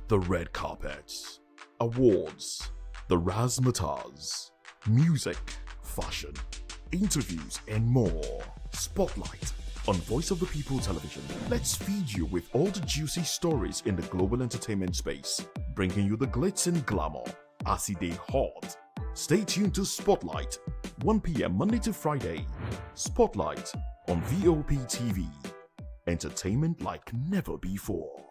The red carpets, awards, the razzmatazz, music, fashion, interviews, and more. Spotlight on Voice of the People Television. Let's feed you with all the juicy stories in the global entertainment space, bringing you the glitz and glamour as they hot. Stay tuned to Spotlight, 1 p.m. Monday to Friday. Spotlight on Vop TV. Entertainment like never before.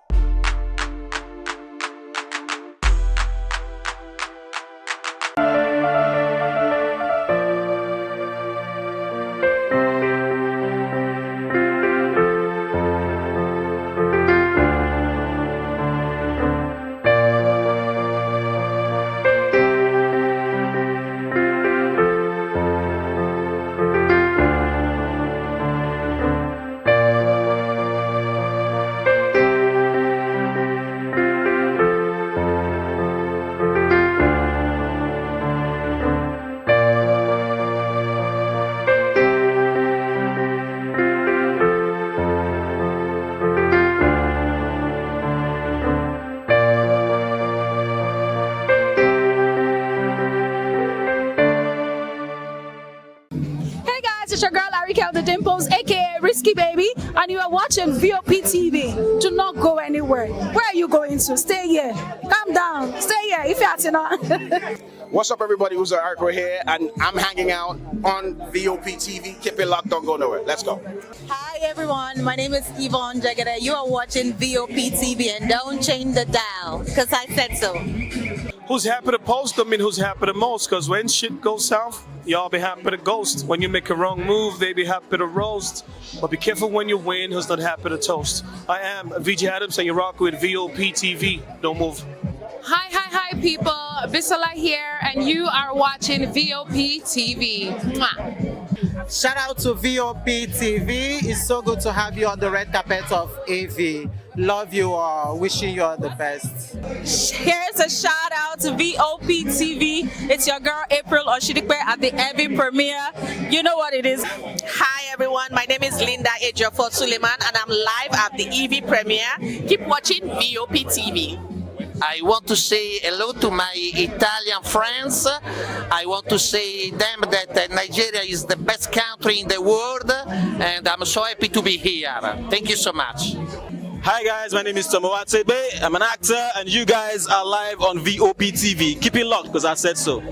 It's your girl Arika the Dimples, aka Risky Baby, and you are watching Vop TV. Do not go anywhere. Where are you going to? Stay here. Calm down. Stay here if you're not. What's up, everybody? Who's Arco here, and I'm hanging out on Vop TV. Keep it locked, don't go nowhere. Let's go. Hi everyone, my name is Yvonne Jagada. You are watching Vop TV, and don't change the dial, because I said so. Who's happy to post? I mean, who's happy the most? Because when shit goes south, y'all be happy to ghost. When you make a wrong move, they be happy to roast. But be careful when you win, who's not happy to toast. I am VJ Adams, and you rock with Vop TV. Don't move. Hi people, Bisola here, and you are watching Vop TV. Mwah. Shout out to Vop TV. It's so good to have you on the red carpet of AV. Love you all. Wishing you all the best. Here's a shout out to Vop TV. It's your girl April Oshidikwe at the AV premiere. You know what it is. Hi everyone, my name is Linda Ejiofor Suleiman, and I'm live at the EV premiere. Keep watching Vop TV. I want to say hello to my Italian friends. I want to say them that Nigeria is the best country in the world, and I'm so happy to be here. Thank you so much. Hi guys, my name is Tomo Atebe. I'm an actor, and you guys are live on Vop TV. Keep it locked, because I said so.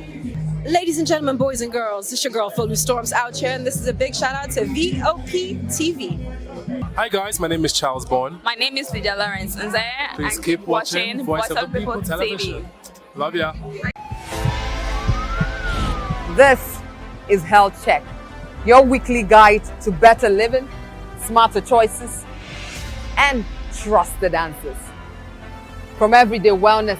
Ladies and gentlemen, boys and girls, this is your girl Folu Storms out here, and this is a big shout out to Vop TV. Hi guys, my name is Charles Bourne. My name is Lydia Lawrence, and Please keep watching Voice of the People Television. Love ya. This is Health Check, your weekly guide to better living, smarter choices, and trusted answers. From everyday wellness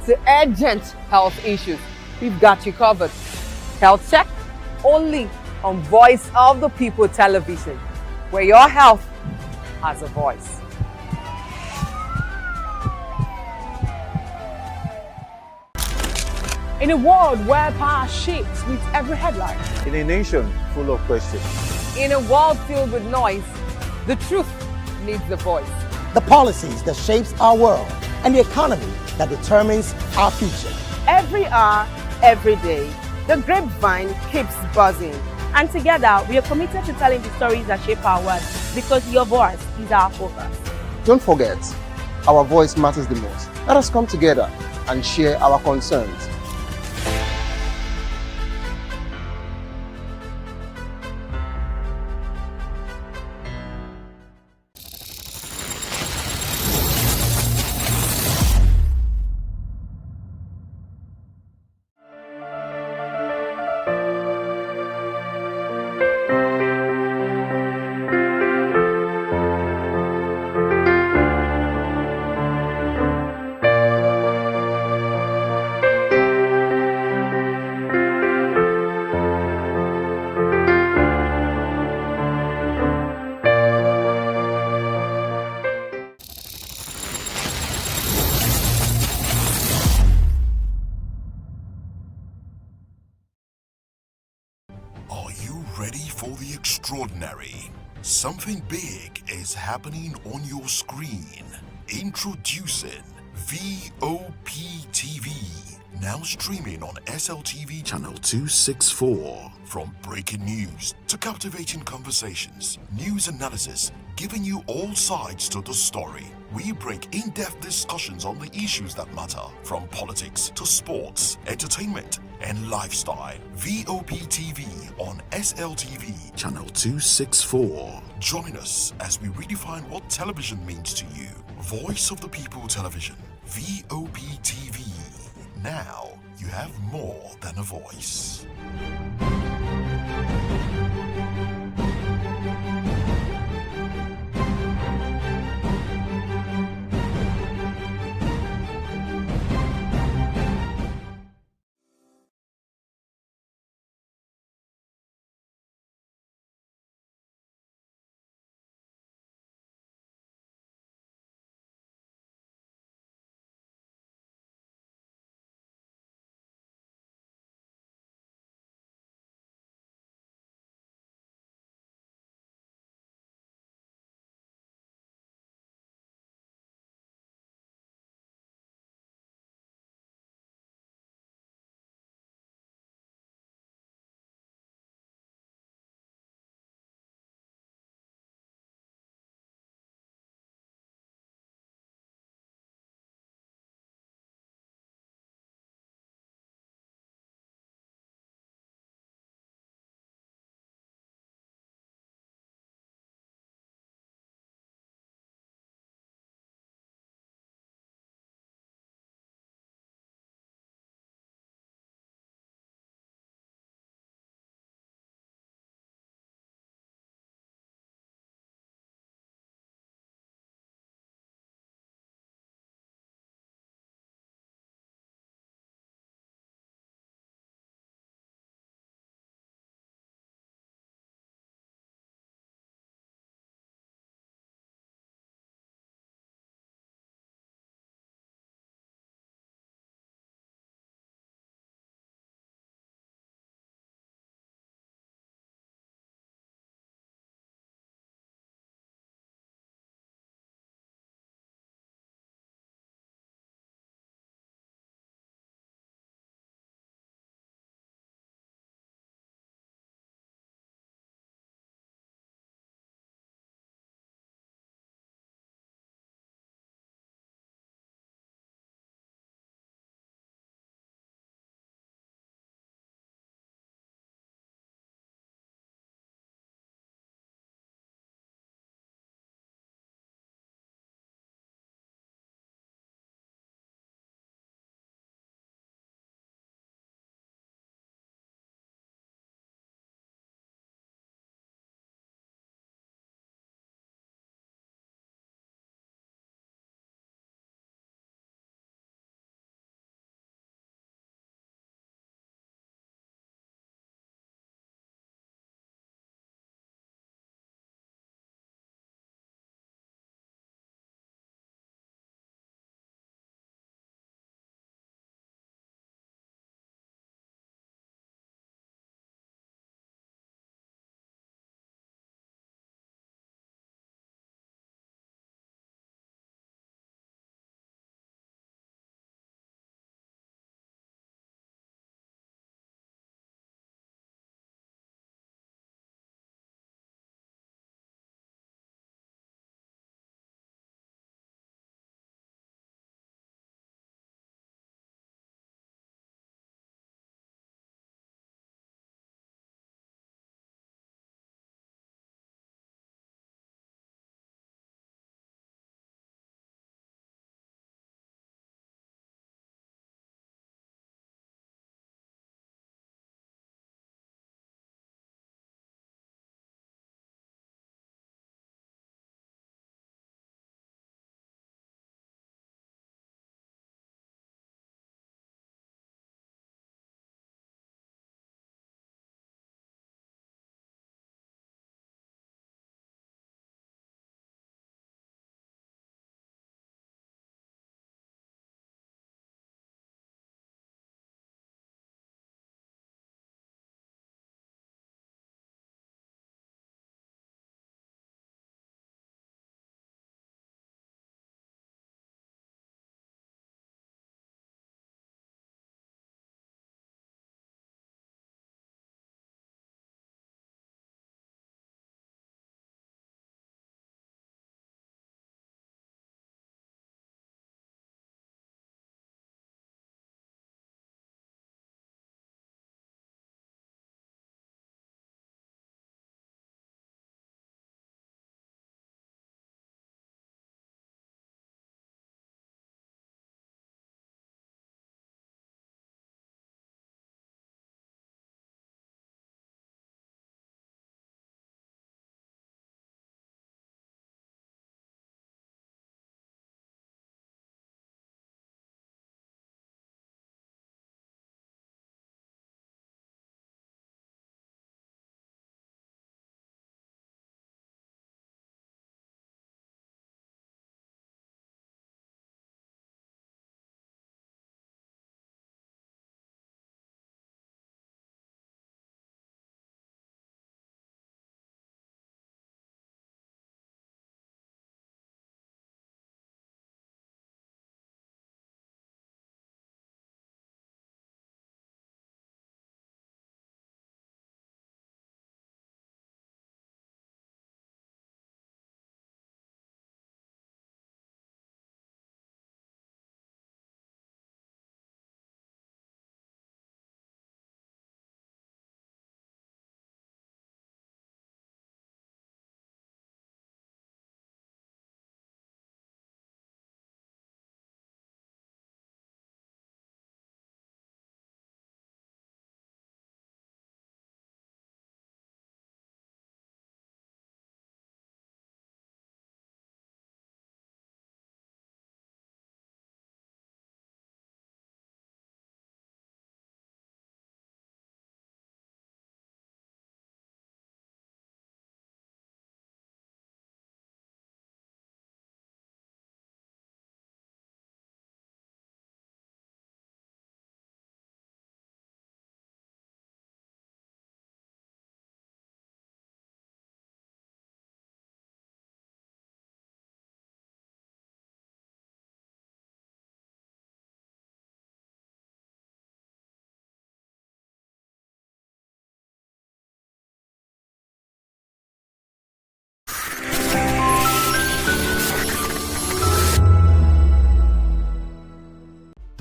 to urgent health issues, we've got you covered. Health Check, only on Voice of the People Television, where your health has a voice. In a world where power shapes with every headline, in a nation full of questions, in a world filled with noise, the truth needs a voice. The policies that shapes our world and the economy that determines our future. Every hour, every day, the grapevine keeps buzzing. And together, we are committed to telling the stories that shape our world, because your voice is our focus. Don't forget, our voice matters the most. Let us come together and share our concerns. Ready for the extraordinary? Something big is happening on your screen. Introducing VOP TV, now streaming on SLTV channel 264. From breaking news to captivating conversations, news analysis, giving you all sides to the story. We break in-depth discussions on the issues that matter, from politics to sports, entertainment, and lifestyle. VOP TV on SLTV channel 264. Join us as we redefine what television means to you. Voice of the People Television, VOP TV. Now you have more than a voice.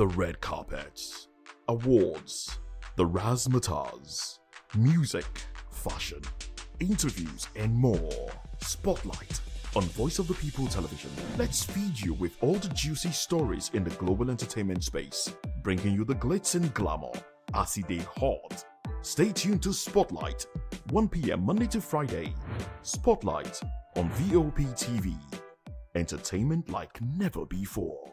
the red carpets, awards, the razzmatazz, music, fashion, interviews, and more. Spotlight on Voice of the People Television. Let's feed you with all the juicy stories in the global entertainment space, bringing you the glitz and glamour as it is hot. Stay tuned to Spotlight, 1 p.m. Monday to Friday. Spotlight on Vop TV. Entertainment like never before.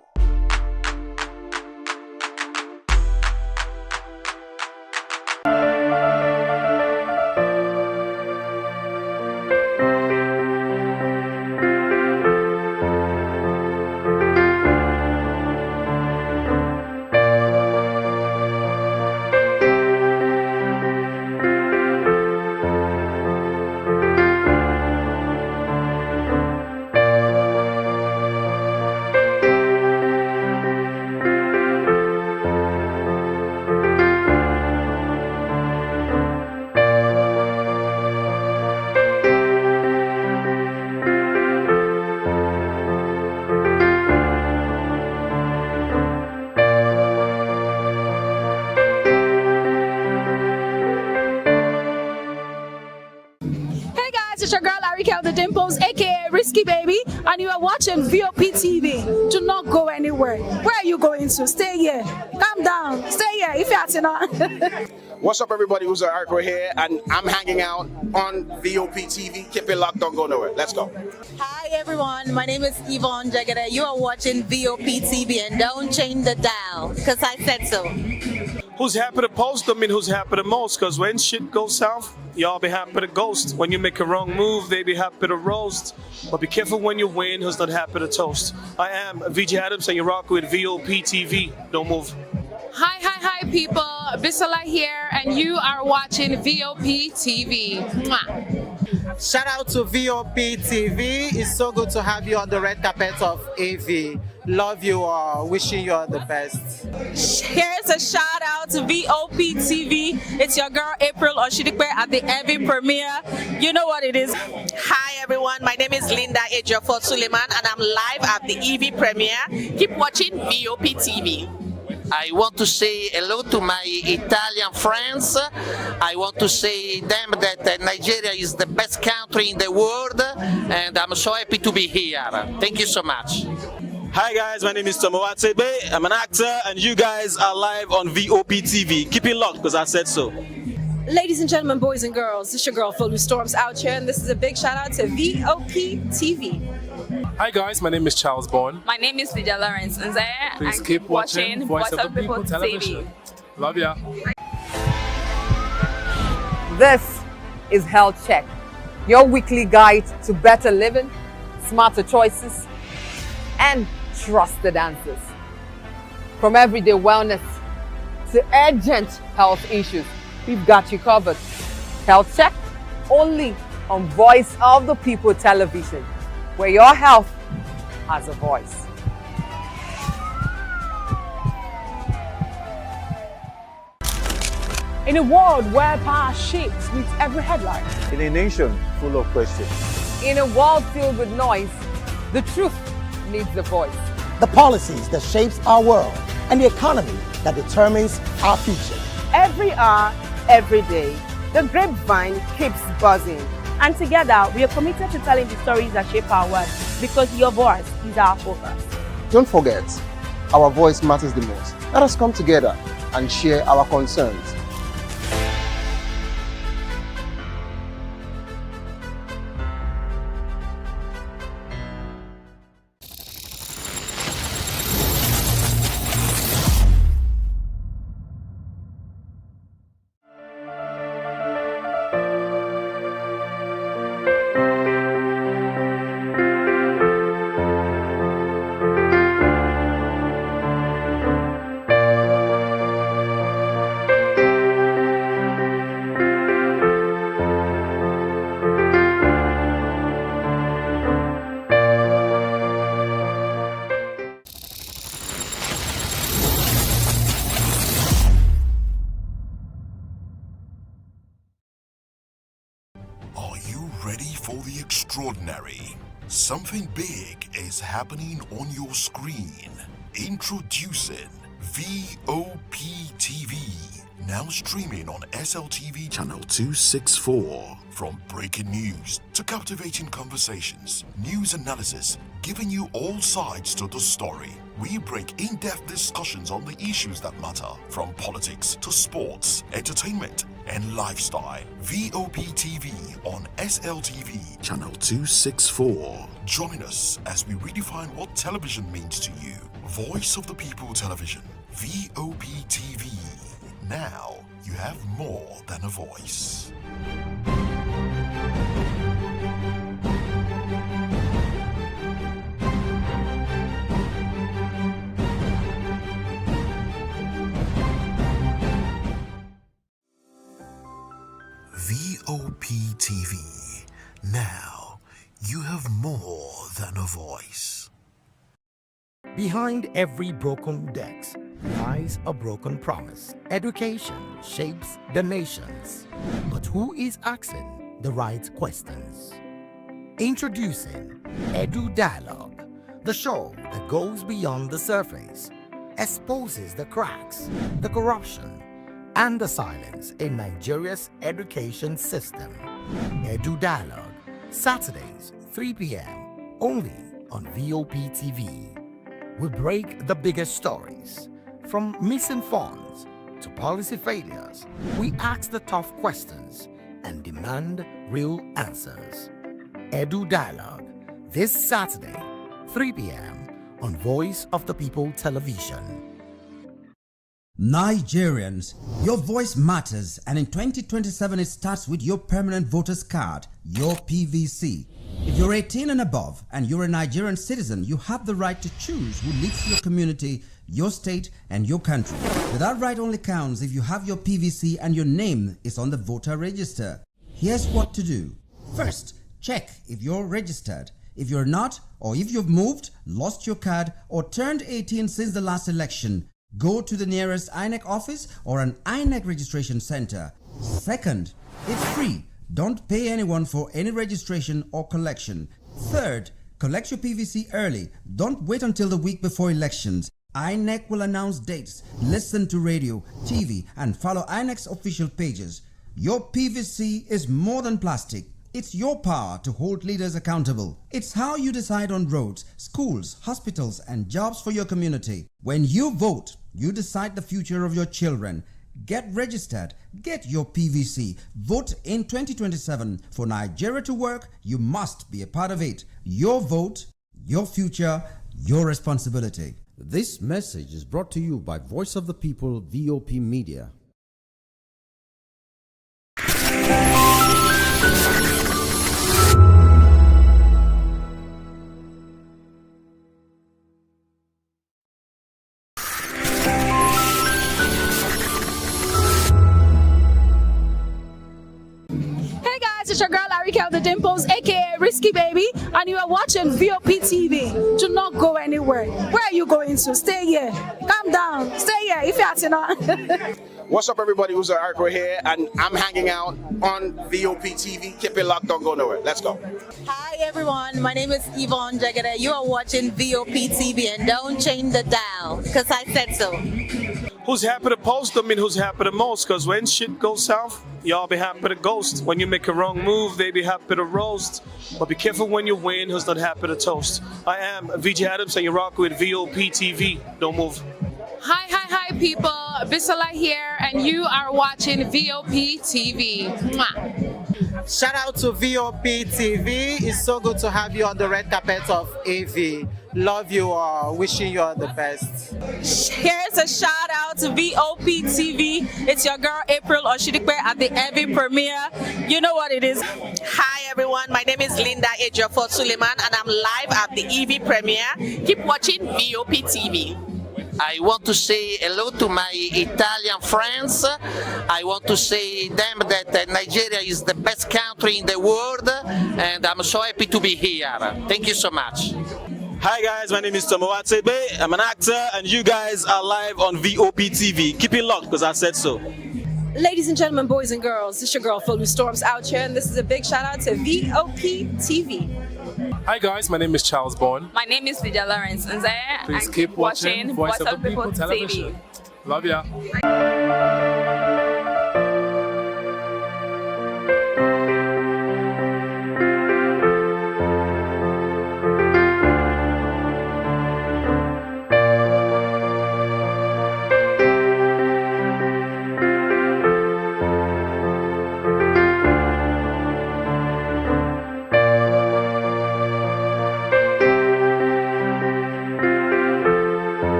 It's your girl Arika of the Dimples, aka Risky Baby, and you are watching Vop TV. Do not go anywhere. Where are you going to? Stay here. Calm down. Stay here if you're at What's up, everybody? Who's Arco here, and I'm hanging out on Vop TV. Keep it locked, don't go nowhere. Let's go. Hi everyone, my name is Yvonne Jagada. You are watching Vop TV, and don't change the dial, because I said so. Who's happy to post? I mean, who's happy the most? Because when shit goes south, y'all be happy to ghost. When you make a wrong move, they be happy to roast. But be careful when you win, who's not happy to toast. I am VJ Adams, and you rock with Vop TV. Don't move. Hi people, Bisola here, and you are watching Vop TV. Mwah. Shout out to Vop TV. It's so good to have you on the red carpet of AV. Love you all. Wishing you all the best. Here's a shout out to Vop TV. It's your girl April Oshidikwe at the AV premiere. You know what it is. Hi everyone, my name is Linda Ejiofor Suleiman, and I'm live at the EV premiere. Keep watching Vop TV. I want to say hello to my Italian friends. I want to say them that Nigeria is the best country in the world, and I'm so happy to be here. Thank you so much. Hi guys, my name is Tomo Watebe. I'm an actor, and you guys are live on Vop TV. Keep it locked, because I said so. Ladies and gentlemen, boys and girls, this is your girl Folu Storms out here, and this is a big shout out to Vop TV. Hi guys, my name is Charles Bourne. My name is Lydia Lawrence Nzaya. Please keep watching Voice of the People Television. Love ya. This is Health Check, your weekly guide to better living, smarter choices, and trusted answers. From everyday wellness to urgent health issues, we've got you covered. Health Check, only on Voice of the People Television, where your health has a voice. In a world where power shapes with every headline, in a nation full of questions, in a world filled with noise, the truth needs a voice. The policies that shapes our world and the economy that determines our future. Every hour, every day, the grapevine keeps buzzing. And together, we are committed to telling the stories that shape our world, because your voice is our focus. Don't forget, our voice matters the most. Let us come together and share our concerns. Ready for the extraordinary? Something big is happening on your screen. Introducing VOP TV, now streaming on SLTV channel 264. From breaking news to captivating conversations, news analysis, giving you all sides to the story. We break in-depth discussions on the issues that matter, from politics to sports, entertainment, and lifestyle. VOP TV on SLTV channel 264. Join us as we redefine what television means to you. Voice of the People Television, VOP TV. Now you have more than a voice. VOP TV. Now you have more than a voice. Behind every broken desk lies a broken promise. Education shapes the nations. But who is asking the right questions? Introducing Edu Dialogue, the show that goes beyond the surface, exposes the cracks, the corruption, and the silence in Nigeria's education system. Edu Dialogue, Saturdays, 3 p.m., only on VOP TV. We break the biggest stories, from missing funds to policy failures. We ask the tough questions and demand real answers. Edu Dialogue, this Saturday, 3 p.m. on Voice of the People Television. Nigerians, your voice matters, and in 2027 it starts with your permanent voters card, your PVC. If you're 18 and above and you're a Nigerian citizen, you have the right to choose who leads your community, your state, and your country. But that right only counts if you have your PVC and your name is on the voter register. Here's what to do. First, check if you're registered. If you're not, or if you've moved, lost your card, or turned 18 since the last election, go to the nearest INEC office or an INEC registration center. Second, it's free. Don't pay anyone for any registration or collection. Third, collect your PVC early. Don't wait until the week before elections. INEC will announce dates. Listen to radio, TV, and follow INEC's official pages. Your PVC is more than plastic. It's your power to hold leaders accountable. It's how you decide on roads, schools, hospitals, and jobs for your community. When you vote, you decide the future of your children. Get registered. Get your PVC. Vote in 2027. For Nigeria to work, you must be a part of it. Your vote, your future, your responsibility. This message is brought to you by Voice of the People, VOP Media. It's your girl Arika the Dimples, aka Risky Baby, and you are watching VOP TV. Do not go anywhere. Where are you going to? Stay here. Calm down. Stay here if you're not. What's up, everybody? Who's Arco here, and I'm hanging out on VOP TV. Keep it locked, don't go nowhere. Let's go. Hi everyone, my name is Yvonne Jagade. You are watching VOP TV, and don't change the dial, because I said so. Who's happy to post them and who's happy the most? Because when shit goes south, y'all be happy to ghost. When you make a wrong move, they be happy to roast. But be careful when you win, who's not happy to toast. I am VJ Adams, and you're rocking with VOP TV. Don't move. Hi people, Bisola here, and you are watching VOP TV. Mwah. Shout out to VOP TV. It's so good to have you on the red carpet of AV. Love you all. Wishing you all the best. Here's a shout out to VOP TV. It's your girl April Oshidikwe at the EV premiere. You know what it is. Hi everyone, my name is Linda Ejiofor Suleiman, and I'm live at the EV premiere. Keep watching VOP TV. I want to say hello to my Italian friends. I want to say them that Nigeria is the best country in the world, and I'm so happy to be here. Thank you so much. Hi guys, my name is Vop Tv. I'm an actor, and you guys are live on VOP TV. Keep it locked, because I said so. Ladies and gentlemen, boys and girls, this is your girl filled with storms out here, and this is a big shout out to VOP TV. Hi guys, my name is Charles Bourne. My name is Lydia Lawrence Nze, Please and keep watching Voice of the People Television. Love ya.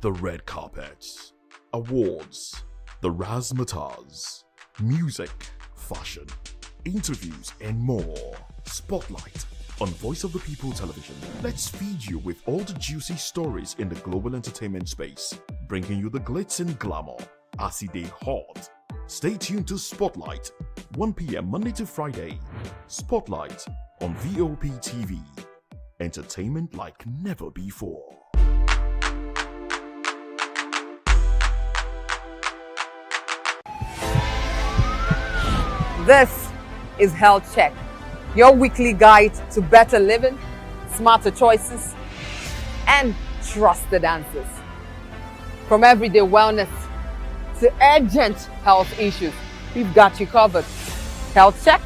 The red carpets, awards, the razzmatazz, music, fashion, interviews, and more. Spotlight on Voice of the People Television. Let's feed you with all the juicy stories in the global entertainment space, bringing you the glitz and glamour as they hot. Stay tuned to Spotlight, 1 p.m. Monday to Friday. Spotlight on VOP TV. Entertainment like never before. This is Health Check, your weekly guide to better living, smarter choices, and trusted answers. From everyday wellness to urgent health issues, we've got you covered. Health Check,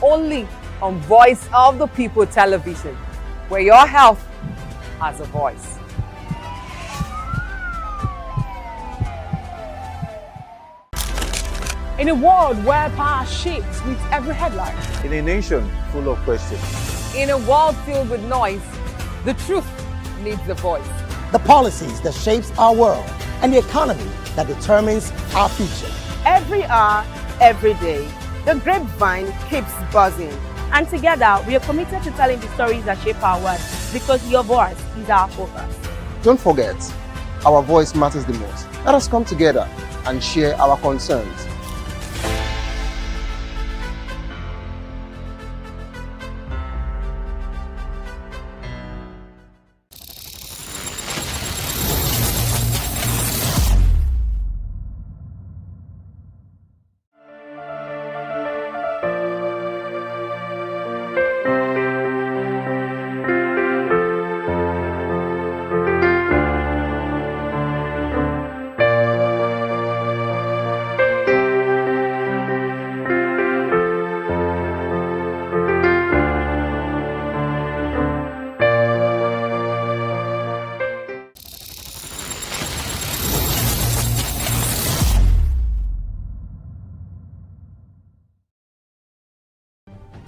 only on Voice of the People Television, where your health has a voice. In a world where power shapes with every headline, In a nation full of questions, In a world filled with noise, the truth needs a voice. The policies that shapes our world and the economy that determines our future. every hour, every day, the grapevine keeps buzzing. And together, we are committed to telling the stories that shape our world, because your voice is our focus. Don't forget, our voice matters the most. Let us come together and share our concerns.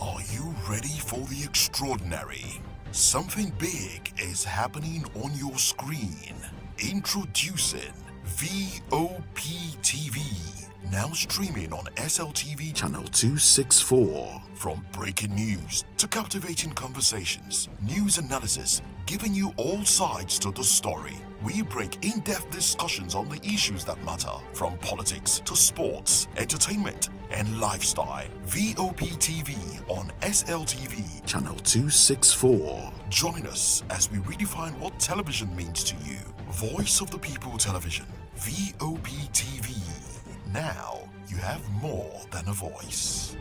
Are you ready for the extraordinary? Something big is happening on your screen. Introducing VOP TV. Now streaming on SLTV channel 264. From breaking news to captivating conversations, news analysis, giving you all sides to the story. We break in-depth discussions on the issues that matter, from politics to sports, entertainment, and lifestyle. VOP TV on SLTV channel 264. Join us as we redefine what television means to you. Voice of the People Television, VOP TV. Now you have more than a voice.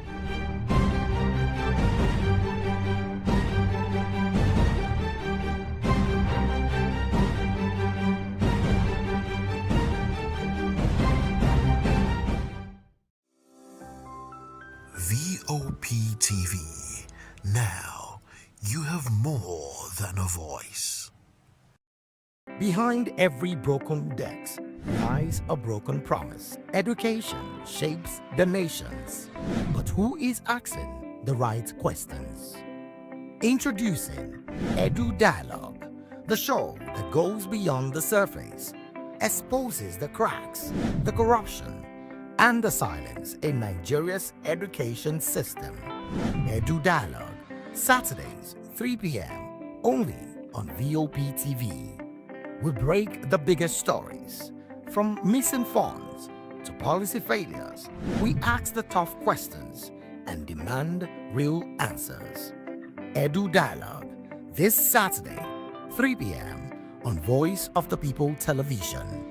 VOP TV. Now you have more than a voice. Behind every broken desk lies a broken promise. Education shapes the nations. But who is asking the right questions? Introducing Edu Dialogue, the show that goes beyond the surface, exposes the cracks, the corruption, and the silence in Nigeria's education system. Edu Dialogue, Saturdays, 3 p.m., only on VOP TV. we break the biggest stories. From missing funds to policy failures, we ask the tough questions and demand real answers. Edu Dialogue, this Saturday, 3 p.m. on Voice of the People Television.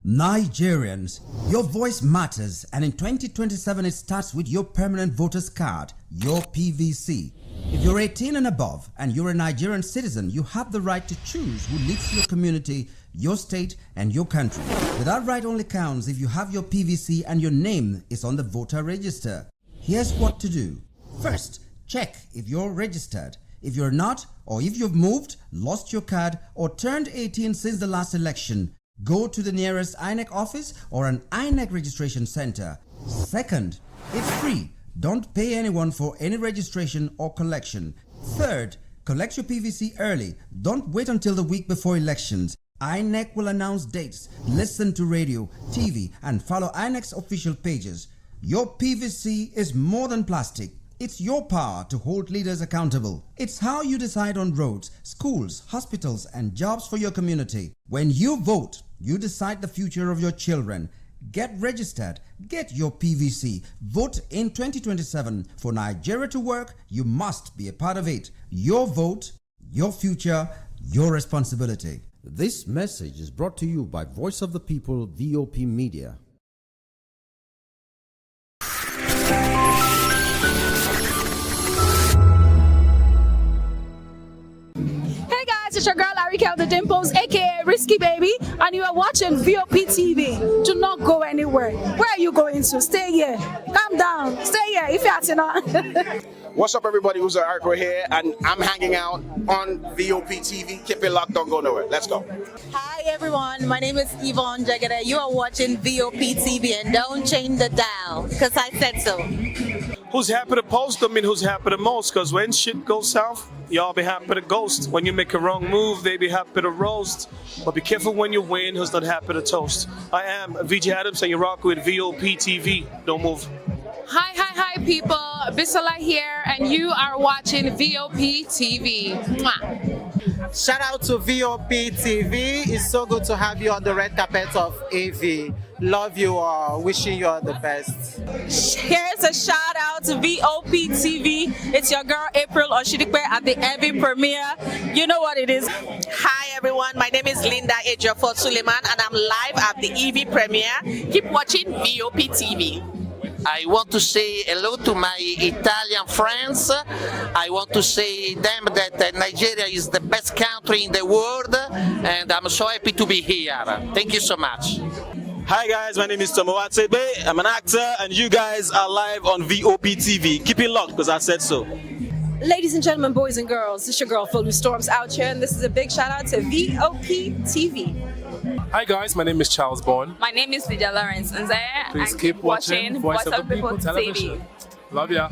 Nigerians, your voice matters, and in 2027 it starts with your permanent voters card, your PVC. If you're 18 and above and you're a Nigerian citizen, you have the right to choose who leads your community, your state, and your country. But that right only counts if you have your PVC and your name is on the voter register. Here's what to do. First, check if you're registered. If you're not, or if you've moved, lost your card, or turned 18 since the last election, go to the nearest INEC office or an INEC registration center. Second, it's free. Don't pay anyone for any registration or collection. Third, collect your PVC early. Don't wait until the week before elections. INEC will announce dates. Listen to radio, TV, and follow INEC's official pages. Your PVC is more than plastic. It's your power to hold leaders accountable. It's how you decide on roads, schools, hospitals, and jobs for your community. When you vote, you decide the future of your children. Get registered. Get your PVC. Vote in 2027. For Nigeria to work, you must be a part of it. Your vote, your future, your responsibility. This message is brought to you by Voice of the People, VOP Media. Hey guys, it's your girl Larry the Dimples, aka Risky Baby, and you are watching Vop TV. Do not go anywhere. Where are you going to? Stay here. Calm down. Stay here if you're not. What's up, everybody? Who's Arco here, and I'm hanging out on Vop TV. Keep it locked, don't go nowhere. Let's go. Hi everyone, my name is Yvonne Jagade. You are watching VOP TV, and don't change the dial, because I said so. Who's happy to post them and who's happy the most? Because when shit goes south, y'all be happy to ghost. When you make a wrong move, they be happy to roast. But be careful when you win, who's not happy to toast. I am VJ Adams, and you rock with VOP TV. Don't move. Hi, people. Bisola here, and you are watching VOP TV. Mwah. Shout out to VOP TV. It's so good to have you on the red carpet of AV. Love you all. Wishing you all the best. Here's a shout out to VOP TV. It's your girl April Oshidikwe at the EV premiere. You know what it is. Hi everyone, my name is Linda Ejiofor Suleiman, and I'm live at the EV premiere. Keep watching VOP TV. I want to say hello to my Italian friends. I want to say them that Nigeria is the best country in the world, and I'm so happy to be here. Thank you so much. Hi guys, my name is Vop Tv. I'm an actor, and you guys are live on VOP TV. Keep it locked, because I said so. Ladies and gentlemen, boys and girls, it's your girl Phil Storms out here, and this is a big shout out to VOP TV. Hi guys, my name is Charles Bourne. My name is Lydia Lawrence Nzaya, Please and keep watching Voice of the People Television. Love ya.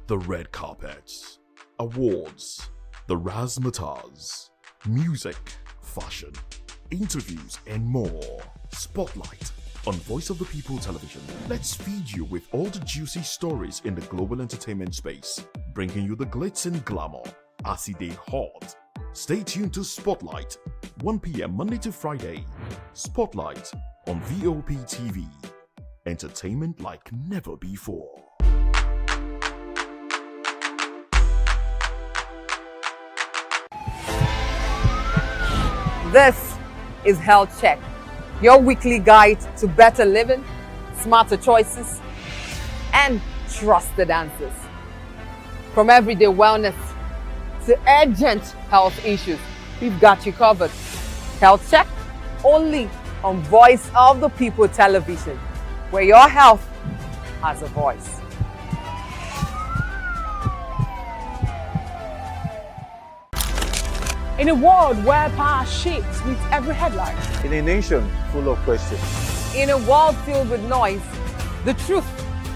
The red carpets, awards, the razzmatazz, music, fashion, interviews, and more. Spotlight on Voice of the People Television. Let's feed you with all the juicy stories in the global entertainment space, bringing you the glitz and glamour as it is hot. Stay tuned to Spotlight, 1 p.m. Monday to Friday. Spotlight on VOP TV. Entertainment like never before. This is Health Check, your weekly guide to better living, smarter choices, and trusted answers. From everyday wellness to urgent health issues, we've got you covered. Health Check, only on Voice of the People television, where your health has a voice. In a world where power shakes with every headline, in a nation full of questions, in a world filled with noise, the truth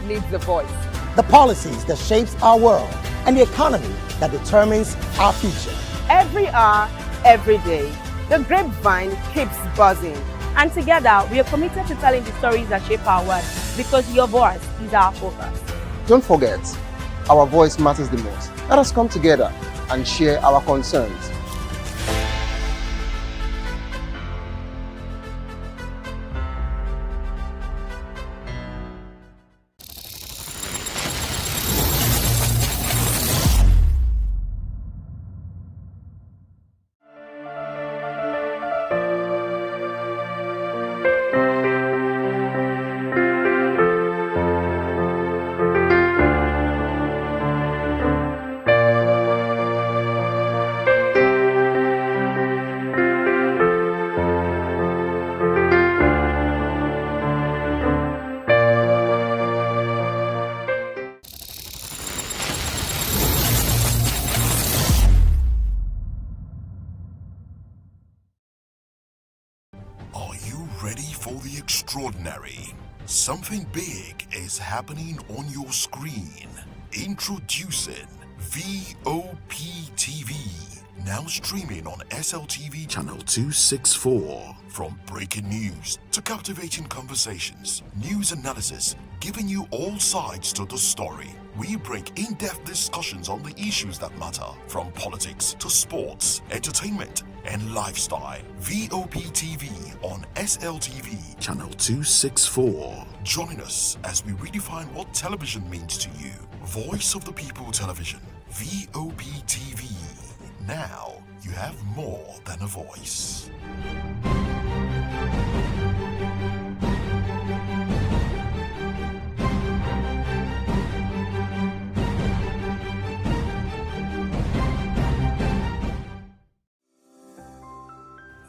needs a voice. The policies that shapes our world and the economy that determines our future. Every hour, every day, the grapevine keeps buzzing. And together, we are committed to telling the stories that shape our world, because your voice is our focus. Don't forget, our voice matters the most. Let us come together and share our concerns. Ready for the extraordinary? Something big is happening on your screen. Introducing VOP TV, now streaming on SLTV channel 264. From breaking news to captivating conversations, news analysis, giving you all sides to the story. We bring in-depth discussions on the issues that matter, from politics to sports, entertainment, and lifestyle. VOP TV on SLTV channel 264. Join us as we redefine what television means to you. Voice of the People Television, VOP TV. Now you have more than a voice.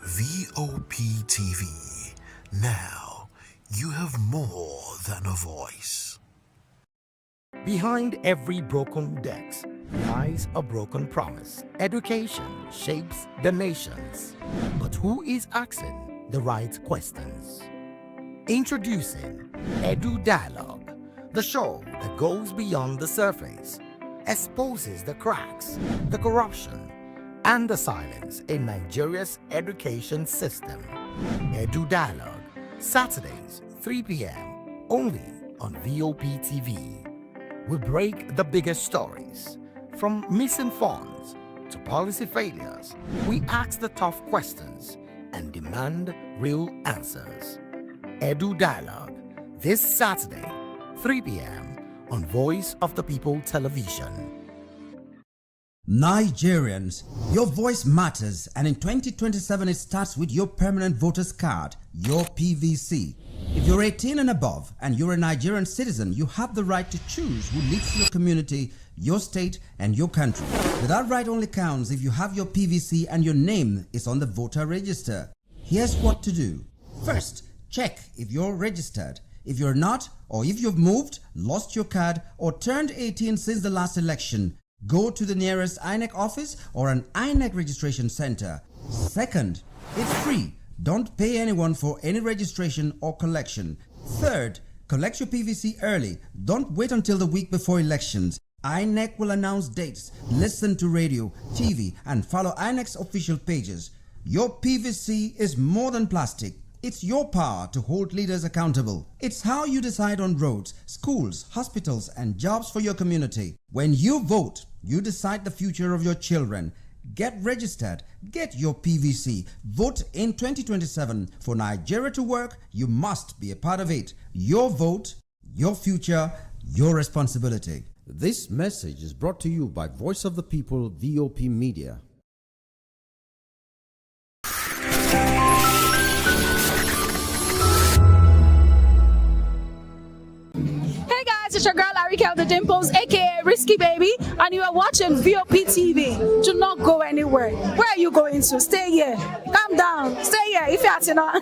VOP TV. Now you have more than a voice. Behind every broken desk lies a broken promise. Education shapes the nations. But who is asking the right questions? Introducing Edu Dialogue, the show that goes beyond the surface, exposes the cracks, the corruption, and the silence in Nigeria's education system. Edu Dialogue, Saturdays, 3 p.m., only on VOP TV. We break the biggest stories, from missing funds to policy failures. We ask the tough questions and demand real answers. Edu Dialogue, this Saturday, 3 p.m. on Voice of the People Television. Nigerians, your voice matters, and in 2027 it starts with your permanent voter's card, your PVC. If you're 18 and above and you're a Nigerian citizen, you have the right to choose who leads your community, your state, and your country. But that right only counts if you have your PVC and your name is on the voter register. Here's what to do. First, check if you're registered. If you're not, or if you've moved, lost your card, or turned 18 since the last election, go to the nearest INEC office or an INEC registration center. Second, it's free. Don't pay anyone for any registration or collection. Third, collect your PVC early. Don't wait until the week before elections. INEC will announce dates. Listen to radio, TV, and follow INEC's official pages. Your PVC is more than plastic. It's your power to hold leaders accountable. It's how you decide on roads, schools, hospitals, and jobs for your community. When you vote, you decide the future of your children. Get registered. Get your PVC. Vote in 2027. For Nigeria to work, you must be a part of it. Your vote, your future, your responsibility. This message is brought to you by Voice of the People, VOP Media. It's your girl Larry Kel the Dimples, aka Risky Baby, and you are watching Vop TV. Do not go anywhere. Where are you going to? Stay here. Calm down. Stay here if you're not.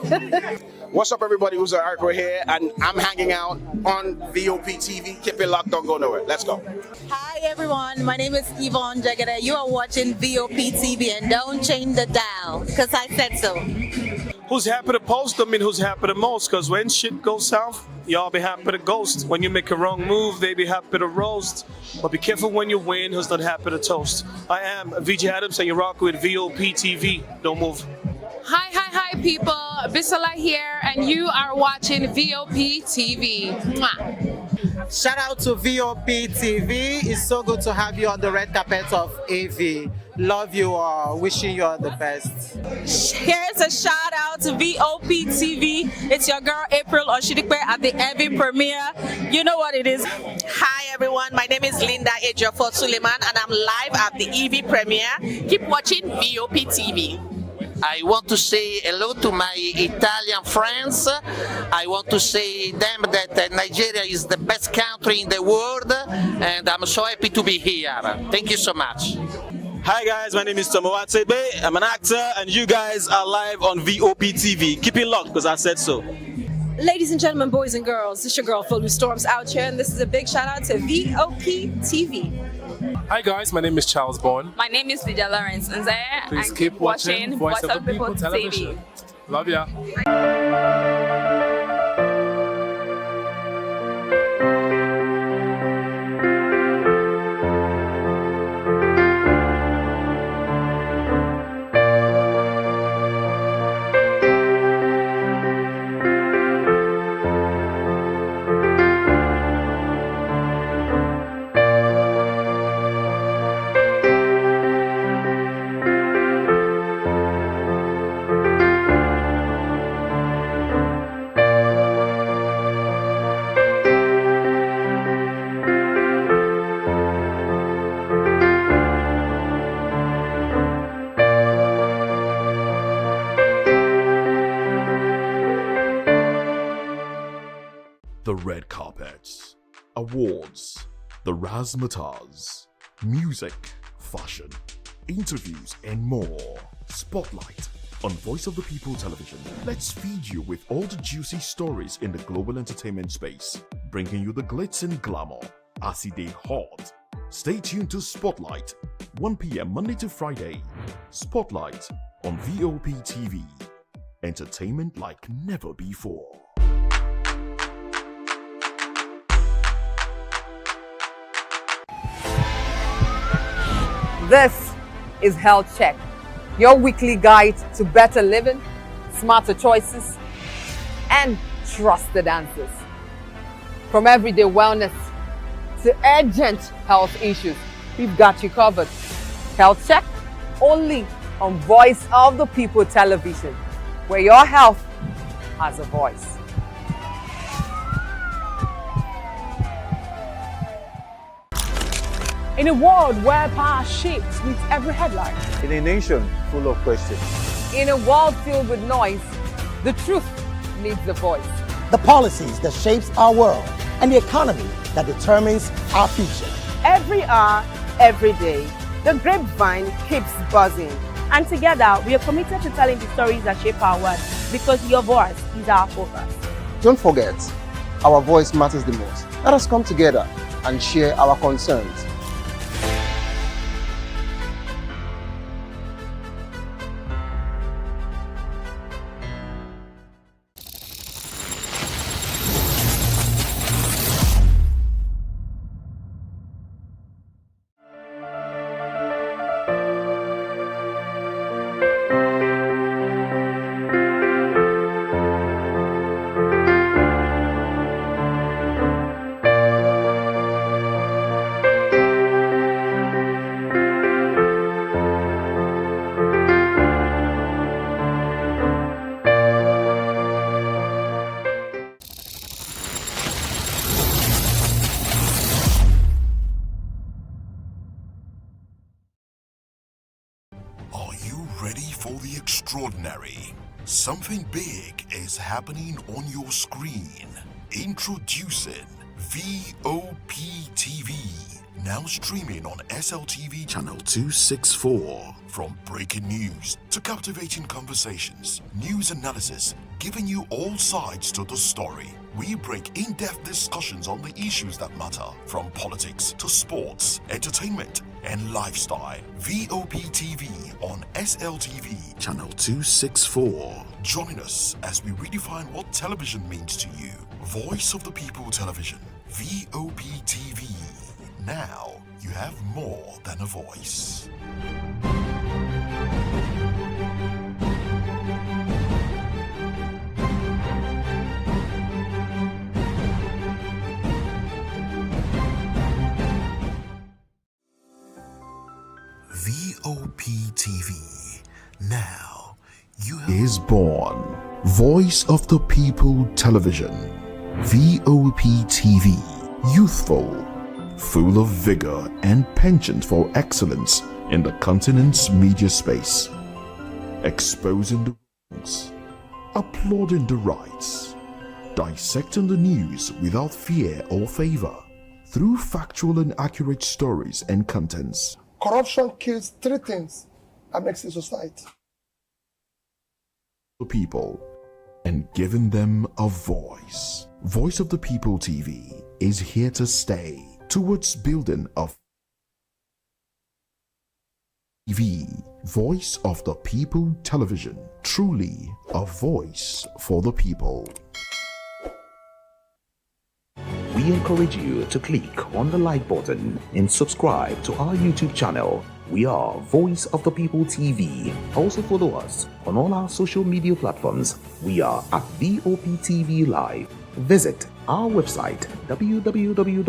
What's up, everybody? Who's Arco here, and I'm hanging out on Vop TV. Keep it locked, don't go nowhere. Let's go. Hi everyone, my name is Yvonne Jagade. You are watching Vop TV, and don't change the dial, because I said so. Who's happy to post them and who's happy the most? Because when shit goes south, y'all be happy to ghost. When you make a wrong move, they be happy to roast. But be careful when you win, who's not happy to toast. I am VJ Adams, and you're rocking with Vop TV. Don't move. Hi, people. Bisola here, and you are watching Vop TV. Mwah. Shout out to Vop TV. It's so good to have you on the red carpet of AV. Love you all. Wishing you all the best. Here's a shout out to Vop TV. It's your girl April Oshidikwe at the AV premiere. You know what it is. Hi everyone, my name is Linda Ejiofor Suleiman, and I'm live at the EV premiere. Keep watching Vop TV. I want to say hello to my Italian friends. I want to say them that Nigeria is the best country in the world, and I'm so happy to be here. Thank you so much. Hi guys, my name is Vop Tv. I'm an actor, and you guys are live on Vop TV. Keep it locked, because I said so. Ladies and gentlemen, boys and girls, this is your girl Phil Storms out here, and this is a big shout out to Vop TV. Hi guys, my name is Charles Bourne. My name is Lydia Lawrence Nze, Please and keep watching Voice of the People Television. Love ya. The red carpets, awards, the razzmatazz, music, fashion, interviews, and more. Spotlight on Voice of the People Television. Let's feed you with all the juicy stories in the global entertainment space, bringing you the glitz and glamour as it is hot. Stay tuned to Spotlight, 1 p.m. Monday to Friday. Spotlight on Vop TV. Entertainment like never before. This is Health Check, your weekly guide to better living, smarter choices, and trusted answers. From everyday wellness to urgent health issues, we've got you covered. Health Check, only on Voice of the People Television, where your health has a voice. In a world where power shapes with every headline. In a nation full of questions. In a world filled with noise, the truth needs a voice. The policies that shapes our world and the economy that determines our future. Every hour, every day, the grapevine keeps buzzing. And together, we are committed to telling the stories that shape our world, because your voice is our focus. Don't forget, our voice matters the most. Let us come together and share our concerns. Ready for the extraordinary? Something big is happening on your screen. Introducing VOP TV, now streaming on SLTV channel 264. From breaking news to captivating conversations, news analysis, giving you all sides to the story. We break in-depth discussions on the issues that matter, from politics to sports, entertainment, and lifestyle. VOP TV on SLTV channel 264. Join us as we redefine what television means to you. Voice of the People Television, VOP TV. Now you have more than a voice. VOP TV. Now you is born. Voice of the People Television. VOP TV. Youthful, full of vigor and penchant for excellence in the continent's media space. Exposing the wrongs, applauding the rights, dissecting the news without fear or favor, through factual and accurate stories and contents. Corruption kills three things that makes a society. The people and giving them a voice. Voice of the People TV is here to stay towards building a TV. Voice of the People Television. Truly a voice for the people. We encourage you to click on the like button and subscribe to our YouTube channel. We are Voice of the People TV. Also follow us on all our social media platforms. We are at VOP TV Live. Visit our website www.vop.ng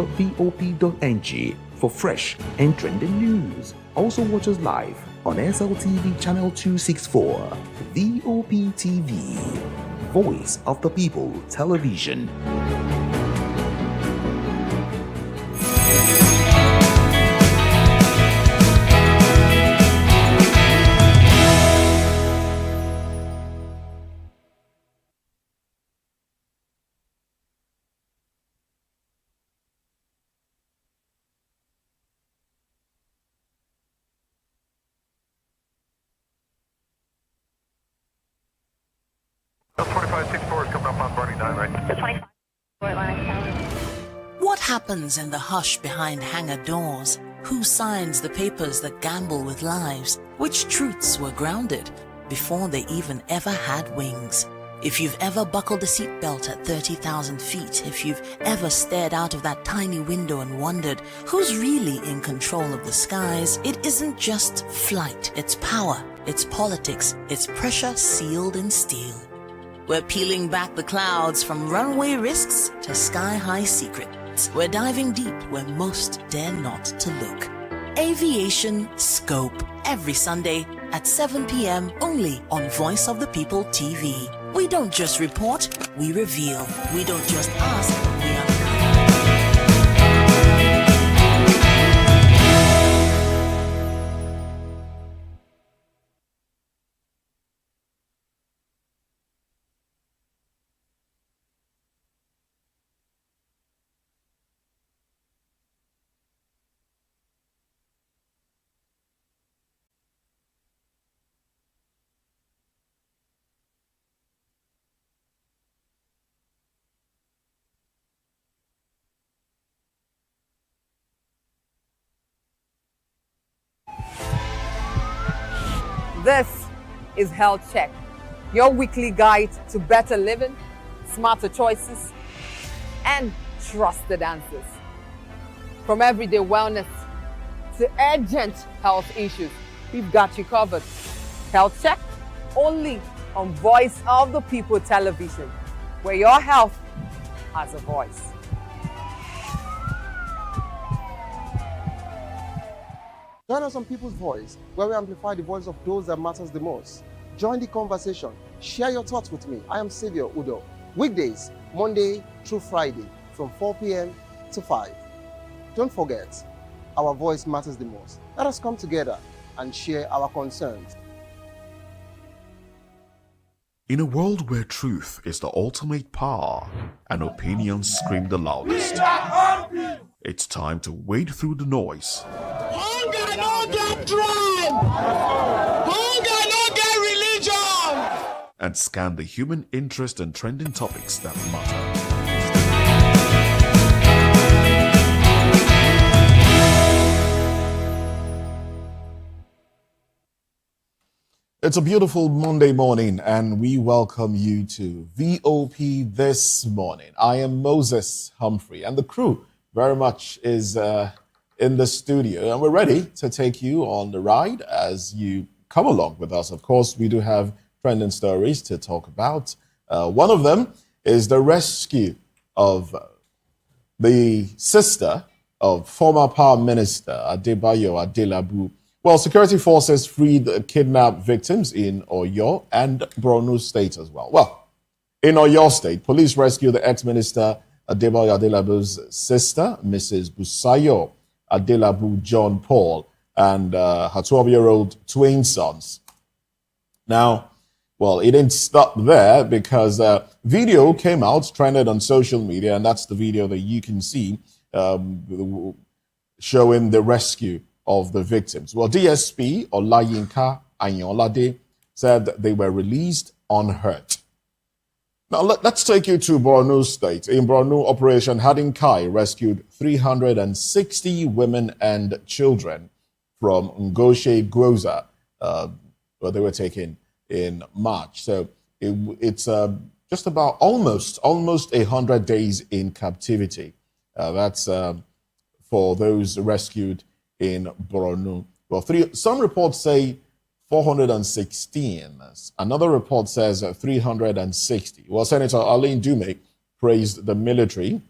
for fresh and trending news. Also watch us live on SLTV channel 264. VOP TV, Voice of the People Television. What happens in the hush behind hangar doors? Who signs the papers that gamble with lives? Which truths were grounded before they even ever had wings? If you've ever buckled a seatbelt at 30,000 feet, if you've ever stared out of that tiny window and wondered who's really in control of the skies, it isn't just flight, it's power, it's politics, it's pressure sealed in steel. We're peeling back the clouds from runway risks to sky-high secrets. We're diving deep where most dare not to look. Aviation Scope, every Sunday at 7 p.m. only on Voice of the People TV. We don't just report, we reveal. We don't just ask, we uncover. This is Health Check, your weekly guide to better living, smarter choices, and trusted answers. From everyday wellness to urgent health issues, we've got you covered. Health Check, only on Voice of the People Television, where your health has a voice. Join us on People's Voice, where we amplify the voice of those that matters the most. Join the conversation. Share your thoughts with me. I am Savior Udo. Weekdays, Monday through Friday, from 4 p.m. to 5. Don't forget, our voice matters the most. Let us come together and share our concerns. In a world where truth is the ultimate power and opinions scream the loudest, it's time to wade through the noise. Hunger no get tribe. Hunger no get religion. And scan the human interest and trending topics that matter. It's a beautiful Monday morning, and we welcome you to VOP This Morning. I am Moses Humphrey, and the crew very much is in the studio, and we're ready to take you on the ride as you come along with us. Of course, we do have trending stories to talk about. One of them is the rescue of the sister of former Power Minister Adebayo Adelabu. Well, security forces freed kidnapped victims in Oyo and Borno State as well. Well, in Oyo State, police rescued the ex-minister Adebayo Adelabu's sister, Mrs. Busayo Adelabu John Paul, and her 12-year-old twin sons. Now, well, it didn't stop there because video came out, trended on social media, and that's the video that you can see showing the rescue of the victims. Well, DSP Olayinka Anyolade said they were released unhurt. Now, let's take you to Borno State. In Borno, Operation Hadinkai rescued 360 women and children from Ngoshe Gwoza, where they were taken in March. So it's just about almost 100 days in captivity. That's for those rescued in Borno. Well, some reports say 416. Another report says 360. Well, Senator Alain Dume praised the military,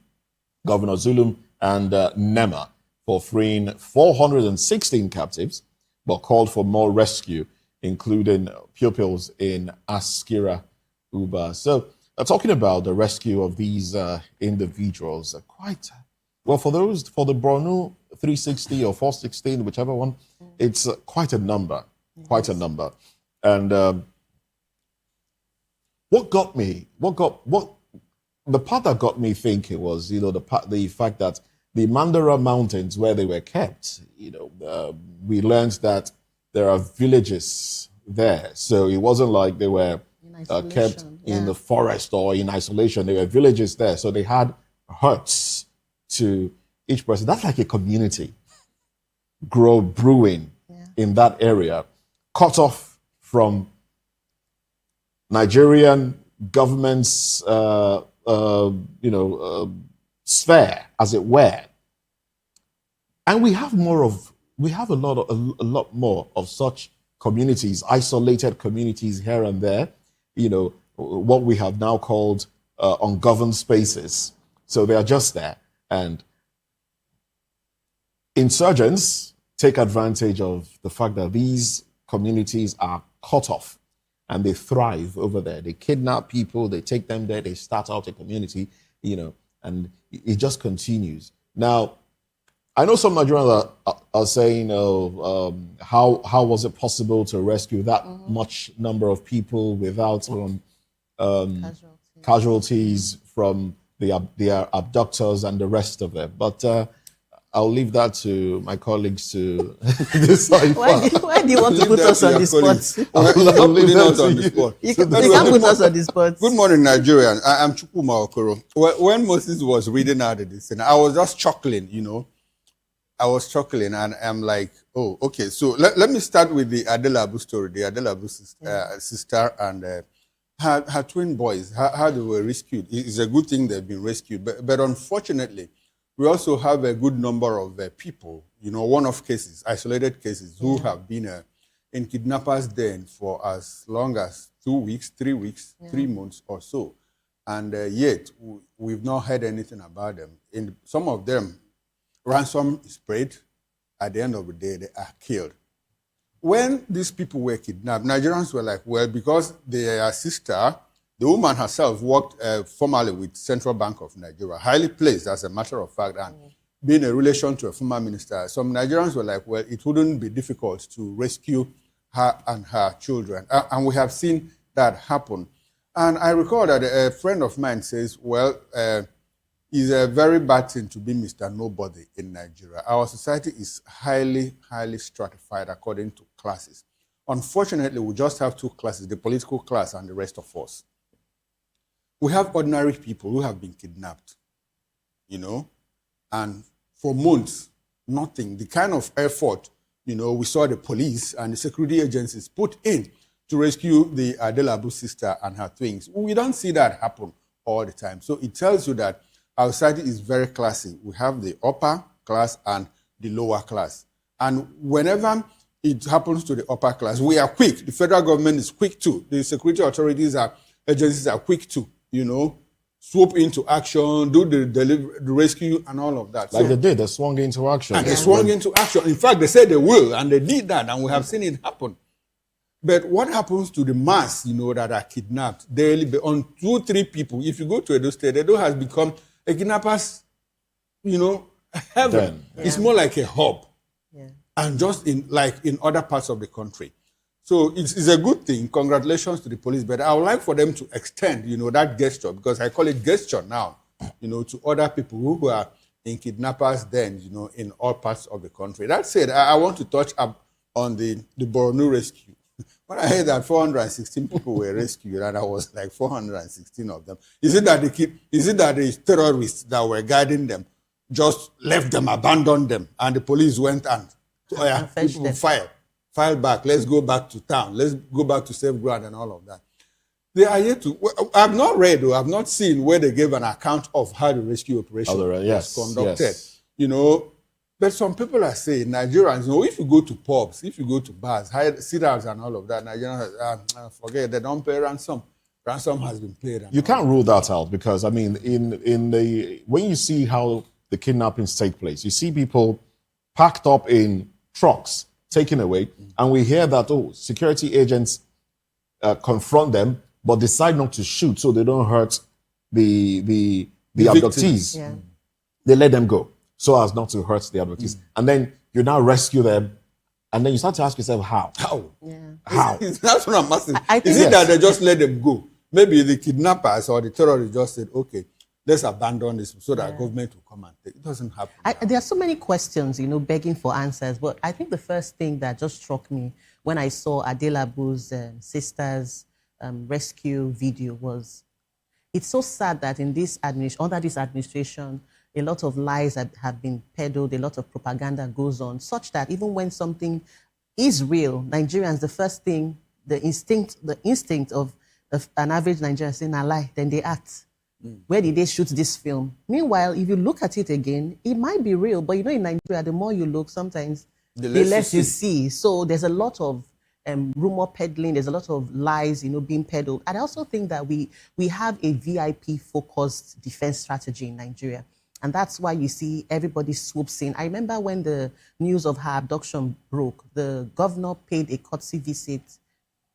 Governor Zulum, and NEMA for freeing 416 captives, but called for more rescue, including pupils in Askira Uba. So, talking about the rescue of these individuals, quite well for the Borno 360 or 416, whichever one, it's quite a number, And the part that got me thinking was, the fact that the Mandara Mountains where they were kept, we learned that there are villages there. So it wasn't like they were kept in the forest or in isolation. There were villages there. So they had huts to each person. That's like a community brewing in that area, cut off from Nigerian government's sphere, as it were. And we have a lot more of such communities, isolated communities here and there, what we have now called ungoverned spaces. So they are just there. And insurgents take advantage of the fact that these communities are cut off and they thrive over there. They kidnap people, they take them there, they start out a community, and it just continues. Now, I know some Nigerians are saying, how was it possible to rescue that much number of people without casualties from their abductors and the rest of them? But I'll leave that to my colleagues to decide. Why do you want to put us on the spot? I'll leave that on the spot. You can't put us on the spot. Good morning, Nigerian. I'm Chukuma Okoro. When Moses was reading out of this, and I was just chuckling, I was chuckling, and I'm like, oh, okay. So let me start with the Adelabu story. The Adelabu sister and her twin boys, how they were rescued. It's a good thing they've been rescued, but unfortunately, we also have a good number of people, one-off cases, isolated cases, who have been in kidnappers' den for as long as 2 weeks, 3 weeks, 3 months or so. And yet, we've not heard anything about them. In some of them, ransom is paid. At the end of the day, they are killed. When these people were kidnapped, Nigerians were like, well, because their sister, the woman herself, worked formerly with Central Bank of Nigeria, highly placed, as a matter of fact, and being a relation to a former minister. Some Nigerians were like, well, it wouldn't be difficult to rescue her and her children. And we have seen that happen. And I recall that a friend of mine says, well, it's a very bad thing to be Mr. Nobody in Nigeria. Our society is highly, highly stratified according to classes. Unfortunately, we just have two classes, the political class and the rest of us. We have ordinary people who have been kidnapped, you know, and for months, nothing. The kind of effort, you know, we saw the police and the security agencies put in to rescue the Adelabu sister and her twins. We don't see that happen all the time. So it tells you that our society is very classy. We have the upper class and the lower class. And whenever it happens to the upper class, we are quick. The federal government is quick too. The security authorities agencies are quick too, you know, swoop into action, do the rescue and all of that. Like they did, they swung into action. And they swung into action. In fact, they said they will, and they did that, and we have seen it happen. But what happens to the mass, you know, that are kidnapped daily on 2-3 people? If you go to Edo State, Edo has become a kidnappers, you know, heaven. Yeah. It's more like a hub. Yeah. And just in other parts of the country. So it's a good thing. Congratulations to the police. But I would like for them to extend, you know, that gesture, because I call it gesture now, you know, to other people who are in kidnappers then, you know, in all parts of the country. That said, I want to touch up on the Borno rescue. When I heard that 416 people were rescued, and I was like 416 of them. Is it that the terrorists that were guiding them just left them, abandoned them, and the police went and people file back, let's go back to town, let's go back to safe ground and all of that. They are yet to, I've not read or I've not seen where they gave an account of how the rescue operation was conducted. Yes. You know, but some people are saying, Nigerians, you know, if you go to pubs, if you go to bars, sit-outs and all of that, Nigerians, forget, they don't pay ransom. Ransom has been paid. You can't rule that out because, I mean, when you see how the kidnappings take place, you see people packed up in trucks, taken away, and we hear that, security agents confront them, but decide not to shoot so they don't hurt the abductees. Yeah. They let them go so as not to hurt the abductees. And then you now rescue them, and then you start to ask yourself, how? How? Yeah. How? That's what I'm asking. Is it that they just let them go? Maybe the kidnappers or the terrorists just said, okay, let's abandon this so that government will come and take it. It doesn't happen. There are so many questions, you know, begging for answers. But I think the first thing that just struck me when I saw Adelabu's sister's rescue video was, it's so sad that in this under this administration, a lot of lies have been peddled, a lot of propaganda goes on, such that even when something is real, Nigerians, the first thing, the instinct of an average Nigerian saying a lie, then they act. Where did they shoot this film? Meanwhile, if you look at it again, it might be real, but you know, in Nigeria, the more you look, sometimes the less you see. So there's a lot of rumor peddling, there's a lot of lies, you know, being peddled. And I also think that we have a VIP-focused defense strategy in Nigeria. And that's why you see everybody swoops in. I remember when the news of her abduction broke, the governor paid a courtesy visit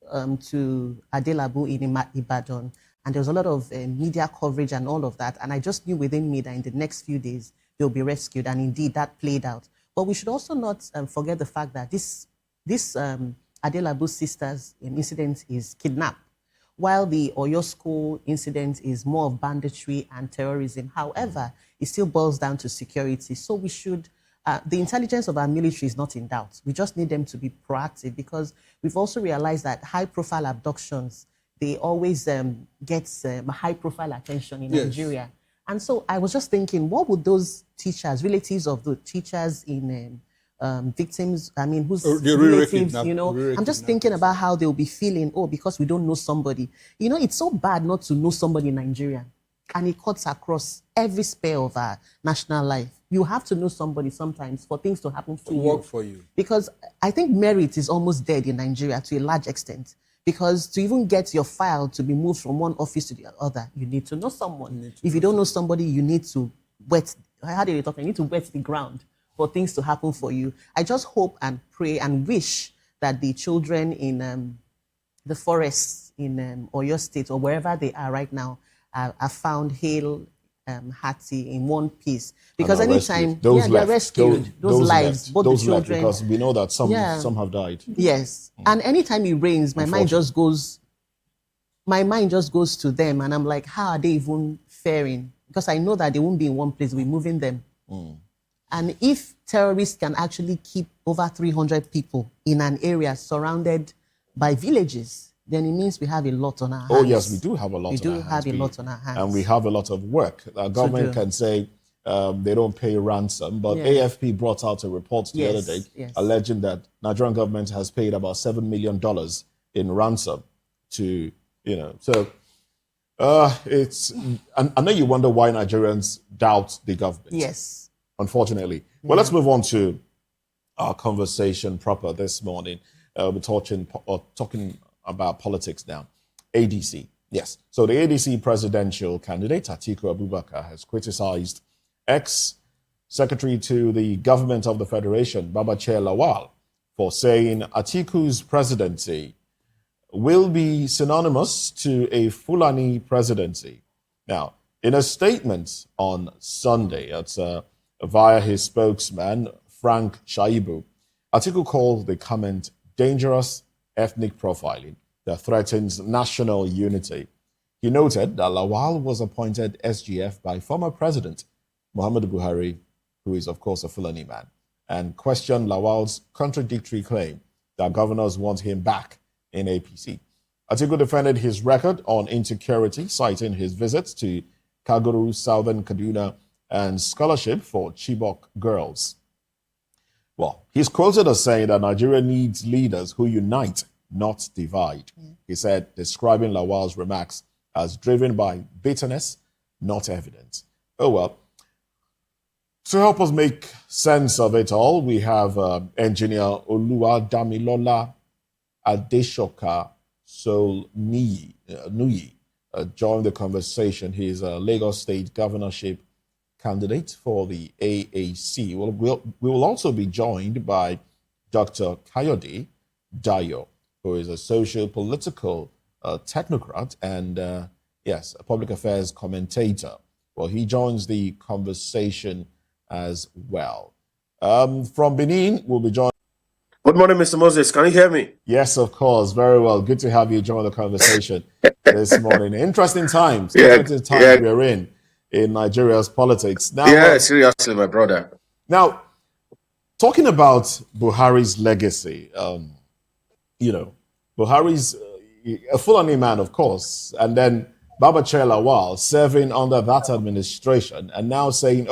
to Adelabu in Ibadan. And there was a lot of media coverage and all of that. And I just knew within me that in the next few days, they'll be rescued. And indeed, that played out. But we should also not forget the fact that this Adelabu sisters incident is kidnapped, while the Oyo School incident is more of banditry and terrorism. However, it still boils down to security. So we should, the intelligence of our military is not in doubt. We just need them to be proactive, because we've also realized that high-profile abductions, they always get high-profile attention in Nigeria. And so I was just thinking, what would those teachers, relatives of the teachers in victims, I mean, whose relatives, you know, I'm just thinking about how they'll be feeling, because we don't know somebody. You know, it's so bad not to know somebody in Nigeria. And it cuts across every sphere of our national life. You have to know somebody sometimes for things to happen to work for you. Because I think merit is almost dead in Nigeria to a large extent. Because to even get your file to be moved from one office to the other, you need to know someone. If you don't know somebody, you need to wet the ground for things to happen for you. I just hope and pray and wish that the children in the forests in Oyo State or wherever they are right now are found hale, hearty, in one piece. Because anytime they're rescued, those lives, both the children. Because we know that some have died. Yes. And anytime it rains, my mind just goes my mind just goes to them, and I'm like, how are they even faring? Because I know that they won't be in one place, we're moving them. And if terrorists can actually keep over 300 people in an area surrounded by villages, then it means we have a lot on our hands. Oh, yes, we do have a lot on our hands. We do have a lot on our hands. And we have a lot of work. The government can say they don't pay ransom, but AFP brought out a report the other day alleging that Nigerian government has paid about $7 million in ransom to, so it's, I know you wonder why Nigerians doubt the government. Yes. Unfortunately. Well, let's move on to our conversation proper this morning. We're talking about politics now. ADC. Yes. So the ADC presidential candidate, Atiku Abubakar, has criticized ex-secretary to the government of the Federation, Babachir Lawal, for saying Atiku's presidency will be synonymous to a Fulani presidency. Now, in a statement on Sunday, via his spokesman, Frank Shaibu, Atiku called the comment dangerous ethnic profiling that threatens national unity. He noted that Lawal was appointed SGF by former President Muhammadu Buhari, who is, of course, a Fulani man, and questioned Lawal's contradictory claim that governors want him back in APC. Atiku defended his record on insecurity, citing his visits to Kaguru, Southern Kaduna, and scholarship for Chibok girls. Well, he's quoted as saying that Nigeria needs leaders who unite, not divide. He said, describing Lawal's remarks as driven by bitterness, not evidence. Oh, well. To help us make sense of it all, we have engineer Oluwadamilola Adeshoka Nuyi join the conversation. He is a Lagos State governorship candidate for the AAC. We will also be joined by Dr. Kayode Dayo, who is a social-political technocrat and, a public affairs commentator. Well, he joins the conversation as well. From Benin, we'll be joined. Good morning, Mr. Moses. Can you hear me? Yes, of course. Very well. Good to have you join the conversation this morning. Interesting times. Interesting times we're in Nigeria's politics. Now, seriously, my brother. Now, talking about Buhari's legacy, Buhari's a Fulani man, of course, and then Babachir Lawal serving under that administration and now saying,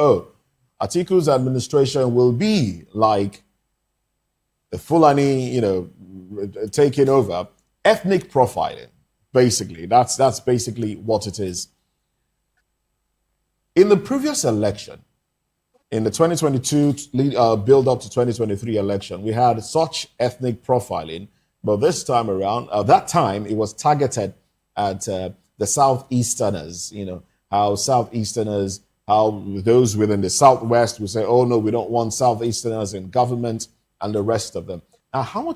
Atiku's administration will be like the Fulani, taking over. Ethnic profiling, basically. That's basically what it is. In the previous election, in the 2022 build-up to 2023 election, we had such ethnic profiling, but this time around, that time it was targeted at the Southeasterners, how Southeasterners, how those within the Southwest would say, oh no, we don't want Southeasterners in government and the rest of them. Now, how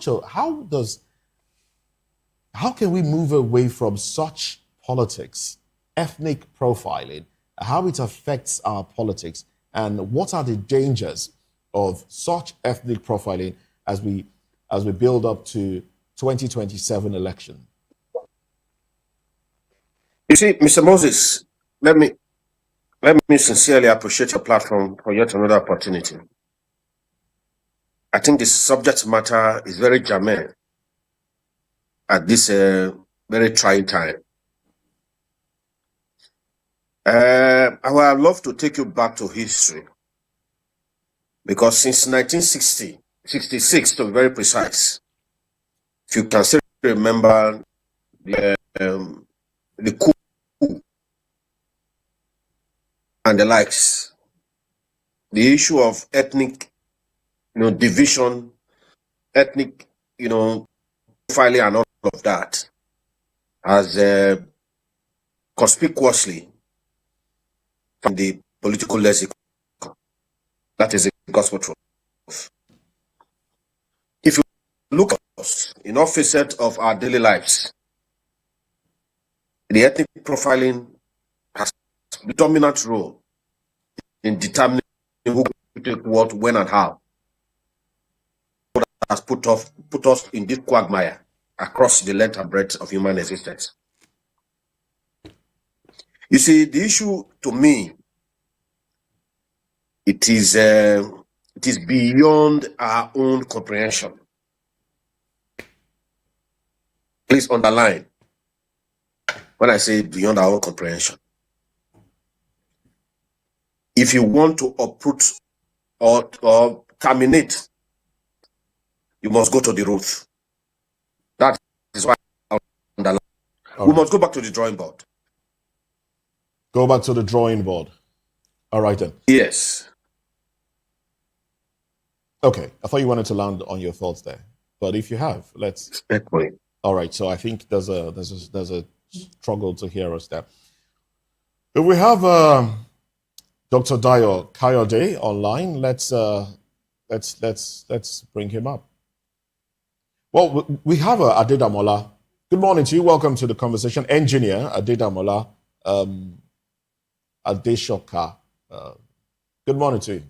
can we move away from such politics, ethnic profiling, how it affects our politics, and what are the dangers of such ethnic profiling as we build up to 2027 election? You see, Mr. Moses, let me sincerely appreciate your platform for yet another opportunity. I think the subject matter is very germane at this very trying time. I would love to take you back to history, because since 1966 to be very precise, if you can still remember the coup and the likes, the issue of ethnic division, ethnic profiling and all of that has conspicuously from the political lexicon. That is the gospel truth. If you look at us in all facets of our daily lives, the ethnic profiling has the dominant role in determining who to take what, when, and how. That has put us in this quagmire across the length and breadth of human existence. You see, the issue to me, it is beyond our own comprehension. Please underline when I say beyond our own comprehension. If you want to uproot or terminate, you must go to the root. That is why I underline. We must go back to the drawing board. Go back to the drawing board. All right then. Yes. Okay. I thought you wanted to land on your thoughts there, but if you have, let's. All right. So I think there's a struggle to hear us there. If we have Dr. Dayo Kayode online, let's bring him up. Well, we have Adedamola. Good morning to you. Welcome to the conversation. Engineer Adedamola Adeshoka. Good morning to you.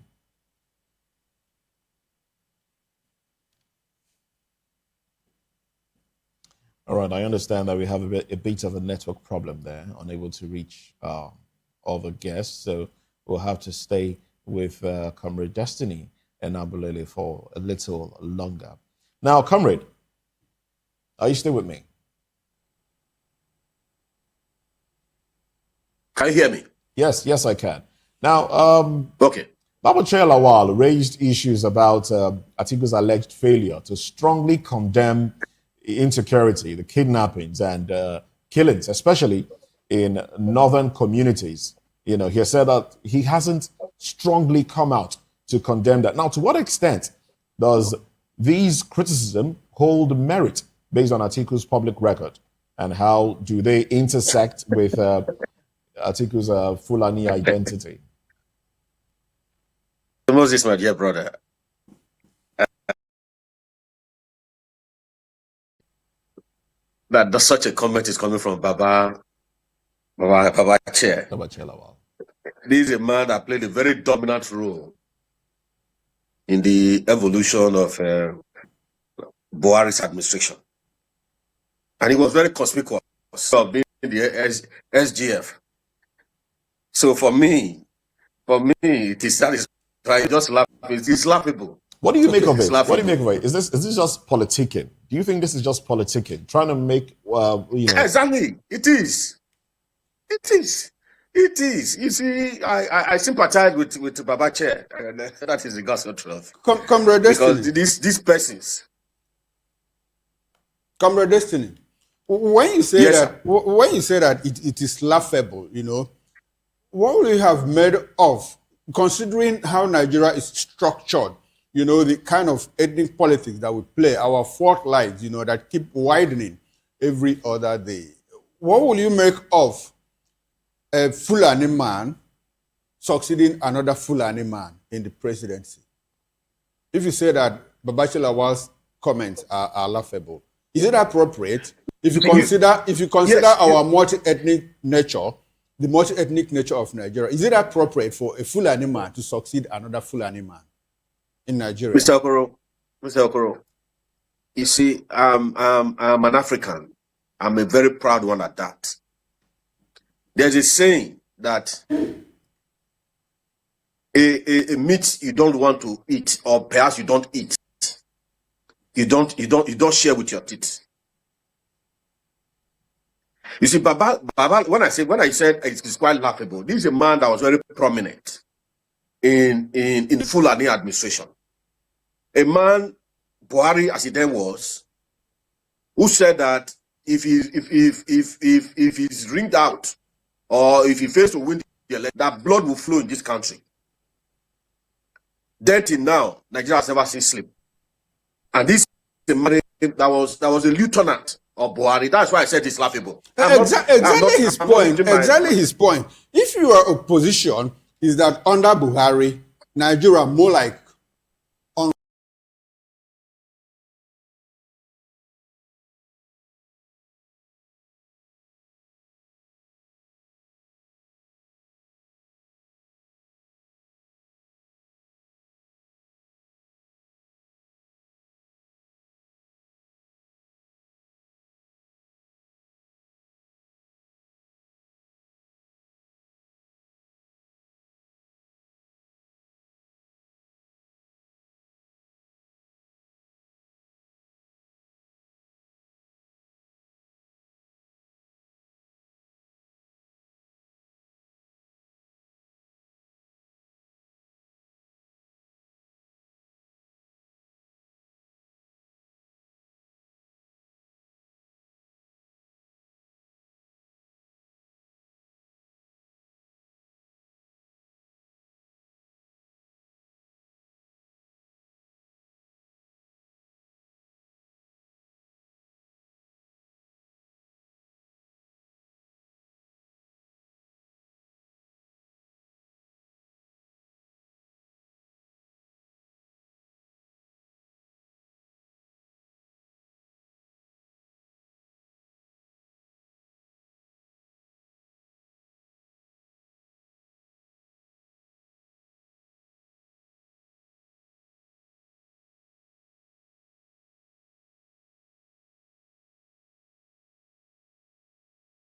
All right, I understand that we have a bit of a network problem there, unable to reach other guests, so we'll have to stay with Comrade Destiny and Abulele for a little longer. Now, Comrade, are you still with me? Can you hear me? Yes, I can. Now, okay. Babachir Lawal raised issues about Atiku's alleged failure to strongly condemn insecurity, the kidnappings and killings, especially in northern communities. You know, he said that he hasn't strongly come out to condemn that. Now, to what extent does these criticism hold merit based on Atiku's public record, and how do they intersect with Atiku's Fulani identity? Moses, my dear brother, that such a comment is coming from Baba Chair. This is a man that played a very dominant role in the evolution of Buhari's administration. And he was very conspicuous of being in the SGF. So for me, it is satisfying. Just laugh. It's laughable. What do you make of it? What do you make of it? Is this just politicking? Do you think this is just politicking, trying to make Exactly. It is. It is. It is. You see, I sympathize with Baba Chair. That is the gospel truth. Comrade Destiny. Because these persons. Comrade Destiny. When you say that it is laughable, you know, what would you have made of, considering how Nigeria is structured, you know, the kind of ethnic politics that we play, our fault lines, you know, that keep widening every other day. What will you make of a Fulani man succeeding another Fulani man in the presidency? If you say that Babachir Lawal's comments are laughable, is it appropriate if you consider our multi-ethnic nature, the multi-ethnic nature of Nigeria? Is it appropriate for a Fulani man to succeed another Fulani man in Nigeria? Mr. Okoro, you see, I'm an African. I'm a very proud one at that. There's a saying that a meat you don't want to eat, or perhaps you don't eat, you don't share with your teeth. You see, Baba, when I said it's quite laughable, this is a man that was very prominent in the Fulani administration. A man, Buhari as he then was, who said that if he's ringed out, or if he fails to win the election, that blood will flow in this country. Then till now, Nigeria has never seen sleep. And this is a man that was a lieutenant of Buhari. That's why I said it's laughable. Exactly his point. If you are opposition, is that under Buhari, Nigeria more like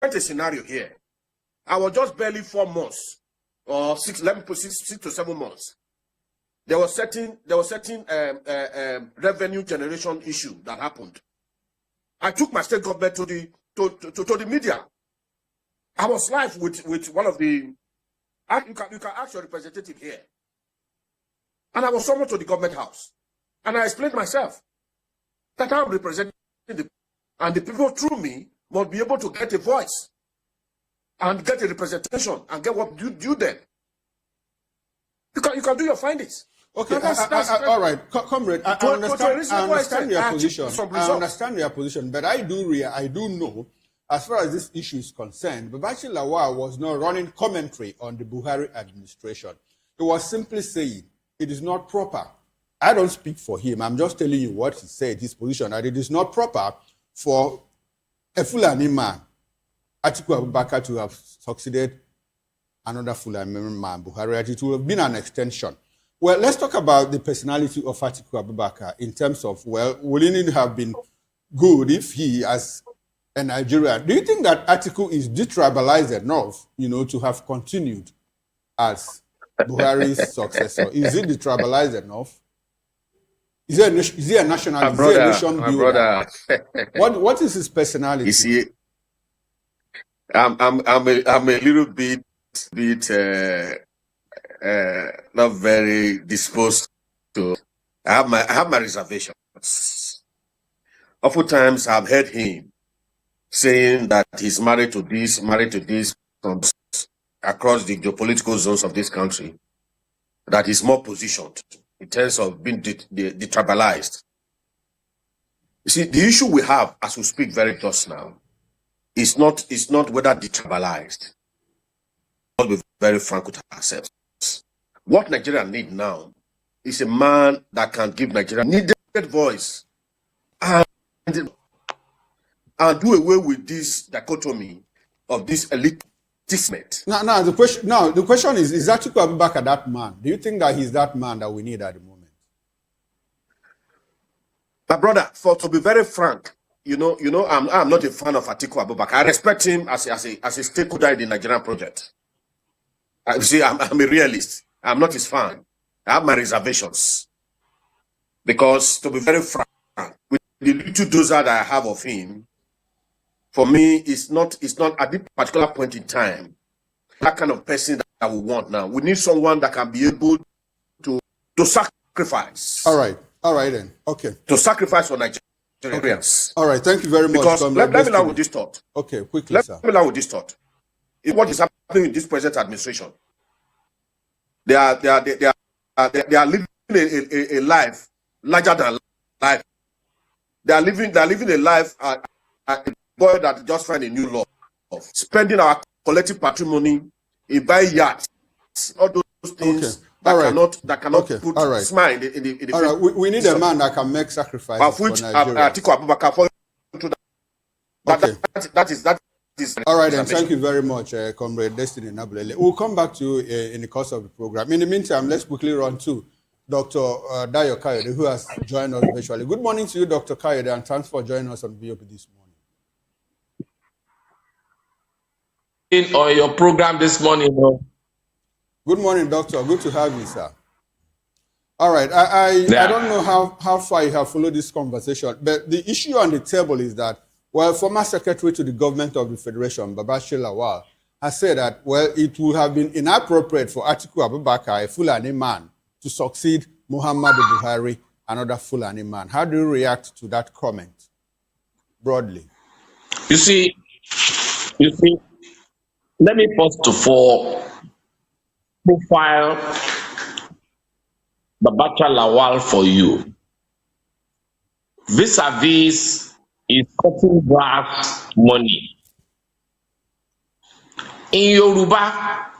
a scenario here. I was just barely 4 months or 6 to 7 months. There was certain revenue generation issue that happened. I took my state government to the media. I was live with one of the. You can ask your representative here. And I was summoned to the government house, and I explained myself that I'm representing and the people through me must be able to get a voice and get a representation and get what due them. You can do your findings. Okay, all right, comrade. I understand your position. I understand your position, but I do know, as far as this issue is concerned, Babachi Lawal was not running commentary on the Buhari administration. He was simply saying it is not proper. I don't speak for him. I'm just telling you what he said, his position, that it is not proper for a Fulani man, Atiku Abubakar, to have succeeded another Fulani man, Buhari. It would have been an extension. Well, let's talk about the personality of Atiku Abubakar in terms of, well, wouldn't it have been good if he, as a Nigerian, do you think that Atiku is detribalized enough, to have continued as Buhari's successor? Is he detribalized enough? Is he a nationalist? Is he a nation builder? What is his personality? You see, I'm a little bit not very disposed to. I have my reservations. Oftentimes, I've heard him saying that he's married to this from across the geopolitical zones of this country, that he's more positioned in terms of being detribalized. You see, the issue we have as we speak very just now is not whether detribalized. I'll be very frank with ourselves. What Nigeria need now is a man that can give Nigeria needed voice and do away with this dichotomy of this elitism. Now the question is Atiku Abubakar that man? Do you think that he's that man that we need at the moment? My brother, to be very frank, I'm not a fan of Atiku Abubakar. I respect him as a stakeholder in the Nigerian project. See, I'm a realist. I'm not his fan. I have my reservations. Because, to be very frank, with the little dose that I have of him, for me, it's not at this particular point in time that kind of person that we want now. We need someone that can be able to sacrifice. All right then. Okay. To sacrifice for Nigerians. Okay. All right, thank you very much. Because let me now with this thought. Okay, quickly, sir. Let me now with this thought. What is happening in this present administration? They are living a life larger than life. They are living a life a boy that just find a new law of spending our collective patrimony in buying yachts, all those things that cannot put smile in the all right, we need a man that can make sacrifices of which Atiku Abubakar fall into that. That is all right, and thank you very much, Comrade Destiny Nabulele. We'll come back to you in the course of the program. In the meantime, let's quickly run to Dr. Dayo Kayode, who has joined us virtually. Good morning to you, Dr. Kayode, and thanks for joining us on VOP this morning. On your program this morning. Good morning, Doctor. Good to have you, sir. All right, I don't know how far you have followed this conversation, but the issue on the table is that, well, former Secretary to the Government of the Federation, Babachi Lawal, has said that, well, it would have been inappropriate for Atiku Abubakar, a Fulani man, to succeed Muhammadu Buhari, another Fulani man. How do you react to that comment, broadly? You see, let me first of all profile Babachi Lawal for you. Vis-a-vis is cutting grass money. In Yoruba,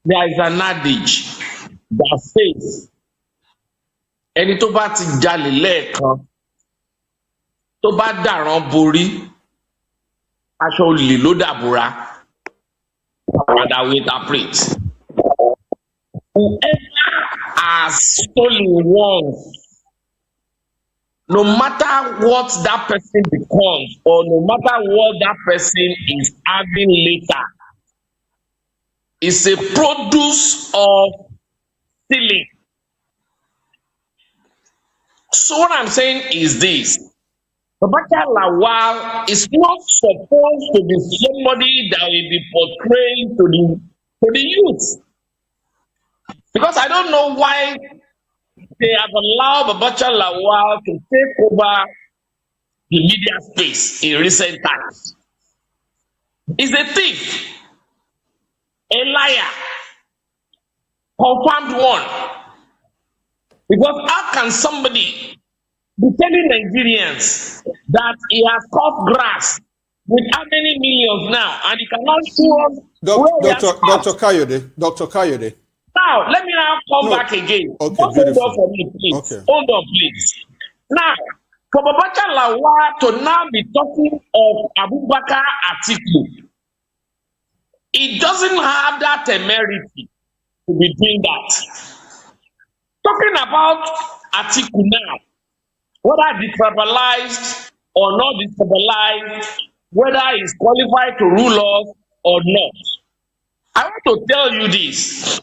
there is an adage that says, ẹni tó bá ti jalè lẹ́ẹ̀kan, tó bá dàrán borí, aṣọ olè ló dàbòrà. And I will interpret. Whoever has stolen once no matter what that person becomes or no matter what that person is having later, is a produce of stealing. So what I'm saying is this: Babaka Lawal is not supposed to be somebody that will be portrayed to the youth, because I don't know why they have allowed Babaka Lawal to take over the media space in recent times. He's a thief, a liar, confirmed one. Because how can somebody be telling Nigerians that he has cut grass with how many millions now, and he cannot show us where he has cut? Dr. Kayode. Now, let me now come back again. Okay, Just hold on for me, please. Okay. Hold on, please. Now, for Babaka Lawal to now be talking of Abubakar Atiku, he doesn't have that temerity to be doing that. Talking about Atiku now, whether detribalized or not detribalized, whether he's qualified to rule us or not, I want to tell you this.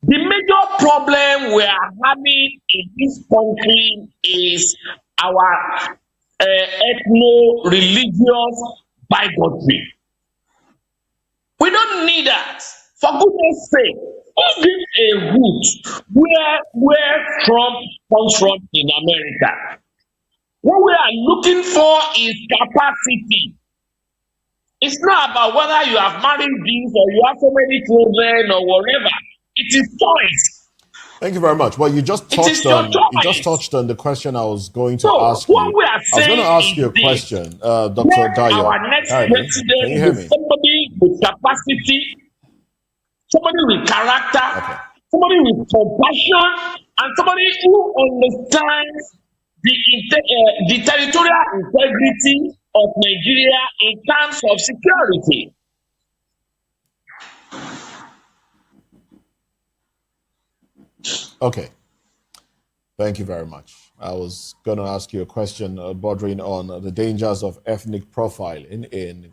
The major problem we are having in this country is our ethno-religious bigotry. We don't need that. For goodness sake, who gives a root where Trump comes from in America? What we are looking for is capacity. It's not about whether you have married this or you have so many children or whatever. It is choice. Thank you very much. Well, you just touched on the question I was going to ask you. What we are I was going to ask you a this, question, Dr. Dayo. Our next president can you hear me? is somebody with capacity, somebody with character, somebody with compassion, and somebody who understands the territorial integrity of Nigeria in terms of security. Okay. Thank you very much. I was going to ask you a question bordering on the dangers of ethnic profiling in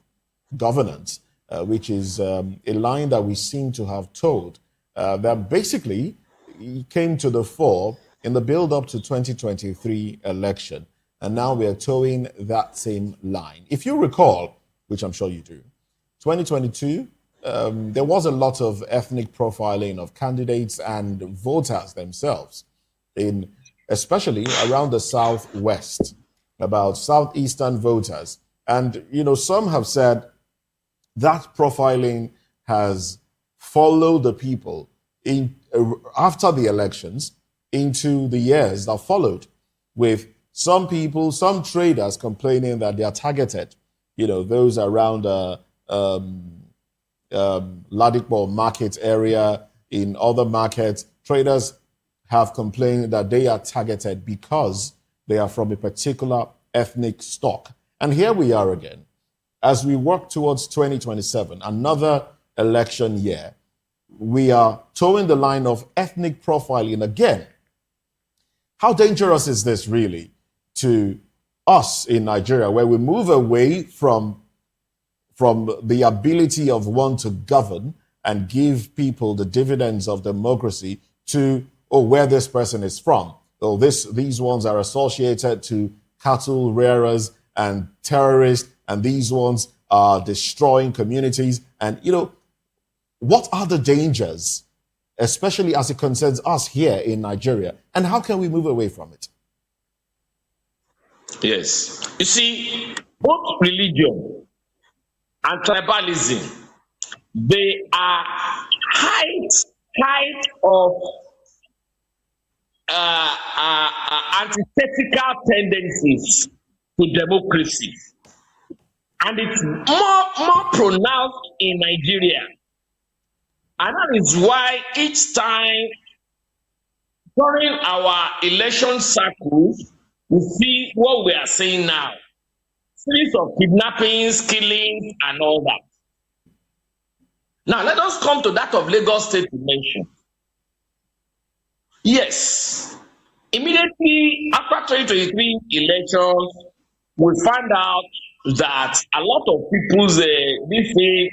governance, which is a line that we seem to have told that basically came to the fore in the build-up to 2023 election. And now we are towing that same line. If you recall, which I'm sure you do, 2022, there was a lot of ethnic profiling of candidates and voters themselves, especially around the Southwest, about Southeastern voters. And, some have said that profiling has followed the people after the elections into the years that followed, with some people, some traders complaining that they are targeted, those around Ladikbo market area, in other markets, traders have complained that they are targeted because they are from a particular ethnic stock. And here we are again, as we work towards 2027, another election year, we are towing the line of ethnic profiling again. How dangerous is this really to us in Nigeria, where we move away from the ability of one to govern and give people the dividends of democracy to, where this person is from. These ones are associated to cattle rearers and terrorists, and these ones are destroying communities. And, what are the dangers, especially as it concerns us here in Nigeria, and how can we move away from it? Yes. You see, both religion and tribalism, they are height of antithetical tendencies to democracy. And it's more pronounced in Nigeria. And that is why each time during our election cycles, we see what we are seeing now. Series of kidnappings, killings, and all that. Now, let us come to that of Lagos State to mention. Yes, Immediately after 2023 elections, we found out that a lot of people's this thing,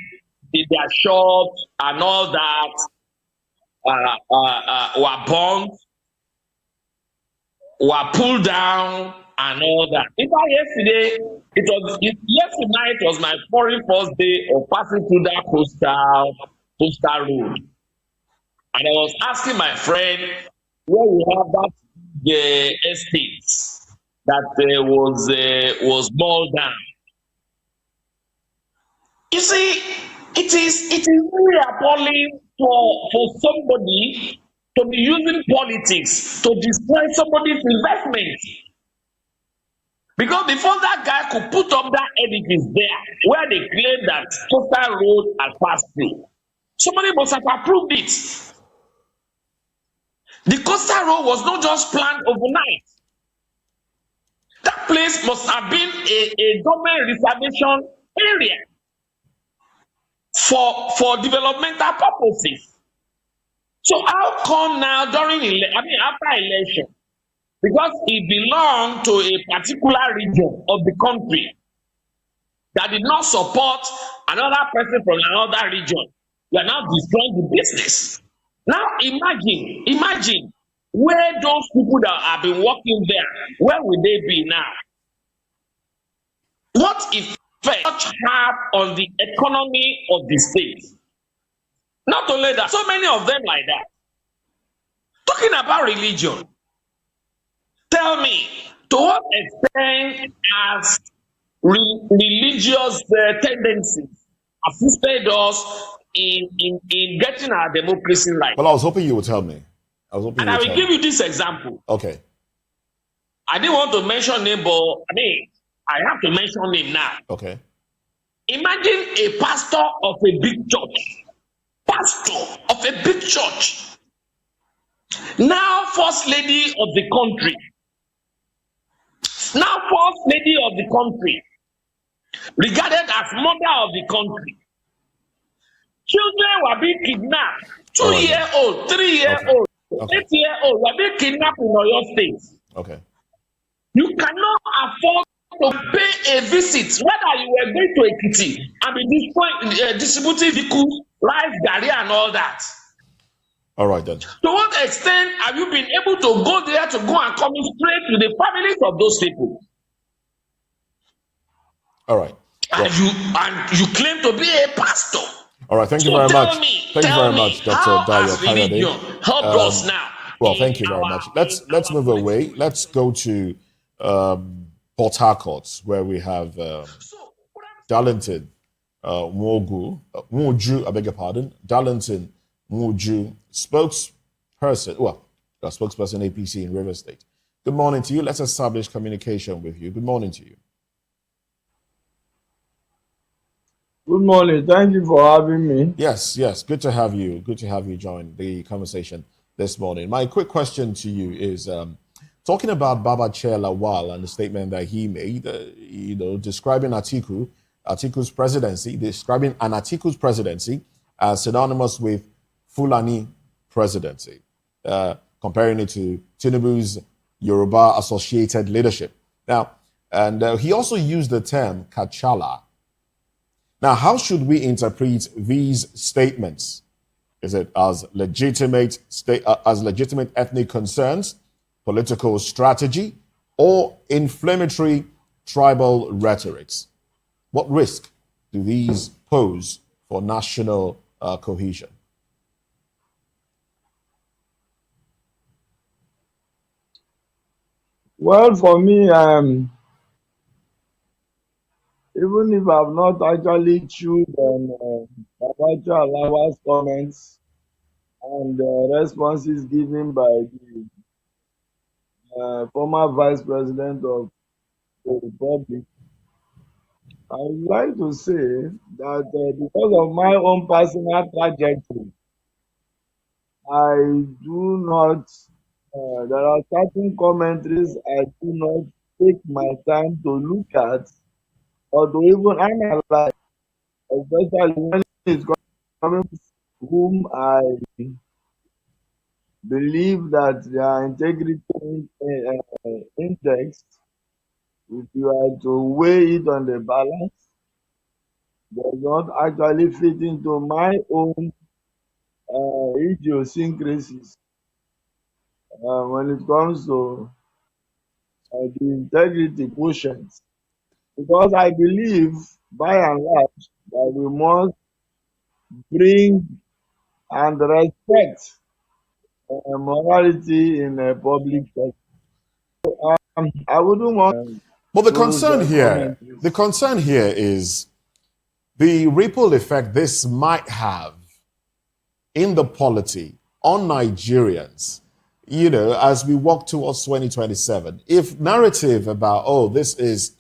their shops and all that were burned, were pulled down, and all that. In fact, yesterday night was my very first day of passing through that coastal road, and I was asking my friend where we have that the estate that was mauled down. You see, it is really appalling for somebody to be using politics to destroy somebody's investment. Because before that guy could put up that edifice there where they claim that coastal road has passed through, somebody must have approved it. The coastal road was not just planned overnight. That place must have been a government reservation area for developmental purposes. So how come now after election, because it belonged to a particular region of the country that did not support another person from another region, you are now destroying the business. Now imagine where those people that have been working there, where will they be now? What effect have on the economy of the state? Not only that, so many of them like that. Talking about religion, tell me, to what extent has religious tendencies assisted us in getting our democracy right? Well, I was hoping you would tell me. I will give you this example. Okay. I didn't want to mention name, but I have to mention name now. Okay. Imagine a pastor of a big church. Pastor of a big church. Now first lady of the country. Now first lady of the country. Regarded as mother of the country. Children were being kidnapped. 2-year-old, 3-year-old, 8-year-old were being kidnapped in Oyo State. Okay. You cannot afford to pay a visit, whether you were going to Ekiti and be distributing vehicles, rice, garri, and all that. All right then. To what extent have you been able to go there to go and commiserate to the families of those people? All right. And you claim to be a pastor. All right. Thank you very much. Thank you very much, Dr. Dayo Kayode. Help us now. Well, thank you very much. Let's move away. Let's go to Port Harcourt, where we have Darlington Mwoju, I beg your pardon, Darlington Mwoju, spokesperson APC in River State. Good morning to you. Let's establish communication with you. Good morning to you. Good morning. Thank you for having me. Yes. Good to have you. Good to have you join the conversation this morning. My quick question to you is talking about Babachir Lawal and the statement that he made, describing Atiku's presidency as synonymous with Fulani presidency, comparing it to Tinubu's Yoruba associated leadership. Now, and he also used the term Kachala. Now, how should we interpret these statements? Is it as legitimate ethnic concerns, political strategy, or inflammatory tribal rhetorics? What risk do these pose for national cohesion? Well, for me, even if I've not actually chewed on Babachir Lawal's comments and responses given by the former Vice President of the Republic, I would like to say that because of my own personal trajectory, I do not, there are certain commentaries I do not take my time to look at or to even analyze, especially when it's coming from whom I believe that their integrity index, if you are to weigh it on the balance, does not actually fit into my own idiosyncrasies when it comes to the integrity quotient. Because I believe, by and large, that we must bring and respect morality in a public sector. I wouldn't want But the those commentaries. concern here is the ripple effect this might have in the polity on Nigerians, you know, as we walk towards 2027. If narrative about, oh, this is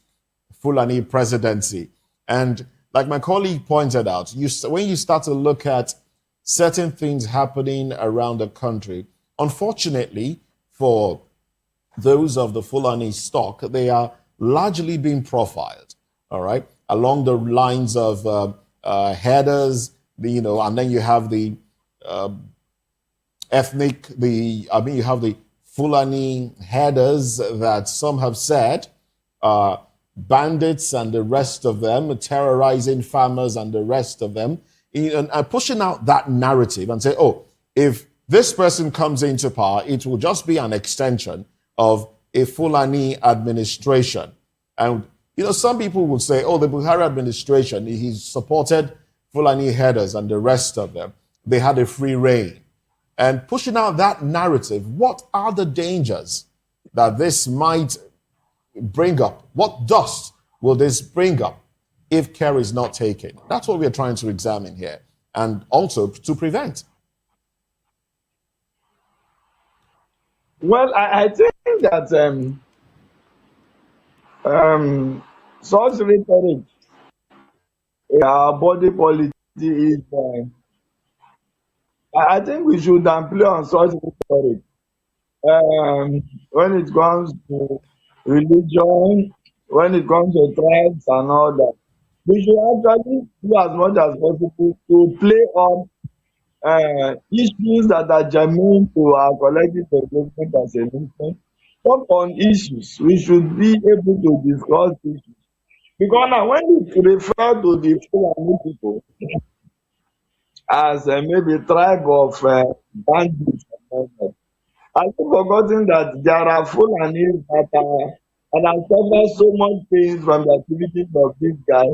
Fulani presidency, and like my colleague pointed out, when you start to look at certain things happening around the country, unfortunately for those of the Fulani stock, they are largely being profiled, all right, along the lines of headers, you know, and then you have the you have the Fulani headers that some have said bandits and the rest of them, terrorizing farmers and the rest of them, and pushing out that narrative and say, oh, if this person comes into power, it will just be an extension of a Fulani administration. And, you know, some people will say, oh, the Buhari administration, he supported Fulani headers and the rest of them. They had a free reign. And pushing out that narrative, what are the dangers that this might bring up? What dust will this bring up if care is not taken? That's what we're trying to examine here, and also to prevent. Well, I think that such rhetoric in our body policy is, I think we should play on such rhetoric when it comes to religion, when it comes to tribes and all that. We should actually do as much as possible to play on issues that are germane to our collective development as a nation. Talk on issues. We should be able to discuss issues. Because now, when you refer to the Fulani people as maybe tribe of bandits, I've forgotten that there are Fulani that have suffered so much pain from the activities of this guy.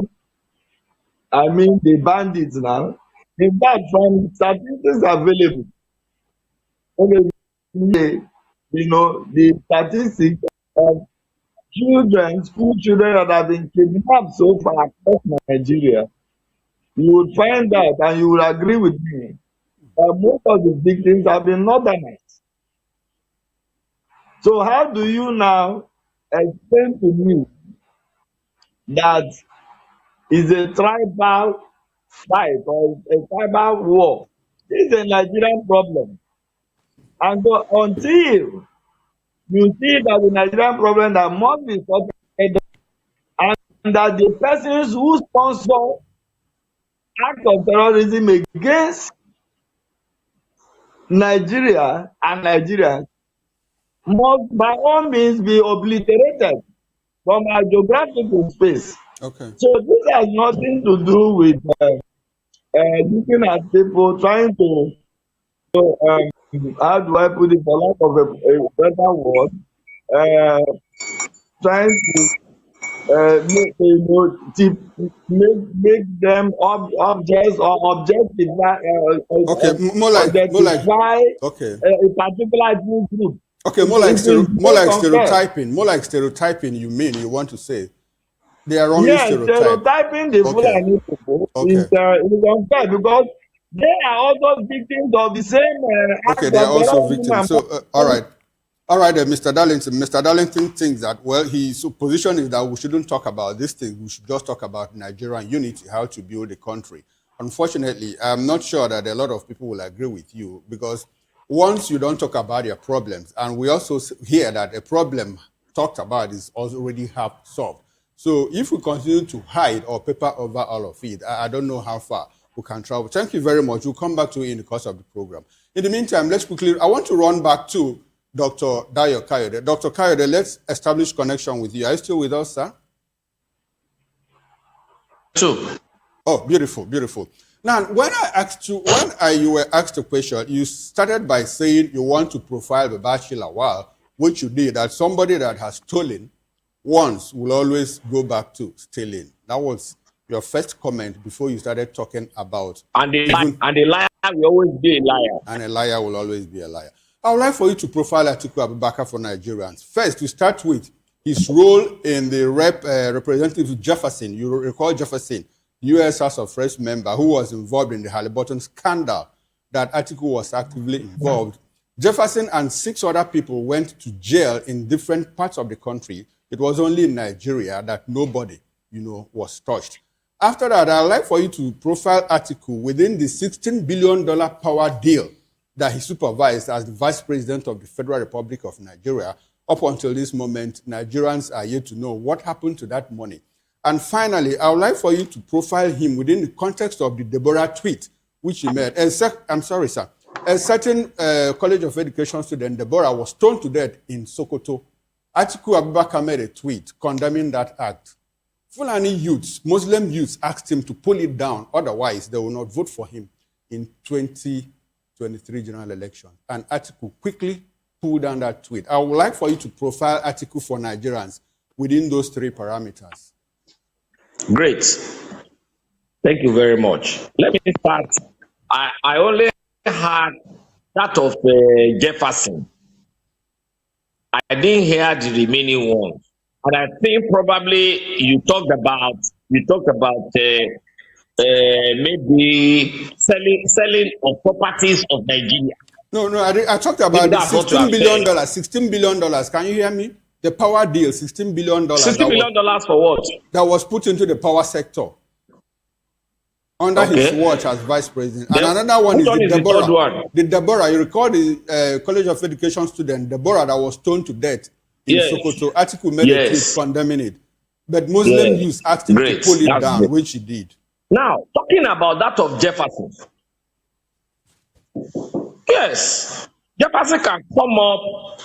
I mean, the bandits now. In fact, from statistics available, you know, the statistics of children, school children that have been kidnapped so far across Nigeria, you would find out, and you will agree with me, that most of the victims have been northerners. So how do you now explain to me that is a tribal fight or a tribal war? This is a Nigerian problem. And so until you see that the Nigerian problem that must be sorted out, and that the persons who sponsor acts of terrorism against Nigeria and Nigerians must by all means be obliterated from our geographical space. Okay. So this has nothing to do with looking at people trying to, how do I put it, for lack of a better word, trying to make them objects or objectify okay. a particular ethnic group. Okay, more like stereotyping. You mean you want to say they are only stereotyping the Fulani people is unfair because they are also victims of the same. They are also victims. So all right, Mr. Darlington. Mr. Darlington thinks that, well, his position is that we shouldn't talk about this thing. We should just talk about Nigerian unity, how to build a country. Unfortunately, I'm not sure that a lot of people will agree with you, because once you don't talk about your problems, and we also hear that a problem talked about is already half solved. So if we continue to hide or paper over all of it, I don't know how far we can travel. Thank you very much. We'll come back to you in the course of the program. In the meantime, let's quickly, I want to run back to Dr. Dayo Kayode. Dr. Kayode, let's establish connection with you. Are you still with us, sir? True. Oh, beautiful, beautiful. Now, when you were asked a question, you started by saying you want to profile Babashi Lawal, which you did, that somebody that has stolen once will always go back to stealing. That was your first comment before you started talking about... And the liar will always be a liar. And a liar will always be a liar. I would like for you to profile Atiku Abubakar for Nigerians. First, to start with, his role in the Representative Jefferson. You recall Jefferson, U.S. House of Reps member who was involved in the Halliburton scandal that Atiku was actively involved. Jefferson and 6 other people went to jail in different parts of the country. It was only in Nigeria that nobody, was touched. After that, I'd like for you to profile Atiku within the $16 billion power deal that he supervised as the Vice President of the Federal Republic of Nigeria. Up until this moment, Nigerians are yet to know what happened to that money. And finally, I would like for you to profile him within the context of the Deborah tweet, which he made. I'm sorry, sir. A certain College of Education student, Deborah, was stoned to death in Sokoto. Atiku Abubakar made a tweet condemning that act. Fulani youths, Muslim youths, asked him to pull it down. Otherwise, they will not vote for him in 2023 general election. And Atiku quickly pulled down that tweet. I would like for you to profile Atiku for Nigerians within those 3 parameters. Great. Thank you very much. Let me start. I only had that of Jefferson. I didn't hear the remaining ones. And I think probably you talked about maybe selling of properties of Nigeria. No, I talked about the $16 billion. $16 billion. Can you hear me? The power deal, $16 billion. $16 billion for what? That was put into the power sector under his watch as vice president. And another one is the Deborah. The Deborah, you recall the College of Education student, Deborah, that was stoned to death in Sokoto. Atiku made a tweet condemning it. But Muslim youth asked him to pull it down, which he did. Now, talking about that of Jefferson. Yes, Jefferson can come up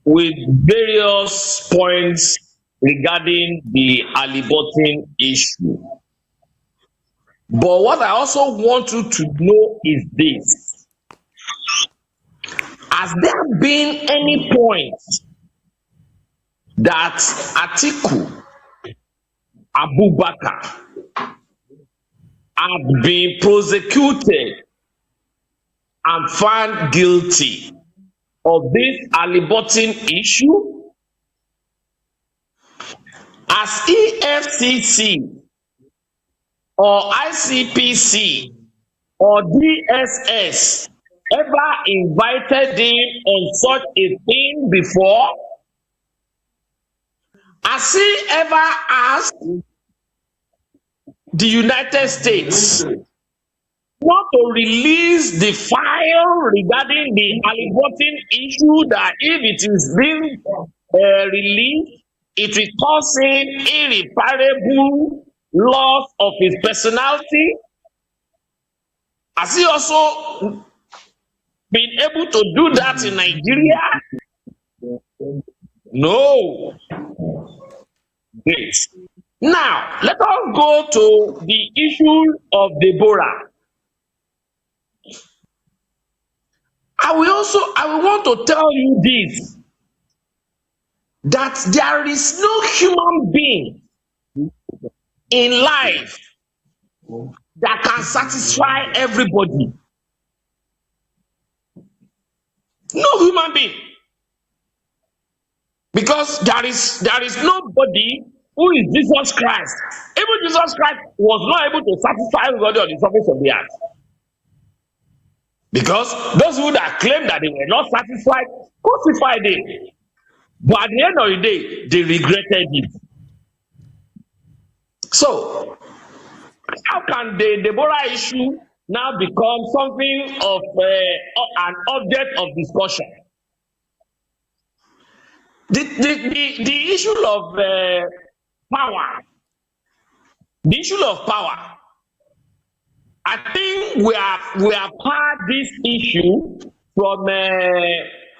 with various points regarding the Halliburton issue. But what I also want you to know is this. Has there been any point that Atiku Abubakar had been prosecuted and found guilty of this Halliburton issue? As EFCC or ICPC or DSS ever invited him on such a thing before? Has he ever asked the United States not to release the file regarding the Halliburton issue, that if it is being released, it will cause him irreparable loss of his personality? Has he also been able to do that in Nigeria? No. Great. Now, let us go to the issue of Deborah. I will want to tell you this, that there is no human being in life that can satisfy everybody. No human being. Because there is nobody who is Jesus Christ. Even Jesus Christ was not able to satisfy everybody on the surface of the earth. Because those who that claim that they were not satisfied, crucified him. But at the end of the day, they regretted it. So, how can the Deborah issue now become something of an object of discussion? The issue of power. The issue of power. I think we have had this issue from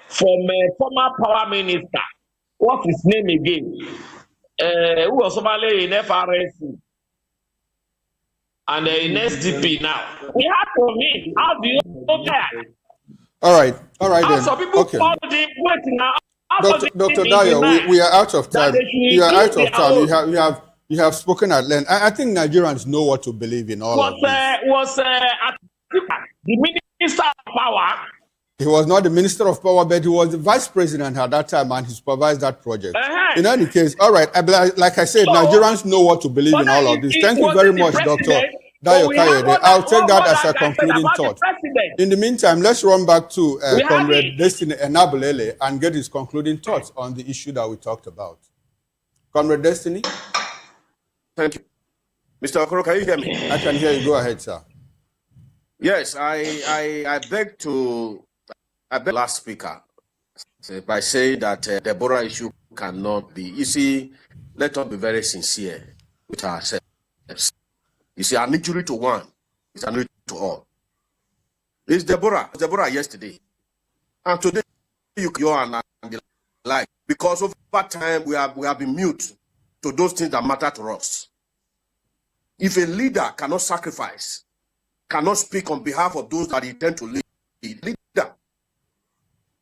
former power minister. What's his name again? Who was formerly in FRSC and in SDP now. We had from him. How do you know that? All right then. Some people call the waiting now. Dr. Dayo, we are out of time. You are out of time. You have spoken at length. I think Nigerians know what to believe in all of this. Was the minister of power? He was not the minister of power, but he was the vice president at that time, and he supervised that project. In any case, all right. Like I said, Nigerians know what to believe in all of this. Thank you very much, Dr. Dayo Kayode. I'll take that as a concluding thought. In the meantime, let's run back to Comrade Destiny Enabulele and get his concluding thoughts on the issue that we talked about. Comrade Destiny? Thank you. Mr. Okoro, can you hear me? I can hear you. Go ahead, sir. Yes, I beg the last speaker by saying that the Deborah issue cannot be. You see, let us be very sincere with ourselves. You see, an injury to one is an injury to all. It's Deborah yesterday. And today, you and the like. Because over time, we have been mute to those things that matter to us. If a leader cannot sacrifice, cannot speak on behalf of those that intend to lead, leader,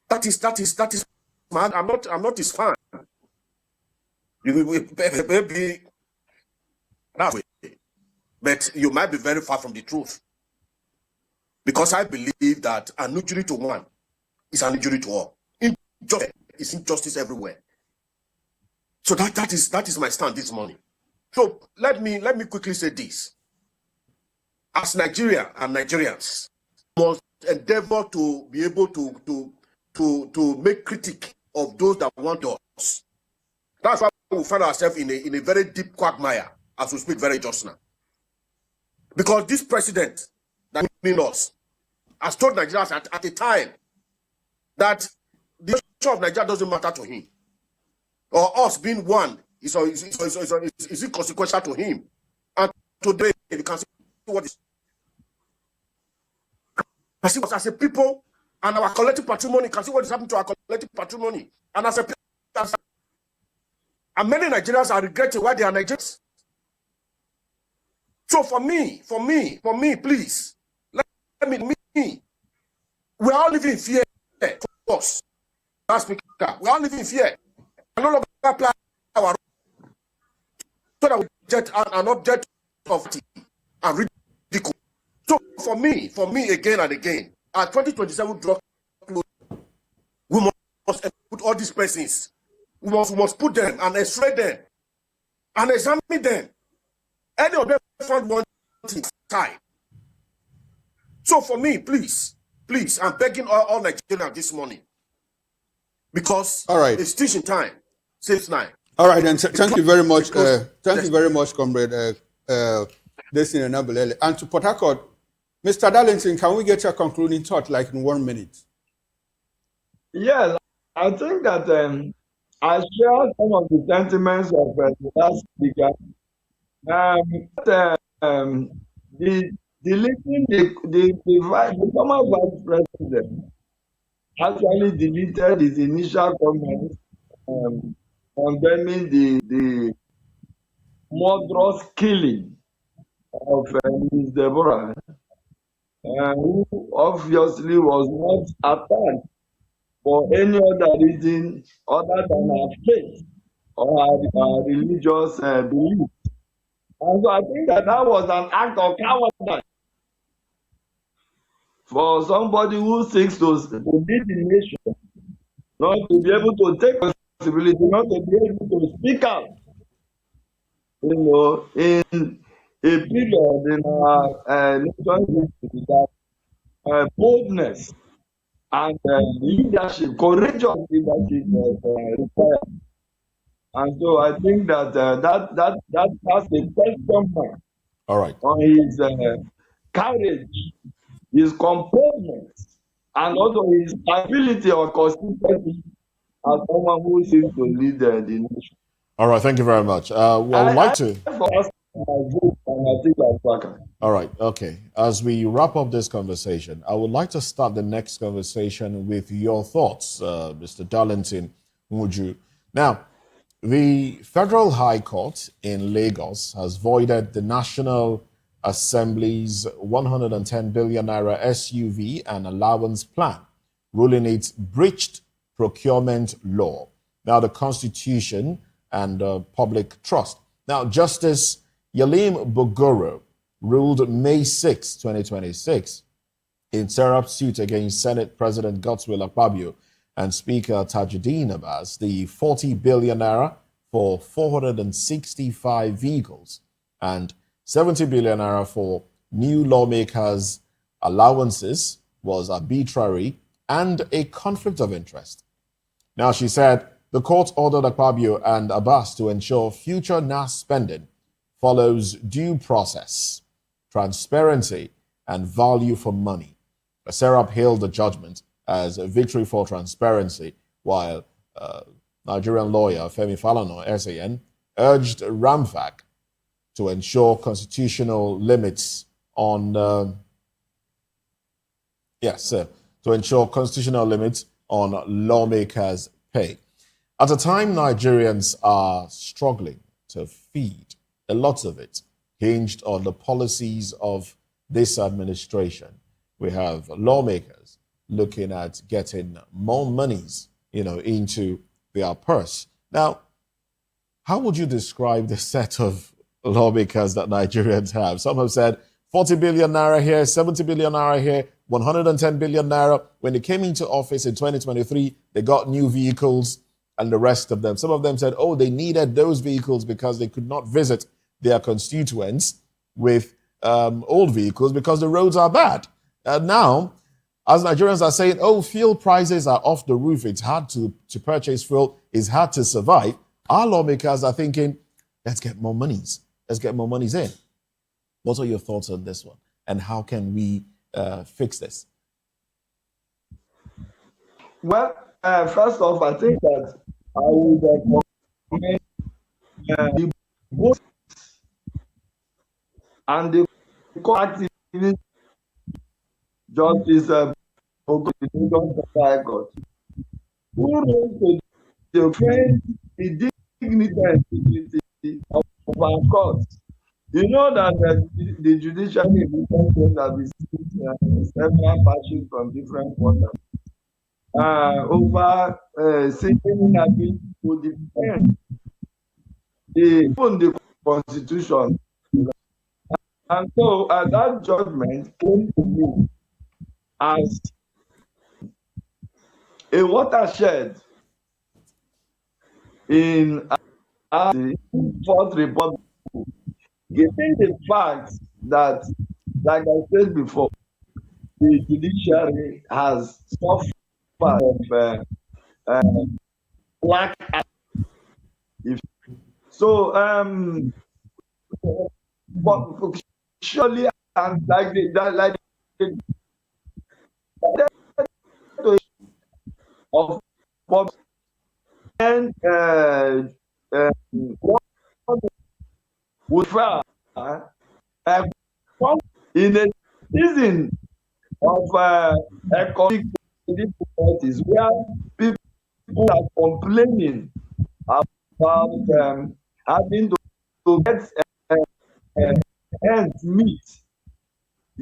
that is man. I'm not his fan. Maybe that way, but you might be very far from the truth. Because I believe that an injury to one is an injury to all. Injustice is injustice everywhere. So that is my stand this morning. So let me quickly say this. As Nigeria and Nigerians must endeavor to be able to make critique of those that want us. That's why we find ourselves in a very deep quagmire as we speak very just now. Because this president that means us has told Nigerians at a time that the issue of Nigeria doesn't matter to him. Or us being one is inconsequential to him. And today, you can see what is. As a people and our collective patrimony, can see what is happening to our collective patrimony. And as a people, and many Nigerians are regretting why they are Nigerians. So for me, please, let me, we are all living in fear. For us, last speaker, we are all living in fear. And no longer apply our role so that we get an object of and ridicule. So for me, again and again, our 2027 drug close, we must put all these persons. We must put them and x-ray them and examine them. Any of them found one thing side. So for me, please, I'm begging all Nigerians this morning. Because it's teaching time. Since 9. All right, and thank you very much. Thank you very much, Comrade Destiny Enabulele. And to Port Harcourt, Mr. Darlington, can we get your concluding thought, like in 1 minute? Yes, I think that I share some of the sentiments of the last speaker. The former vice president actually deleted his initial comments condemning the murderous killing of Ms. Deborah, who obviously was not attacked for any other reason other than her faith or her religious belief. And so I think that was an act of cowardice for somebody who seeks to lead the nation, not to be able to take responsibility, not to be able to speak out. In a period in our nation's history that boldness and leadership, courageous leadership was required. And so I think that that's a question mark. All right. On his courage, his composure, and also his ability or consistency as someone who seems to lead the nation. All right, thank you very much. Well, I'd like to. All right, okay. As we wrap up this conversation, I would like to start the next conversation with your thoughts, Mr. Darlington Muju. Now, the Federal High Court in Lagos has voided the National Assembly's 110 billion naira SUV and allowance plan, ruling it breached procurement law. Now, the Constitution and public trust. Now, Justice Yalim Bogoro ruled May 6, 2026, in Serap's suit against Senate President Godswill Akpabio and Speaker Tajuddin Abbas, the 40 billion naira for 465 vehicles and 70 billion naira for new lawmakers' allowances was arbitrary and a conflict of interest. Now, she said the court ordered Akpabio and Abbas to ensure future NAS spending follows due process, transparency, and value for money. Serap hailed the judgment as a victory for transparency, while Nigerian lawyer Femi Falana, SAN, urged RAMFAC to ensure constitutional limits on lawmakers' pay. At a time Nigerians are struggling to feed, a lot of it hinged on the policies of this administration. We have lawmakers looking at getting more monies, into their purse. Now, how would you describe the set of lawmakers that Nigerians have? Some have said 40 billion naira here, 70 billion naira here, 110 billion naira. When they came into office in 2023, they got new vehicles and the rest of them. Some of them said, they needed those vehicles because they could not visit their constituents with old vehicles because the roads are bad. Now, as Nigerians are saying, fuel prices are off the roof, it's hard to purchase fuel, it's hard to survive, our lawmakers are thinking, let's get more monies. Let's get more monies in. What are your thoughts on this one? And how can we fix this? Well, first off, I think that I would recommend the both and the co-activist Justice Ogo, who wrote to defend the dignity and integrity of our courts. You know that the judiciary have received several batches from different quarters over seeking to defend the Constitution. And so that judgment came to me as a watershed in the Fourth Republic, given the fact that, like I said before, the judiciary has suffered of black. So, but surely, and of and would fail in a season of economic difficulties where people are complaining about having to get ends meet.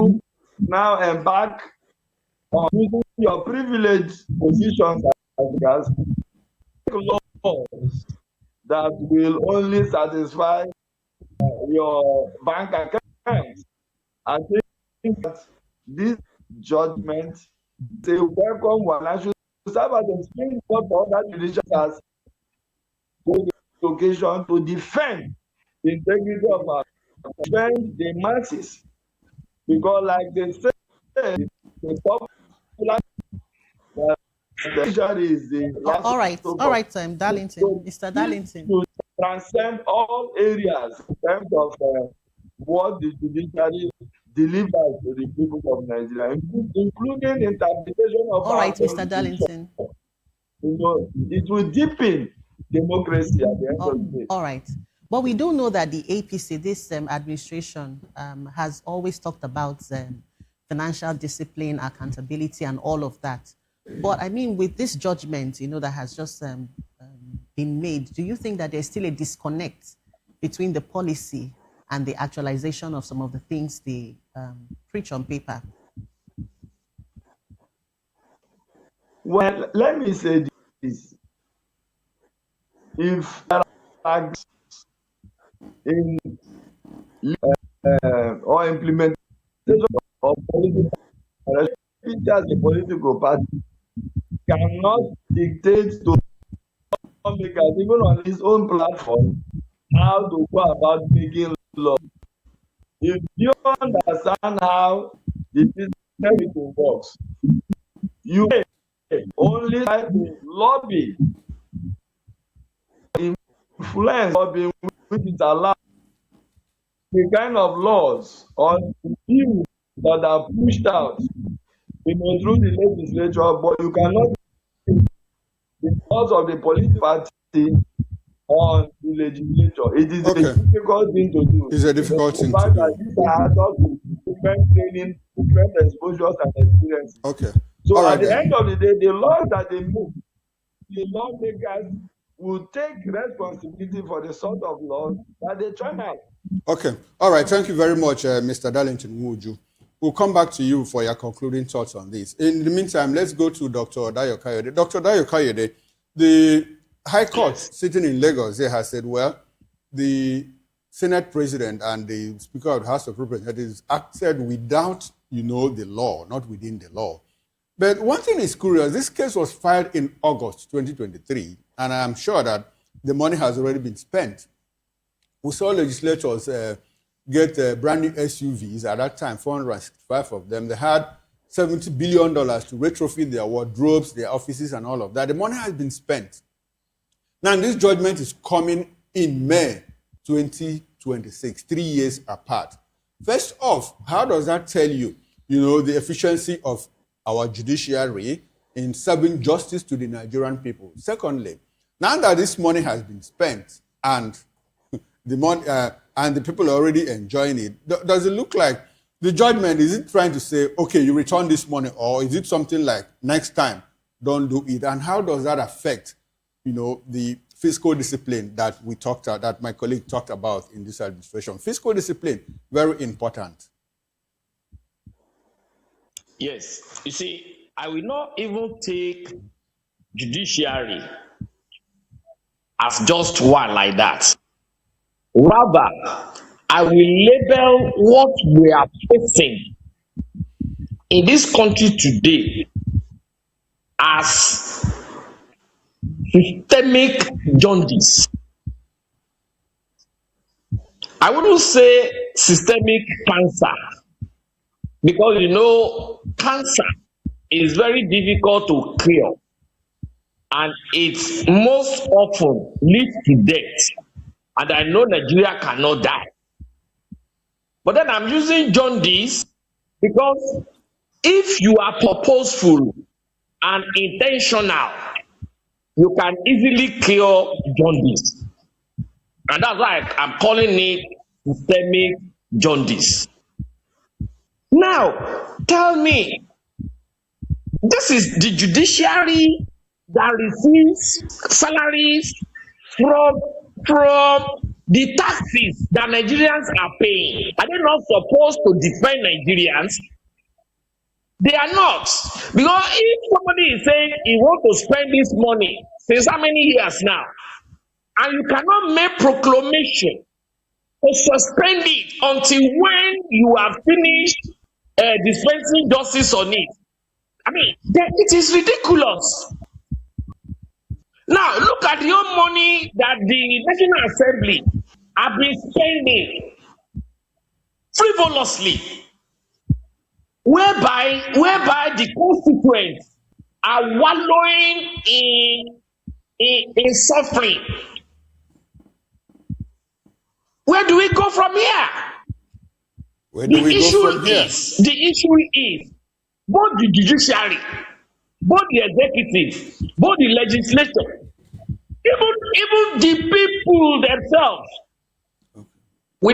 You now embark on using your privileged positions as laws that will only satisfy your bank account. I think that this judgment is a welcome one. I should serve as a springboard for other judiciaries to the occasion to defend the integrity of our defend the masses. Because like they say, the popular is the last. All right, Darlington, Mr. Darlington. To transcend all areas in terms of what the judiciary delivers to the people of Nigeria, including interpretation of. All right, Mr. Darlington. It will deepen democracy at the end of the day. All right. But we do know that the APC, this administration, has always talked about financial discipline, accountability, and all of that. But I mean, with this judgment, that has just been made, do you think that there's still a disconnect between the policy and the actualization of some of the things they preach on paper? Well, let me say this. If there are in or implementation of political as a political party cannot dictate to lawmakers, even on his own platform, how to go about making law. If you understand how the system works, you only try to lobby, influence lobbying, which is allowed the kind of laws or bills that are pushed out, through the legislature, but you cannot because of the political party on the legislature. It is a difficult thing to do. It's a difficult thing to do. These are adults with different training, different exposures and experiences. Okay. So All at right, the then. end of the day, the laws that they move, the lawmakers will take responsibility for the sort of laws that they turn out. Okay. All right. Thank you very much, Mr. Darlington Muju. We'll come back to you for your concluding thoughts on this. In the meantime, let's go to Dr. Dayo Kayode. Dr. Dayo Kayode, the High Court sitting in Lagos has said, well, the Senate President and the Speaker of the House of Representatives acted without, the law, not within the law. But one thing is curious. This case was filed in August 2023, and I'm sure that the money has already been spent. We saw legislators get brand new SUVs at that time, 465 of them. They had $70 billion to retrofit their wardrobes, their offices, and all of that. The money has been spent. Now, this judgment is coming in May 2026, 3 years apart. First off, how does that tell you, the efficiency of our judiciary in serving justice to the Nigerian people? Secondly, now that this money has been spent and the money and the people are already enjoying it, does it look like the judgment, is it trying to say, okay, you return this money, or is it something like next time, don't do it? And how does that affect, the fiscal discipline that that my colleague talked about in this administration? Fiscal discipline, very important. Yes. You see, I will not even take judiciary as just one like that. Rather, I will label what we are facing in this country today as systemic jaundice. I wouldn't say systemic cancer, because cancer is very difficult to cure, and it most often leads to death. And I know Nigeria cannot die. But then I'm using jaundice because if you are purposeful and intentional, you can easily cure jaundice. And that's why I'm calling it systemic jaundice. Now, tell me, this is the judiciary that receives salaries from the taxes that Nigerians are paying. Are they not supposed to defend Nigerians? They are not. Because if somebody is saying he wants to spend this money since how many years now, and you cannot make proclamation to suspend it until when you have finished dispensing justice on it, I mean, it is ridiculous. Now, look at your money that the National Assembly have been spending frivolously, whereby the constituents are wallowing in suffering. Where do we go from here? The issue is both the judiciary, both the executive, both the legislature, even the people themselves We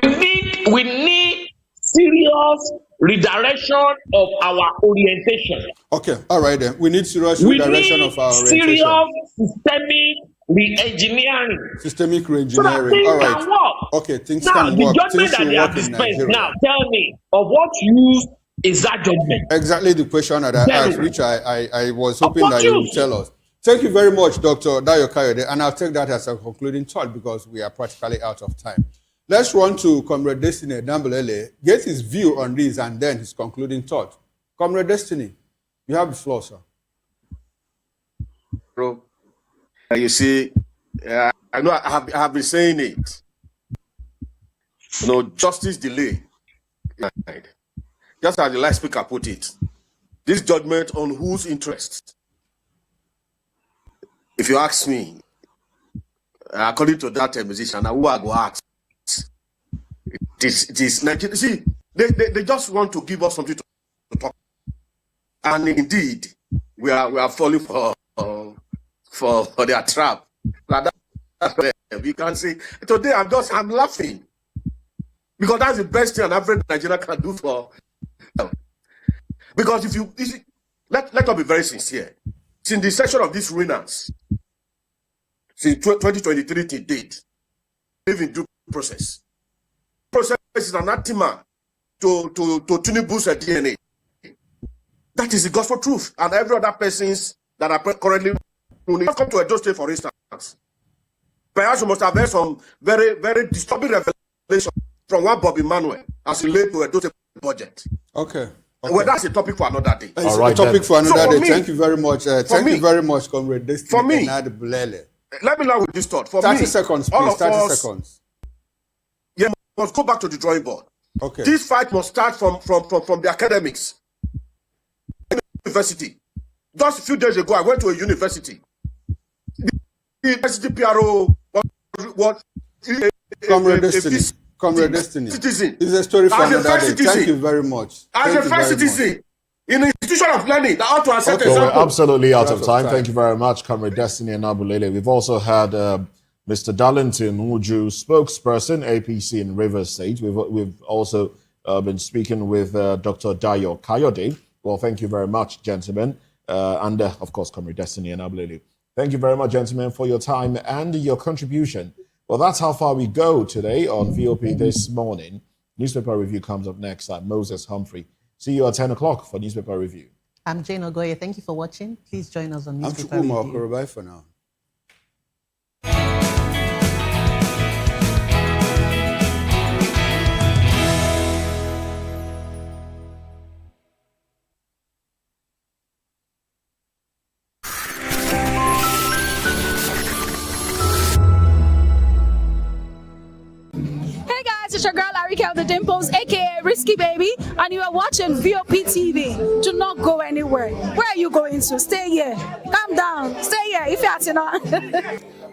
need serious redirection of our orientation. Okay, all right then. We need serious We redirection need of our serious orientation. systemic re-engineering. Systemic So that re-engineering. things All right. can work. Okay, things Now, can the work. judgment Things that should they have work in dispensed now, Nigeria. tell me, of what use is that judgment? Exactly the question that I asked, Zero. which I was hoping Of that what you would use? tell us. Thank you very much, Dr. Dayo Kayode, and I'll take that as a concluding thought because we are practically out of time. Let's run to Comrade Destiny Dambelele, get his view on this and then his concluding thought. Comrade Destiny, you have the floor, sir. Bro, you see, I know I have been saying it. You know, justice delay. Just as the last speaker put it, this judgment on whose interest? If you ask me, according to that musician, who I go ask? It is Nigeria. See, they just want to give us something to talk. And indeed, we are falling for their trap. We can't say today. I'm laughing because that's the best thing an average Nigerian can do for. Because if you let us be very sincere, since the section of this ruinance, since 2023 to date, live in due process. Process is anathema to Tinubu's DNA. That is the gospel truth, and every other persons that are currently come to Edo State, for instance. Perhaps you must have heard some very, very disturbing revelation from one Bobby Manuel as related to Edo State budget. Okay. Well, that's a topic for another day. It's a topic for another day. Thank you very much. Thank you very much, Comrade Destiny. For me, let me land with this thought. For 30 me, seconds, all please. of 30 us, seconds. Yeah, must go back to the drawing board. Okay. This fight must start from the academics. University. Just a few days ago, I went to a university. The university PRO was Comrade Destiny. Comrade Destiny. Citizen. It's a story for As a another first day. citizen. Thank you very much. As a first citizen, in an institution of learning, that ought to accept Okay, we're example. absolutely out of time. Thank you very much, Comrade Destiny and Abulele. We've also had Mr. Darlington Uju, spokesperson, APC in Rivers State. We've also been speaking with Dr. Dayo Kayode. Well, thank you very much, gentlemen. And, of course, Comrade Destiny and Abulele. Thank you very much, gentlemen, for your time and your contribution. Well, that's how far we go today on VOP this morning. Newspaper Review comes up next. I'm Moses Humphrey. See you at 10 o'clock for Newspaper Review. I'm Jane Ogoye. Thank you for watching. Please join us on Newspaper I'm Chukuma Review. Okoro. Bye for now. Hey guys, it's your girl Arika of the Dimples, aka Risky Baby, and you are watching VOP TV. Do not go anywhere. Where are you going to? Stay here. Calm down. Stay here if you're not.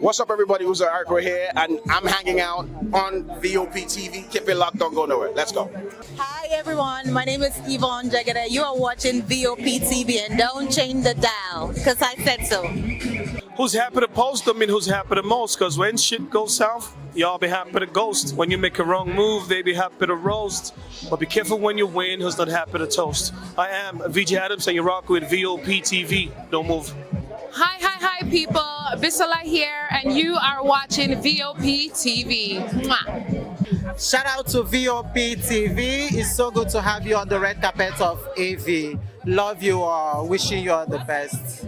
What's up, everybody? Who's Arco here, and I'm hanging out on VOP TV. Keep it locked, don't go nowhere. Let's go. Hi everyone, my name is Yvonne Jagade. You are watching VOP TV and don't change the dial, because I said so. Who's happy to post them and who's happy to most? Because when shit goes south, y'all be happy to ghost. When you make a wrong move, they be happy to roast. But be careful when you win, who's not happy to toast. I am VJ Adams and you rock with VOP TV. Don't move. Hi, people. Bisola here, and you are watching VOP TV. Mwah. Shout out to VOP TV. It's so good to have you on the red carpet of AV. Love you all. Wishing you all the best.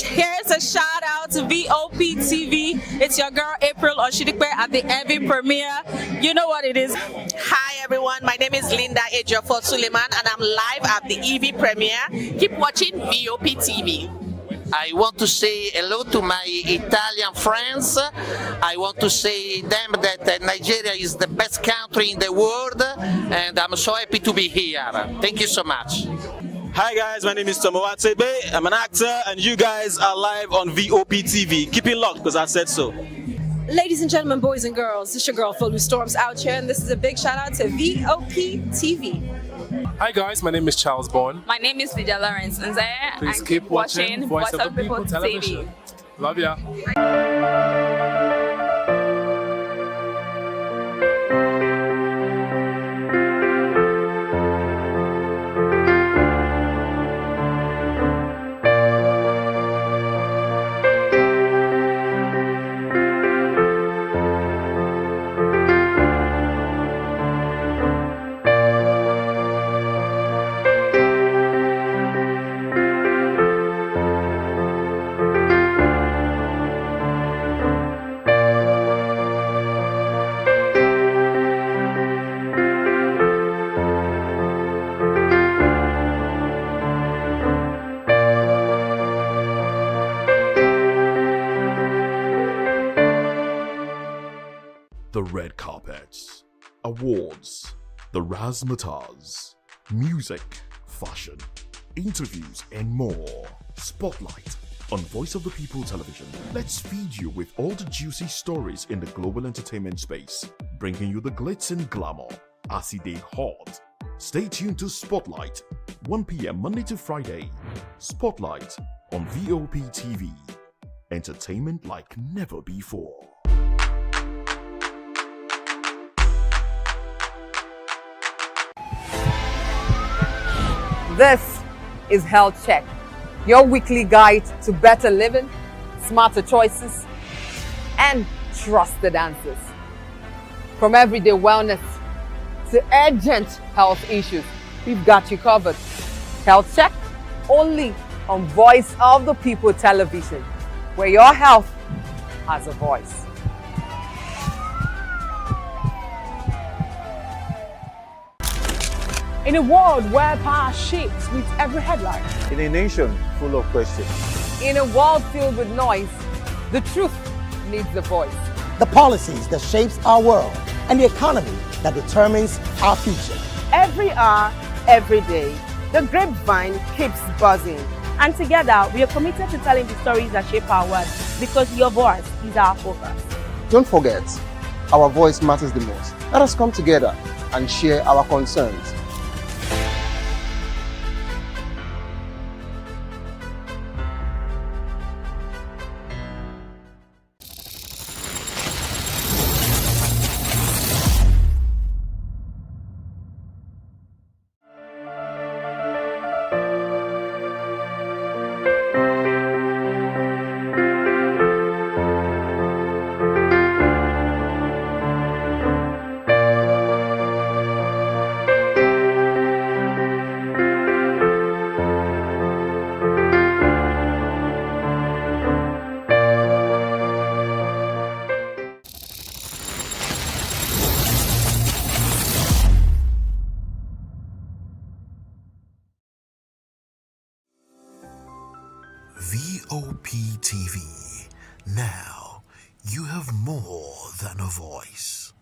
Here's a shout out to VOP TV. It's your girl April Oshidikwe at the EV premiere. You know what it is. Hi everyone, my name is Linda Ejiofor Suleiman and I'm live at the EV premiere. Keep watching VOP TV. I want to say hello to my Italian friends. I want to say them that Nigeria is the best country in the world, and I'm so happy to be here. Thank you so much. Hi guys, my name is Vop Tv. I'm an actor, and you guys are live on VOP TV. Keep it locked, because I said so. Ladies and gentlemen, boys and girls, this is your girl Philly Storms out here, and this is a big shout out to VOP TV. Hi guys, my name is Charles Bourne. My name is Lydia Lawrence Nzaya, Please and keep watching Voice of the People Television. Love ya. The red carpets, awards, the razzmatazz, music, fashion, interviews, and more. Spotlight on Voice of the People Television. Let's feed you with all the juicy stories in the global entertainment space, bringing you the glitz and glamour as it is hot. Stay tuned to Spotlight, 1 p.m. Monday to Friday. Spotlight on Vop TV. Entertainment like never before. This is Health Check, your weekly guide to better living, smarter choices, and trusted answers. From everyday wellness to urgent health issues, we've got you covered. Health Check, only on Voice of the People Television, where your health has a voice. In a world where power shapes with every headline. In a nation full of questions. In a world filled with noise, the truth needs a voice. The policies that shapes our world and the economy that determines our future. Every hour, every day, the grapevine keeps buzzing. And together, we are committed to telling the stories that shape our world because your voice is our focus. Don't forget, our voice matters the most. Let us come together and share our concerns. Vop TV. Now, you have more than a voice.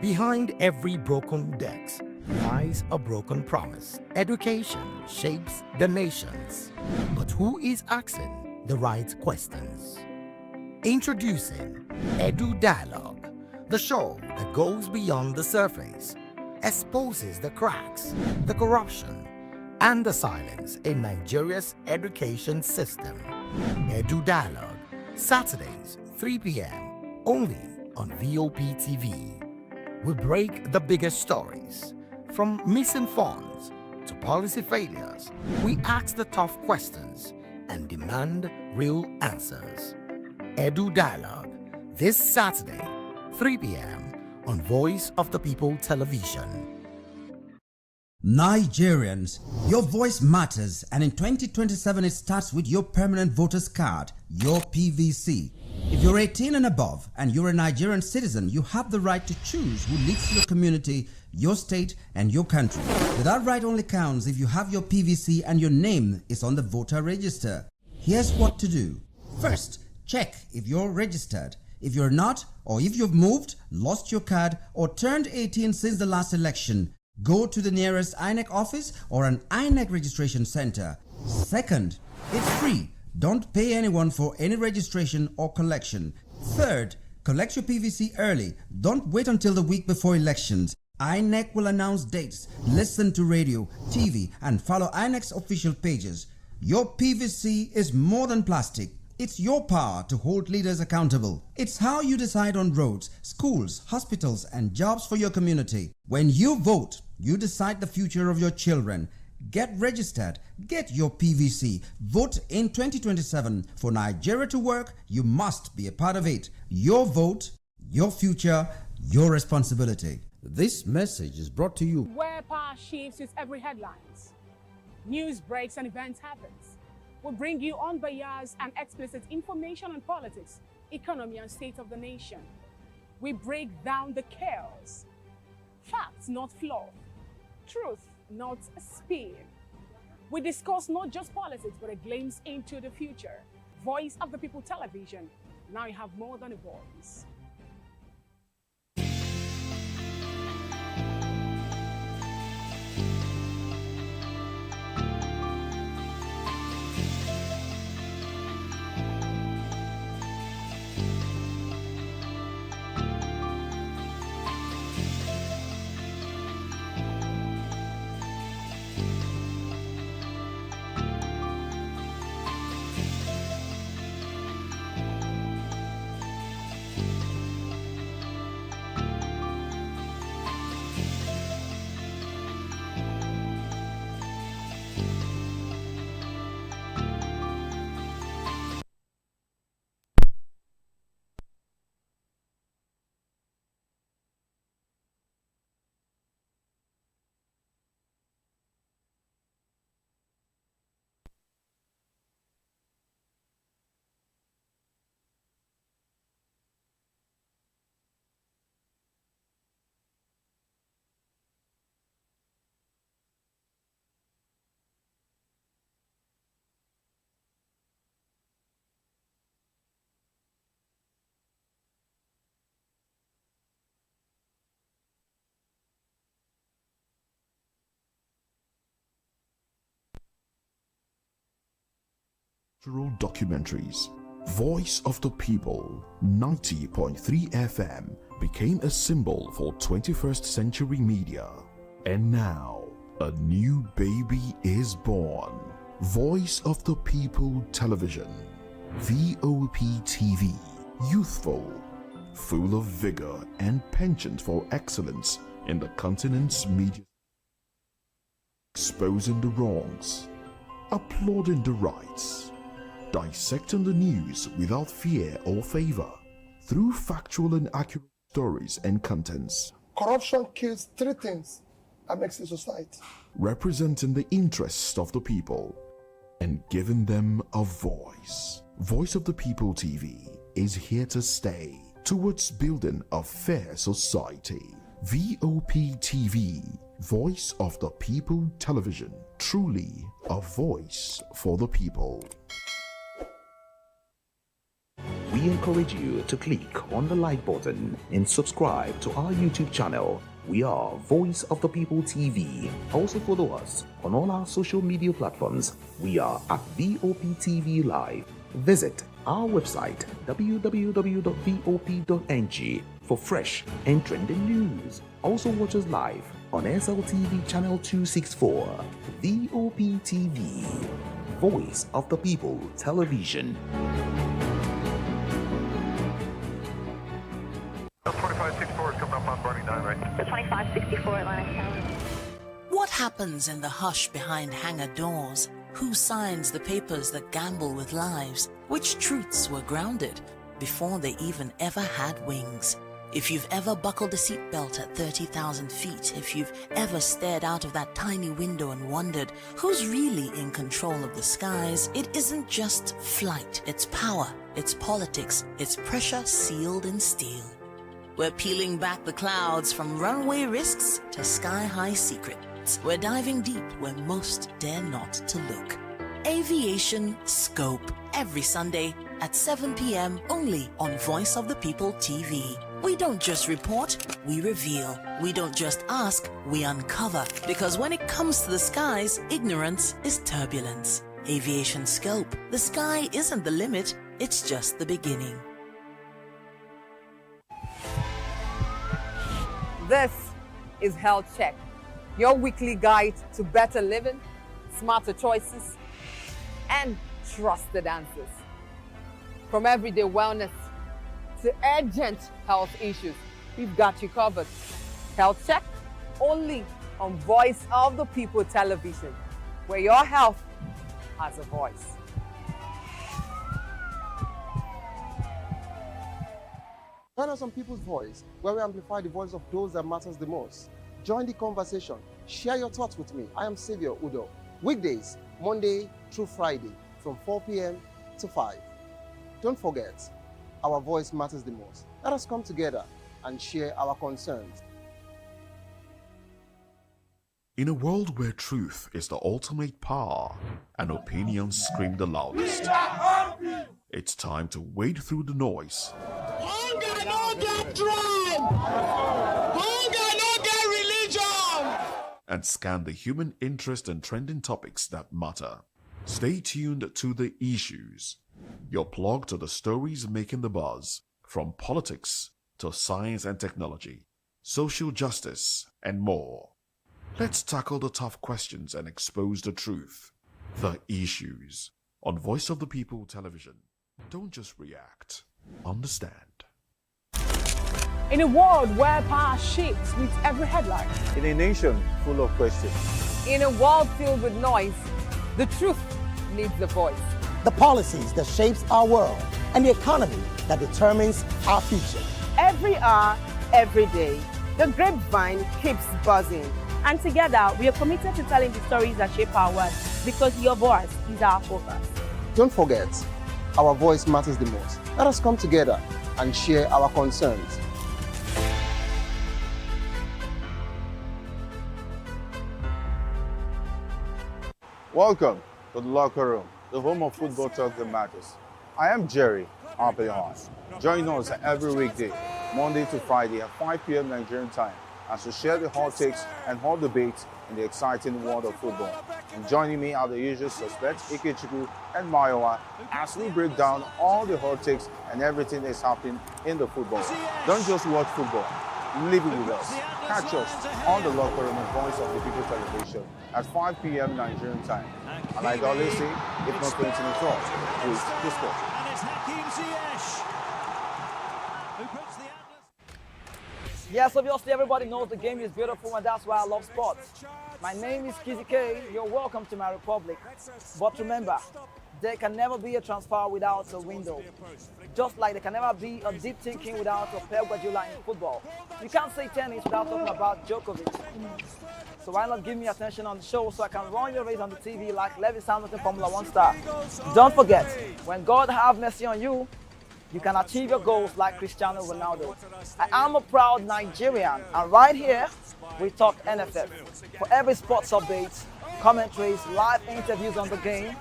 Behind every broken desk lies a broken promise. Education shapes the nations. But who is asking the right questions? Introducing Edu Dialogue, the show that goes beyond the surface, exposes the cracks, the corruption, and the silence in Nigeria's education system. Edu Dialogue, Saturdays, 3 p.m., only on Vop TV. We break the biggest stories, from missing funds to policy failures. We ask the tough questions and demand real answers. Edu Dialogue, this Saturday, 3 p.m. on Voice of the People Television. Nigerians, your voice matters, and in 2027 it starts with your permanent voters card, your PVC. If you're 18 and above and you're a Nigerian citizen, you have the right to choose who leads your community, your state, and your country. But that right only counts if you have your PVC and your name is on the voter register. Here's what to do. First, check if you're registered. If you're not, or if you've moved, lost your card, or turned 18 since the last election, go to the nearest INEC office or an INEC registration center. Second, it's free. Don't pay anyone for any registration or collection. Third, collect your PVC early. Don't wait until the week before elections. INEC will announce dates. Listen to radio, TV, and follow INEC's official pages. Your PVC is more than plastic. It's your power to hold leaders accountable. It's how you decide on roads, schools, hospitals, and jobs for your community. When you vote, you decide the future of your children. Get registered. Get your PVC. Vote in 2027. For Nigeria to work, you must be a part of it. Your vote, your future, your responsibility. This message is brought to you. Where power shifts with every headlines. News breaks and events happens. We'll bring you unbiased and explicit information on politics, economy, and state of the nation. We break down the chaos. Facts, not fluff. Truth, not a spin. We discuss not just politics, but a glimpse into the future. Voice of the People Television. Now you have more than a voice. Cultural documentaries. Voice of the People, 90.3 FM, became a symbol for 21st century media. And now, a new baby is born. Voice of the People Television, VOP TV, youthful, full of vigor and penchant for excellence in the continent's media, exposing the wrongs, applauding the rights, dissecting the news without fear or favor, through factual and accurate stories and contents. Corruption kills three things that makes a society. Representing the interests of the people and giving them a voice. Voice of the People TV is here to stay towards building a fair society. VOP TV, Voice of the People Television, truly a voice for the people. We encourage you to click on the like button and subscribe to our YouTube channel. We are Voice of the People TV. Also follow us on all our social media platforms. We are at VOP TV Live. Visit our website www.vop.ng for fresh and trending news. Also watch us live on SLTV channel 264. VOP TV, Voice of the People Television. 2564 is coming up on Barney 9, right? The 2564 Atlantic Tower. What happens in the hush behind hangar doors? Who signs the papers that gamble with lives? Which truths were grounded before they even ever had wings? If you've ever buckled a seatbelt at 30,000 feet, if you've ever stared out of that tiny window and wondered who's really in control of the skies, it isn't just flight, it's power, it's politics, it's pressure sealed in steel. We're peeling back the clouds from runway risks to sky-high secrets. We're diving deep where most dare not to look. Aviation Scope, every Sunday at 7 p.m. only on Voice of the People TV. We don't just report, we reveal. We don't just ask, we uncover. Because when it comes to the skies, ignorance is turbulence. Aviation Scope, the sky isn't the limit, it's just the beginning. This is Health Check, your weekly guide to better living, smarter choices, and trusted answers. From everyday wellness to urgent health issues, we've got you covered. Health Check, only on Voice of the People Television, where your health has a voice. Join us on People's Voice, where we amplify the voice of those that matters the most. Join the conversation. Share your thoughts with me. I am Xavier Udo. Weekdays, Monday through Friday, from 4 p.m. to 5. Don't forget, our voice matters the most. Let us come together and share our concerns. In a world where truth is the ultimate power and opinions scream the loudest, it's time to wade through the noise. Hunger no get tribe! Hunger no get religion! And scan the human interest and trending topics that matter. Stay tuned to The Issues, your plug to the stories making the buzz, from politics to science and technology, social justice, and more. Let's tackle the tough questions and expose the truth. The Issues on Voice of the People Television. Don't just react, understand. In a world where power shifts with every headline. In a nation full of questions. In a world filled with noise, the truth needs a voice. The policies that shapes our world and the economy that determines our future. Every hour, every day, the grapevine keeps buzzing. And together, we are committed to telling the stories that shape our world, because your voice is our focus. Don't forget, our voice matters the most. Let us come together and share our concerns. Welcome to the locker room, the home of football talk that matters. I am Jerry Arpeon. Join us every weekday, Monday to Friday at 5 p.m. Nigerian time, as we share the hot takes and hot debates in the exciting world of football. And joining me are the usual suspects, Ikechukwu and Mayowa, as we break down all the hot takes and everything that's happening in the football. Don't just watch football, live it with us. Catch us on the Locker Room and Voice of the People television at 5 p.m. Nigerian time. And like I always say, if not 2012, with the sport. Yes, obviously everybody knows the game is beautiful and that's why I love sports. My name is Kizzy K, you're welcome to my republic. But remember, there can never be a transfer without a window. Just like there can never be a deep thinking without a Pep Guardiola in football. You can't say tennis without talking about Djokovic. So why not give me attention on the show so I can run your race on the TV like Lewis Hamilton Formula 1 star. Don't forget, when God have mercy on you, you can achieve your goals like Cristiano Ronaldo. I am a proud Nigerian, and right here, we talk NFF. For every sports update, commentaries, live interviews on the game,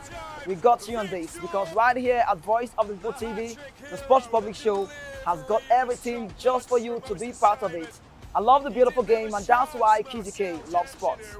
we got you on this, because right here at Voice of the People TV, the Sports Public Show has got everything just for you to be part of it. I love the beautiful game, and that's why Kizzy K loves sports.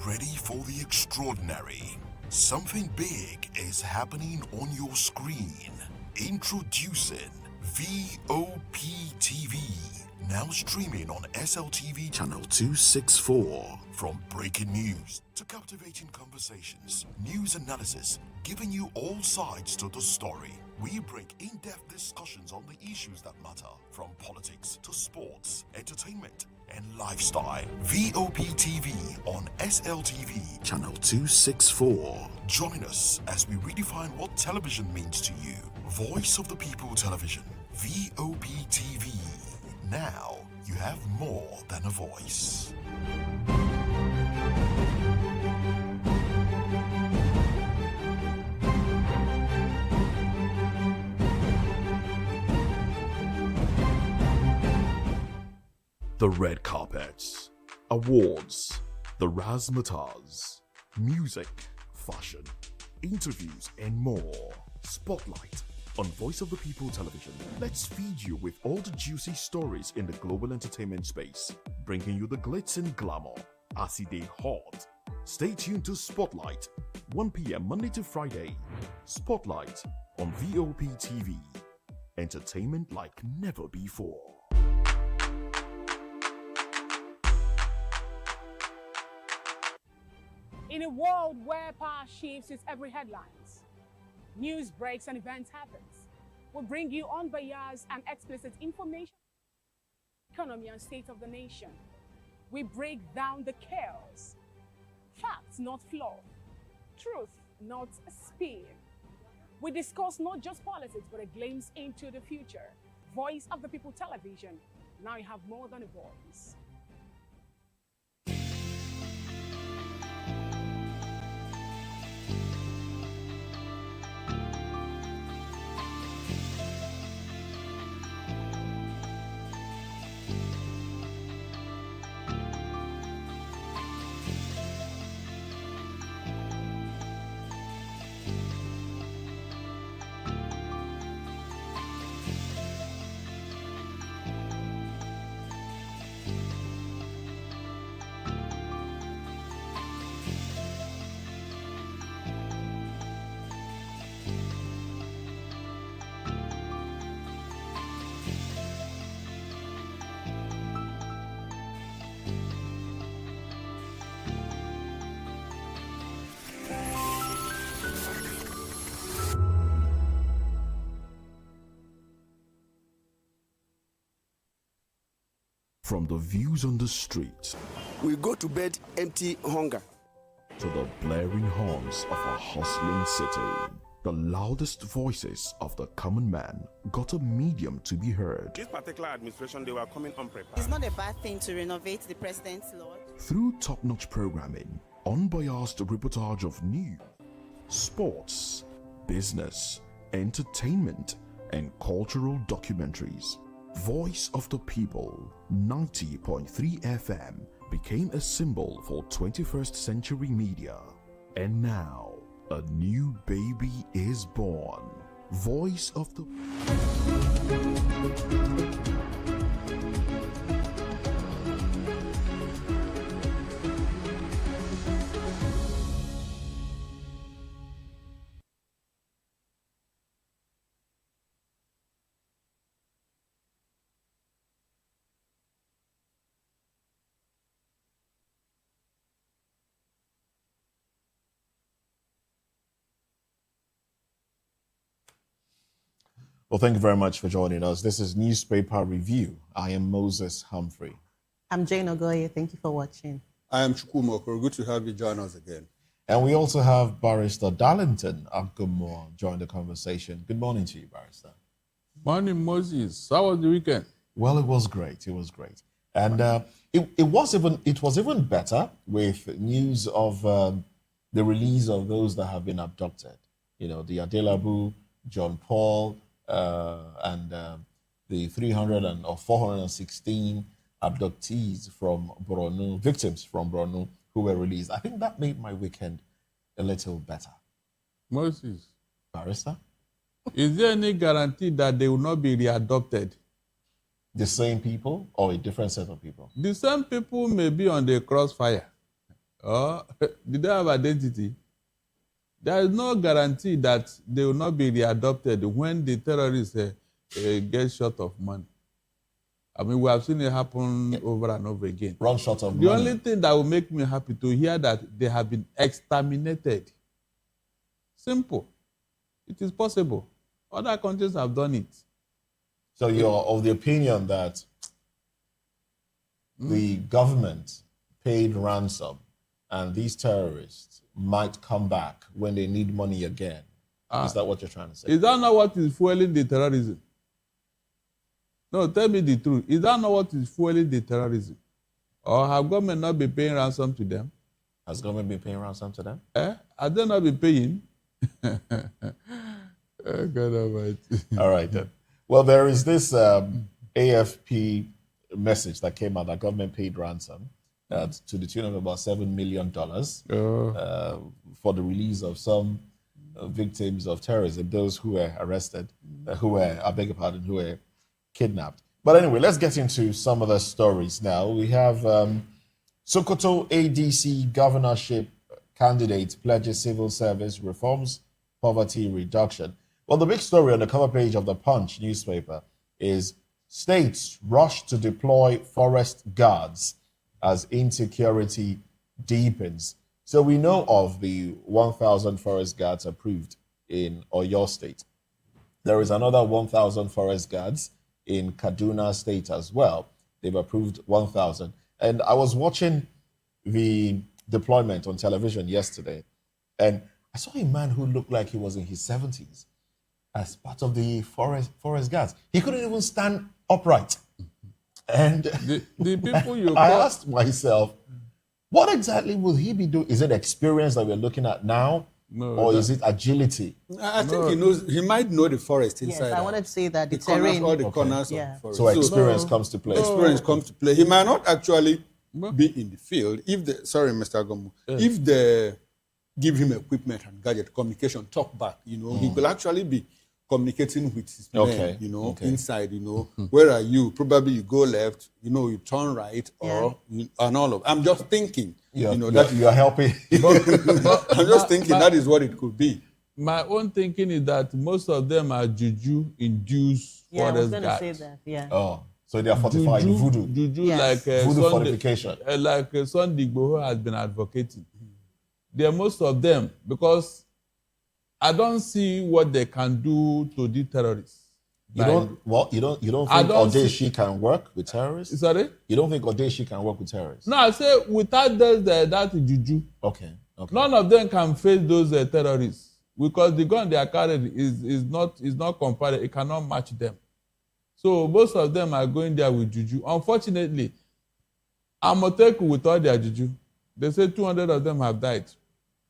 Ready for the extraordinary? Something big is happening on your screen. Introducing Vop TV, now streaming on SLTV channel 264. From breaking news to captivating conversations, news analysis, giving you all sides to the story. We break in-depth discussions on the issues that matter, from politics to sports, entertainment, and lifestyle. Vop TV on SLTV channel 264. Join us as we redefine what television means to you. Voice of the People Television, Vop TV. Now you have more than a voice. The red carpets, awards, the razzmatazz, music, fashion, interviews, and more. Spotlight on Voice of the People Television. Let's feed you with all the juicy stories in the global entertainment space, bringing you the glitz and glamour as they hot. Stay tuned to Spotlight, 1 p.m. Monday to Friday. Spotlight on Vop TV. Entertainment like never before. In a world where power shifts its every headlines, news breaks and events happens, we bring you unbiased and explicit information, economy and state of the nation. We break down the chaos, facts not flaw, truth not a spin. We discuss not just politics but a glimpse into the future. Voice of the People Television. Now you have more than a voice. From the views on the street We go to bed empty hunger. to the blaring horns of a hustling city, the loudest voices of the common man got a medium to be heard. This particular administration, they were coming unprepared. It's not a bad thing to renovate the president's law. Through top-notch programming, unbiased reportage of news, sports, business, entertainment, and cultural documentaries, Voice of the People, 90.3 FM, became a symbol for 21st century media. And now, a new baby is born. Voice of the... Well, thank you very much for joining us. This is Newspaper Review. I am Moses Humphrey. I'm Jane Ogoye. Thank you for watching. I am Chukwumoko. Good to have you join us again. And we also have Barrister Darlington Abgumore join the conversation. Good morning to you, Barrister. Morning, Moses. How was the weekend? Well, it was great. It was great. And it was even better with news of the release of those that have been abducted. You know, the Adelabu, John Paul, and the 416 abductees from Borno, victims from Borno who were released. I think that made my weekend a little better. Moses. Barrister? Is there any guarantee that they will not be readopted? The same people or a different set of people? The same people may be on the crossfire. Or did they have identity? There is no guarantee that they will not be readopted when the terrorists get short of money. I mean, we have seen it happen over and over again. Run short of money. The only thing that will make me happy to hear that they have been exterminated. Simple. It is possible. Other countries have done it. So you're of the opinion that the government paid ransom and these terrorists might come back when they need money again. Is that what you're trying to say? Is that not what is fueling the terrorism? No, tell me the truth. Is that not what is fueling the terrorism? Or have government not been paying ransom to them? Has government been paying ransom to them? Have they not been paying? Oh, God Almighty. All right, then. Well, there is this AFP message that came out that government paid ransom to the tune of about $7 million for the release of some victims of terrorism, those who were arrested, who were kidnapped. But anyway, let's get into some of the stories now. We have Sokoto ADC governorship candidate pledges civil service reforms, poverty reduction. Well, the big story on the cover page of the Punch newspaper is states rush to deploy forest guards as insecurity deepens. So we know of the 1,000 forest guards approved in Oyo State. There is another 1,000 forest guards in Kaduna State as well. They've approved 1,000. And I was watching the deployment on television yesterday, and I saw a man who looked like he was in his 70s as part of the forest guards. He couldn't even stand upright. And the people you I asked myself, what exactly will he be doing? Is it experience that we're looking at now? No, or is it agility? I think he might know the forest inside. Yes, I wanted to say that the corners, terrain. all the corners of the forest. So experience comes to play. Experience comes to play. He might not actually be in the field if the Mr. Gomu, if they give him equipment and gadget, communication, talk back, he could actually be communicating with his men, inside, where are you? Probably you go left, you turn right, or and all of. I'm just thinking, that you are helping. I'm just thinking that is what it could be. My own thinking is that most of them are juju-induced forest guards. I was going to say that, yeah. Oh, so they are fortified voodoo. Juju, yes. like voodoo fortification. Like Sunday Igboho has been advocating. They are most of them, because I don't see what they can do to the terrorists. You don't think Odeshi can work with terrorists? Sorry? You don't think Odeshi can work with terrorists? No, I say without that juju. Okay. None of them can face those terrorists because the gun they are carrying is not comparable. It cannot match them. So most of them are going there with juju. Unfortunately, Amoteku with all their juju, they say 200 of them have died.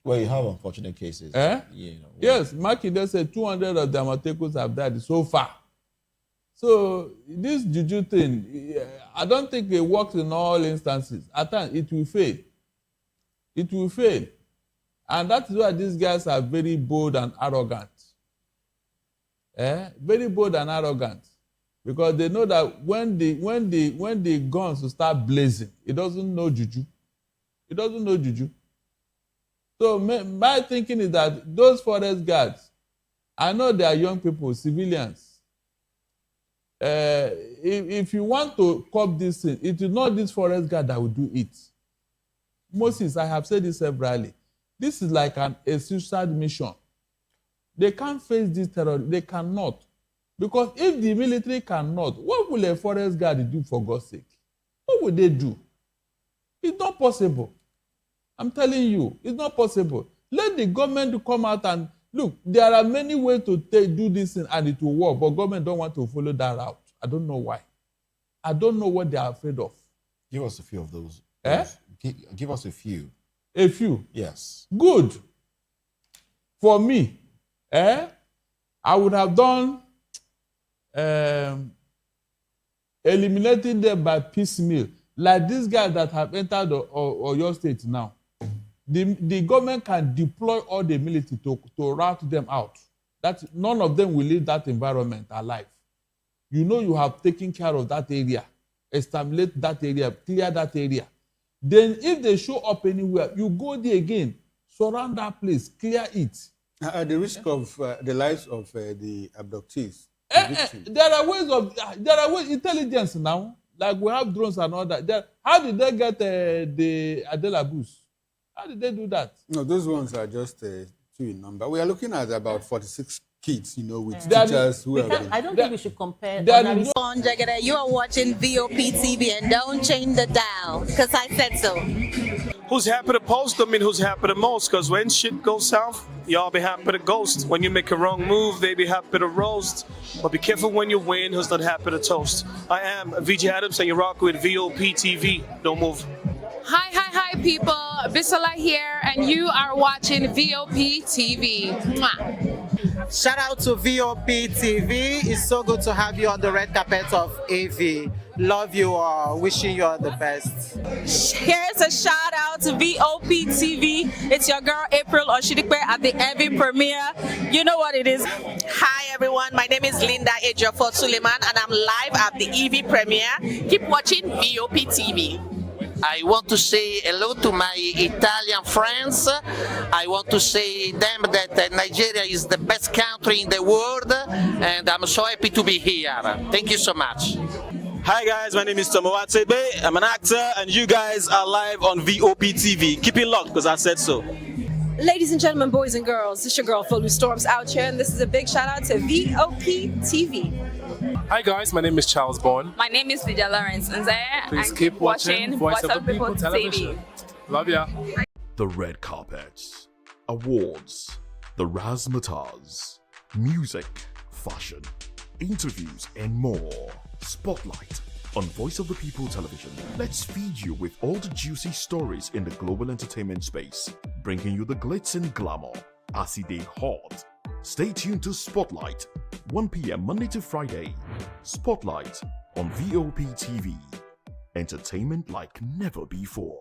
Well, you have unfortunate cases. Yes, Makinde said 200 of the Amotekus have died so far. So this juju thing, I don't think it works in all instances. At times, it will fail. It will fail. And that is why these guys are very bold and arrogant. Very bold and arrogant. Because they know that when the guns will start blazing, it doesn't know juju. It doesn't know juju. So my thinking is that those forest guards, I know they are young people, civilians. If you want to curb this thing, it is not this forest guard that will do it. Moses, I have said this severally. This is like a suicide mission. They can't face this terror. They cannot. Because if the military cannot, what will a forest guard do for God's sake? What will they do? It's not possible. I'm telling you, it's not possible. Let the government come out and look, there are many ways to do this thing and it will work, but government don't want to follow that route. I don't know why. I don't know what they are afraid of. Give us a few of those. Give us a few. A few? Yes. Good. For me, I would have done eliminating them by piecemeal, like these guys that have entered your state now. The government can deploy all the military to rout them out. That none of them will leave that environment alive. You know you have taken care of that area, establish that area, clear that area. Then if they show up anywhere, you go there again, surround that place, clear it. At the risk of the lives of the abductees. There are ways intelligence now, like we have drones and all that. How did they get the Adelabus? How did they do that? No, those ones are just two in number. We are looking at about 46 kids, with teachers who have been... I don't think we should compare. You are watching Vop TV and don't change the dial, because I said so. Who's happy to post? I mean, who's happy the most? Because when shit goes south, y'all be happy to ghost. When you make a wrong move, they be happy to roast. But be careful when you win, who's not happy to toast. I am VJ Adams and you rock with Vop TV. Don't move. Hi, people. Bisola here, and you are watching Vop TV. Mwah. Shout out to Vop TV. It's so good to have you on the red carpet of AV. Love you all. Wishing you all the best. Here's a shout out to Vop TV. It's your girl April Oshidikwe at the AV premiere. You know what it is. Hi everyone, my name is Linda Ejiofor Suleiman and I'm live at the EV premiere. Keep watching Vop TV. I want to say hello to my Italian friends. I want to say them that Nigeria is the best country in the world and I'm so happy to be here. Thank you so much. Hi guys, my name is Tomo Atebe. I'm an actor and you guys are live on Vop TV. Keep it locked because I said so. Ladies and gentlemen, boys and girls, this is your girl Folu Storms out here and this is a big shout out to Vop TV. Hi guys, my name is Charles Bourne. My name is Lydia Lawrence Please keep watching Voice of the People Television. Love ya. The red carpets, awards, the razzmatazz, music, fashion, interviews, and more. Spotlight on Voice of the People Television. Let's feed you with all the juicy stories in the global entertainment space, bringing you the glitz and glamour as it is hot. Stay tuned to Spotlight, 1 p.m. Monday to Friday. Spotlight on Vop TV. Entertainment like never before.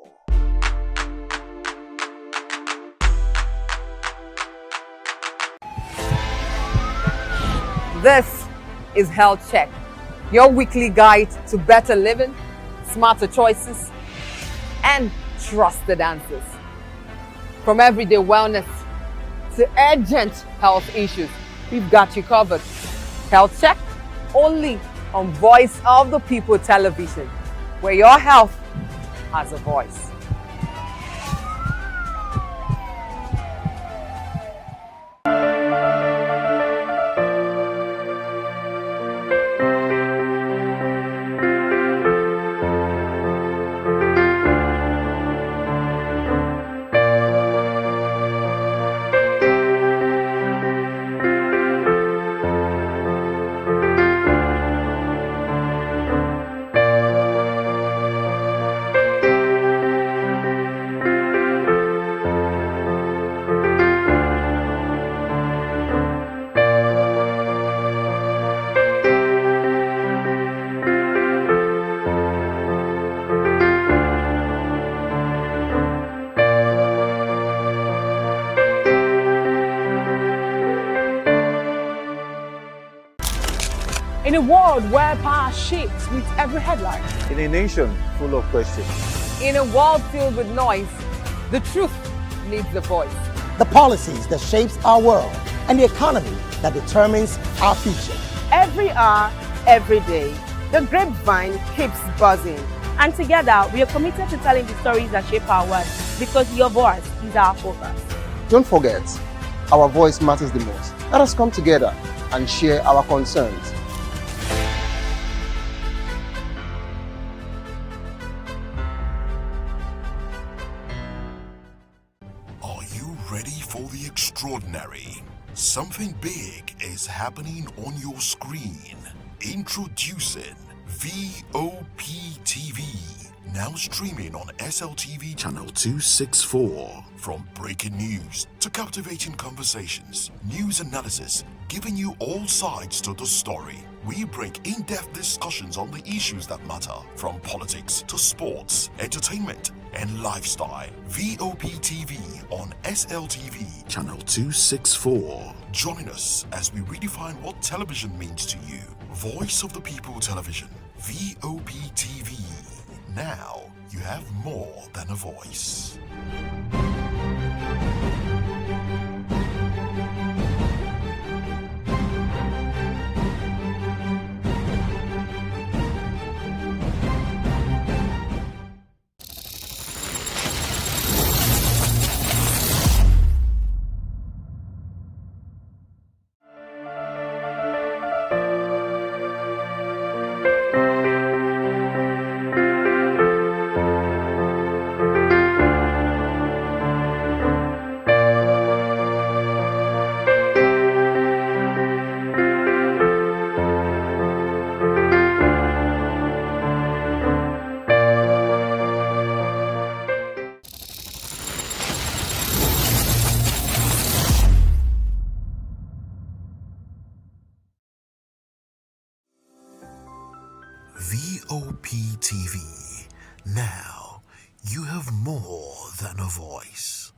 This is Health Check, your weekly guide to better living, smarter choices, and trusted answers. From everyday wellness to urgent health issues, we've got you covered. Health Check, only on Voice of the People Television, where your health has a voice. In a world where power shifts with every headline. In a nation full of questions. In a world filled with noise, the truth needs a voice. The policies that shapes our world and the economy that determines our future. Every hour, every day, the grapevine keeps buzzing. And together, we are committed to telling the stories that shape our world, because your voice is our focus. Don't forget, our voice matters the most. Let us come together and share our concerns. Are you ready for the extraordinary? Something big is happening on your screen. Introducing VOP TV. Now streaming on SLTV channel 264. From breaking news to captivating conversations, news analysis, giving you all sides to the story. We bring in-depth discussions on the issues that matter, from politics to sports, entertainment, and lifestyle. VOP TV on SLTV channel 264. Join us as we redefine what television means to you. Voice of the People Television, VOP TV. Now you have more than a voice. VOP TV. Now you have more than a voice.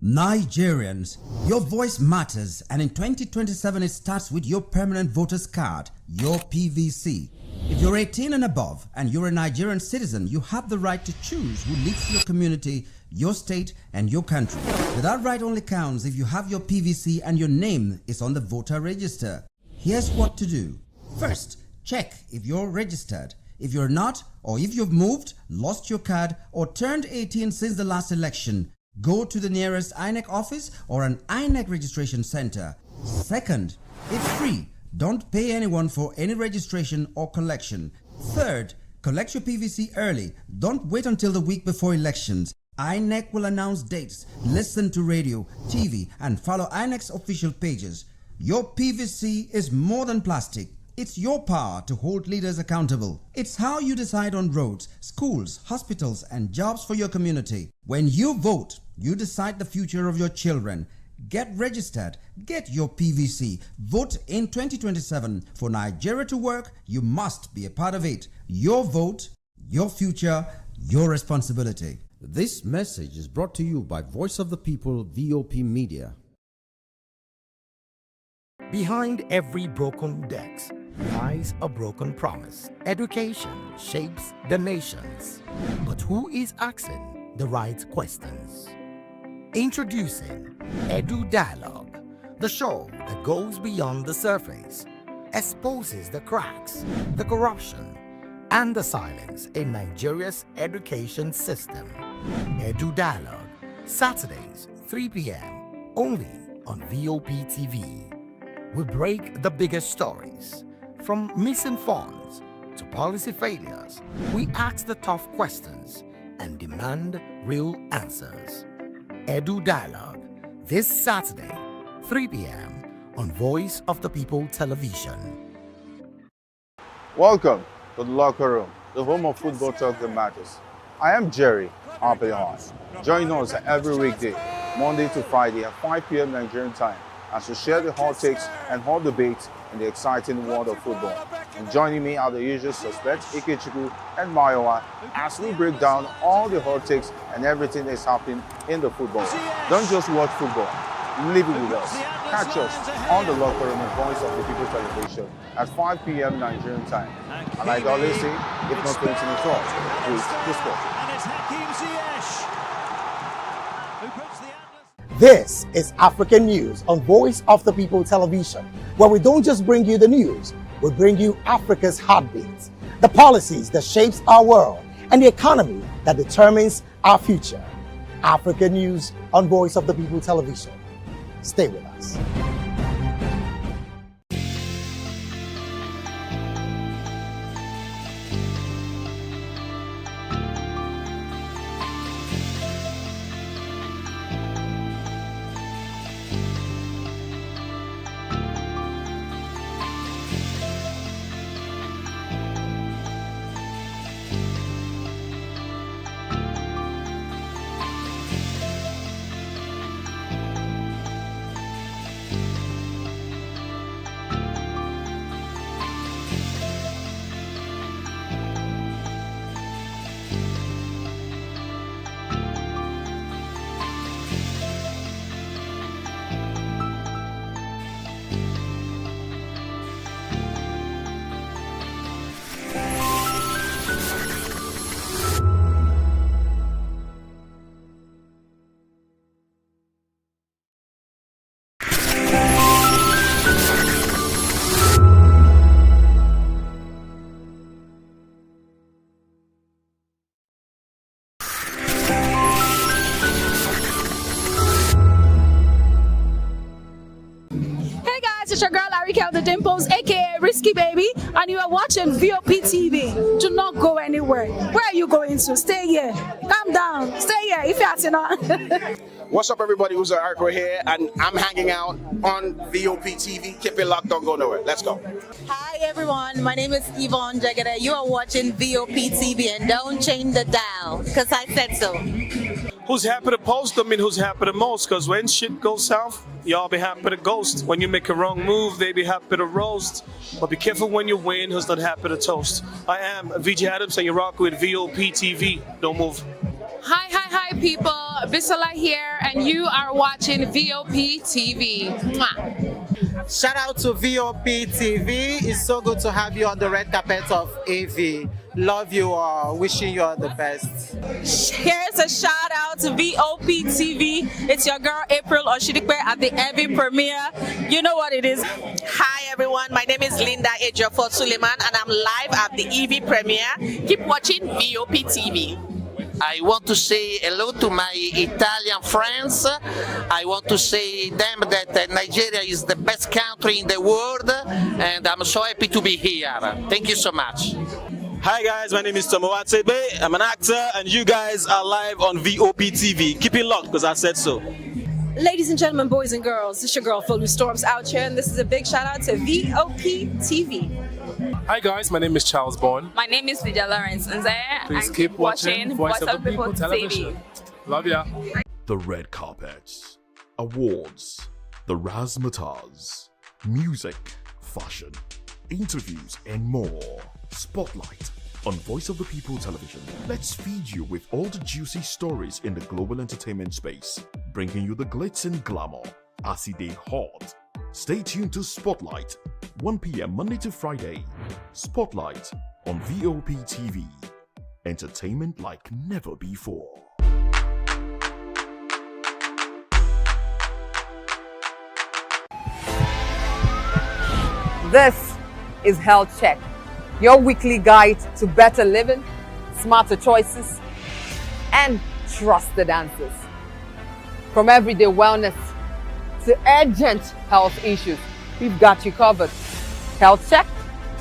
Nigerians, your voice matters, and in 2027 it starts with your permanent voters card, your PVC. If you're 18 and above and you're a Nigerian citizen, you have the right to choose who leads your community, your state, and your country. But that right only counts if you have your PVC and your name is on the voter register. Here's what to do. First, check if you're registered. If you're not, or if you've moved, lost your card, or turned 18 since the last election, go to the nearest INEC office or an INEC registration center. Second, it's free. Don't pay anyone for any registration or collection. Third, collect your PVC early. Don't wait until the week before elections. INEC will announce dates. Listen to radio, TV, and follow INEC's official pages. Your PVC is more than plastic. It's your power to hold leaders accountable. It's how you decide on roads, schools, hospitals, and jobs for your community. When you vote, you decide the future of your children. Get registered. Get your PVC. Vote in 2027. For Nigeria to work, you must be a part of it. Your vote, your future, your responsibility. This message is brought to you by Voice of the People, VOP Media. Behind every broken desk lies a broken promise. Education shapes the nations. But who is asking the right questions? Introducing Edu Dialogue, the show that goes beyond the surface, exposes the cracks, the corruption, and the silence in Nigeria's education system. Edu Dialogue, Saturdays, 3 p.m., only on VOP TV. We break the biggest stories, from missing funds to policy failures. We ask the tough questions and demand real answers. Edu Dialogue, this Saturday, 3 p.m. on Voice of the People Television. Welcome to the locker room, the home of football talk that matters. I am Jerry Arpillon. Join us every weekday, Monday to Friday at 5 p.m. Nigerian time, as we share the hot takes and hot debates in the exciting world of football. And joining me are the usual suspects, Ikechukwu and Mayowa, as we break down all the hot takes and everything that's happening in the football. Don't just watch football, Leave it with us. Catch us on the Locker Room and Voice of the People television at 5 p.m. Nigerian time. And like I always say, if not 20 minutes off, please This is African News on Voice of the People television, where we don't just bring you the news, we bring you Africa's heartbeats, the policies that shapes our world, and the economy that determines our future. African News on Voice of the People television. Stay with us. It's your girl Arika of the Dimples, aka Risky Baby, and you are watching Vop TV. Do not go anywhere. Where are you going to? Stay here. Calm down. Stay here if you're asking on. What's up, everybody? Who's Arco here, and I'm hanging out on Vop TV. Keep it locked. Don't go nowhere. Let's go. Hi everyone, my name is Yvonne Jagada. You are watching Vop TV, and don't change the dial, because I said so. Who's happy to post? I mean, who's happy the most? Because when shit goes south, y'all be happy to ghost. When you make a wrong move, they be happy to roast. But be careful when you win, who's not happy to toast. I am VJ Adams, and you rock with Vop TV. Don't move. Hi, people. Bisola here, and you are watching Vop TV. Mwah. Shout out to Vop TV. It's so good to have you on the red carpet of AV. Love you all. Wishing you all the best. Here's a shout out to Vop TV. It's your girl April Oshidikwe at the EV premiere. You know what it is. Hi everyone, my name is Linda Ejiofor Suleiman and I'm live at the EV premiere. Keep watching Vop TV. I want to say hello to my Italian friends. I want to say them that Nigeria is the best country in the world, and I'm so happy to be here. Thank you so much. Hi guys, my name is Tomo Atebe. I'm an actor, and you guys are live on Vop TV. Keep it locked, because I said so. Ladies and gentlemen, boys and girls, it's your girl Folu Storms out here, and this is a big shout out to Vop TV. Hi guys, my name is Charles Bourne. My name is Lydia Lawrence, and please keep watching Voice of the People television. Love ya. The red carpets, awards, the razzmatazz, music, fashion, interviews, and more. Spotlight on Voice of the People television. Let's feed you with all the juicy stories in the global entertainment space, bringing you the glitz and glamour as they hot. Stay tuned to Spotlight, 1 p.m. Monday to Friday. Spotlight on Vop TV. Entertainment like never before. This is Health Check, your weekly guide to better living, smarter choices, and trusted answers. From everyday wellness to urgent health issues, we've got you covered. Health Check,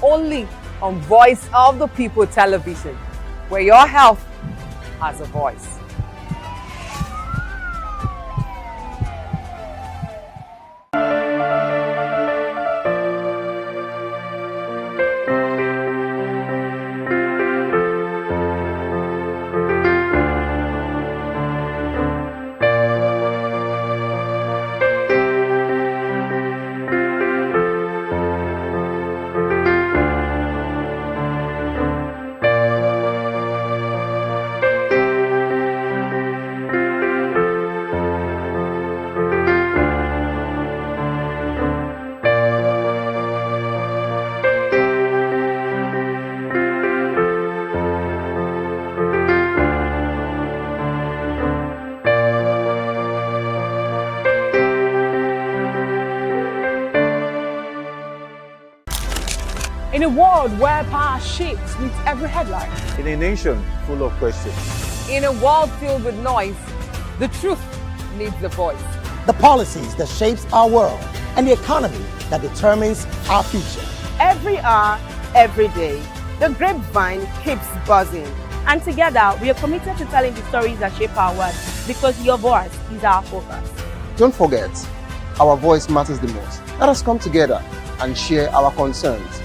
only on Voice of the People television, where your health has a voice. In a world where power shifts with every headline. In a nation full of questions. In a world filled with noise, the truth needs a voice. The policies that shapes our world and the economy that determines our future. Every hour, every day, the grapevine keeps buzzing. And together, we are committed to telling the stories that shape our world because your voice is our focus. Don't forget, our voice matters the most. Let us come together and share our concerns.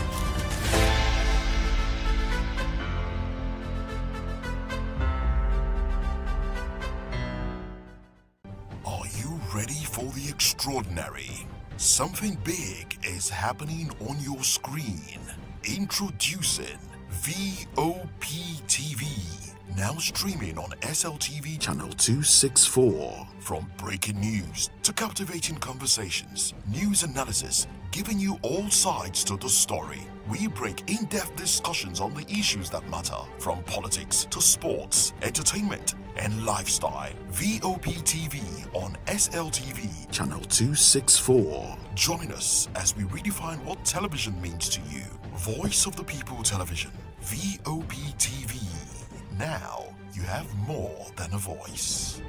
Are you ready for the extraordinary? Something big is happening on your screen. Introducing VOP TV. Now streaming on SLTV channel 264. From breaking news to captivating conversations, news analysis, giving you all sides to the story. We break in-depth discussions on the issues that matter, from politics to sports, entertainment, and lifestyle. VOP TV on SLTV channel 264. Join us as we redefine what television means to you. Voice of the People Television, VOP TV. Now you have more than a voice.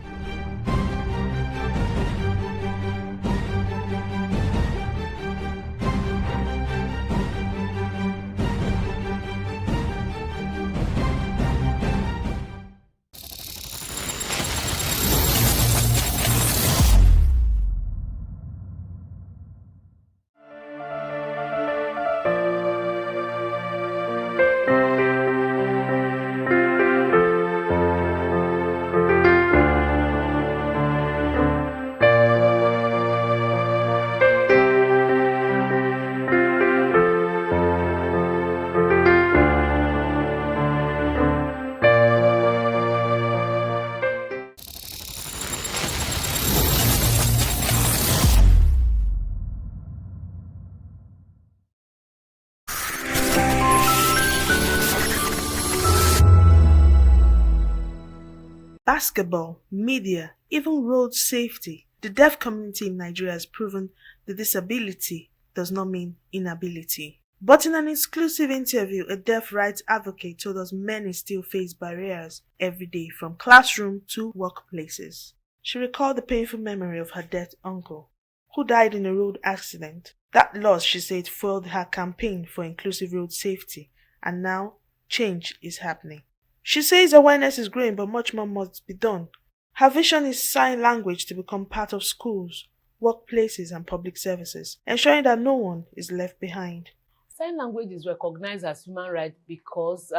Basketball, media, even road safety. The deaf community in Nigeria has proven that disability does not mean inability. But in an exclusive interview, a deaf rights advocate told us many still face barriers every day from classroom to workplaces. She recalled the painful memory of her dead uncle, who died in a road accident. That loss, she said, fueled her campaign for inclusive road safety, and now change is happening. She says awareness is growing, but much more must be done. Her vision is sign language to become part of schools, workplaces, and public services, ensuring that no one is left behind. Sign language is recognized as human right because,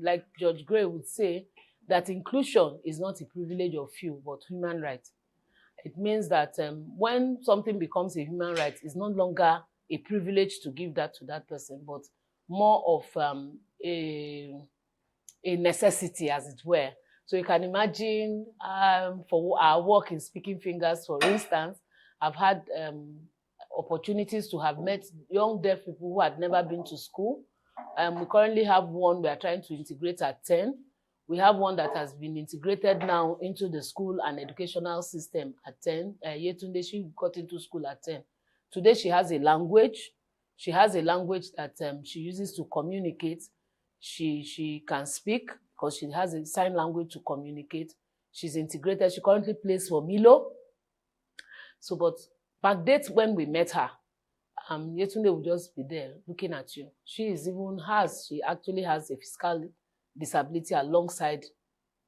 like George Gray would say, that inclusion is not a privilege of few, but human right. It means that when something becomes a human right, it's no longer a privilege to give that to that person, but more of a necessity, as it were. So you can imagine for our work in Speaking Fingers, for instance, I've had opportunities to have met young deaf people who had never been to school. We currently have one we are trying to integrate at 10. We have one that has been integrated now into the school and educational system at 10. Yetunde, she got into school at 10. Today she has a language. She has a language that she uses to communicate. She can speak because she has a sign language to communicate. She's integrated. She currently plays for Milo. So, but back date when we met her, Yetunde will just be there looking at you. She actually has a physical disability alongside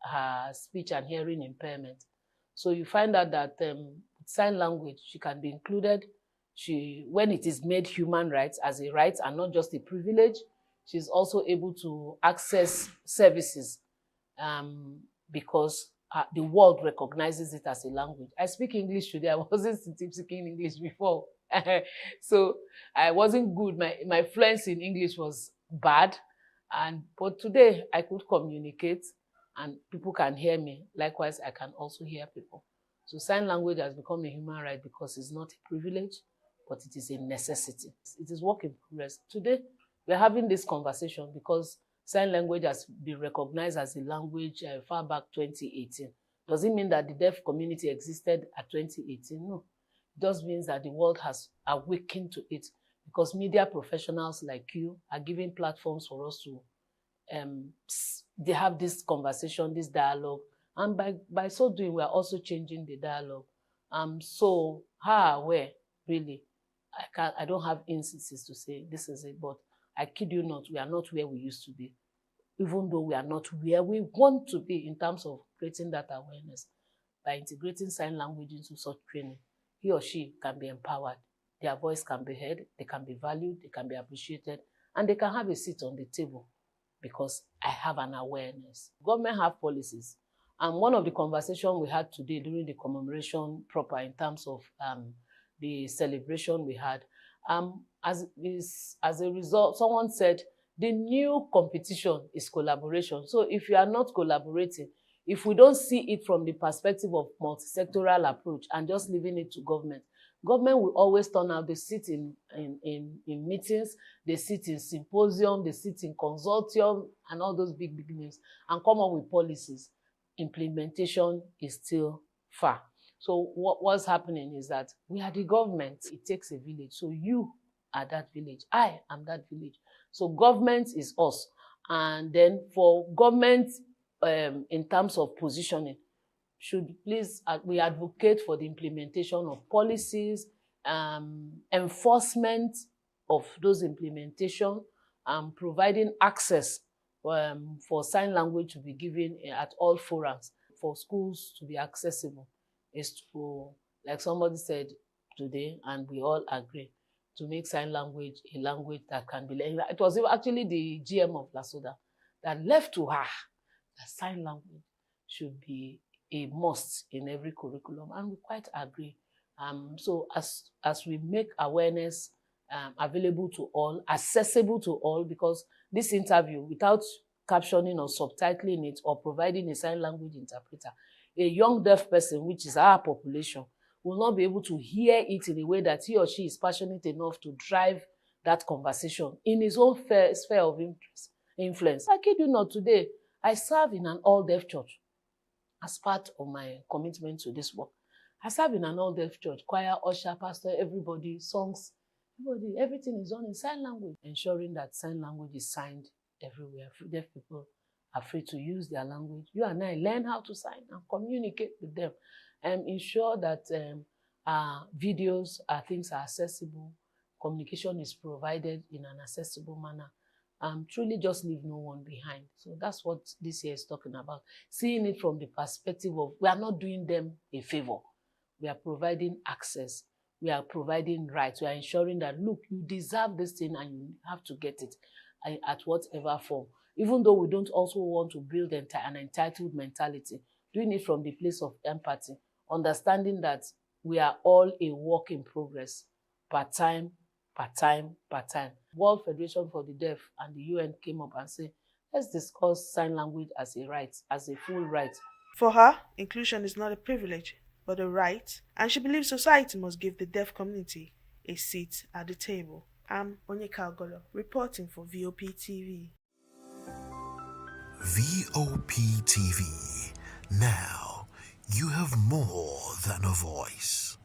her speech and hearing impairment. So you find out that sign language, she can be included. When it is made human rights as a right and not just a privilege, she's also able to access services because the world recognizes it as a language. I speak English today. I wasn't speaking English before. So I wasn't good. My fluency in English was bad. But today I could communicate and people can hear me. Likewise, I can also hear people. So sign language has become a human right because it's not a privilege, but it is a necessity. It is work in progress. Today, we're having this conversation because sign language has been recognized as a language far back 2018. Does it mean that the deaf community existed at 2018? No. It just means that the world has awakened to it because media professionals like you are giving platforms for us to they have this conversation, this dialogue, and by so doing, we are also changing the dialogue. So where really, I don't have instances to say this is it, but I kid you not, we are not where we used to be, even though we are not where we want to be in terms of creating that awareness. By integrating sign language into such training, he or she can be empowered. Their voice can be heard, they can be valued, they can be appreciated, and they can have a seat on the table because I have an awareness. Government have policies. And one of the conversations we had today during the commemoration proper in terms of the celebration we had, as a result, someone said, the new competition is collaboration. So if you are not collaborating, if we don't see it from the perspective of multi-sectoral approach and just leaving it to government, government will always turn out, they sit in meetings, they sit in symposium, they sit in consortium and all those big names and come up with policies. Implementation is still far. So what's happening is that we are the government. It takes a village. So you are that village. I am that village. So government is us. And then for government, in terms of positioning, should please, we advocate for the implementation of policies, enforcement of those implementation, providing access for sign language to be given at all forums, for schools to be accessible, is to, like somebody said today, and we all agree, to make sign language a language that can be learned. It was actually the GM of Lasoda that left to her that sign language should be a must in every curriculum, and we quite agree. So as we make awareness available to all, accessible to all, because this interview, without captioning or subtitling it or providing a sign language interpreter, a young deaf person, which is our population, will not be able to hear it in a way that he or she is passionate enough to drive that conversation in his own sphere of influence. I kid you not, today, I serve in an all-deaf church as part of my commitment to this work. I serve in an all-deaf church, choir, usher, pastor, everybody, songs, everything is done in sign language, ensuring that sign language is signed everywhere. Deaf people are free to use their language. You and I learn how to sign and communicate with them and ensure that videos, things are accessible, communication is provided in an accessible manner. Truly just leave no one behind. So that's what this year is talking about. Seeing it from the perspective of, we are not doing them a favor. We are providing access. We are providing rights. We are ensuring that, look, you deserve this thing and you have to get it at whatever form. Even though we don't also want to build an entitled mentality, doing it from the place of empathy, understanding that we are all a work in progress, part-time, part-time, part-time. World Federation for the Deaf and the UN came up and said, let's discuss sign language as a right, as a full right. For her, inclusion is not a privilege, but a right, and she believes society must give the deaf community a seat at the table. I'm Onyeka Ogolo, reporting for Vop TV. Vop TV. Now, you have more than a voice.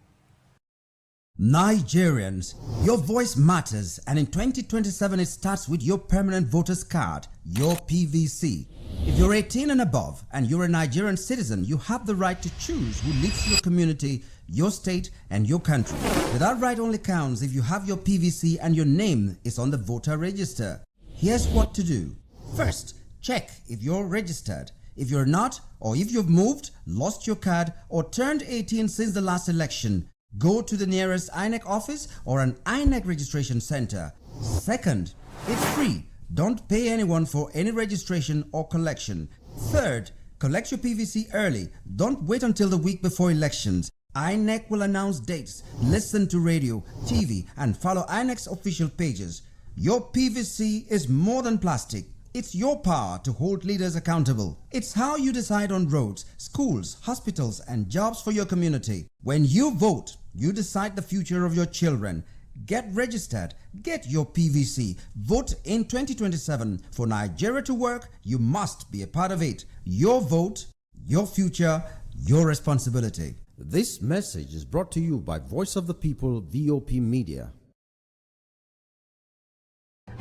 Nigerians, your voice matters, and in 2027 it starts with your permanent voters card, your PVC. If you're 18 and above and you're a Nigerian citizen, you have the right to choose who leads your community, your state, and your country. But that right only counts if you have your PVC and your name is on the voter register. Here's what to do. First, check if you're registered. If you're not, or if you've moved, lost your card, or turned 18 since the last election, go to the nearest INEC office or an INEC registration center. Second, it's free. Don't pay anyone for any registration or collection. Third, collect your PVC early. Don't wait until the week before elections. INEC will announce dates. Listen to radio, TV, and follow INEC's official pages. Your PVC is more than plastic. It's your power to hold leaders accountable. It's how you decide on roads, schools, hospitals, and jobs for your community. When you vote, you decide the future of your children. Get registered. Get your PVC. Vote in 2027. For Nigeria to work, you must be a part of it. Your vote, your future, your responsibility. This message is brought to you by Voice of the People, VOP Media.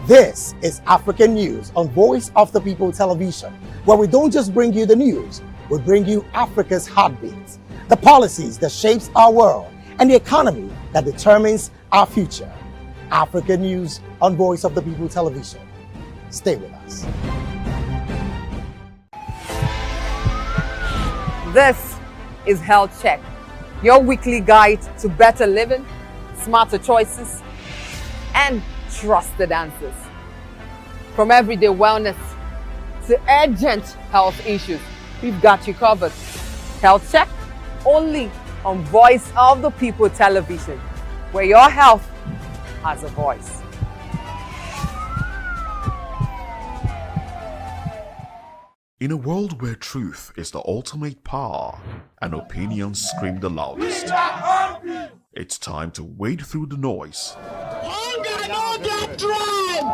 This is African News on Voice of the People Television, where we don't just bring you the news, we bring you Africa's heartbeat, the policies that shapes our world, and the economy that determines our future. African News on Voice of the People Television. Stay with us. This is Health Check, your weekly guide to better living, smarter choices, and trusted answers. From everyday wellness to urgent health issues, we've got you covered. Health Check, only on Voice of the People Television, where your health has a voice. In a world where truth is the ultimate power and opinions scream the loudest, it's time to wade through the noise. Hunger no get drum!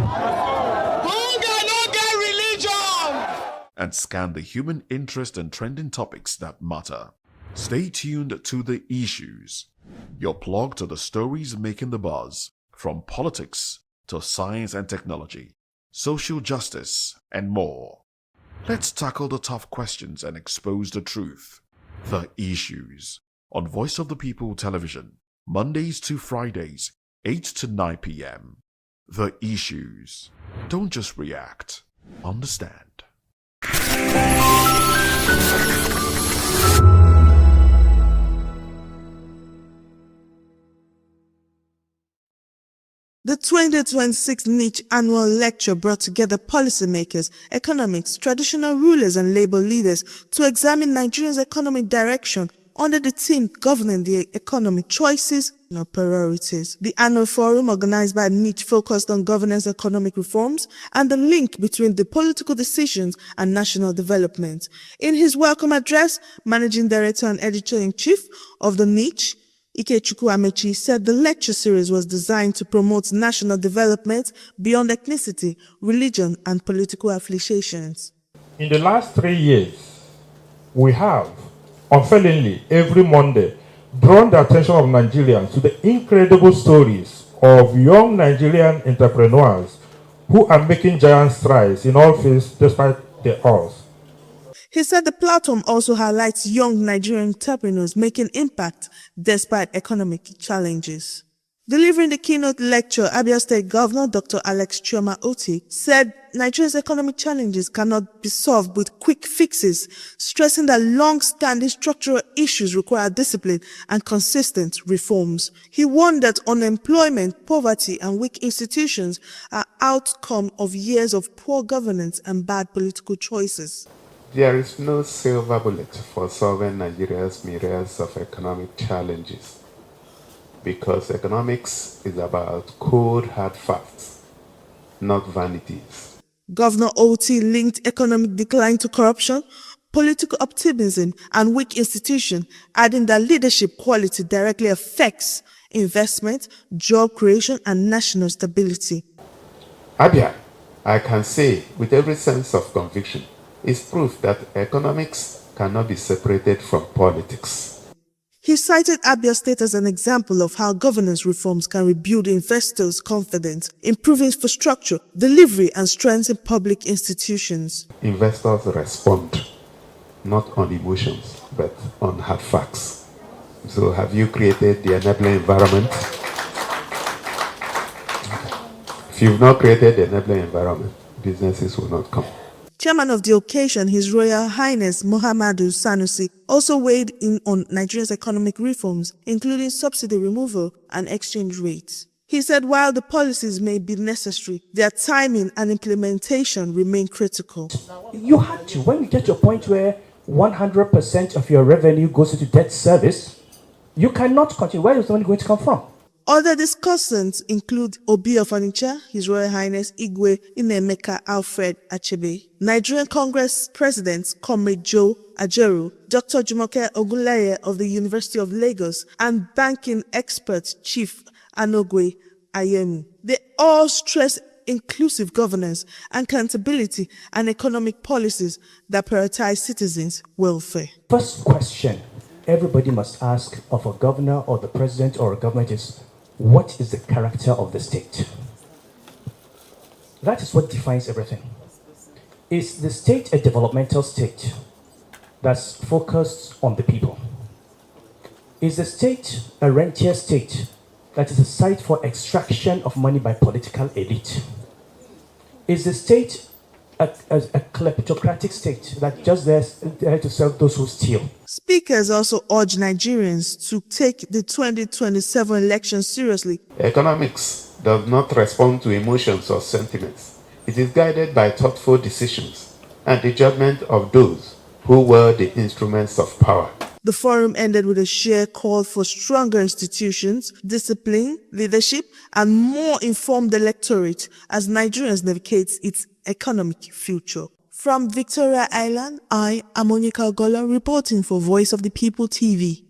Hunger no get religion! And scan the human interest and trending topics that matter. Stay tuned to The Issues, your plug to the stories making the buzz, from politics to science and technology, social justice, and more. Let's tackle the tough questions and expose the truth. The Issues on Voice of the People Television, Mondays to Fridays, 8 to 9 p.m. The Issues. Don't just react, understand. The 2026 Niche Annual Lecture brought together policymakers, economics, traditional rulers and labor leaders to examine Nigeria's economic direction under the theme Governing the Economy, Choices and Priorities. The annual forum, organized by Niche, focused on governance, economic reforms, and the link between the political decisions and national development. In his welcome address, Managing Director and Editor-in-Chief of the Niche, Ikechukwu Amechi, said the lecture series was designed to promote national development beyond ethnicity, religion, and political affiliations. In the last 3 years, we have, unfailingly, every Monday, drawn the attention of Nigerians to the incredible stories of young Nigerian entrepreneurs who are making giant strides in all fields despite their odds. He said the platform also highlights young Nigerian entrepreneurs making impact despite economic challenges. Delivering the keynote lecture, Abia State Governor Dr. Alex Chioma Oti said Nigeria's economic challenges cannot be solved with quick fixes, stressing that long-standing structural issues require discipline and consistent reforms. He warned that unemployment, poverty, and weak institutions are outcome of years of poor governance and bad political choices. There is no silver bullet for solving Nigeria's myriads of economic challenges, because economics is about cold, hard facts, not vanities. Governor Oti linked economic decline to corruption, political optimism, and weak institutions, adding that leadership quality directly affects investment, job creation, and national stability. Abia, I can say with every sense of conviction, is proof that economics cannot be separated from politics. He cited Abia State as an example of how governance reforms can rebuild investors' confidence, improve infrastructure, delivery, and strengthen public institutions. Investors respond not on emotions, but on hard facts. So have you created the enabling environment? If you've not created the enabling environment, businesses will not come. Chairman of the occasion, His Royal Highness Muhammadu Sanusi, also weighed in on Nigeria's economic reforms, including subsidy removal and exchange rates. He said while the policies may be necessary, their timing and implementation remain critical. You have to, when you get to a point where 100% of your revenue goes into debt service, you cannot continue. Where is the money going to come from? Other discussants include Obi of Onitsha, His Royal Highness Igwe Inemeka Alfred Achebe, Nigerian Congress President Comrade Joe Ajeru, Dr. Jumoke Ogunleye of the University of Lagos, and banking expert Chief Anogwe Ayemi. They all stress inclusive governance, accountability, and economic policies that prioritize citizens' welfare. First question everybody must ask of a governor or the president or a government is, what is the character of the state? That is what defines everything. Is the state a developmental state that's focused on the people? Is the state a rentier state that is a site for extraction of money by political elite? Is the state a kleptocratic state that just there to serve those who steal? Speakers also urge Nigerians to take the 2027 election seriously. Economics does not respond to emotions or sentiments. It is guided by thoughtful decisions and the judgment of those who were the instruments of power. The forum ended with a shared call for stronger institutions, discipline, leadership, and more informed electorate as Nigerians navigate its economic future. From Victoria Island, I am Monica Gola reporting for Voice of the People TV.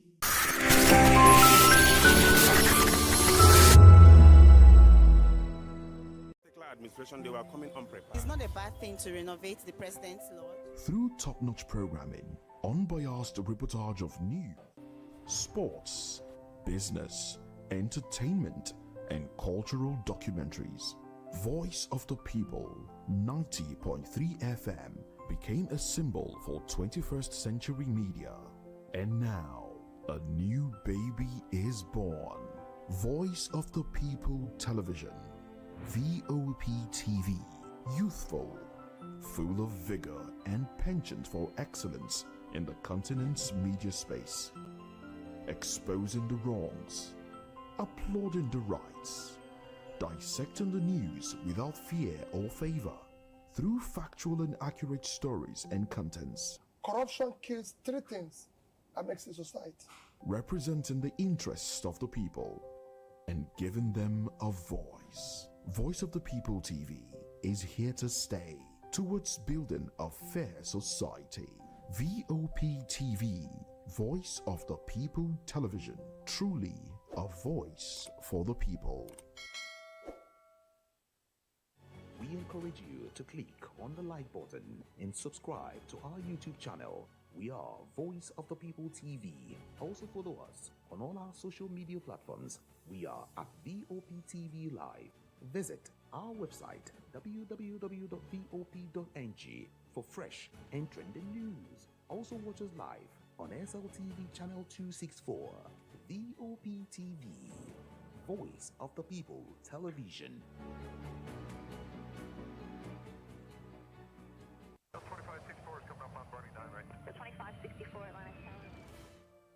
It's not a bad thing to renovate the president's lawn. Through top-notch programming, unbiased reportage of news, sports, business, entertainment, and cultural documentaries, Voice of the People 90.3 FM became a symbol for 21st century media. And now, a new baby is born. Voice of the People Television, VOP TV, youthful, full of vigor and penchant for excellence in the continent's media space, exposing the wrongs, applauding the rights, dissecting the news without fear or favor, through factual and accurate stories and contents. Corruption kills three things that makes a society. Representing the interests of the people and giving them a voice. Voice of the People TV is here to stay towards building a fair society. VOP TV, Voice of the People Television, truly a voice for the people. We encourage you to click on the like button and subscribe to our YouTube channel. We are Voice of the People TV. Also follow us on all our social media platforms. We are at VOP TV Live. Visit our website www.vop.ng for fresh and trending news. Also watch us live on SLTV channel 264. VOP TV, Voice of the People Television.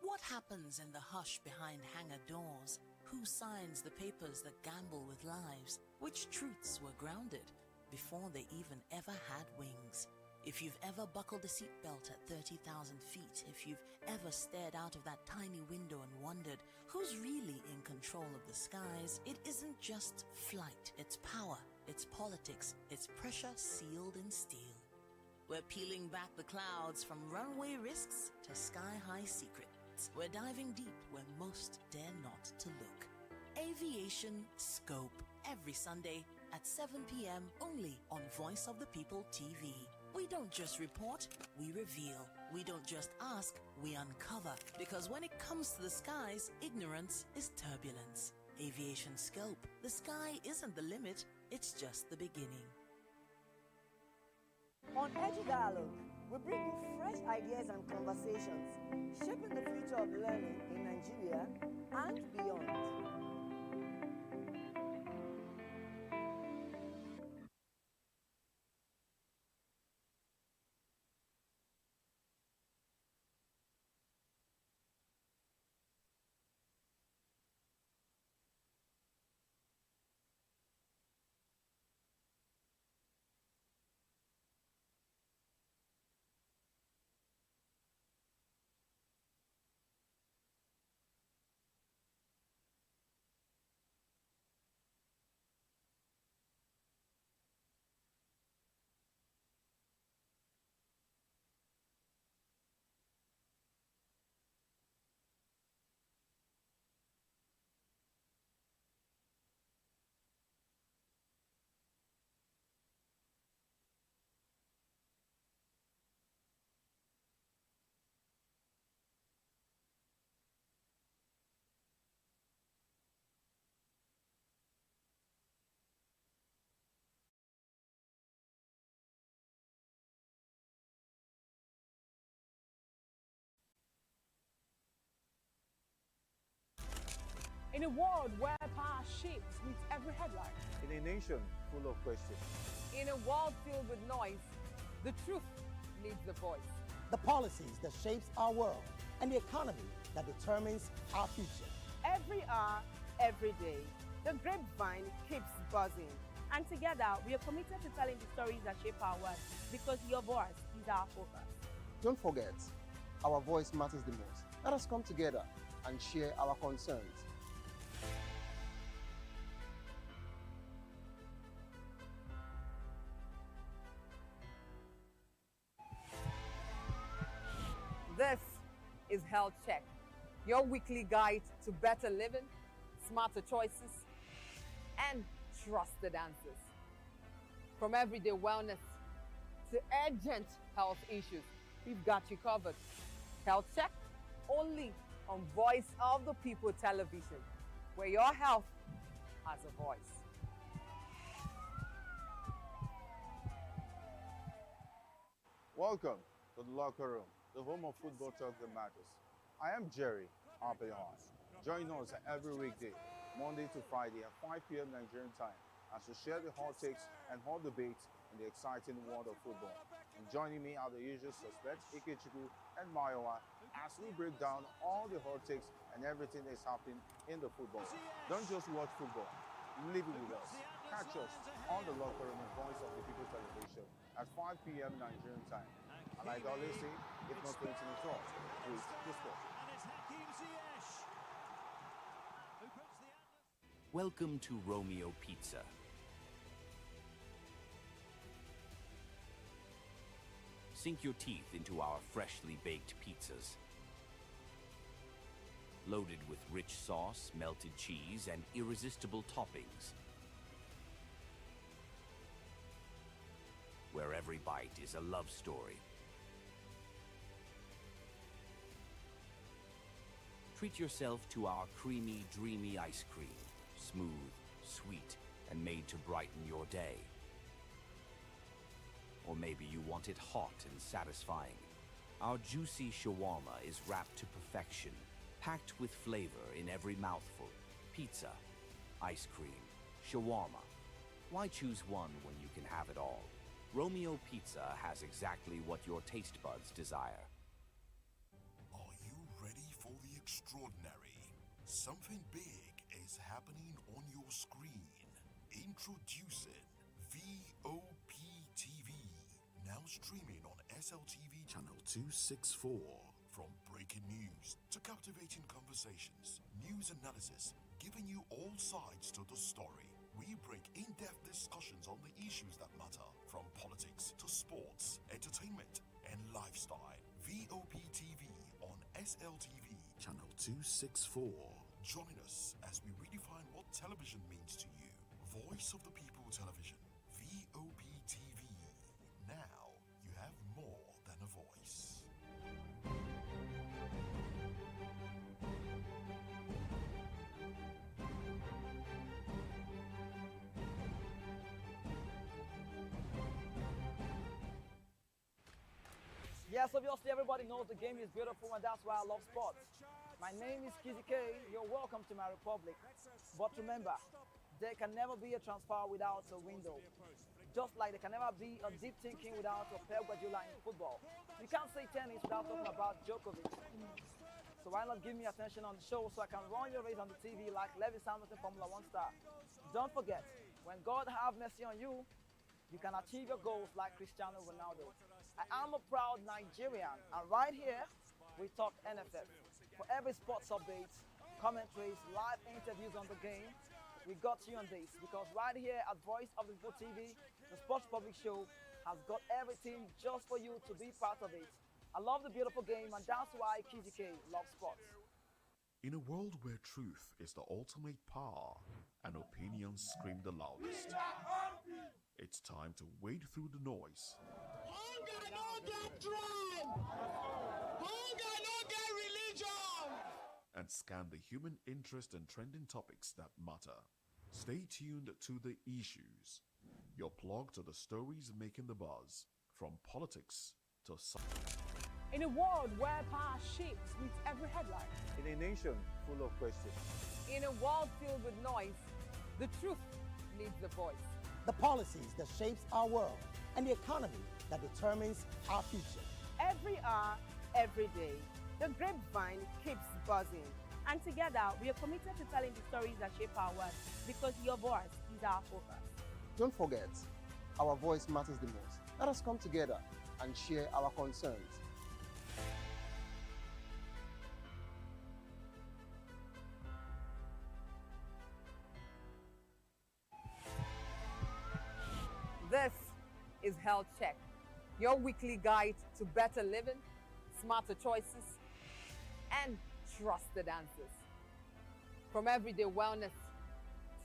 What happens in the hush behind hangar doors? Who signs the papers that gamble with lives? Which truths were grounded before they even ever had wings? If you've ever buckled a seatbelt at 30,000 feet, if you've ever stared out of that tiny window and wondered who's really in control of the skies, it isn't just flight, it's power, it's politics, it's pressure sealed in steel. We're peeling back the clouds from runway risks to sky-high secrets. We're diving deep where most dare not to look. Aviation Scope, every Sunday at 7 p.m. only on Voice of the People TV. We don't just report, we reveal. We don't just ask, we uncover. Because when it comes to the skies, ignorance is turbulence. Aviation Scope, the sky isn't the limit, it's just the beginning. On Edu Dialogue, we bring you fresh ideas and conversations, shaping the future of learning in Nigeria and beyond. In a world where power shifts with every headline. In a nation full of questions. In a world filled with noise, the truth needs the voice. The policies that shapes our world and the economy that determines our future. Every hour, every day, the grapevine keeps buzzing. And together, we are committed to telling the stories that shape our world because your voice is our focus. Don't forget, our voice matters the most. Let us come together and share our concerns. This is Health Check, your weekly guide to better living, smarter choices, and trusted answers. From everyday wellness to urgent health issues, we've got you covered. Health Check, only on Voice of the People Television, where your health has a voice. Welcome to the locker room, the home of football talk that matters. I am Jerry Apelon. Join us every weekday, Monday to Friday at 5 p.m. Nigerian time, as we share the hot takes and hot debates in the exciting world of football. And joining me are the usual suspects, Ikechukwu and Mayowa, as we break down all the hot takes and everything that's happening in the football. Don't just watch football, live it with us. Catch us on the locker room and Voice of the People Television at 5 p.m. Nigerian time. And like I always say, if not putting it wrong, please the sport. Welcome to Romeo Pizza. Sink your teeth into our freshly baked pizzas. Loaded with rich sauce, melted cheese, and irresistible toppings. Where every bite is a love story. Treat yourself to our creamy, dreamy ice cream. Smooth, sweet, and made to brighten your day. Or maybe you want it hot and satisfying. Our juicy shawarma is wrapped to perfection, packed with flavor in every mouthful. Pizza, ice cream, shawarma. Why choose one when you can have it all? Romeo Pizza has exactly what your taste buds desire. Are you ready for the extraordinary? Something big is happening on your screen. Introducing Vop TV. Now streaming on SLTV channel 264. From breaking news to captivating conversations, news analysis, giving you all sides to the story. We bring in-depth discussions on the issues that matter, from politics to sports, entertainment, and lifestyle. Vop TV on SLTV channel 264. Join us as we redefine what television means to you. Voice of the People Television, Vop TV. Now you have more than a voice. Yes, obviously everybody knows the game is beautiful and that's why I love sports. My name is Kizzy K. You're welcome to my republic. But remember, there can never be a transfer without a window. Just like there can never be a deep thinking without a Pep Guardiola in football. You can't say tennis without talking about Djokovic. So why not give me attention on the show so I can run your race on the TV like Lewis Hamilton, Formula 1 star. Don't forget, when God have mercy on you, you can achieve your goals like Cristiano Ronaldo. I am a proud Nigerian, and right here, we talk NFF. For every sports update, commentaries, live interviews on the game, we got you on this, because right here at Voice of the People TV, the Sports Public Show has got everything just for you to be part of it. I love the beautiful game, and that's why KGK loves sports. In a world where truth is the ultimate power and opinions scream the loudest, it's time to wade through the noise. Hunger no get drum. Hunger no get religion. And scan the human interest and trending topics that matter. Stay tuned to the issues. Your plug to the stories making the buzz, from politics to science. In a world where power shapes with every headline. In a nation full of questions. In a world filled with noise, the truth needs a voice. The policies that shapes our world and the economy that determines our future. Every hour, every day, the grapevine keeps buzzing. And together, we are committed to telling the stories that shape our world because your voice is our focus. Don't forget, our voice matters the most. Let us come together and share our concerns. This is Health Check, your weekly guide to better living, smarter choices, and trusted answers. From everyday wellness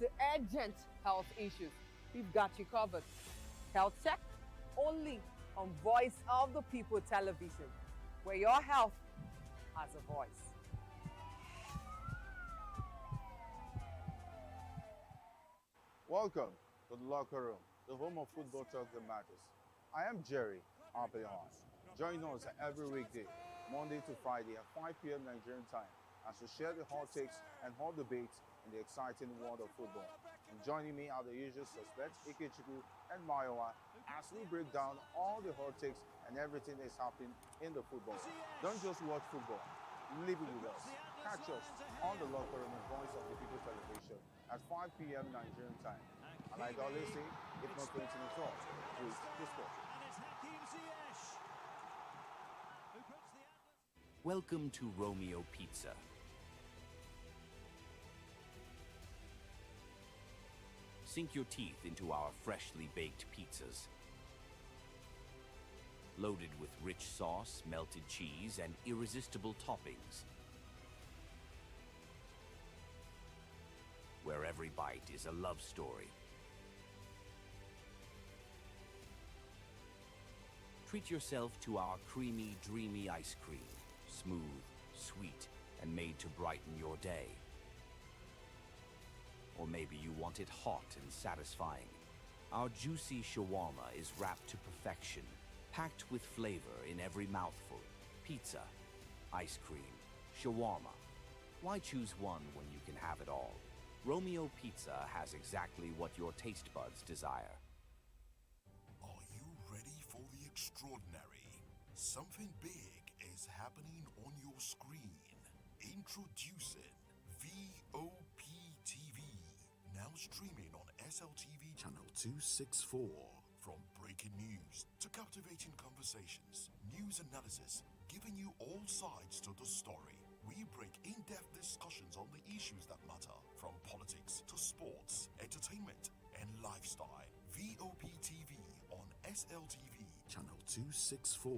to urgent health issues, we've got you covered. Health Check, only on Voice of the People television, where your health has a voice. Welcome to the locker room, the home of football talk that matters. I am Jerry Arpeon. Join us every weekday, Monday to Friday at 5 p.m. Nigerian time, as we share the hot takes and hot debates in the exciting world of football. And joining me are the usual suspects, Ikechukwu and Mayowa, as we break down all the hot takes and everything that's happening in the football. Don't just watch football, live it with us. Catch us on the locker room and Voice of the People television at 5 p.m. Nigerian time. And like I always say, if not 20 minutes off, please discuss. Welcome to Romeo Pizza. Sink your teeth into our freshly baked pizzas. Loaded with rich sauce, melted cheese, and irresistible toppings. Where every bite is a love story. Treat yourself to our creamy, dreamy ice cream. Smooth, sweet, and made to brighten your day. Or maybe you want it hot and satisfying. Our juicy shawarma is wrapped to perfection, packed with flavor in every mouthful. Pizza, ice cream, shawarma. Why choose one when you can have it all? Romeo Pizza has exactly what your taste buds desire. Are you ready for the extraordinary? Something big is happening on your screen. Introducing Vop TV. Now streaming on SLTV channel 264. From breaking news to captivating conversations, news analysis, giving you all sides to the story. We break in-depth discussions on the issues that matter, from politics to sports, entertainment, and lifestyle. Vop TV on SLTV channel 264.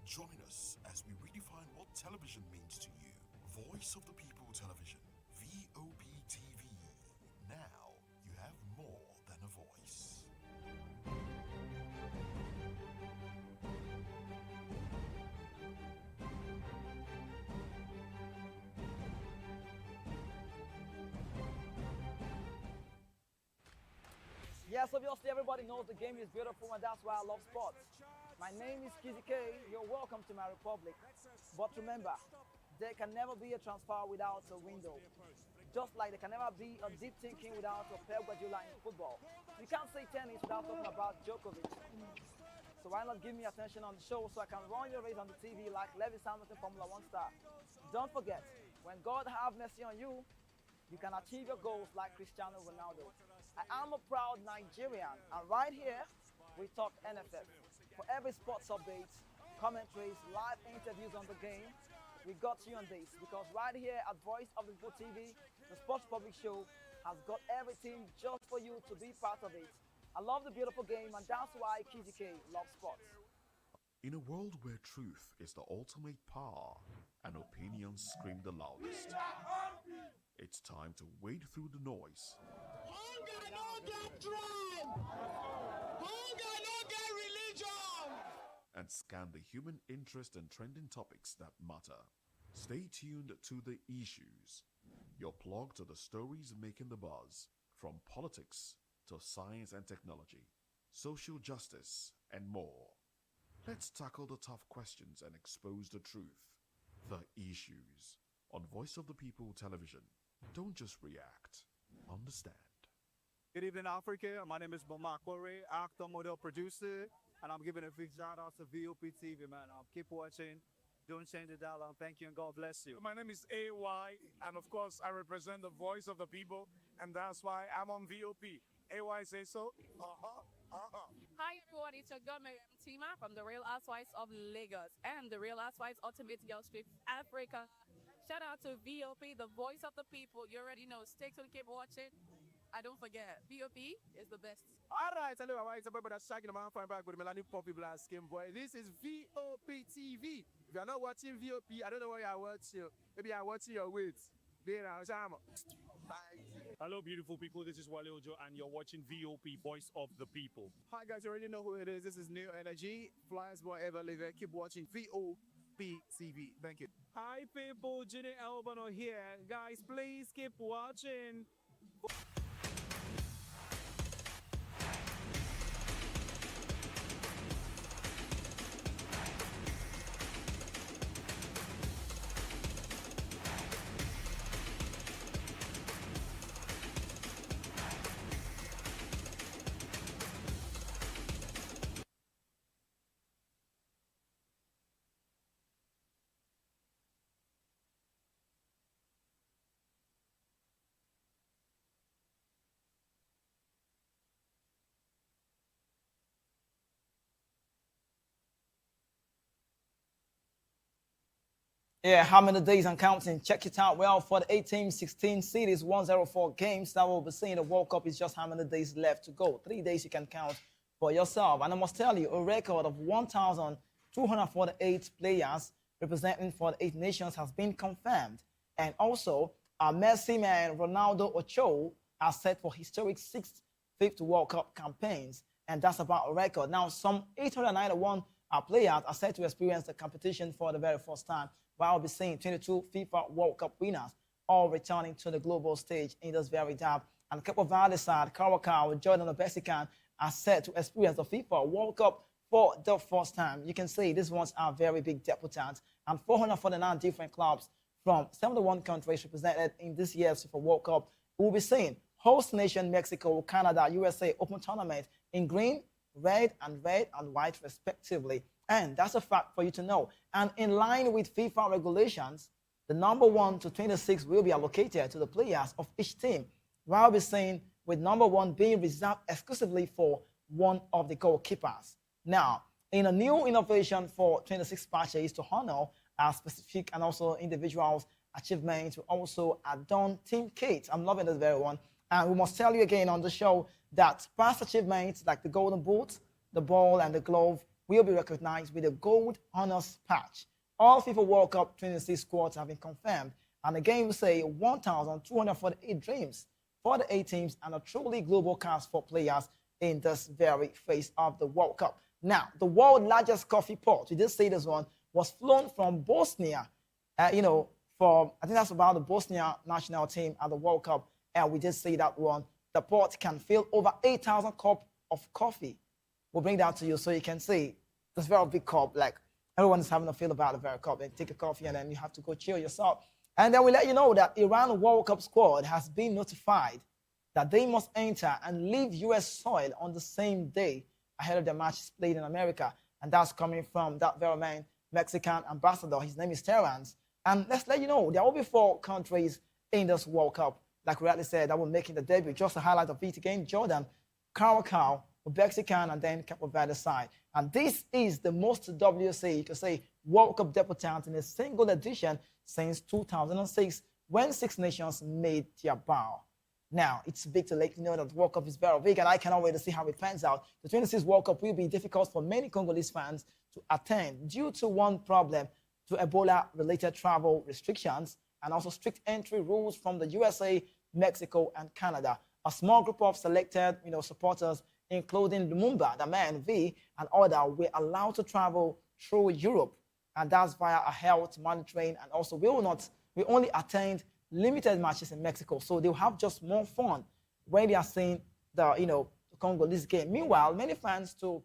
Join us as we redefine what television means to you. Voice of the People Television, Vop TV. Now you have more than a voice. Yes, obviously everybody knows the game is beautiful and that's why I love sports. My name is Kizzy K. You're welcome to my republic. But remember, there can never be a transfer without a window. Just like there can never be a deep thinking without a Pep Guardiola in football. You can't say tennis without talking about Djokovic. So why not give me attention on the show so I can run your race on the TV like Lewis Hamilton Formula 1 star. Don't forget, when God have mercy on you, you can achieve your goals like Cristiano Ronaldo. I am a proud Nigerian, and right here, we talk NFF. For every sports update, commentaries, live interviews on the game, we got you on this, because right here at Voice of the People TV, the Sports Public Show has got everything just for you to be part of it. I love the beautiful game, and that's why Kizzy K loves sports. In a world where truth is the ultimate power and opinions scream the loudest, it's time to wade through the noise. Hunger no get drum. Hunger no get religion. And scan the human interest and trending topics that matter. Stay tuned to the issues, your plug to the stories making the buzz, from politics to science and technology, social justice, and more. Let's tackle the tough questions and expose the truth, the issues. On Voice of the People television, don't just react, understand. Good evening, Africa. My name is Mama Kore, actor, model, producer, and I'm giving a big shout out to Vop TV, man. Keep watching. Don't change the dial. Thank you and God bless you. My name is AY, and of course, I represent the voice of the people, and that's why I'm on VOP. AY say so? Hi everyone, it's your girl Miriam Tima from the Real Housewives of Lagos and the Real Housewives Ultimate Girls Trip Africa. Shout out to VOP, the voice of the people. You already know. Stay tuned, keep watching. And don't forget, VOP is the best. All right, hello, it's a boy that's shaking the man fine back with Melanie Poppy Black Skin Boy. This is VOP TV. If you're not watching VOP, I don't know why you're watching. Maybe you're watching your weight. Hello, beautiful people. This is Wale Ojo, and you're watching VOP, Voice of the People. Hi, guys. You already know who it is. This is New Energy. Flyers Boy Ever Live. Keep watching VOP TV. Thank you. Hi, people. Ginny Albano here. Guys, please keep watching. Yeah, how many days and counting? Check it out. Well, for the 18, 16 cities, 104 games that we'll be seeing the World Cup is just how many days left to go. 3 days you can count for yourself. And I must tell you, a record of 1,248 players representing for the 8 nations has been confirmed. And also, our Messi man, Ronaldo Ochoa, are set for historic 6th, 5th World Cup campaigns. And that's about a record. Now, some 891 players are set to experience the competition for the very first time. While we'll be seeing 22 FIFA World Cup winners all returning to the global stage in this very dab. And Cape Verde side, Caracas, Jordan Obesican are set to experience the FIFA World Cup for the first time. You can see these ones are very big debutants. And 449 different clubs from 71 countries represented in this year's FIFA World Cup. We'll be seeing host nation Mexico, Canada, USA Open Tournament in green, red and white respectively. And that's a fact for you to know. And in line with FIFA regulations, the number 1 to 26 will be allocated to the players of each team, while we're saying with number 1 being reserved exclusively for one of the goalkeepers. Now, in a new innovation for 26 patches to honor our specific and also individuals' achievements, we also adorn team kits. I'm loving this very one. And we must tell you again on the show that past achievements like the golden boot, the ball, and the glove will be recognized with a gold honors patch. All FIFA World Cup 26 squads have been confirmed, and again we say 1,248 dreams for the 8 teams and a truly global cast for players in this very phase of the World Cup. Now, the world's largest coffee pot, we did say this one, was flown from Bosnia, from, I think that's about the Bosnia national team at the World Cup, and we did say that one. The pot can fill over 8,000 cups of coffee. We'll bring that to you so you can see this very big cup. Like everyone is having a feel about the very cup. And take a coffee and then you have to go chill yourself. And then we let you know that Iran World Cup squad has been notified that they must enter and leave U.S. soil on the same day ahead of the matches played in America. And that's coming from that very man, Mexican ambassador. His name is Terrence. And let's let you know, there will be 4 countries in this World Cup. Like we already said, that will make the debut. Just to highlight of it again, Jordan, Caracas, Uzbekistan, and then Cape Verde side. And this is the most WC, you can say, World Cup debutant in a single edition since 2006, when 6 nations made their bow. Now, it's big to let you know that the World Cup is very big, and I cannot wait to see how it pans out. The 26th World Cup will be difficult for many Congolese fans to attend due to one problem, to Ebola-related travel restrictions and also strict entry rules from the USA, Mexico, and Canada. A small group of selected, supporters, including Lumumba, the man V, and others, were allowed to travel through Europe, and that's via a health monitoring. And also, we only attend limited matches in Mexico, so they'll have just more fun when they are seeing the Congolese game. Meanwhile, many fans to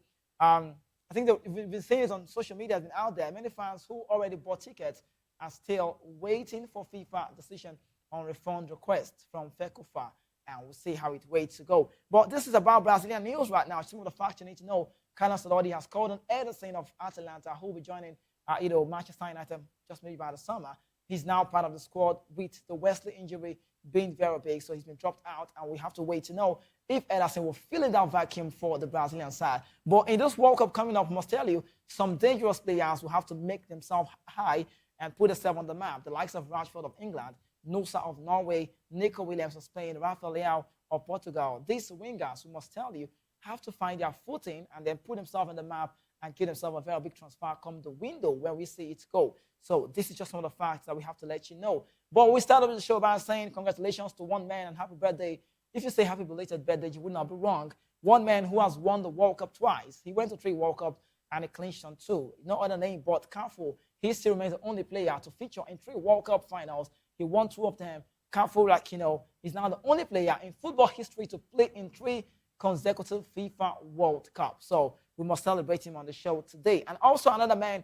I think that we've been seeing it on social media, has been out there. Many fans who already bought tickets are still waiting for FIFA decision on refund requests from FECOFA, and we'll see how it waits to go. But this is about Brazilian news right now. Some of the facts you need to know. Carlos Ancelotti has called on Ederson of Atalanta, who will be joining Manchester United just maybe by the summer. He's now part of the squad with the Wesley injury being very big, so he's been dropped out, and we have to wait to know if Ederson will fill in that vacuum for the Brazilian side. But in this World Cup coming up, I must tell you, some dangerous players will have to make themselves high and put themselves on the map. The likes of Rashford of England, Nusa of Norway, Nico Williams of Spain, Rafael Leao of Portugal. These wingers, we must tell you, have to find their footing and then put themselves on the map and give themselves a very big transfer come the window where we see it go. So this is just some of the facts that we have to let you know. But we started the show by saying congratulations to one man and happy birthday. If you say happy belated birthday, you would not be wrong. One man who has won the World Cup twice. He went to 3 World Cups and he clinched on 2. No other name but Cafu. He still remains the only player to feature in 3 World Cup finals. He won 2 of them. Cafu, like you know, is now the only player in football history to play in 3 consecutive FIFA World Cup. So we must celebrate him on the show today. And also another man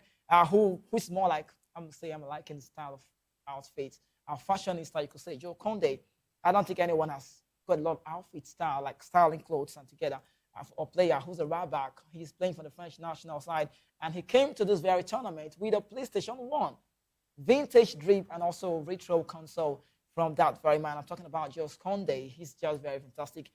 who's more like, I'm liking the style of outfit. Our fashionista, you could say, Joe Conde. I don't think anyone has got a lot of outfit style, like styling clothes and together. A player who's a right back. He's playing for the French national side. And he came to this very tournament with a PlayStation 1. Vintage drip and also retro console from that very man. I'm talking about Joe Conde. He's just very fantastic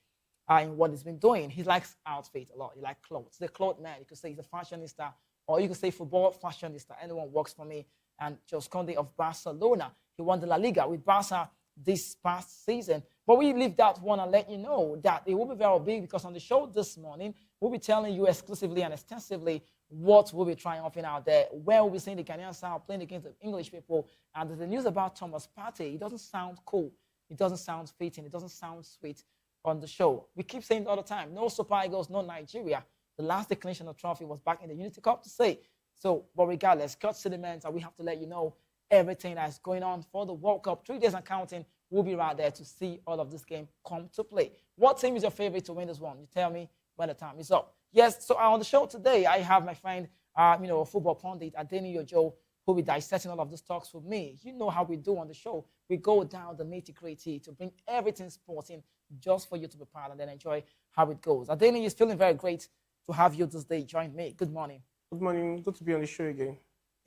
in what he's been doing. He likes outfit a lot. He likes clothes. The clothes man. You could say he's a fashionista, or you could say football fashionista. Anyone works for me. And Jose Conde of Barcelona. He won the La Liga with Barca this past season. But we leave that one and let you know that it will be very big, because on the show this morning, we'll be telling you exclusively and extensively what will be triumphing out there, where we'll be seeing the Ghanaian side playing against the English people. And the news about Thomas Partey, it doesn't sound cool. It doesn't sound fitting. It doesn't sound sweet on the show. We keep saying it all the time. No Super Eagles, no Nigeria. The last declination of trophy was back in the Unity Cup to say. So, but regardless, Kurt Sediments, and we have to let you know everything that is going on for the World Cup. 3 days and counting. We'll be right there to see all of this game come to play. What team is your favorite to win this one? You tell me when the time is up. Yes, so on the show today, I have my friend, football pundit, Adeni Yojo, who will be dissecting all of these talks with me. You know how we do on the show. We go down the nitty-gritty to bring everything sporting just for you to be part and then enjoy how it goes. Adeni is feeling very great to have you this day join me. Good morning. Good morning. Good to be on the show again.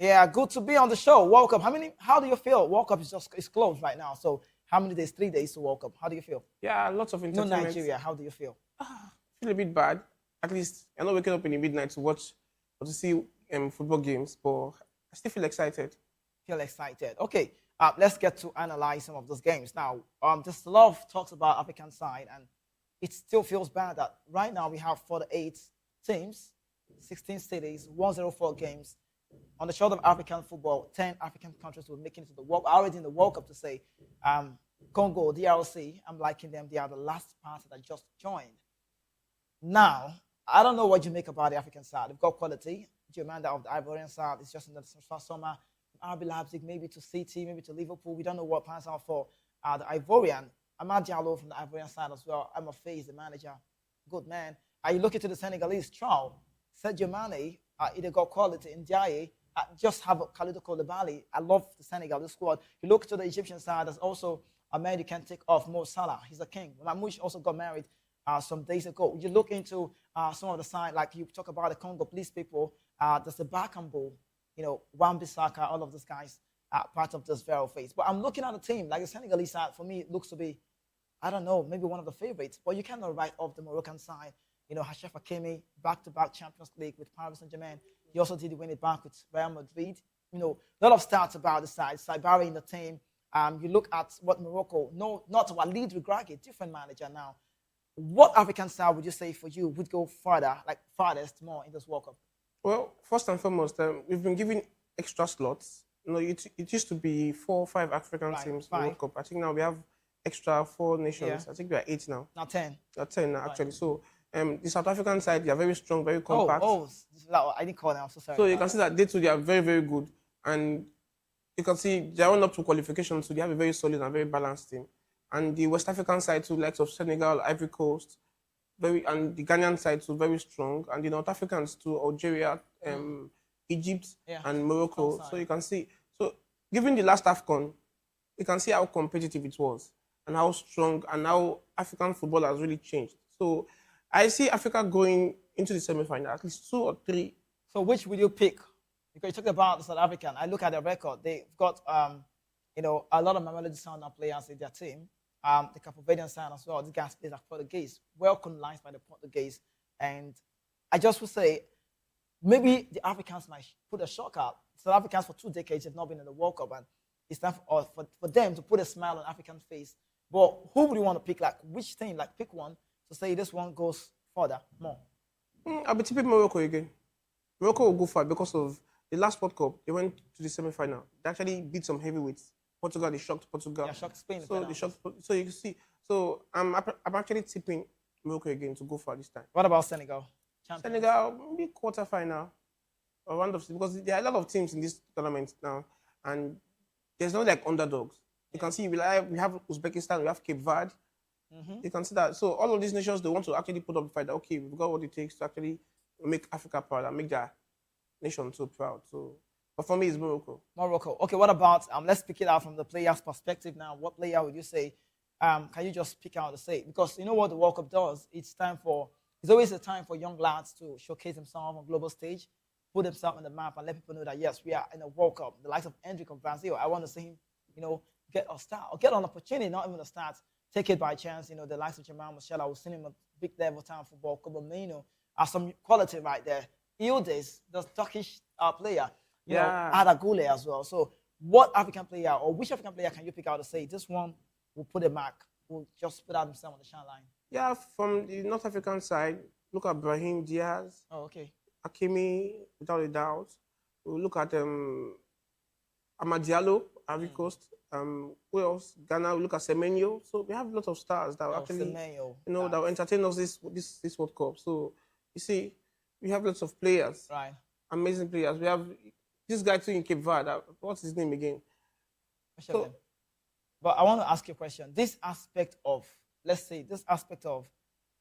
Yeah, good to be on the show. World Cup. How do you feel? World Cup is closed right now. So how many days? 3 days to World Cup. How do you feel? Yeah, lots of entertainment. No Nigeria. How do you feel? Feel a bit bad. At least I'm not waking up in the midnight to watch or to see football games, but I still feel excited. Feel excited. Okay, let's get to analyze some of those games now. There's a lot of talks about African side, and it still feels bad that right now we have 48 teams, 16 cities, 104 games. On the short of African football, 10 African countries will make it to the World, already in the World Cup to say. Congo, DRC, I'm liking them. They are the last party that just joined. Now, I don't know what you make about the African side. They've got quality. Jomanda of the Ivorian side is just in the summer. RB Leipzig, maybe to City, maybe to Liverpool. We don't know what plans are for the Ivorian. Ahmad Diallo from the Ivorian side as well. I'm a face, the manager. Good man. Are you looking to the Senegalese? Charles, Sadio Mane, they got quality. Ndiaye, just have Khalidou Koulibaly. I love the Senegal squad. You look to the Egyptian side, there's also a man you can take off, Mo Salah. He's a king. Mamouche also got married some days ago. You look into some of the side, like you talk about the Congo police people, there's the Bakambu, Wan-Bissaka, all of these guys are part of this Vero phase. But I'm looking at the team, like the Senegalese side, for me, it looks to be, I don't know, maybe one of the favorites. But you cannot write off the Moroccan side. Hachem Hakimi, back-to-back Champions League with Paris Saint-Germain. He also did win it back with Real Madrid. A lot of stats about the side. Saibari in the team. You look at what Morocco, not Walid Regragui, different manager now. What African side would you say for you would go further, like farthest more in this World Cup? Well, first and foremost, we've been given extra slots. It used to be 4 or 5 African teams in the World Cup. I think now we have extra 4 nations. Yeah. I think we are 8 now. Now 10. Now 10 now, actually. So the South African side, they are very strong, very compact. I didn't call them. I'm so sorry. So you can see that they too, they are very, very good. And you can see they are on up to qualification, so they have a very solid and very balanced team. And the West African side too, likes of Senegal, Ivory Coast, and the Ghanaian side too very strong, and the North Africans too, Algeria, Egypt, and Morocco. So you can see. So given the last AFCON, you can see how competitive it was and how strong and how African football has really changed. So I see Africa going into the semi-final, at least 2 or 3. So which will you pick? Because you talked about the South African. I look at their record. They've got a lot of Mamelodi Sundowns players in their team. The Cape Verdean side as well. These guys play like Portuguese, well colonized by the Portuguese. And I just would say maybe the Africans might put a shock out. South Africans for 2 decades have not been in the World Cup, and it's time for them to put a smile on African face. But who would you want to pick? Like which team? Like pick one to say this one goes further more. I'll be tipping Morocco again. Morocco will go far because of the last World Cup. They went to the semi-final. They actually beat some heavyweights. Portugal, they shocked Portugal. Yeah, shocked Spain. So they shocked. So you can see. So I'm actually tipping Morocco again to go far this time. What about Senegal? Champions. Senegal, maybe quarter-final or round of, because there are a lot of teams in this tournament now, and there's no like underdogs. You can see we have Uzbekistan, we have Cape Verde. You can see that. So all of these nations, they want to actually put up the fight that, okay, we've got what it takes to actually make Africa proud and make their nation so proud. So, but for me, it's Morocco. Morocco. Okay, what about, let's pick it out from the player's perspective now. What player would you say, can you just pick out to say? Because you know what the World Cup does? It's always a time for young lads to showcase themselves on global stage, put themselves on the map, and let people know that, yes, we are in a World Cup. The likes of Hendrick of Brazil, I want to see him, get a start, or get an opportunity, not even a start, take it by chance. The likes of Jamal Musiala, we've seen him at big level time football. Kobo Mino are some quality right there. Ildes, the Turkish player, Ada Gule as well. So what African player or which African player can you pick out to say this one will put a mark, will just put out himself on the shine line? Yeah, from the North African side, look at Brahim Diaz. Oh, okay. Hakimi, without a doubt. We'll look at Amad Diallo, Ivory Coast. Who else? Ghana. We look at Semenyo. So we have a lot of stars that actually, Semenyo. that will entertain us this World Cup. So you see, we have lots of players. Right. Amazing players. We have this guy too in Cape Verde. What's his name again? But I want to ask you a question. This aspect of, let's say,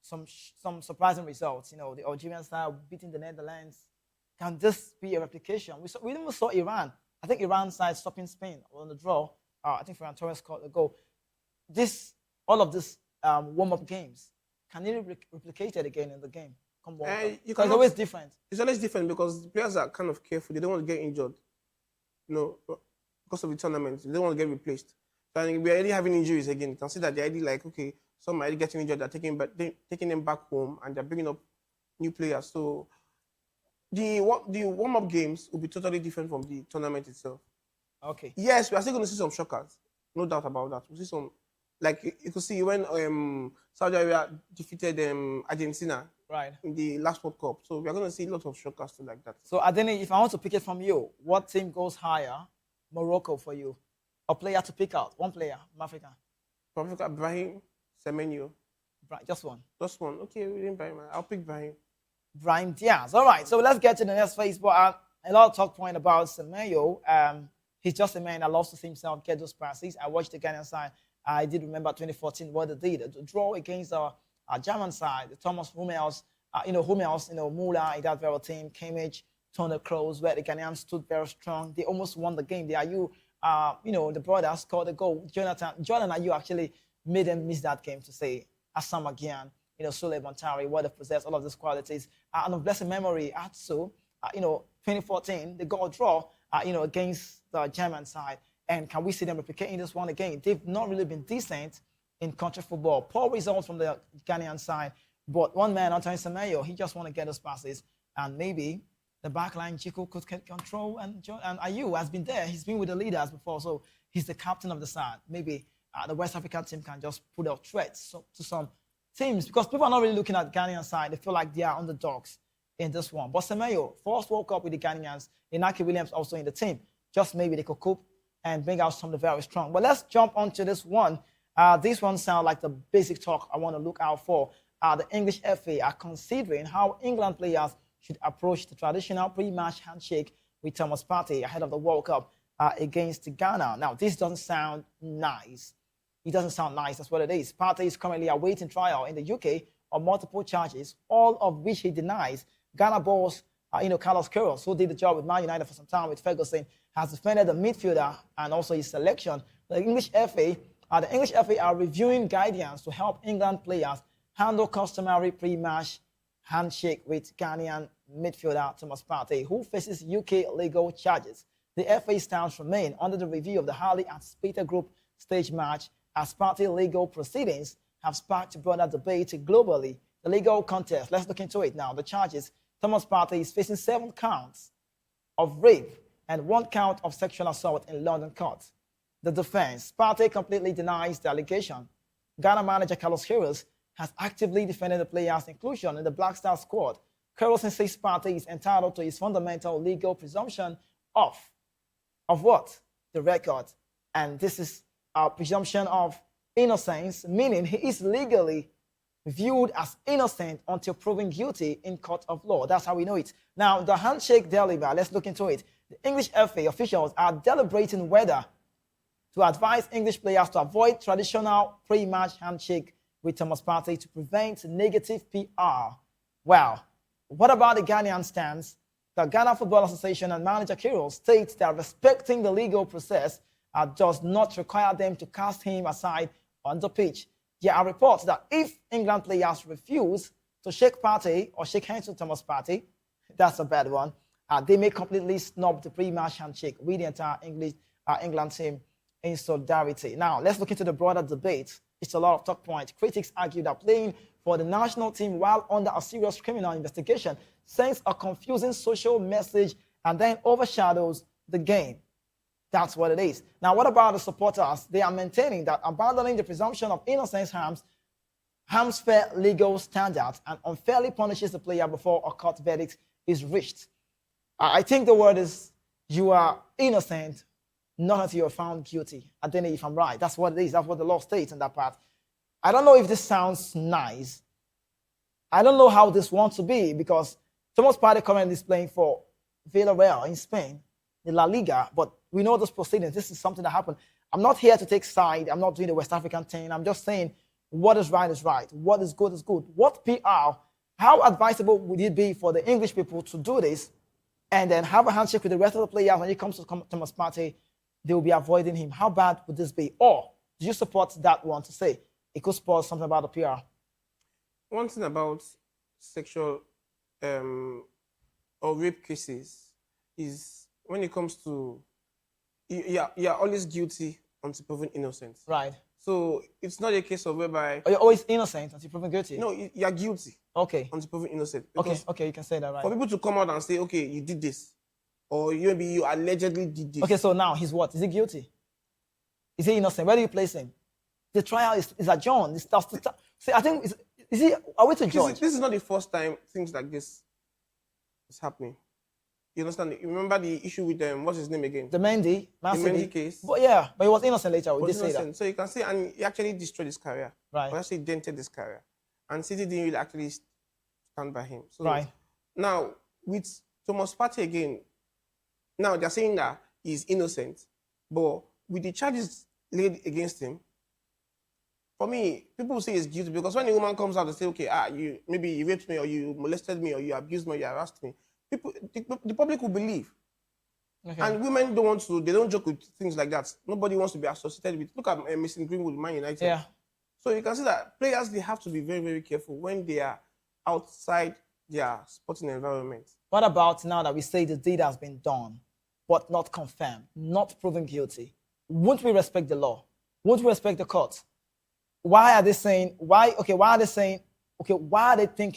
some surprising results, the Algerian side beating the Netherlands, can this be a replication? We even saw Iran. I think Iran side stopping Spain on the draw. I think Ferran Torres scored the goal. All of this warm-up games, can it be replicated again in the game? It's always different. It's always different because the players are kind of careful. They don't want to get injured, because of the tournament. They don't want to get replaced. So we're already having injuries again. You can see that they're already like, okay, some are already getting injured. They're taking them back home and they're bringing up new players. So the warm-up games will be totally different from the tournament itself. Okay. Yes, we are still going to see some shockers. No doubt about that. We'll see some, like you could see when Saudi Arabia defeated Argentina in the last World Cup. So we are going to see lots of shockers too like that. So Adeni, if I want to pick it from you, what team goes higher? Morocco for you. A player to pick out. One player from Africa. From Africa, Brahim, Semenyo. Just one. Just one. Okay, we didn't Brahim. I'll pick Brahim. Brahim Diaz. All right, so let's get to the next phase. But a lot of talk point about Semenyo. He's just a man that loves to see himself get those passes. I watched the Ghanaian side. I did remember 2014 what they did. The draw against our German side, the Thomas Hummels, Muller in that very team, Kimmich, Tony Kroos, where the Ghanaians stood very strong. They almost won the game. The brothers scored a goal. Jordan Ayew actually made them miss that game to say Assam Gyan, Sule Montari, what they possess, all of these qualities. And of blessed memory, Atsu, 2014, they got a draw, against the German side. And can we see them replicating this one again? They've not really been decent in country football. Poor results from the Ghanaian side. But one man, Anthony Semenyo, he just want to get those passes. And maybe the backline, Chico could get control. And Ayew has been there. He's been with the leaders before. So he's the captain of the side. Maybe the West African team can just put out threats to some teams. Because people are not really looking at the Ghanaian side. They feel like they are underdogs in this one. But Semenyo, first World Cup with the Ghanaians. Inaki Williams also in the team. Just maybe they could cope and bring out something very strong. But let's jump onto this one. This one sounds like the basic talk I want to look out for. The English FA are considering how England players should approach the traditional pre-match handshake with Thomas Partey ahead of the World Cup against Ghana. Now, this doesn't sound nice. It doesn't sound nice. That's what it is. Partey is currently awaiting trial in the UK of multiple charges, all of which he denies. Ghana boss, Carlos Queiroz, who did the job with Man United for some time with Ferguson, has defended the midfielder and also his selection. The English FA are reviewing guidance to help England players handle customary pre-match handshake with Ghanaian midfielder Thomas Partey, who faces UK legal charges. The FA stance remain under the review of the highly anticipated group stage match as party legal proceedings have sparked broader debate globally. The legal contest, let's look into it now. The charges: Thomas Partey is facing 7 counts of rape and 1 count of sexual assault in London court. The defense: Partey completely denies the allegation. Ghana manager Carlos Queiroz has actively defended the player's inclusion in the Black Star squad. Queiroz insists Partey is entitled to his fundamental legal presumption of what? The record. And this is a presumption of innocence, meaning he is legally viewed as innocent until proven guilty in court of law. That's how we know it. Now, the handshake deliver, let's look into it. The English FA officials are deliberating whether to advise English players to avoid traditional pre-match handshake with Thomas Partey to prevent negative PR. Well, what about the Ghanaian stance? The Ghana Football Association and manager Queiroz states that respecting the legal process does not require them to cast him aside on the pitch. There are reports that if England players refuse to shake Partey or shake hands with Thomas Partey, that's a bad one, they may completely snub the pre-match handshake with the entire England team in solidarity. Now, let's look into the broader debate. It's a lot of talk points. Critics argue that playing for the national team while under a serious criminal investigation sends a confusing social message and then overshadows the game. That's what it is. Now, what about the supporters? They are maintaining that abandoning the presumption of innocence harms fair legal standards and unfairly punishes the player before a court verdict is reached. I think the word is you are innocent not until you're found guilty. I don't know if I'm right. That's what it is. That's what the law states in that part. I don't know if this sounds nice. I don't know how this wants to be because Thomas Partey currently is playing for Villarreal in Spain, the La Liga, but we know those proceedings. This is something that happened. I'm not here to take side. I'm not doing the West African thing. I'm just saying what is right is right. What is good is good. What PR, how advisable would it be for the English people to do this and then have a handshake with the rest of the players when it comes to Thomas Partey? They will be avoiding him. How bad would this be? Or do you support that one to say it could spoil something about the PR? One thing about sexual or rape cases is when it comes to you're always guilty until proven innocent. Right. So it's not a case of whereby you're always innocent until proven guilty. No, you're guilty. Okay. Until proven innocent. Okay, you can say that, right? For people to come out and say, okay, you did this, or maybe you allegedly did this. Okay, so now he's what? Is he guilty? Is he innocent? Where do you place him? The trial is adjourned. See, I think are we to judge? This is not the first time things like this is happening. You understand? You remember the issue with what's his name again? The Mendy case. But yeah, but he was innocent later. We did say that. So you can see, and he actually destroyed his career. Right. Or actually dented his career. And City didn't really actually stand by him. So right. Now, with Thomas Partey again, now they're saying that he's innocent, but with the charges laid against him, for me, people say he's guilty because when a woman comes out and say, okay, maybe you raped me or you molested me or you abused me or you harassed me, the public will believe. Okay. And women they don't joke with things like that. Nobody wants to be associated with. Look at Mason Greenwood, Man United. Yeah. So you can see that players, they have to be very, very careful when they are outside their sporting environment. What about now that we say the deed has been done, but not confirmed, not proven guilty? Won't we respect the law? Won't we respect the court? Why are they thinking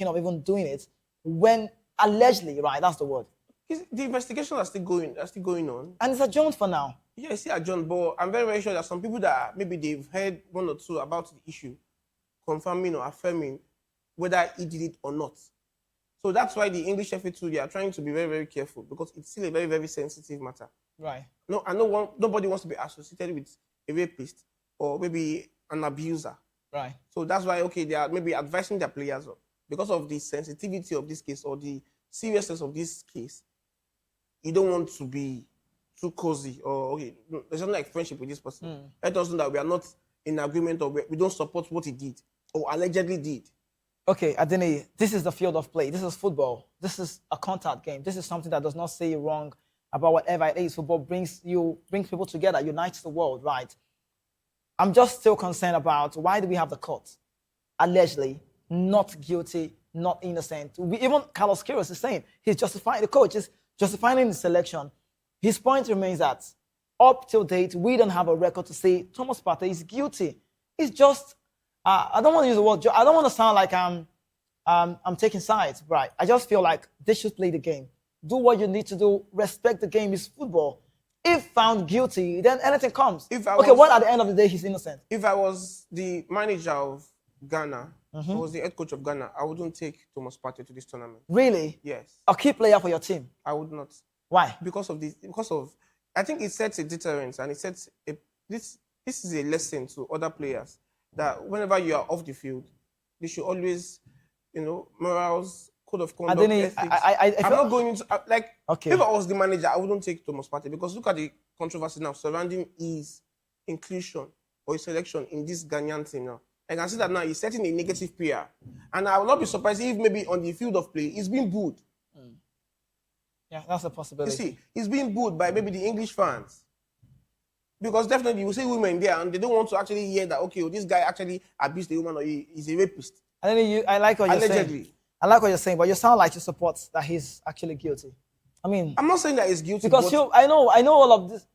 of even doing it when allegedly, right, that's the word. The investigation are still going on. And it's adjourned for now. Yeah, it's still adjourned, but I'm very, very sure that some people that maybe they've heard one or two about the issue, confirming or affirming whether he did it or not. So that's why the English FA too, they are trying to be very, very careful because it's still a very, very sensitive matter. Right. Nobody wants to be associated with a rapist or maybe an abuser. Right. So that's why, okay, they are maybe advising their players because of the sensitivity of this case or the seriousness of this case. You don't want to be too cozy or, okay, there's something like friendship with this person. Let us know that we are not in agreement or we don't support what he did or allegedly did. Okay, Adini, this is the field of play. This is football. This is a contact game. This is something that does not say wrong about whatever it is. Football brings people together, unites the world, right? I'm just still concerned about why do we have the court? Allegedly, not guilty, not innocent. Even Carlos Queiroz is saying he's justifying the coach, is justifying the selection. His point remains that up till date, we don't have a record to say Thomas Partey is guilty. It's just, I don't want to use the word, I don't want to sound like I'm taking sides, right? I just feel like they should play the game. Do what you need to do. Respect the game. It's football. If found guilty, then anything comes. What at the end of the day, he's innocent? If I was the manager of Ghana, I was the head coach of Ghana, I wouldn't take Thomas Partey to this tournament. Really? Yes. A key player for your team? I would not. Why? Because I think it sets a deterrence, and it sets this is a lesson to other players that whenever you are off the field, they should always, morals, code of conduct, ethics. I'm not going into if I was the manager, I wouldn't take Thomas Partey because look at the controversy now surrounding his inclusion or his selection in this Ghanaian team now. I can see that now he's setting a negative PR, and I will not be surprised if maybe on the field of play he's being booed. Yeah, that's a possibility. You see, he's being booed by maybe the English fans. Because definitely you will see women there and they don't want to actually hear that, okay, this guy actually abused the woman or he's a rapist. I like what you're saying. I like what you're saying, but you sound like you support that he's actually guilty. I mean, I'm not saying that he's guilty. Because I know all of this.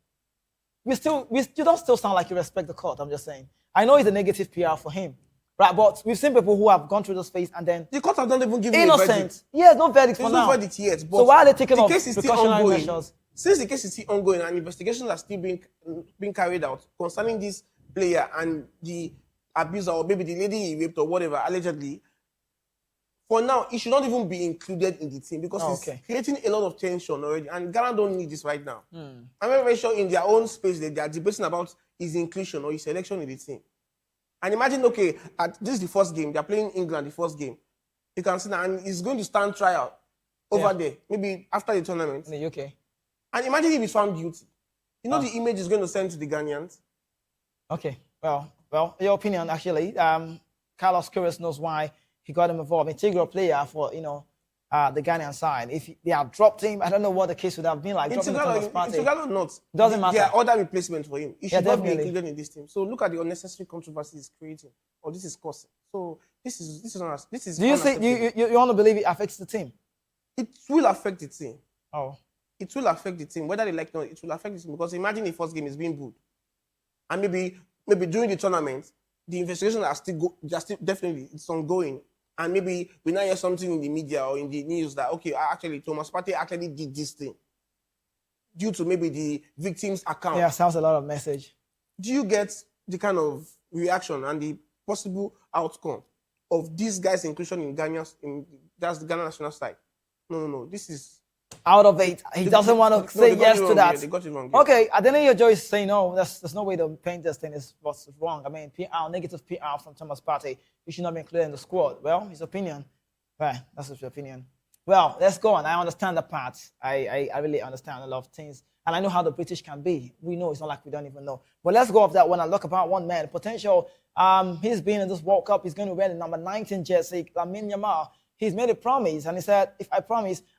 You don't still sound like you respect the court, I'm just saying. I know it's a negative PR for him. Right, but we've seen people who have gone through this phase and then the court have not even given innocent. A verdict. Yes, no verdict for now. There's no verdict yet. But so why are they taking off case is still precautionary ongoing. measures? Since the case is still ongoing and investigations are still being carried out concerning this player and the abuser or maybe the lady he raped or whatever allegedly, for now it should not even be included in the team because it's creating a lot of tension already. And Ghana don't need this right now. I'm very sure in their own space they are debating about his inclusion or his selection in the team. And imagine, this is the first game. They're playing England, the first game. You can see that, and he's going to stand trial over there, maybe after the tournament. In the UK. And imagine if he's found guilty. You know the image he's going to send to the Ghanaians? Okay. Well, your opinion, actually. Carlos Queiroz knows why he got him involved. Integral player for, the Ghanaian side. If they have dropped him, I don't know what the case would have been like. Integral not. Doesn't matter. There are other replacements for him. He should not be definitely included in this team. So look at the unnecessary controversy he's creating, or this is causing. So this is. Do you think you want to believe it affects the team? It will affect the team. Oh. It will affect the team, whether they like it or not. It will affect the team because imagine the first game is being booed, and maybe during the tournament, the investigations are still definitely it's ongoing. And maybe we now hear something in the media or in the news that, okay, actually, Thomas Partey actually did this thing due to maybe the victim's account. Yeah, sounds a lot of message. Do you get the kind of reaction and the possible outcome of this guy's inclusion in that's the Ghana national side? No. This is... Out of it. He doesn't want to say yes to that. They got it wrong. Okay, I don't know your Joe is saying no. There's no way to paint this thing as what's wrong. I mean, negative PR from Thomas Partey. He should not be included in the squad. Well, his opinion. Right, that's his opinion. Well, let's go on. I understand the part. I really understand a lot of things. And I know how the British can be. We know it's not like we don't even know. But let's go off that one and look about one man. Potential, he's been in this World Cup. He's going to wear the number 19 jersey, Lamine Yamal. He's made a promise, and he said,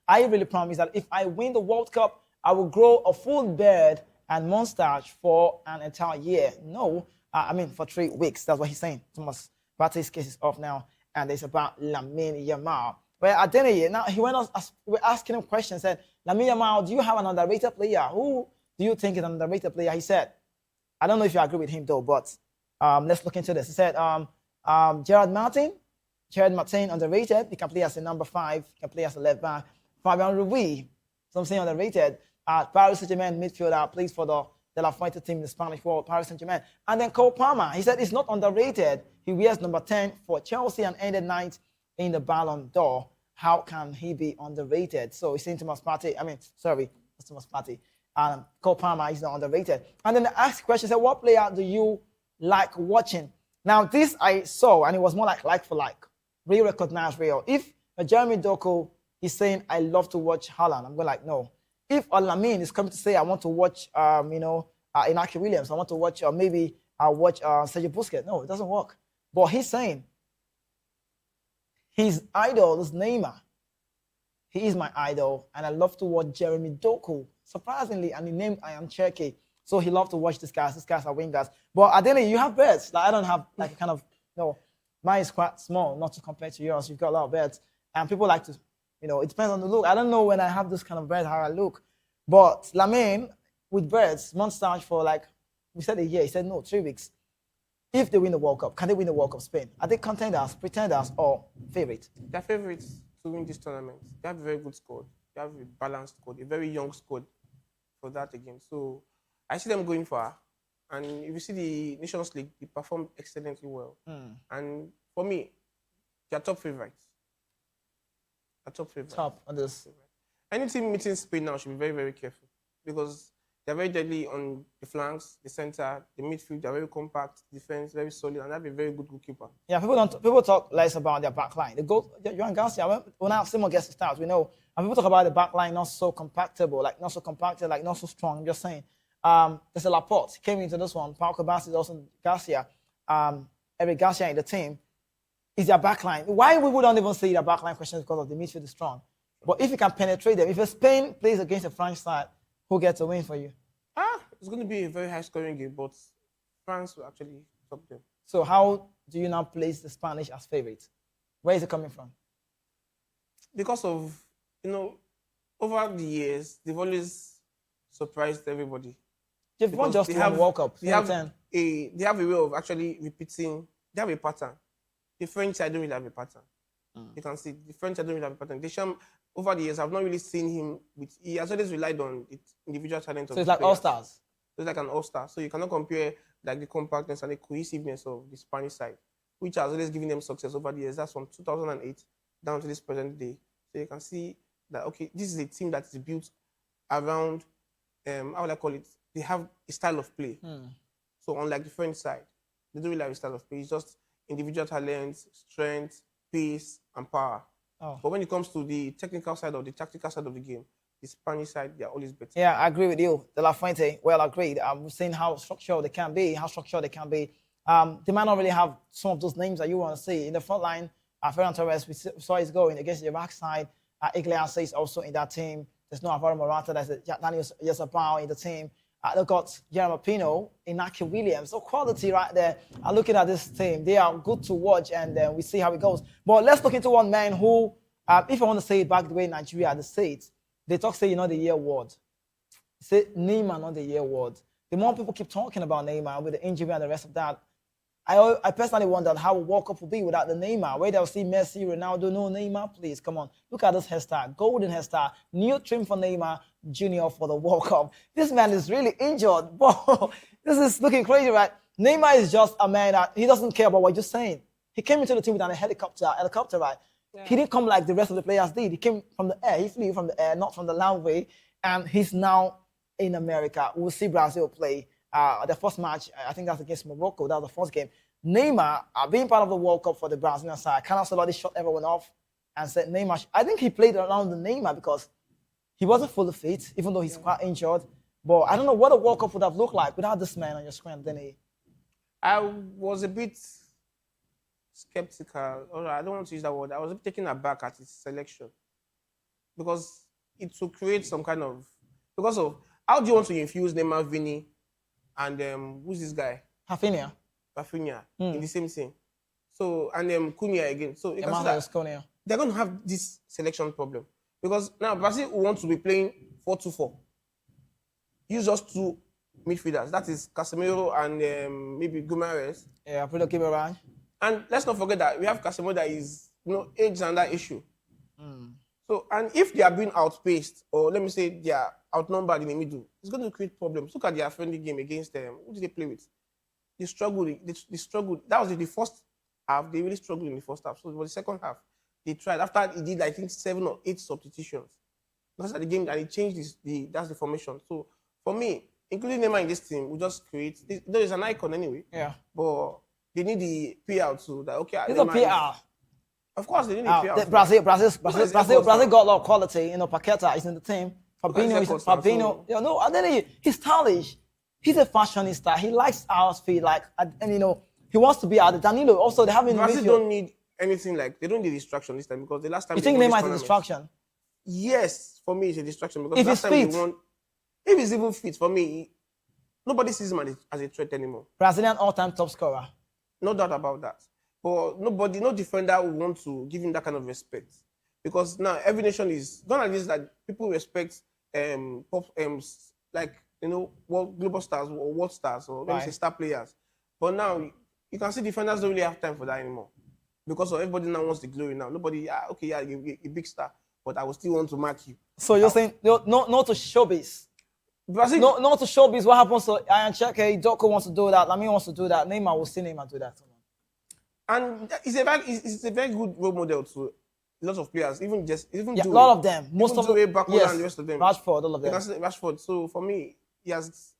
I really promise that if I win the World Cup, I will grow a full beard and mustache for an entire year. For 3 weeks. That's what he's saying. Thomas Partey's case is off now, and it's about Lamine Yamal. Well, now he went on, we're asking him questions, said, Lamine Yamal, do you have an underrated player? Who do you think is an underrated player? He said, I don't know if you agree with him, though, but let's look into this. He said, Gerard Martin, underrated. He can play as a number 5. He can play as a left back. Fabian Ruiz, some say underrated. Paris Saint-Germain midfielder, plays for the De La Fuente team in the Spanish world, Paris Saint-Germain. And then Cole Palmer, he said he's not underrated. He wears number 10 for Chelsea and ended 9th in the Ballon d'Or. How can he be underrated? So he's saying Thomas Partey, that's Thomas Partey. Cole Palmer is not underrated. And then they asked the question, said, what player do you like watching? Now, this I saw, and it was more like for like. Real recognize real. If Jeremy Doku is saying, I love to watch Haaland, I'm going like, no. If Lamine is coming to say, I want to watch, Inaki Williams, I want to watch, I'll watch Sergio Busquets. No, it doesn't work. But he's saying, his idol is Neymar. He is my idol, and I love to watch Jeremy Doku. Surprisingly, and the name I am Cherokee. So he loved to watch these guys. These guys are wingers. But Adele, you have birds. Like I don't have like a kind of mine is quite small, not to compare to yours. You've got a lot of birds. And people like to, it depends on the look. I don't know when I have this kind of bird how I look. But Lamine, with birds, Montage for like, we said a year. He said no, 3 weeks. If they win the World Cup, can they win the World Cup Spain? Are they contenders, pretenders, or favorites? They're favorites to win this tournament. They have a very good squad. They have a balanced squad, a very young squad for that again. So I see them going far. And if you see the Nations League, they performed excellently well. And for me, they're top favorites. They're top favorites. Top on this. Any team meeting Spain now should be very, very careful because they're very deadly on the flanks, the center, the midfield. They're very compact, defense, very solid, and they have a very good goalkeeper. Yeah, people talk less about their back line. Johan Garcia, when our Simon gets to start, we know, and people talk about the back line not so compactable, like not so compacted, like not so strong. I'm just saying. There's a Laporte came into this one. Paul Cabas also Garcia, Eric Garcia in the team. Is their backline? Why we don't even see their backline questions because of the midfield is strong. But if you can penetrate them, if Spain plays against a French side, who gets a win for you? It's going to be a very high-scoring game, but France will actually top them. So how do you now place the Spanish as favorites? Where is it coming from? Because of, over the years, they've always surprised everybody. They've won just one World Cup. They have a way of actually repeating. They have a pattern. The French side don't really have a pattern. You can see the French side don't really have a pattern. Deschamps, over the years, I've not really seen him he has always relied on the individual talent of So it's like all-stars. So it's like an all-star. So you cannot compare like the compactness and the cohesiveness of the Spanish side, which has always given them success over the years. That's from 2008 down to this present day. So you can see that, okay, this is a team that is built around, how would I call it? They have a style of play. So unlike the French side, they don't really have a style of play. It's just individual talents, strength, pace, and power. But when it comes to the technical side or the tactical side of the game, the Spanish side, they're always better. Yeah, I agree with you. De La Fuente, well agreed. We've seen how structured they can be, They might not really have some of those names that you want to see. In the front line, Ferran Torres, we saw he's going against the Iraq side. Iglesias is also in that team. There's no Alvaro Morata, there's Daniel Yazabao in the team. They've got Jeremy Pino, Inaki Williams. So quality right there. Looking at this team, they are good to watch, and we see how it goes. But let's look into one man who, if I want to say it back the way Nigeria, the States, they talk, say, the year award. Say Neymar, not the year award. The more people keep talking about Neymar with the injury and the rest of that, I personally wondered how a World Cup would be without the Neymar. Where they'll see Messi, Ronaldo, no Neymar, please, come on. Look at this hairstyle, golden hairstyle, new trim for Neymar Jr. for the World Cup. This man is really injured. Whoa, this is looking crazy, right? Neymar is just a man that he doesn't care about what you're saying. He came into the team with a helicopter, right? Yeah. He didn't come like the rest of the players did. He came from the air. He flew from the air, not from the landway. And he's now in America. We'll see Brazil play. The first match, I think that's against Morocco. That was the first game. Neymar, being part of the World Cup for the Brazilian side, Carlos Ancelotti shut everyone off and said Neymar. I think he played around the Neymar because he wasn't fully fit, even though he's quite injured. But I don't know what a World Cup would have looked like without this man on your screen, Denny. I was a bit skeptical. Or I don't want to use that word. I was a bit taken aback at his selection because it will create some kind of... Because of how do you want to infuse Neymar, Vini, and who's this guy? Rafinha in the same thing. So, and Cunha again. So you can see that they're going to have this selection problem. Because now Brazil wants to be playing 4-2-4. Use just two midfielders. That is Casemiro and maybe Guimaraes. Yeah, Bruno Guimaraes. And let's not forget that we have Casemiro that is, age and that issue. So, and if they are being outpaced, or let me say they are outnumbered in the middle, it's going to create problems. Look at their friendly game against them. Who did they play with? They struggled. They struggled. That was the first half. They really struggled in the first half. So for the second half, they tried. After he did, I think, 7 or 8 substitutions. That's at the game, and he changed that's the formation. So for me, including Neymar in this team, we just create. There is an icon anyway. Yeah. But they need the PR too. That okay. It's a PR. Of course, they need the PR. Brazil got a lot of quality. Paqueta is in the team. Fabinho, and then he's stylish. He's a fashionista. He likes our speed, and he wants to be out. Danilo also they have in Brazil don't need anything like they don't need distraction this time because the last time You they think won this Neymar is a tournament- distraction? Yes, for me it's a distraction because If last he's time fit. they won. If he's even fit, for me, nobody sees him as a threat anymore. Brazilian all-time top scorer. No doubt about that. But no defender will want to give him that kind of respect. Because now every nation is gone at this that people respect like global stars or world stars or let me say Right. star players. But now you can see defenders don't really have time for that anymore. Because of everybody now wants the glory now. Nobody, you're a big star, but I will still want to mark you. So you're saying no to showbiz. No to showbiz. What happens to Ian Cheke? Doko wants to do that. Lami wants to do that. Neymar will see Neymar do that. And it's a very good role model to a lot of players, even Yeah, a Dewey. lot of them. Most Even of Dewey, them. Barcola, Yes. and the rest of them. Rashford, all of You them. can say Rashford. So for me, he has,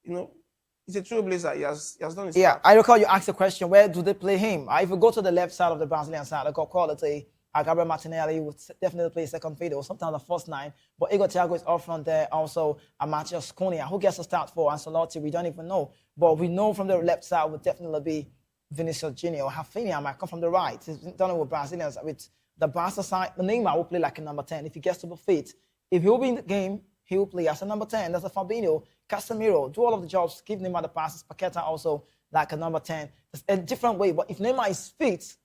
he's a trailblazer. He has done his Yeah, part. I recall you asked the question, where do they play him? If you go to the left side of the Brazilian side, I got quality. Gabriel Martinelli would definitely play second fiddle, sometimes the first nine. But Igor Thiago is up front there. Also, Matheus Cunha, who gets a start for Ancelotti, we don't even know. But we know from the left side would definitely be Vinicius Junior. Rafinha might come from the right. He's done it with Brazilians. With the Barca side, Neymar will play like a number 10 if he gets to be fit. If he'll be in the game, he will play as a number 10. That's a Fabinho, Casemiro, do all of the jobs, give Neymar the passes. Paqueta also like a number 10. It's a different way. But if Neymar is fit,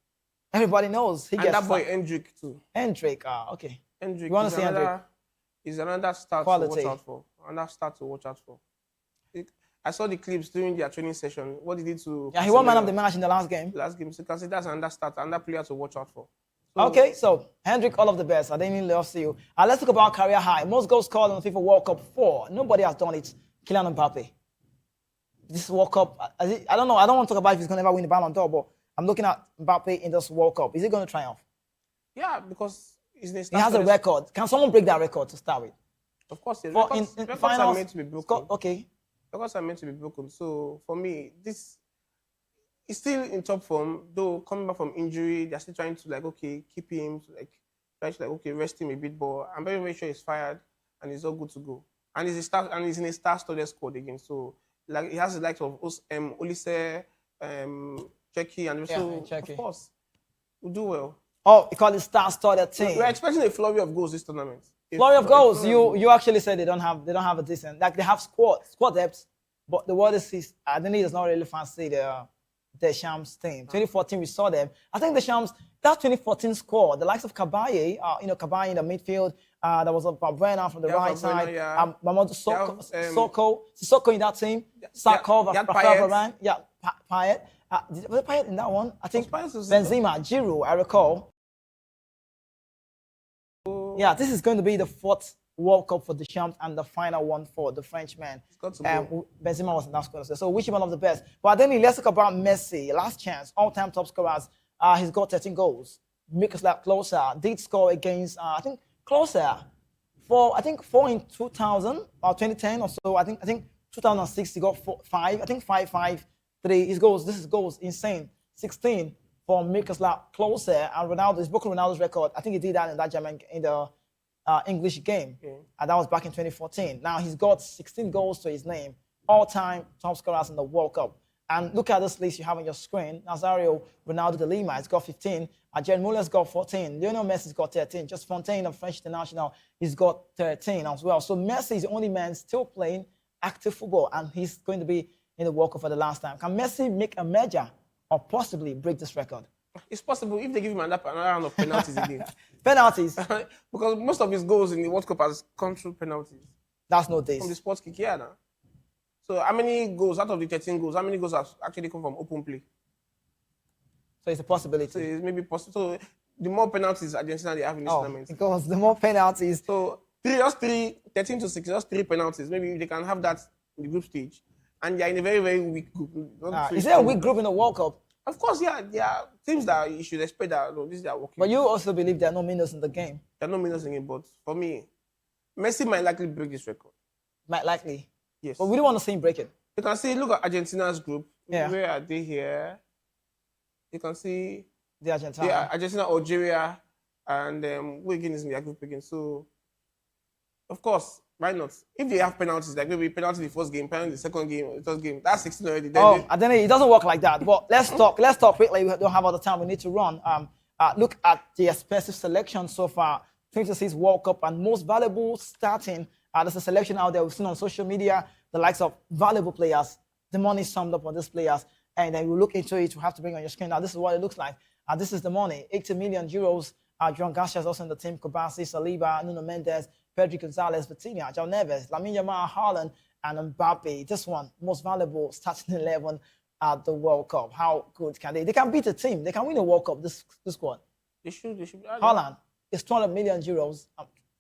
everybody knows he And gets that boy started. Hendrick too. Hendrick, okay. Hendrick. You want is to see Hendrick? Is another star Quality. to watch out for. Another star to watch out for. I saw the clips during their training session. What did he do to? Yeah, he won man Casemiro? of the match in the last game. Last game. So you can see that's another start, another player to watch out for. Okay, so Hendrick, all of the best. I didn't loves you. Let's talk about career high. Most goals scored in the FIFA World Cup 4. Nobody has done it. Kylian Mbappe. This World Cup, I don't know. I don't want to talk about if he's going to ever win the Ballon d'Or, but I'm looking at Mbappe in this World Cup. Is he going to triumph? Yeah, because he's He has a record. Can someone break that record to start with? Of course, yes. For Records, in records finals, are meant to be broken. Okay. Records are meant to be broken. So for me, this he's still in top form, though coming back from injury, they're still trying to keep him, try to rest him a bit. But I'm very, very sure he's fired and he's all good to go. And he's in a star-studded squad again. So he has the likes of Olise, Cheki, and so Cheki. of course, we'll do well. Oh, you call it star-studded team. We're expecting a flurry of goals this tournament. Flurry of goals. You actually said they don't have a decent, they have squad depth, but the word is I think he does not really fancy the Shams team. 2014 we saw them. I think the Shams, that 2014 squad, the likes of Kabaye, Kabaye in the midfield, there was Brenner from the right side, Mamadou Sissoko in that team, Sakov, Rafael Payet. Was it Payet in that one? I think Benzema, Giroud, I recall. Yeah, this is going to be the 4th World Cup for the Champs and the final one for the Frenchman. Benzema was in that squad. So wish him all of the best. But then let's talk about Messi. Last chance, all-time top scorers. He's got 13 goals. Miroslav Klose did score against, I think, Klose. 4 in 2000 or 2010 or so. I think 2006 he got 5. I think 5-5-3. His goals. This is goals insane. 16 for Miroslav Klose and Ronaldo. He's broken Ronaldo's record. I think he did that in that German in the English game. And that was back in 2014. Now he's got 16 goals to his name. All-time top scorers in the World Cup. And look at this list you have on your screen. Nazario Ronaldo de Lima has got 15. Jared Muller's got 14. Lionel Messi's got 13. Just Fontaine, the French international, he's got 13 as well. So Messi is the only man still playing active football, and he's going to be in the World Cup for the last time. Can Messi make a major or possibly break this record? It's possible if they give him another round of penalties again. Penalties? Because most of his goals in the World Cup has come through penalties. That's no days. From the sports kick, yeah. Now. So how many goals out of the 13 goals, how many goals have actually come from open play? So it's a possibility. So it's maybe possible. So the more penalties Argentina they have in this tournament. Because the more penalties. So 13 to 6, just 3 penalties. Maybe they can have that in the group stage. And they're in a very, very weak group. Is there a weak group in the World Cup? Of course, yeah. There are teams that you should expect that this is their working. But you also believe there are no minors in the game? There are no minors in it, but for me, Messi might likely break this record. Might likely? Yes. But we don't want to see him break it. You can see, look at Argentina's group. Yeah. Where are they here? You can see the Argentina. Yeah, Argentina, Algeria, and who again is in their group again. So, of course, why not? If they have penalties, like maybe penalty the first game, penalty the second game, the third game, that's 16 already. I don't know. It doesn't work like that. But let's talk quickly. We don't have all the time. We need to run. look at the expensive selection so far. 26 World Cup and most valuable starting. There's a selection out there we've seen on social media, the likes of valuable players. The money summed up on these players. And then you look into it, you have to bring on your screen. Now, this is what it looks like. This is the money, 80 million euros. John Garcia is also in the team. Kobasi, Saliba, Nuno Mendes, Pedro Gonzalez, Vitinha, João Neves, Lamine Yamal, Haaland, and Mbappe. This one, most valuable starting 11 at the World Cup. How good can they? They can beat a team. They can win a World Cup, this squad. They should. Haaland is 200 million euros.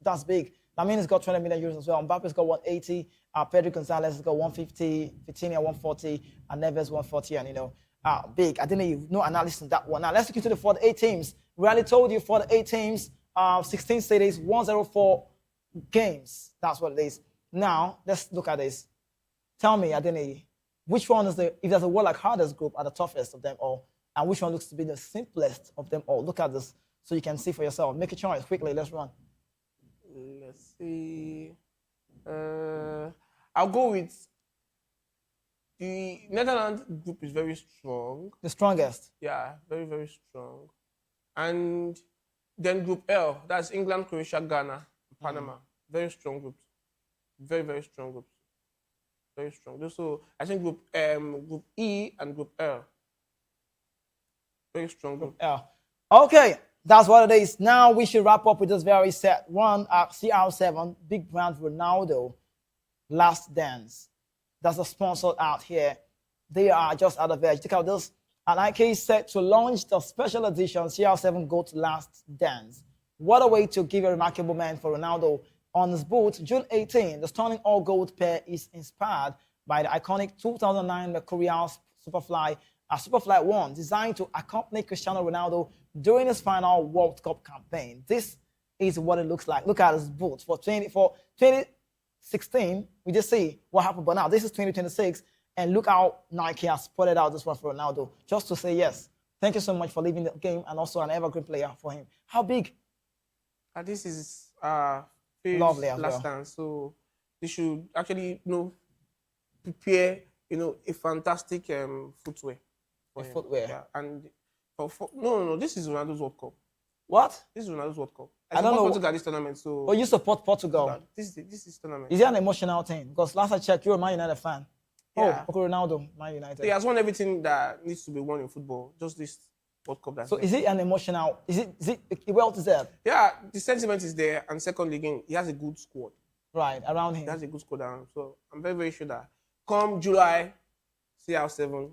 That's big. Lamine has got 20 million euros as well. Mbappe's got 180. Pedro Gonzalez has got 150. Vitinha 140. And Neves 140. And, big. I didn't no analysis on that one. Now, let's look into the 48 teams. We already told you 48 teams, 16 cities, 104 games. That's what it is. Now, let's look at this. Tell me, Adeni, which one is if there's a word like hardest group, are the toughest of them all? And which one looks to be the simplest of them all? Look at this so you can see for yourself. Make a choice quickly. Let's run. Let's see. I'll go with the Netherlands group is very strong. The strongest? Yeah, very, very strong. And then Group L, that's England, Croatia, Ghana, Panama. Very strong groups. Very, very strong groups. Very strong. So I think Group E and Group L. Very strong group. L. Okay, that's what it is. Now we should wrap up with this very set one. CR7, big brand Ronaldo, Last Dance. That's a sponsor out here. They are just out of edge. Check out this. And Nike is set to launch the special edition CR7 GOAT Last Dance. What a way to give a remarkable man for Ronaldo. On his boot, June 18, the stunning all-gold pair is inspired by the iconic 2009 Mercurial Superfly 1, designed to accompany Cristiano Ronaldo during his final World Cup campaign. This is what it looks like. Look at his boot. For 2016, we just see what happened, but now this is 2026, and look how Nike has spotted out this one for Ronaldo, just to say yes. Thank you so much for leaving the game, and also an evergreen player for him. How big? This is lovely as last well. dance, so they should actually prepare a fantastic footwear. Footwear. Yeah, and no, this is Ronaldo's World Cup. What? This is Ronaldo's World Cup. I don't know. Portugal this tournament, so. Oh, you support Portugal? This is tournament. Is it an emotional thing? Because last I checked, you're a Man United fan. Yeah. Oh, Ronaldo, Man United. He has won everything that needs to be won in football. Just this World Cup. So is it an emotional? Is it well deserved? Yeah, the sentiment is there, and secondly, again, he has a good squad. Right, around him. He has a good squad around. So I'm very, very sure that come July, CR7.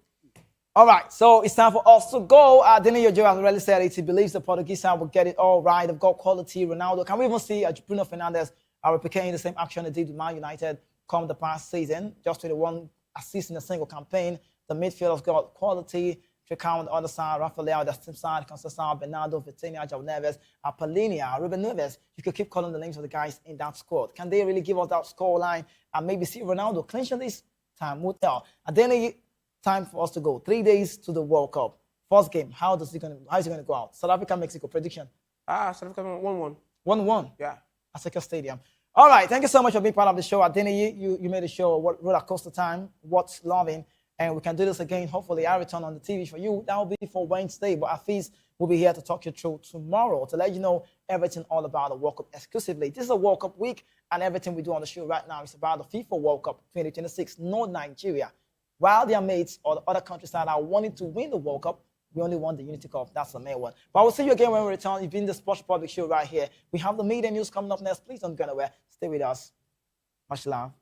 All right, so it's time for us to go. Daniel Joe has already said it. He believes the Portuguese side will get it all right. They've got quality. Ronaldo. Can we even see Bruno Fernandes replicating the same action they did with Man United come the past season? Just 21 assists in a single campaign. The midfielders got quality. Tricao on the other side, Rafael, the team side, Conceição, Bernardo, Vitinha, João Neves, Paulinho, Ruben Neves. You could keep calling the names of the guys in that squad. Can they really give us that score line and maybe see Ronaldo clinching this time? We'll tell. And then time for us to go. 3 days to the World Cup. First game, how is it going to go out? South Africa, Mexico, prediction? South Africa 1-1. 1-1? Yeah. Azteca Stadium. All right, thank you so much for being part of the show. Adeniyi, you made the show roller coaster time, what's loving, and we can do this again. Hopefully, I return on the TV for you. That will be for Wednesday, but Afiz will be here to talk you through tomorrow to let you know everything all about the World Cup exclusively. This is a World Cup week, and everything we do on the show right now is about the FIFA World Cup 2026, no Nigeria. While their mates or the other countries that are wanting to win the World Cup, we only want the Unity Cup. That's the main one. But we'll see you again when we return. You've been the Sports Public Show right here. We have the media news coming up next. Please don't go anywhere. Stay with us. Much love.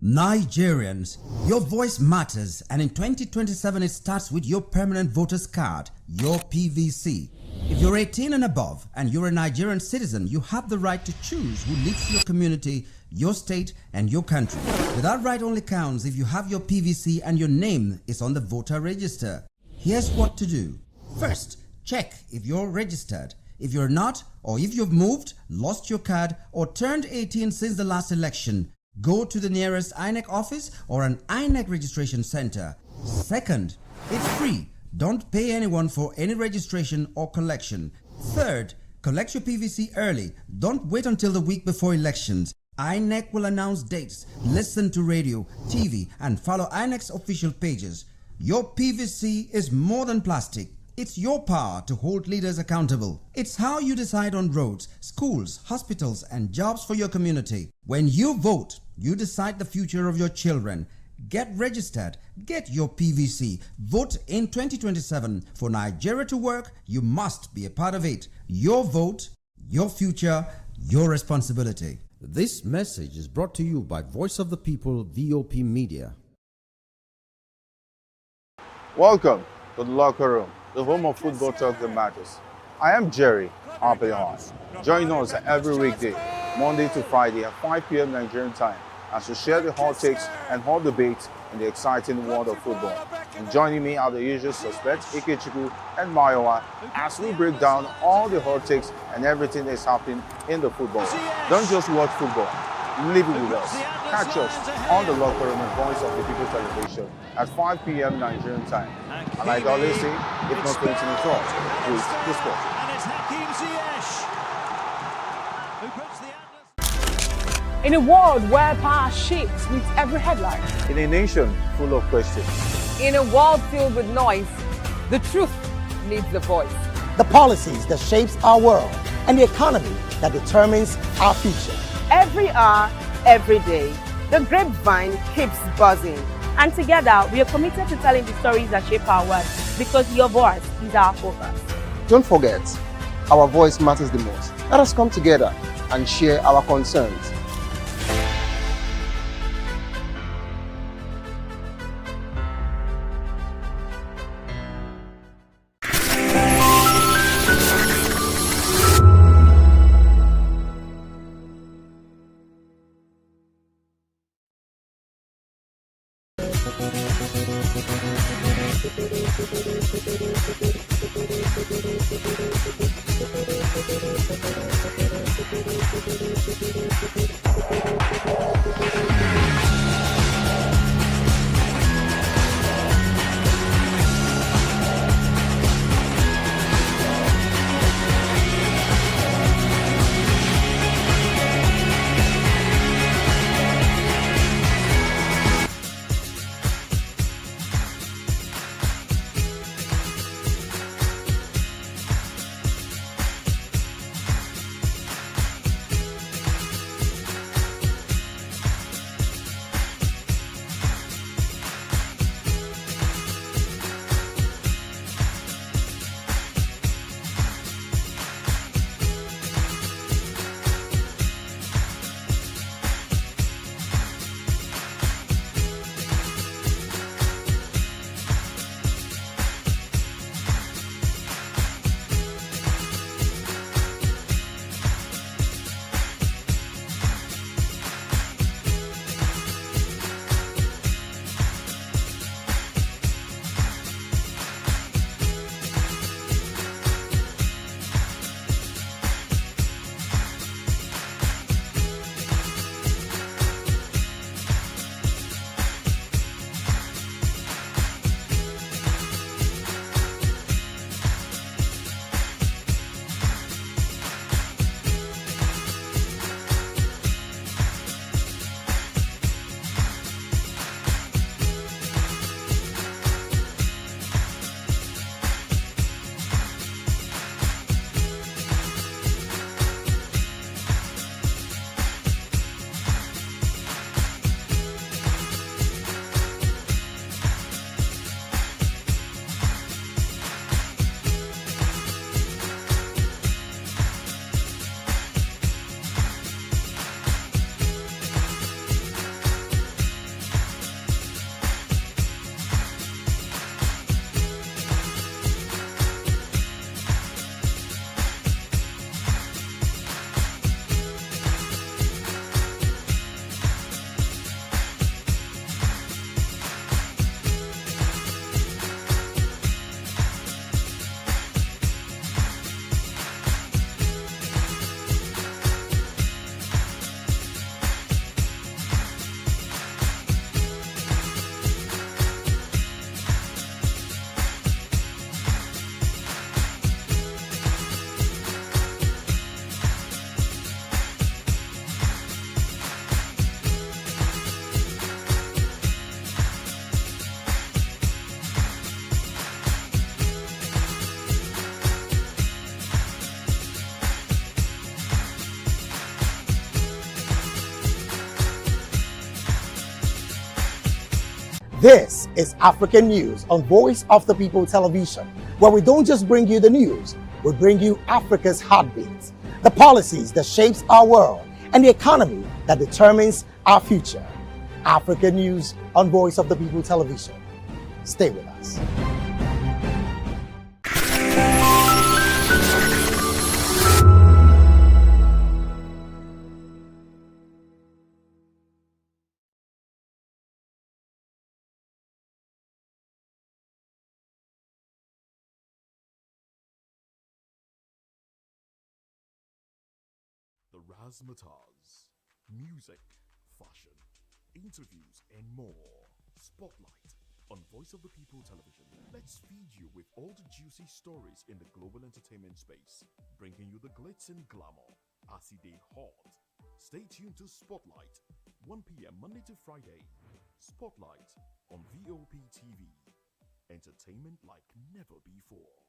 Nigerians, your voice matters, and in 2027 it starts with your permanent voters card, your PVC. If you're 18 and above and you're a Nigerian citizen, you have the right to choose who leads your community, your state, and your country. But that right only counts if you have your PVC and your name is on the voter register. Here's what to do. First, check if you're registered. If you're not, or if you've moved, lost your card, or turned 18 since the last election, go to the nearest INEC office or an INEC registration center. Second, it's free. Don't pay anyone for any registration or collection. Third, collect your PVC early. Don't wait until the week before elections. INEC will announce dates. Listen to radio, TV, and follow INEC's official pages. Your PVC is more than plastic. It's your power to hold leaders accountable. It's how you decide on roads, schools, hospitals, and jobs for your community. When you vote, you decide the future of your children. Get registered. Get your PVC. Vote in 2027. For Nigeria to work, you must be a part of it. Your vote, your future, your responsibility. This message is brought to you by Voice of the People, VOP Media. Welcome to the locker room, the home of football talk that matters. I am Jerry Arpeon. Join us every weekday, Monday to Friday at 5 p.m. Nigerian time, as we share the hot takes and hot debates in the exciting world of football. And joining me are the usual suspects, Ikechukwu and Mayowa, as we break down all the hot takes and everything that's happening in the football. Don't just watch football, live it with us. Catch us on the locker room and Voice of the People television at 5 p.m. Nigerian time. And like I always say, if not 20 minutes off, please the sport. And it's Hakim Ziyech who puts the In a world where power shifts with every headline. In a nation full of questions. In a world filled with noise, the truth needs a voice. The policies that shapes our world and the economy that determines our future. Every hour, every day, the grapevine keeps buzzing. And together, we are committed to telling the stories that shape our world, because your voice is our focus. Don't forget, our voice matters the most. Let us come together and share our concerns. This is African News on Voice of the People Television, where we don't just bring you the news, we bring you Africa's heartbeat, the policies that shapes our world, and the economy that determines our future. African News on Voice of the People Television. Stay with us. The Razzmatazz. Music, fashion, interviews, and more. Spotlight on Voice of the People Television. Let's feed you with all the juicy stories in the global entertainment space, bringing you the glitz and glamour as they hot. Stay tuned to Spotlight, 1 p.m. Monday to Friday. Spotlight on Vop TV. Entertainment like never before.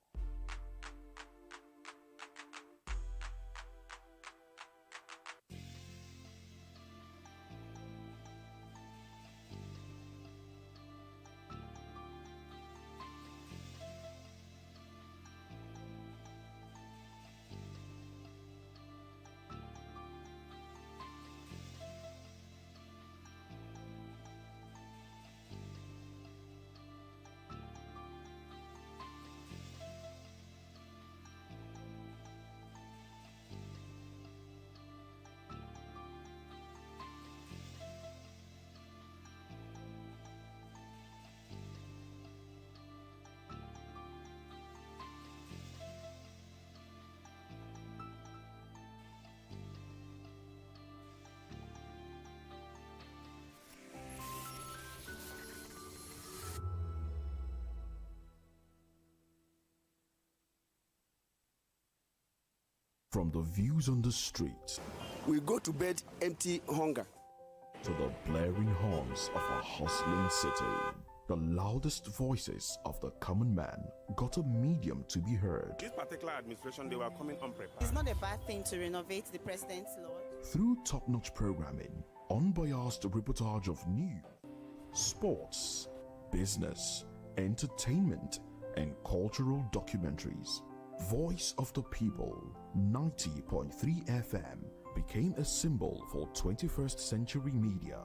From the views on the street, we go to bed empty hunger, to the blaring horns of a hustling city, the loudest voices of the common man got a medium to be heard. This particular administration, they were coming unprepared. It's not a bad thing to renovate the president's lawn. Through top-notch programming, unbiased reportage of news, sports, business, entertainment, and cultural documentaries, Voice of the People 90.3 FM became a symbol for 21st century media.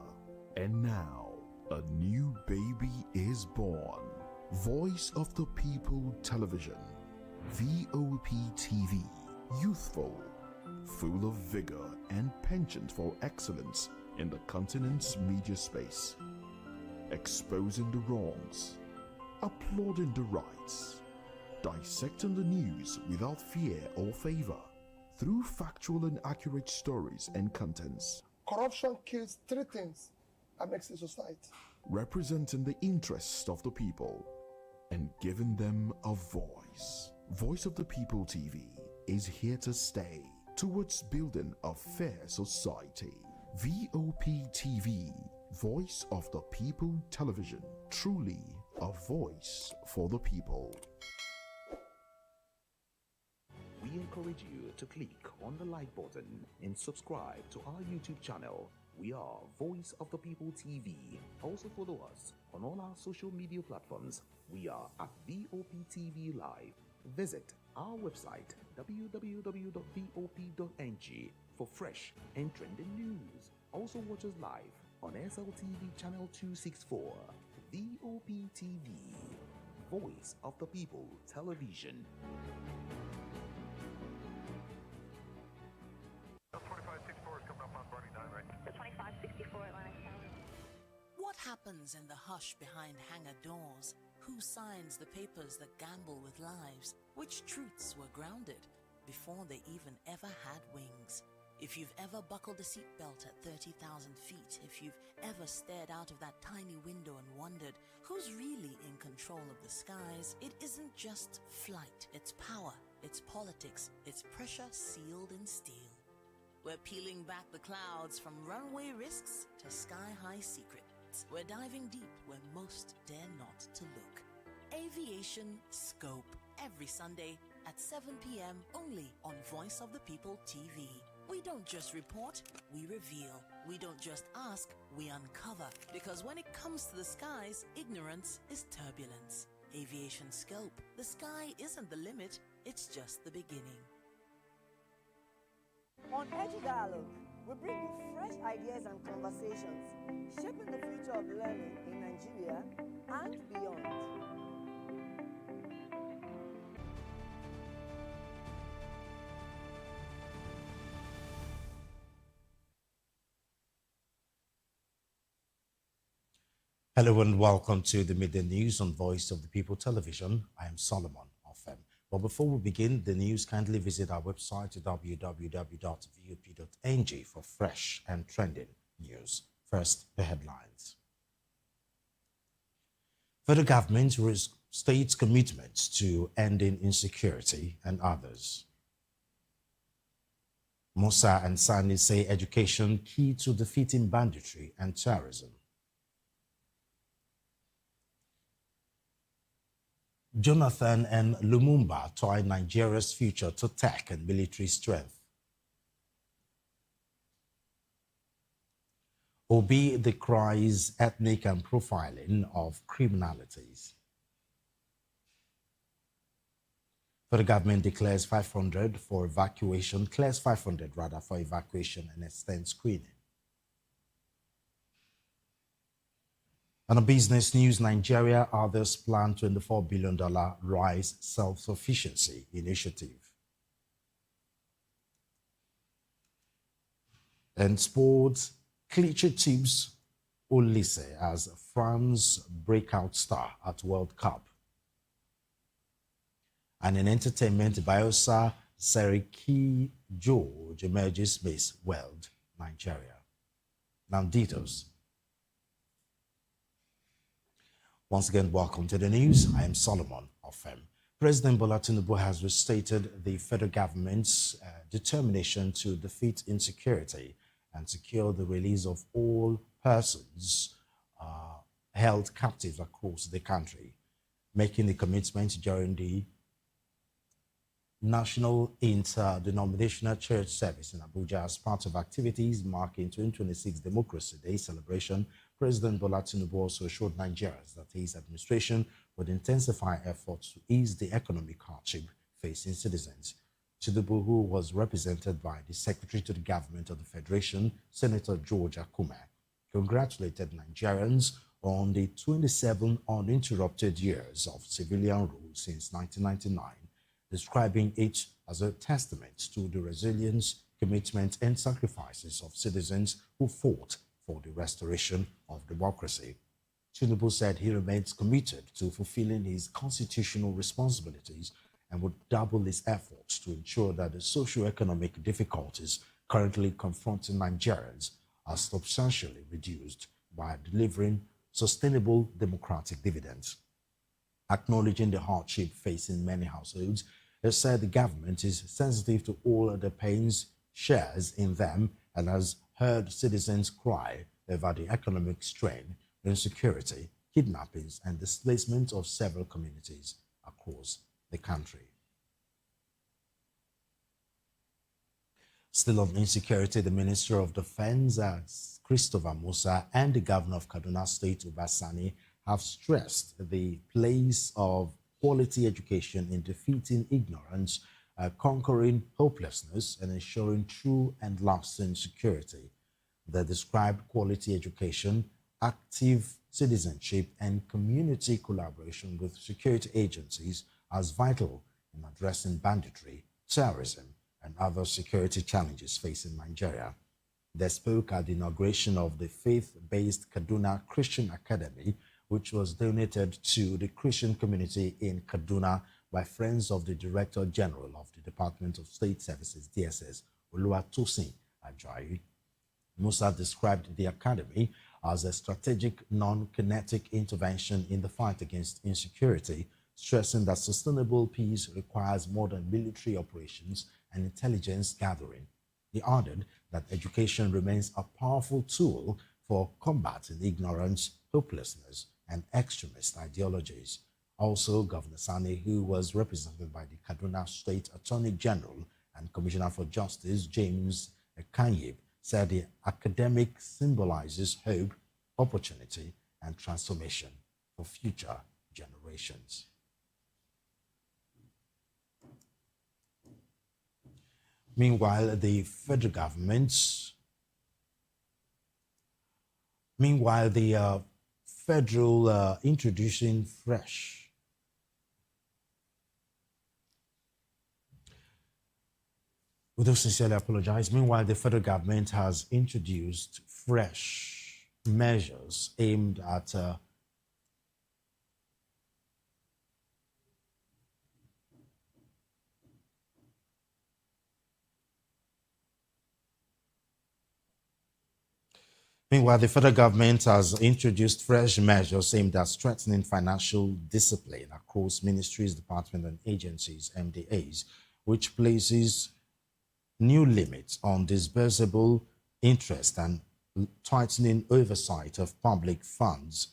And now, a new baby is born. Voice of the People Television, Vop TV, youthful, full of vigor and penchant for excellence in the continent's media space, exposing the wrongs, applauding the rights, dissecting the news without fear or favor, through factual and accurate stories and contents. Corruption kills three things that makes a society. Representing the interests of the people and giving them a voice. Voice of the People TV is here to stay towards building a fair society. Vop TV, Voice of the People Television, truly a voice for the people. We encourage you to click on the like button and subscribe to our YouTube channel. We are Voice of the People TV. Also follow us on all our social media platforms. We are at VOP TV Live. Visit our website www.vop.ng for fresh and trending news. Also watch us live on SLTV channel 264. VOP TV, Voice of the People Television. What happens in the hush behind hangar doors? Who signs the papers that gamble with lives? Which truths were grounded before they even ever had wings? If you've ever buckled a seatbelt at 30,000 feet, if you've ever stared out of that tiny window and wondered who's really in control of the skies, it isn't just flight, it's power, it's politics, it's pressure sealed in steel. We're peeling back the clouds from runway risks to sky-high secrets. We're diving deep where most dare not to look. Aviation Scope, every Sunday at 7 p.m. only on Voice of the People TV. We don't just report, we reveal. We don't just ask, we uncover. Because when it comes to the skies, ignorance is turbulence. Aviation scope. The sky isn't the limit, it's just the beginning. On Edgy Dialogue, we bring you fresh ideas and conversations, shaping the future of learning in Nigeria and beyond. Hello and welcome to the Midday News on Voice of the People Television. I am Solomon Ofem. But before we begin the news, kindly visit our website at www.vop.ng for fresh and trending news. First, the headlines. Federal government states commitments to ending insecurity and others. Musa and Sani say education key to defeating banditry and terrorism. Jonathan and Lumumba tie Nigeria's future to tech and military strength. Obi decries ethnic and profiling of criminalities. The government declares 500 for evacuation, clears 500 rather for evacuation and extends screening. On a business news, Nigeria others plan $24 billion rice self-sufficiency initiative. And sports, Cliche tips Olise as France breakout star at World Cup. And in entertainment, Biosa Seriki George emerges Miss World Nigeria. Now details. Once again, welcome to the news. I am Solomon Ofem. President Bola Tinubu has restated the federal government's determination to defeat insecurity and secure the release of all persons held captive across the country, making the commitment during the National Interdenominational Church Service in Abuja as part of activities marking 2026 Democracy Day celebration. President Bola Tinubu also assured Nigerians that his administration would intensify efforts to ease the economic hardship facing citizens. Tinubu, who was represented by the Secretary to the Government of the Federation, Senator George Akume, congratulated Nigerians on the 27 uninterrupted years of civilian rule since 1999, describing it as a testament to the resilience, commitment, and sacrifices of citizens who fought for the restoration of democracy. Tinubu said he remains committed to fulfilling his constitutional responsibilities and would double his efforts to ensure that the socio-economic difficulties currently confronting Nigerians are substantially reduced by delivering sustainable democratic dividends. Acknowledging the hardship facing many households, he said the government is sensitive to all the pains, shares in them, and has heard citizens cry over the economic strain, insecurity, kidnappings, and displacement of several communities across the country. Still on insecurity, the Minister of Defense, Christopher Musa, and the Governor of Kaduna State, Uba Sani, have stressed the place of quality education in defeating ignorance, conquering hopelessness, and ensuring true and lasting security. They described quality education, active citizenship, and community collaboration with security agencies as vital in addressing banditry, terrorism, and other security challenges facing Nigeria. They spoke at the inauguration of the faith-based Kaduna Christian Academy, which was donated to the Christian community in Kaduna by friends of the Director General of the Department of State Services, DSS, Oluwatosin Ajayi. Musa described the academy as a strategic, non-kinetic intervention in the fight against insecurity, stressing that sustainable peace requires more than military operations and intelligence gathering. He added that education remains a powerful tool for combating ignorance, hopelessness, and extremist ideologies. Also, Governor Sani, who was represented by the Kaduna State Attorney General and Commissioner for Justice, James Kanyib said the academic symbolizes hope, opportunity, and transformation for future generations. Meanwhile, the federal government, introducing fresh. We do sincerely apologize. Meanwhile, the federal government has introduced fresh measures aimed at Meanwhile, the federal government has introduced fresh measures aimed at strengthening financial discipline across ministries, departments, and agencies, MDAs, which places new limits on disbursable interest and tightening oversight of public funds.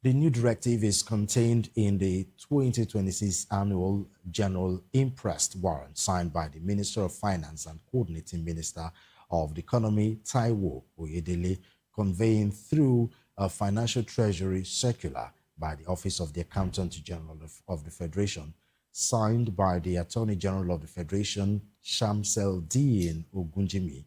The new directive is contained in the 2026 Annual General Imprest Warrant signed by the Minister of Finance and Coordinating Minister of the Economy, Taiwo Oyedele, conveying through a Financial Treasury circular by the Office of the Accountant General of the Federation, signed by the Attorney General of the Federation, Shamseldeen Ogunjimi.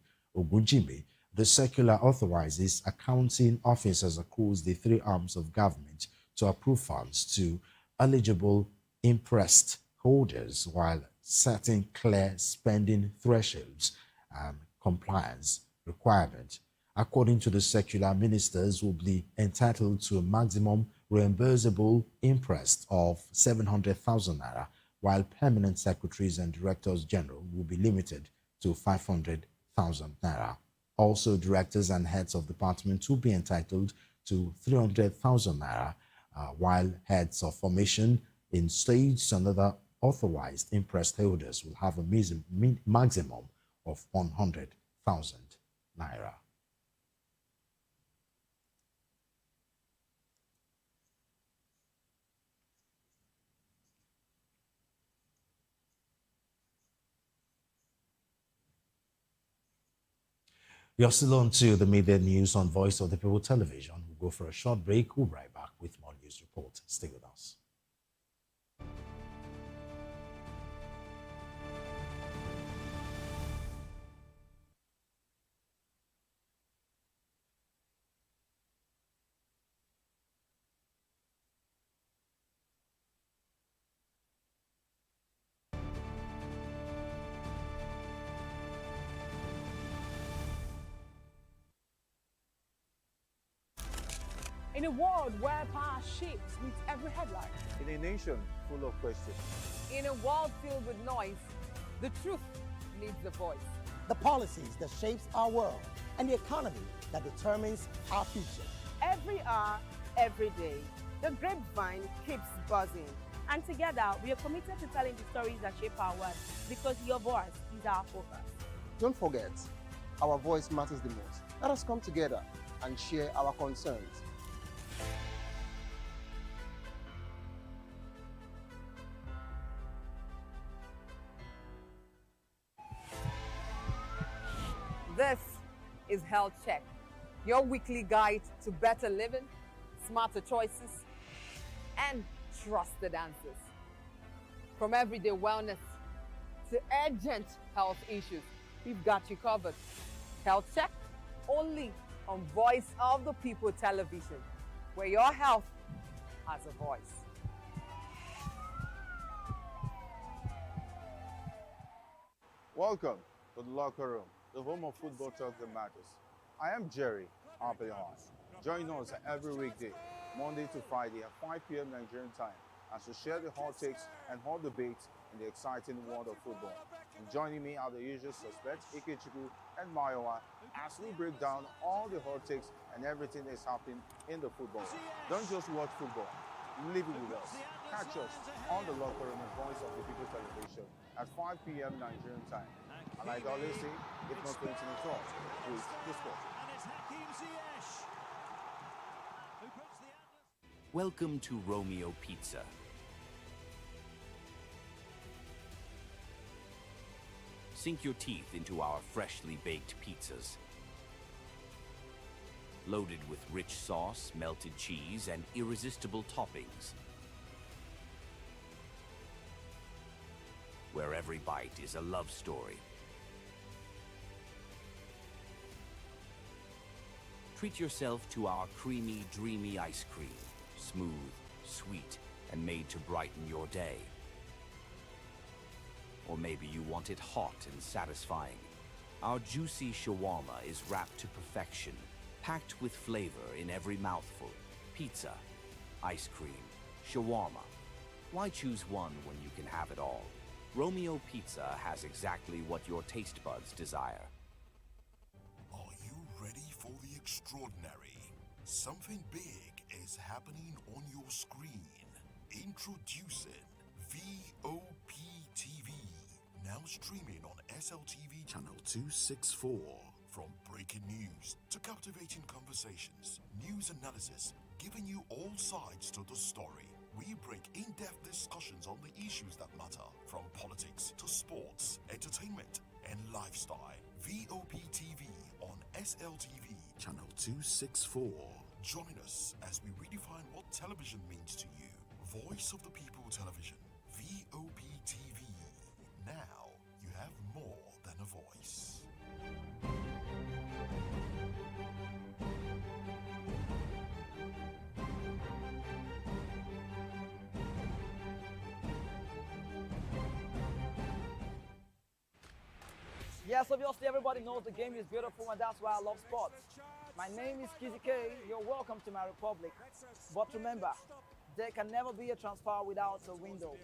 The circular authorizes accounting officers across the three arms of government to approve funds to eligible imprest holders while setting clear spending thresholds and compliance requirements. According to the circular, ministers will be entitled to a maximum reimbursable interest of 700,000 naira, while permanent secretaries and directors general will be limited to 500,000 naira. Also, directors and heads of departments will be entitled to 300,000 naira, while heads of formation in states and other authorized interest holders will have a maximum of 100,000 naira. You're still on to the media news on Voice of the People Television. We'll go for a short break. We'll be right back with more news reports. Stay with us. In a world where power shapes with every headline. In a nation full of questions. In a world filled with noise, the truth needs a voice. The policies that shapes our world and the economy that determines our future. Every hour, every day, the grapevine keeps buzzing. And together, we are committed to telling the stories that shape our world because your voice is our focus. Don't forget, our voice matters the most. Let us come together and share our concerns. This is Health Check, your weekly guide to better living, smarter choices, and trusted answers. From everyday wellness to urgent health issues, we've got you covered. Health Check, only on Voice of the People Television, where your health has a voice. Welcome to the locker room, the home of football talk that matters. I am Jerry Apelon. Join us every weekday, Monday to Friday at 5 p.m. Nigerian time, as we share the hot takes and hot debates in the exciting world of football. And joining me are the usual suspects, Ikechukwu and Mayowa, as we break down all the hot takes and everything that's happening in the football. Don't just watch football, live it with us. Catch us on the locker room and Voice of the People Television at 5 p.m. Nigerian time. And like I always say, if not going to the talk, please the sport. Welcome to Romeo Pizza. Sink your teeth into our freshly baked pizzas. Loaded with rich sauce, melted cheese, and irresistible toppings. Where every bite is a love story. Treat yourself to our creamy, dreamy ice cream. Smooth, sweet, and made to brighten your day. Or maybe you want it hot and satisfying. Our juicy shawarma is wrapped to perfection, packed with flavor in every mouthful. Pizza, ice cream, shawarma. Why choose one when you can have it all? Romeo Pizza has exactly what your taste buds desire. Are you ready for the extraordinary? Something big is happening on your screen. Introducing VOP TV. Now streaming on SLTV channel 264. From breaking news to captivating conversations, news analysis, giving you all sides to the story. We bring in-depth discussions on the issues that matter, from politics to sports, entertainment, and lifestyle. VOP TV on SLTV channel 264. Join us as we redefine what television means to you. Voice of the People Television, VOP TV. Now you have more than a voice. Yes, obviously everybody knows the game is beautiful and that's why I love sports. My name is Kizzy K. You're welcome to my republic. But remember, there can never be a transfer without a window.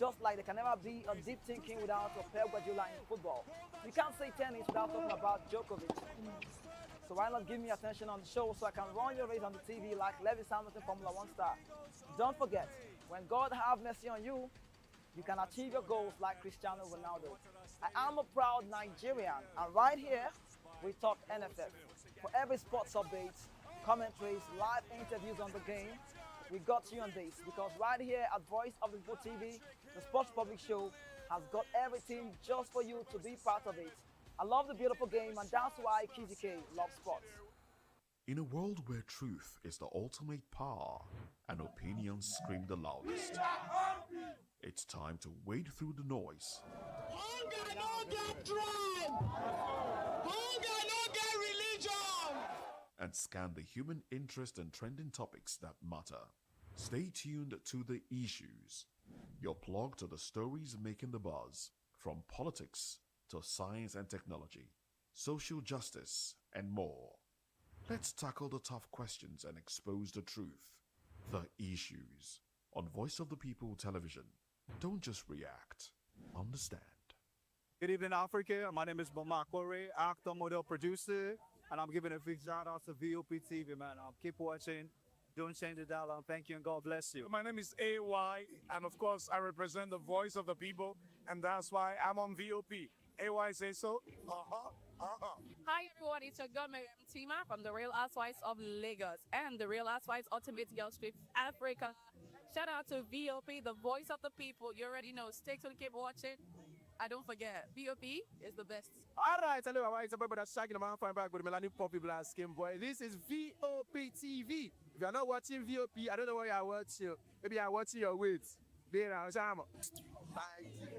Just like there can never be a deep thinking without a Pep Guardiola in football. You can't say tennis without talking about Djokovic. So why not give me attention on the show so I can run your race on the TV like Lewis Hamilton Formula 1 star. Don't forget, when God have mercy on you, you can achieve your goals like Cristiano Ronaldo. I am a proud Nigerian, and right here, we talk NFF. For every sports update, commentaries, live interviews on the game, we got you on this, because right here at Voice of the People TV, the Sports Public Show has got everything just for you to be part of it. I love the beautiful game, and that's why Kizzy K loves sports. In a world where truth is the ultimate power and opinions scream the loudest, it's time to wade through the noise. Hunger no get tribe! Hunger no get religion! And scan the human interest and trending topics that matter. Stay tuned to The Issues, your plug to the stories making the buzz, from politics to science and technology, social justice, and more. Let's tackle the tough questions and expose the truth. The Issues on Voice of the People Television. Don't just react, understand. Good evening, Africa. My name is Bomakore, actor, model, producer, and I'm giving a big shout out to VOP TV, man. Keep watching. Don't change the dial. Thank you and God bless you. My name is AY, and of course, I represent the voice of the people, and that's why I'm on VOP. AY say so. Hi everyone, it's your girl Miriam Tima from the Real Housewives of Lagos and the Real Housewives Ultimate Girls Trip Africa. Shout out to VOP, the voice of the people. You already know. Stay tuned, keep watching. And don't forget, VOP is the best. All right, hello, all right, it's about that shagging man fine back with Melanie Poppy Blast Skin Boy. This is VOP TV. If you're not watching VOP, I don't know why you're watching. Maybe you're watching your weights.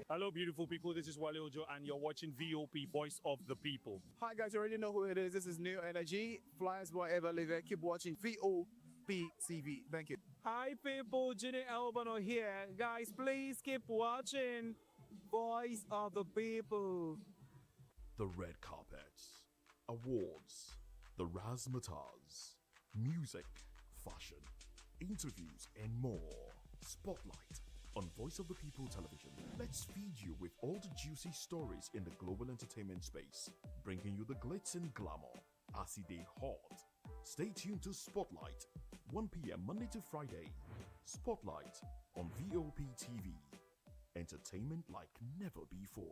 Hello, beautiful people. This is Wale Ojo, and you're watching VOP, Voice of the People. Hi, guys. You already know who it is. This is New Energy. Flyers boy ever live. Keep watching VOP TV. Thank you. Hi, people. Jenny Albano here. Guys, please keep watching Voice of the People. The red carpets, awards, the razzmatazz, music, fashion, interviews, and more. Spotlight on Voice of the People Television. Let's feed you with all the juicy stories in the global entertainment space, bringing you the glitz and glamour as they hot. Stay tuned to Spotlight, 1 p.m. Monday to Friday. Spotlight on VOP TV. Entertainment like never before.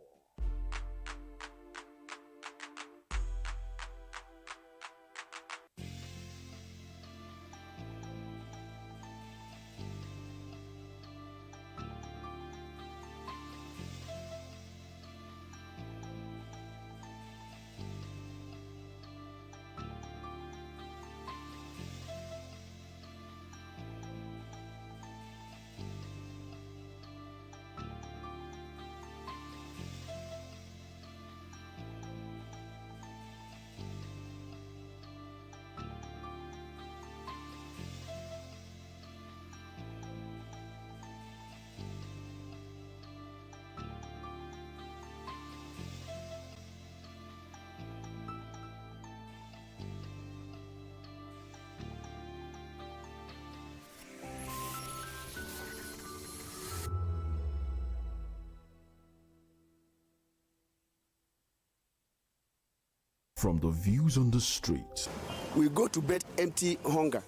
From the views on the street We go to bed empty hunger.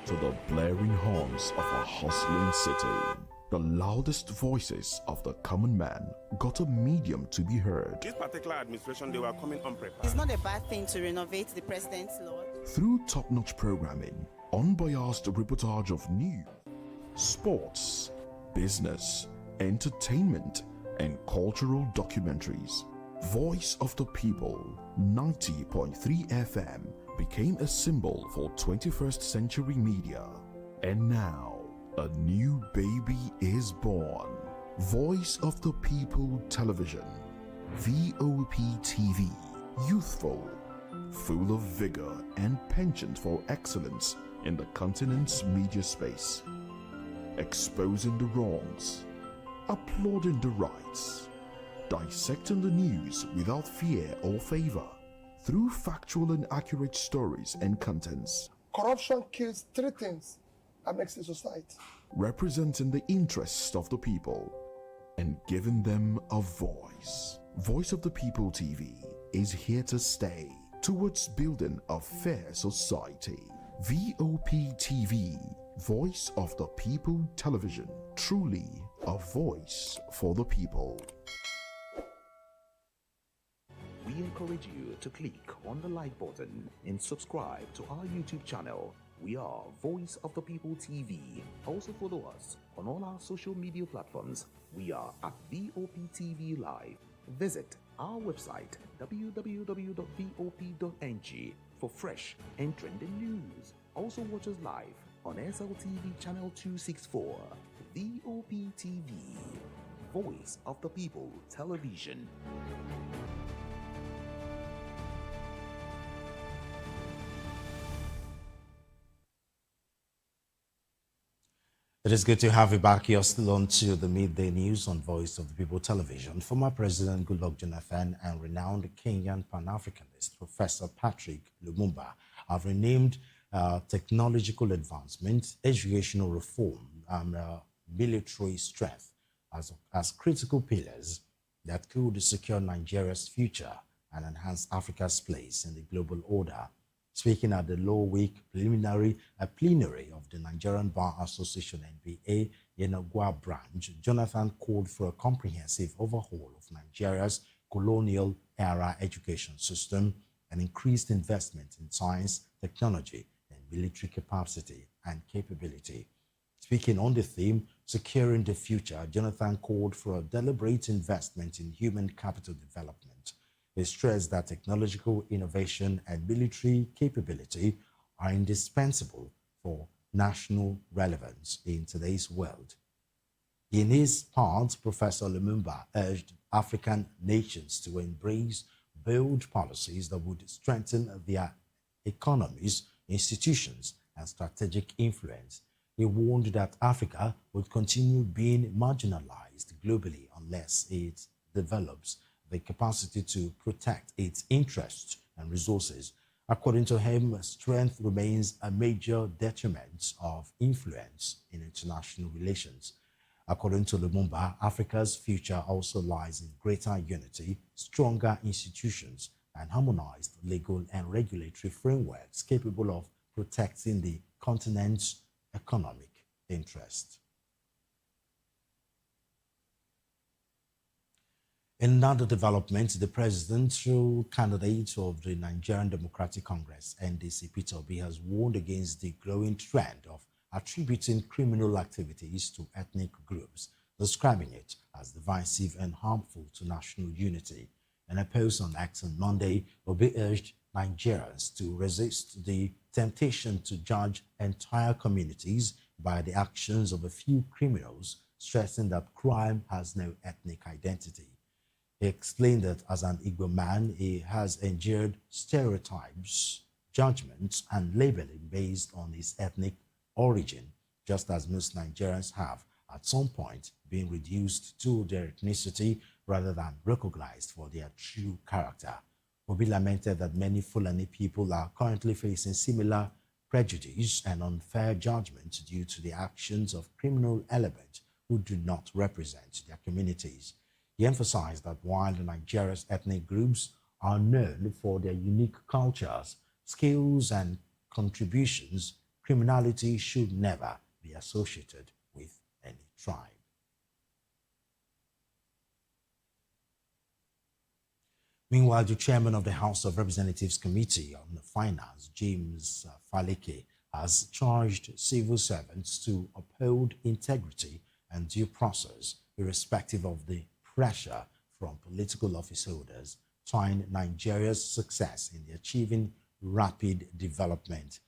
to the blaring horns of a hustling city, the loudest voices of the common man got a medium to be heard. This particular administration, they were coming unprepared. It's not a bad thing to renovate the president's lawn. Through top-notch programming, unbiased reportage of news, sports, business, entertainment, and cultural documentaries, Voice of the People 90.3 FM became a symbol for 21st century media. And now, a new baby is born. Voice of the People Television, VOP TV, youthful, full of vigor and penchant for excellence in the continent's media space, exposing the wrongs, applauding the rights, dissecting the news without fear or favor, through factual and accurate stories and contents, Corruption kills three things that makes a society. representing the interests of the people and giving them a voice. Voice of the People TV is here to stay towards building a fair society. VOP TV, Voice of the People Television, truly a voice for the people. We encourage you to click on the like button and subscribe to our YouTube channel. We are Voice of the People TV. Also follow us on all our social media platforms. We are at VOP TV Live. Visit our website www.vop.ng for fresh and trending news. Also watch us live on SLTV channel 264. VOP TV, Voice of the People Television. It is good to have you back here still on to the midday news on Voice of the People Television. Former President Goodluck Jonathan and renowned Kenyan Pan-Africanist Professor Patrick Lumumba have renamed technological advancement, educational reform, and military strength as critical pillars that could secure Nigeria's future and enhance Africa's place in the global order. Speaking at the Law Week plenary of the Nigerian Bar Association NBA Yenagua branch, Jonathan called for a comprehensive overhaul of Nigeria's colonial era education system and increased investment in science, technology, and military capacity and capability. Speaking on the theme, Securing the Future, Jonathan called for a deliberate investment in human capital development. He stressed that technological innovation and military capability are indispensable for national relevance in today's world. In his part, Professor Lumumba urged African nations to embrace bold policies that would strengthen their economies, institutions, and strategic influence. He warned that Africa would continue being marginalized globally unless it develops the capacity to protect its interests and resources. According to him, strength remains a major determinant of influence in international relations. According to Lumumba, Africa's future also lies in greater unity, stronger institutions, and harmonized legal and regulatory frameworks capable of protecting the continent's economic interest. In another development, the presidential candidate of the Nigerian Democratic Congress, NDC, Peter Obi, has warned against the growing trend of attributing criminal activities to ethnic groups, describing it as divisive and harmful to national unity. In a post on X on Monday, Obi urged Nigerians to resist the temptation to judge entire communities by the actions of a few criminals, stressing that crime has no ethnic identity. He explained that as an Igbo man, he has endured stereotypes, judgments, and labeling based on his ethnic origin, just as most Nigerians have at some point been reduced to their ethnicity rather than recognized for their true character. Obi lamented that many Fulani people are currently facing similar prejudice and unfair judgment due to the actions of criminal elements who do not represent their communities. He emphasized that while Nigeria's ethnic groups are known for their unique cultures, skills, and contributions, criminality should never be associated with any tribe. Meanwhile, the chairman of the House of Representatives Committee on Finance, James Faleke, has charged civil servants to uphold integrity and due process, irrespective of the pressure from political office holders, tying Nigeria's success in achieving rapid development.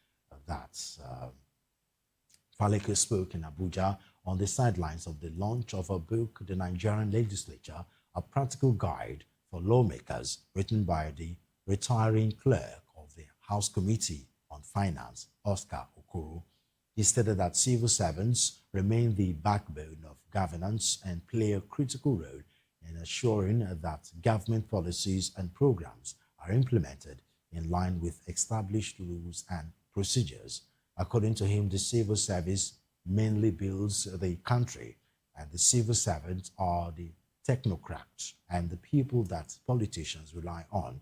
Faleke spoke in Abuja on the sidelines of the launch of a book, The Nigerian Legislature, a practical guide for lawmakers, written by the retiring clerk of the House Committee on Finance, Oscar Okoro. He stated that civil servants remain the backbone of governance and play a critical role in assuring that government policies and programs are implemented in line with established rules and procedures. According to him, the civil service mainly builds the country, and the civil servants are the technocrats and the people that politicians rely on.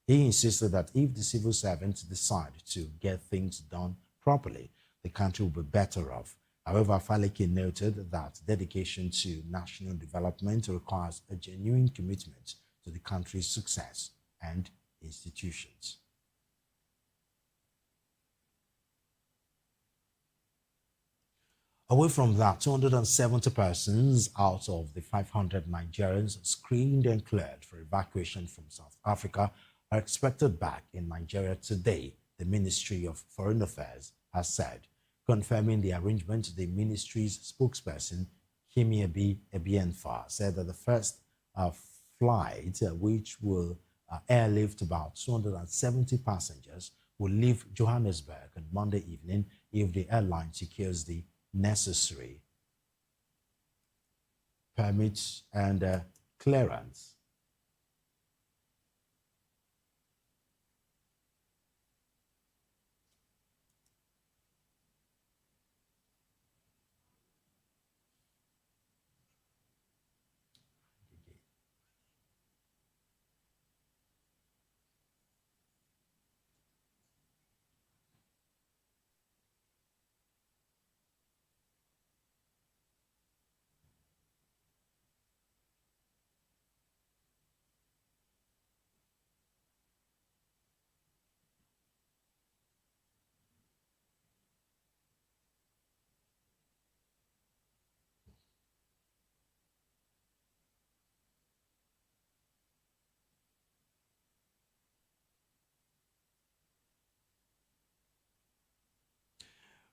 He insisted that if the civil servants decide to get things done properly, the country will be better off. However, Faleke noted that dedication to national development requires a genuine commitment to the country's success and institutions. Away from that, 270 persons out of the 500 Nigerians screened and cleared for evacuation from South Africa are expected back in Nigeria today, the Ministry of Foreign Affairs has said. Confirming the arrangement, the ministry's spokesperson, Kimiebi Ebienfa, said that the first flight, which will airlift about 270 passengers, will leave Johannesburg on Monday evening if the airline secures the necessary permits and clearance.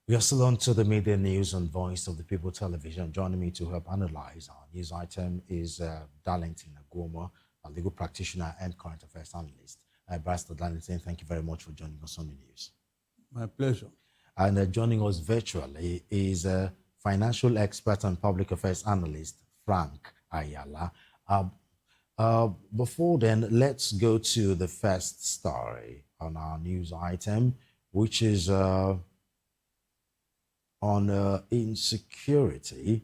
We are still on to the media news on Voice of the People Television. Joining me to help analyze our news item is Darlington Agwoma, a legal practitioner and current affairs analyst. Barrister Darlington, thank you very much for joining us on the news. My pleasure. And joining us virtually is financial expert and public affairs analyst Frank Ayala. Before then, let's go to the first story on our news item, which is on insecurity,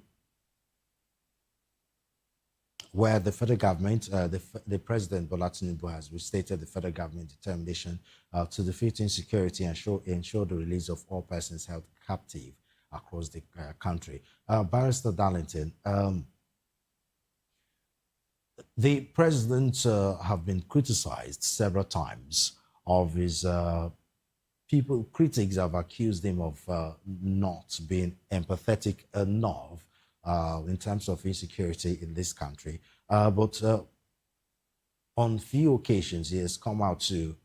where the federal government, the President Bola Tinubu has restated the federal government determination to defeat insecurity and ensure the release of all persons held captive across the country. Barrister Darlington, the President have been criticized several times of his critics have accused him of not being empathetic enough in terms of insecurity in this country. But on few occasions, he has come out to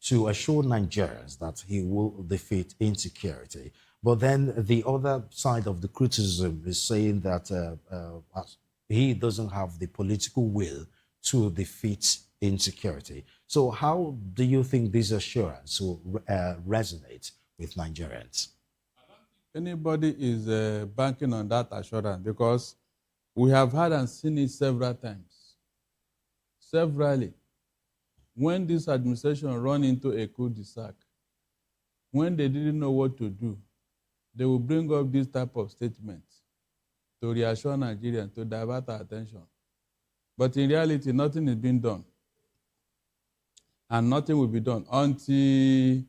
assure Nigerians that he will defeat insecurity. But then the other side of the criticism is saying that he doesn't have the political will to defeat insecurity. So how do you think this assurance will resonate with Nigerians? Anybody is banking on that assurance, because we have had and seen it several times. Severally. When this administration run into a cul-de-sac, when they didn't know what to do, they will bring up this type of statements to reassure Nigerians, to divert our attention. But in reality, nothing is being done. And nothing will be done until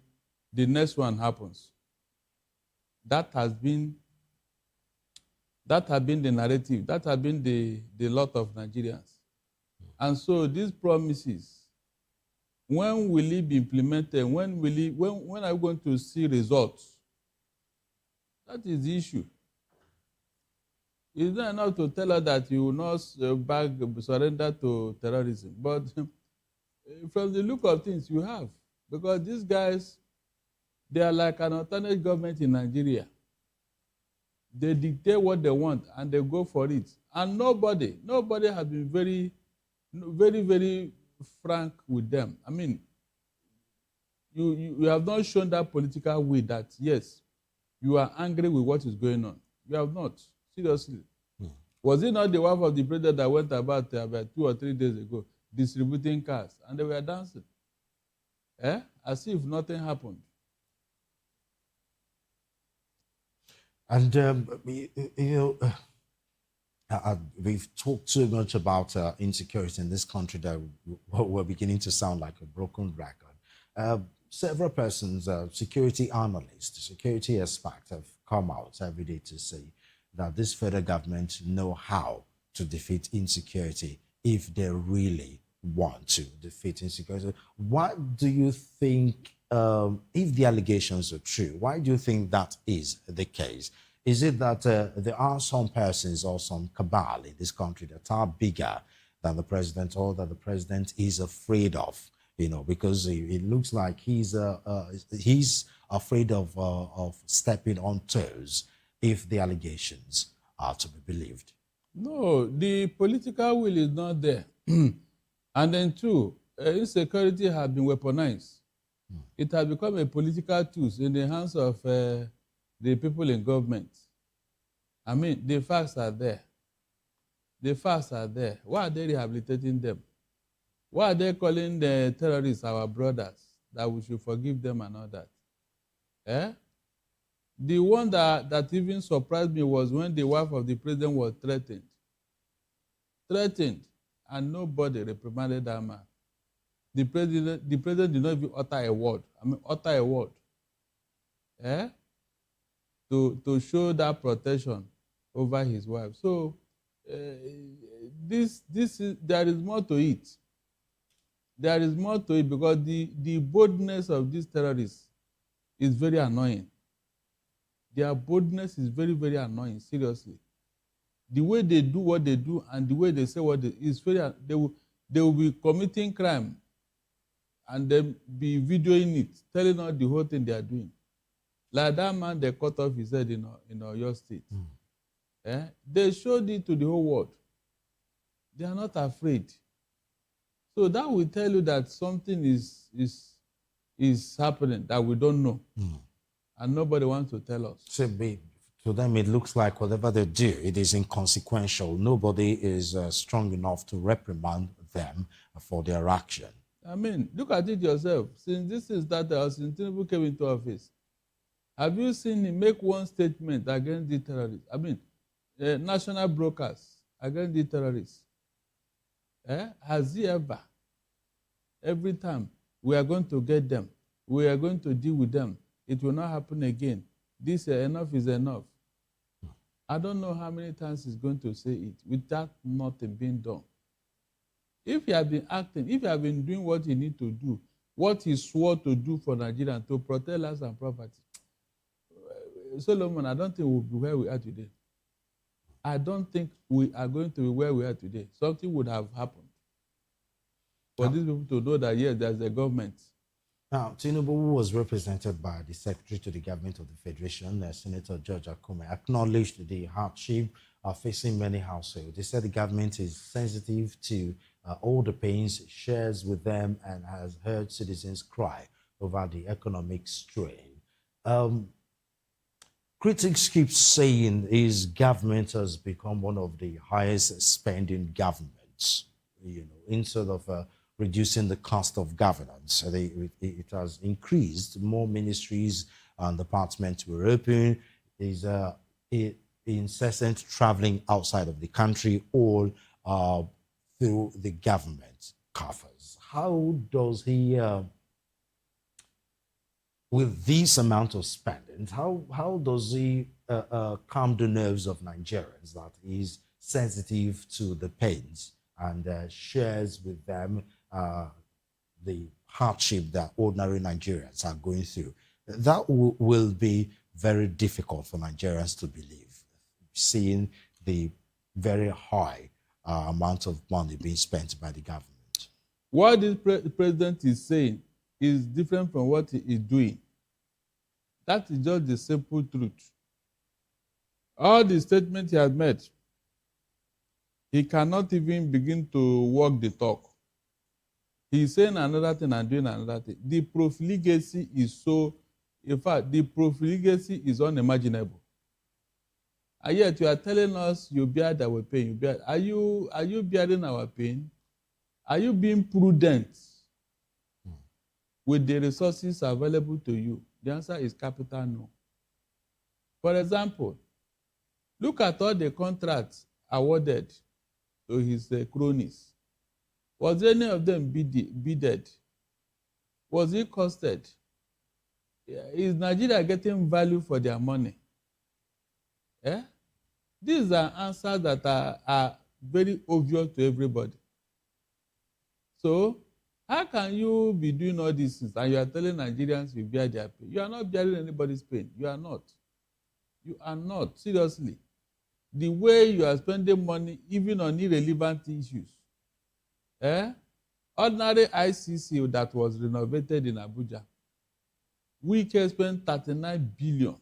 the next one happens. That has been the narrative. That has been the lot of Nigerians. And so these promises, when will it be implemented? When are we going to see results? That is the issue. It's not enough to tell us that you will not surrender to terrorism. But from the look of things, you have. Because these guys, they are like an alternate government in Nigeria. They dictate what they want and they go for it. And nobody has been very, very frank with them. I mean, you have not shown that political will that, yes, you are angry with what is going on. You have not. Seriously. Was it not the wife of the president that went about 2 or 3 days ago distributing cars and they were dancing? As if nothing happened. And, we've talked so much about insecurity in this country that we're beginning to sound like a broken record. Several persons, security analysts, security experts have come out every day to say that this federal government know how to defeat insecurity if they really want to defeat insecurity. What do you think, if the allegations are true, why do you think that is the case? Is it that there are some persons or some cabal in this country that are bigger than the president, or that the president is afraid of? Because it looks like he's afraid of stepping on toes if the allegations are to be believed. No, the political will is not there. And then two, insecurity has been weaponized. It has become a political tool in the hands of the people in government. I mean, the facts are there. The facts are there. Why are they rehabilitating them? Why are they calling the terrorists our brothers, that we should forgive them and all that? The one that even surprised me was when the wife of the president was threatened. Threatened, and nobody reprimanded that man. The president did not even utter a word. Utter a word. To show that protection over his wife. So there is more to it. There is more to it, because the boldness of these terrorists is very annoying. Their boldness is very, very annoying, seriously. The way they do what they do and the way they say what they is very, they will be committing crime and then be videoing it, telling us the whole thing they are doing. Like that man, they cut off his head in your state. They showed it to the whole world. They are not afraid. So that will tell you that something is happening that we don't know. And nobody wants to tell us. So to them, it looks like whatever they do, it is inconsequential. Nobody is strong enough to reprimand them for their action. I mean, look at it yourself. Since this is that since Tinubu came into office, have you seen him make one statement against the terrorists? I mean, national brokers against the terrorists. Has he ever? Every time, we are going to get them. We are going to deal with them. It will not happen again. This enough is enough. I don't know how many times he's going to say it without nothing being done. If he had been acting, if he had been doing what he needs to do, what he swore to do for Nigeria, to protect lives and property, Solomon, I don't think we'll be where we are today. I don't think we are going to be where we are today. Something would have happened for these people to know that, yes, there's a government. Now, Tinubu was represented by the Secretary to the Government of the Federation, Senator George Akume, acknowledged the hardship facing many households. They said the government is sensitive to all the pains, shares with them, and has heard citizens cry over the economic strain. Critics keep saying his government has become one of the highest spending governments, instead of reducing the cost of governance. It has increased. More ministries and departments were open. There's incessant traveling outside of the country, all through the government coffers. How does he, with this amount of spending, how does he calm the nerves of Nigerians that is sensitive to the pains and shares with them the hardship that ordinary Nigerians are going through? That will be very difficult for Nigerians to believe, seeing the very high amount of money being spent by the government. What this president is saying is different from what he is doing. That is just the simple truth. All the statements he has made, he cannot even begin to walk the talk. He's saying another thing and doing another thing. The profligacy is so, in fact, the profligacy is unimaginable. And yet you are telling us you bear our pain. You bear, are you bearing our pain? Are you being prudent with the resources available to you? The answer is capital no. For example, look at all the contracts awarded to his cronies. Was any of them bidded? Was it costed? Is Nigeria getting value for their money? Eh? These are answers that are very obvious to everybody. So, how can you be doing all these things and you are telling Nigerians you bear their pain? You are not bearing anybody's pain. You are not. You are not. Seriously. The way you are spending money, even on irrelevant issues. Ordinary ICC that was renovated in Abuja, we can spend 39 billion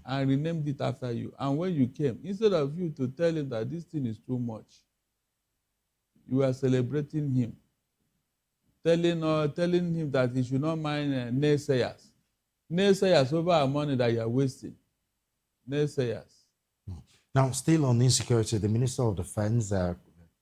and renamed it after you. And when you came, instead of you to tell him that this thing is too much, you are celebrating him, telling him that he should not mind naysayers. Naysayers over our money that you are wasting. Naysayers. Now, still on insecurity, the Minister of Defense,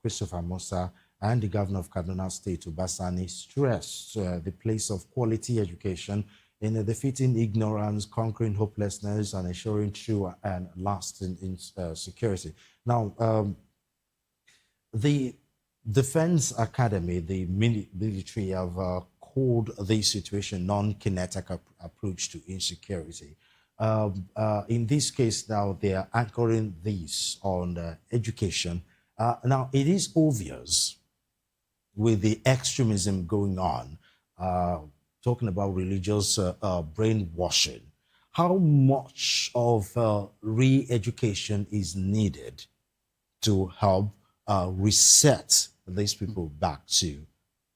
Christopher Musa, and the Governor of Kaduna State, Ubasani, stressed the place of quality education in defeating ignorance, conquering hopelessness, and ensuring true and lasting security. Now, the Defense Academy, the military, have called this situation non-kinetic approach to insecurity. In this case, now they are anchoring this on education. Now, it is obvious with the extremism going on, talking about religious brainwashing, how much of re-education is needed to help reset these people back to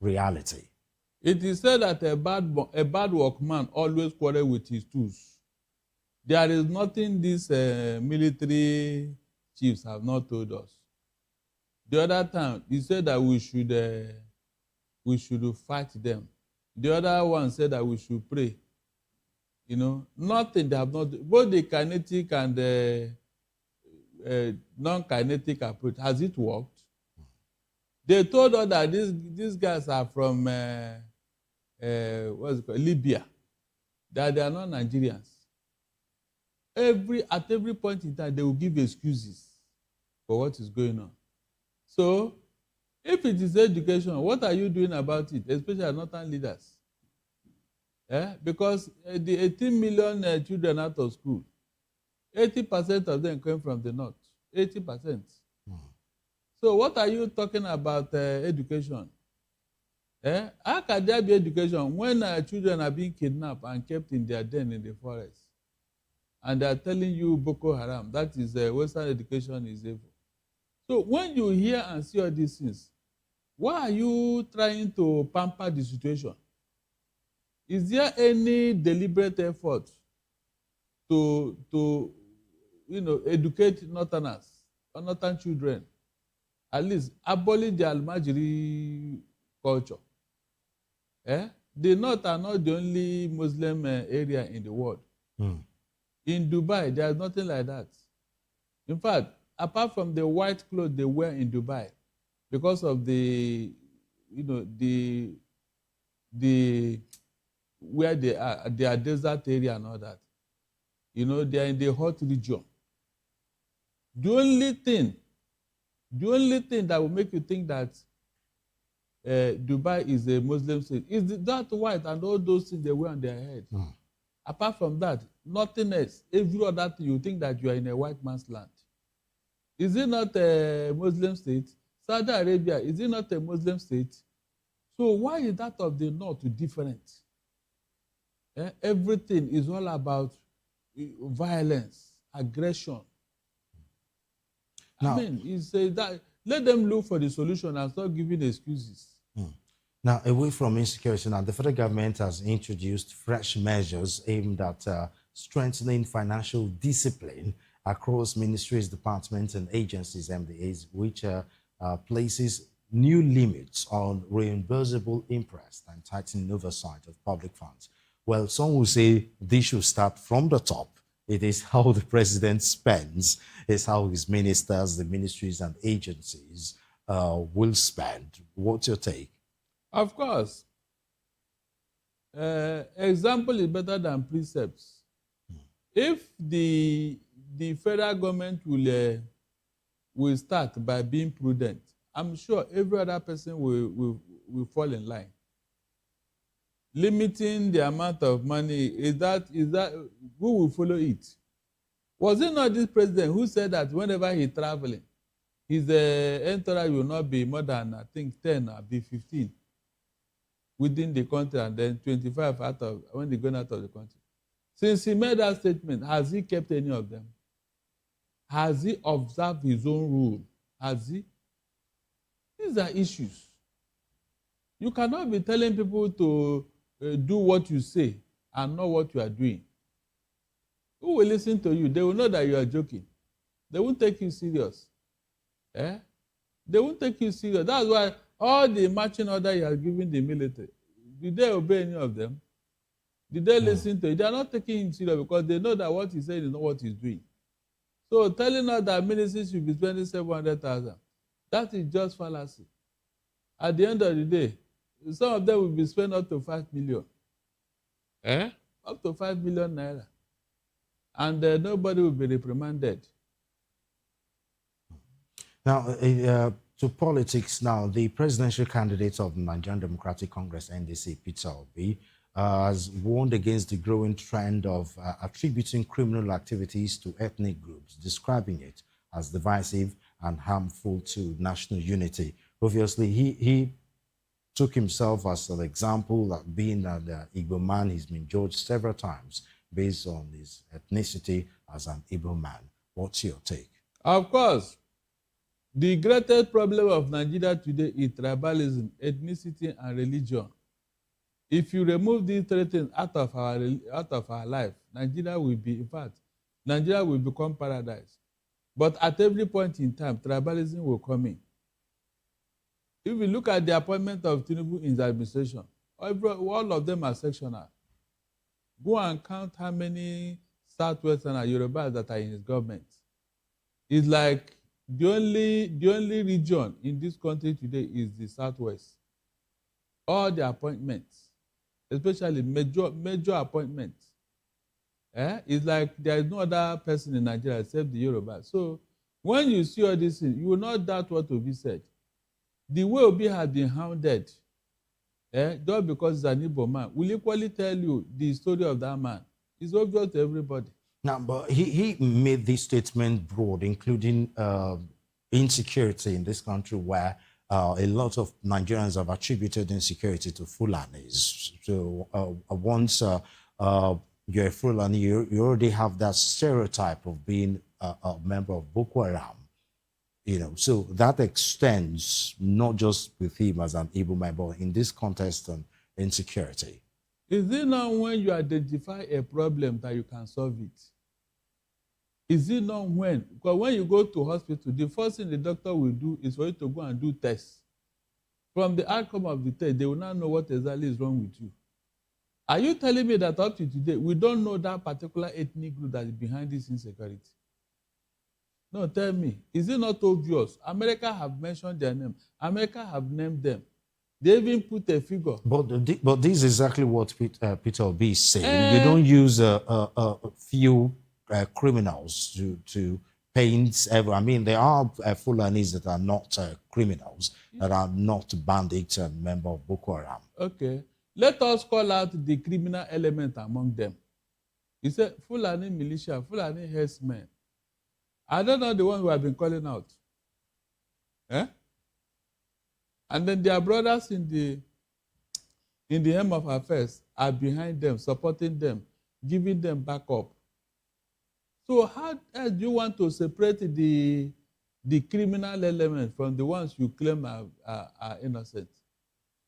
reality? It is said that a bad workman always quarrels with his tools. There is nothing these military chiefs have not told us. The other time, he said that we should fight them. The other one said that we should pray. You know, nothing they have not. Both the kinetic and non-kinetic approach, has it worked? They told us that these guys are from what's it called? Libya, that they are not Nigerians. At every point in time, they will give excuses for what is going on. So, if it is education, what are you doing about it, especially northern leaders? Because the 18 million children out of school, 80% of them came from the north. 80%. So, what are you talking about education? How can there be education when children are being kidnapped and kept in their den in the forest? And they are telling you Boko Haram, that is Western education is evil. So when you hear and see all these things, why are you trying to pamper the situation? Is there any deliberate effort to educate Northerners or Northern children? At least abolish the Almajiri culture. The North are not the only Muslim area in the world. In Dubai, there is nothing like that. In fact, apart from the white clothes they wear in Dubai, because of the where they are desert area and all that. You know, they are in the hot region. The The only thing that will make you think that Dubai is a Muslim state is that white and all those things they wear on their head. Apart from that, nothing else. Every other thing, you think that you are in a white man's land. Is it not a Muslim state? Saudi Arabia, is it not a Muslim state? So why is that of the north different? Everything is all about violence, aggression. Now, I mean, it's that let them look for the solution and stop giving excuses. Now, away from insecurity, now the federal government has introduced fresh measures aimed at strengthening financial discipline across ministries, departments, and agencies, MDAs, which places new limits on reimbursable interest and tightening oversight of public funds. Well, some will say this should start from the top. It is how the president spends, it's how his ministers, the ministries, and agencies will spend. What's your take? Of course. Example is better than precepts. If the federal government will start by being prudent, I'm sure every other person will fall in line. Limiting the amount of money, is that who will follow it? Was it not this president who said that whenever he's traveling, his entourage will not be more than, I think, 10 or be 15 within the country, and then 25 when they're going out of the country? Since he made that statement, has he kept any of them? Has he observed his own rule? Has he? These are issues. You cannot be telling people to do what you say and not what you are doing. Who will listen to you? They will know that you are joking. They won't take you serious. They won't take you serious. That's why all the marching order you are giving the military, did they obey any of them? Did they listen to it? They are not taking him serious because they know that what he's saying is not what he's doing. So telling us that ministries should be spending 700,000, that is just fallacy. At the end of the day, some of them will be spent up to 5 million. Up to 5 million naira. And nobody will be reprimanded. Now, to politics now, the presidential candidate of the Nigerian Democratic Congress, NDC, Peter Obi, has warned against the growing trend of attributing criminal activities to ethnic groups, describing it as divisive and harmful to national unity. Obviously, he took himself as an example that being an Igbo man, he's been judged several times based on his ethnicity as an Igbo man. What's your take? Of course. The greatest problem of Nigeria today is tribalism, ethnicity, and religion. If you remove these three things out of our life, Nigeria will be, in fact, Nigeria will become paradise. But at every point in time, tribalism will come in. If you look at the appointment of Tinubu in the administration, all of them are sectional. Go and count how many Southwestern and Yorubas that are in his government. It's like the only region in this country today is the Southwest. All the appointments, especially major appointments, it's like there is no other person in Nigeria except the Yoruba. So when you see all these things, you will not doubt what will be said. The way Obi has been hounded, just because he's an Igbo man, will equally tell you the story of that man. It's obvious to everybody. Now, but he made this statement broad, including insecurity in this country, where a lot of Nigerians have attributed insecurity to Fulanis. So once you're a Fulani, you already have that stereotype of being a member of Boko Haram. You know, so that extends not just with him as an Igbo man, but in this context on insecurity. Is it not when you identify a problem that you can solve it? Is it not when? Because when you go to hospital, the first thing the doctor will do is for you to go and do tests. From the outcome of the test, they will not know what exactly is wrong with you. Are you telling me that up to today, we don't know that particular ethnic group that is behind this insecurity? No, tell me. Is it not obvious? America have mentioned their name. America have named them. They even put a figure. But this is exactly what Peter Obi is saying. You don't use a few criminals to paints every. I mean, there are Fulanis that are not criminals, that are not bandits and member of Boko Haram. Okay. Let us call out the criminal element among them. He said, Fulani militia, Fulani herdsmen. I don't know the one who have been calling out. Eh? And then their brothers in the hem of affairs are behind them, supporting them, giving them backup. So how do you want to separate the criminal element from the ones you claim are innocent?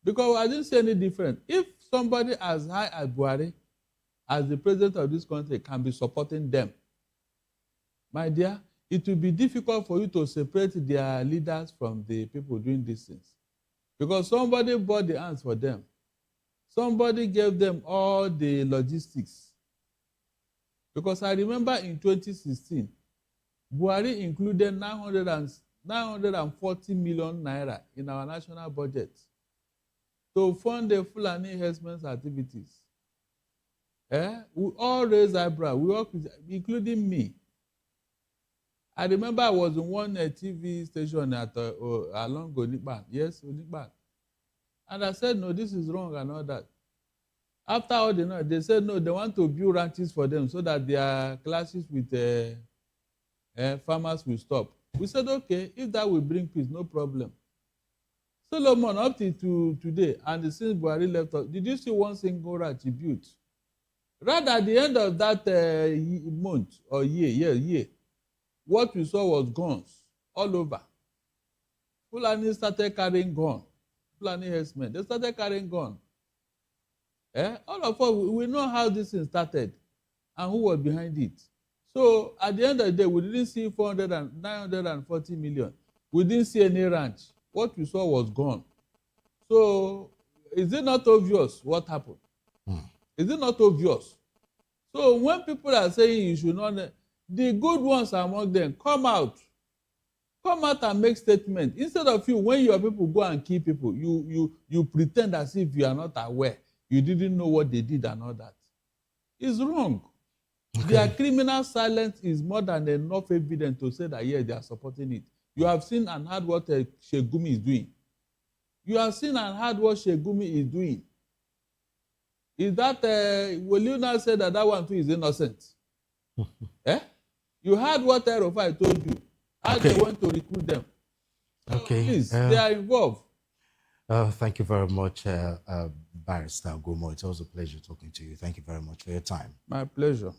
Because I didn't see any difference. If somebody as high as Buhari, as the president of this country, can be supporting them, my dear, it will be difficult for you to separate their leaders from the people doing these things. Because somebody bought the arms for them. Somebody gave them all the logistics. Because I remember in 2016, Buhari included 940 million naira in our national budget to fund the Fulani herdsmen's activities. We all raised eyebrow, we all, including me. I remember I was in one TV station at along Onikban. Yes, Onikban. And I said, no, this is wrong and all that. After all the night, they said, no, they want to build ranches for them so that their clashes with farmers will stop. We said, okay, if that will bring peace, no problem. Solomon, up to today, and since Buhari left us, did you see one single ranch he built? Right at the end of that month or year, what we saw was guns all over. Fulani started carrying guns. Fulani herdsmen, they started carrying guns. All of us, we know how this thing started and who was behind it. So at the end of the day, we didn't see 940 million. We didn't see any ranch. What we saw was gone. So is it not obvious what happened? Is it not obvious? So when people are saying you should not, the good ones among them, come out and make statement. Instead of you, when your people go and kill people, you pretend as if you are not aware. You didn't know what they did and all that. It's wrong. Okay. Their criminal silence is more than enough evidence to say that, yes, they are supporting it. You have seen and heard what Shegumi is doing. You have seen and heard what Shegumi is doing. Is that, will you now say that one too is innocent? You heard what Erofai told you. How they want to recruit them. Okay. Please, they are involved. Thank you very much, Barrister Gomo. It's always a pleasure talking to you. Thank you very much for your time. My pleasure.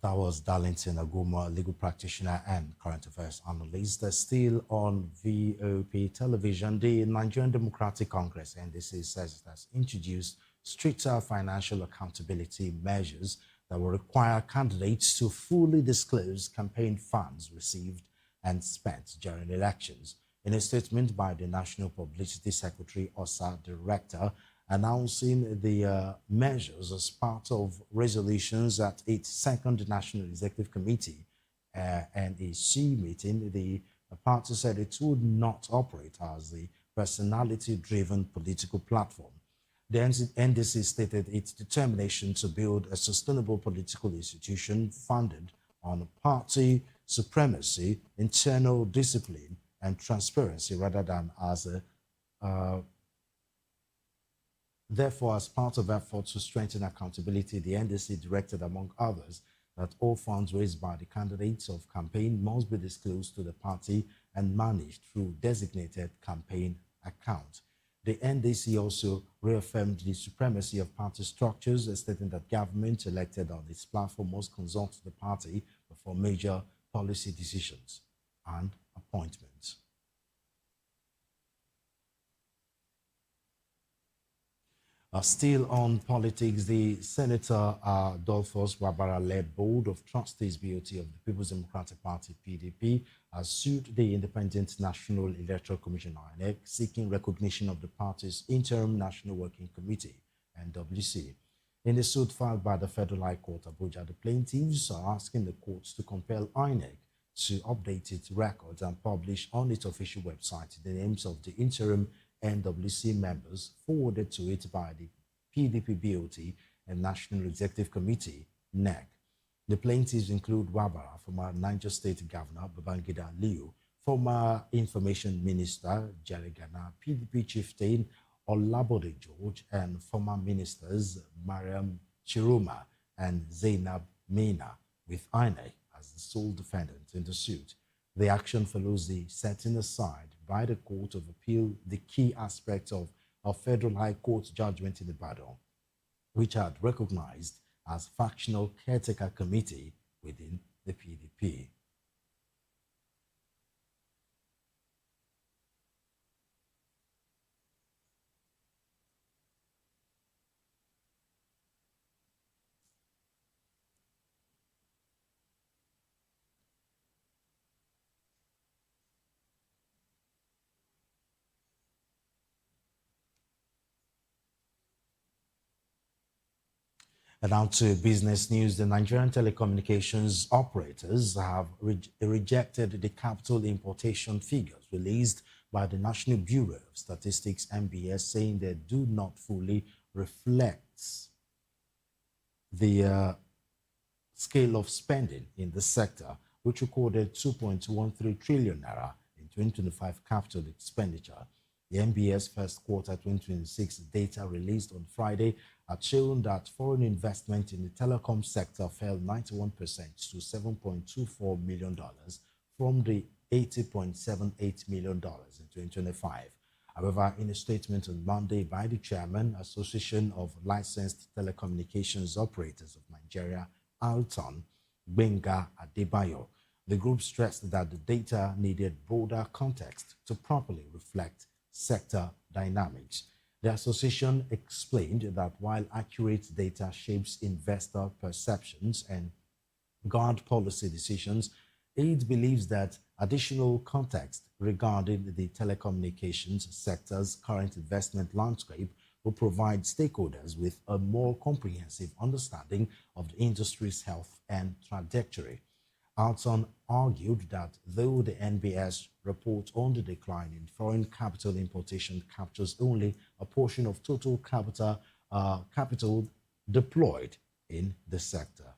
That was Darlington Aguma, legal practitioner and current affairs analyst. Still on VOP television, the Nigerian Democratic Congress, NDC, says it has introduced stricter financial accountability measures that will require candidates to fully disclose campaign funds received and spent during elections. In a statement by the National Publicity Secretary, OSA Director, announcing the measures as part of resolutions at its second National Executive Committee NEC meeting, the party said it would not operate as a personality-driven political platform. The NDC stated its determination to build a sustainable political institution founded on party supremacy, internal discipline, and transparency rather than as a Therefore, as part of efforts to strengthen accountability, the NDC directed, among others, that all funds raised by the candidates of campaign must be disclosed to the party and managed through designated campaign accounts. The NDC also reaffirmed the supremacy of party structures, stating that government elected on its platform must consult the party before major policy decisions and appointments. Still on politics, the Senator Dolphus Wabara-led Board of Trustees BOT of the People's Democratic Party PDP has sued the Independent National Electoral Commission INEC, seeking recognition of the party's Interim National Working Committee (NWC). In the suit filed by the Federal High Court Abuja, the plaintiffs are asking the courts to compel INEC to update its records and publish on its official website the names of the interim NWC members forwarded to it by the PDP BOT and National Executive Committee, NEC. The plaintiffs include Wabara, former Niger State Governor Babangida Liu, former Information Minister Jarigana, PDP chieftain Olabode George, and former ministers Mariam Chiruma and Zainab Meena, with INEC as the sole defendant in the suit. The action follows the setting aside by the Court of Appeal the key aspects of a Federal High Court judgment in Ibadan, which had recognized as factional caretaker committee within the PDP. And now to business news. The Nigerian telecommunications operators have rejected the capital importation figures released by the National Bureau of Statistics (NBS), saying they do not fully reflect the scale of spending in the sector, which recorded 2.13 trillion naira in 2025 capital expenditure. The NBS first quarter 2026 data released on Friday had shown that foreign investment in the telecom sector fell 91% to $7.24 million from the $80.78 million in 2025. However, in a statement on Monday by the chairman, Association of Licensed Telecommunications Operators of Nigeria, Alton, Benga Adebayo, the group stressed that the data needed broader context to properly reflect sector dynamics. The association explained that while accurate data shapes investor perceptions and guard policy decisions, it believes that additional context regarding the telecommunications sector's current investment landscape will provide stakeholders with a more comprehensive understanding of the industry's health and trajectory. Alton argued that though the NBS report on the decline in foreign capital importation captures only a portion of total capital deployed in the sector.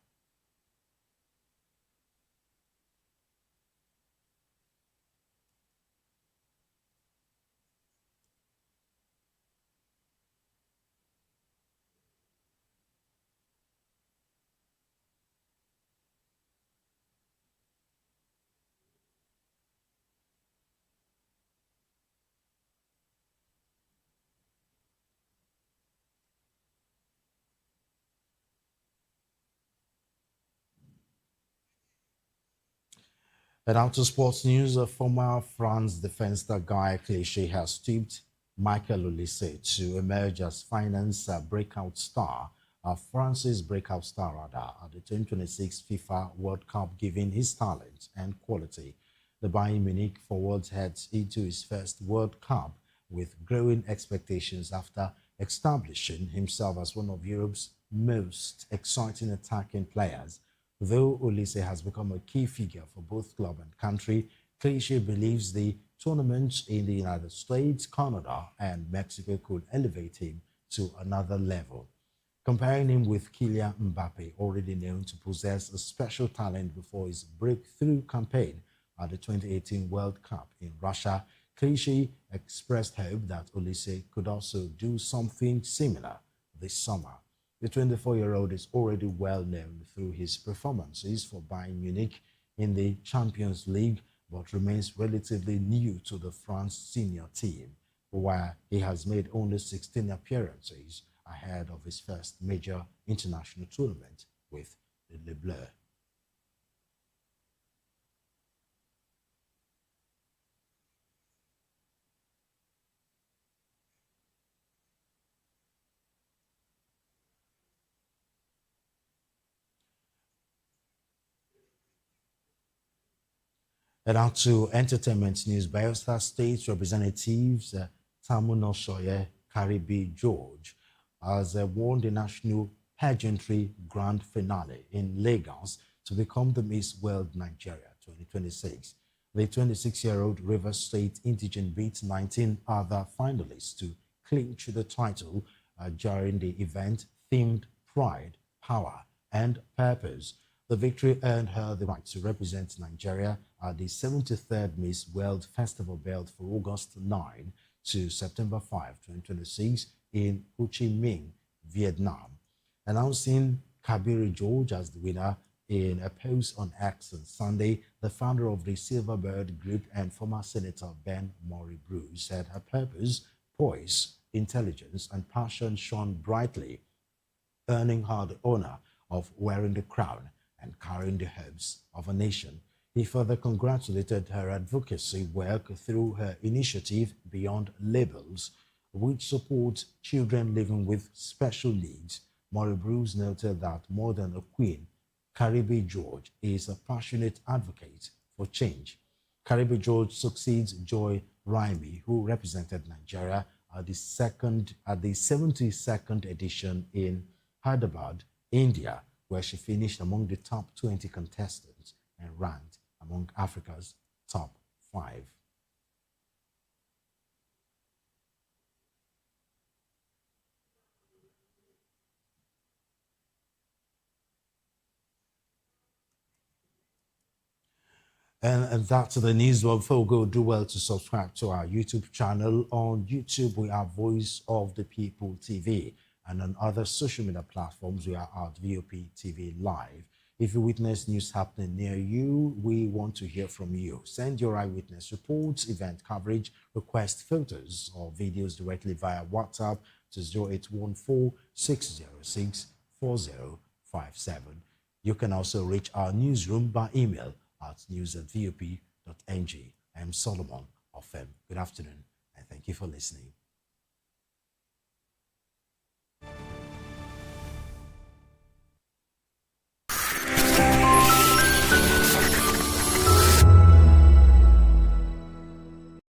And out to sports news, former France defender Guy Clichy has tipped Michael Olise to emerge as France's breakout star at the 2026 FIFA World Cup, given his talent and quality. The Bayern Munich forward heads into his first World Cup with growing expectations after establishing himself as one of Europe's most exciting attacking players. Though Olise has become a key figure for both club and country, Clichy believes the tournaments in the United States, Canada, and Mexico could elevate him to another level. Comparing him with Kylian Mbappe, already known to possess a special talent before his breakthrough campaign at the 2018 World Cup in Russia, Clichy expressed hope that Olise could also do something similar this summer. The 24-year-old is already well known through his performances for Bayern Munich in the Champions League, but remains relatively new to the France senior team, where he has made only 16 appearances ahead of his first major international tournament with the Les Bleus. And now to entertainment news. Bayelsa State Representatives Tamuno Shoye Karibi George has won the National Pageantry Grand Finale in Lagos to become the Miss World Nigeria 2026. The 26-year-old Rivers State indigene beat 19 other finalists to clinch the title during the event themed Pride, Power, and Purpose. The The victory earned her the right to represent Nigeria at the 73rd Miss World Festival held for August 9 to September 5, 2026 in Ho Chi Minh, Vietnam. Announcing Kabiri George as the winner in a post on X on Sunday, the founder of the Silverbird Group and former Senator Ben Murray Bruce said her purpose, poise, intelligence, and passion shone brightly, earning her the honor of wearing the crown and carrying the hopes of a nation. He further congratulated her advocacy work through her initiative Beyond Labels, which supports children living with special needs. Murray Bruce noted that more than a queen, Karibi George is a passionate advocate for change. Karibi George succeeds Joy Raimi, who represented Nigeria at the 72nd edition in Hyderabad, India, where she finished among the top 20 contestants and ranked among Africa's top 5. And that's the news. Before we go, do well to subscribe to our YouTube channel. On YouTube, we are Voice of the People TV. And on other social media platforms, we are at VOP TV Live. If you witness news happening near you, we want to hear from you. Send your eyewitness reports, event coverage, request photos or videos directly via WhatsApp to 0814-606-4057. You can also reach our newsroom by email at news@vop.ng. I am Solomon Ofem. Good afternoon, and thank you for listening.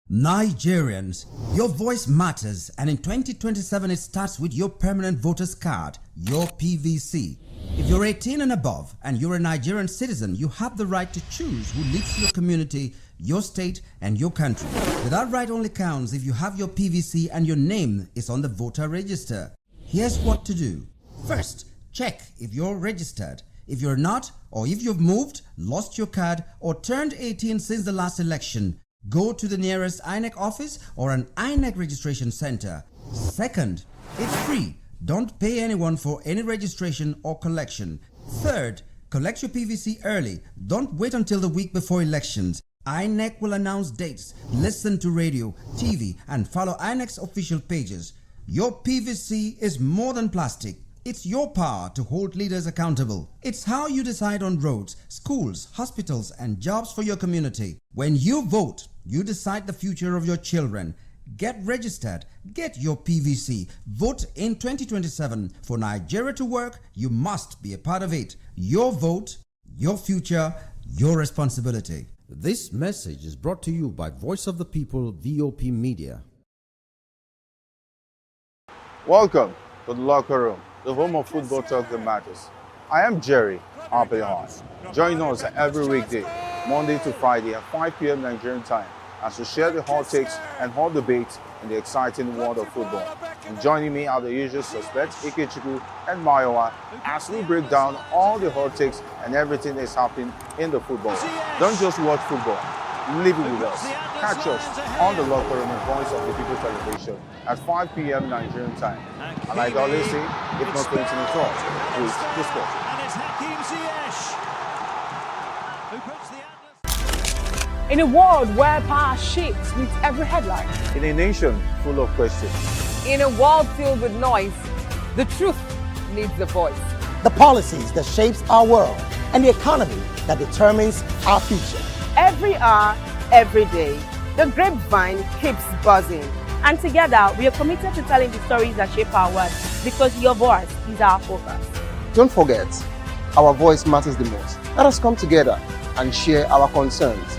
Nigerians, your voice matters, and in 2027 it starts with your permanent voters card, your PVC. If you're 18 and above and you're a Nigerian citizen, you have the right to choose who leads your community, your state, and your country. But that right only counts if you have your PVC and your name is on the voter register. Here's what to do. First, check if you're registered. If you're not, or if you've moved, lost your card, or turned 18 since the last election, go to the nearest INEC office or an INEC registration center. Second, it's free. Don't pay anyone for any registration or collection. Third, collect your PVC early. Don't wait until the week before elections. INEC will announce dates. Listen to radio, TV, and follow INEC's official pages. Your PVC is more than plastic. It's your power to hold leaders accountable. It's how you decide on roads, schools, hospitals, and jobs for your community. When you vote, you decide the future of your children. Get registered. Get your PVC. Vote in 2027. For Nigeria to work, you must be a part of it. Your vote, your future, your responsibility. This message is brought to you by Voice of the People, VOP Media. Welcome to the locker room, the home of football talk that matters. I am Jerry Arpillon. Join us every weekday, Monday to Friday at 5 p.m. Nigerian time, as we share the hot takes and hot debates in the exciting world of football. And joining me are the usual suspects, Ikechukwu and Mayowa, as we break down all the hot takes and everything that's happening in the football. Don't just watch football, live it with us. Catch us on the locker room and Voice of the People television at 5 p.m. Nigerian time. And like I always say, if not 20 minutes off, please discuss. In a world where power shapes with every headline. In a nation full of questions. In a world filled with noise, the truth needs a voice. The policies that shapes our world and the economy that determines our future. Every hour, every day, the grapevine keeps buzzing. And together, we are committed to telling the stories that shape our world, because your voice is our focus. Don't forget, our voice matters the most. Let us come together and share our concerns.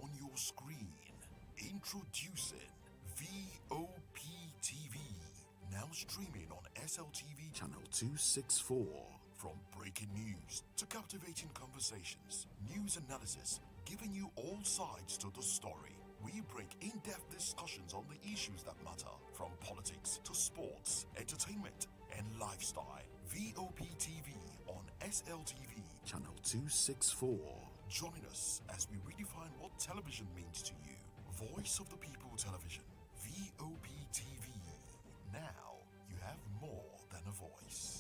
On your screen, introducing Vop TV, now streaming on SLTV channel 264. From breaking news to captivating conversations, news analysis, giving you all sides to the story. We bring in-depth discussions on the issues that matter, from politics to sports, entertainment, and lifestyle. Vop TV on SLTV, channel 264. Join us as we redefine what television means to you. Voice of the People Television, Vop TV. Now you have more than a voice.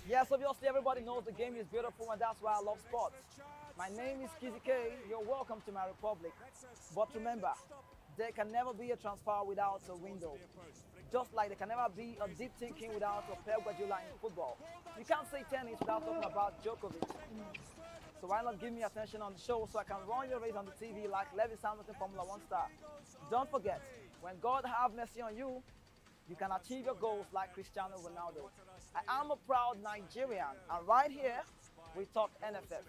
Yes, obviously everybody knows the game is beautiful and that's why I love sports. My name is Kizzy K. You're welcome to my republic. But remember, there can never be a transfer without a window. Just like there can never be a deep thinking without a Pep Guardiola in football. You can't say tennis without talking about Djokovic. So why not give me attention on the show so I can run your race on the TV like Lewis Hamilton Formula 1 star. Don't forget, when God have mercy on you, you can achieve your goals like Cristiano Ronaldo. I am a proud Nigerian, and right here, we talk NFF.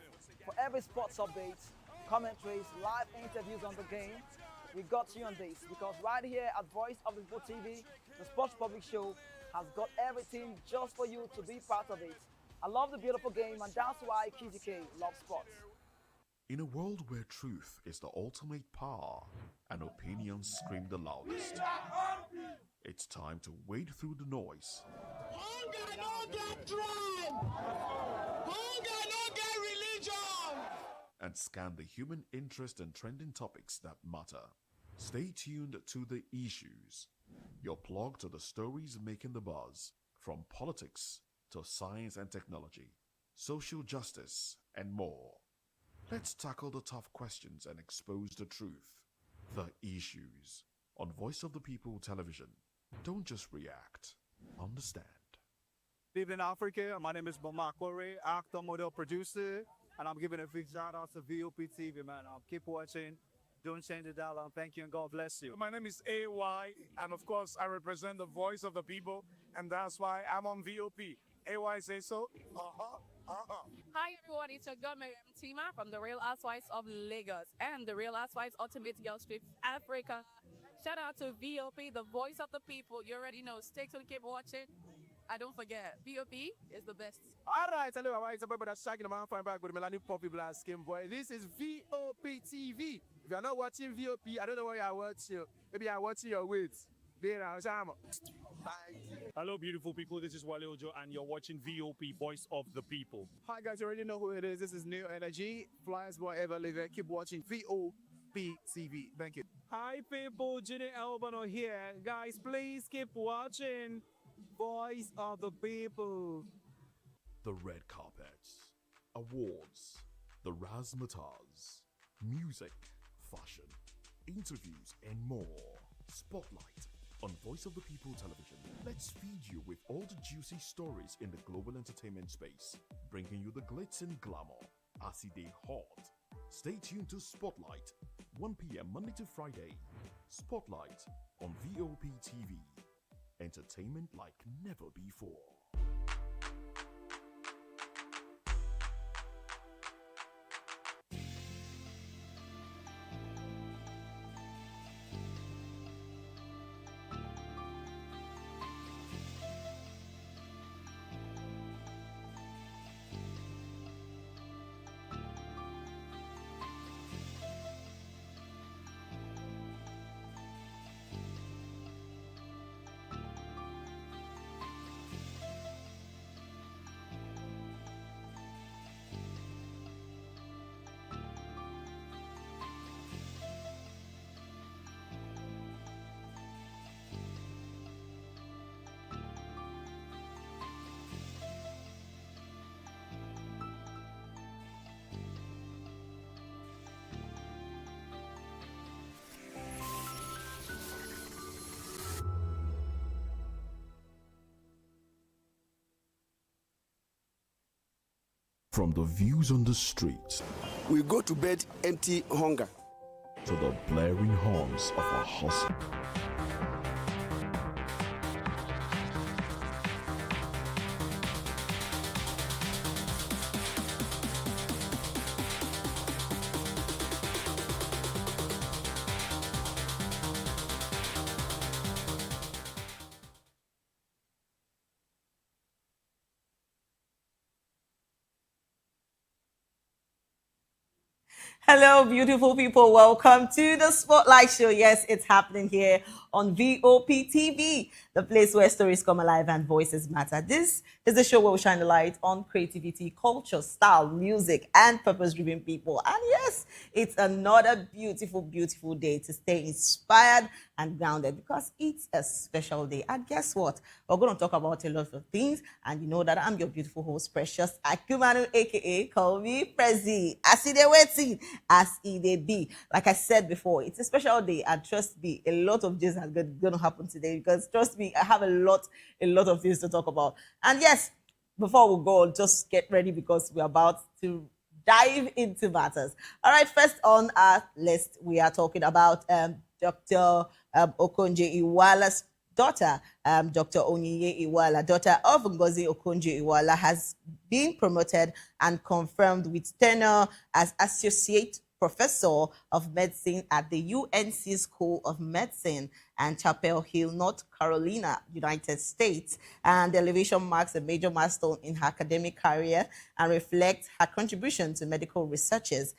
For every sports update, commentaries, live interviews on the game, we got you on this, because right here at Voice of the People TV, the Sports Public Show has got everything just for you to be part of it. I love the beautiful game, and that's why Kizzy K loves sports. In a world where truth is the ultimate power and opinions scream the loudest, it's time to wade through the noise. Hunger no get tribe. Hunger no get religion. And scan the human interest and trending topics that matter. Stay tuned to The Issues, your plug to the stories making the buzz, from politics to science and technology, social justice, and more. Let's tackle the tough questions and expose the truth. The Issues on Voice of the People Television. Don't just react, understand. Good evening, Africa. My name is Boma Kore, actor, model, producer, and I'm giving a big shout out to VOP TV, man. Keep watching. Don't change the dial. Thank you and God bless you. My name is AY, and of course, I represent the voice of the people, and that's why I'm on VOP. AY say so. Hi everyone, it's your girl Miriam Tima from the Real Housewives of Lagos and the Real Housewives Ultimate Girls Trip Africa. Shout out to VOP, the voice of the people. You already know. Stay tuned, keep watching. And don't forget, VOP is the best. All right, hello, all right, it's a boy that's shaking the man fine back with Melanie Poppy Black Skin Boy. This is VOP TV. If you're not watching VOP, I don't know why you're watching. Maybe you're watching your weight. Hello, beautiful people. This is Wale Ojo, and you're watching VOP, Voice of the People. Hi, guys. You already know who it is. This is New Energy. Flyers boy ever live. Keep watching VOP TV. Thank you. Hi, people. Ginny Albano here. Guys, please keep watching Voice of the People. The red carpets, awards, the razzmatazz, music, fashion, interviews, and more. Spotlight on Voice of the People Television. Let's feed you with all the juicy stories in the global entertainment space, bringing you the glitz and glamour as they hot. Stay tuned to Spotlight, 1 p.m. Monday to Friday. Spotlight on VOP TV. Entertainment like never before. From the views on the streets, we go to bed empty hunger, to the blaring horns of a hustle. Hello, beautiful people. Welcome to the Spotlight Show. Yes, it's happening here on Vop TV, the place where stories come alive and voices matter. This is the show where we shine a light on creativity, culture, style, music, and purpose-driven people. And yes, it's another beautiful, beautiful day to stay inspired and grounded because it's a special day. And guess what? We're going to talk about a lot of things. And you know that I'm your beautiful host, Precious Akumanu, aka call me Prezi. As it waiting, as it be. Like I said before, it's a special day, and trust me, a lot of things are going to happen today because trust me, I have a lot of things to talk about. And yes, before we go, just get ready because we're about to dive into matters. All right, first on our list, we are talking about Dr. Okonje Iweala's daughter, Dr. Onyinye Iweala, daughter of Ngozi Okonje Iweala, has been promoted and confirmed with tenure as Associate Professor of Medicine at the UNC School of Medicine and Chapel Hill, North Carolina, United States. And the elevation marks a major milestone in her academic career and reflects her contribution to medical researches,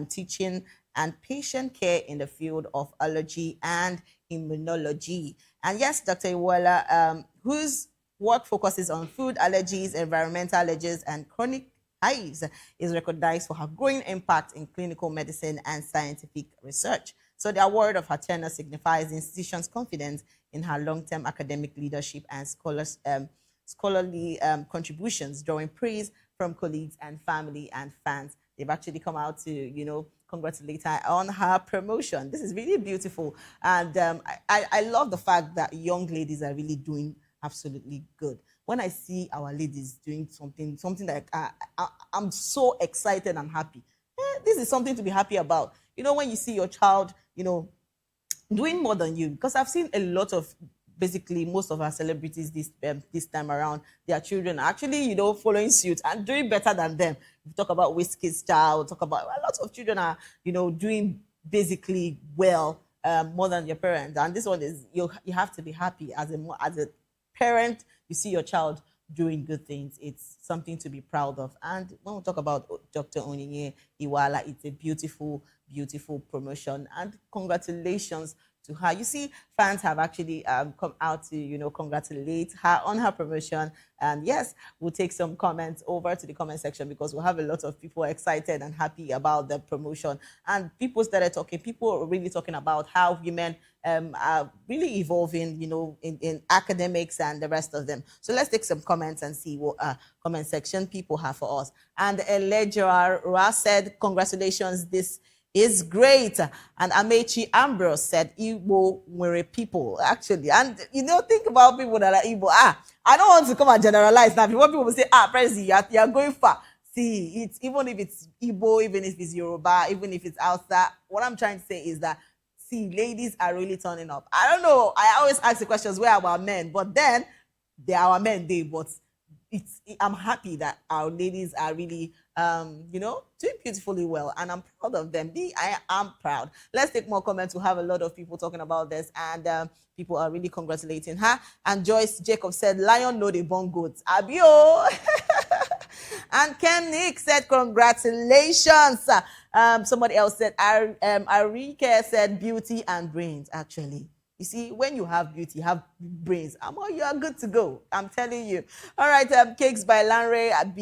teaching, and patient care in the field of allergy and immunology. And yes, Dr. Iweala, whose work focuses on food allergies, environmental allergies, and chronic hives, is recognized for her growing impact in clinical medicine and scientific research. So the award of her tenure signifies the institution's confidence in her long-term academic leadership and scholarly contributions, drawing praise from colleagues and family and fans. They've actually come out to, congratulate her on her promotion. This is really beautiful. And I love the fact that young ladies are really doing absolutely good. When I see our ladies doing something like I'm so excited and happy. This is something to be happy about. When you see your child, doing more than you, because I've seen a lot of, basically most of our celebrities this time around, their children are actually, following suit and doing better than them. We talk about Whiskey's child, talk about a lot of children are, doing basically well, more than your parents. And this one is, you have to be happy as a parent. You see your child doing good things, it's something to be proud of. And when we talk about Dr. Onyinye Iweala, it's a beautiful, beautiful promotion. And congratulations to her. You see, fans have actually come out to, congratulate her on her promotion. And yes, we'll take some comments over to the comment section because we'll have a lot of people excited and happy about the promotion. And people started talking, people are really talking about how women are really evolving, in academics and the rest of them. So let's take some comments and see what comment section people have for us. And Ledger Ra said, congratulations, this is great. And Amechi Ambrose said, Igbo were people, actually. And, think about people that are Igbo. I don't want to come and generalize now. If you want people to say, Prezi, you're going far. See, it's even if it's Igbo, even if it's Yoruba, even if it's Hausa, what I'm trying to say is that, see, ladies are really turning up. I don't know. I always ask the questions, where are our men? But then, they are our men, but I'm happy that our ladies are really, doing beautifully well, and I'm proud of them. I am proud. Let's take more comments. We have a lot of people talking about this, and people are really congratulating her. And Joyce Jacob said, "Lion know the born goats." Abio. And Ken Nick said, congratulations. Somebody else said, Arike said, beauty and brains, actually. You see, when you have beauty, have brains, you are good to go. I'm telling you. All right, Cakes by Lanre at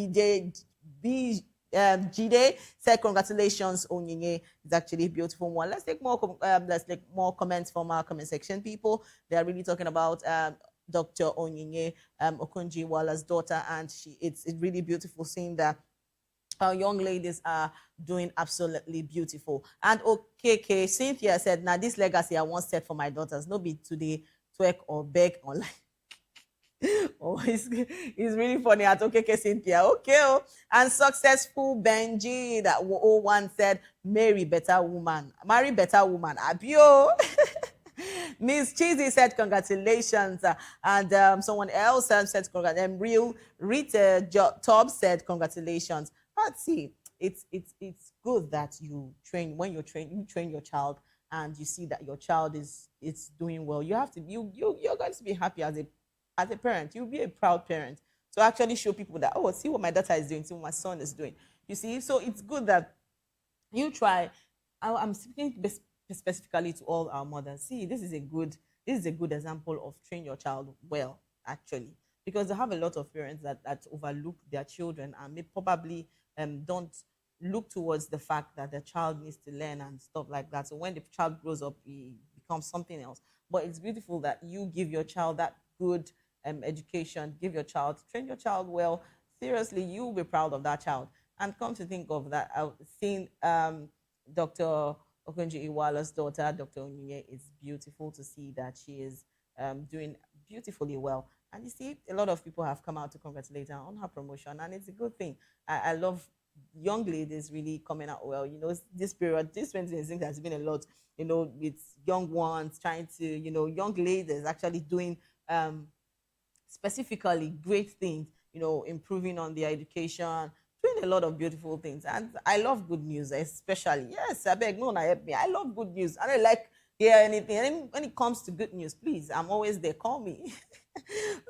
Jide said, congratulations, Onyinye. It's actually a beautiful one. Let's take more comments from our comment section. People, they are really talking about Dr. Onyinye Okonje Iweala's daughter, and it's really beautiful seeing that our young ladies are doing absolutely beautiful. And okay, Cynthia said, now this legacy I want set for my daughters. No be today twerk or beg online. Oh, it's really funny at okay, Cynthia. Okay. Oh. And Successful Benji that 01 said, marry better woman. Abio. Miss Cheesy said, congratulations. And someone else said, congratulations. Real Rita Top said, congratulations. Let's see. It's good that you train your child and you see that your child is doing well. You have to you're going to be happy as a parent. You'll be a proud parent to actually show people that, oh, see what my daughter is doing, see what my son is doing. You see, so it's good that You try. I'm speaking specifically to all our mothers. See, this is a good example of train your child well, actually, because I have a lot of parents that overlook their children and may probably don't look towards the fact that the child needs to learn and stuff like that. So when the child grows up, he becomes something else. But it's beautiful that you give your child that good education, give your child, train your child well. Seriously, you'll be proud of that child. And come to think of that, I've seen Dr. Okonjo Iweala's daughter, Dr. Onyinye. It's beautiful to see that she is doing beautifully well. And you see, a lot of people have come out to congratulate her on her promotion, and it's a good thing. I love young ladies really coming out well. This period, this 2026 has been a lot, with young ones trying to, young ladies actually doing specifically great things, improving on their education, doing a lot of beautiful things. And I love good news, especially. Yes, I beg, no, one help me. I love good news. I don't like hear anything. And when it comes to good news, please, I'm always there. Call me.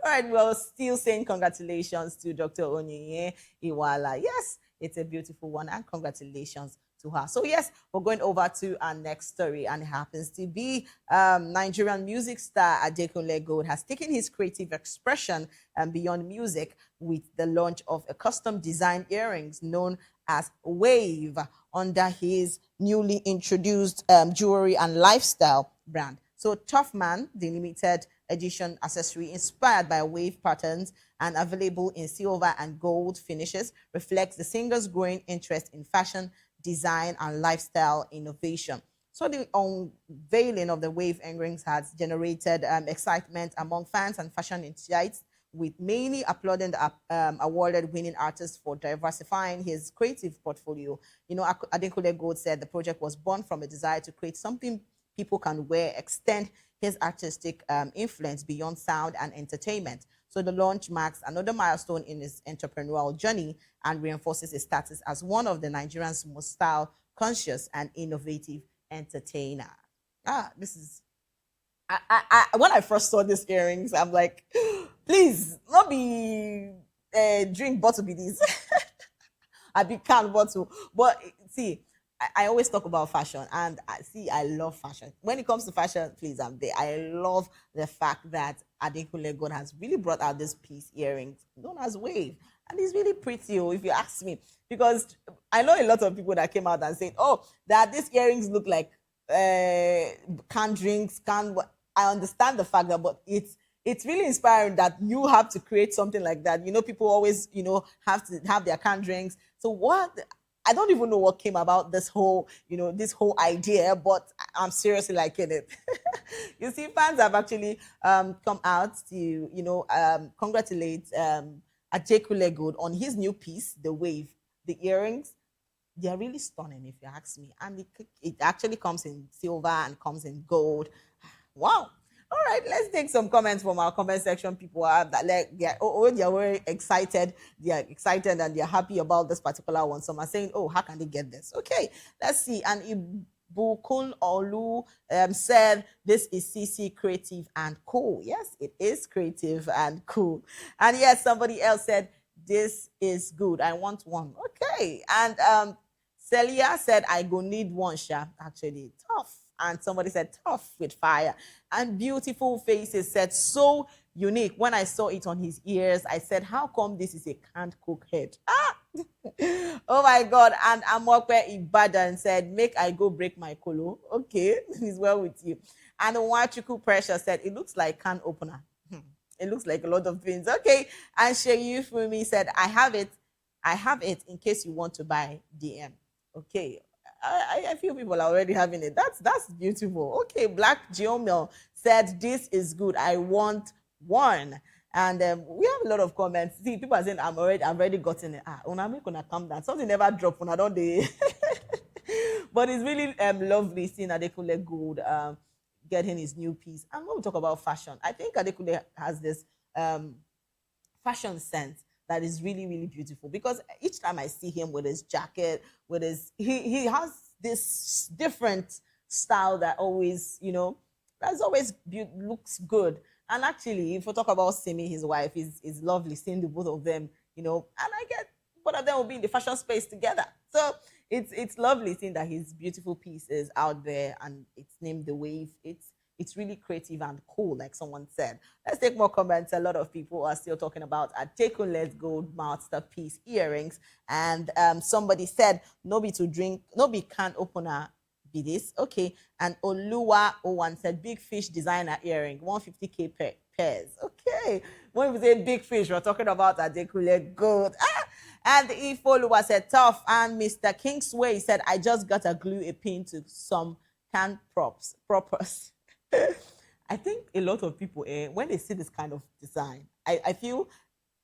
All right, well, still saying congratulations to Dr. Onyinye Iweala. Yes, it's a beautiful one, and congratulations to her. So yes, we're going over to our next story, and it happens to be Nigerian music star Adekunle Gold has taken his creative expression beyond music with the launch of a custom design earrings known as Wave under his newly introduced jewelry and lifestyle brand. So Tough Man, the limited edition accessory inspired by wave patterns and available in silver and gold finishes, reflects the singer's growing interest in fashion, design, and lifestyle innovation. So the unveiling of the wave earrings has generated excitement among fans and fashion enthusiasts, with many applauding the awarded-winning artist for diversifying his creative portfolio. Adekunle Gold said the project was born from a desire to create something people can wear, extend his artistic influence beyond sound and entertainment. So the launch marks another milestone in his entrepreneurial journey and reinforces his status as one of the Nigerians' most style-conscious and innovative entertainer. This is... when I first saw these earrings, I'm like, please, not be drink bottle be this. I be can bottle. But see, I always talk about fashion, and I love fashion. When it comes to fashion, please, I'm there. I love the fact that Adekunle Gold has really brought out this piece earrings known as Wave. And it's really pretty, if you ask me, because I know a lot of people that came out and said, that these earrings look like canned drinks, I understand the fact that, but it's really inspiring that you have to create something like that. People always, have to have their canned drinks. So I don't even know what came about this whole idea, but I'm seriously liking it. You see, fans have actually come out to, congratulate Adekunle Gold on his new piece, The Wave. The earrings, they are really stunning, if you ask me. And it actually comes in silver and comes in gold. Wow. All right, let's take some comments from our comment section. People are that they're very excited. They are excited and they're happy about this particular one. Some are saying, how can they get this? Okay, let's see. And Ibukun Olu said, this is CC creative and cool. Yes, it is creative and cool. And yes, somebody else said, this is good. I want one. Okay. And Celia said, I go need one, Sha. Actually, tough. And somebody said, tough with fire. And Beautiful Faces said, so unique. When I saw it on his ears, I said, how come this is a can't cook head? Oh my God. And Amokwe Ibadan said, make I go break my kolo. Okay, he's well with you. And Wachuku Pressure said, it looks like can opener. It looks like a lot of things. Okay. And Sheyu Fumi said, I have it in case you want to buy DM. Okay. I feel people are already having it. That's beautiful. Okay, Black Geomel said, this is good. I want one. And we have a lot of comments. See, people are saying, I've already gotten it. I'm gonna come down. Something never drop when I don't do. But it's really lovely seeing Adekunle Gold getting his new piece. And when we talk about fashion, I think Adekunle has this fashion sense that is really, really beautiful, because each time I see him with his jacket, he has this different style that always, that's always looks good. And actually, if we talk about Simi, his wife, is lovely seeing the both of them, and I get both of them will be in the fashion space together. So it's lovely seeing that his beautiful piece is out there and it's named The Wave. It's really creative and cool, like someone said. Let's take more comments. A lot of people are still talking about Adekunle's gold masterpiece earrings. And somebody said, no be to drink, no be can opener be this. Okay. And Oluwa O1 said, big fish designer earring, 150K pairs. Okay. When we say big fish, we're talking about Adekunle gold. And Ifoluwa said, tough. And Mr. Kingsway said, I just got to glue a pin to some canned propers. I think a lot of people, when they see this kind of design, I feel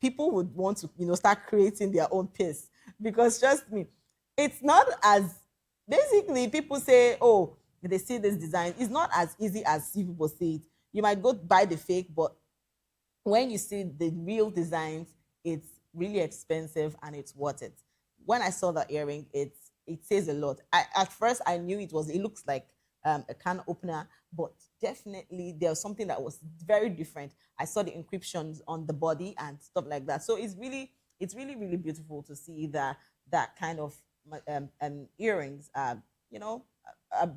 people would want to, start creating their own piece. Because trust me, it's not as, basically people say, oh, they see this design. It's not as easy as you people see it. You might go buy the fake, but when you see the real designs, it's really expensive and it's worth it. When I saw the earring, it says a lot. At first I knew it looks like a can opener, but definitely there was something that was very different. I saw the inscriptions on the body and stuff like that. So it's really really beautiful to see that kind of earrings are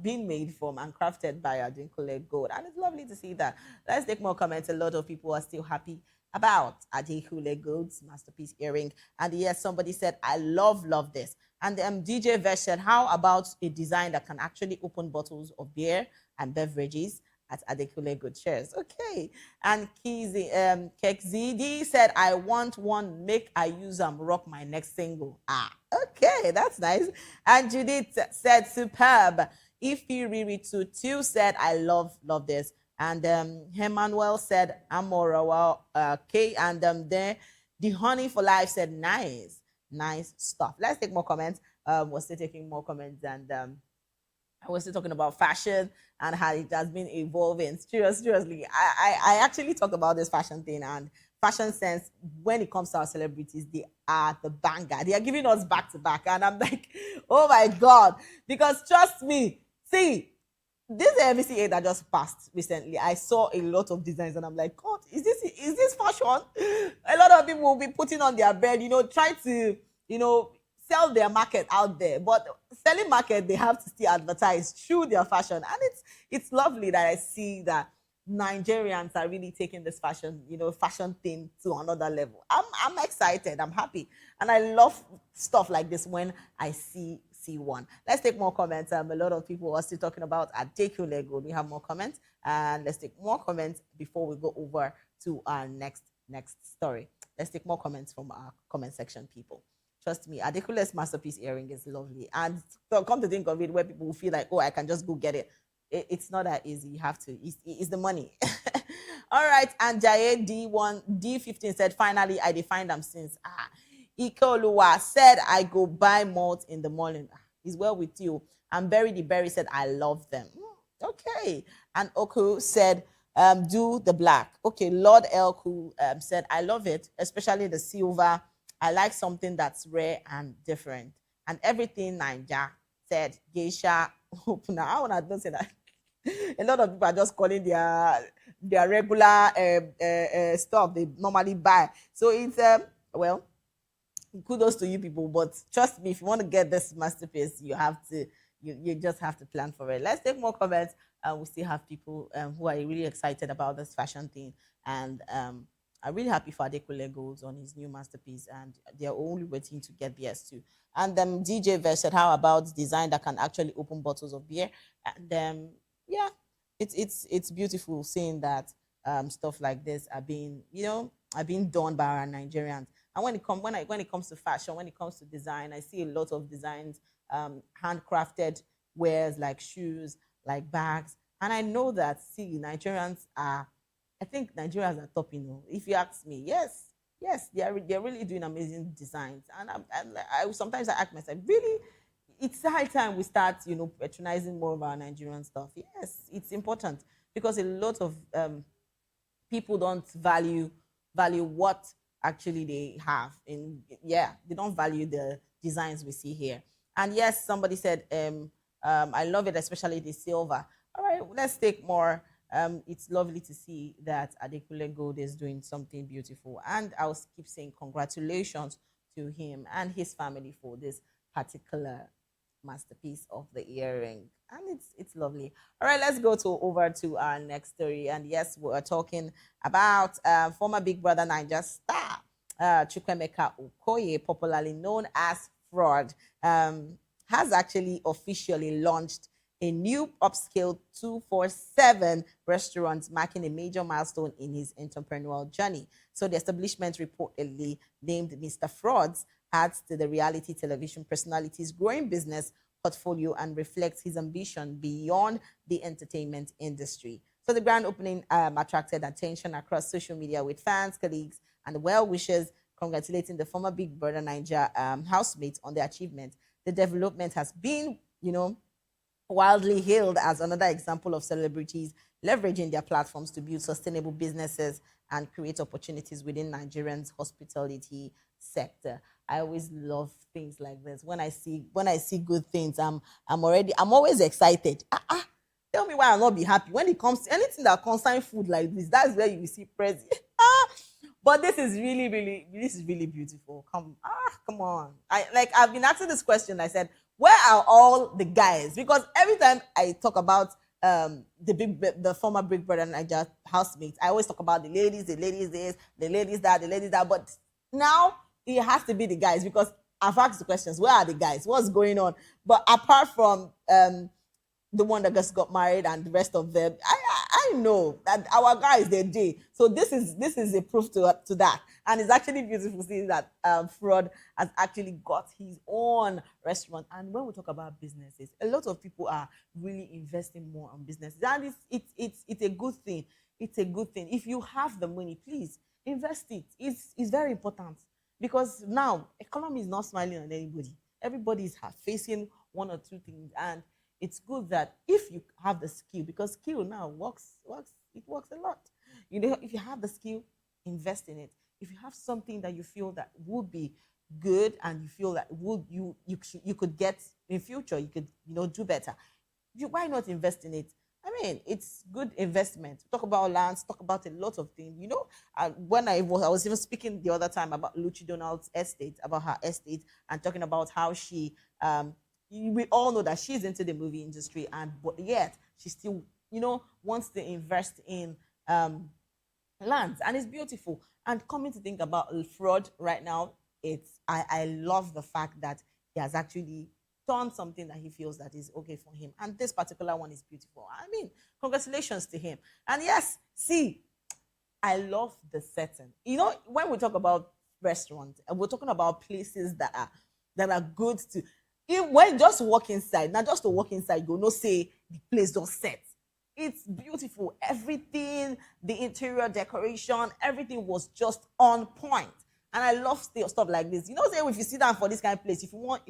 being made from and crafted by Adekunle Gold, and it's lovely to see that. Let's take more comments. A lot of people are still happy about Adekunle Gold's masterpiece earring, and yes, somebody said, I love this. And DJ Vesh said, how about a design that can actually open bottles of beer and beverages at Adekunle Gold shares? Okay. And Kekzidi said, I want one, make I use rock my next single. Okay, that's nice. And Judith said, superb. Ify Riri Tutu said, I love this. And Emmanuel said, Amora, okay. And then the Honey for Life said, nice stuff. Let's take more comments. We're still taking more comments, and I was still talking about fashion and how it has been evolving. Seriously, I actually talk about this fashion thing and fashion sense. When it comes to our celebrities, they are the banger. They are giving us back to back, and I'm like, oh my god! Because trust me, see, this MVCA that just passed recently, I saw a lot of designs, and I'm like, God, is this fashion? A lot of people will be putting on their bed, trying to, sell their market out there. But selling market, they have to still advertise through their fashion, and it's lovely that I see that Nigerians are really taking this fashion thing to another level. I'm excited. I'm happy, and I love stuff like this when I see one. Let's take more comments. A lot of people are still talking about Adekunle Gold. We have more comments, and let's take more comments before we go over to our next story. Let's take more comments from our comment section, people. Trust me, Adekunle's masterpiece earring is lovely, and so come to think of it, where people will feel like, oh, I can just go get it. It's not that easy. You have to. It's the money. All right. And Jaye D15 said, finally, I defined them since. Ikeoluwa said, I go buy malt in the morning. He's well with you. And Berry the Berry said, I love them. Okay. And Oku said, do the black. Okay. Lord Elku said, I love it, especially the silver. I like something that's rare and different. And everything Ninja said, geisha opener. I want to say that. A lot of people are just calling their regular stuff they normally buy. So it's well, kudos to you people, but trust me, if you want to get this masterpiece, you just have to plan for it. Let's take more comments. We still have people who are really excited about this fashion thing, and I'm really happy for Adekunle Gold on his new masterpiece, and they're only waiting to get theirs too. And DJ Vesh said, how about design that can actually open bottles of beer? And yeah, it's beautiful seeing that stuff like this are being done by our Nigerians. And when it comes to fashion, when it comes to design, I see a lot of designs, handcrafted wares like shoes, like bags. And I know that, Nigerians are, I think Nigerians are top, if you ask me. Yes, they're really doing amazing designs. And I sometimes I ask myself, really, it's high time we start, patronizing more of our Nigerian stuff. Yes, it's important, because a lot of people don't value what actually they have. They don't value the designs we see here. And yes, somebody said, I love it, especially the silver. All right, let's take more. It's lovely to see that Adekunle Gold is doing something beautiful. And I'll keep saying congratulations to him and his family for this particular masterpiece of the earring, and it's lovely. All right, let's go over to our next story. And yes, we're talking about former Big Brother Niger star Chukwemeka Okoye, popularly known as Fraud, has actually officially launched a new upscale 247 restaurant, marking a major milestone in his entrepreneurial journey. So the establishment, reportedly named Mr. Frauds, adds to the reality television personality's growing business portfolio and reflects his ambition beyond the entertainment industry. So the grand opening attracted attention across social media, with fans, colleagues, and well-wishers congratulating the former Big Brother Niger housemate on the achievement. The development has been, wildly hailed as another example of celebrities leveraging their platforms to build sustainable businesses and create opportunities within Nigerians' hospitality sector. I always love things like this. When I see good things, I'm always excited. Tell me why I'll not be happy when it comes to anything that concerns food like this. That's where you see praise. But this is really beautiful. Come on. I've been asking this question. I said, where are all the guys? Because every time I talk about the former Big Brother Niger housemates, I always talk about the ladies this, the ladies that. But now it has to be the guys, because I've asked the questions. Where are the guys? What's going on? But apart from the one that just got married and the rest of them, I know that our guys, they do. So this is a proof to that. And it's actually beautiful seeing that Fraud has actually got his own restaurant. And when we talk about businesses, a lot of people are really investing more on businesses. And it's a good thing. It's a good thing. If you have the money, please invest it. It's very important, because now economy is not smiling on anybody. Everybody is facing one or two things, and it's good that if you have the skill, because skill now works a lot. If you have the skill, invest in it. If you have something that you feel that would be good and you feel that you could get in future, you could do better. Why not invest in it? I mean, it's good investment. Talk about lands, talk about a lot of things. When I was even speaking the other time about Lucy Donald's estate, about her estate, and talking about how she we all know that she's into the movie industry, but yet she still wants to invest in lands, and it's beautiful. And coming to think about Fraud right now, I love the fact that he has actually done something that he feels that is okay for him, and this particular one is beautiful. I mean, congratulations to him. And yes, see, I love the setting. When we talk about restaurants, and we're talking about places that are good to. When just walk inside, not just to walk inside, go no say the place just set. It's beautiful. Everything, the interior decoration, everything was just on point. And I love stuff like this. Say if you sit down for this kind of place, if you want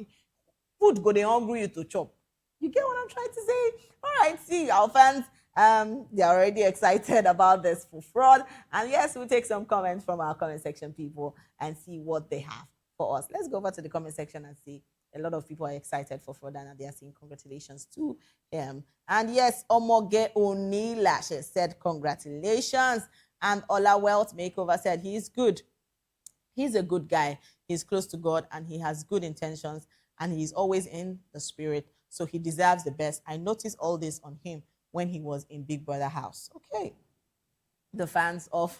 food, go they hungry you to chop. You get what I'm trying to say? All right, see, our fans, they're already excited about this for Fraud. And yes, we'll take some comments from our comment section people and see what they have for us. Let's go over to the comment section and see. A lot of people are excited for Fraud, and they are saying congratulations to him. And yes, Omoge Onila said congratulations. And Ola Wealth Makeover said he's good. He's a good guy. He's close to God, and he has good intentions, and he's always in the spirit. So he deserves the best. I noticed all this on him when he was in Big Brother house. Okay. The fans of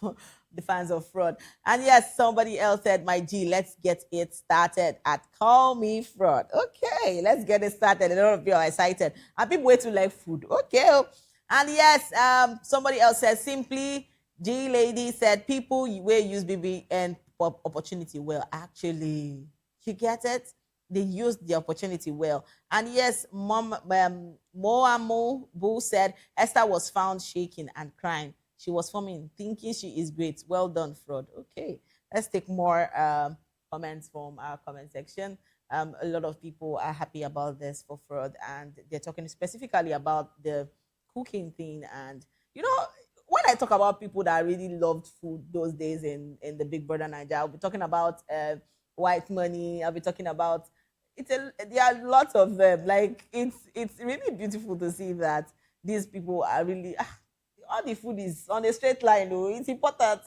Fraud. And yes, somebody else said, my G, let's get it started at Call Me Fraud. Okay, let's get it started. A lot of you are excited. And people wait to like food. Okay. And yes, somebody else said, simply, G Lady said, people will use BB and opportunity well. Actually, you get it? They used the opportunity well. And yes, Moamu Boo said, Esther was found shaking and crying. She was forming, thinking she is great. Well done, Fraud. Okay, let's take more comments from our comment section. A lot of people are happy about this for Fraud, and they're talking specifically about the cooking thing. And when I talk about people that really loved food those days in the Big Brother Niger, I'll be talking about white money. I'll be talking about there are lots of them. Like it's really beautiful to see that these people are really. All the food is on a straight line, though. It's important.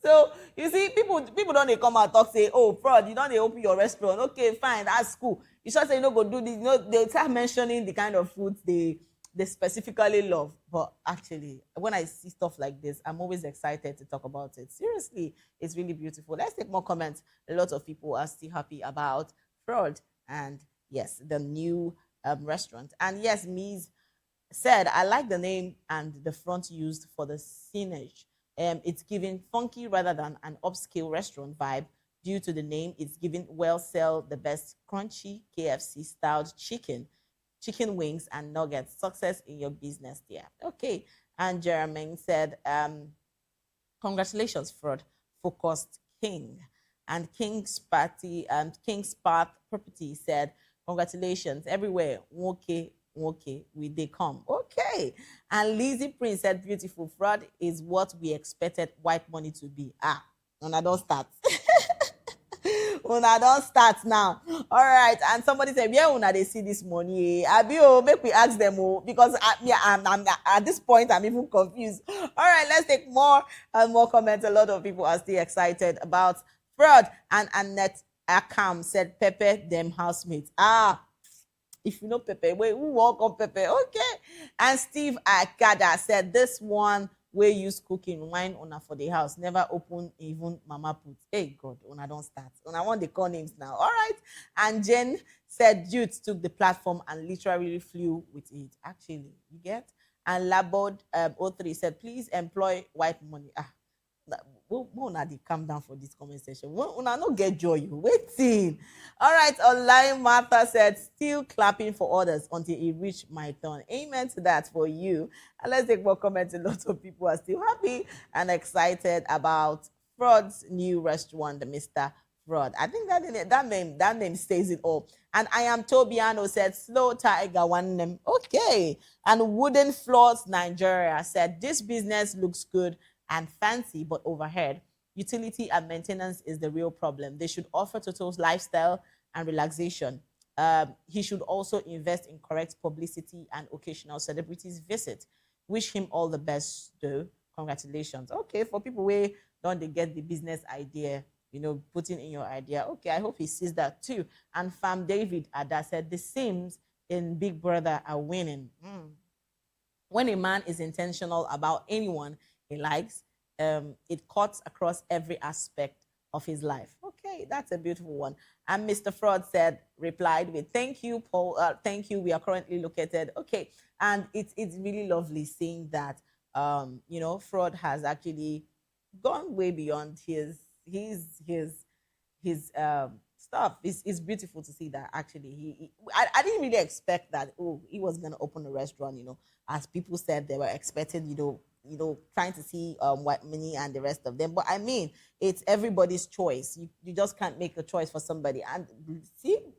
So you see, people don't they come out talk say, oh, fraud, you don't they open your restaurant. Okay, fine, that's cool. You should say you know go do this. You know, they start mentioning the kind of foods they specifically love. But actually, when I see stuff like this, I'm always excited to talk about it. Seriously, it's really beautiful. Let's take more comments. A lot of people are still happy about fraud and yes, the new restaurant. And yes, Mies said, I like the name and the front used for the signage. It's giving funky rather than an upscale restaurant vibe. Due to the name, it's giving well sell the best crunchy KFC styled chicken wings and nuggets. Success in your business there. Okay. And Jeremy said, congratulations, fraud focused king. And King's Party and King's Path Property said, congratulations everywhere. Okay, we they come. Okay. And Lizzie Prince said, beautiful, fraud is what we expected white money to be. When I don't start. Una don't start now. All right. And somebody said, yeah, una they see this money. Make we ask them, because I'm at this point, I'm even confused. All right, let's take more and more comments. A lot of people are still excited about fraud. And Annette Akam said, Pepe, them housemates. If you know Pepe, wait, who walk on Pepe? Okay. And Steve Akada said, this one we use cooking wine una for the house. Never open even mama put. Hey God, una don't start. Una want the call names now. All right. And Jen said Jutes took the platform and literally flew with it. Actually, you get? And Labod 03 said, please employ white money. Una dey calm down for this comment section. Una no get joy. You waiting. All right. Online Martha said, still clapping for others until it reached my turn. Amen to that for you. And let's take more comments. A lot of people are still happy and excited about Fraud's new restaurant, the Mr. Fraud. I think that name says it all. And I am Tobiano said, slow tiger one name. Okay. And Wooden Floors Nigeria said, this business looks good and fancy, but overhead. Utility and maintenance is the real problem. They should offer total lifestyle and relaxation. He should also invest in correct publicity and occasional celebrities visit. Wish him all the best, though. Congratulations. Okay, for people where don't they get the business idea, putting in your idea. Okay, I hope he sees that too. And Fam David Ada said, the Sims in Big Brother are winning. When a man is intentional about anyone he likes, it cuts across every aspect of his life. Okay, that's a beautiful one. And Mr. Fraud replied with, thank you, Paul. Thank you. We are currently located. Okay, and it's really lovely seeing that, Fraud has actually gone way beyond his stuff. It's beautiful to see that actually. I didn't really expect that. Oh, he was gonna open a restaurant. As people said, they were expecting. Trying to see white money and the rest of them. But I mean, it's everybody's choice. You just can't make a choice for somebody. And seeing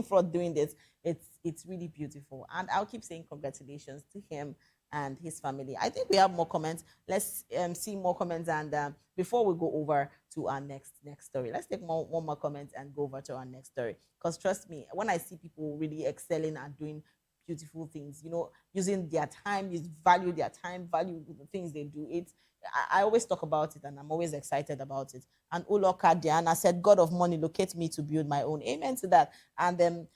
Fraud doing this, it's really beautiful. And I'll keep saying congratulations to him and his family. I think we have more comments. Let's see more comments. And before we go over to our next story, let's take one more comment and go over to our next story. Because trust me, when I see people really excelling and doing beautiful things, using their time, value their time, value the things they do. I always talk about it and I'm always excited about it. And Uloka Diana said, God of money, locate me to build my own. Amen to that. And then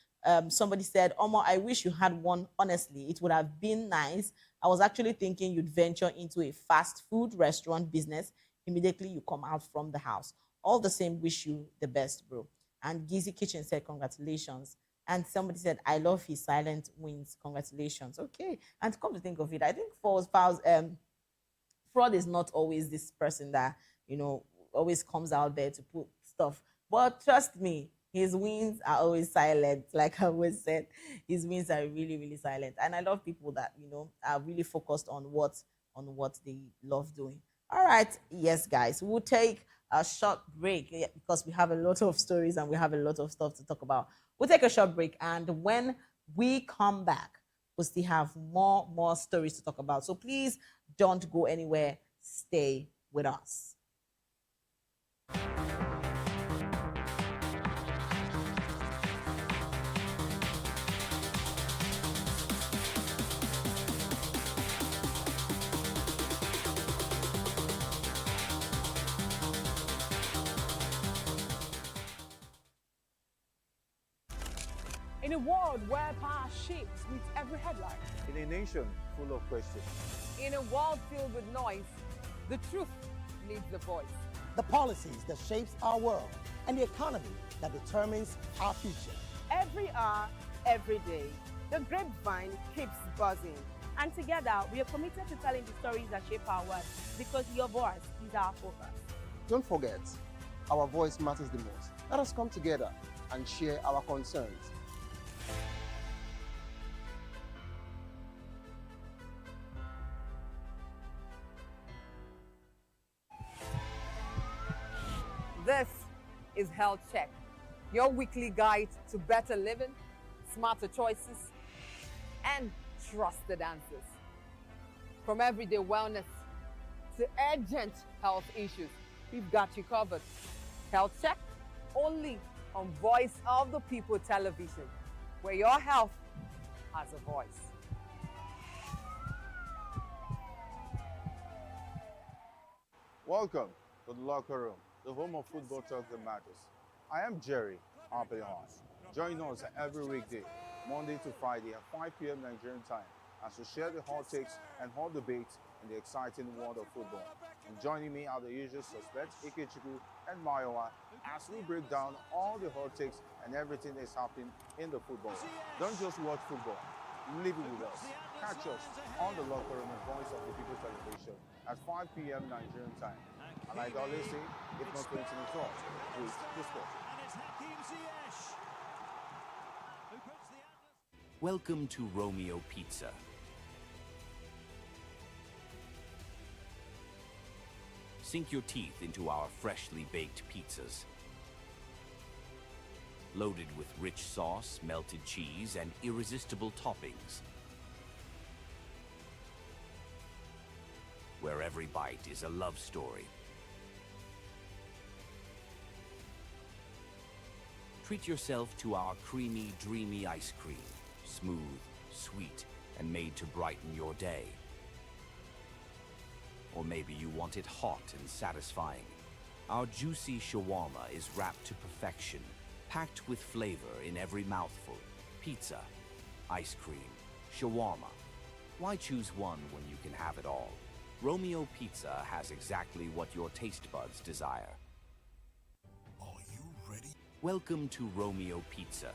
somebody said, Omo, I wish you had one. Honestly, it would have been nice. I was actually thinking you'd venture into a fast food restaurant business. Immediately you come out from the house. All the same, wish you the best, bro. And Gizzy Kitchen said, congratulations. And somebody said, I love his silent wins. Congratulations. Okay. And come to think of it, I think Fraud is not always this person that, always comes out there to put stuff. But trust me, his wins are always silent. Like I always said, his wins are really, really silent. And I love people that, are really focused on what they love doing. All right. Yes, guys, we'll take a short break because we have a lot of stories and we have a lot of stuff to talk about. We'll take a short break, and when we come back, we'll still have more stories to talk about. So please don't go anywhere. Stay with us. In a world where power shifts with every headline. In a nation full of questions. In a world filled with noise, the truth needs a voice. The policies that shapes our world and the economy that determines our future. Every hour, every day, the grapevine keeps buzzing. And together, we are committed to telling the stories that shape our world because your voice is our focus. Don't forget, our voice matters the most. Let us come together and share our concerns. This is Health Check, your weekly guide to better living, smarter choices, and trusted answers. From everyday wellness to urgent health issues, we've got you covered. Health Check, only on Voice of the People television, where your health has a voice. Welcome to the locker room, the home of football talk that matters. I am Jerry Arpelon. Join us every weekday, Monday to Friday at 5 p.m. Nigerian time, as we share the hot takes and hot debates in the exciting world of football. And joining me are the usual suspects, Ikechukwu and Mayowa, as we break down all the hot takes and everything that's happening in the football. Don't just watch football, live it with us. Catch us on the locker room and Voice of the People television at 5 p.m. Nigerian time. And like I always say, if not 20 minutes off, please the sport. Welcome to Romeo Pizza. Sink your teeth into our freshly baked pizzas. Loaded with rich sauce, melted cheese, and irresistible toppings. Where every bite is a love story. Treat yourself to our creamy, dreamy ice cream. Smooth, sweet, and made to brighten your day. Or maybe you want it hot and satisfying. Our juicy shawarma is wrapped to perfection, packed with flavor in every mouthful. Pizza, ice cream, shawarma. Why choose one when you can have it all? Romeo Pizza has exactly what your taste buds desire. Are you ready? Welcome to Romeo Pizza.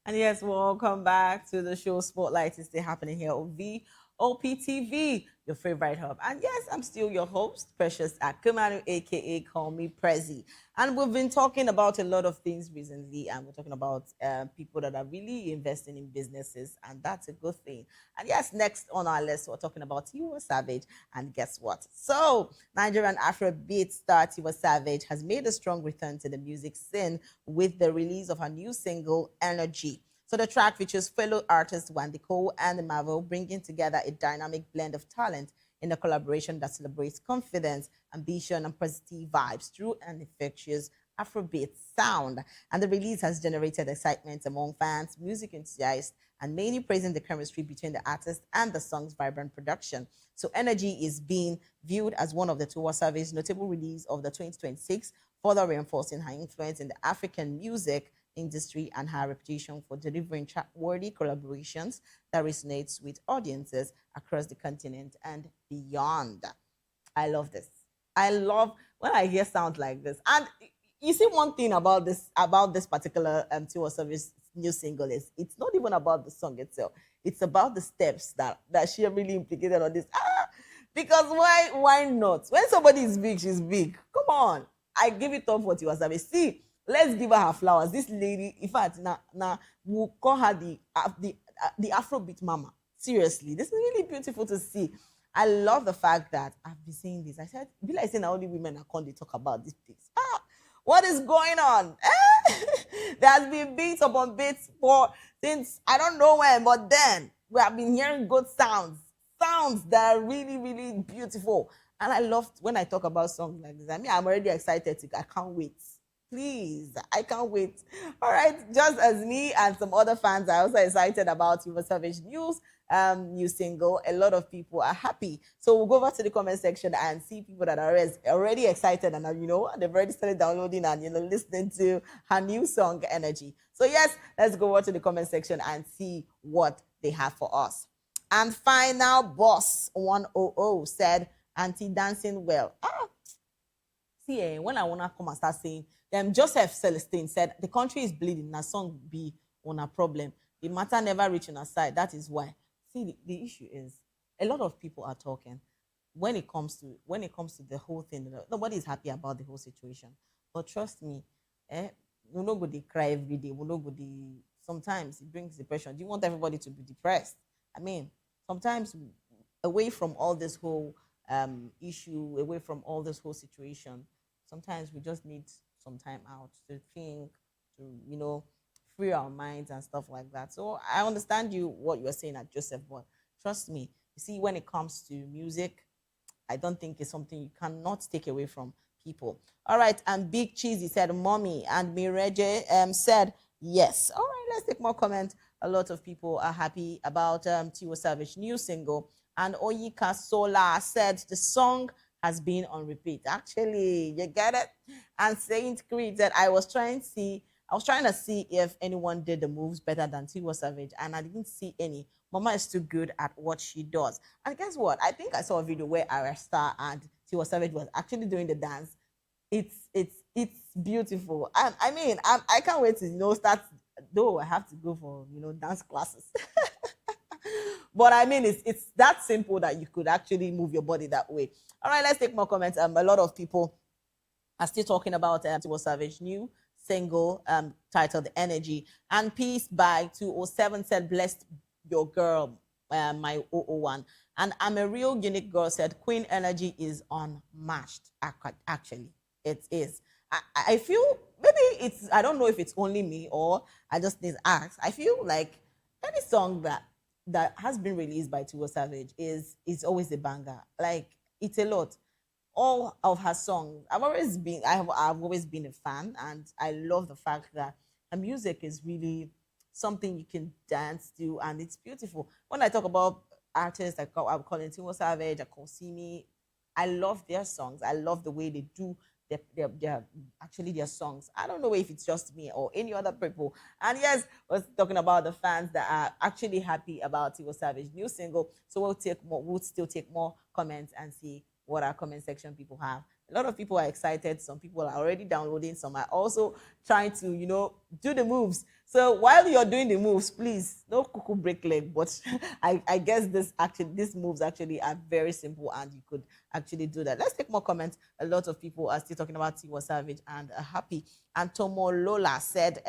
And yes, welcome back to the show. Spotlight is still happening here on Vop TV, your favorite hub. And yes, I'm still your host, Precious Akumanu, aka Call Me Prezi. And we've been talking about a lot of things recently, and we're talking about people that are really investing in businesses, and that's a good thing. And yes, next on our list, we're talking about Tiwa Savage. And guess what? So, Nigerian Afrobeat star Tiwa Savage has made a strong return to the music scene with the release of her new single, Energy. So the track features fellow artists Wandiko and Marvel, bringing together a dynamic blend of talent in a collaboration that celebrates confidence, ambition, and positive vibes through an infectious Afrobeat sound. And the release has generated excitement among fans, music enthusiasts, and many praising the chemistry between the artist and the song's vibrant production. So Energy is being viewed as one of the Tiwa Savage's notable release of the 2026, further reinforcing her influence in the African music industry and her reputation for delivering chat-worthy collaborations that resonates with audiences across the continent and beyond. I love this. I love when I hear sounds like this. And you see, one thing about this particular Tiwa Savage new single is it's not even about the song itself. It's about the steps that she really implicated on this. Because why not? When somebody is big, she's big. Come on. I give it up for Tiwa Savage. See, let's give her flowers. This lady, in fact, now we'll call her the Afrobeat mama. Seriously, this is really beautiful to see. I love the fact that I've been saying this. I said, be like saying only women are going to talk about these things. What is going on? There has been beats upon beats since I don't know when, but then we have been hearing good sounds sounds that are really, really beautiful. And I love when I talk about songs like this. I mean, I'm already excited. I can't wait. Please, I can't wait. All right, just as me and some other fans are also excited about Vop Savage new single. A lot of people are happy. So we'll go over to the comment section and see people that are already excited and they've already started downloading and listening to her new song Energy. So yes, let's go over to the comment section and see what they have for us. And Final Boss 100 said, "Auntie dancing well." See, when I wanna come and start saying, Joseph Celestine said, "The country is bleeding. Now song be on a problem. The matter never reach on a side. That is why." See, the issue is a lot of people are talking when it comes to the whole thing. Nobody is happy about the whole situation. But trust me, we're not going to cry every day. We're not going to. Sometimes it brings depression. Do you want everybody to be depressed? I mean, sometimes away from all this whole issue, away from all this whole situation, sometimes we just need some time out to think, to free our minds and stuff like that. So I understand what you're saying at Joseph, but trust me, you see, when it comes to music, I don't think it's something you cannot take away from people. All right, and Big Cheesy said, "Mommy," and Mireje said, "Yes." All right, let's take more comments. A lot of people are happy about Tiwa Savage new single. And Oyika Sola said the song has been on repeat. Actually, you get it? And Saint Creed said, I was trying to see if anyone did the moves better than Tiwa Savage, and I didn't see any. Mama is too good at what she does." And guess what? I think I saw a video where Arasta and Tiwa Savage was actually doing the dance. It's beautiful. I mean, I can't wait to start. Though I have to go for dance classes. But I mean, it's that simple that you could actually move your body that way. All right, let's take more comments. A lot of people are still talking about Tiwa Savage new single titled Energy. And Peace by 207 said, "Blessed your girl, my 001. And I'm a real unique girl said, "Queen Energy is unmatched." Actually, it is. I feel maybe I don't know if it's only me or I just need to ask. I feel like any song that has been released by Tiwa Savage is always a banger. Like, it's a lot. All of her songs, I've always been a fan, and I love the fact that her music is really something you can dance to, and it's beautiful. When I talk about artists, I'm calling Tiwa Savage, I call Simi, I love their songs. I love the way they do their songs. I don't know if it's just me or any other people. And yes, we're talking about the fans that are actually happy about Tiwa Savage's new single. So we'll still take more comments and see what our comment section people have. A lot of people are excited. Some people are already downloading. Some are also trying to, do the moves. So while you're doing the moves, please, no cuckoo break leg. But I guess these moves actually are very simple, and you could actually do that. Let's take more comments. A lot of people are still talking about Tiwa Savage and are happy. And Tomo Lola said,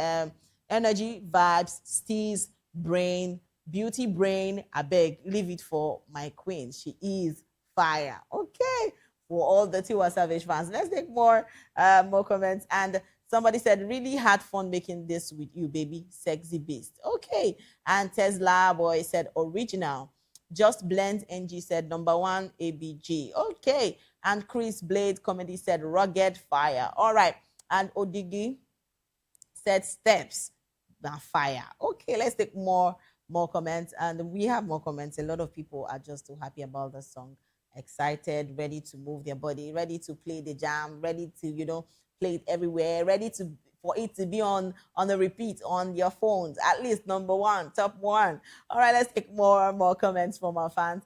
"Energy, vibes, steez, brain, beauty brain. I beg, leave it for my queen. She is fire." Okay. For all the Tiwa Savage fans, let's take more comments. And somebody said, "Really had fun making this with you, baby. Sexy beast." Okay. And Tesla Boy said, "Original. Just blend." NG said, "#1 ABG." Okay. And Chris Blade Comedy said, "Rugged fire." All right. And Odigi said, "Steps." Fire. Okay. Let's take more comments. And we have more comments. A lot of people are just too happy about the song. Excited, ready to move their body, ready to play the jam, ready to play it everywhere, ready for it to be on a repeat on your phones, at least #1, top one. All right, let's take more comments from our fans.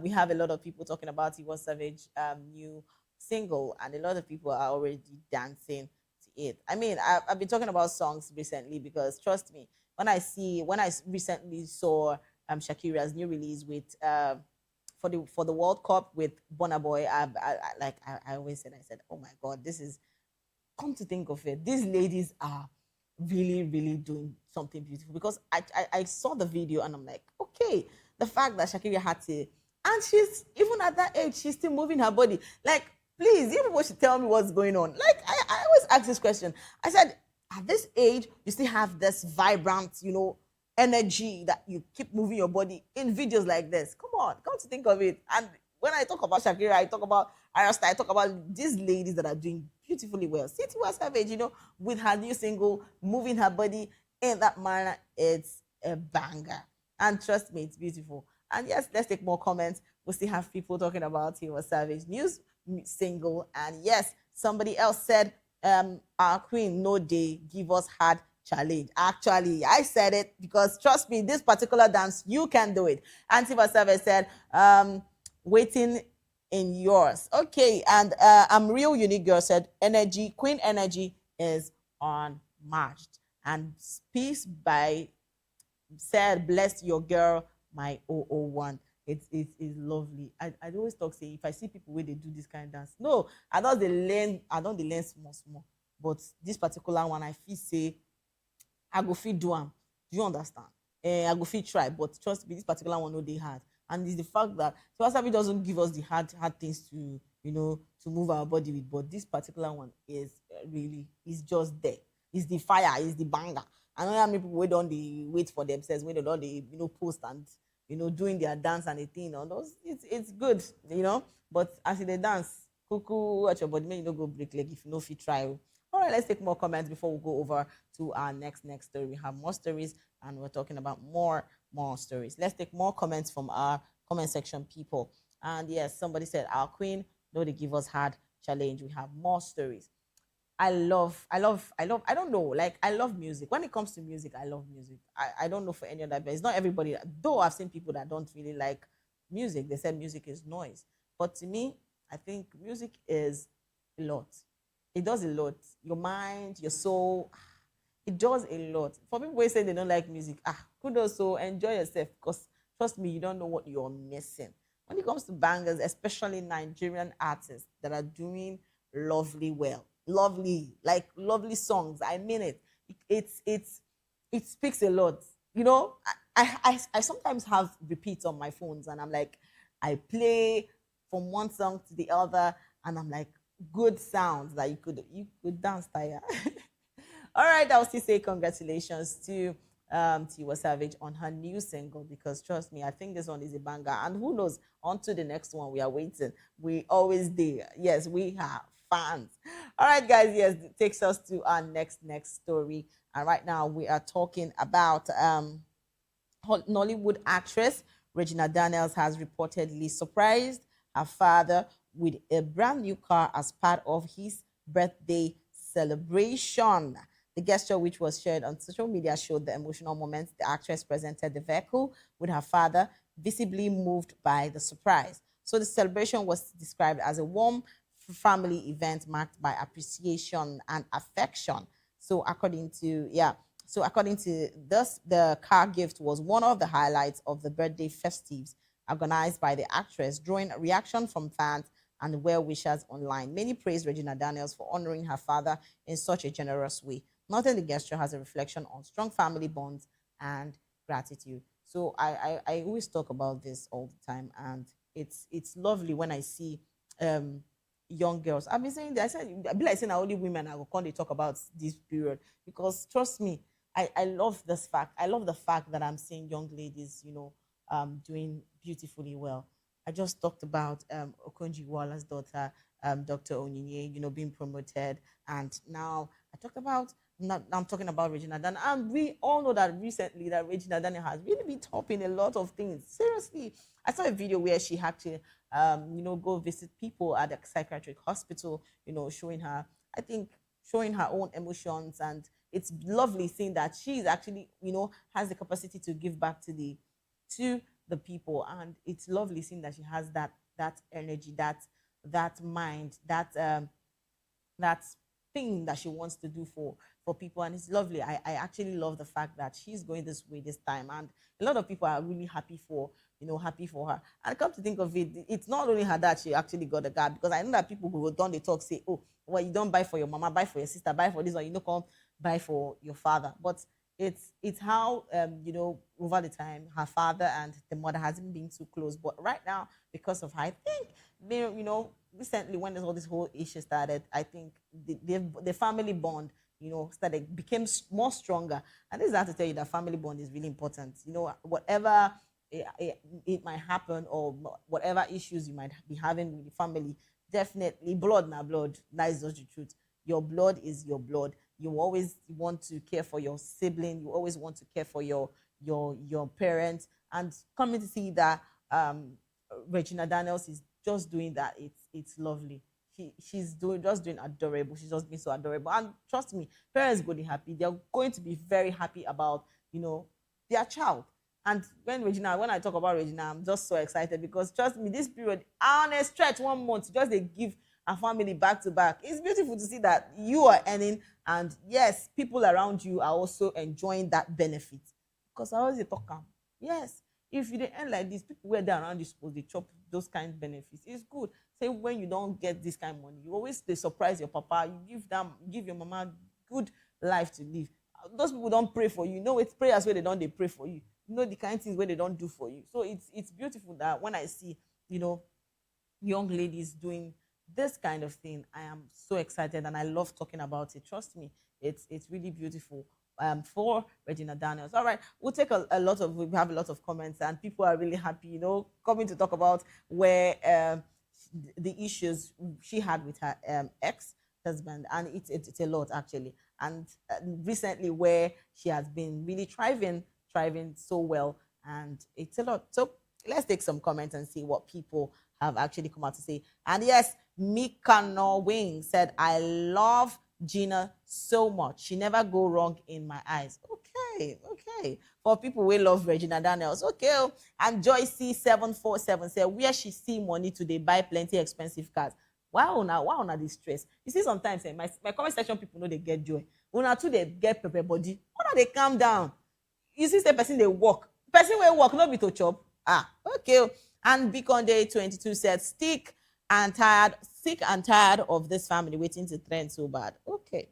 We have a lot of people talking about Tiwa Savage new single, and a lot of people are already dancing to it. I mean, I've been talking about songs recently because trust me, when I recently saw Shakira's new release with for the World Cup with Burna Boy, I always said, "Oh my God, this is." Come to think of it, these ladies are really, really doing something beautiful, because I saw the video and I'm like, okay, the fact that Shakira had to, and she's even at that age, she's still moving her body. Like, please, you people should tell me what's going on. Like, I always ask this question. I said, at this age, you still have this vibrant, energy that you keep moving your body in videos like this. Come on, come to think of it. And when I talk about Shakira, I talk about Arasta, I talk about these ladies that are doing beautifully well. City was Savage, with her new single, moving her body in that manner, it's a banger. And trust me, it's beautiful. And yes, let's take more comments. We still have people talking about Tiwa Savage news single. And yes, somebody else said, our queen, no day, give us hard challenge. Actually, I said it because trust me, this particular dance, you can do it. And Tiwa Savage said, waiting in yours. Okay, and I'm real unique girl said, energy, queen energy is unmatched. And peace by said, bless your girl, my 001. It's lovely. I always talk say if I see people where they do this kind of dance, no, I don't they learn small. But this particular one, I feel say I go fit do am. Do you understand? I go fit try, but trust me, this particular one no they hard. And it's the fact that Wasabi doesn't give us the hard things to to move our body with, but this particular one is really is just there. It's the fire, it's the banger. I know how many people wait on the wait for themselves, wait on the post and doing their dance and a thing on those. It's good, But as they dance, cuckoo watch your body, make you no go break leg if you know if you try. All right, let's take more comments before we go over to our next story. We have more stories and we're talking about more stories. Let's take more comments from our comment section people. And yes, somebody said our queen, though they give us hard challenge. We have more stories. I don't know, like I love music. When it comes to music, I love music. I don't know for any other, but it's not everybody. Though I've seen people that don't really like music. They said music is noise. But to me, I think music is a lot. It does a lot. Your mind, your soul, it does a lot. For people who say they don't like music, kudos, so enjoy yourself because trust me, you don't know what you're missing. When it comes to bangers, especially Nigerian artists that are doing lovely well. Lovely songs. I mean it. It speaks a lot. I sometimes have repeats on my phones and I'm like, I play from one song to the other and I'm like, good sounds that you could dance tire. All right, I'll still say congratulations to Tiwa Savage on her new single because trust me, I think this one is a banger. And who knows, on to the next one. We are waiting. We always do. Yes, we have fans. All right, guys. Yes, it takes us to our next story. And right now we are talking about Nollywood actress Regina Daniels has reportedly surprised her father with a brand new car as part of his birthday celebration. The gesture, which was shared on social media, showed the emotional moment the actress presented the vehicle with her father, visibly moved by the surprise. So the celebration was described as a warm family event marked by appreciation and affection. So according to this, the car gift was one of the highlights of the birthday festives organized by the actress, drawing a reaction from fans and well-wishers online. Many praised Regina Daniels for honoring her father in such a generous way. Noting the gesture has a reflection on strong family bonds and gratitude. So I always talk about this all the time, and it's lovely when I see young girls. I've been saying that. I be like saying only women are going to talk about this period because trust me, I love this fact. I love the fact that I'm seeing young ladies, doing beautifully well. I just talked about Okonji Iweala's daughter, Dr. Onyinye, being promoted, and now I talked about. I'm talking about Regina Dan, and we all know that recently that Regina Dan has really been topping a lot of things. Seriously, I saw a video where she had to, go visit people at a psychiatric hospital, showing her own emotions, and it's lovely seeing that she's actually, has the capacity to give back to the people, and it's lovely seeing that she has that energy, that mind, that thing that she wants to do for people, and it's lovely. I actually love the fact that she's going this way this time, and a lot of people are really happy for her. And come to think of it, it's not only her that she actually got a car, because I know that people who don't they talk say, oh, well, you don't buy for your mama, buy for your sister, buy for this one, come buy for your father. But it's how over the time her father and the mother hasn't been too close, but right now because of her, I think they recently when there's all this whole issue started, I think the family bond became more stronger. And this is how to tell you that family bond is really important. Whatever it might happen, or whatever issues you might be having with the family, definitely blood na blood. That is just the truth. Your blood is your blood. You always want to care for your sibling. You always want to care for your parents. And coming to see that Regina Daniels is just doing that, it's lovely. She's doing adorable. She's just being so adorable. And trust me, parents going to be happy. They're going to be very happy about their child. And when I talk about Regina, I'm just so excited, because trust me, this period, on a stretch, 1 month, just they give a family back to back. It's beautiful to see that you are earning, and yes, people around you are also enjoying that benefit. Because I always talk, yes, if you don't earn like this, people where they're around you supposed to chop those kind of benefits. It's good. Say when you don't get this kind of money, you always they surprise your papa. You give your mama good life to live. Those people don't pray for you. It's prayers where they pray for you. The kind of things where they don't do for you. So it's beautiful that when I see young ladies doing this kind of thing, I am so excited, and I love talking about it. Trust me, it's really beautiful. For Regina Daniels. All right, we have a lot of comments, and people are really happy, coming to talk about where the issues she had with her ex-husband, and it's a lot actually. And recently, where she has been really thriving so well, and it's a lot. So let's take some comments and see what people have actually come out to say. And yes, Mika Norwing said, "I love Gina so much. She never go wrong in my eyes." Okay. For people who love Regina Daniels, okay. And Joycey747 said, "Where she see money today buy plenty expensive cars." Why on this stress? You see, sometimes my comment section people know they get joy. Una too they get pepper body. Una they calm down. You see, the person they walk. Person will walk, not be to chop. Okay. And Beacon Day 22 said, sick and tired of this family waiting to trend so bad. Okay.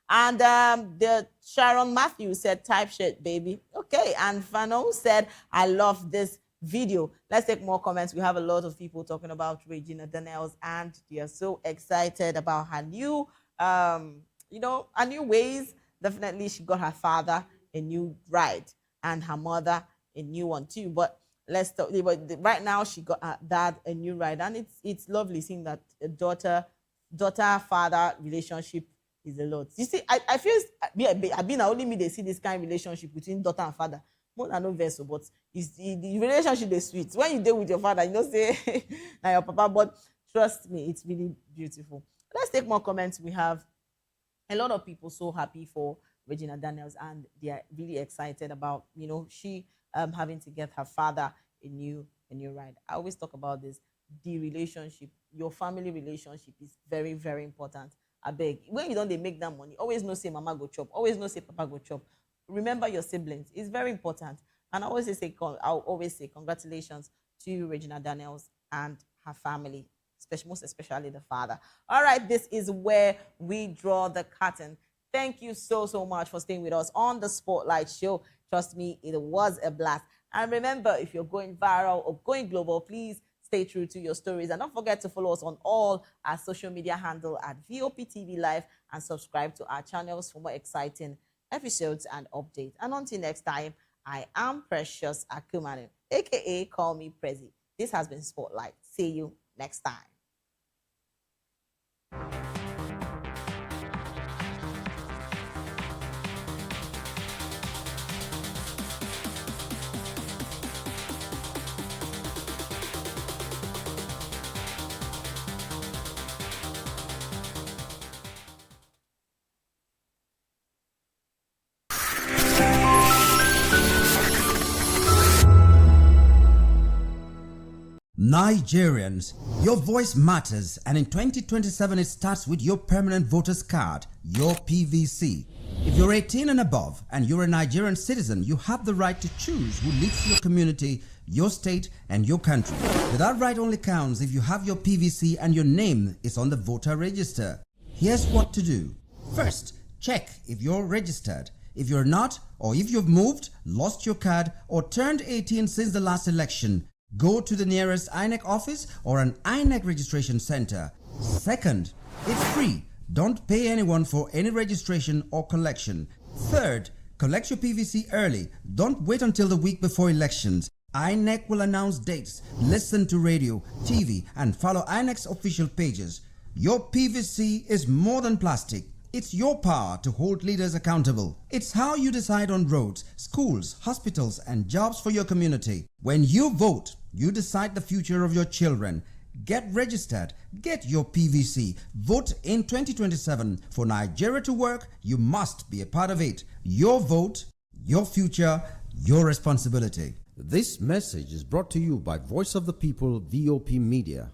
And the Sharon Matthews said, type shit, baby. Okay. And Fano said, "I love this video." Let's take more comments. We have a lot of people talking about Regina Daniels, and they are so excited about her new, her new ways. Definitely, she got her father a new ride, and her mother a new one too. But let's talk. But right now, she got her dad a new ride, and it's lovely seeing that daughter-father relationship is a lot. You see, I feel I been only me they see this kind of relationship between daughter and father. More than no vessel, but it's the relationship is sweet. When you deal with your father, say now your papa. But trust me, it's really beautiful. Let's take more comments. We have a lot of people so happy for Regina Daniels, and they are really excited about she having to get her father a new ride. I always talk about this. The relationship, your family relationship is very, very important. I beg, when you don't they make that money, always know say mama go chop, always know say papa go chop. Remember your siblings. It's very important. And I'll always say congratulations to Regina Daniels and her family, most especially the father. All right, this is where we draw the curtain. Thank you so much for staying with us on the Spotlight Show. Trust me, it was a blast. And remember, if you're going viral or going global, please stay true to your stories. And don't forget to follow us on all our social media handle at Vop Tv Live, and subscribe to our channels for more exciting episodes and updates. And until next time, I am Precious Akumanu, aka Call Me Prezi. This has been Spotlight. See you next time. Nigerians, your voice matters, and in 2027 it starts with your permanent voters card, your PVC. If you're 18 and above and you're a Nigerian citizen, you have the right to choose who leads your community, your state, and your country. But that right only counts if you have your PVC and your name is on the voter register. Here's what to do. First, check if you're registered. If you're not, or if you've moved, lost your card, or turned 18 since the last election, go to the nearest INEC office or an INEC registration center. Second, it's free. Don't pay anyone for any registration or collection. Third, collect your PVC early. Don't wait until the week before elections. INEC will announce dates. Listen to radio, TV, and follow INEC's official pages. Your PVC is more than plastic. It's your power to hold leaders accountable. It's how you decide on roads, schools, hospitals, and jobs for your community. When you vote, you decide the future of your children. Get registered. Get your PVC. Vote in 2027. For Nigeria to work, you must be a part of it. Your vote, your future, your responsibility. This message is brought to you by Voice of the People, VOP Media.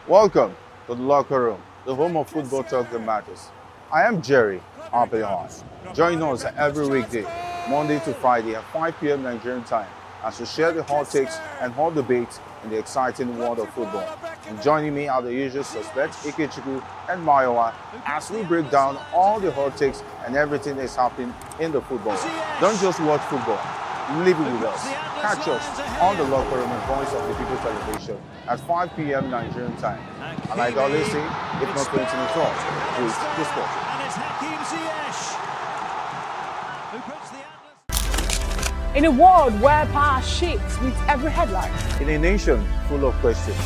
Welcome to the locker room, the home of football talk that matters. I am Jerry Arpehon. Join us every weekday, Monday to Friday at 5 p.m. Nigerian time, as we share the hot takes and hot debates in the exciting world of football. And joining me are the usual suspects, Ikechukwu and Mayowa, as we break down all the hot takes and everything that's happening in the football. Don't just watch football, live it with us. Catch us on the locker room and Voice of the People television at 5 p.m. Nigerian time. And like I always say, if not 20 minutes off, please the sport. In a world where power shifts with every headline, In a nation full of questions,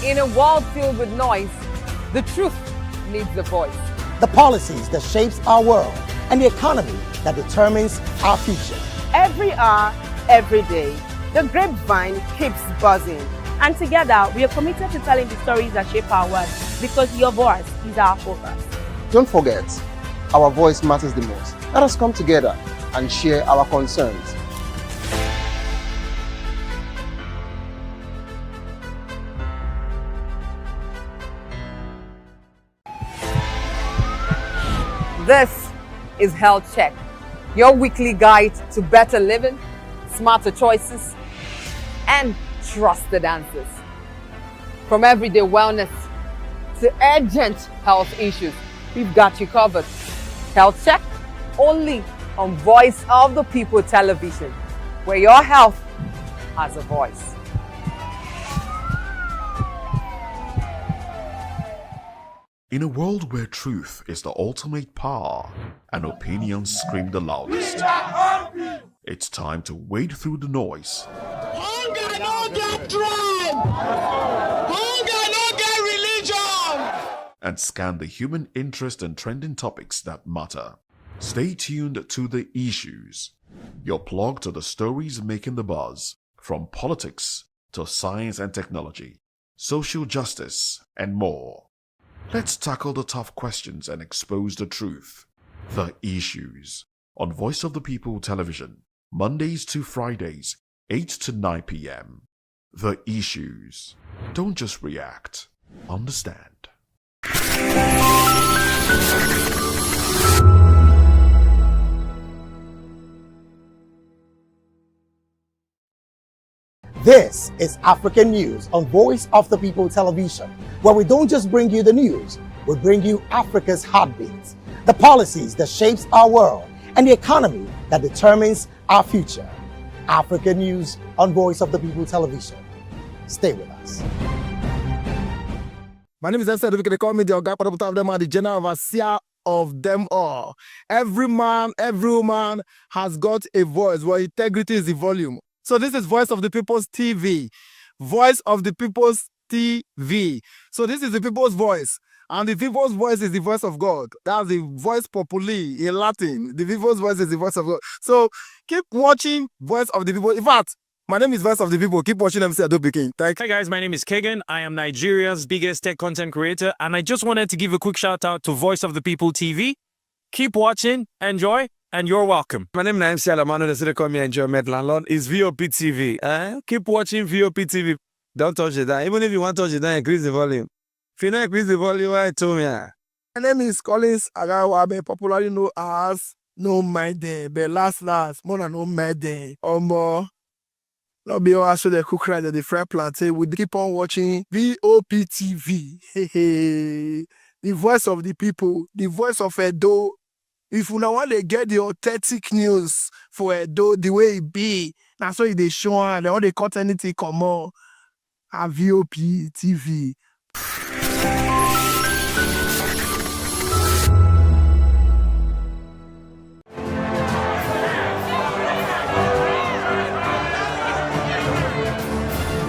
In a world filled with noise, the truth needs a voice. The policies that shapes our world and the economy that determines our future. every hour, every day, the grapevine keeps buzzing. And together, we are committed to telling the stories that shape our world because your voice is our focus. Don't forget, our voice matters the most. Let us come together and share our concerns. This is Health Check, your weekly guide to better living, smarter choices, and trusted answers. From everyday wellness to urgent health issues, we've got you covered. Health Check, only on Voice of the People television, where your health has a voice. In a world where truth is the ultimate power and opinions scream the loudest, it's time to wade through the noise Hunger no get drum. Hunger no get religion. and scan the human interest and trending topics that matter. Stay tuned to The Issues, your plug to the stories making the buzz, from politics to science and technology, social justice, and more. Let's tackle the tough questions and expose the truth. The Issues on Voice of the People television, Mondays to Fridays, 8 to 9 p.m. The Issues. Don't just react, understand. This is African News on Voice of the People television, where we don't just bring you the news, we bring you Africa's heartbeat, the policies that shapes our world, and the economy that determines our future. African News on Voice of the People television. Stay with us. My name is Esther. They call me the Oga Patapata of them are the general overseer of them all. Every man, every woman has got a voice where integrity is the volume. So this is Voice of the People's TV. Voice of the People's TV. So this is the people's voice. And the people's voice is the voice of God. That's the voice populi in Latin. The people's voice is the voice of God. So keep watching Voice of the People. In fact, my name is Voice of the People. Keep watching MC Adobe King. Hi guys, my name is Kagan. I am Nigeria's biggest tech content creator, and I just wanted to give a quick shout out to Voice of the People TV. Keep watching, enjoy, and you're welcome. My name is MC Alamano. They call me Enjoyment Landlord. It's VOP TV. Keep watching VOP TV. Don't touch it down. Even if you want to touch it down, increase the volume. If you don't increase the volume, I told me. My name is Collins Agawabe, popularly known as No Mind but last, more than No Mind or more. Not be all so the cook right at the fry plantain. We keep on watching VOP TV. The voice of the people, the voice of Edo. If you don't want to get the authentic news for Edo the way it be, that's why they show and all they cut anything come on. VOP TV.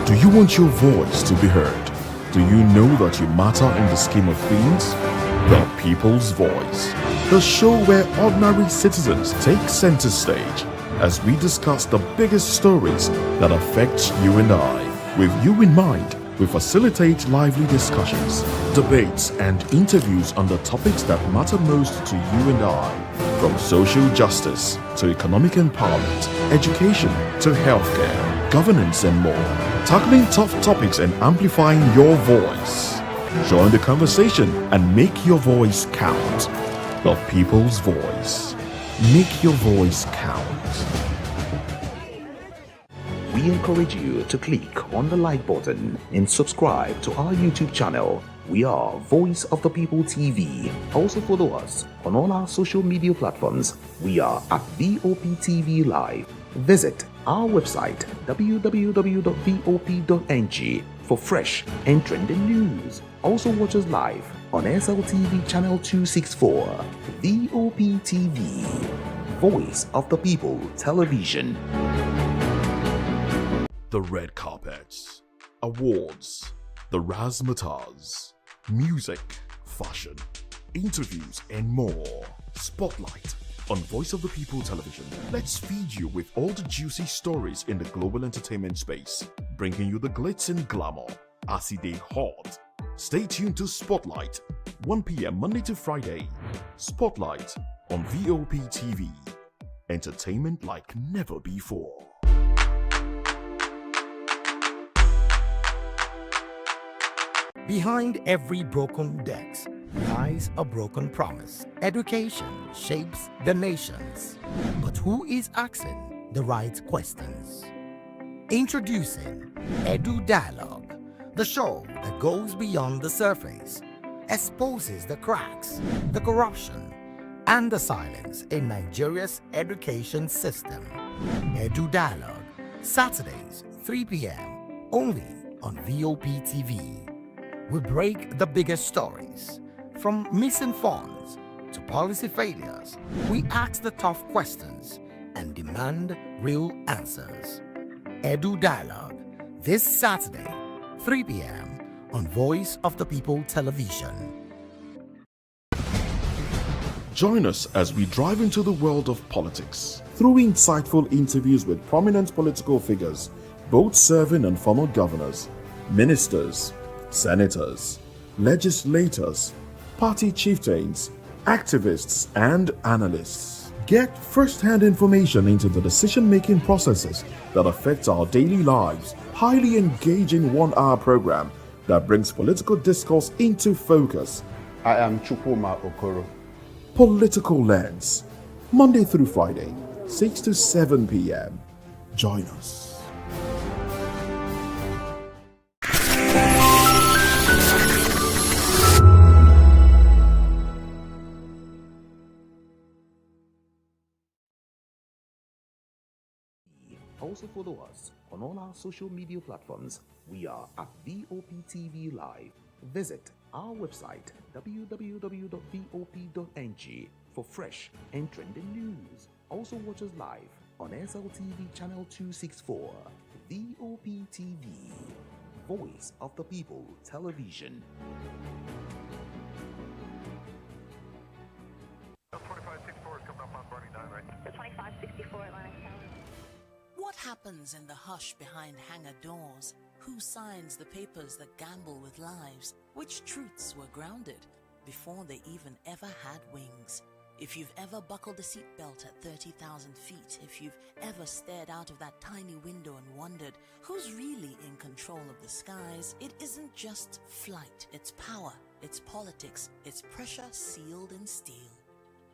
Do you want your voice to be heard? Do you know that you matter in the scheme of things? The People's Voice, the show where ordinary citizens take center stage as we discuss the biggest stories that affect you and I. With you in mind, we facilitate lively discussions, debates, and interviews on the topics that matter most to you and I. From social justice to economic empowerment, education to healthcare, governance, and more. Tackling tough topics and amplifying your voice. Join the conversation and make your voice count. The People's Voice. Make your voice count. We encourage you to click on the like button and subscribe to our YouTube channel. We are Voice of the People TV. Also follow us on all our social media platforms. We are at Vop TV Live. Visit our website www.vop.ng for fresh and trending news. Also watch us live on SLTV channel 264. Vop TV, Voice of the People Television. The red carpets, awards, the razzmatazz, music, fashion, interviews, and more. Spotlight on Voice of the People Television. Let's feed you with all the juicy stories in the global entertainment space, bringing you the glitz and glamour as they hot. Stay tuned to Spotlight, 1 p.m. Monday to Friday. Spotlight on Vop TV. Entertainment like never before. Behind every broken desk lies a broken promise. Education shapes the nations. But who is asking the right questions? Introducing Edu Dialogue, the show that goes beyond the surface, exposes the cracks, the corruption, and the silence in Nigeria's education system. Edu Dialogue, Saturdays, 3 p.m., only on Vop TV. We break the biggest stories, from missing funds to policy failures. We ask the tough questions and demand real answers. Edu Dialogue, this Saturday, 3 p.m. on Voice of the People Television. Join us as we drive into the world of politics through insightful interviews with prominent political figures, both serving and former governors, ministers, senators, legislators, party chieftains, activists, and analysts. Get first-hand information into the decision-making processes that affect our daily lives. Highly engaging one-hour program that brings political discourse into focus. I am Chukwuma Okoro. Political Lens, Monday through Friday, 6 to 7 p.m. Join us. Also follow us on all our social media platforms. We are at Vop TV Live. Visit our website www.vop.ng for fresh and trending news. Also watch us live on SLTV channel 264. Vop TV, Voice of the People Television. What happens in the hush behind hangar doors? Who signs the papers that gamble with lives? Which truths were grounded before they even ever had wings? If you've ever buckled a seatbelt at 30,000 feet, if you've ever stared out of that tiny window and wondered who's really in control of the skies, it isn't just flight, it's power, it's politics, it's pressure sealed in steel.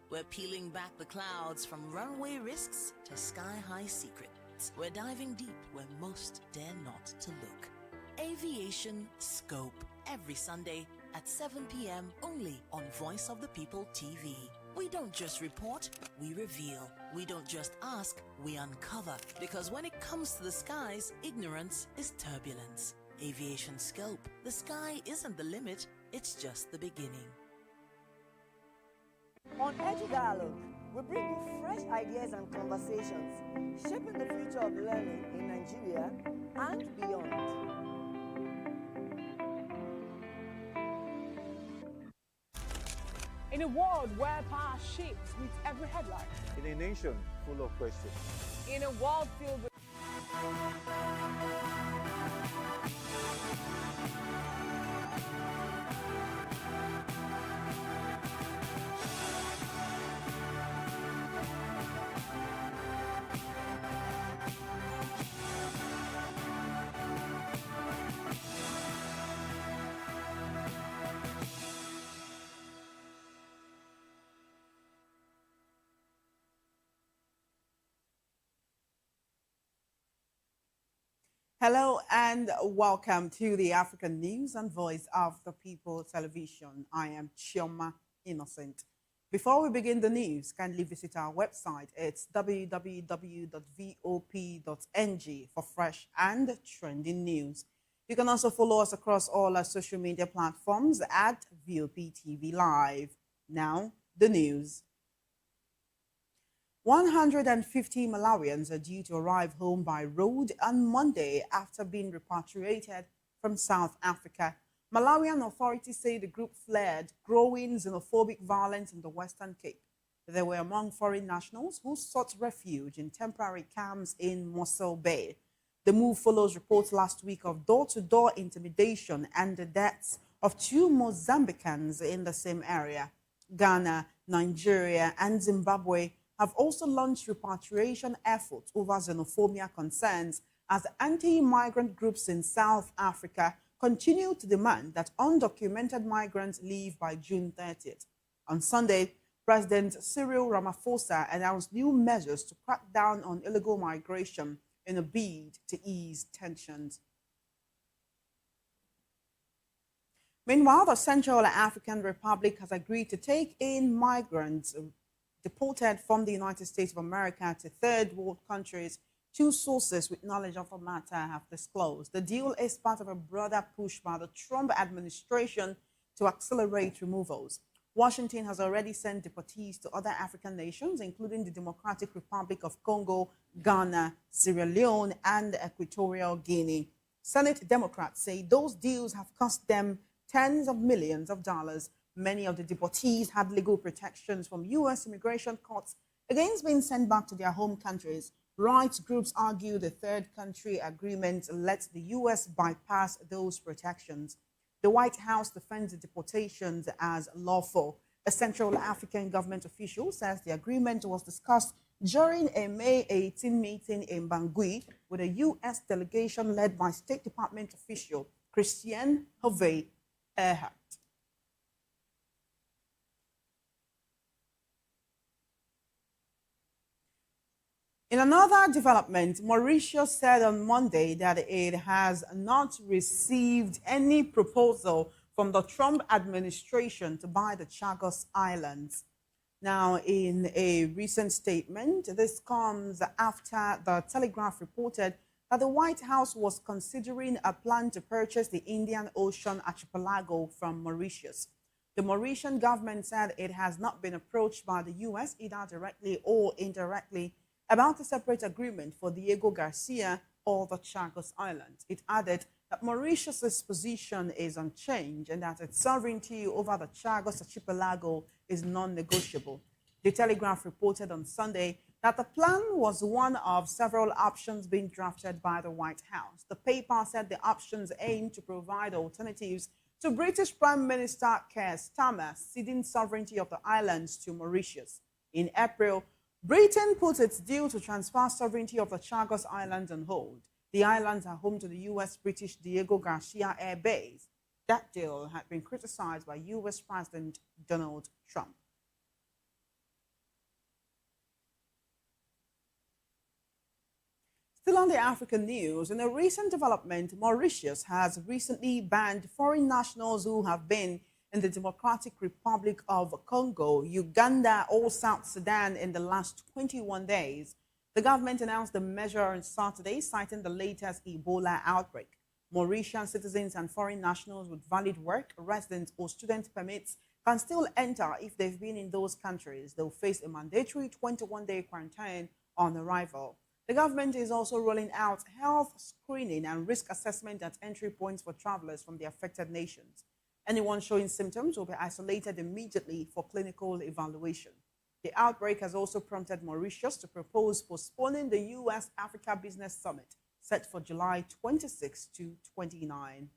We're peeling back the clouds from runway risks to sky-high secrets. We're diving deep where most dare not to look. Aviation Scope, every Sunday at 7 p.m. only on Voice of the People TV. We don't just report, we reveal. We don't just ask, we uncover. Because when it comes to the skies, ignorance is turbulence. Aviation Scope, the sky isn't the limit, it's just the beginning. On Edu Dialogue, we bring you fresh ideas and conversations, shaping the future of learning in Nigeria and beyond. In a world where power shifts with every headline. In a nation full of questions. In a world filled with Hello and welcome to the African News and Voice of the People television. I am Chioma Innocent. Before we begin the news, kindly visit our website. It's www.vop.ng for fresh and trending news. You can also follow us across all our social media platforms at VOP TV Live. Now, the news. 150 Malawians are due to arrive home by road on Monday after being repatriated from South Africa. Malawian authorities say the group fled growing xenophobic violence in the Western Cape. They were among foreign nationals who sought refuge in temporary camps in Mossel Bay. The move follows reports last week of door-to-door intimidation and the deaths of 2 Mozambicans in the same area. Ghana, Nigeria, and Zimbabwe have also launched repatriation efforts over xenophobia concerns as anti-migrant groups in South Africa continue to demand that undocumented migrants leave by June 30th. On Sunday, President Cyril Ramaphosa announced new measures to crack down on illegal migration in a bid to ease tensions. Meanwhile, the Central African Republic has agreed to take in migrants deported from the United States of America to third world countries. 2 sources with knowledge of the matter have disclosed. The deal is part of a broader push by the Trump administration to accelerate removals. Washington has already sent deportees to other African nations, including the Democratic Republic of Congo, Ghana, Sierra Leone, and Equatorial Guinea. Senate Democrats say those deals have cost them tens of millions of dollars. Many of the deportees had legal protections from U.S. immigration courts against being sent back to their home countries. Rights groups argue the third country agreement lets the U.S. bypass those protections. The White House defends the deportations as lawful. A Central African government official says the agreement was discussed during a May 18 meeting in Bangui with a U.S. delegation led by State Department official Christian Hervé Earhart. In another development, Mauritius said on Monday that it has not received any proposal from the Trump administration to buy the Chagos Islands. Now, in a recent statement, this comes after the Telegraph reported that the White House was considering a plan to purchase the Indian Ocean archipelago from Mauritius. The Mauritian government said it has not been approached by the U.S. either directly or indirectly about a separate agreement for Diego Garcia or the Chagos Islands. It added that Mauritius's position is unchanged and that its sovereignty over the Chagos archipelago is non-negotiable. The Telegraph reported on Sunday that the plan was one of several options being drafted by the White House. The paper said the options aim to provide alternatives to British Prime Minister Keir Starmer ceding sovereignty of the islands to Mauritius. In April, Britain put its deal to transfer sovereignty of the Chagos Islands on hold. The islands are home to the U.S.-British Diego Garcia Air Base. That deal had been criticized by U.S. President Donald Trump. Still on the African news, in a recent development, Mauritius has recently banned foreign nationals who have been in the Democratic Republic of Congo, Uganda, or South Sudan in the last 21 days. The government announced the measure on Saturday, citing the latest Ebola outbreak. Mauritian citizens and foreign nationals with valid work, residence, or student permits can still enter if they've been in those countries. They'll face a mandatory 21-day quarantine on arrival. The government is also rolling out health screening and risk assessment at entry points for travelers from the affected nations. Anyone showing symptoms will be isolated immediately for clinical evaluation. The outbreak has also prompted Mauritius to propose postponing the U.S. Africa Business Summit set for July 26 to 29.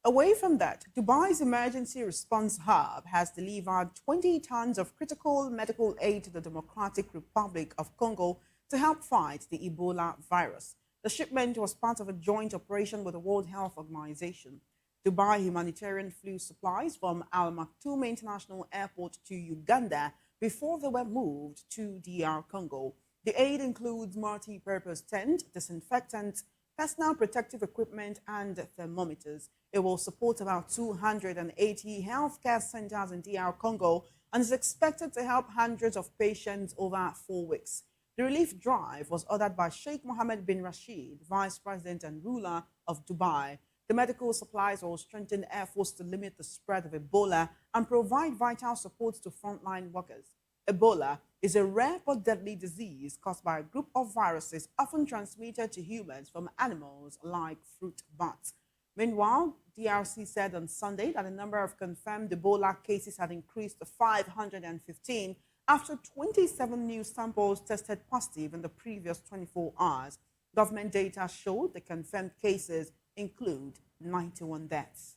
Away from that, Dubai's emergency response hub has delivered 20 tons of critical medical aid to the Democratic Republic of Congo to help fight the Ebola virus. The shipment was part of a joint operation with the World Health Organization. Dubai humanitarian flew supplies from Al Maktoum International Airport to Uganda before they were moved to DR Congo. The aid includes multi-purpose tent, disinfectants, personal protective equipment, and thermometers. It will support about 280 healthcare centers in DR Congo and is expected to help hundreds of patients over 4 weeks. The relief drive was ordered by Sheikh Mohammed bin Rashid, Vice President and ruler of Dubai. The medical supplies will strengthen efforts to limit the spread of Ebola and provide vital support to frontline workers. Ebola is a rare but deadly disease caused by a group of viruses often transmitted to humans from animals like fruit bats. Meanwhile, DRC said on Sunday that the number of confirmed Ebola cases had increased to 515 after 27 new samples tested positive in the previous 24 hours. Government data showed the confirmed cases include 91 deaths.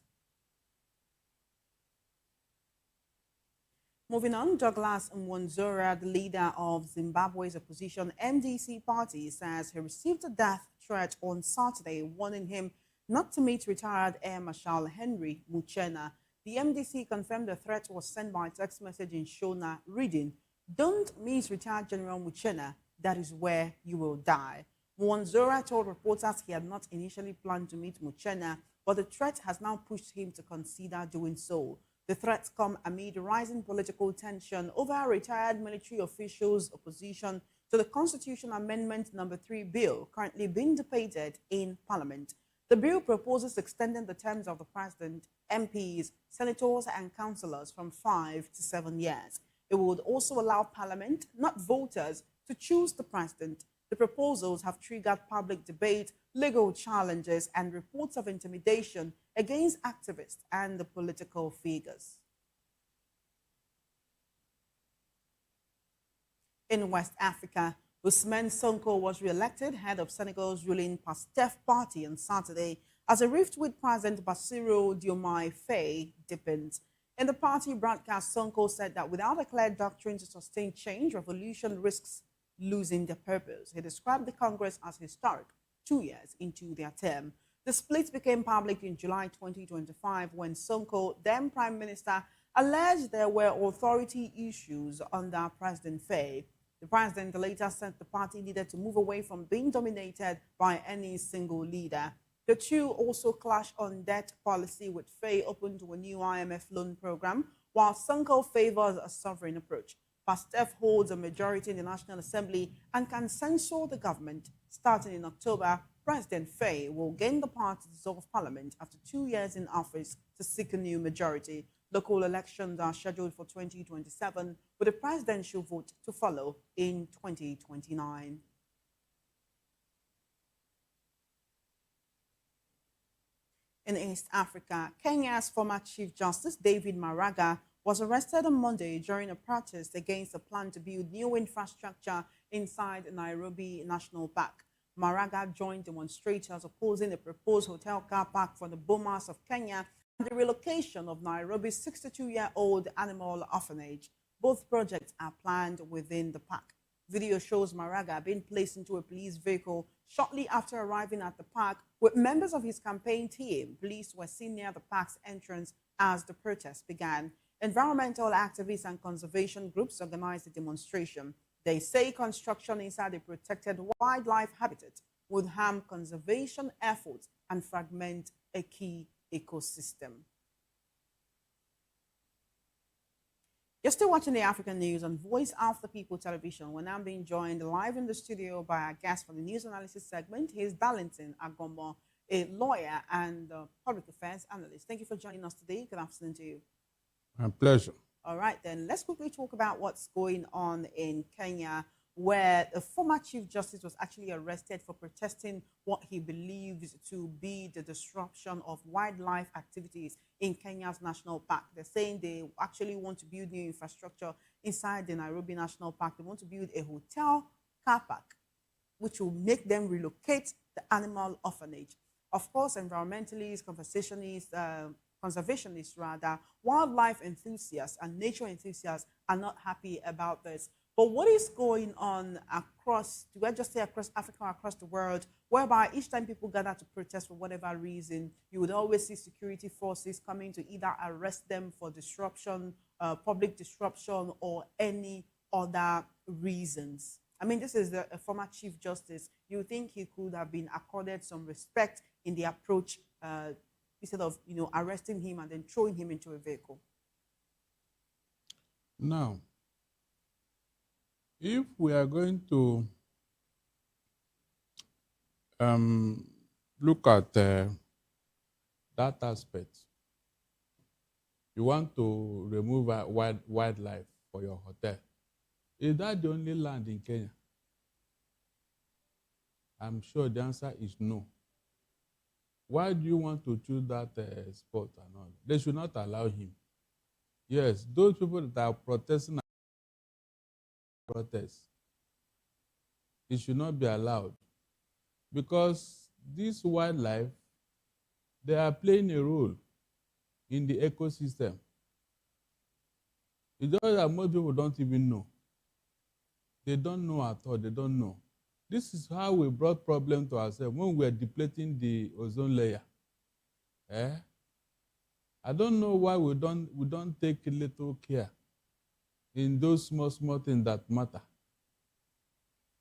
Moving on, Douglas Mwanzora, the leader of Zimbabwe's opposition MDC party, says he received a death threat on Saturday, warning him not to meet retired Air Marshal Henry Muchena. The MDC confirmed the threat was sent by text message in Shona, reading, "Don't meet retired General Muchena, that is where you will die." Mwanzora told reporters he had not initially planned to meet Muchena, but the threat has now pushed him to consider doing so. The threats come amid rising political tension over retired military officials' opposition to the Constitution Amendment No. 3 bill currently being debated in Parliament. The bill proposes extending the terms of the president, MPs, senators, and councillors from 5 to 7 years. It would also allow Parliament, not voters, to choose the president. The proposals have triggered public debate, legal challenges, and reports of intimidation against activists and the political figures. In West Africa, Ousmane Sonko was re-elected head of Senegal's ruling PASTEF party on Saturday as a rift with President Bassirou Diomaye Faye deepens. In the party broadcast, Sonko said that without a clear doctrine to sustain change, revolution risks losing their purpose. He described the Congress as historic 2 years into their term. The split became public in July 2025 when Sonko, then Prime Minister, alleged there were authority issues under President Faye. The president later said the party needed to move away from being dominated by any single leader. The two also clashed on debt policy, with Faye open to a new IMF loan program, while Sonko favors a sovereign approach. PASTEF holds a majority in the National Assembly and can censure the government. Starting in October, President Faye will gain the power to dissolve parliament after 2 years in office to seek a new majority. Local elections are scheduled for 2027, with a presidential vote to follow in 2029. In East Africa, Kenya's former Chief Justice David Maraga was arrested on Monday during a protest against a plan to build new infrastructure inside Nairobi National Park. Maraga joined demonstrators opposing a proposed hotel car park for the Bomas of Kenya and the relocation of Nairobi's 62-year-old animal orphanage. Both projects are planned within the park. Video shows Maraga being placed into a police vehicle shortly after arriving at the park with members of his campaign team. Police were seen near the park's entrance as the protest began. Environmental activists and conservation groups organized the demonstration. They say construction inside a protected wildlife habitat would harm conservation efforts and fragment a key ecosystem. You're still watching the African News on Voice of the People television. We're now being joined live in the studio by our guest for the news analysis segment. He's Darlington Agombo, a lawyer and public affairs analyst. Thank you for joining us today. Good afternoon to you. My pleasure. All right, then let's quickly talk about what's going on in Kenya. where a former Chief Justice was actually arrested for protesting what he believes to be the disruption of wildlife activities in Kenya's national park. They're saying they actually want to build new infrastructure inside the Nairobi National Park. They want to build a hotel car park, which will make them relocate the animal orphanage. Of course, environmentalists, conservationists rather, wildlife enthusiasts and nature enthusiasts are not happy about this. But what is going on across, do I just say across Africa or across the world, whereby each time people gather to protest for whatever reason, you would always see security forces coming to either arrest them for disruption, public disruption, or any other reasons. I mean, this is a former Chief Justice. You think he could have been accorded some respect in the approach instead of, arresting him and then throwing him into a vehicle. Now, if we are going to look at that aspect, you want to remove wildlife for your hotel. Is that the only land in Kenya? I'm sure the answer is no. Why do you want to choose that spot and all? They should not allow him. Yes, those people that are protesting protest, it should not be allowed, because this wildlife, they are playing a role in the ecosystem. It's just that most people don't even know. They don't know at all. They don't know. This is how we brought problem to ourselves when we are depleting the ozone layer. I don't know why we don't take little care in those small things that matter.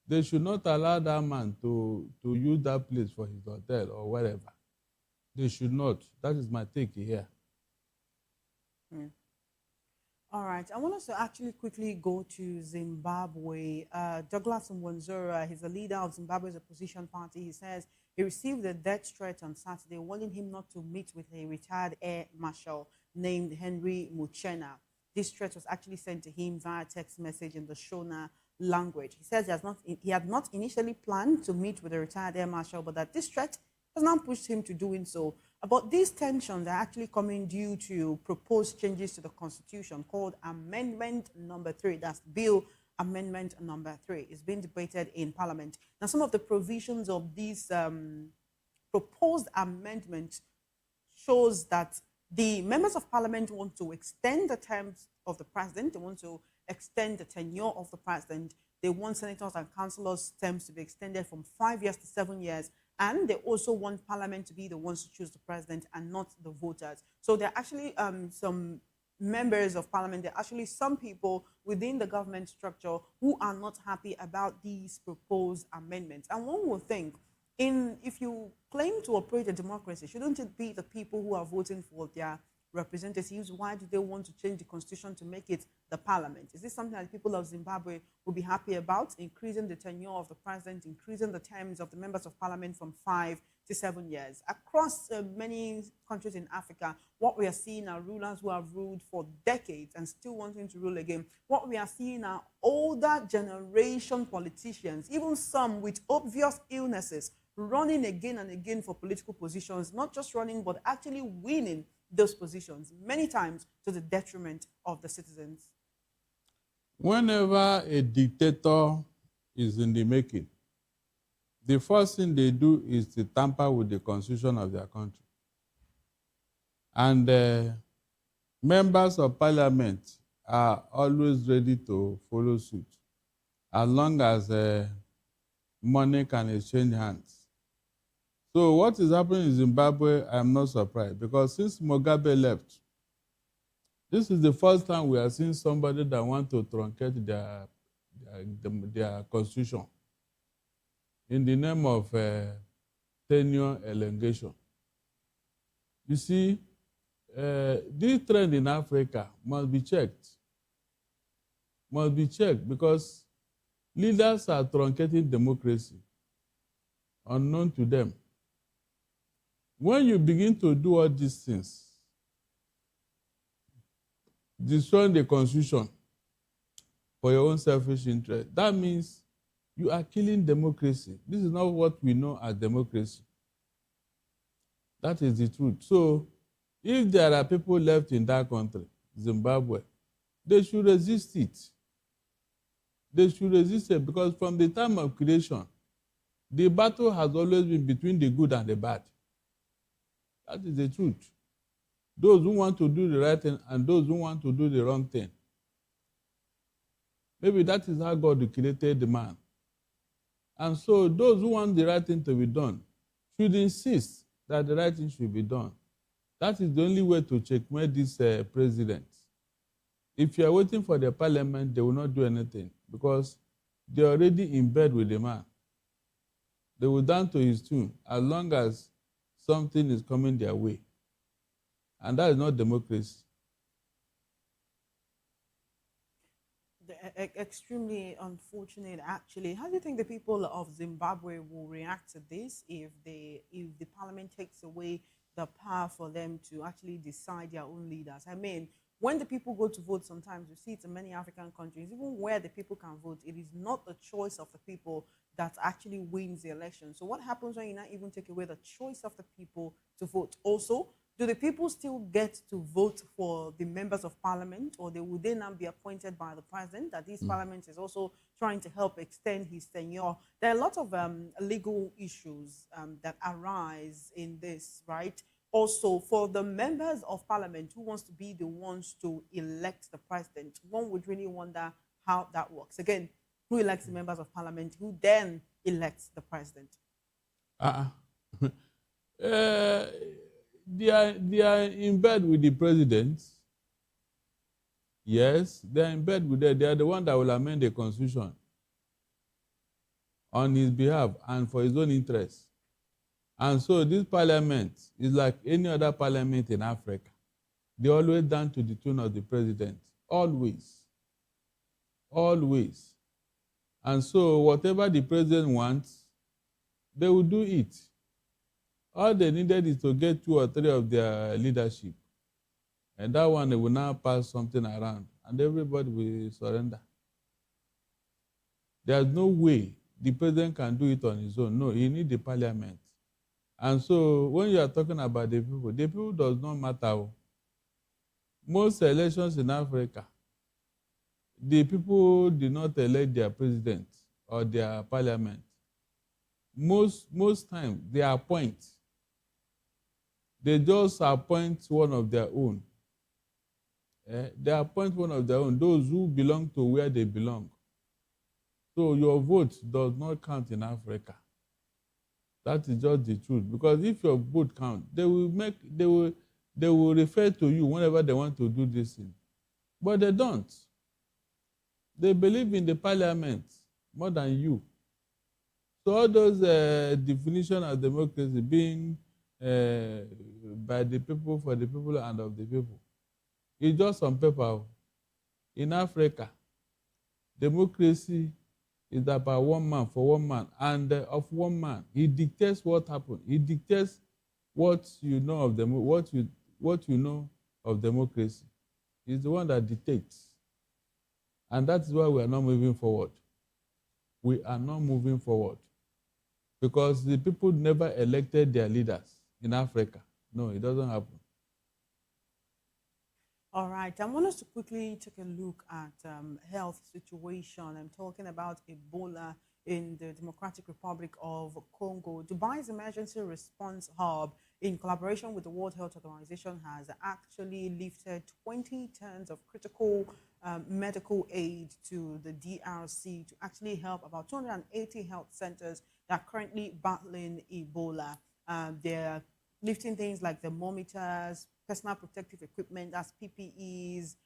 They should not allow that man to use that place for his hotel or whatever. They should not. That is my take here. All right, I want us to actually quickly go to Zimbabwe. Douglas Mwanzora, he's the leader of Zimbabwe's opposition party. He says he received a death threat on Saturday, warning him not to meet with a retired air marshal named Henry Muchena. This threat was actually sent to him via text message in the Shona language. He says he had not initially planned to meet with a retired air marshal, but that this threat has now pushed him to doing so. But these tensions are actually coming due to proposed changes to the Constitution called Amendment Number 3. That's Bill Amendment Number 3. It's being debated in Parliament. Now, some of the provisions of these proposed amendments shows that the members of Parliament want to extend the terms of the president. They want to extend the tenure of the president. They want senators and councillors' terms to be extended from 5 years to 7 years. And they also want Parliament to be the ones to choose the president and not the voters. So there are actually some members of Parliament, there are actually some people within the government structure who are not happy about these proposed amendments. And one would think, if you claim to operate a democracy, shouldn't it be the people who are voting for their representatives? Why do they want to change the constitution to make it the parliament? Is this something that the people of Zimbabwe will be happy about? Increasing the tenure of the president, increasing the terms of the members of parliament from 5 to 7 years. Across many countries in Africa, what we are seeing are rulers who have ruled for decades and still wanting to rule again. What we are seeing are older generation politicians, even some with obvious illnesses, running again and again for political positions, not just running, but actually winning those positions, many times to the detriment of the citizens. Whenever a dictator is in the making, the first thing they do is to tamper with the constitution of their country. And members of parliament are always ready to follow suit, as long as money can exchange hands. So what is happening in Zimbabwe, I'm not surprised, because since Mugabe left, this is the first time we are seeing somebody that wants to truncate their constitution in the name of tenure elongation. You see, this trend in Africa must be checked. Must be checked, because leaders are truncating democracy unknown to them. When you begin to do all these things, destroying the constitution for your own selfish interest, that means You are killing democracy. This is not what we know as democracy. That is the truth. So, if there are people left in that country, Zimbabwe, they should resist it. They should resist it because from the time of creation, the battle has always been between the good and the bad. That is the truth. Those who want to do the right thing and those who want to do the wrong thing. Maybe that is how God created the man. And so those who want the right thing to be done should insist that the right thing should be done. That is the only way to checkmate this president. If you are waiting for the parliament, they will not do anything because they are already in bed with the man. They will down to his tune as long as something is coming their way. And that is not democracy. Extremely unfortunate, actually. How do you think the people of Zimbabwe will react to this if the parliament takes away the power for them to actually decide their own leaders? I mean, when the people go to vote, sometimes you see it in many African countries, even where the people can vote, it is not the choice of the people that actually wins the election. So what happens when you not even take away the choice of the people to vote? Also, do the people still get to vote for the members of parliament, or will they now be appointed by the president? That this parliament is also trying to help extend his tenure. There are a lot of legal issues that arise in this, right? Also, for the members of parliament who wants to be the ones to elect the president, one would really wonder how that works. Again, who elects the members of parliament, who then elects the president? They are in bed with the president. Yes, they are in bed with them. They are the one that will amend the constitution on his behalf and for his own interest. And so this parliament is like any other parliament in Africa. They always down to the tune of the president. Always. Always. And so whatever the president wants, they will do it. All they needed is to get 2 or 3 of their leadership. And that one, they will now pass something around. And everybody will surrender. There's no way the president can do it on his own. No, he needs the parliament. And so when you are talking about the people does not matter. Most elections in Africa, the people did not elect their president or their parliament. Most times, they appoint. They just appoint one of their own. They appoint one of their own, those who belong to where they belong. So your vote does not count in Africa. That is just the truth. Because if your vote counts, they will refer to you whenever they want to do this thing. But they don't. They believe in the parliament more than you. So all those definitions of democracy being by the people, for the people, and of the people, it's just on paper. In Africa, democracy is about one man for one man, and of one man. He dictates what happened. He dictates what you know of them, what you know of democracy. He's the one that dictates. And that's why we are not moving forward. We are not moving forward. Because the people never elected their leaders in Africa. No, it doesn't happen. All right, I want us to quickly take a look at health situation. I'm talking about Ebola in the Democratic Republic of Congo. Dubai's emergency response hub, in collaboration with the World Health Organization, has actually lifted 20 tons of critical medical aid to the DRC to actually help about 280 health centers that are currently battling Ebola. They're lifting things like thermometers, personal protective equipment, that's PPEs,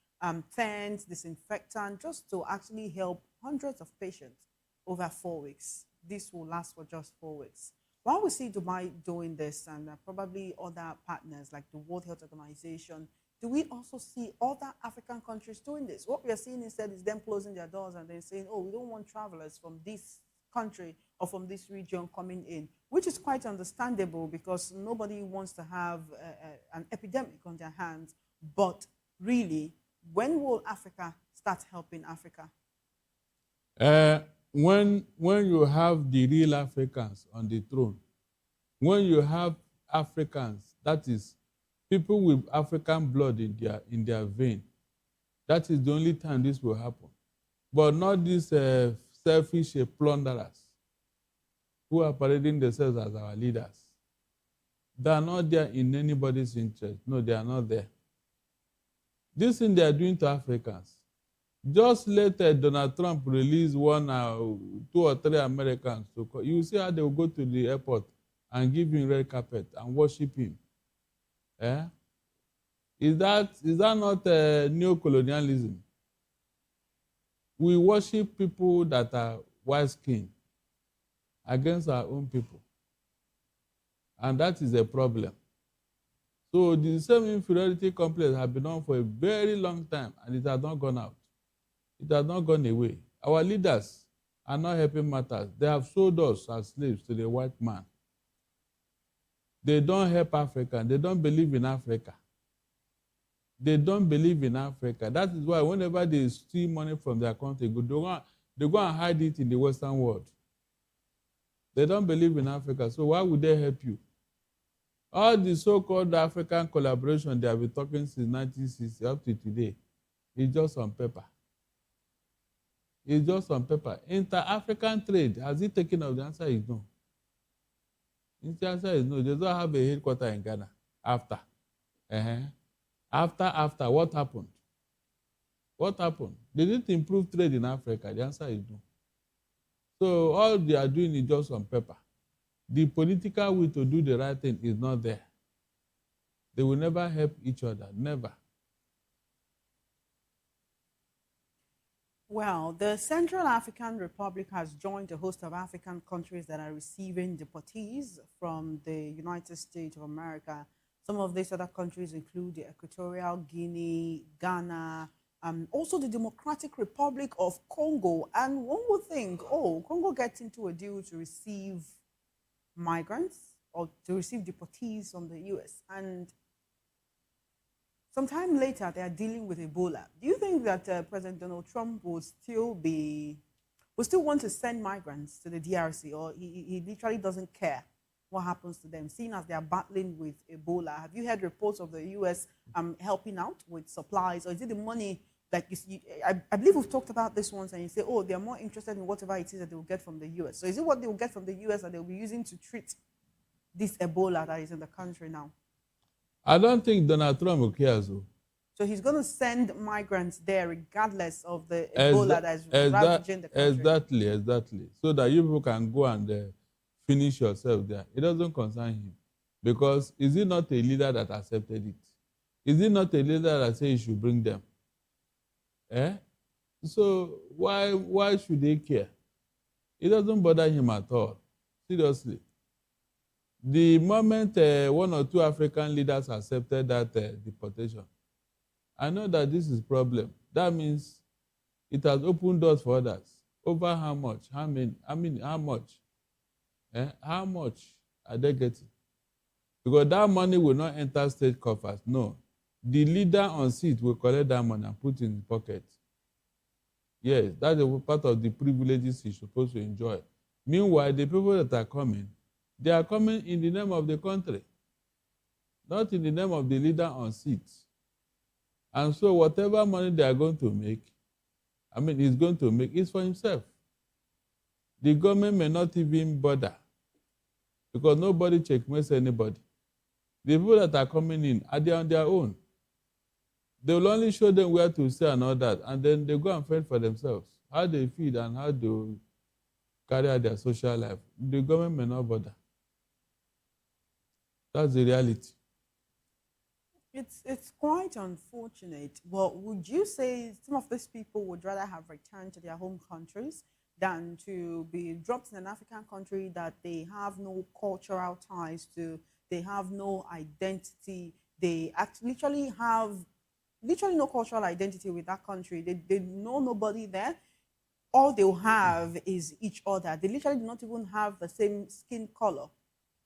tents, disinfectant, just to actually help hundreds of patients over 4 weeks. This will last for just 4 weeks. While we see Dubai doing this, and probably other partners like the World Health Organization, do we also see other African countries doing this? What we are seeing instead is them closing their doors and then saying, oh, we don't want travelers from this country or from this region coming in, which is quite understandable because nobody wants to have an epidemic on their hands. But really, when will Africa start helping Africa? when you have the real Africans on the throne, when you have Africans, that is, people with African blood in their vein, that is the only time this will happen. But not these selfish plunderers who are parading themselves as our leaders. They are not there in anybody's interest. No, they are not there. This thing they are doing to Africans. Just let Donald Trump release 1 or 2 or 3 Americans to call. You see how they will go to the airport and give him red carpet and worship him. Eh? Is that not neocolonialism? We worship people that are white-skinned against our own people. And that is a problem. So the same inferiority complex has been on for a very long time, and it has not gone out. It has not gone away. Our leaders are not helping matters. They have sold us as slaves to the white man. They don't help Africa. They don't believe in Africa. They don't believe in Africa. That is why whenever they steal money from their country, they go and hide it in the Western world. They don't believe in Africa, so why would they help you? All the so-called African collaboration they have been talking since 1960 up to today is just on paper. It's just on paper. Inter-African trade, has it taken off? The answer is no. The answer is no. They don't have a headquarters in Ghana. After. After, what happened? What happened? They didn't improve trade in Africa. The answer is no. So all they are doing is just on paper. The political will to do the right thing is not there. They will never help each other. Never. Well, the Central African Republic has joined a host of African countries that are receiving deportees from the United States of America. Some of these other countries include the Equatorial Guinea, Ghana, also the Democratic Republic of Congo. And one would think, oh, Congo gets into a deal to receive migrants or to receive deportees from the US. And sometime later, they are dealing with Ebola. Do you think that President Donald Trump will still want to send migrants to the DRC, or he literally doesn't care what happens to them, seeing as they are battling with Ebola? Have you heard reports of the U.S. Helping out with supplies, or is it the money that I believe we've talked about this once, and you say, oh, they're more interested in whatever it is that they will get from the U.S. So is it what they will get from the U.S. that they'll be using to treat this Ebola that is in the country now? I don't think Donald Trump cares. So he's going to send migrants there regardless of the Ebola that is ravaging the country. Exactly. So that you people can go and finish yourself there. It doesn't concern him. Because is he not a leader that accepted it? Is he not a leader that said he should bring them? So why should they care? It doesn't bother him at all. Seriously. The moment 1 or 2 African leaders accepted that deportation, I know that this is a problem. That means it has opened doors for others. Over how much? How many? How much? How much are they getting? Because that money will not enter state coffers. No. The leader on seat will collect that money and put it in his pocket. Yes, that's a part of the privileges he's supposed to enjoy. Meanwhile, the people that are coming, they are coming in the name of the country, not in the name of the leader on seat. And so whatever money they are going to make, he's going to make is for himself. The government may not even bother because nobody checkmates anybody. The people that are coming in are they on their own. They will only show them where to stay and all that, and then they go and fend for themselves. How they feed and how they carry out their social life. The government may not bother. That's the reality. It's quite unfortunate. But would you say some of these people would rather have returned to their home countries than to be dropped in an African country that they have no cultural ties to, they have no identity, they literally have no cultural identity with that country. They know nobody there. All they'll have is each other. They literally do not even have the same skin color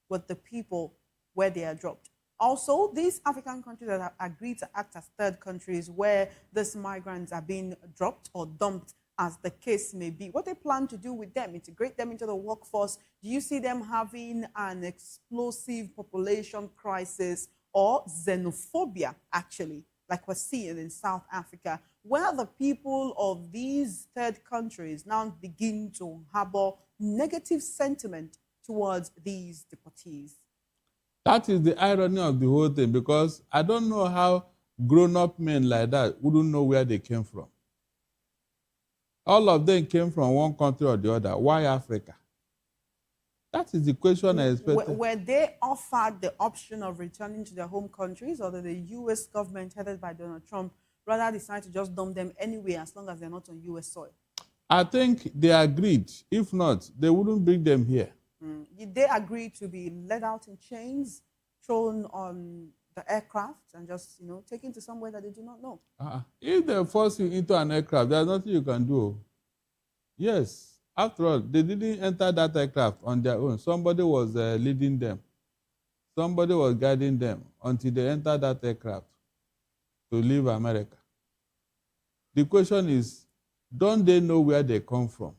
with the people where they are dropped. Also, these African countries that have agreed to act as third countries where these migrants are being dropped or dumped as the case may be. What they plan to do with them, integrate them into the workforce. Do you see them having an explosive population crisis or xenophobia, actually, like we're seeing in South Africa, where the people of these third countries now begin to harbor negative sentiment towards these deportees? That is the irony of the whole thing, because I don't know how grown-up men like that wouldn't know where they came from. All of them came from one country or the other. Why Africa? That is the question I expected. Were they offered the option of returning to their home countries, or did the U.S. government, headed by Donald Trump, rather decide to just dump them anyway as long as they're not on U.S. soil? I think they agreed. If not, they wouldn't bring them here. Did they agree to be let out in chains, thrown on the aircraft, and just, taken to somewhere that they do not know? If they force you into an aircraft, there's nothing you can do. Yes. After all, they didn't enter that aircraft on their own. Somebody was leading them. Somebody was guiding them until they entered that aircraft to leave America. The question is, don't they know where they come from?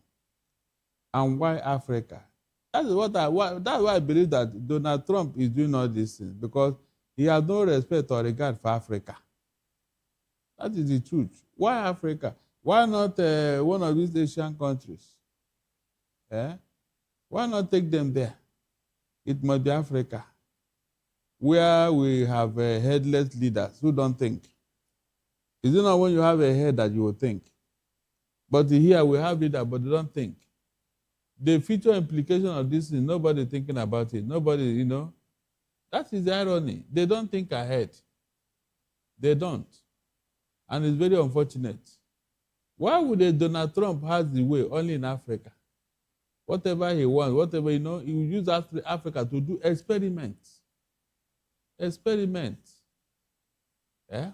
And why Africa? That's why I believe that Donald Trump is doing all these things, because he has no respect or regard for Africa. That is the truth. Why Africa? Why not one of these Asian countries? Why not take them there? It must be Africa, where we have headless leaders who don't think. Is it not when you have a head that you will think? But here we have leaders, but they don't think. The future implication of this is nobody thinking about it. Nobody, That is the irony. They don't think ahead. They don't. And it's very unfortunate. Why would Donald Trump have the way only in Africa? Whatever he wants, whatever, he will use Africa to do experiments. Experiments. Yeah?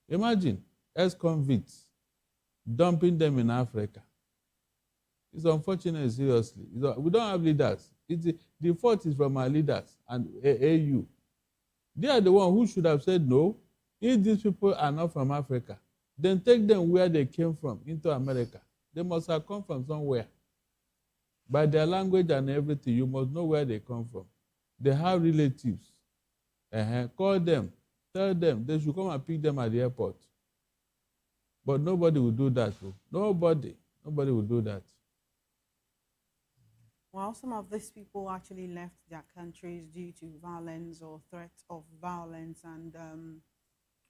Imagine ex-convicts dumping them in Africa. It's unfortunate, seriously. We don't have leaders. The fault is from our leaders and AU. They are the ones who should have said no. If these people are not from Africa, then take them where they came from, into America. They must have come from somewhere. By their language and everything, you must know where they come from. They have relatives. Call them. Tell them they should come and pick them at the airport. But nobody will do that. Nobody will do that. Well, some of these people actually left their countries due to violence or threats of violence, and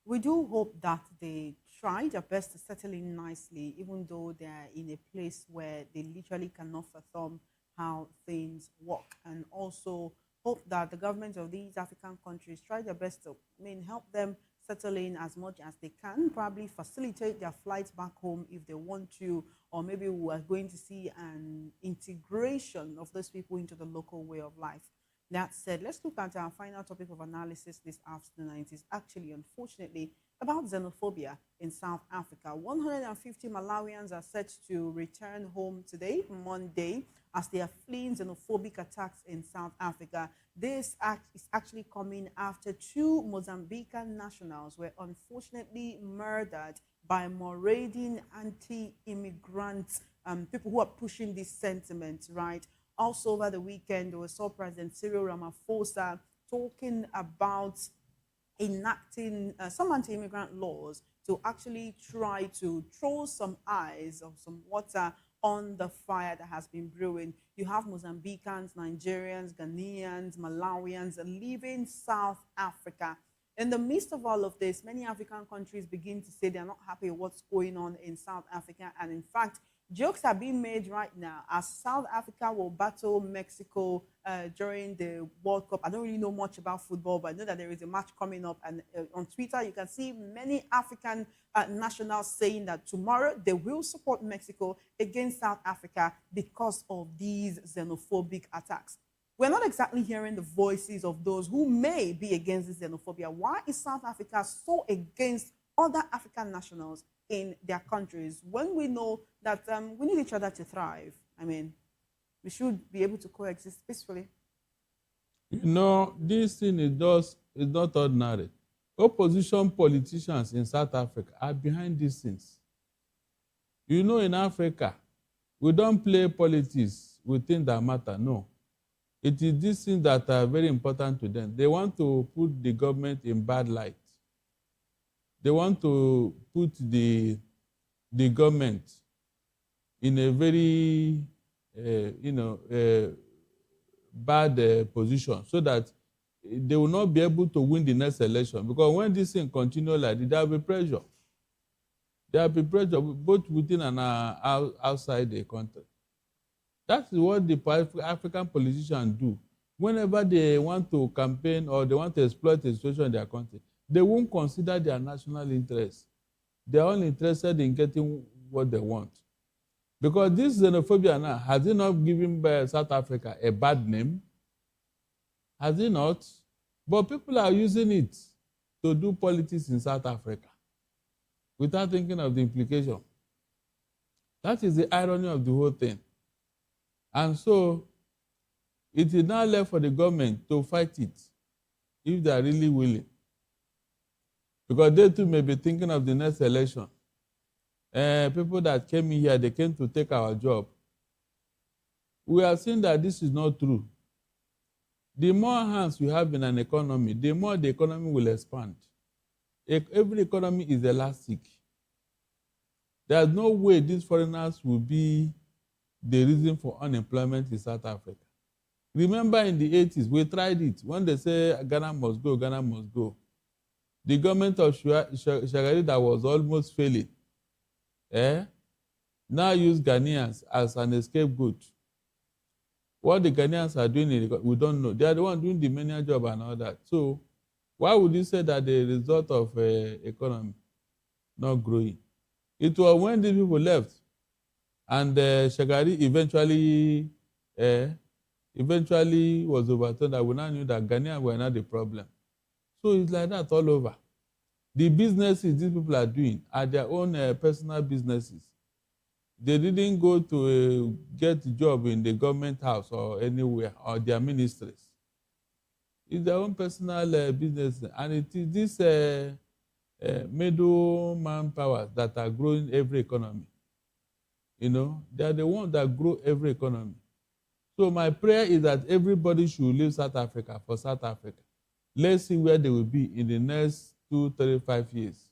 we do hope that they try their best to settle in nicely, even though they're in a place where they literally cannot fathom how things work, and also hope that the governments of these African countries try their best to help them settle in as much as they can, probably facilitate their flights back home if they want to, or maybe we are going to see an integration of those people into the local way of life. That said, let's look at our final topic of analysis this afternoon. It is actually, unfortunately, about xenophobia in South Africa. 150 Malawians are set to return home today, Monday, as they are fleeing xenophobic attacks in South Africa. This act is actually coming after 2 Mozambican nationals were unfortunately murdered by marauding anti-immigrant people who are pushing this sentiment, right? Also, over the weekend, we saw President Cyril Ramaphosa talking about enacting some anti-immigrant laws to actually try to throw some ice or some water on the fire that has been brewing. You have Mozambicans, Nigerians, Ghanaians, Malawians leaving South Africa. In the midst of all of this, many African countries begin to say they're not happy with what's going on in South Africa. And in fact, jokes are being made right now as South Africa will battle Mexico during the World Cup. I don't really know much about football, but I know that there is a match coming up. And on Twitter, you can see many African nationals saying that tomorrow they will support Mexico against South Africa because of these xenophobic attacks. We're not exactly hearing the voices of those who may be against this xenophobia. Why is South Africa so against other African nationals in their countries when we know that we need each other to thrive? I mean, we should be able to coexist peacefully. This thing is not ordinary. Opposition politicians in South Africa are behind these things. You know, in Africa, we don't play politics with things that matter, no. It is these things that are very important to them. They want to put the government in bad light. They want to put the government in a very, bad position so that they will not be able to win the next election. Because when this thing continues like this, there will be pressure. There will be pressure both within and outside the country. That is what the African politicians do. Whenever they want to campaign or they want to exploit the situation in their country, they won't consider their national interests. They are only interested in getting what they want. Because this xenophobia now, has it not given South Africa a bad name? Has it not? But people are using it to do politics in South Africa without thinking of the implication. That is the irony of the whole thing. And so, it is now left for the government to fight it if they are really willing. Because they too may be thinking of the next election. People that came in here, they came to take our job. We have seen that this is not true. The more hands you have in an economy, the more the economy will expand. Every economy is elastic. There's no way these foreigners will be the reason for unemployment in South Africa. Remember in the 80s, we tried it. When they say Ghana must go, Ghana must go. The government of Shagari that was almost failing, now use Ghanaians as an scapegoat. What the Ghanaians are doing, we don't know. They are the ones doing the menial job and all that. So why would you say that the result of economy not growing? It was when these people left and Shagari eventually was overturned that we now knew that Ghanaians were not the problem. So it's like that all over. The businesses these people are doing are their own personal businesses. They didn't go to get a job in the government house or anywhere or their ministries. It's their own personal business. And it is this middle manpower that are growing every economy. You know, they are the ones that grow every economy. So my prayer is that everybody should leave South Africa for South Africa. Let's see where they will be in the next 2, 3, 5 years.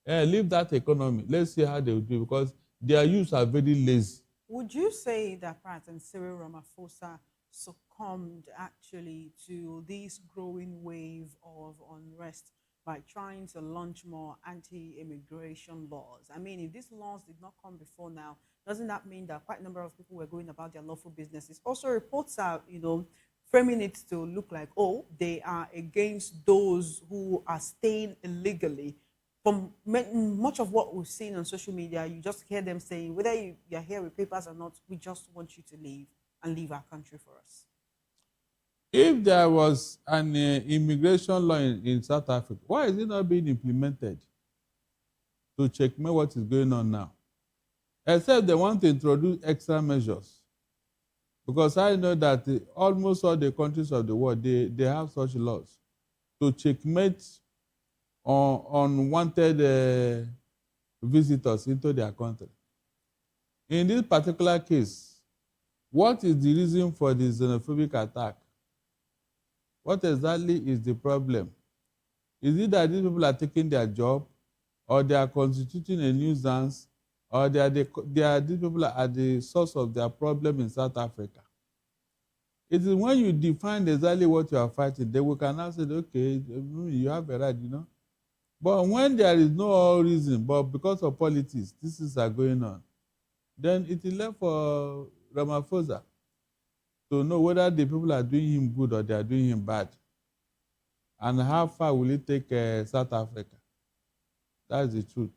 Leave that economy. Let's see how they will do, because their youths are very lazy. Would you say that President Cyril Ramaphosa succumbed actually to this growing wave of unrest by trying to launch more anti-immigration laws? I mean, if these laws did not come before now, doesn't that mean that quite a number of people were going about their lawful businesses? Also, reports are, framing it to look like, oh, they are against those who are staying illegally. From much of what we've seen on social media, you just hear them saying, whether you're here with papers or not, we just want you to leave and leave our country for us. If there was an immigration law in South Africa, why is it not being implemented to checkmate what is going on now? Except they want to introduce extra measures. Because I know that almost all the countries of the world, they have such laws to checkmate unwanted visitors into their country. In this particular case, what is the reason for the xenophobic attack? What exactly is the problem? Is it that these people are taking their job, or they are constituting a nuisance, or these people are the source of their problem in South Africa? It is when you define exactly what you are fighting, then we can now say, okay, you have a right, But when there is no reason, but because of politics, things are going on, then it is left for Ramaphosa to know whether the people are doing him good or they are doing him bad. And how far will it take South Africa? That's the truth.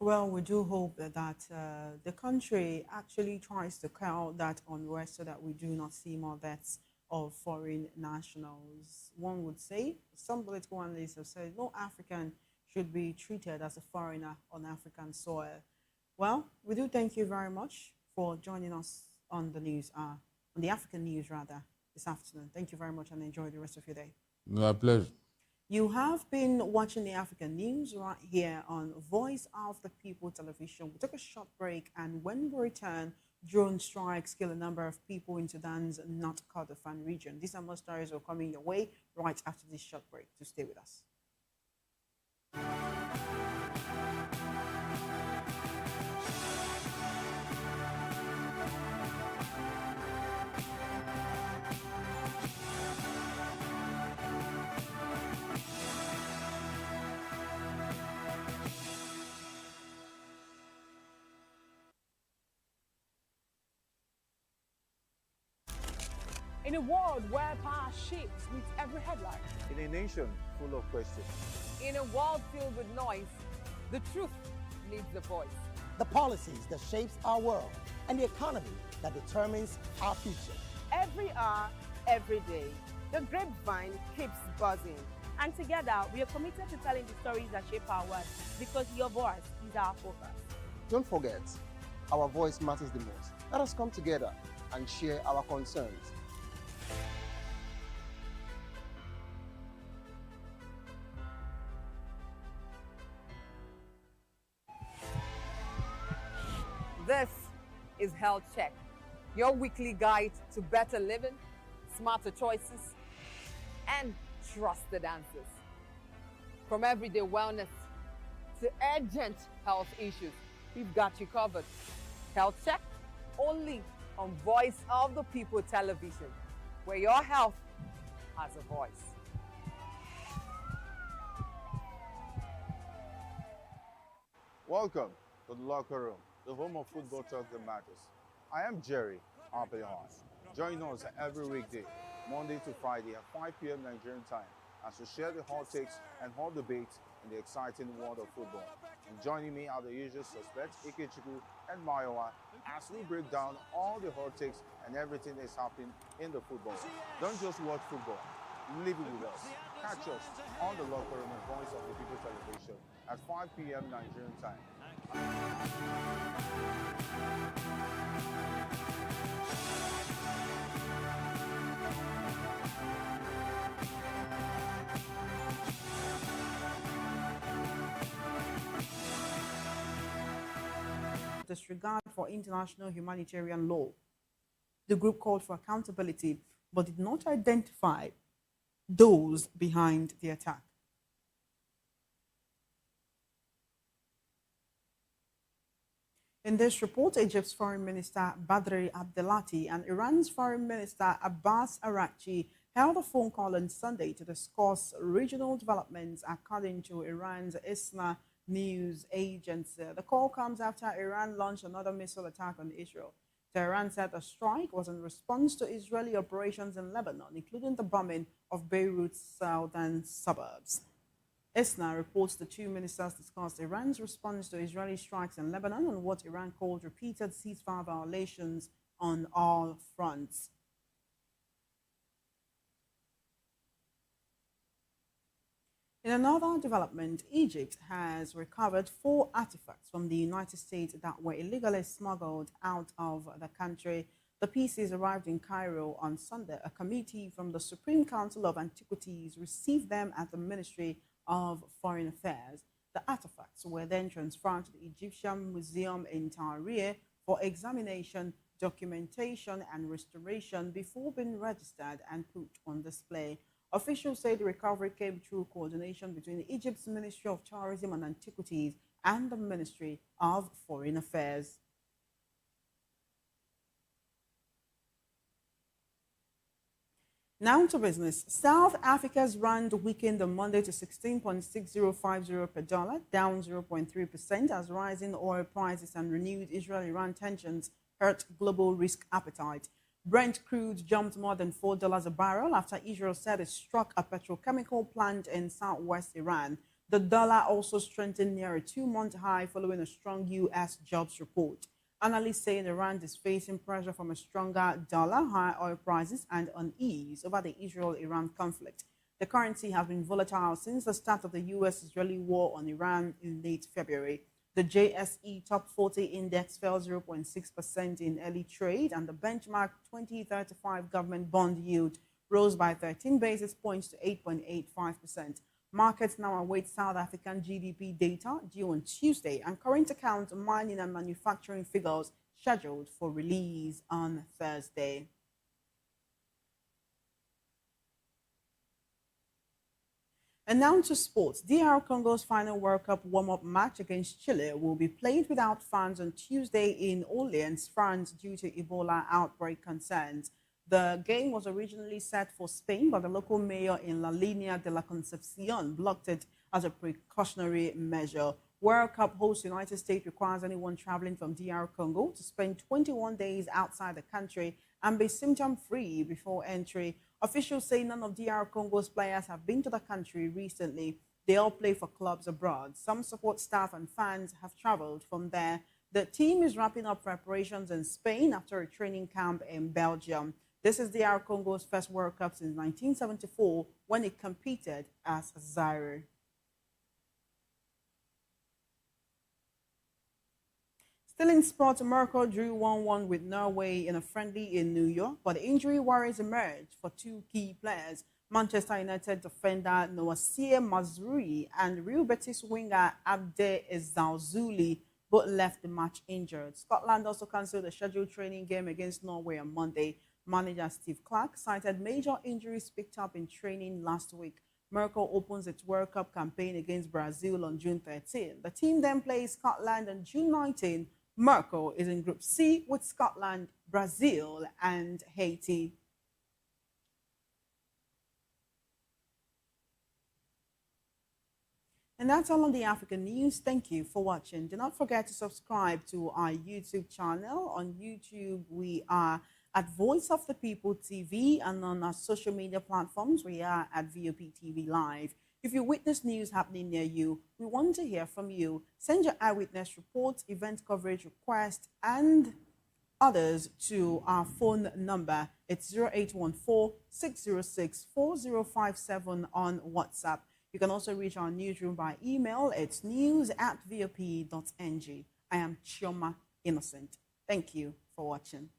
Well, we do hope that the country actually tries to quell that unrest so that we do not see more deaths of foreign nationals. One would say, some political analysts have said, no African should be treated as a foreigner on African soil. Well, we do thank you very much for joining us on the news, on the African news rather, this afternoon. Thank you very much and enjoy the rest of your day. My pleasure. You have been watching the African news right here on Voice of the People television. We took a short break, and when we return, drone strikes kill a number of people in Sudan's North Kordofan region. These and more stories are coming your way right after this short break. To stay with us. In a world where power shifts with every headline. In a nation full of questions. In a world filled with noise, the truth needs a voice. The policies that shapes our world and the economy that determines our future. Every hour, every day, the grapevine keeps buzzing. And together, we are committed to telling the stories that shape our world because your voice is our focus. Don't forget, our voice matters the most. Let us come together and share our concerns. This is Health Check, your weekly guide to better living, smarter choices, and trusted answers. From everyday wellness to urgent health issues, we've got you covered. Health Check, only on Voice of the People television, where your health has a voice. Welcome to the locker room, the home of football talk that matters. I am Jerry Apelon. Join us every weekday, Monday to Friday at 5 p.m. Nigerian time, as we share the hot takes and hot debates in the exciting world of football. And joining me are the usual suspects, Ikechukwu and Mayowa, as we break down all the hot takes and everything that's happening in the football. Don't just watch football, live it with us. Catch us on the locker room and Voice of the People television at 5 p.m. Nigerian time. Disregard for international humanitarian law. The group called for accountability but did not identify those behind the attack. In this report, Egypt's Foreign Minister Badri Abdelati and Iran's Foreign Minister Abbas Araghchi held a phone call on Sunday to discuss regional developments, according to Iran's ISNA news agency. The call comes after Iran launched another missile attack on Israel. Tehran said the strike was in response to Israeli operations in Lebanon, including the bombing of Beirut's southern suburbs. ISNA reports the two ministers discussed Iran's response to Israeli strikes in Lebanon and what Iran called repeated ceasefire violations on all fronts. In another development, Egypt has recovered 4 artifacts from the United States that were illegally smuggled out of the country. The pieces arrived in Cairo on Sunday. A committee from the Supreme Council of Antiquities received them at the Ministry of Foreign Affairs. The artifacts were then transferred to the Egyptian Museum in Tahrir for examination, documentation, and restoration before being registered and put on display. Officials say the recovery came through coordination between Egypt's Ministry of Tourism and Antiquities and the Ministry of Foreign Affairs. Now to business. South Africa's rand weakened on Monday to 16.6050 per dollar, down 0.3%, as rising oil prices and renewed Israel-Iran tensions hurt global risk appetite. Brent crude jumped more than $4 a barrel after Israel said it struck a petrochemical plant in southwest Iran. The dollar also strengthened near a 2-month high following a strong U.S. jobs report. Analysts say Iran is facing pressure from a stronger dollar, higher oil prices, and unease over the Israel-Iran conflict. The currency has been volatile since the start of the U.S.-Israeli war on Iran in late February. The JSE Top 40 index fell 0.6% in early trade, and the benchmark 2035 government bond yield rose by 13 basis points to 8.85%. Markets now await South African GDP data due on Tuesday and current account mining and manufacturing figures scheduled for release on Thursday. And now to sports. DR Congo's final World Cup warm-up match against Chile will be played without fans on Tuesday in Orleans, France, due to Ebola outbreak concerns. The game was originally set for Spain, but the local mayor in La Línea de la Concepción blocked it as a precautionary measure. World Cup host United States requires anyone traveling from DR Congo to spend 21 days outside the country and be symptom-free before entry. Officials say none of DR Congo's players have been to the country recently. They all play for clubs abroad. Some support staff and fans have traveled from there. The team is wrapping up preparations in Spain after a training camp in Belgium. This is DR Congo's first World Cup since 1974 when it competed as Zaire. Still in sports, Morocco drew 1-1 with Norway in a friendly in New York, but injury worries emerged for two key players. Manchester United defender Noasir Mazrui and Real Betis winger Abde Ezzalzouli both left the match injured. Scotland also cancelled a scheduled training game against Norway on Monday. Manager Steve Clarke cited major injuries picked up in training last week. Morocco opens its World Cup campaign against Brazil on June 13. The team then plays Scotland on June 19. Morocco is in Group C with Scotland, Brazil, and Haiti. And that's all on the African news. Thank you for watching. Do not forget to subscribe to our YouTube channel. On YouTube, we are at Voice of the People TV, and on our social media platforms, we are at VOP TV Live. If you witness news happening near you, we want to hear from you. Send your eyewitness reports, event coverage requests, and others to our phone number. It's 0814-606-4057 on WhatsApp. You can also reach our newsroom by email. It's news@vop.ng. I am Chioma Innocent. Thank you for watching.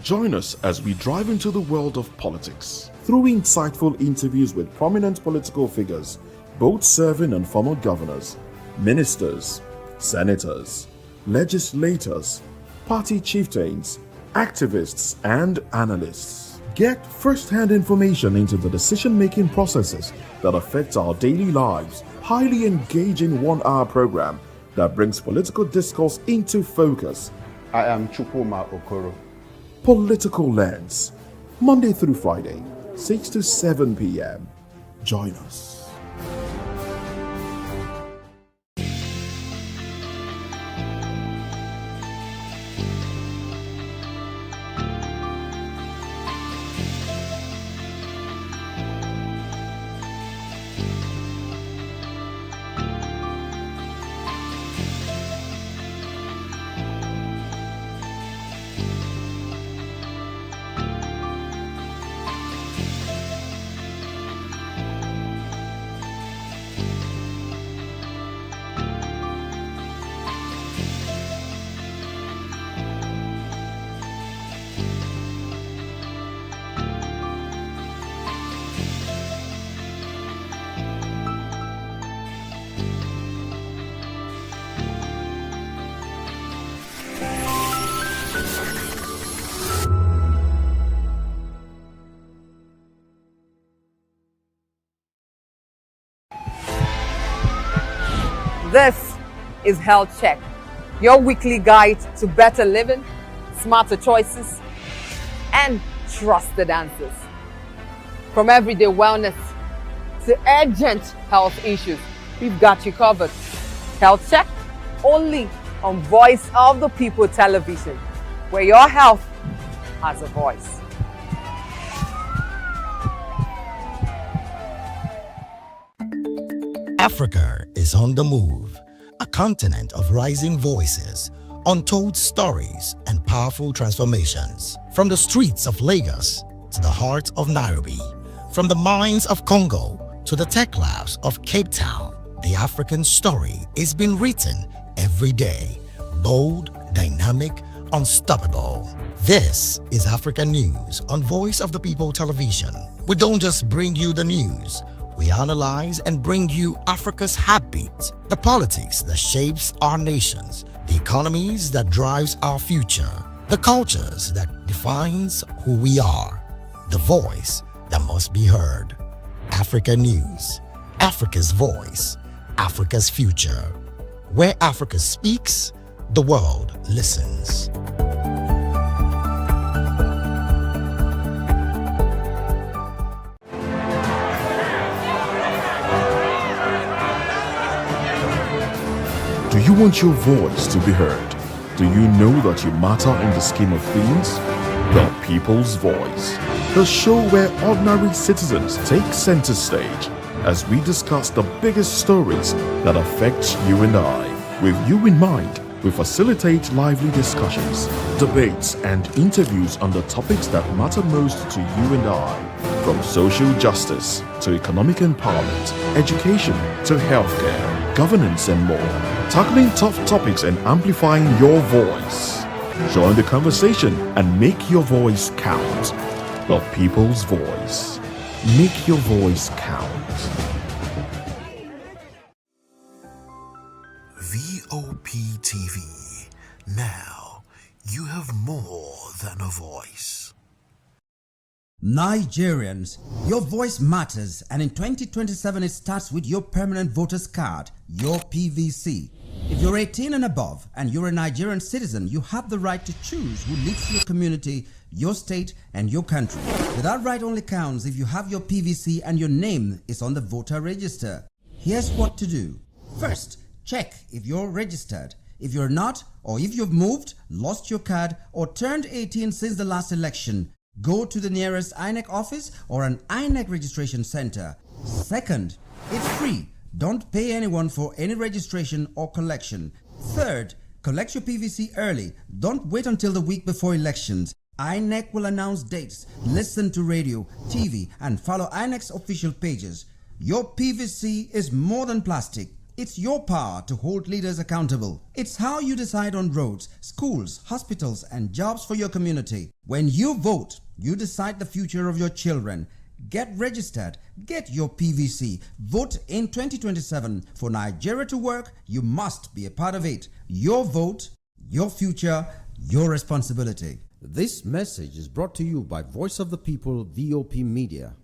Join us as we drive into the world of politics through insightful interviews with prominent political figures, both serving and former governors, ministers, senators, legislators, party chieftains, activists, and analysts. Get first-hand information into the decision-making processes that affect our daily lives. Highly engaging one-hour program that brings political discourse into focus. I am Chukwuma Okoro. Political Lens, Monday through Friday, 6 to 7 p.m. Join us. This is Health Check, your weekly guide to better living, smarter choices, and trusted answers. From everyday wellness to urgent health issues, we've got you covered. Health Check, only on Voice of the People Television, where your health has a voice. Africa is on the move, a continent of rising voices, untold stories, and powerful transformations. From the streets of Lagos to the heart of Nairobi, from the mines of Congo to the tech labs of Cape Town, the African story is being written every day. Bold, dynamic, unstoppable. This is Africa News on Voice of the People Television. We don't just bring you the news. We analyze and bring you Africa's heartbeat, the politics that shapes our nations, the economies that drives our future, the cultures that defines who we are, the voice that must be heard. Africa News, Africa's voice, Africa's future. Where Africa speaks, the world listens. Do you want your voice to be heard? Do you know that you matter in the scheme of things? The People's Voice, the show where ordinary citizens take center stage as we discuss the biggest stories that affect you and I. With you in mind, we facilitate lively discussions, debates, and interviews on the topics that matter most to you and I. From social justice to economic empowerment, education to healthcare, governance, and more. Tackling tough topics and amplifying your voice. Join the conversation and make your voice count. The People's Voice. Make your voice count. Vop TV. Now you have more than a voice. Nigerians, your voice matters, and in 2027 it starts with your permanent voter's card, your PVC. If you're 18 and above and you're a Nigerian citizen, you have the right to choose who leads your community, your state, and your country. But that right only counts if you have your PVC and your name is on the voter register. Here's what to do. First, check if you're registered. If you're not, or if you've moved, lost your card, or turned 18 since the last election, go to the nearest INEC office or an INEC registration center. Second, it's free. Don't pay anyone for any registration or collection. Third, collect your PVC early. Don't wait until the week before elections. INEC will announce dates. Listen to radio, TV, and follow INEC's official pages. Your PVC is more than plastic. It's your power to hold leaders accountable. It's how you decide on roads, schools, hospitals, and jobs for your community. When you vote, you decide the future of your children. Get registered. Get your PVC. Vote in 2027. For Nigeria to work, you must be a part of it. Your vote, your future, your responsibility. This message is brought to you by Voice of the People, VOP Media.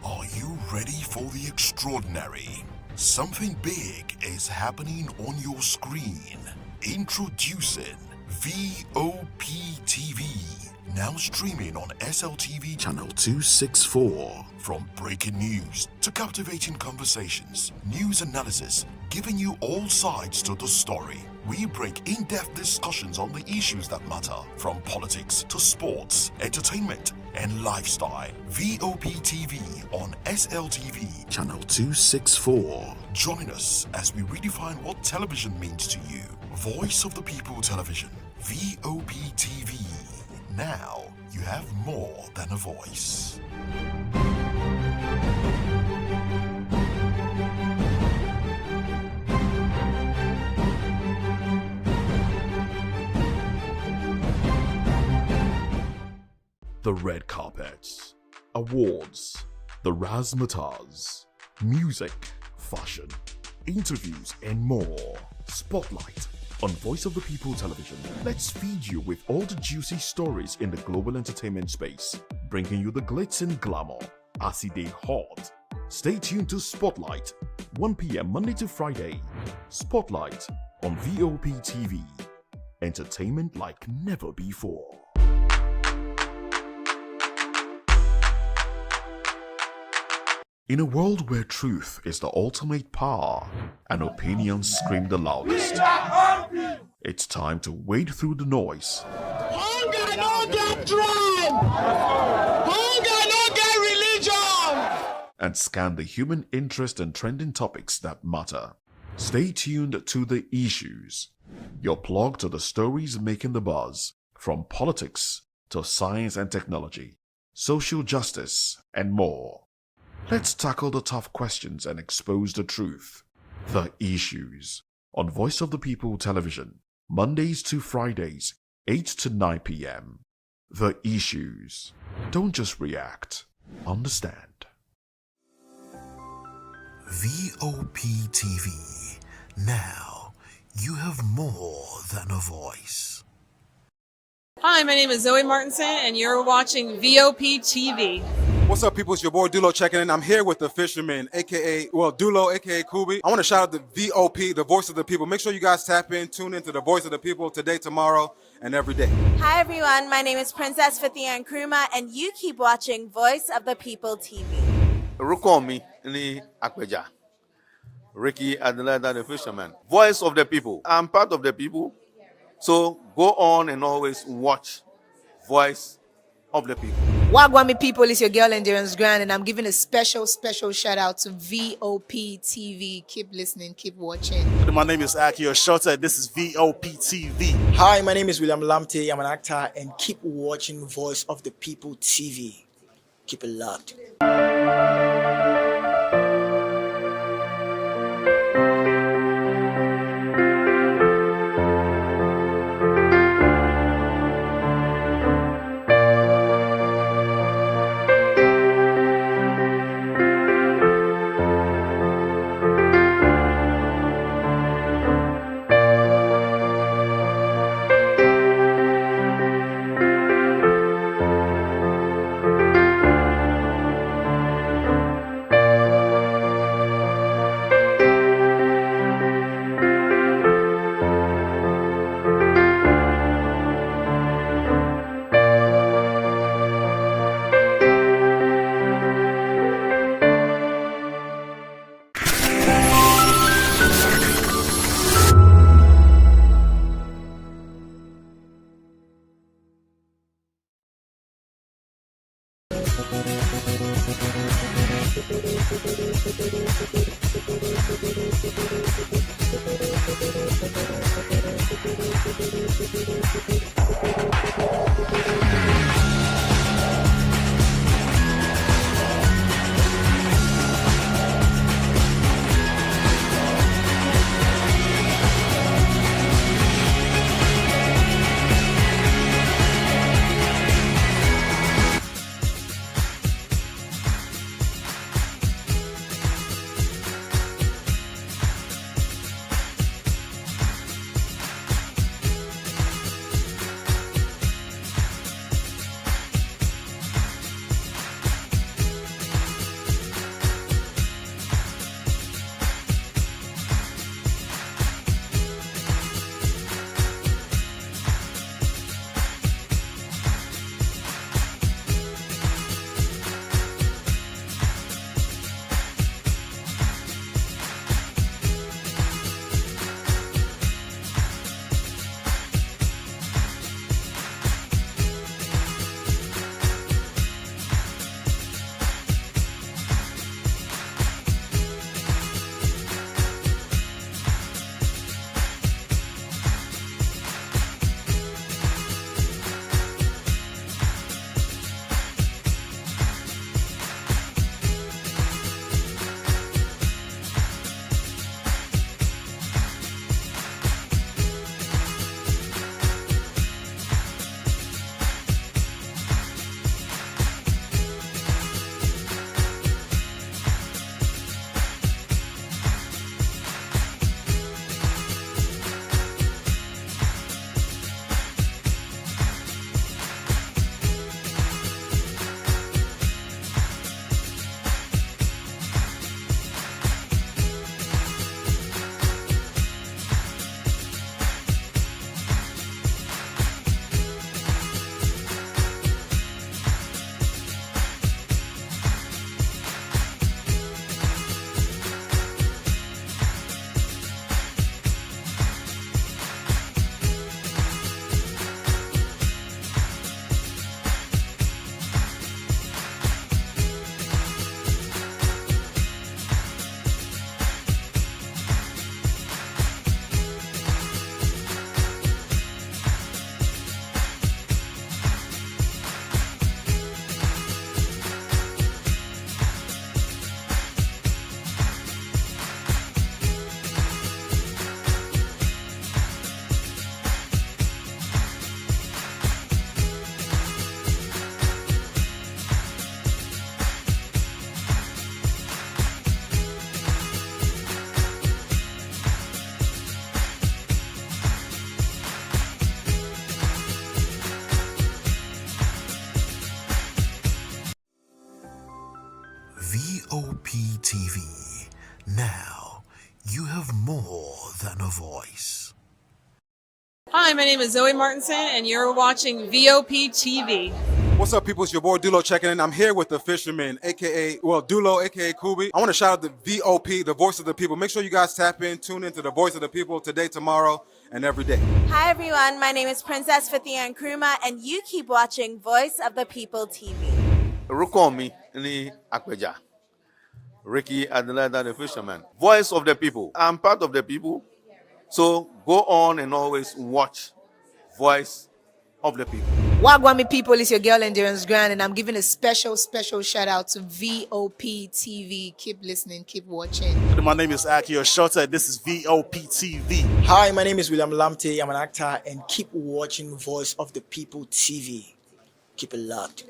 Are you ready for the extraordinary? Something big is happening on your screen. Introducing VOP TV. Now streaming on SLTV channel 264. From breaking news to captivating conversations, news analysis, giving you all sides to the story. We break in-depth discussions on the issues that matter, from politics to sports, entertainment, and lifestyle. VOP TV on SLTV channel 264. Join us as we redefine what television means to you. Voice of the People Television, VOP TV. Now you have more than a voice. The red carpets, awards, the razzmatazz, music, fashion, interviews, and more. Spotlight on Voice of the People Television. Let's feed you with all the juicy stories in the global entertainment space, bringing you the glitz and glamour, as it dey hot Stay tuned to Spotlight, 1 p.m. Monday to Friday. Spotlight on VOP TV. Entertainment like never before. In a world where truth is the ultimate power and opinions scream the loudest, it's time to wade through the noise. Hunger no get tribe. Hunger no get religion. And scan the human interest and trending topics that matter. Stay tuned to The Issues, your plug to the stories making the buzz, from politics to science and technology, social justice, and more. Let's tackle the tough questions and expose the truth. The Issues on Voice of the People Television, Mondays to Fridays, 8 to 9 p.m. The Issues. Don't just react, understand. VOP TV. Now, you have more than a voice. Hi, my name is Zoe Martinson, and you're watching VOP TV. What's up, people? It's your boy Dulo checking in. I'm here with the fisherman, Dulo, aka Kubi. I want to shout out the VOP, the voice of the people. Make sure you guys tap in, tune into the voice of the people today, tomorrow, and every day. Hi, everyone. My name is Princess Fathia Nkrumah, and you keep watching Voice of the People TV. Rukomi ni Akweja. Ricky Adelaida, the fisherman. Voice of the people. I'm part of the people. So go on and always watch Voice of the People. Wagwami people, it's your girl Endurance Grand, and I'm giving a special shout out to VOP TV. Keep listening, keep watching. My name is Akio Shota. This is VOP TV. Hi, my name is William Lamte. I'm an actor, and keep watching Voice of the People TV. Keep it locked. TV. Now, you have more than a voice. Hi, my name is Zoe Martinson, and you're watching Vop TV. What's up, people? It's your boy Dulo checking in. I'm here with the fisherman, aka, well, Dulo, aka Kubi. I want to shout out the VOP, the voice of the people. Make sure you guys tap in, tune into the voice of the people today, tomorrow, and every day. Hi everyone, my name is Princess Fithia Nkrumah, and you keep watching Voice of the People TV. Rukomi ni Akweja. Ricky Adelada, the fisherman. Voice of the people. I'm part of the people. So go on and always watch Voice of the People. Wagwami people, it's your girl Endurance Grand, and I'm giving a special shout out to Vop TV. Keep listening, keep watching. My name is Akio Shota. This is Vop TV. Hi, my name is William Lamte. I'm an actor, and keep watching Voice of the People TV. Keep it locked.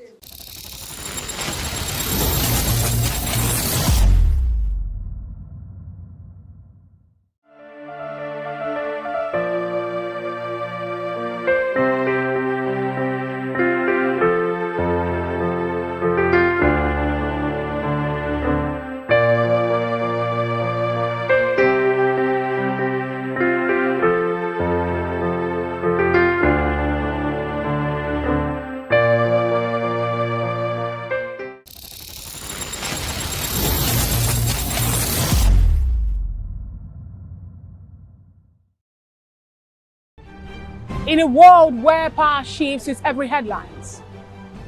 In a world where power shifts with every headlines,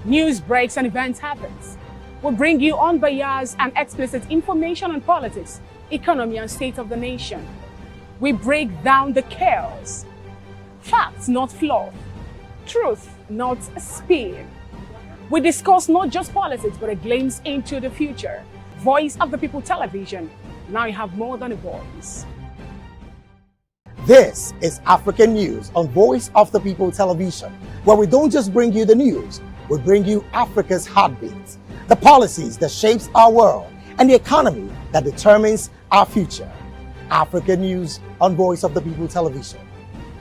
news breaks and events happens, we bring you unbiased and explicit information on politics, economy and state of the nation. We break down the chaos. Facts, not fluff. Truth, not a spin. We discuss not just politics, but a glimpse into the future. Voice of the People Television. Now you have more than a voice. This is African News on Voice of the People Television, where we don't just bring you the news, we bring you Africa's heartbeat, the policies that shapes our world, and the economy that determines our future. African News on Voice of the People Television.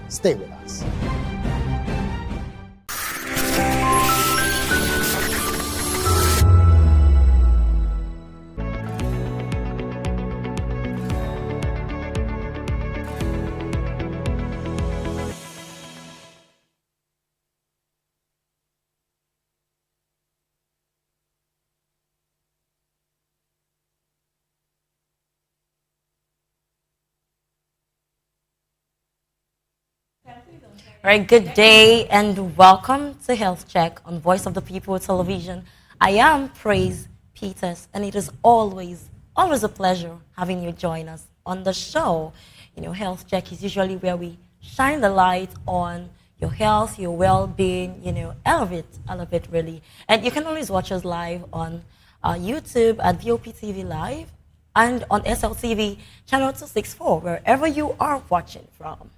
Stay with us. All right, good day and welcome to Health Check on Voice of the People Television. I am Praise Peters, and it is always a pleasure having you join us on the show. You know, Health Check is usually where we shine the light on your health, your well-being, you know, elevate really. And you can always watch us live on YouTube at VOP TV Live and on SLTV channel 264, wherever you are watching from.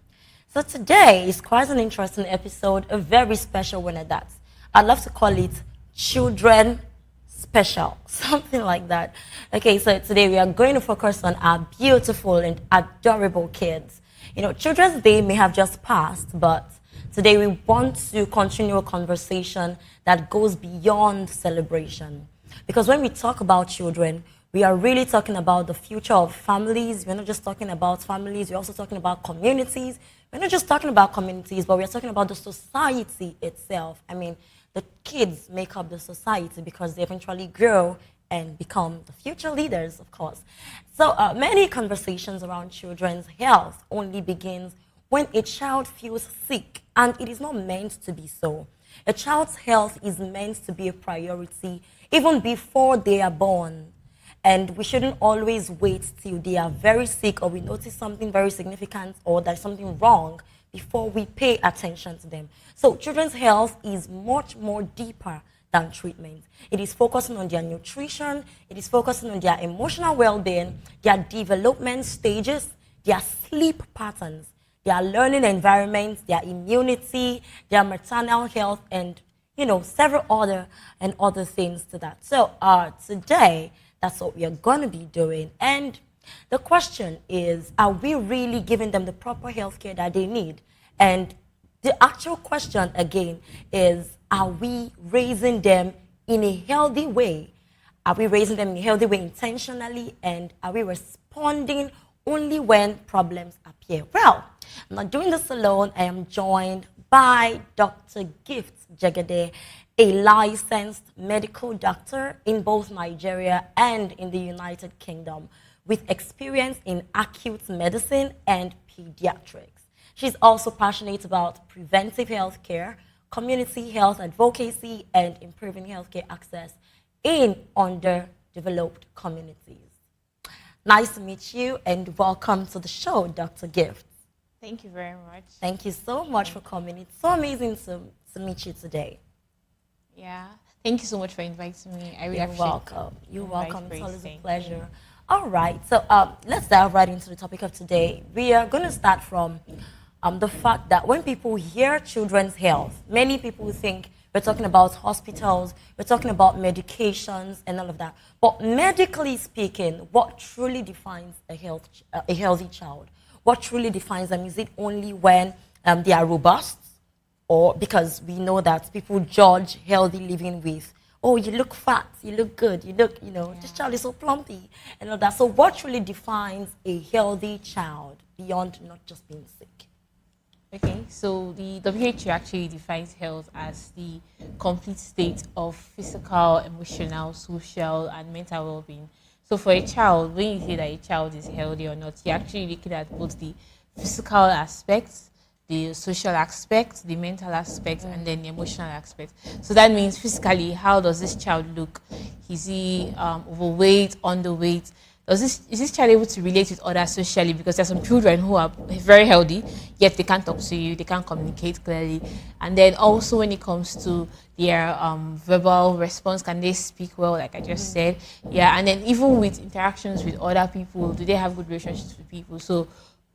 So today is quite an interesting episode, a very special one at that. I'd love to call it Children Special, something like that. Okay, so today we are going to focus on our beautiful and adorable kids. You know, Children's Day may have just passed, but today we want to continue a conversation that goes beyond celebration. Because when we talk about children, we are really talking about the future of families. We're not just talking about families, we're also talking about communities. We're not just talking about communities, but we're talking about the society itself. I mean, the kids make up the society because they eventually grow and become the future leaders, of course. So many conversations around children's health only begins when a child feels sick, and it is not meant to be so. A child's health is meant to be a priority even before they are born. And we shouldn't always wait till they are very sick or we notice something very significant or there's something wrong before we pay attention to them. So children's health is much more deeper than treatment. It is focusing on their nutrition, it is focusing on their emotional well-being, their development stages, their sleep patterns, their learning environment, their immunity, their maternal health, and several other things to that. So today, that's what we are going to be doing. And the question is, are we really giving them the proper health care that they need? And the actual question, again, is, are we raising them in a healthy way? Are we raising them in a healthy way intentionally? And are we responding only when problems appear? Well, I'm not doing this alone. I am joined by Dr. Gift Jagade, a licensed medical doctor in both Nigeria and in the United Kingdom, with experience in acute medicine and pediatrics. She's also passionate about preventive health care, community health advocacy, and improving healthcare access in underdeveloped communities. Nice to meet you and welcome to the show, Dr. Gift. Thank you very much. Thank you so much for coming. It's so amazing to meet you today. Yeah, thank you so much for inviting me. I really You're appreciate welcome. You're welcome. It's always a Thank pleasure. you. All right, so let's dive right into the topic of today. We are going to start from the fact that when people hear children's health, many people think we're talking about hospitals, we're talking about medications and all of that. But medically speaking, what truly defines a healthy child? What truly defines them? Is it only when they are robust? Or because we know that people judge healthy living with, oh, you look fat, you look good, you look, this child is so plumpy and all that. So what truly defines a healthy child beyond not just being sick? Okay, so the WHO actually defines health as the complete state of physical, emotional, social, and mental well-being. So for a child, when you say that a child is healthy or not, you're actually looking at both the physical aspects, the social aspect, the mental aspect, and then the emotional aspect. So that means physically, how does this child look? Is he overweight, underweight? Is this child able to relate with others socially? Because there are some children who are very healthy, yet they can't talk to you, they can't communicate clearly. And then also when it comes to their verbal response, can they speak well, like I just said? Yeah, and then even with interactions with other people, do they have good relationships with people? So,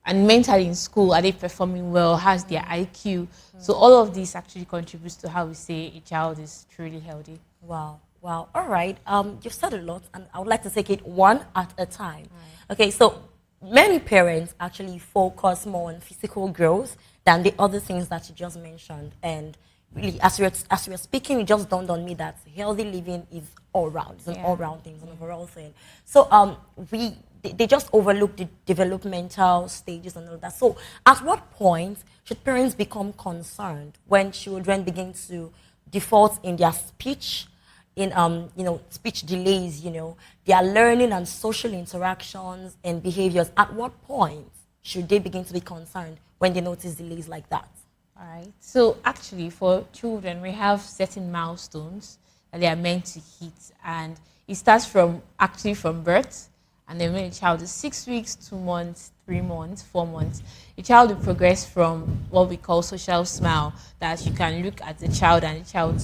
and mentally in school, are they performing well? How's their IQ? So all of this actually contributes to how we say a child is truly healthy. Wow. Wow. All right. You've said a lot, and I would like to take it one at a time. Right. Okay. So many parents actually focus more on physical growth than the other things that you just mentioned. And really, as you were speaking, it just dawned on me that healthy living is all round. It's an all-round thing, it's an overall thing. So they just overlook the developmental stages and all that. So at what point should parents become concerned when children begin to default in their speech? In speech delays, their learning and social interactions and behaviors. At what point should they begin to be concerned when they notice delays like that? All right. So actually, for children, we have certain milestones that they are meant to hit, and it starts from birth, and then when the child is 6 weeks, 2 months, 3 months, 4 months, the child will progress from what we call social smile, that you can look at the child and the child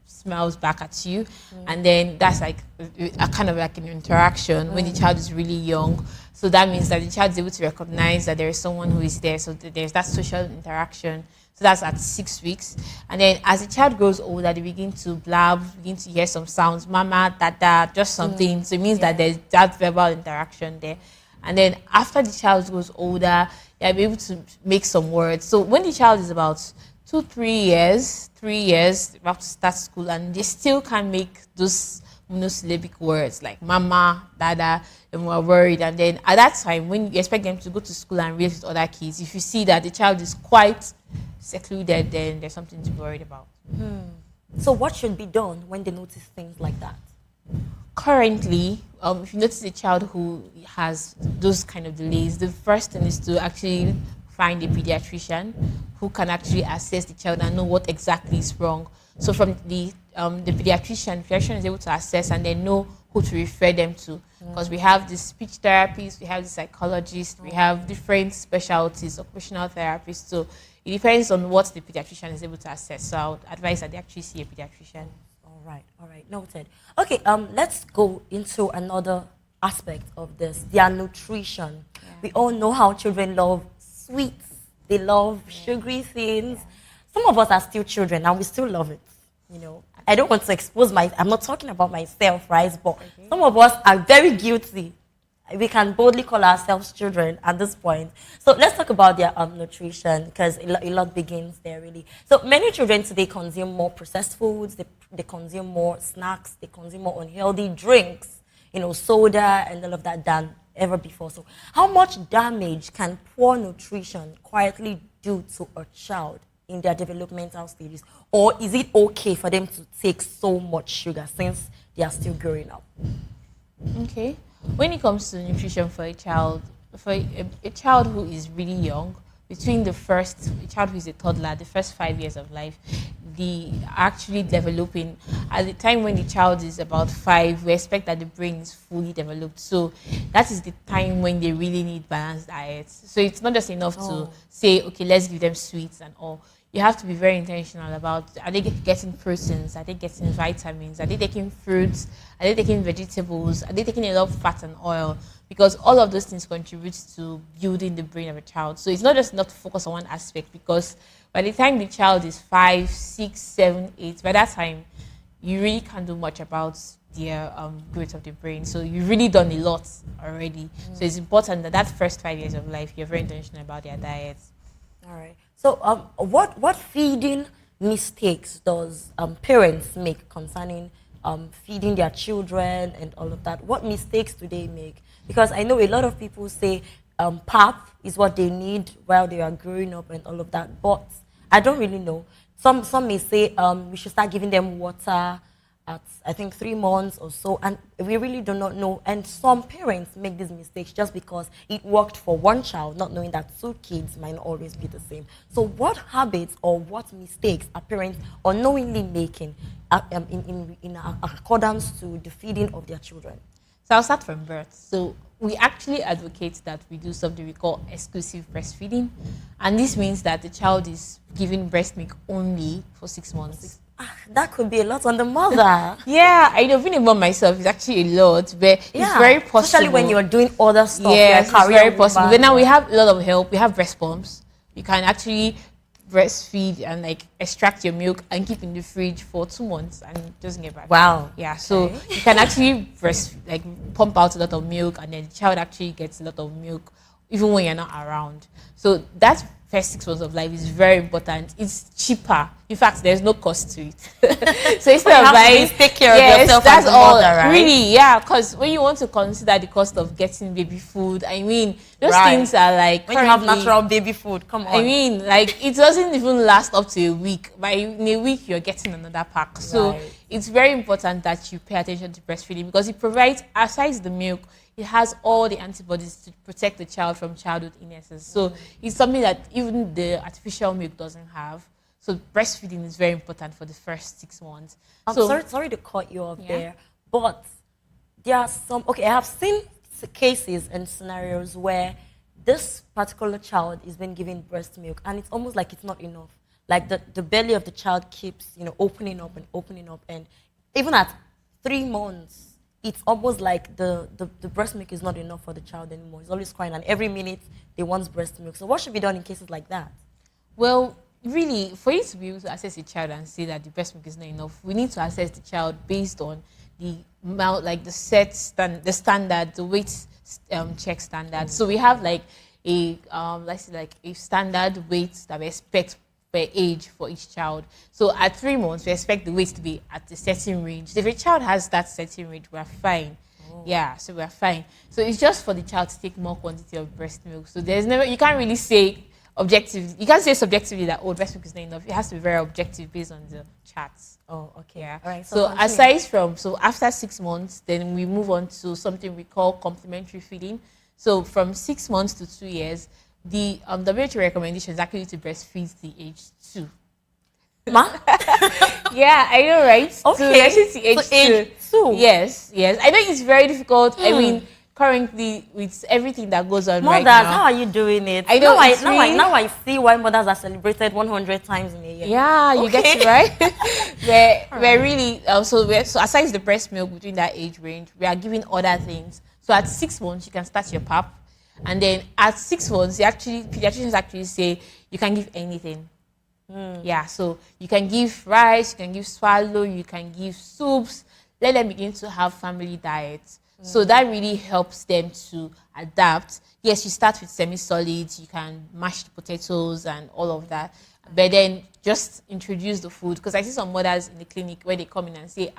smiles back at you, and then that's like a kind of like an interaction when the child is really young. So that means that the child is able to recognize that there is someone who is there. So there's that social interaction. So that's at 6 weeks. And then as the child grows older, they begin to blab, begin to hear some sounds, mama, dada, just something. So it means that there's that verbal interaction there. And then after the child grows older, they'll be able to make some words. So when the child is about 2, 3 years, about to start school, and they still can't make those monosyllabic words like mama, dada, and we're worried. And then at that time, when you expect them to go to school and relate with other kids, if you see that the child is quite secluded, then there's something to be worried about. So what should be done when they notice things like that? Currently, if you notice a child who has those kind of delays, the first thing is to actually find a pediatrician who can actually assess the child and know what exactly is wrong. So from the pediatrician is able to assess and then know who to refer them to. Because we have the speech therapists, we have the psychologists, we have different specialties, occupational therapists. So it depends on what the pediatrician is able to assess. So I would advise that they actually see a pediatrician. All right, noted. Okay, let's go into another aspect of this, their nutrition. We all know how children love sweets, they love sugary things. Some of us are still children and we still love it, I don't want to expose I'm not talking about myself, right? But some of us are very guilty. We can boldly call ourselves children at this point. So let's talk about their nutrition, because a lot begins there, really. So many children today consume more processed foods, they consume more snacks, they consume more unhealthy drinks, soda and all of that than ever before. So how much damage can poor nutrition quietly do to a child in their developmental stages? Or is it okay for them to take so much sugar since they are still growing up? Okay. When it comes to nutrition for a child, a child who is really young, a child who is a toddler, the first 5 years of life, the actually developing. At the time when the child is about 5, we expect that the brain is fully developed. So that is the time when they really need balanced diets. So it's not just enough to say, okay, let's give them sweets and all. You have to be very intentional about, are they getting proteins? Are they getting vitamins? Are they taking fruits? Are they taking vegetables? Are they taking a lot of fat and oil? Because all of those things contribute to building the brain of a child. So it's not just not to focus on one aspect, because by the time the child is 5, 6, 7, 8, by that time, you really can't do much about their growth of the brain. So you've really done a lot already. So it's important that first 5 years of life, you're very intentional about their diets. All right. So what feeding mistakes does parents make concerning feeding their children and all of that? What mistakes do they make? Because I know a lot of people say pap is what they need while they are growing up and all of that, but I don't really know. Some may say we should start giving them water at, I think, 3 months or so, and we really do not know. And some parents make these mistakes just because it worked for one child, not knowing that 2 kids might not always be the same. So what habits or what mistakes are parents unknowingly making in accordance to the feeding of their children? So I'll start from birth. So we actually advocate that we do something we call exclusive breastfeeding. And this means that the child is given breast milk only for 6 months. That could be a lot on the mother. Yeah, I know, being a mom myself is actually a lot, but it's very possible. Especially when you're doing other stuff. Yes, it's very possible. But now we have a lot of help. We have breast pumps. You can actually breastfeed and extract your milk and keep in the fridge for 2 months and it doesn't get back. Wow. Yeah, so you can actually pump out a lot of milk, and then the child actually gets a lot of milk even when you're not around. So that first 6 months of life is very important. It's cheaper. In fact, there's no cost to it. So instead of buying, take care of yourself that's as a all. mother, right? Really, yeah. Because when you want to consider the cost of getting baby food, I mean, those things are when you have natural baby food, come on. I mean, it doesn't even last up to a week. In a week, you're getting another pack. So it's very important that you pay attention to breastfeeding, because it provides, aside the milk, it has all the antibodies to protect the child from childhood illnesses. So it's something that even the artificial milk doesn't have. So breastfeeding is very important for the first 6 months. I'm sorry to cut you off there, but there are some, I have seen cases and scenarios where this particular child is being given breast milk and it's almost like it's not enough. Like the belly of the child keeps, opening up, and even at 3 months, it's almost like the breast milk is not enough for the child anymore. It's always crying, and every minute they want breast milk. So what should be done in cases like that? Well, really, for you to be able to assess a child and say that the breast milk is not enough, we need to assess the child based on the amount, the standard, the weight check standard. So we have let's say a standard weight that we expect per age for each child. So at 3 months, we expect the weight to be at a certain range. If a child has that certain range, we're fine. Yeah, so we're fine. So it's just for the child to take more quantity of breast milk. So you can't really say objective. You can't say subjectively that breast milk is not enough. It has to be very objective based on the charts. Oh, okay. Yeah. All right. So after 6 months, then we move on to something we call complementary feeding. So from 6 months to 2 years, the WHO recommendation is actually to breastfeed the age 2. Ma? Yeah, I know, right? Okay. So age 2. Yes. I know it's very difficult. I mean, currently with everything that goes on right now. Mothers, how are you doing it? I know. Now I see why mothers are celebrated 100 times in a year. Yeah, you get it right. we're really so aside the breast milk between that age range, we are giving other things. So at 6 months, you can start your pap. And then at 6 months, pediatricians actually say you can give anything. Yeah, so you can give rice, you can give swallow, you can give soups. Let them begin to have family diets. So that really helps them to adapt. Yes, you start with semi-solids, you can mash the potatoes and all of that, but then just introduce the food. Because I see some mothers in the clinic where they come in and say,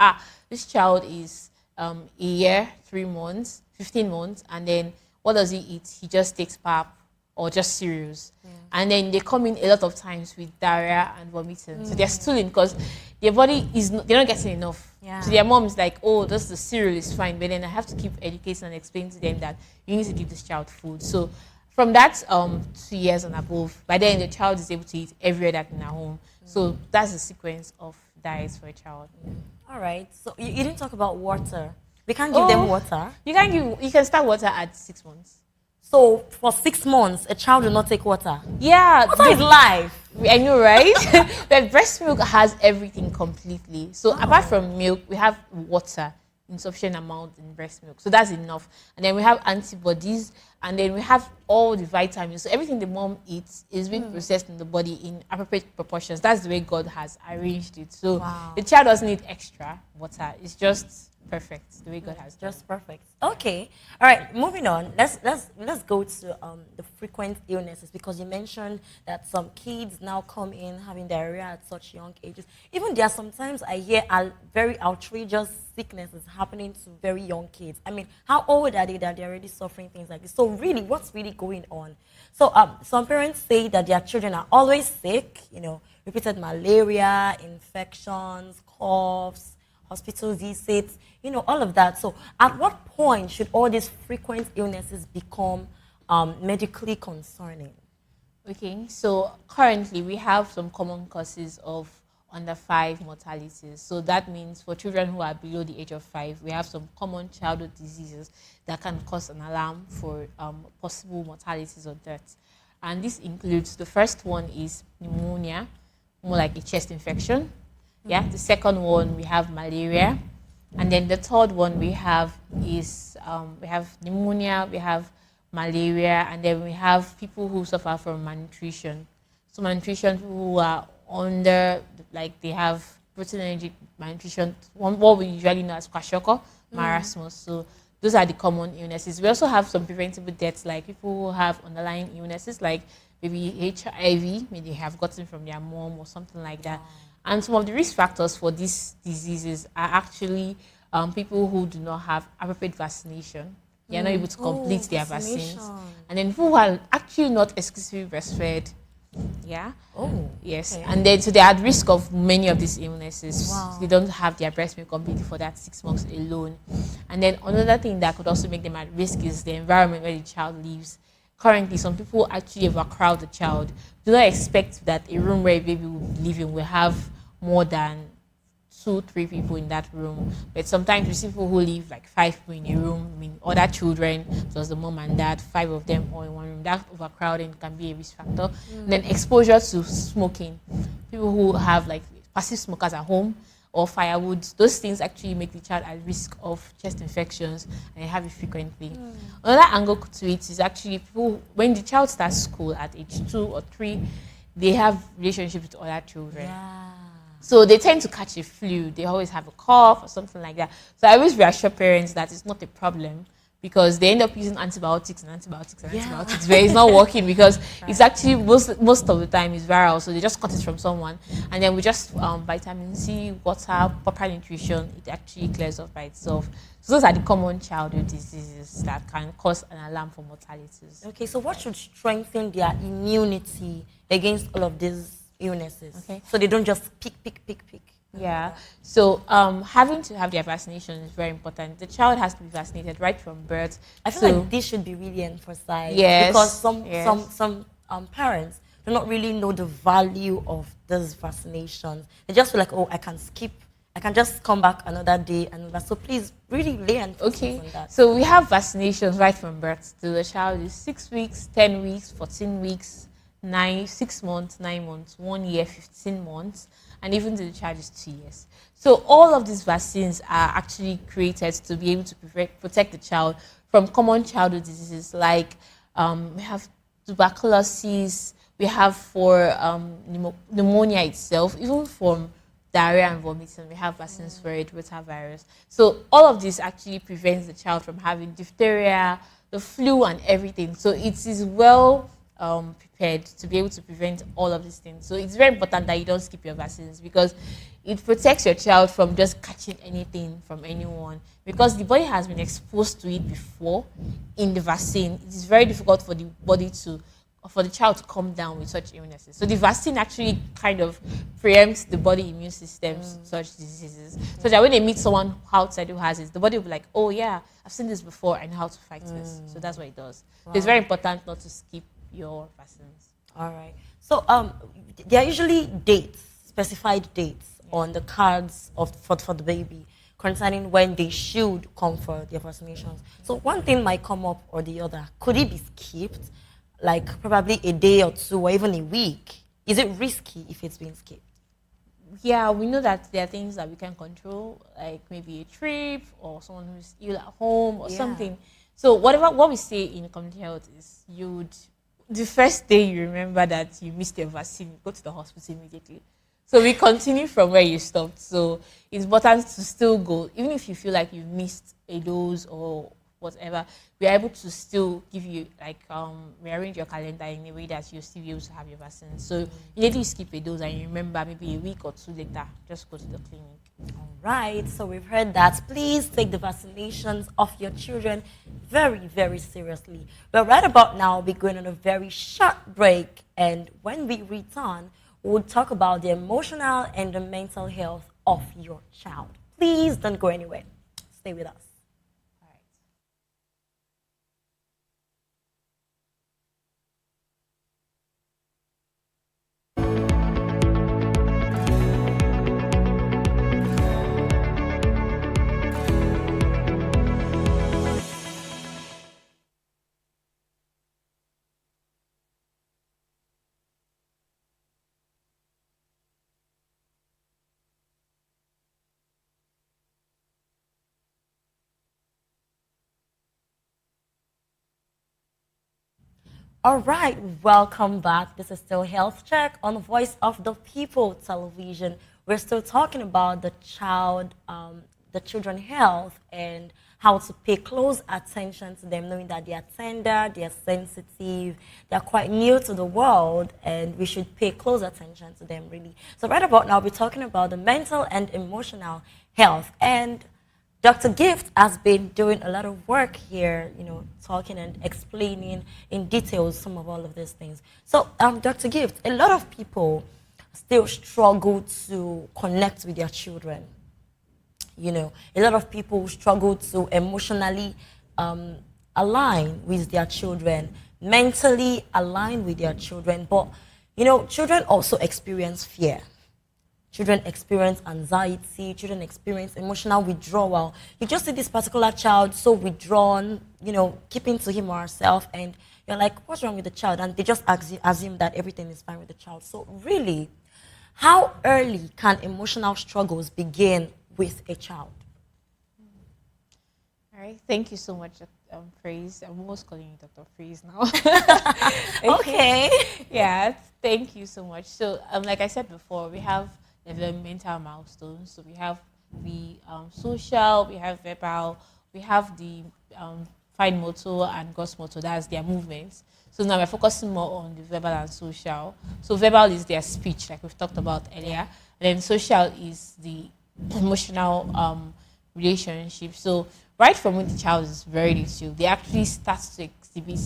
this child is a year, 3 months, 15 months, and then what does he eat? He just takes pap or just cereals. And then they come in a lot of times with diarrhea and vomiting. So they're stooling because their body they're not getting enough. So their mom is like, oh, just the cereal is fine. But then I have to keep educating and explaining to them that you need to give this child food. So from that 2 years and above, by then the child is able to eat every other thing at home. So that's the sequence of diets for a child. All right. So you didn't talk about water. We can't give them water. You can start water at 6 months. So for 6 months, a child will not take water. Yeah, water is life. I know, right? But breast milk has everything completely. So apart from milk, we have water in sufficient amount in breast milk. So that's enough. And then we have antibodies, and then we have all the vitamins. So everything the mom eats is being processed in the body in appropriate proportions. That's the way God has arranged it. So the child doesn't need extra water. It's just perfect the way God has done. Just perfect. Okay. All right. Moving on. Let's go to the frequent illnesses, because you mentioned that some kids now come in having diarrhea at such young ages. Even there are sometimes I hear very outrageous sicknesses happening to very young kids. I mean, how old are they that they're already suffering things like this? So really, what's really going on? So some parents say that their children are always sick. Repeated malaria, infections, coughs, hospital visits, all of that. So at what point should all these frequent illnesses become medically concerning? Okay, so currently we have some common causes of under 5 mortalities. So that means for children who are below the age of 5, we have some common childhood diseases that can cause an alarm for possible mortalities or deaths. And this includes, the first one is pneumonia, more like a chest infection. Yeah, the second one we have malaria, and then the third one we have is we have pneumonia, we have malaria, and then we have people who suffer from malnutrition. So malnutrition, who are under, like they have protein energy malnutrition, what we usually know as kwashiorkor, marasmus. So those are the common illnesses. We also have some preventable deaths, like people who have underlying illnesses, like maybe HIV, maybe they have gotten from their mom or something like that. And some of the risk factors for these diseases are actually people who do not have appropriate vaccination. They are not able to complete their vaccines. And then people who are actually not exclusively breastfed. Yeah. Yes. Okay. And then so they are at risk of many of these illnesses. They don't have their breast milk completely for that 6 months alone. And then another thing that could also make them at risk is the environment where the child lives. Currently, some people actually overcrowd the child. Do not expect that a room where a baby will be living will have more than 2-3 people in that room. But sometimes we see people who live like 5 people in a room. I mean, other children, plus the mom and dad, 5 of them all in one room. That overcrowding can be a risk factor. And then exposure to smoking. People who have like passive smokers at home or firewood, those things actually make the child at risk of chest infections, and they have it frequently. Another angle to it is actually people, when the child starts school at age 2 or 3, they have relationships with other children. So they tend to catch a flu. They always have a cough or something like that. So I always reassure parents that it's not a problem, because they end up using antibiotics, antibiotics, but it's not working, because it's actually most of the time is viral. So they just got it from someone, and then we just vitamin C, water, proper nutrition, it actually clears off by itself. So those are the common childhood diseases that can cause an alarm for mortalities. Okay, so what should strengthen their immunity against all of these illnesses? Okay, so they don't just pick. Yeah, so having to have their vaccination is very important. The child has to be vaccinated right from birth. I feel like this should be really emphasized, because some parents do not really know the value of those vaccinations. They just feel like, oh, I can skip, I can just come back another day and so please really lay emphasis on that. So we have vaccinations right from birth. So the child is 6 weeks, 10 weeks, 14 weeks, 6 months, 9 months, 1 year, 15 months, and even to the child is 2 years. So all of these vaccines are actually created to be able to protect the child from common childhood diseases, like we have tuberculosis, we have for pneumonia itself, even from diarrhea and vomiting. We have vaccines for it, rotavirus. So all of this actually prevents the child from having diphtheria, the flu, and everything. So it is well prepared to be able to prevent all of these things. So it's very important that you don't skip your vaccines, because it protects your child from just catching anything from anyone, because the body has been exposed to it before in the vaccine. It is very difficult for the body for the child to come down with such illnesses. So the vaccine actually kind of preempts the body immune systems to such diseases, so that when they meet someone outside who has it, the body will be like, oh yeah, I've seen this before, I know how to fight this. So that's what it does. Wow. So it's very important not to skip your vaccines. All right. So there are usually dates, specified dates on the cards for the baby concerning when they should come for their vaccinations. So one thing might come up or the other. Could it be skipped? Like probably a day or two or even a week? Is it risky if it's being skipped? Yeah, we know that there are things that we can control, like maybe a trip or someone who's ill at home or something. So what we say in community health is the first day you remember that you missed your vaccine, you go to the hospital immediately. So we continue from where you stopped. So it's important to still go, even if you feel like you missed a dose or whatever. We are able to still give you, like, rearrange your calendar in a way that you'll still be able to have your vaccine. So immediately you skip a dose and you remember maybe a week or two later, just go to the clinic. All right, so we've heard that. Please take the vaccinations of your children very, very seriously. But right about now, we'll be going on a very short break. And when we return, we'll talk about the emotional and the mental health of your child. Please don't go anywhere. Stay with us. All right, welcome back. This is still Health Check on the Voice of the People television. We're still talking about the children health and how to pay close attention to them, knowing that they are tender, they are sensitive, they are quite new to the world, and we should pay close attention to them, really. So right about now, we're talking about the mental and emotional health. And Dr. Gift has been doing a lot of work here, talking and explaining in details some of all of these things. So, Dr. Gift, a lot of people still struggle to connect with their children. A lot of people struggle to emotionally align with their children, mentally align with their children. But, children also experience fear. Children experience anxiety, children experience emotional withdrawal. You just see this particular child so withdrawn, keeping to him or herself, and you're like, what's wrong with the child? And they just assume that everything is fine with the child. So really, how early can emotional struggles begin with a child? All right, thank you so much, Praise. I'm almost calling you Dr. Praise now. Okay. Yeah, thank you so much. So, like I said before, we have developmental milestones. So we have the social, we have verbal, we have the fine motor and gross motor. That's their movements. So now we're focusing more on the verbal and social. So verbal is their speech, like we've talked about earlier. And then social is the emotional relationship. So right from when the child is very little, they actually start to exhibit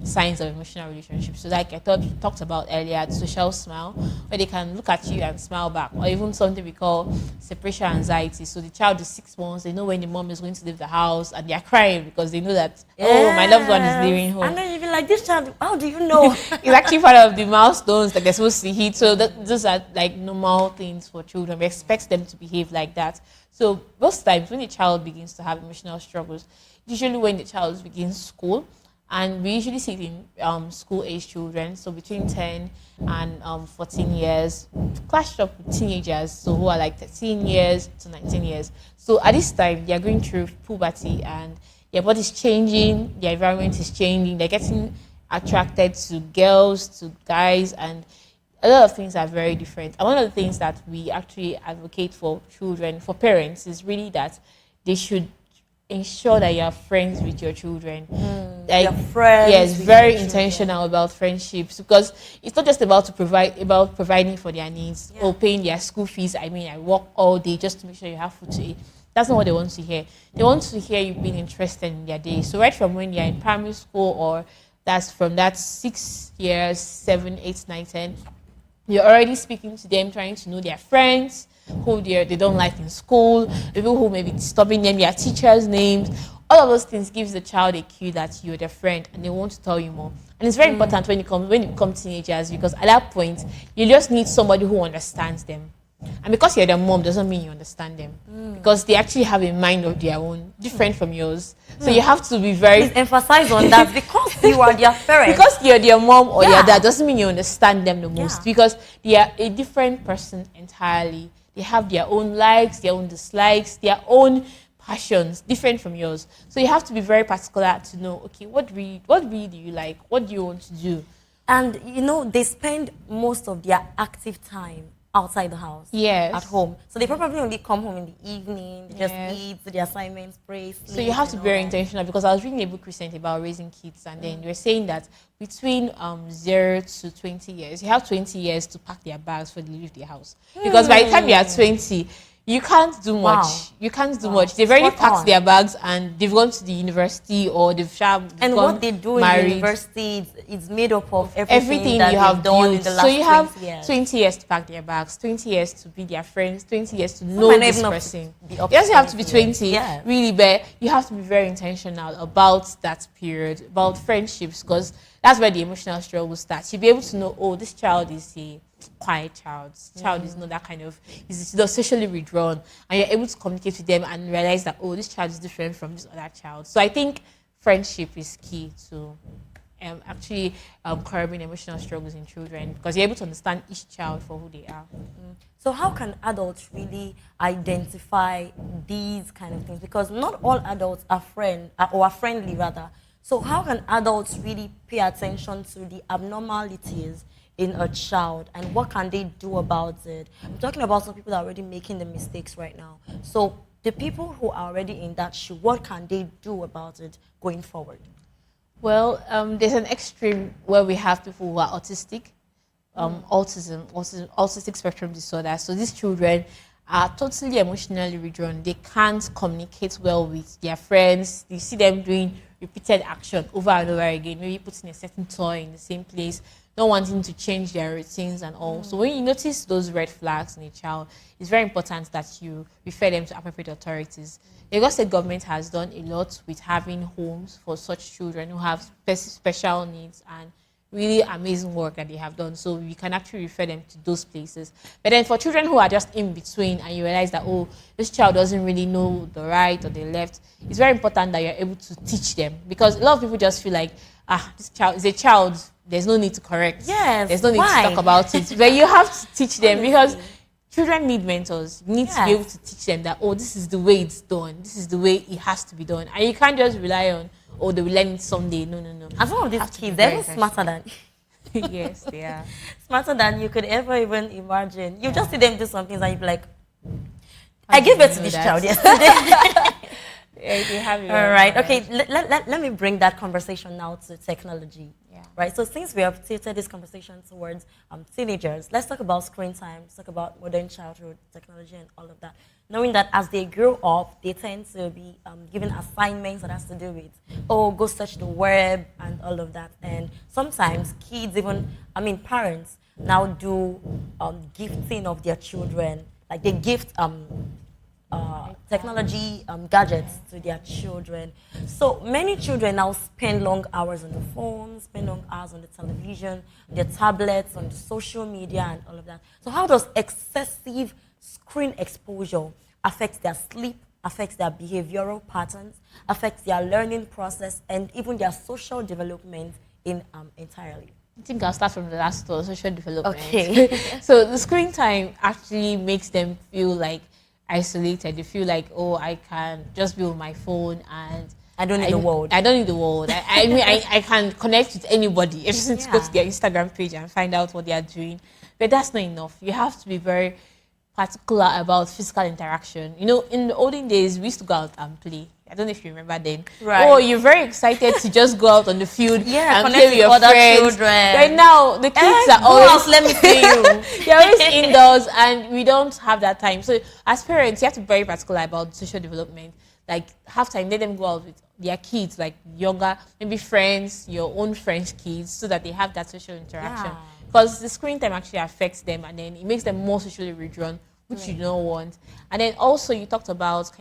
signs of emotional relationship. So like I talked about earlier, the social smile, where they can look at you and smile back, or even something we call separation anxiety. So the child is 6 months, they know when the mom is going to leave the house, and they're crying because they know that, oh, my loved one is leaving home. And then you'll be like, this child, how do you know? It's actually part of the milestones that they're supposed to hit. So those are like normal things for children. We expect them to behave like that. So most times when the child begins to have emotional struggles, usually when the child begins school, and we usually see it in school-age children, so between 10 and 14 years, clashed up with teenagers, so who are like 13 years to 19 years. So at this time, they are going through puberty, and their body is changing, their environment is changing, they're getting attracted to girls, to guys, and a lot of things are very different. And one of the things that we actually advocate for children, for parents, is really that they should ensure that you are friends with your children. You're friends yes, with very your intentional about friendships, because it's not just about providing for their needs or paying their school fees. I mean, I work all day just to make sure you have food to eat. That's not what they want to hear. They want to hear you being interested in their day. So right from when you're in primary school, or that's from that 6 years, 7, 8, 9, 10, you're already speaking to them, trying to know their friends, who they don't like in school, people who may be disturbing them, their teachers' names. All of those things gives the child a cue that you're their friend and they want to tell you more. And it's very important when you become teenagers, because at that point, you just need somebody who understands them. And because you're their mom doesn't mean you understand them, because they actually have a mind of their own, different from yours. So you have to be very... Please emphasize on that, because you are their parent. Because you're their mom or your dad doesn't mean you understand them the most, because they are a different person entirely. They have their own likes, their own dislikes, their own passions, different from yours. So you have to be very particular to know, okay, what really do you like? What do you want to do? And, they spend most of their active time outside the house. Yes. At home. So they probably only come home in the evening, they just eat, do their assignments, pray, sleep. So you have to be very intentional, because I was reading a book recently about raising kids, and then they were saying that between 0 to 20 years, you have 20 years to pack their bags before they leave the house. Because by the time you are 20, you can't do much. Wow. You can't do much. They've already packed their bags and they've gone to the university, or they've and what they do in the university is made up of everything that you have done built. in the last so you have 20 years. 20 years to pack their bags, 20 years to be their friends, 20 years to know this person. You just have to be 20, really, but you have to be very intentional about that period, about friendships, because that's where the emotional struggle starts. You'll be able to know, oh, this child is a quiet child. This child is not that kind of, is socially withdrawn, and you're able to communicate with them and realize that, oh, this child is different from this other child. So I think friendship is key to actually curbing emotional struggles in children, because you're able to understand each child for who they are. So how can adults really identify these kind of things? Because not all adults are friendly rather. So how can adults really pay attention to the abnormalities in a child, and what can they do about it? I'm talking about some people that are already making the mistakes right now. So the people who are already in that shoe, what can they do about it going forward? Well, there's an extreme where we have people who are autistic, autistic spectrum disorder. So these children are totally emotionally withdrawn. They can't communicate well with their friends. You see them doing repeated action over and over again, maybe putting a certain toy in the same place, not wanting to change their routines and all. So when you notice those red flags in a child, it's very important that you refer them to appropriate authorities. The Lagos State government has done a lot with having homes for such children who have special needs, and really amazing work that they have done. So we can actually refer them to those places. But then for children who are just in between, and you realize that, oh, this child doesn't really know the right or the left, it's very important that you're able to teach them, because a lot of people just feel like, this child is a child, there's no need to correct. Yes. There's no need to talk about it. But you have to teach them, because children need mentors. You need to be able to teach them that, oh, this is the way it's done. This is the way it has to be done. And you can't just rely on, oh, they will learn it someday. No. And some of these kids, they're even smarter than... Yes, they are. Smarter than you could ever even imagine. You just see them do some things and you'll be like, I gave birth to this child yesterday. They have it. All right. Okay. Let me bring that conversation now to technology. Yeah. Right. So since we have tilted this conversation towards teenagers, let's talk about screen time. Let's talk about modern childhood technology and all of that. Knowing that as they grow up, they tend to be given assignments that has to do with, oh, go search the web and all of that. And sometimes kids, parents now do gifting of their children. Like they gift technology gadgets to their children. So many children now spend long hours on the phone, spend long hours on the television, their tablets, on the social media and all of that. So how does excessive screen exposure affect their sleep, affects their behavioral patterns, affects their learning process, and even their social development entirely? I think I'll start from the last one, social development. Okay. So the screen time actually makes them feel like isolated. They feel like, oh, I can just be on my phone and I don't need the world. I don't need the world. I mean, I can connect with anybody. I just need to go to their Instagram page and find out what they are doing. But that's not enough. You have to be very particular about physical interaction. You know, in the olden days, we used to go out and play. I don't know if you remember then. Right. Oh, you're very excited to just go out on the field Yeah, and connect play with with your other friends. children. Right now, the kids are Go always out, let me see you. they're always indoors, and we don't have that time. So, as parents, you have to be very particular about social development. Like, have time, let them go out with their kids, like younger, maybe friends, your own French kids, so that they have that social interaction. Yeah. Because the screen time actually affects them, and then it makes them more socially withdrawn, which you don't want. And then also you talked about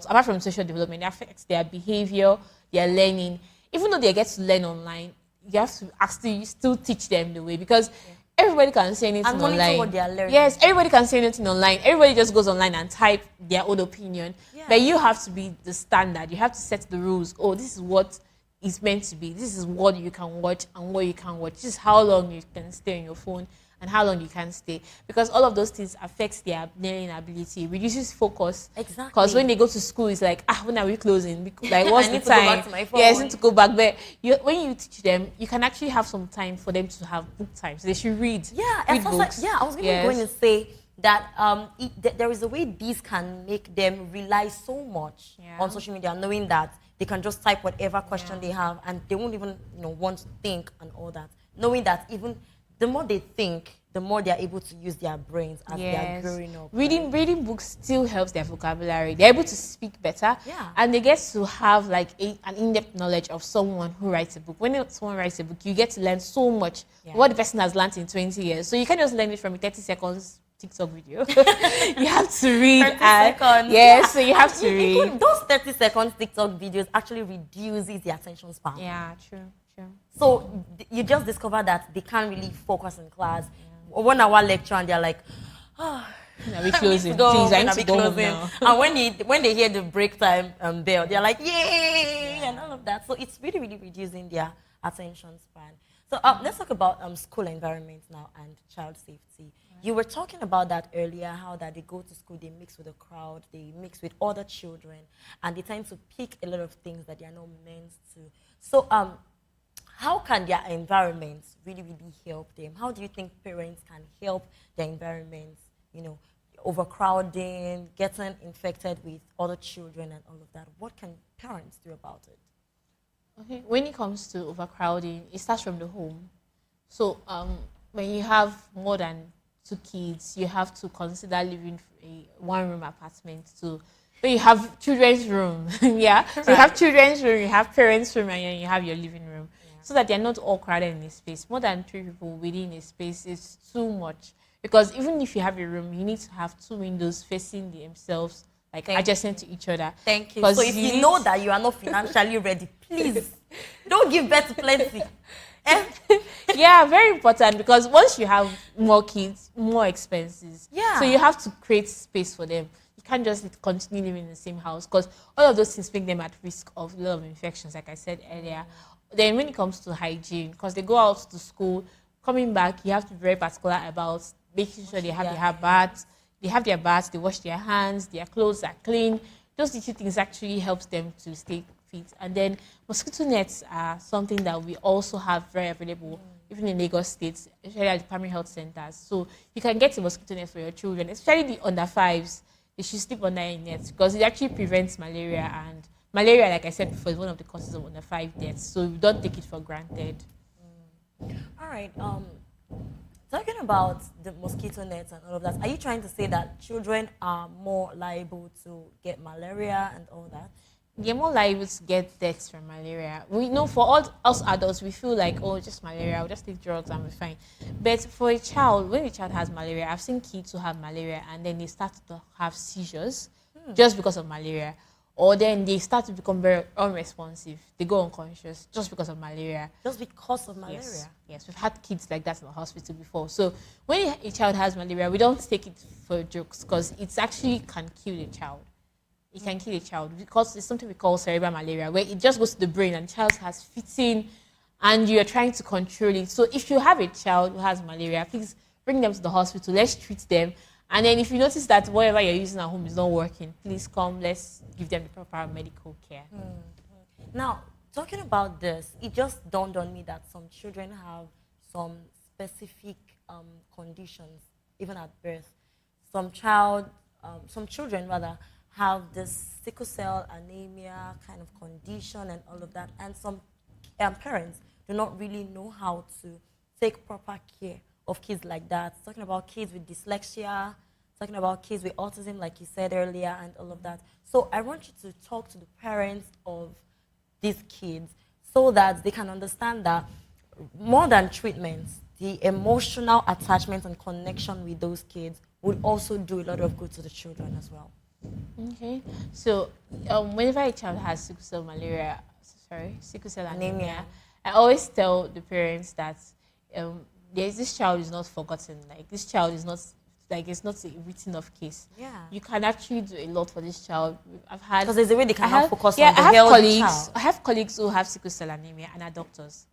apart from social development, it affects their behavior, their learning. Even though they get to learn online, you have to actually still teach them the way, because everybody can say anything And monitor online. what they are learning. Yes, everybody can say anything online. Everybody just goes online and type their own opinion. Yeah. But you have to be the standard. You have to set the rules. Oh, this is what is meant to be. This is what you can watch and what you can't watch. This is how long you can stay on your phone and how long you can stay. Because all of those things affects their learning ability, reduces focus. Exactly. Because when they go to school, it's like, when are we closing? Like, what's I the need to go time? back to my phone. Yeah, I need to go back. But when you teach them, you can actually have some time for them to have book time. So they should read. Yeah, read I books. was even going to say that there is a way these can make them rely so much on social media, knowing that they can just type whatever question they have and they won't even want to think and all that. Knowing that even the more they think, the more they are able to use their brains as they are growing up. Reading books still helps their vocabulary. They're able to speak better, and they get to have like an in-depth knowledge of someone who writes a book. When someone writes a book, you get to learn so much what the person has learned in 20 years. So you can't just learn it from a 30 seconds TikTok video. You have to read. 30 seconds. Yes, so you have to read. Those 30 seconds TikTok videos actually reduces the attention span. Yeah, true. So you just discover that they can't really focus in class. 1 hour lecture and they're like, Are we closing? Go, Please, I need be to go home closing. now. And when they hear the break time bell, they're like, yay, and all of that. So it's really, really reducing their attention span. So let's talk about school environment now and child safety. You were talking about that earlier, how that they go to school, they mix with the crowd, they mix with other children, and they tend to pick a lot of things that they are not meant to. So how can their environments really, really help them? How do you think parents can help their environments, overcrowding, getting infected with other children and all of that? What can parents do about it? Okay. When it comes to overcrowding, it starts from the home. So when you have more than 2 kids, you have to consider living a one-room apartment too. But you have children's room, So you have children's room, you have parents' room, and then you have your living room. So that they're not all crowded in a space. More than 3 people within a space is too much. Because even if you have a room, you need to have 2 windows facing themselves, like adjacent to each other. Thank you. So if you know that you are not financially ready, please don't give birth to plenty. Yeah, very important, because once you have more kids, more expenses. Yeah. So you have to create space for them. You can't just continue living in the same house, because all of those things make them at risk of a lot of infections, like I said earlier. Then when it comes to hygiene, because they go out to school, coming back, you have to be very particular about making sure they have their baths. They have their baths, they wash their hands, their clothes are clean. Those little things actually helps them to stay fit. And then mosquito nets are something that we also have very available, even in Lagos State, especially at the primary health centers. So you can get a mosquito net for your children, especially the under 5s. They should sleep under a net, because it actually prevents malaria, and malaria, like I said before, is one of the causes of under 5 deaths. So we don't take it for granted. All right. Talking about the mosquito nets and all of that, are you trying to say that children are more liable to get malaria and all that? They're more liable to get deaths from malaria. We know for all us adults, we feel like, just malaria, I'll just take drugs and we're fine. But for a child, when a child has malaria, I've seen kids who have malaria and then they start to have seizures just because of malaria. Or then they start to become very unresponsive. They go unconscious just because of malaria. Just because of malaria? Yes, we've had kids like that in the hospital before. So when a child has malaria, we don't take it for jokes, because it actually can kill a child. It can kill a child, because it's something we call cerebral malaria, where it just goes to the brain and the child has fitting and you're trying to control it. So if you have a child who has malaria, please bring them to the hospital. Let's treat them. And then if you notice that whatever you're using at home is not working, please come, let's give them the proper medical care. Now, talking about this, it just dawned on me that some children have some specific conditions, even at birth. Some children rather, have this sickle cell anemia kind of condition and all of that, and some parents do not really know how to take proper care of kids like that. Talking about kids with dyslexia, talking about kids with autism, like you said earlier, and all of that. So I want you to talk to the parents of these kids so that they can understand that more than treatments, the emotional attachment and connection with those kids would also do a lot of good to the children as well. Okay, so whenever a child has sickle cell anemia, I always tell the parents that this child is not forgotten. Like, this child is not, like, it's not a written off case. Yeah. You can actually do a lot for this child. I've had, because there's a way they can have focus on the I have healthy child. I have colleagues who have sickle cell anemia and are doctors.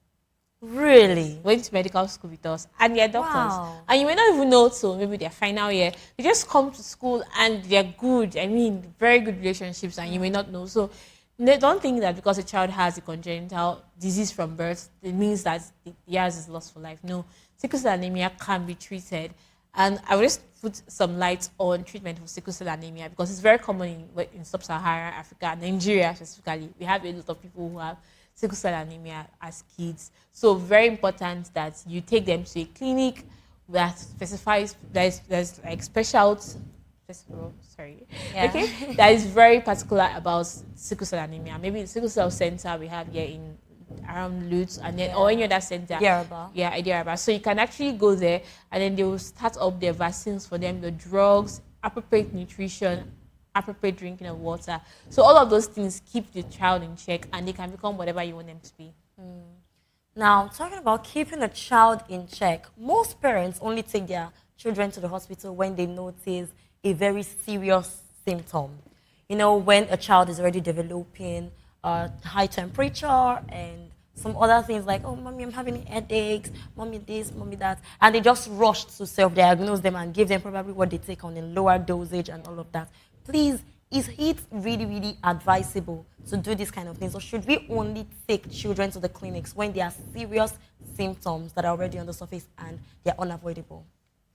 Really? Went to medical school with us, and they're doctors. Wow. And you may not even know till maybe their final year. They just come to school and they're good. I mean, very good relationships, and you may not know. So don't think that because a child has a congenital disease from birth, it means that theirs is lost for life. No, sickle cell anemia can be treated. And I will just put some light on treatment for sickle cell anemia because it's very common in sub-Saharan Africa, Nigeria specifically. We have a lot of people who have sickle cell anemia as kids. So very important that you take them to a clinic that specifies, there's like okay, that is very particular about sickle cell anemia. Maybe the sickle cell center we have here in around Lutz, and then or any other center. Yaraba. So you can actually go there, and then they will start up their vaccines for them, the drugs, appropriate nutrition, appropriate drinking of water. So all of those things keep the child in check, and they can become whatever you want them to be. Now, talking about keeping a child in check, most parents only take their children to the hospital when they notice a very serious symptom. You know, when a child is already developing high temperature and some other things like, oh, mommy, I'm having headaches, mommy this, mommy that. And they just rush to self-diagnose them and give them probably what they take on a lower dosage and all of that. Please, is it really, really advisable to do this kind of things? Or should we only take children to the clinics when there are serious symptoms that are already on the surface and they're unavoidable?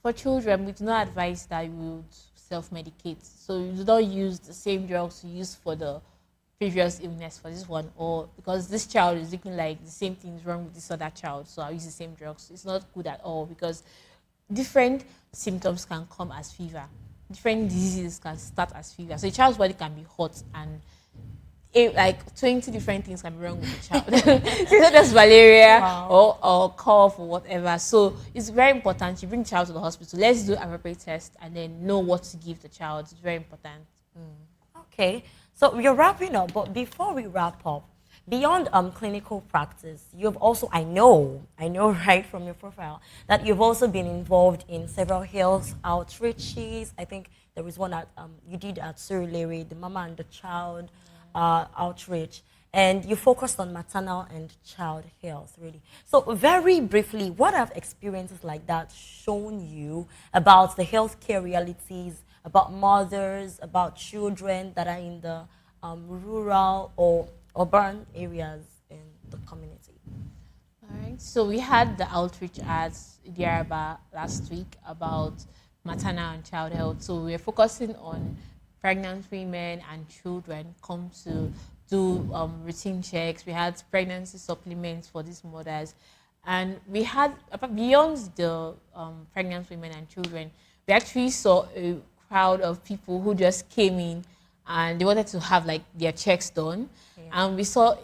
For children, we do not advise that you would self-medicate. So you do not use the same drugs you use for the previous illness for this one, or because this child is looking like the same thing is wrong with this other child, so I'll use the same drugs. It's not good at all because different symptoms can come as fever. Different diseases can start as fever. So a child's body can be hot and like 20 different things can be wrong with the child. It's not just malaria or cough or whatever. So it's very important you bring the child to the hospital. Let's do appropriate test and then know what to give the child. It's very important. Okay. So we're wrapping up, but before we wrap up, beyond clinical practice, you've also, I know right from your profile, that you've also been involved in several health outreaches. I think there was one that you did at Surulere, the Mama and the Child outreach, and you focused on maternal and child health, really. So very briefly, what have experiences like that shown you about the healthcare realities, about mothers, about children that are in the rural or urban areas in the community? All right. So we had the outreach at Yaraba last week about maternal and child health. So we're focusing on pregnant women and children come to do routine checks. We had pregnancy supplements for these mothers. And we had, beyond the pregnant women and children, we actually saw a crowd of people who just came in and they wanted to have like their checks done. And we saw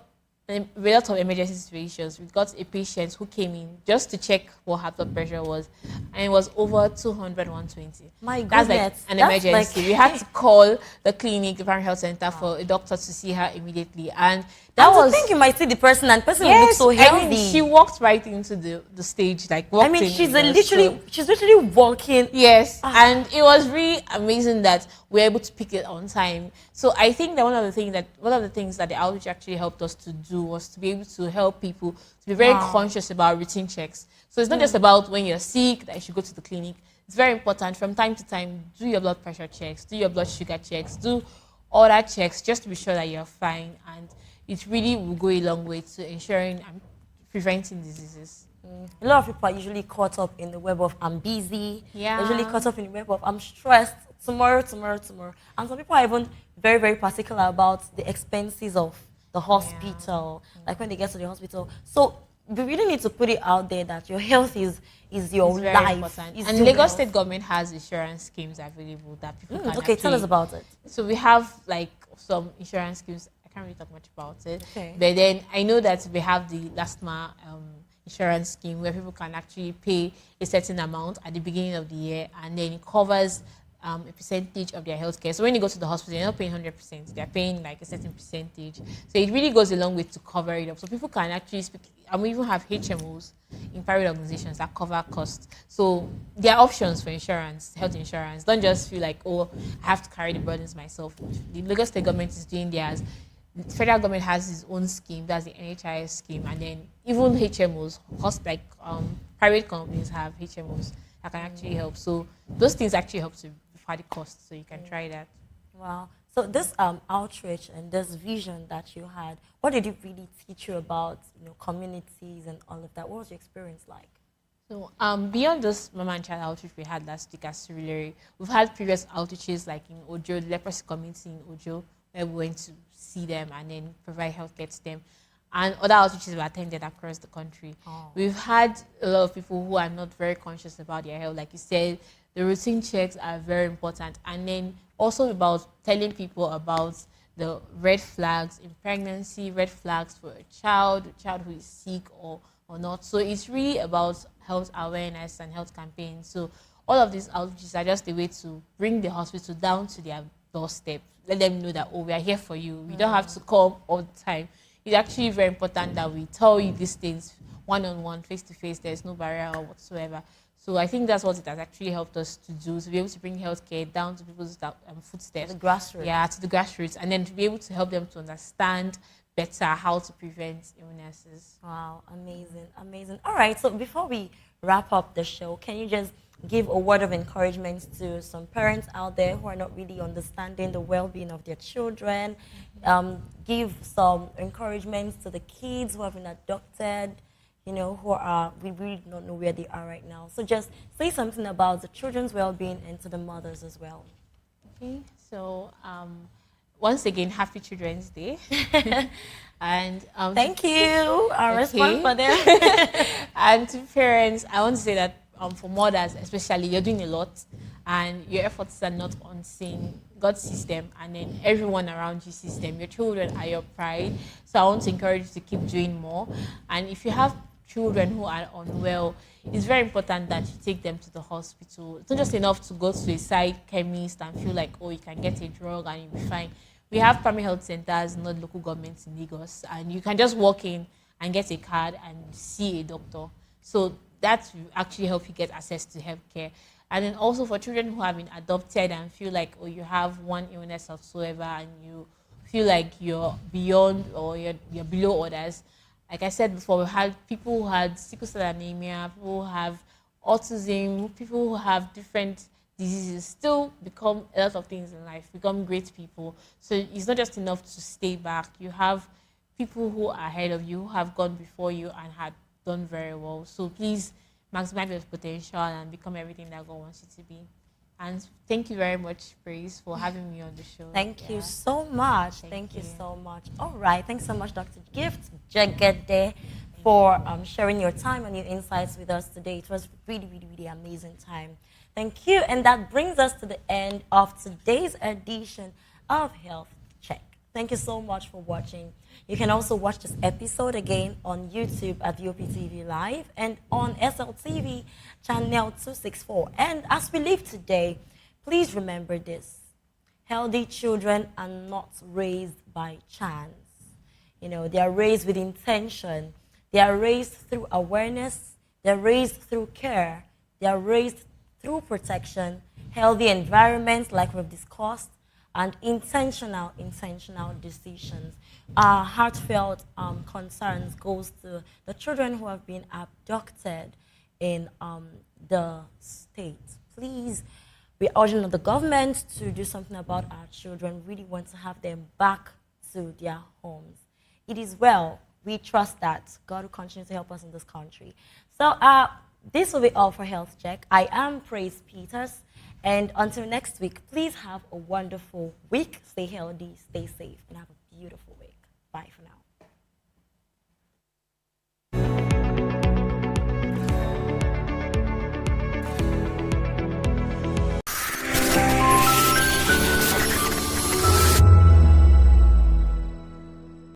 a lot of emergency situations. We got a patient who came in just to check what her blood pressure was, and it was over 200, 120. My goodness. That's like an emergency. We had to call the clinic, the primary health center, for a doctor to see her immediately. And that was... I think you might see the person and the person will look so healthy. I mean, she walked right into the stage, like walked in. She's literally walking. Yes, and it was really amazing that we were able to pick it on time. So I think that one of the things that the outreach actually helped us to do was to be able to help people to be very conscious about routine checks. So it's not just about when you're sick that you should go to the clinic. It's very important from time to time, do your blood pressure checks, do your blood sugar checks, do other checks just to be sure that you're fine. And it really will go a long way to ensuring and preventing diseases. A lot of people are usually caught up in the web of I'm busy. Yeah. They're usually caught up in the web of I'm stressed. Tomorrow. And some people are even very, very particular about the expenses of the hospital, like when they get to the hospital. So we really need to put it out there that your health is your It's very life. important. Is And your Lagos health. State government has insurance schemes available that people can Okay, tell us actually- about it. So we have like some insurance schemes. I can't really talk much about it. Okay. But then I know that we have the LASTMA insurance scheme where people can actually pay a certain amount at the beginning of the year, and then it covers a percentage of their healthcare. So when you go to the hospital, you're not paying 100%. They're paying like a certain percentage. So it really goes a long way to cover it up. So people can actually speak, and we even have HMOs in private organizations that cover costs. So there are options for insurance, health insurance. Don't just feel like, oh, I have to carry the burdens myself. The Lagos State government is doing theirs. The federal government has its own scheme, that's the NHIS scheme, and then even HMOs, private companies have HMOs that can actually help. So those things actually help to defray the cost. So you can try that. Wow. So this outreach and this vision that you had, what did it really teach you about communities and all of that? What was your experience like? So beyond this mama and child outreach we had last week at Surulere, we've had previous outreaches like in Ojo, the leprosy community in Ojo, where we went to see them and then provide healthcare to them. And other outreaches we attended across the country. Oh. We've had a lot of people who are not very conscious about their health. Like you said, the routine checks are very important. And then also about telling people about the red flags in pregnancy, red flags for a child who is sick or not. So it's really about health awareness and health campaigns. So all of these outreaches are just a way to bring the hospital down to their doorstep. Let them know that, oh, we are here for you. You don't have to come all the time. It's actually very important that we tell you these things one-on-one, face-to-face. There's no barrier whatsoever. So I think that's what it has actually helped us to do, to be able to bring healthcare down to people's footsteps. The grassroots. Yeah, to the grassroots. And then to be able to help them to understand better how to prevent illnesses. Wow, amazing, amazing. All right, so before we wrap up the show, can you just give a word of encouragement to some parents out there who are not really understanding the well-being of their children? Give some encouragement to the kids who have been adopted, who are, we really don't know where they are right now. So just say something about the children's well-being and to the mothers as well. Okay, so once again, happy Children's Day. And thank you. I'll respond for them. And to parents, I want to say that for mothers especially, you're doing a lot and your efforts are not unseen. God sees them, and then everyone around you sees them. Your children are your pride. So I want to encourage you to keep doing more. And if you have children who are unwell, it's very important that you take them to the hospital. It's not just enough to go to a side chemist and feel like, oh, you can get a drug and you'll be fine. We have primary health centers, not local governments in Lagos, and you can just walk in and get a card and see a doctor. So that will actually help you get access to healthcare. And then also for children who have been adopted and feel like, oh, you have one illness whatsoever and you feel like you're beyond or you're below others. Like I said before, we had people who had sickle cell anemia, people who have autism, people who have different diseases still become a lot of things in life, become great people. So it's not just enough to stay back. You have people who are ahead of you, who have gone before you and had done very well. So please maximize your potential and become everything that God wants you to be. And thank you very much, Praise, for having me on the show. Thank you so much. Thank you so much. All right. Thanks so much, Dr. Gift Jagede, for sharing your time and your insights with us today. It was really, really, really amazing time. Thank you. And that brings us to the end of today's edition of Health Check. Thank you so much for watching. You can also watch this episode again on YouTube at Vop Tv Live and on SLTV channel 264. And as we leave today, please remember this. Healthy children are not raised by chance. They are raised with intention. They are raised through awareness. They are raised through care. They are raised through protection, healthy environments like we've discussed, and intentional decisions. Our heartfelt concerns goes to the children who have been abducted in the state. Please, we're urging the government to do something about our children. We really want to have them back to their homes. It is well We trust that God will continue to help us in this country. So this will be all for Health Check. I am Praise Peters. And until next week, please have a wonderful week. Stay healthy, stay safe, and have a beautiful week. Bye for now.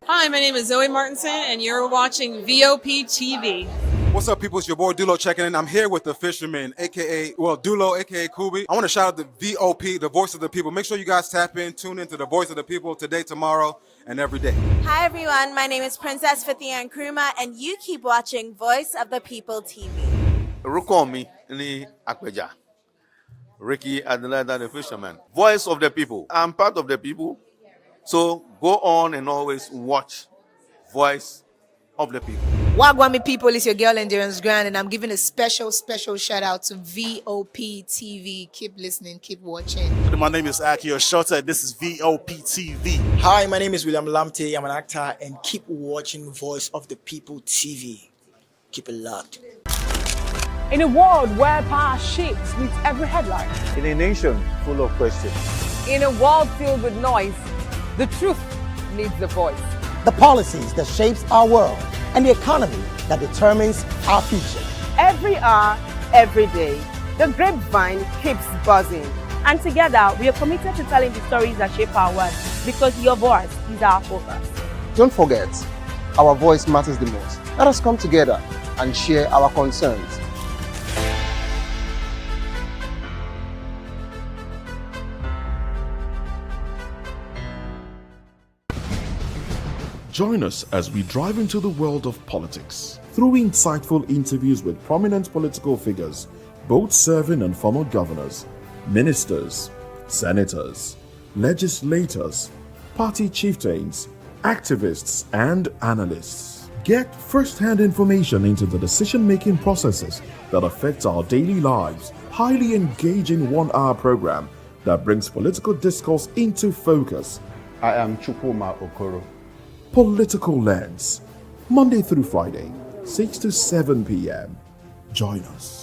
Hi, my name is Zoe Martinson, and you're watching Vop TV. What's up, people? It's your boy Dulo checking in. I'm here with the fisherman, Dulo, aka Kubi. I want to shout out the VOP, the voice of the people. Make sure you guys tap in, tune into the voice of the people today, tomorrow, and every day. Hi everyone, my name is Princess Fithian Nkrumah, and you keep watching Voice of the People TV. Rukomi ni Akweja. Ricky Adelaide, the fisherman. Voice of the people. I'm part of the people. So go on and always watch Voice of the People. Wagwami people, it's your girl Endurance Grand, and I'm giving a special shout out to VOP TV. Keep listening, keep watching. My name is Akio Shota. This is VOP TV. Hi, my name is William Lamte. I'm an actor, and keep watching Voice of the People TV. Keep it locked. In a world where power shifts with every headline. In a nation full of questions. In a world filled with noise, the truth needs a voice. The policies that shapes our world and the economy that determines our future. Every hour, every day, the grapevine keeps buzzing. And together, we are committed to telling the stories that shape our world, because your voice is our focus. Don't forget, our voice matters the most. Let us come together and share our concerns. Join us as we drive into the world of politics through insightful interviews with prominent political figures, both serving and former governors, ministers, senators, legislators, party chieftains, activists, and analysts. Get first-hand information into the decision-making processes that affect our daily lives. Highly engaging one-hour program that brings political discourse into focus. I am Chukwuma Okoro. Political Lens, Monday through Friday, 6 to 7 p.m. Join us.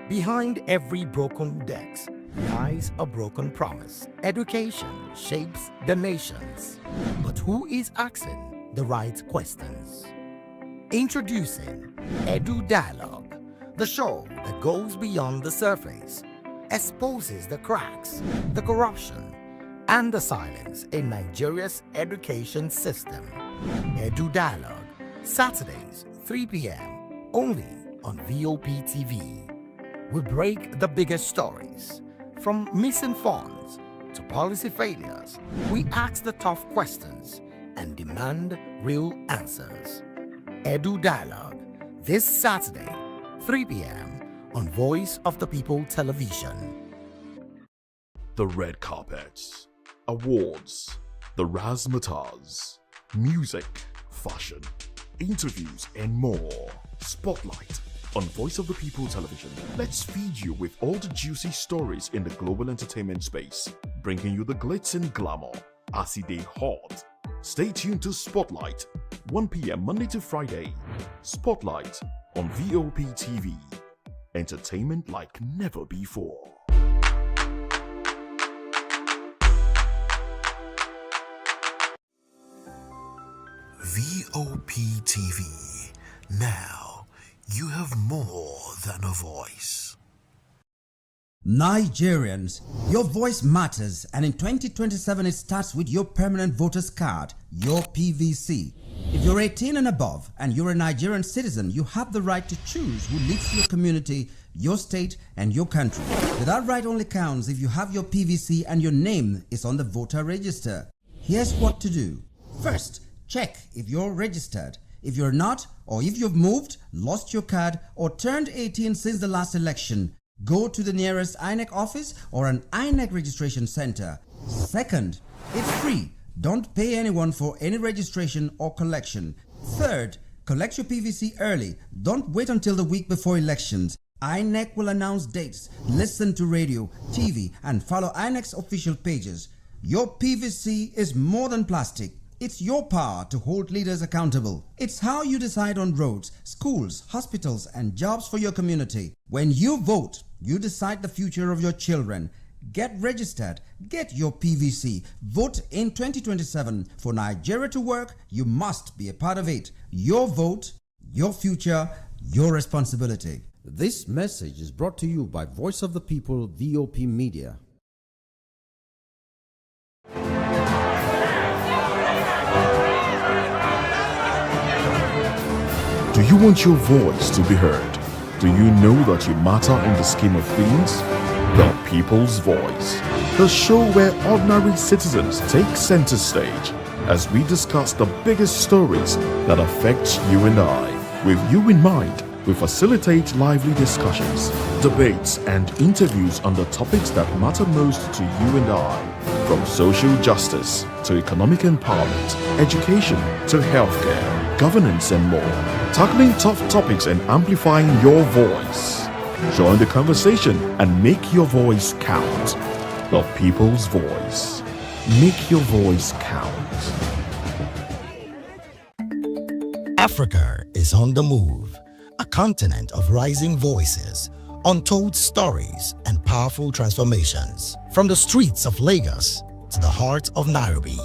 Behind every broken desk lies a broken promise. Education shapes the nations. But who is asking the right questions? Introducing Edu Dialogue, the show that goes beyond the surface, exposes the cracks, the corruption, and the silence in Nigeria's education system. Edu Dialogue, Saturdays, 3 p.m., only on VOP TV. We break the biggest stories, from missing funds to policy failures. We ask the tough questions and demand real answers. Edu Dialogue, this Saturday, 3 p.m. on Voice of the People Television. The red carpets, awards, the razzmatazz, music, fashion, interviews, and more. Spotlight on Voice of the People Television. Let's feed you with all the juicy stories in the global entertainment space, bringing you the glitz and glamour as it is hot. Stay tuned to Spotlight, 1 p.m. Monday to Friday. Spotlight on VOP TV. Entertainment like never before. VOP TV. Now, you have more than a voice. Nigerians, your voice matters, and in 2027 it starts with your permanent voter's card, your PVC. If you're 18 and above and you're a Nigerian citizen, you have the right to choose who leads your community, your state, and your country. But that right only counts if you have your PVC and your name is on the voter register. Here's what to do. First, check if you're registered. If you're not, or if you've moved, lost your card, or turned 18 since the last election, go to the nearest INEC office or an INEC registration center. Second, it's free. Don't pay anyone for any registration or collection. Third, collect your PVC early. Don't wait until the week before elections. INEC will announce dates. Listen to radio, TV, and follow INEC's official pages. Your PVC is more than plastic. It's your power to hold leaders accountable. It's how you decide on roads, schools, hospitals, and jobs for your community. When you vote, you decide the future of your children. Get registered. Get your PVC. Vote in 2027. For Nigeria to work, you must be a part of it. Your vote, your future, your responsibility. This message is brought to you by Voice of the People VOP Media. Do you want your voice to be heard? Do you know that you matter in the scheme of things? The People's Voice, the show where ordinary citizens take center stage as we discuss the biggest stories that affect you and I. With you in mind, we facilitate lively discussions, debates, and interviews on the topics that matter most to you and I, from social justice to economic empowerment, education to healthcare, governance, and more, tackling tough topics and amplifying your voice. Join the conversation and make your voice count. The People's Voice. Make your voice count. Africa is on the move, a continent of rising voices, untold stories, and powerful transformations. From the streets of Lagos to the heart of Nairobi,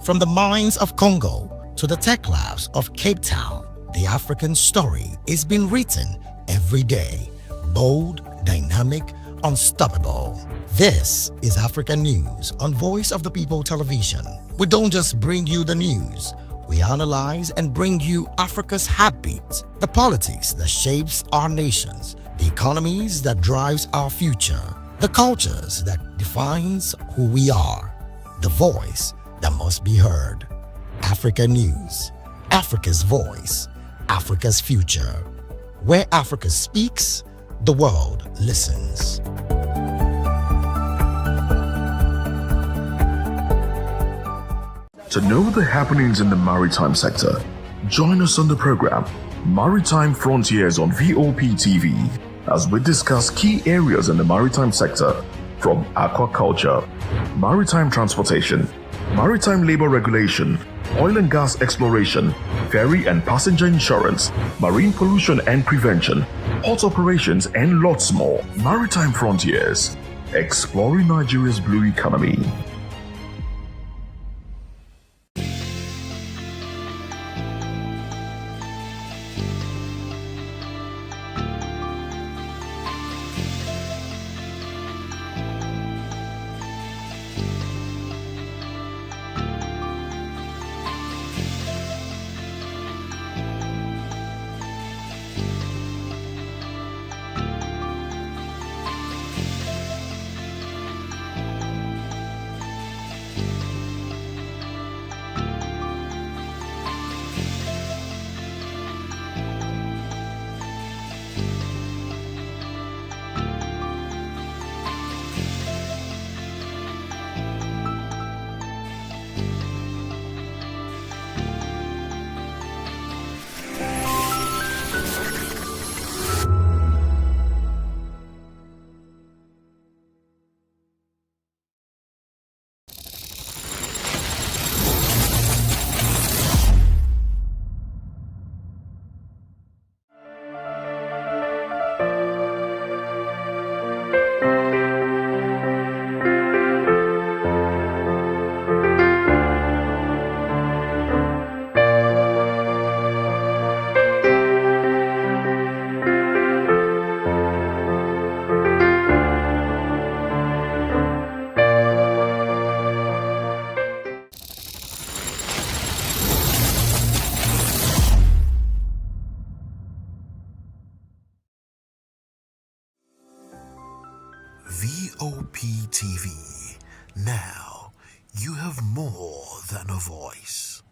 from the mines of Congo to the tech labs of Cape Town, the African story is being written every day. Bold, dynamic, unstoppable. This is African News on Voice of the People Television. We don't just bring you the news. We analyze and bring you Africa's heartbeat, the politics that shapes our nations, the economies that drives our future, the cultures that defines who we are, the voice that must be heard. Africa News, Africa's voice, Africa's future. Where Africa speaks, the world listens. To know the happenings in the maritime sector, join us on the program Maritime Frontiers on VOP TV as we discuss key areas in the maritime sector, from aquaculture, maritime transportation, maritime labor regulation, oil and gas exploration, ferry and passenger insurance, marine pollution and prevention, port operations, and lots more. Maritime Frontiers, exploring Nigeria's blue economy. VOP TV. Now, you have more than a voice.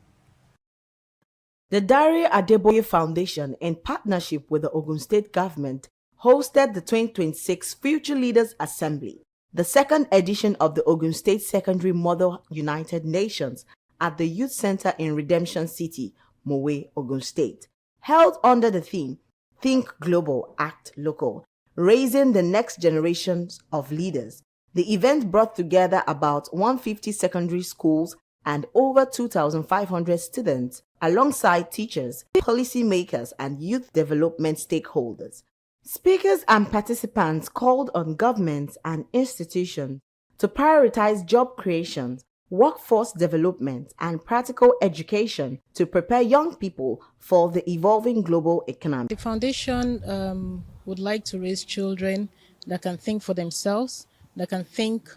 The Dare Adeboye Foundation, in partnership with the Ogun State government, hosted the 2026 Future Leaders Assembly, the second edition of the Ogun State Secondary Mother United Nations at the Youth Center in Redemption City, Mowe, Ogun State, held under the theme, Think Global, Act Local, raising the next generations of leaders. The event brought together about 150 secondary schools and over 2,500 students, alongside teachers, policymakers, and youth development stakeholders. Speakers and participants called on governments and institutions to prioritize job creation, workforce development, and practical education to prepare young people for the evolving global economy. The foundation would like to raise children that can think for themselves, that can think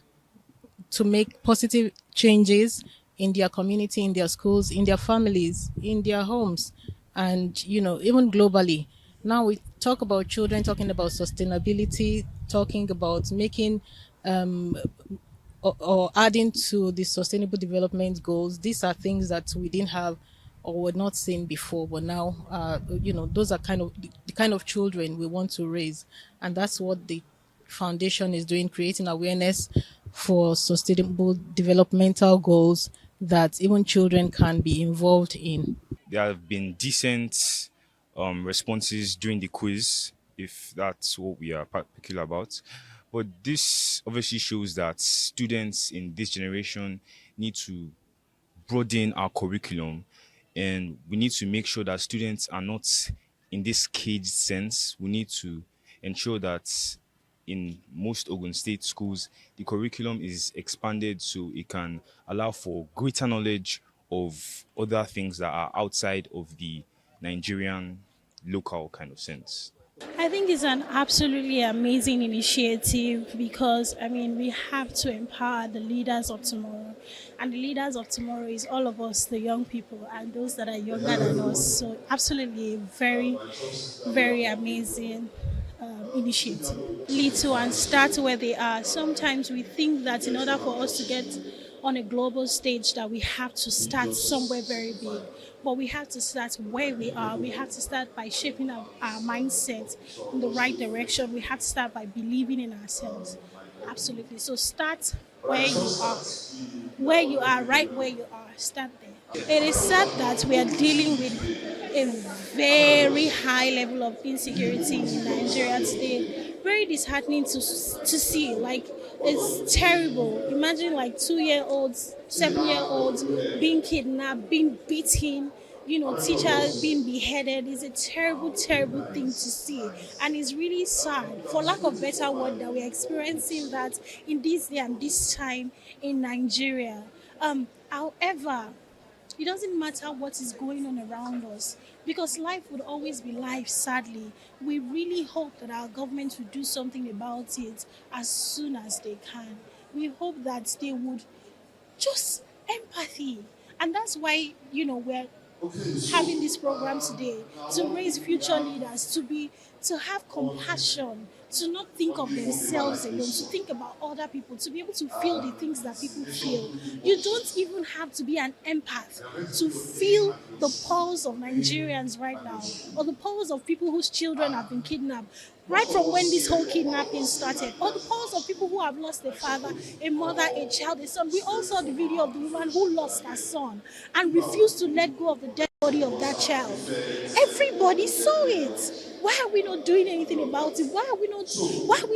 to make positive changes in their community, in their schools, in their families, in their homes, and even globally. Now we talk about children, talking about sustainability, talking about making or adding to the sustainable development goals. These are things that we didn't have or were not seen before, but now those are the kind of children we want to raise, and that's what the foundation is doing, creating awareness for sustainable developmental goals that even children can be involved in. There have been decent responses during the quiz, if that's what we are particular about. But this obviously shows that students in this generation need to broaden our curriculum, and we need to make sure that students are not in this caged sense. We need to ensure that in most Ogun State schools, the curriculum is expanded so it can allow for greater knowledge of other things that are outside of the Nigerian local kind of sense. I think it's an absolutely amazing initiative because, we have to empower the leaders of tomorrow. And the leaders of tomorrow is all of us, the young people, and those that are younger than us. So absolutely very, very amazing initiative. Little and start where they are. Sometimes we think that in order for us to get on a global stage that we have to start somewhere very big. But we have to start where we are. We have to start by shaping our mindset in the right direction. We have to start by believing in ourselves. Absolutely. So start where you are. Where you are, right where you are. Start there. It is sad that we are dealing with a very high level of insecurity in Nigeria today. Very disheartening to see. It's terrible. Imagine 2-year-olds, 7-year-olds being kidnapped, being beaten, teachers being beheaded. Is a terrible, terrible thing to see. And it's really sad, for lack of better word, that we're experiencing that in this day and this time in Nigeria. However, it doesn't matter what is going on around us because life would always be life, sadly. We really hope that our government will do something about it as soon as they can. We hope that they would just empathy. And that's why, we're having this program today to raise future leaders, to have compassion, to not think of themselves alone, to think about other people, to be able to feel the things that people feel. You don't even have to be an empath to feel the pulse of Nigerians right now, or the pulse of people whose children have been kidnapped, right from when this whole kidnapping started, or the pulse of people who have lost a father, a mother, a child, a son. We all saw the video of the woman who lost her son and refused to let go of the dead body of that child. Everybody saw it. Why are we not doing anything about it? Why are we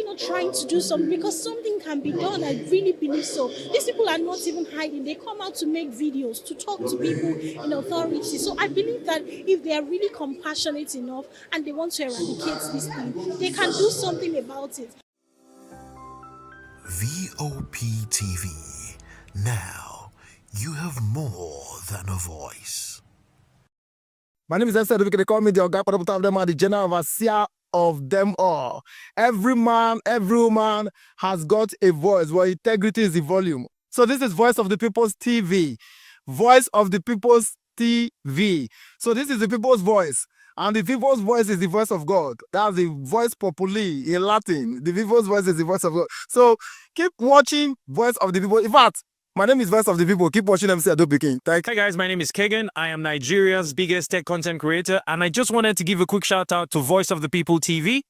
not trying to do something? Because something can be done. I really believe so. These people are not even hiding. They come out to make videos, to talk to people in authority. So I believe that if they are really compassionate enough and they want to eradicate this thing, they can do something about it. VOP TV. Now, you have more than a voice. My name is Esther. They call me the Oga of them are the general overseer of them all. Every man, every woman has got a voice where integrity is the volume. So this is Voice of the People's TV. Voice of the People's TV. So this is the people's voice. And the people's voice is the voice of God. That's the voice populi in Latin. The people's voice is the voice of God. So keep watching Voice of the People. In fact, my name is Voice of the People. Keep watching MC Adobe King. Hi guys, my name is Kagan. I am Nigeria's biggest tech content creator, and I just wanted to give a quick shout out to Voice of the People TV.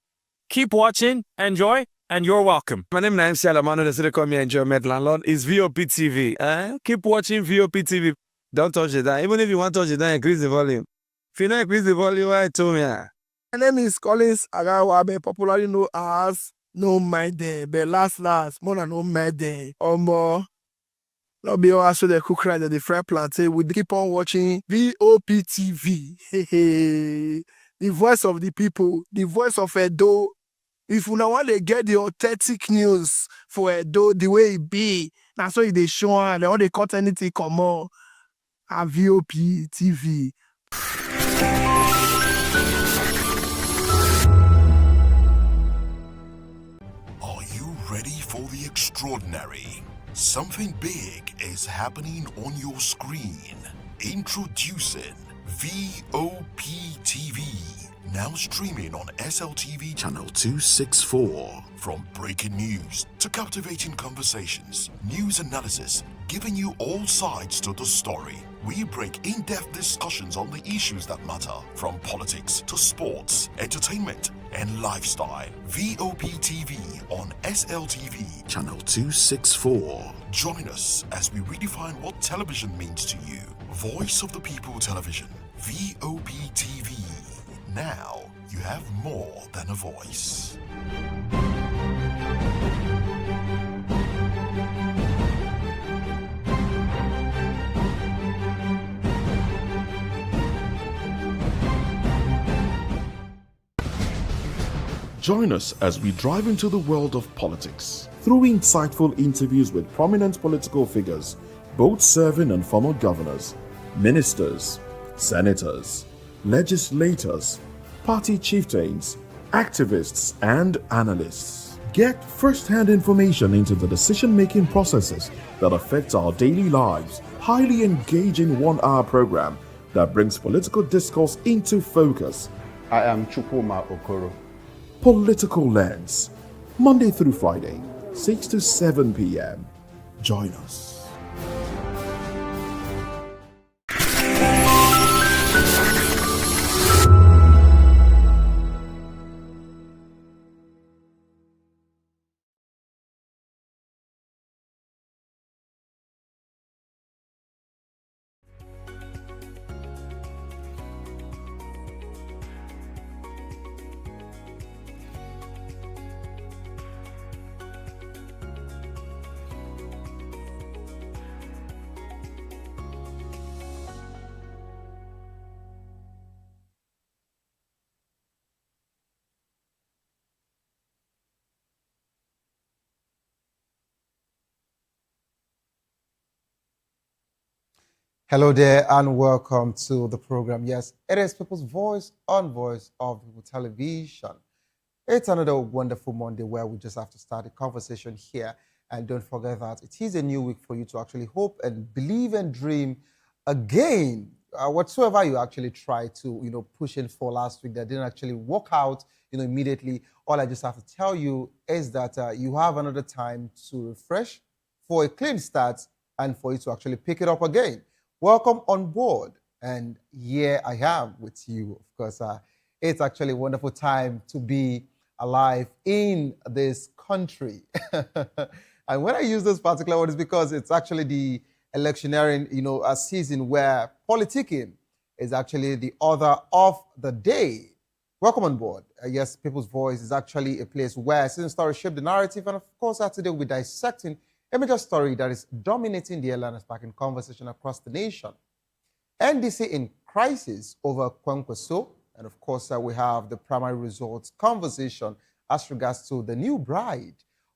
Keep watching, enjoy, and you're welcome. My name is MC Alamano. They call me Enjoyment Landlord. It's VOP TV. Keep watching VOP TV. Don't touch it down. Even if you want to touch it down, increase the volume. If you don't increase the volume, I told me. My name is Collins Agawabe, popularly known as No Minded, but last, more than No Minded, or more. Not be all so the cook right at the fry plantain. We keep on watching VOP TV. The voice of the people, the voice of Edo. If you now want to get the authentic news for Edo, the way it be, that's why they show and they want to cut anything come on. At VOP TV. Are you ready for the extraordinary? Something big is happening on your screen. Introducing VOP TV. Now streaming on SLTV channel 264. From breaking news to captivating conversations, news analysis, giving you all sides to the story. We break in-depth discussions on the issues that matter, from politics to sports, entertainment, and lifestyle. VOP TV on SLTV channel 264. Join us as we redefine what television means to you. Voice of the People Television, VOP TV. Now you have more than a voice. Join us as we drive into the world of politics through insightful interviews with prominent political figures, both serving and former governors, ministers, senators, legislators, party chieftains, activists, and analysts. Get first-hand information into the decision-making processes that affect our daily lives. Highly engaging one-hour program that brings political discourse into focus. I am Chukwuma Okoro. Political Lens, Monday through Friday, 6 to 7 p.m. Join us. Hello there and welcome to the program. Yes, it is People's Voice on Voice of People Television. It's another wonderful Monday where we just have to start a conversation here. And don't forget that it is a new week for you to actually hope and believe and dream again. Whatsoever you actually try to, push in for last week that didn't actually work out, immediately. All I just have to tell you is that you have another time to refresh for a clean start and for you to actually pick it up again. Welcome on board, and here I am with you. Of course, it's actually a wonderful time to be alive in this country. And when I use this particular word, it's because it's actually the electioneering, a season where politicking is actually the order of the day. Welcome on board. Yes, People's Voice is actually a place where citizen stories shape the narrative, and of course, today we're dissecting a major story that is dominating the airline sparking conversation across the nation. NDC in crisis over Kwankwaso, and of course, we have the primary results conversation as regards to the new bride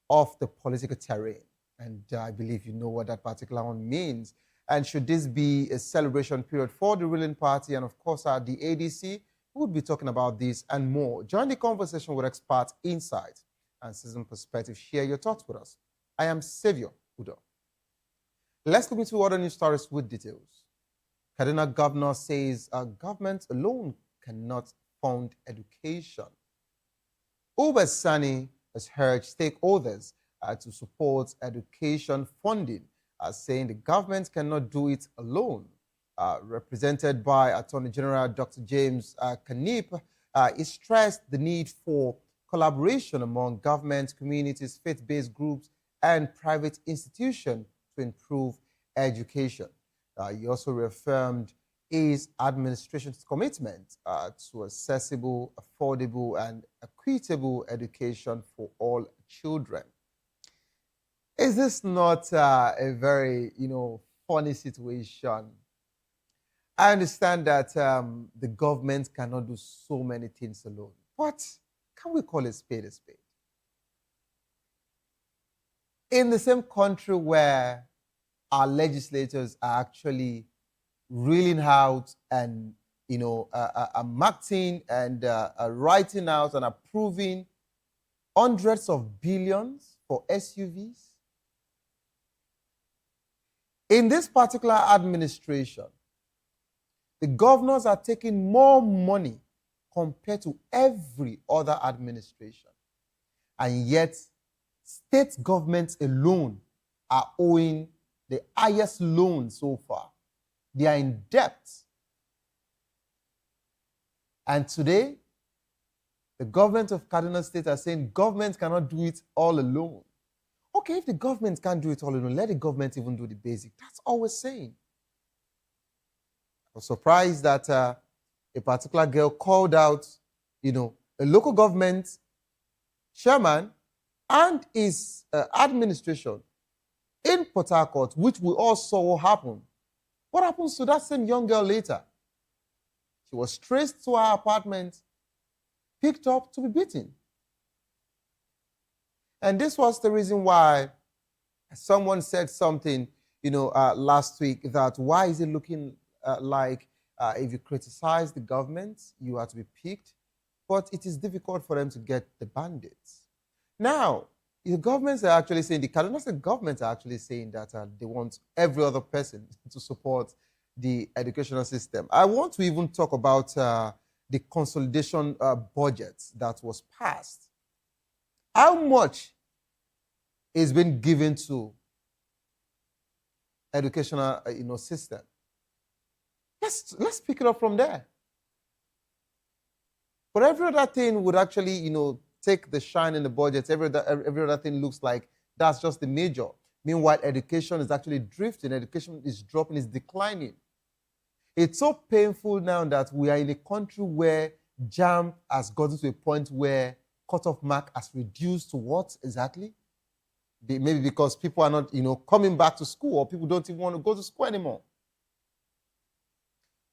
of the political terrain. And I believe you know what that particular one means. And should this be a celebration period for the ruling party and, of course, the ADC, we will be talking about this and more. Join the conversation with expert insights and citizen perspective. Share your thoughts with us. I am Savior Udo. Let's look into other news stories with details. Kaduna governor says government alone cannot fund education. Uber Sani has urged stakeholders to support education funding, saying the government cannot do it alone. Represented by Attorney General Dr. James Kanip, he stressed the need for collaboration among government, communities, faith-based groups, and private institutions to improve education. He also reaffirmed his administration's commitment to accessible, affordable, and equitable education for all children. Is this not a very, funny situation? I understand that the government cannot do so many things alone, but can we call a spade a spade? In the same country where our legislators are actually reeling out and marketing and writing out and approving hundreds of billions for SUVs. In this particular administration, the governors are taking more money compared to every other administration. And yet, state governments alone are owing the highest loan so far. They are in debt. And today, the government of Kaduna State are saying government cannot do it all alone. Okay, if the government can't do it all alone, let the government even do the basic. That's all we're saying. I was surprised that a particular girl called out, a local government chairman and his administration in Port Harcourt, which we all saw what happened. What happens to that same young girl later? She was traced to her apartment, picked up to be beaten. And this was the reason why someone said something, last week, that why is it looking like if you criticize the government, you are to be picked, but it is difficult for them to get the bandits. Now, the governments are actually saying, the Kaduna State government are actually saying that they want every other person to support the educational system. I want to even talk about the consolidation budget that was passed. How much is being given to educational system? Let's pick it up from there. But every other thing would actually, take the shine in the budget. Every other thing looks like that's just the major. Meanwhile, education is actually drifting. Education is dropping, is declining. It's so painful now that we are in a country where JAMB has gotten to a point where cutoff mark has reduced to what exactly? Maybe because people are not, coming back to school, or people don't even want to go to school anymore.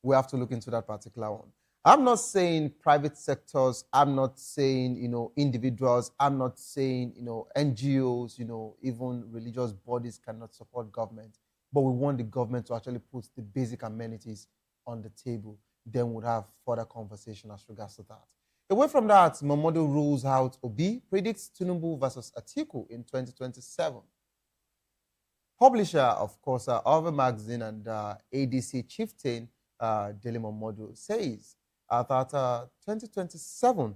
We have to look into that particular one. I'm not saying private sectors, I'm not saying, individuals, I'm not saying, NGOs, even religious bodies cannot support government, but we want the government to actually put the basic amenities on the table. Then we'll have further conversation as regards to that. Away from that, Momodu rules out Obi, predicts Tinubu versus Atiku in 2027. Publisher, of course, of a magazine and ADC chieftain, Dele Momodu, says that 2027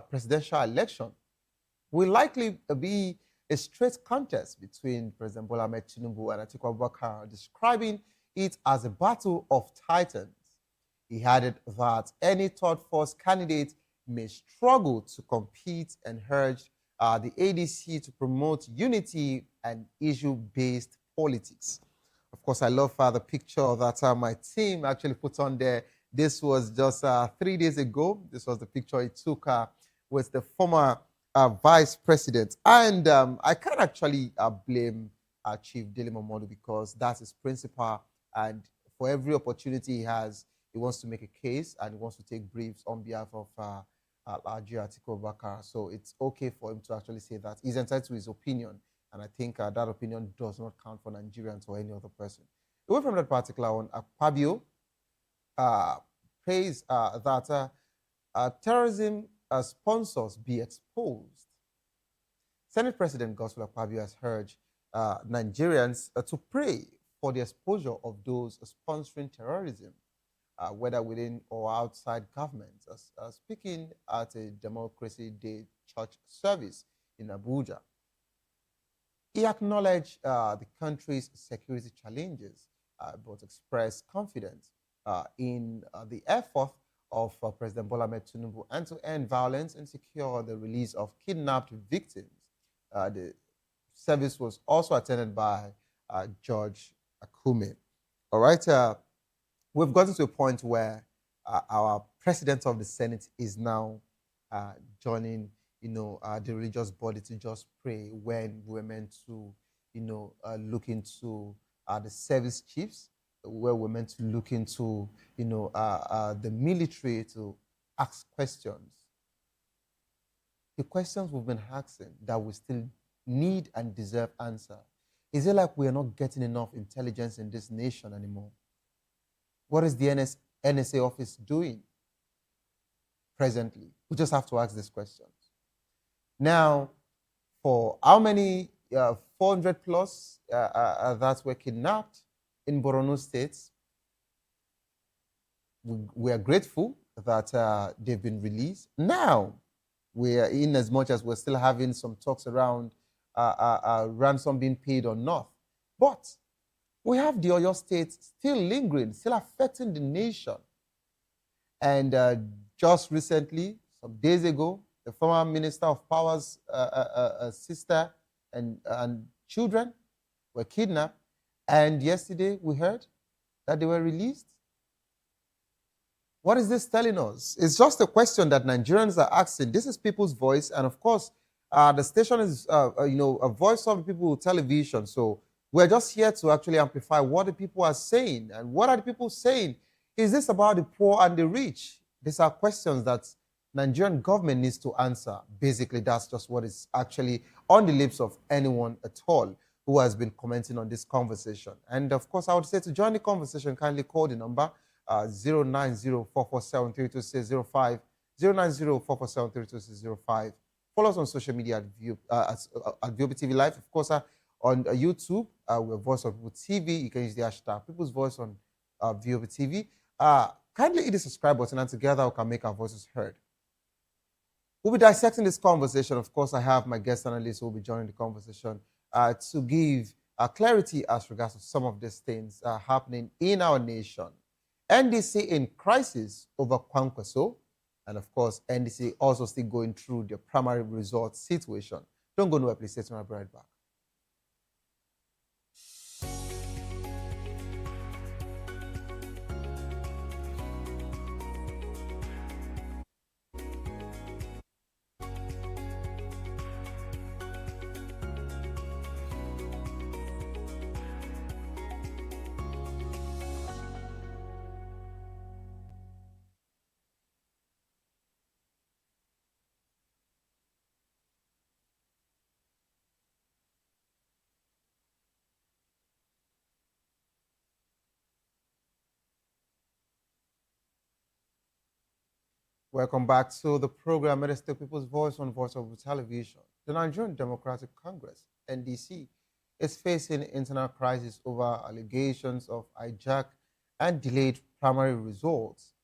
presidential election will likely be a straight contest between President Bola Ahmed Tinubu and Atiku Abubakar, describing it as a battle of titans. He added that any third force candidate may struggle to compete and urged the ADC to promote unity and issue-based politics. Of course, I love the picture that my team actually put on there. This was just 3 days ago. This was the picture he took with the former vice president. And I can't actually blame Chief Dele Momodu, because that's his principle. And for every opportunity he has, he wants to make a case and he wants to take briefs on behalf of Atiku Abubakar. So it's okay for him to actually say that. He's entitled to his opinion. And I think that opinion does not count for Nigerians or any other person. Away from that particular one, Akpabio prays that terrorism sponsors be exposed. Senate President Godswill Akpabio has urged Nigerians to pray for the exposure of those sponsoring terrorism. whether within or outside government. Speaking at a Democracy Day church service in Abuja, he acknowledged the country's security challenges, but expressed confidence in the effort of President Bola Ahmed Tinubu and to end violence and secure the release of kidnapped victims. The service was also attended by George Akume. All right, we've gotten to a point where our president of the Senate is now joining, the religious body to just pray when we're meant to, look into the service chiefs, where we're meant to look into, the military to ask questions. The questions we've been asking that we still need and deserve answer. Is it like we are not getting enough intelligence in this nation anymore? What is the NSA office doing presently? We just have to ask these questions. Now, for how many 400 plus that were kidnapped in Borno State, we are grateful that they've been released. Now, we are in as much as we're still having some talks around ransom being paid or not. But we have the Oyo State still lingering, still affecting the nation. And just recently, some days ago, the former Minister of Power's sister and children were kidnapped. And yesterday we heard that they were released. What is this telling us? It's just a question that Nigerians are asking. This is People's Voice. And of course, the station is, a voice of the people television. So we're just here to actually amplify what the people are saying. And what are the people saying? Is this about the poor and the rich? These are questions that Nigerian government needs to answer. Basically, that's just what is actually on the lips of anyone at all who has been commenting on this conversation. And of course, I would say to join the conversation, kindly call the number 090-447-32605, 090-447-32605. Follow us on social media at Vop Tv Live. Of course, on YouTube, we're Voice of People TV. You can use the hashtag People's Voice on Vop TV. Kindly hit the subscribe button, and together we can make our voices heard. We'll be dissecting this conversation. Of course, I have my guest analyst who will be joining the conversation to give clarity as regards to some of these things happening in our nation. NDC in crisis over Kwankwaso, and of course, NDC also still going through the primary result situation. Don't go nowhere, please. Stay tuned. I'll be right back. Welcome back to the program. It is the People's Voice on Voice of Television. The Nigerian Democratic Congress, NDC, is facing internal crisis over allegations of hijack and delayed primary results.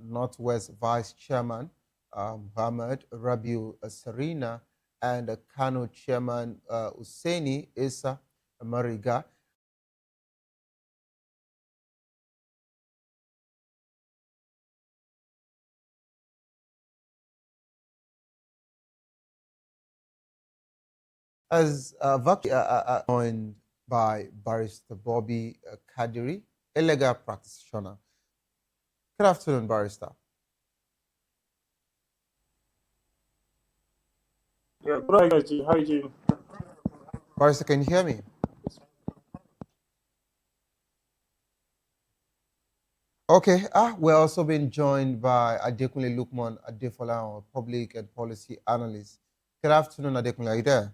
Northwest Vice Chairman Muhammad Rabiu Sarina and Kano Chairman Hussaini Isa Mariga as joined by Barrister Bobby Kadiri, a legal practitioner. Good afternoon, Barrister. Yeah, good afternoon. How are you doing? Barrister, can you hear me? Okay, we're also being joined by Adekunle Lukman Adefola, our public and policy analyst. Good afternoon, Adekunle. Are you there?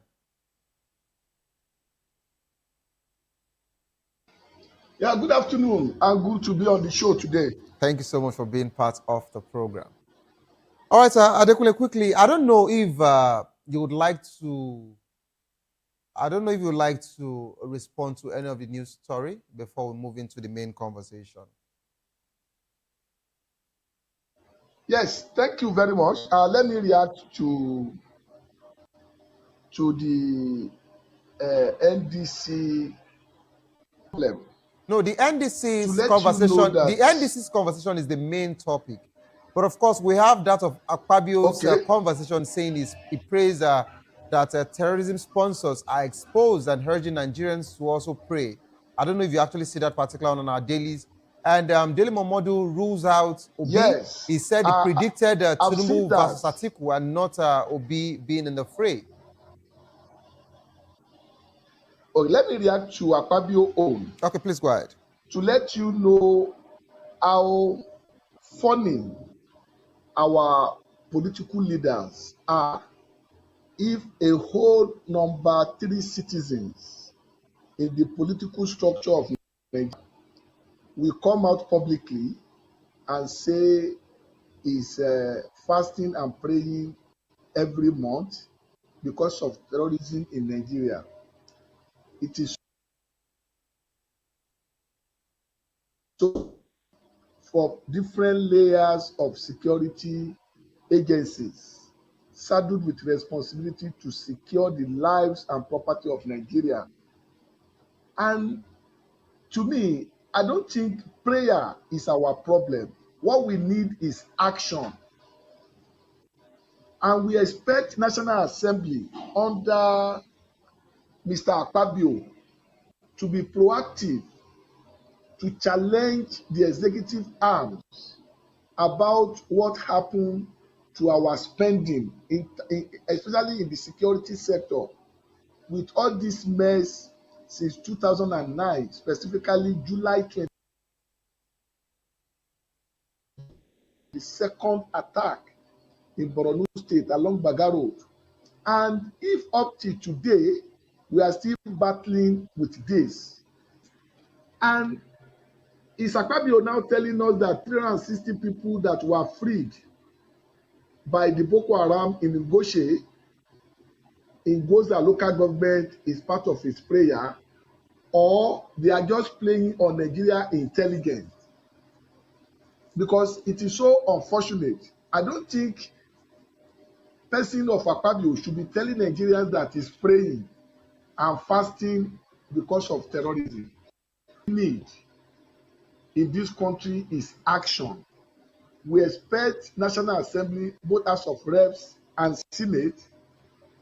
Yeah, good afternoon, and good to be on the show today. Thank you so much for being part of the program. All right, Adekunle, quickly, I don't know if you would like to respond to any of the news story before we move into the main conversation. Yes, thank you very much. Let me react to the NDC problem. No, the To NDC's let you know conversation, the that, NDC's conversation is the main topic. But of course, we have that of Akpabio's okay, conversation saying he prays that terrorism sponsors are exposed and urging Nigerians to also pray. I don't know if you actually see that particular on our dailies. And Daily Momodu rules out Obi. yes, He said he predicted I've seen Tinubu that. versus Atiku and not Obi being in the fray. Okay, let me react to Akpabio own Okay, please go ahead. to let you know how funny our political leaders are. If a whole number three citizens in the political structure of Nigeria will come out publicly and say is fasting and praying every month because of terrorism in Nigeria. It is so for different layers of security agencies saddled with responsibility to secure the lives and property of Nigeria. And to me, I don't think prayer is our problem. What we need is action. And we expect National Assembly under Mr. Akpabio to be proactive to challenge the executive arms about what happened to our spending, especially in the security sector, with all this mess since 2009, specifically July 20, the second attack in Borno State along Baga Road. And if up till today, we are still battling with this. And is Akpabio now telling us that 360 people that were freed by the Boko Haram in Ngoshe, in Goza local government, is part of his prayer, or they are just playing on Nigeria intelligence? Because it is so unfortunate. I don't think person of Akpabio should be telling Nigerians that he's praying and fasting because of terrorism. Need in this country is action. We expect National Assembly, both House of Reps and Senate,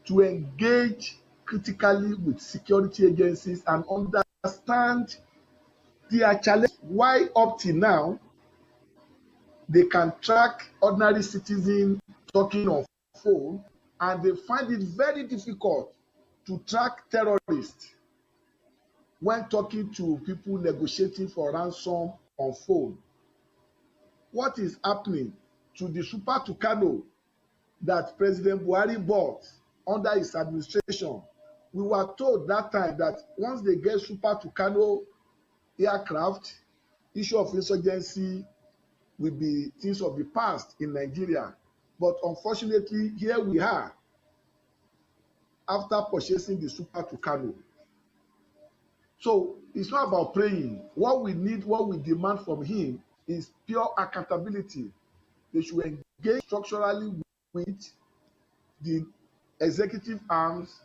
to engage critically with security agencies and understand their challenge. Why up till now, they can track ordinary citizens talking on phone, and they find it very difficult to track terrorists when talking to people negotiating for ransom on phone. What is happening to the Super Tucano that President Buhari bought under his administration? We were told that time that once they get Super Tucano aircraft, issue of insurgency will be things of the past in Nigeria. But unfortunately, here we are after purchasing the Super Tucano. So it's not about praying. What we need, what we demand from him is pure accountability. They should engage structurally with the executive arms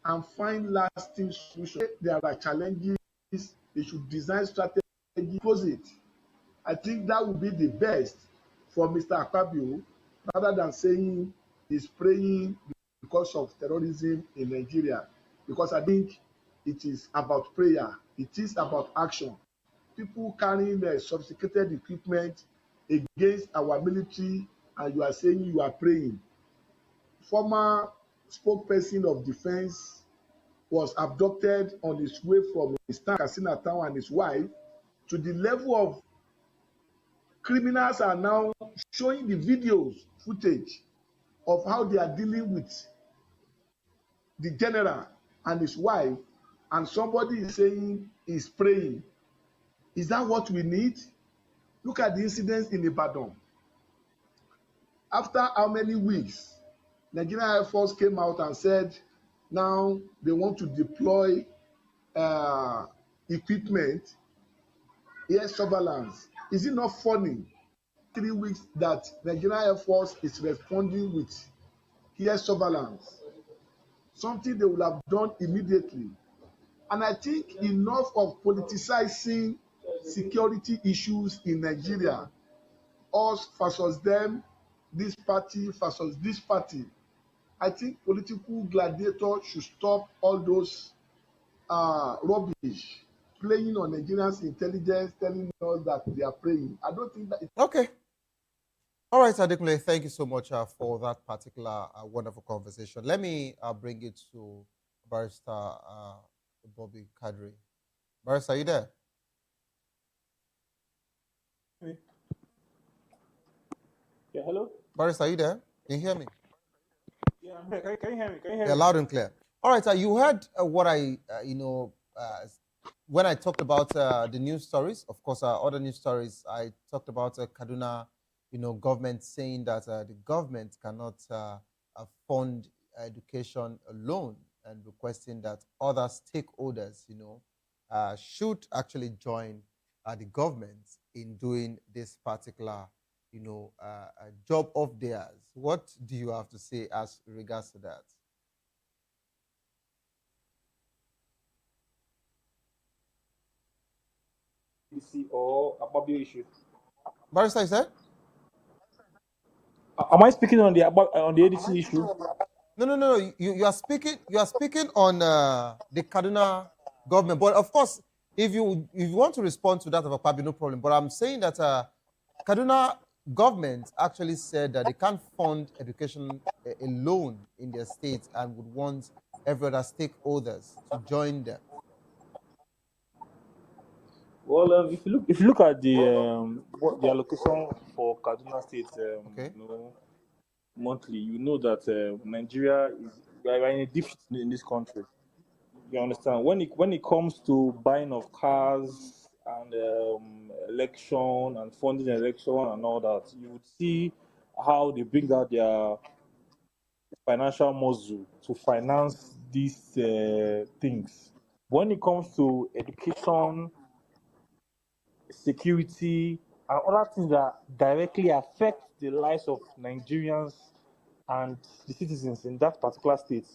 and find lasting solutions. There are challenges. They should design strategy, close it. I think that would be the best for Mr. Akpabio, rather than saying he's praying because of terrorism in Nigeria. Because I think it is about prayer. It is about action. People carrying sophisticated equipment against our military, and you are saying you are praying. Former spokesperson of defense was abducted on his way from his town, Katsina town, and his wife, to the level of criminals are now showing the videos, footage of how they are dealing with the general and his wife, and somebody is saying he's praying. Is that what we need? Look at the incidents in Ibadan. After how many weeks, Nigerian Air Force came out and said now they want to deploy equipment, air surveillance. Is it not funny 3 weeks that Nigerian Air Force is responding with air surveillance, something they would have done immediately. And I think enough of politicizing security issues in Nigeria, us versus them, this party versus this party. I think political gladiators should stop all those rubbish playing on Nigerians' intelligence, telling us that they are praying. I don't think that. Okay. All right, Adekunle, thank you so much for that particular wonderful conversation. Let me bring it to Barrister Bobby Kadri. Barrister, are you there? Yeah, hello? Barrister, are you there? Can you hear me? Yeah, I'm here. Can you hear me? Can you hear Yeah, me? loud and clear. All right, you heard what I, when I talked about the news stories. Of course, other news stories, I talked about Kaduna, government saying that the government cannot fund education alone, and requesting that other stakeholders, should actually join the government in doing this particular, job of theirs. What do you have to say as regards to that? Or about the issue. Barrister, is that? Am I speaking on the ADC issue? No. You are speaking. You are speaking on the Kaduna government. But of course, if you want to respond to that of a Akpabio, no problem. But I'm saying that Kaduna government actually said that they can't fund education alone in their state and would want every other stakeholders to join them. Well, if you look at the allocation for Kaduna State, monthly, you know that Nigeria we are in a deficit in this country. You understand? When it comes to buying of cars and election and funding election and all that, you would see how they bring out their financial muscle to finance these things. When it comes to education, security, and other things that directly affect the lives of Nigerians and the citizens in that particular state,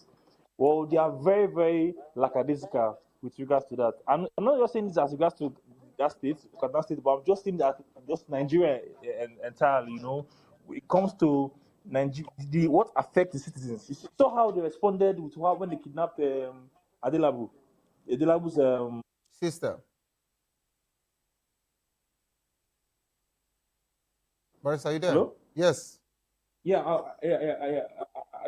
well, they are very, very lackadaisical with regards to that. I'm not just saying this as regards to that state, Kaduna State, but I'm just saying that just Nigeria entirely, when it comes to Nigeria, what affects the citizens. You saw how they responded with when they kidnapped Adelabu's sister. Boris, are you there? Hello? Yes. Yeah,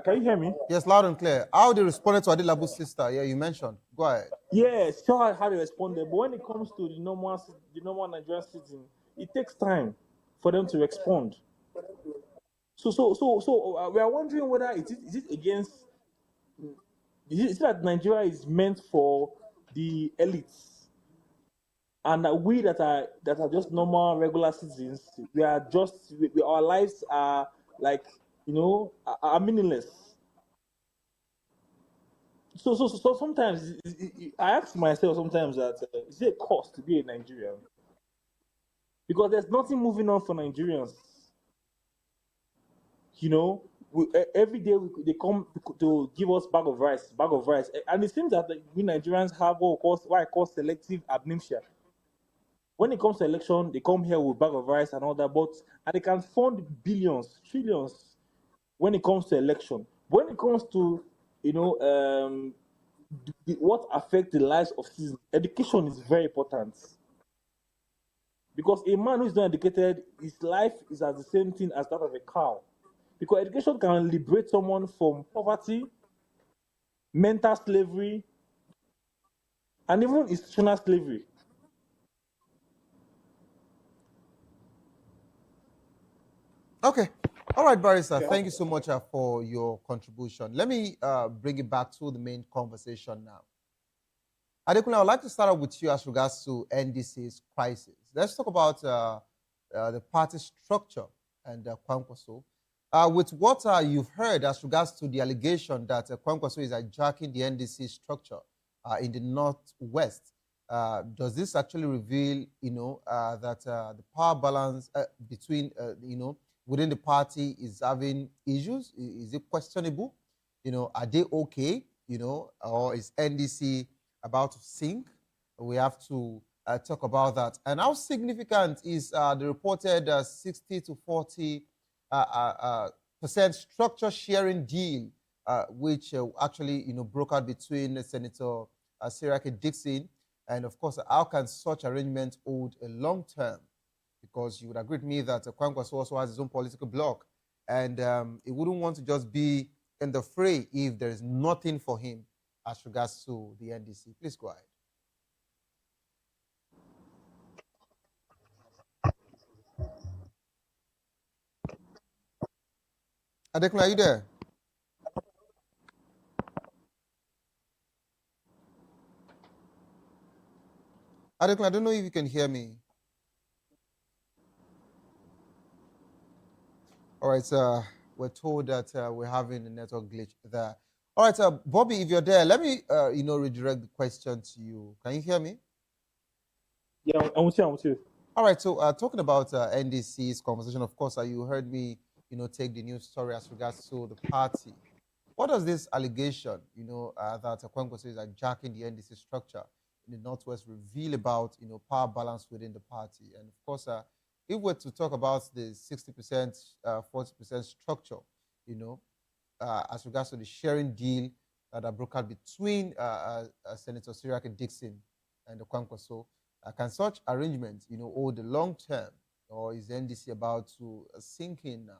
can you hear me? Yes, loud and clear. How they responded to Adelabu's sister? Yeah, you mentioned. Go ahead. Yes, sure how they responded. But when it comes to the normal Nigerian citizen, it takes time for them to respond. So we are wondering whether is it against is it that Nigeria is meant for the elites, and that we that are just normal regular citizens, we are just our lives are like are meaningless. So sometimes I ask myself sometimes that is it a cost to be a Nigerian? Because there's nothing moving on for Nigerians. Every day they come to give us bag of rice, and it seems that we Nigerians have what I call selective amnesia. When it comes to election, they come here with bag of rice and all that, and they can fund billions, trillions when it comes to election. When it comes to what affects the lives of citizens, education is very important. Because a man who is not educated, his life is as the same thing as that of a cow. Because education can liberate someone from poverty, mental slavery, and even institutional slavery. Okay. All right, Barrister. Thank you so much for your contribution. Let me bring it back to the main conversation now. Adekunle, I would like to start out with you as regards to NDC's crisis. Let's talk about the party structure and Kwankwaso. With what you've heard as regards to the allegation that Kwankwaso is hijacking the NDC structure in the Northwest, Does this actually reveal, that the power balance between, within the party is having issues? Is it questionable? Are they okay? Or is NDC about to sink? We have to talk about that. And how significant is the reported 60 to 40 percent structure sharing deal, which actually broke out between Senator Siraki Dixon, and of course, how can such arrangement hold a long term? Because you would agree with me that Kwankwaso also has his own political bloc, and he wouldn't want to just be in the fray if there is nothing for him as regards to the NDC. Please go ahead. Adekunle, are you there? Adekunle, I don't know if you can hear me. All right, we're told that we're having a network glitch there. All right, Bobby, if you're there, let me, redirect the question to you. Can you hear me? Yeah, I'm with you. All right, so talking about NDC's conversation, of course, you heard me, take the news story as regards to the party. What does this allegation, that Kwankwaso is hijacking the NDC structure in the Northwest reveal about, power balance within the party? And of course, if we're to talk about the 60%, 40% structure, as regards to the sharing deal that broke out between Senator Siraki Dixon and the Kwankwaso, can such arrangements, hold the long term, or is the NDC about to sink in now?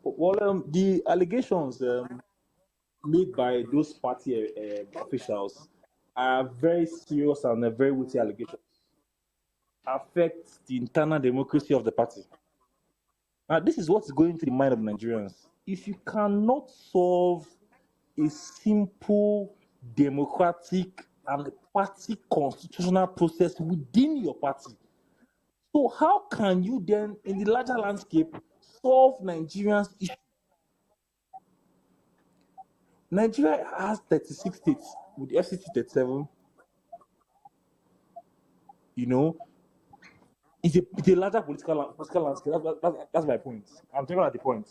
Well, the allegations made by those party officials are very serious and very weighty allegations. Affect the internal democracy of the party. This is what's going through the mind of Nigerians. If you cannot solve a simple democratic and party constitutional process within your party, so how can you then, in the larger landscape, solve Nigerians' issue? Nigeria has 36 states with the FCT 37. It's a larger political landscape. That's my point. I'm talking about the point.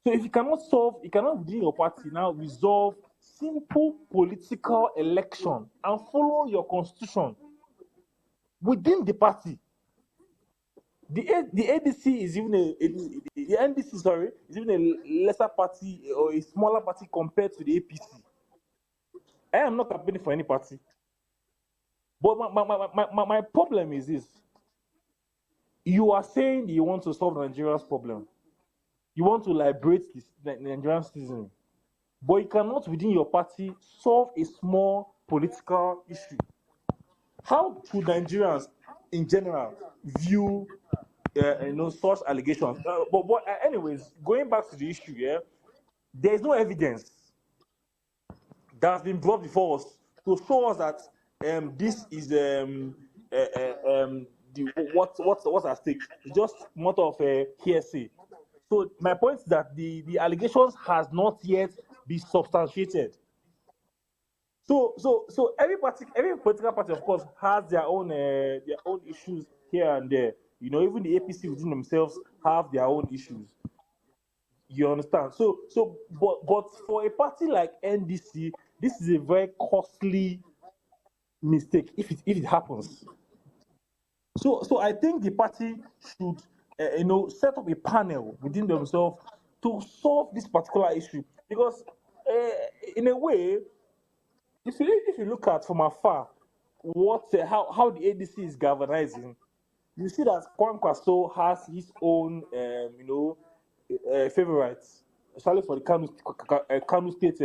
So if you cannot within your party now resolve simple political election and follow your constitution within the party. The ADC is even the NDC, sorry, is even a lesser party or a smaller party compared to the APC. I am not campaigning for any party. But my problem is this. You are saying you want to solve Nigeria's problem. You want to liberate the Nigerian citizen. But you cannot, within your party, solve a small political issue. How should Nigerians, in general, view such allegations? Anyways, going back to the issue, there is no evidence that has been brought before us to show us that this is what's at stake. It's just matter of hearsay. So my point is that the allegations has not yet been substantiated. So every political party, of course, has their own issues here and there. Even the APC within themselves have their own issues. You understand? But for a party like NDC, this is a very costly mistake if it happens. So I think the party should set up a panel within themselves to solve this particular issue, because in a way, if you look at from afar how the ADC is galvanizing, you see that Kwankwaso has his own favorites, especially for the Kano State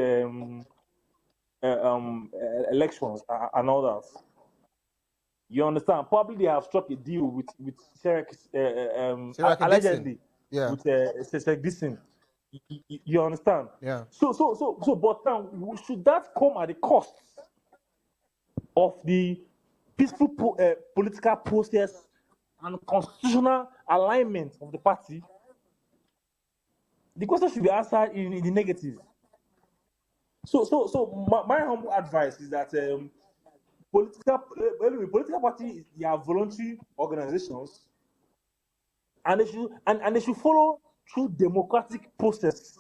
elections and all that. You understand? Probably they have struck a deal with Siraki allegedly with Siraki Dixon. You understand? Yeah. So, but now should that come at the cost of the peaceful political process and constitutional alignment of the party? The question should be answered in the negative. So my humble advice is that political parties, they are voluntary organizations, and they should follow through democratic process.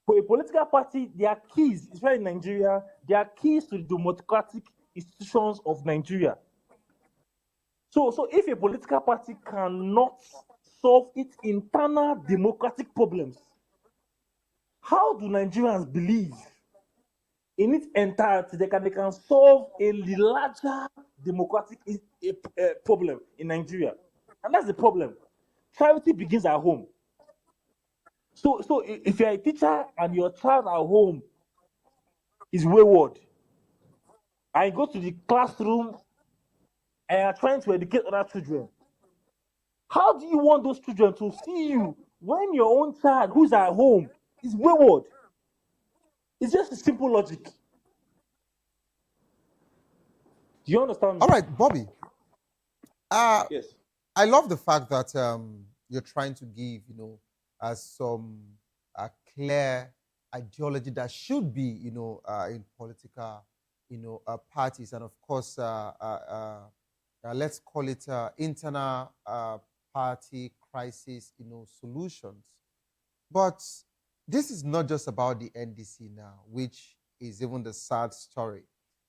For a political party, their keys, especially in Nigeria, they are keys to the democratic institutions of Nigeria. So if a political party cannot solve its internal democratic problems, how do Nigerians believe in its entirety they can solve a larger democratic problem in Nigeria? And that's the problem. Charity begins at home. So if you're a teacher and your child at home is wayward, and you go to the classroom and are trying to educate other children, how do you want those children to see you when your own child who's at home is wayward? It's just a simple logic. Do you understand me? All right, Bobby. Yes. I love the fact that you're trying to give, some clear ideology that should be, in political, parties, and of course, let's call it internal party crisis, solutions. But this is not just about the NDC now, which is even the sad story.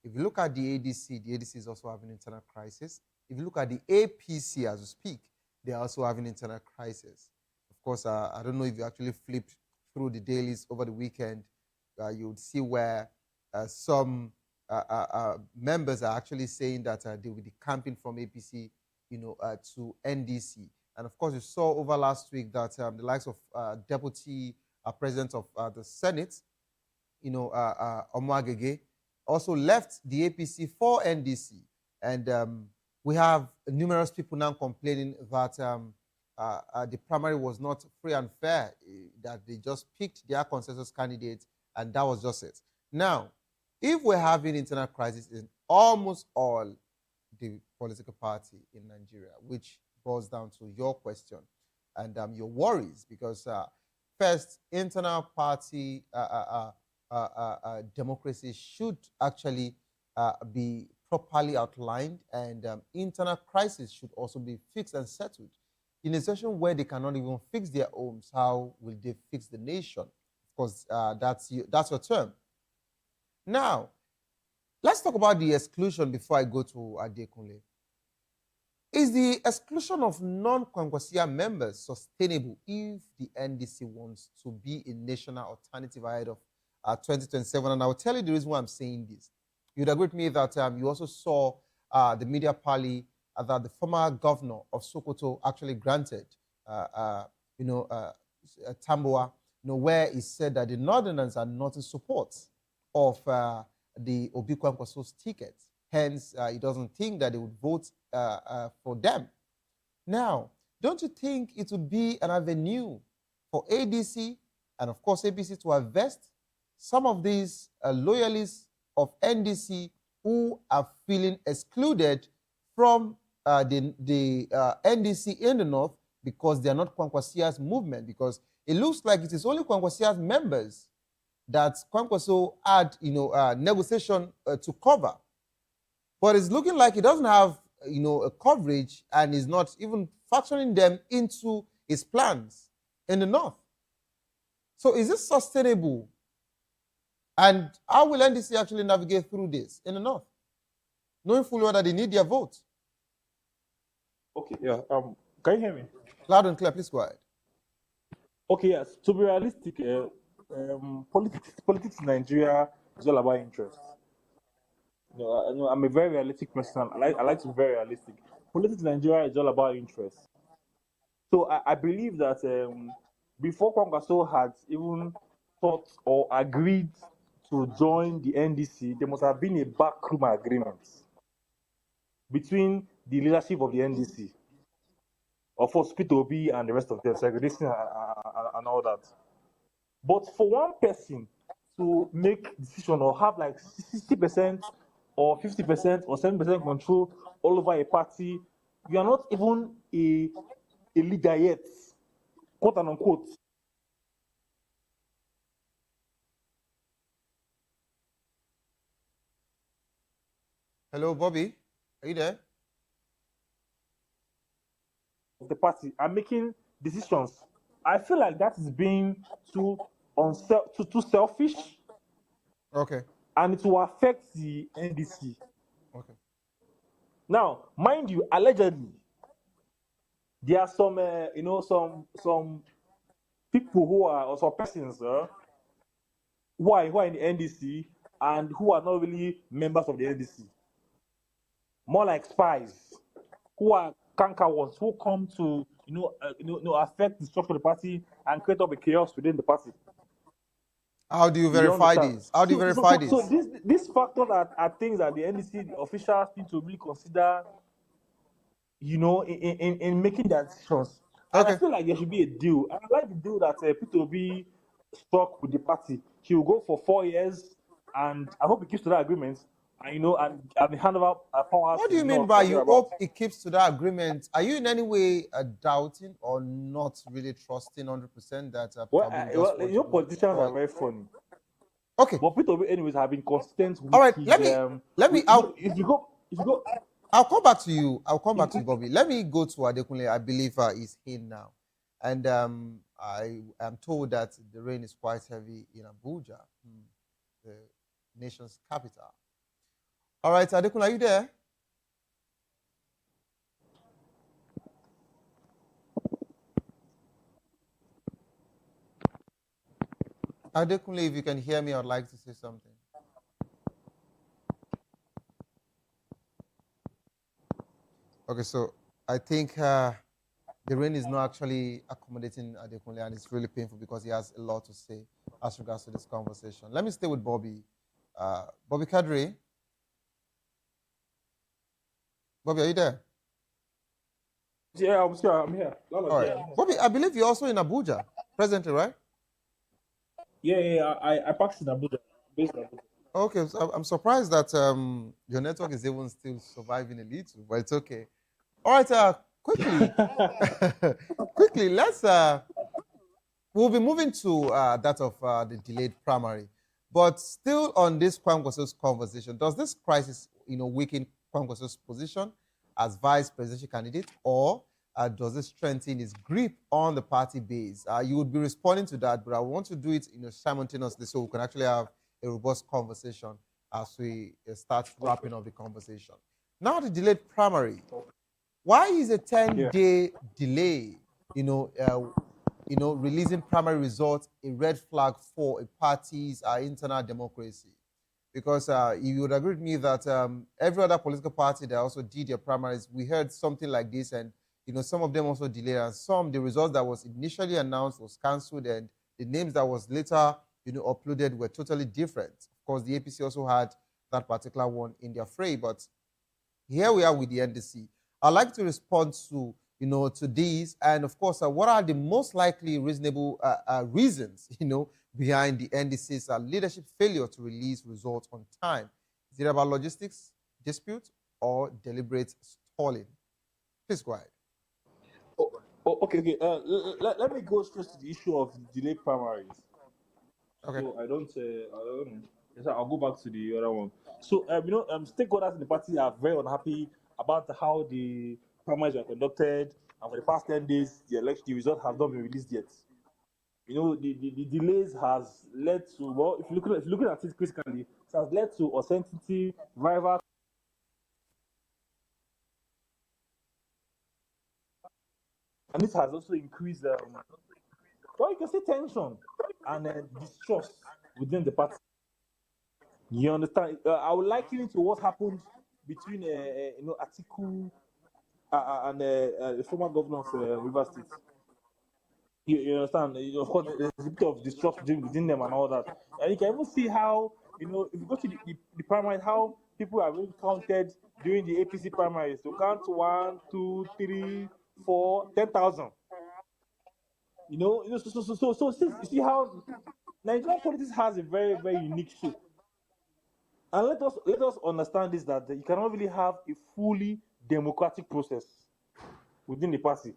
If you look at the ADC is also having internal crisis. If you look at the APC as we speak, they're also having internal crisis. Of course, I don't know if you actually flipped through the dailies over the weekend, you would see where some members are actually saying that they will be camping from APC, to NDC. And of course, you saw over last week that the likes of Deputy President of the Senate, Omoagege, also left the APC for NDC. And we have numerous people now complaining that the primary was not free and fair, that they just picked their consensus candidate, and that was just it. Now, if we're having internal crisis in almost all the political party in Nigeria, which boils down to your question and your worries, because first, internal party democracy should actually be properly outlined, and internal crisis should also be fixed and settled. In a situation where they cannot even fix their homes, how will they fix the nation? Of course, that's your term. Now, let's talk about the exclusion before I go to Adekunle. Is the exclusion of non-Kwankwasia members sustainable if the NDC wants to be a national alternative ahead of 2027? And I will tell you the reason why I'm saying this. You'd agree with me that you also saw the media pally that the former governor of Sokoto actually granted, Tamboa, where he said that the Northerners are not in support of the Obi Kwankwaso's ticket. Hence, he doesn't think that they would vote for them. Now, don't you think it would be an avenue for ADC and, of course, APC to harvest some of these loyalists of NDC who are feeling excluded from the NDC in the north because they are not Kwankwasia's movement? Because it looks like it is only Kwankwasia's members that Kwankwaso had, negotiation to cover. But it's looking like he doesn't have, a coverage, and is not even factoring them into his plans in the north. So is this sustainable? And how will NDC actually navigate through this in the north, knowing fully well that they need their vote? Okay, yeah. Can you hear me? Loud and clear, please go ahead. Okay, yes. To be realistic, politics in Nigeria is all about interest. I'm a very realistic person. I like to be very realistic. Politics in Nigeria is all about interest. So I believe that before Kwankwaso had even thought or agreed to join the NDC, there must have been a backroom agreement between the leadership of the NDC, of course, Peter Obi and the rest of them, segregation and all that. But for one person to make decision or have like 60% or 50% or 7% control all over a party, you are not even a leader yet, quote and unquote. Hello, Bobby. Are you there? Of the party and making decisions. I feel like that is being too selfish, Okay. and it will affect the NDC. Okay. Now, mind you, allegedly, there are some, some people who are, or some persons who are in the NDC and who are not really members of the NDC. More like spies, who are cankerworms, who come to affect the structure of the party and create up a chaos within the party. How do you You verify understand? this? How do you verify this? So these factors are things that the NDC the officials need to really consider, in making their decisions. And I Okay. feel like there should be a deal. And I like the deal that Peter B struck with the party. He will go for 4 years, and I hope he keeps to that agreement. And and hand over powers What to do the you mean North by or you thereabouts. hope it keeps to that agreement? Are you in any way doubting or not really trusting 100% that Well, Peter Obi just want to do politicians are all? very funny. Okay. But Peter Obi, anyways, have been consistent with All right. his. Let me. If you go. I'll come back to you. I'll come back to you, Bobby. Let me go to Adekunle. I believe he's in now, and I am told that the rain is quite heavy in Abuja, the nation's capital. All right, Adekunle, are you there? Adekunle, if you can hear me, I'd like to say something. Okay, so I think the rain is not actually accommodating Adekunle, and it's really painful because he has a lot to say as regards to this conversation. Let me stay with Bobby. Bobby Kadri. Bobby, are you there? Yeah, I'm here. All right. Bobby, I believe you're also in Abuja presently, right? Yeah. I practice in Abuja, based in Abuja. Okay, so I'm surprised that your network is even still surviving a little, but it's okay. All right, quickly, we'll be moving to that of the delayed primary, but still on this Kwankwaso's conversation, does this crisis, weaken Kwankwaso's position as vice presidential candidate, or does it strengthen his grip on the party base? You would be responding to that, but I want to do it, simultaneously so we can actually have a robust conversation as we start wrapping up the conversation. Now, the delayed primary. Why is a 10-day delay, releasing primary results a red flag for a party's internal democracy? Because you would agree with me that every other political party that also did their primaries, we heard something like this, and some of them also delayed, and some the results that was initially announced was cancelled, and the names that was later uploaded were totally different. Of course, the APC also had that particular one in their fray, but here we are with the NDC. I'd like to respond to to these, and of course, what are the most likely reasonable reasons behind the NDC's leadership failure to release results on time? Is it about logistics, dispute, or deliberate stalling? Please go ahead. Okay. Let me go straight to the issue of delayed primaries. Okay. So I don't know. Yes, I'll go back to the other one. So stakeholders in the party are very unhappy about how the primaries were conducted, and for the past 10 days, the results have not been released yet. The delays has led to, well, if you're looking at it critically, it has led to uncertainty, rival, and this has also increased, well, you can say tension and distrust within the party. You understand? I would liken it to what happened between Atiku and the former governor of Rivers State. You understand? Of course, there's a bit of distrust within them and all that. And you can even see how, if you go to the primaries, how people are being counted during the APC primaries. To count 1, 2, 3, 4, 10,000. So you see how Nigerian politics has a very, very unique shape. And let us understand this, that you cannot really have a fully democratic process within the party.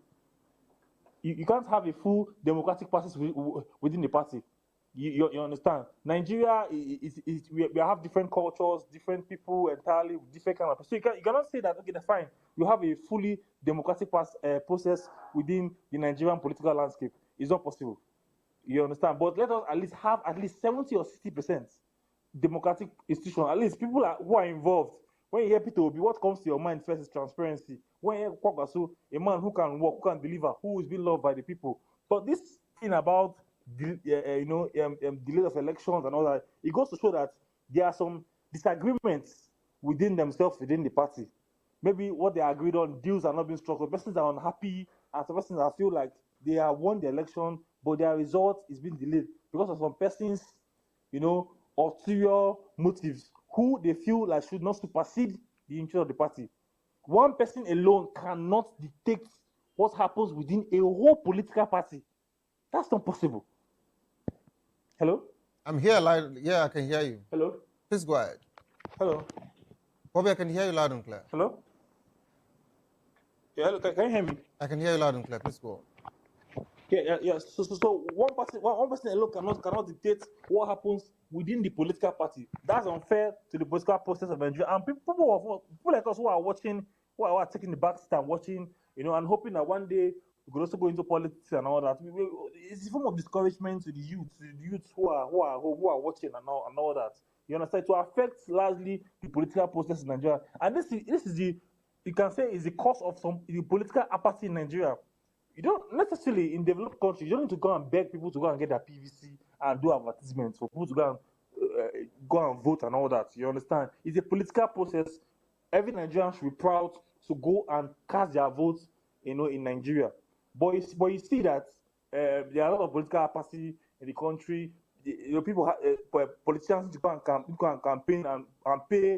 You can't have a full democratic process within the party. You understand? Nigeria we have different cultures, different people entirely, different kind of. So you cannot say that okay, that's fine. You have a fully democratic process within the Nigerian political landscape. It's not possible. You understand? But let us at least have at least 70 or 60% democratic institution. At least people who are involved. When you hear Peter Obi, what comes to your mind first is transparency. When you hear Kwakwaso, a man who can work, who can deliver, who is being loved by the people. But this thing about delays of elections and all that, it goes to show that there are some disagreements within themselves, within the party. Maybe what they agreed on, deals are not being struck. Some persons are unhappy, and some persons are feel like they have won the election, but their result is being delayed because of some persons, ulterior motives who they feel like should not supersede the interest of the party. One person alone cannot dictate what happens within a whole political party. That's not possible. Hello? I'm here, yeah, I can hear you. Hello? Please go ahead. Hello? Bobby, I can hear you loud and clear. Hello? Yeah, hello, can you hear me? I can hear you loud and clear. Please go on. Yeah. So one person alone cannot dictate what happens within the political party. That's unfair to the political process of Nigeria. And people like us who are watching, who are taking the back seat and watching, and hoping that one day we could also go into politics and all that. It's a form of discouragement to the youth who are watching and all that. You understand? To affect largely the political process in Nigeria. And this is you can say is the cause of the political apathy in Nigeria. You don't necessarily in developed countries, you don't need to go and beg people to go and get their PVC and do advertisements for people to go and vote and all that. You understand? It's a political process. Every Nigerian should be proud to go and cast their votes, in Nigeria. But you see that there are a lot of political apathy in the country. People, politicians to go and campaign and pay,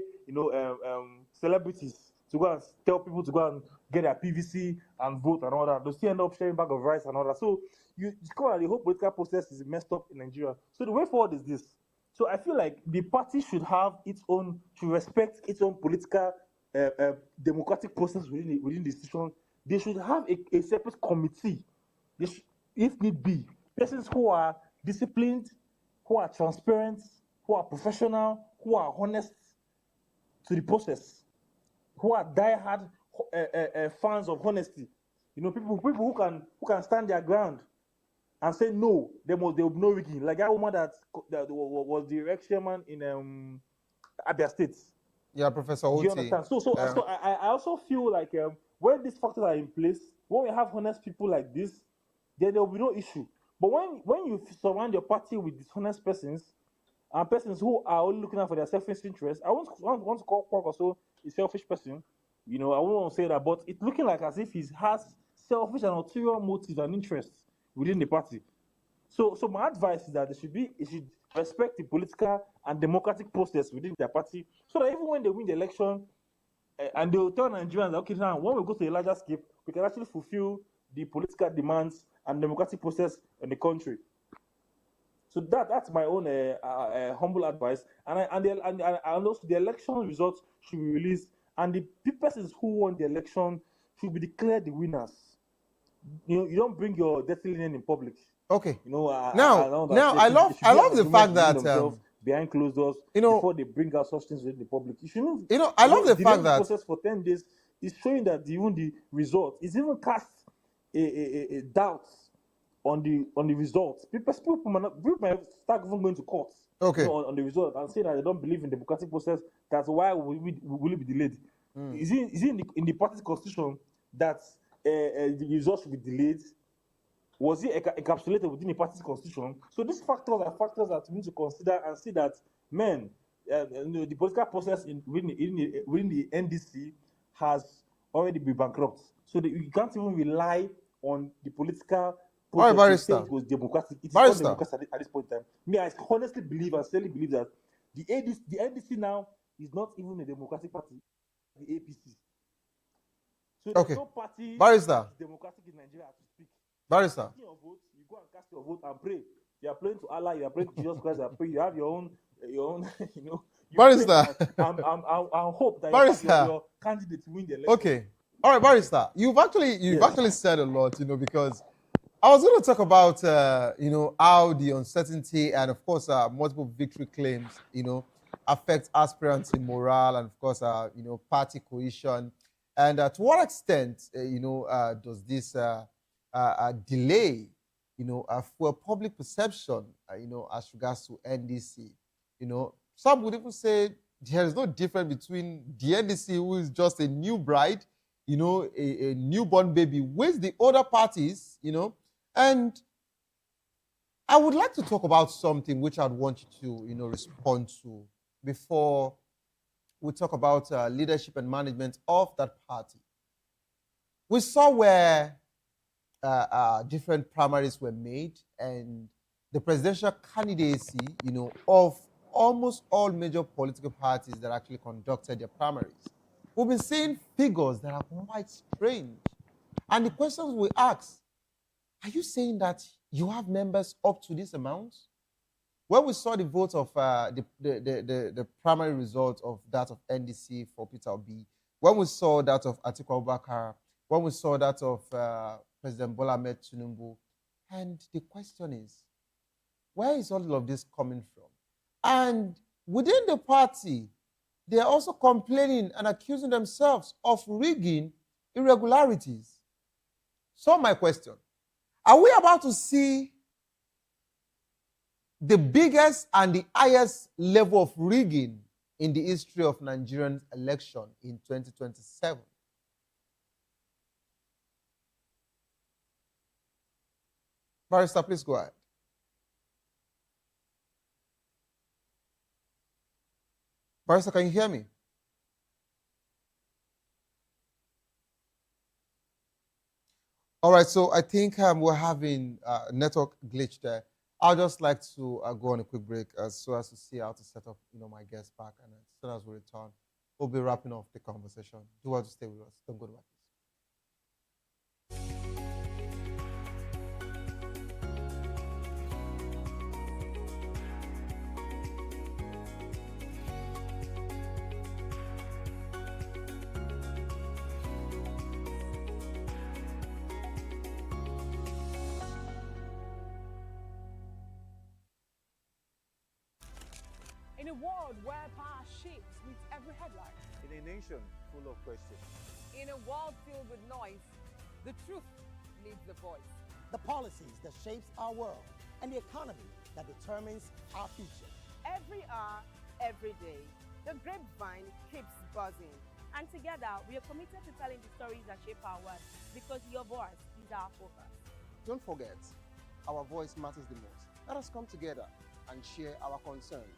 celebrities to go and tell people to go and get their PVC and vote and all that. They still end up sharing bag of rice and all that. So you discover that the whole political process is messed up in Nigeria. So the way forward is this. So I feel like the party should respect its own political democratic process within the institution. They should have a separate committee, if need be. Persons who are disciplined, who are transparent, who are professional, who are honest to the process, who are diehard fans of honesty. People who can stand their ground and say no, there will be no rigging. Like that woman that was the ex-chairman in Abia State. Yeah, Professor Oti. You understand? So I also feel like when these factors are in place, when we have honest people like this, then there will be no issue. But when you surround your party with dishonest persons and persons who are only looking out for their selfish interest, I want to call Kwakwaso a selfish person. I won't want to say that, but it's looking like as if he has selfish and ulterior motives and interests within the party. So my advice is that it should respect the political and democratic process within their party, so that even when they win the election, and they'll tell Nigerians, okay, now when we go to a larger scale, we can actually fulfill the political demands and democratic process in the country. So that's my own humble advice. And also the election results should be released, and the persons who won the election should be declared the winners. You don't bring your dirty linen in public. Okay. I love the fact that behind closed doors, before they bring out such things in the public. I love the fact that process for 10 days is showing that even the result is even cast a doubt on the results. People might start even going to court on the result and say that they don't believe in the democratic process. That's why will it be delayed. Is it in the party's constitution that the results should be delayed? Was it encapsulated within the party's constitution? So these factors are factors that we need to consider and see that, the political process within the NDC has already been bankrupt. So you can't even rely on the political process to say it was democratic. It's not democratic at this point in time. I honestly believe and sincerely believe that the NDC now is not even a democratic party, the APC. So there's no party democratic in Nigeria to speak. Barrister. You go and cast your vote and pray. You are praying to Allah, you are praying to Jesus Christ, you have your own, Barrister. And hope that your candidate win the election. Okay. All right, Barrister. You've actually said a lot, because I was going to talk about, how the uncertainty and, of course, multiple victory claims, affect aspirants in morale and, of course, party cohesion. And to what extent, does this delay, for public perception, as regards to NDC? Some would even say there is no difference between the NDC, who is just a new bride, a newborn baby, with the other parties, and I would like to talk about something which I'd want you to, respond to before we talk about leadership and management of that party. We saw where different primaries were made, and the presidential candidacy, of almost all major political parties that actually conducted their primaries. We've been seeing figures that are quite strange. And the questions we ask, are you saying that you have members up to this amount? When we saw the vote of the primary result of that of NDC for Peter Obi, when we saw that of Atiku Abubakar, when we saw that of President Bola Ahmed Tinubu, and the question is, where is all of this coming from? And within the party, they are also complaining and accusing themselves of rigging irregularities. So my question, are we about to see the biggest and the highest level of rigging in the history of Nigerian election in 2027? Barrister, please go ahead. Barrister, can you hear me? All right, so I think we're having a network glitch there. I'll just like to go on a quick break so as to see how to set up, my guest back, and as soon as we return, we'll be wrapping up the conversation. Do want to stay with us? Don't go to my place. In a world where power shifts with every headline. In a nation full of questions. In a world filled with noise, the truth needs a voice. The policies that shapes our world and the economy that determines our future. Every hour, every day, the grapevine keeps buzzing. And together, we are committed to telling the stories that shape our world because your voice is our focus. Don't forget, our voice matters the most. Let us come together and share our concerns.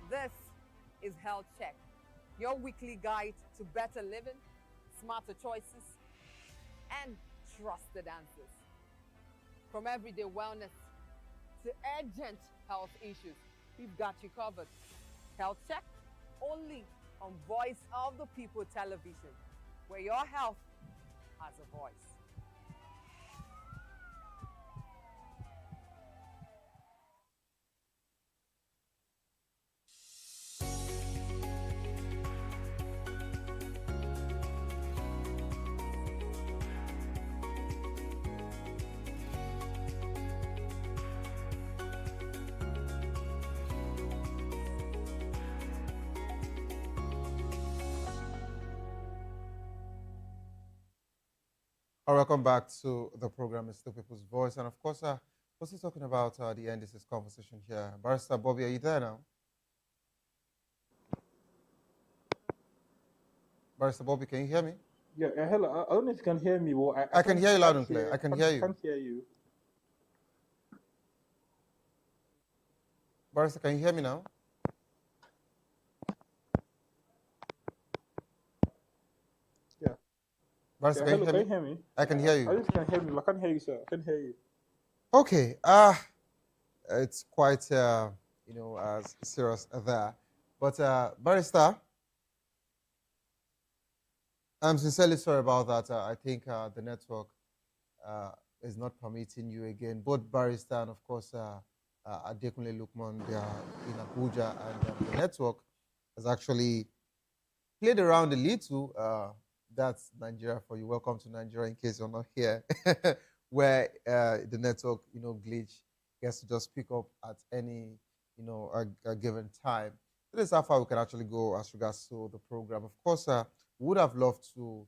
This is Health Check, your weekly guide to better living, smarter choices, and trusted answers. From everyday wellness to urgent health issues, we've got you covered. Health Check, only on Voice of the People Television, where your health has a voice. Welcome back to the program. It's the People's Voice. And of course, we're still talking about the end of this conversation here. Barrister Bobby, are you there now? Barrister Bobby, can you hear me? Yeah, hello. I don't know if you can hear me. Well, I can hear you loud and clear. I can hear you. I can't hear you. Barrister, can you hear me now? Yeah. Barrister, Yeah, can hello, you hear me? me? I can hear you. I just can hear me. I can't hear you, sir. I can hear you. Okay. It's quite serious there. But Barrister, I'm sincerely sorry about that. I think the network is not permitting you again, both Barrister and of course Adekunle Lukman. They are in Abuja, and the network has actually played around a little. That's Nigeria for you. Welcome to Nigeria, in case you're not here, where the network, glitch gets to just pick up at any, a given time. So this is how far we can actually go as regards to the program. Of course, we would have loved to,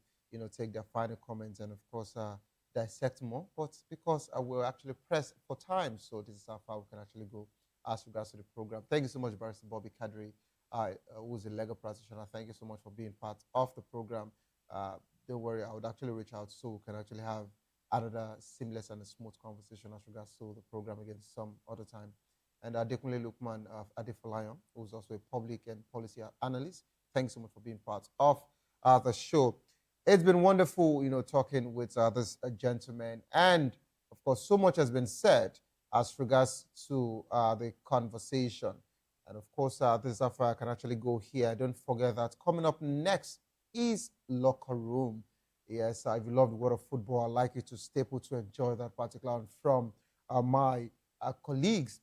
take their final comments and, of course, dissect more, but because we're actually pressed for time, so this is how far we can actually go as regards to the program. Thank you so much, Barrister Bobby Kadri, who's a legal practitioner. Thank you so much for being part of the program. Don't worry, I would actually reach out so we can actually have another seamless and a smooth conversation as regards to the program again some other time. And Adekunle Lukman of Adefalayan, who's also a public and policy analyst. Thanks so much for being part of the show. It's been wonderful, talking with this gentleman. And, of course, so much has been said as regards to the conversation. And, of course, this is how far I can actually go here. Don't forget that coming up next is Locker Room. Yes, if you love the world of football, I'd like you to stay put to enjoy that particular one from my colleagues.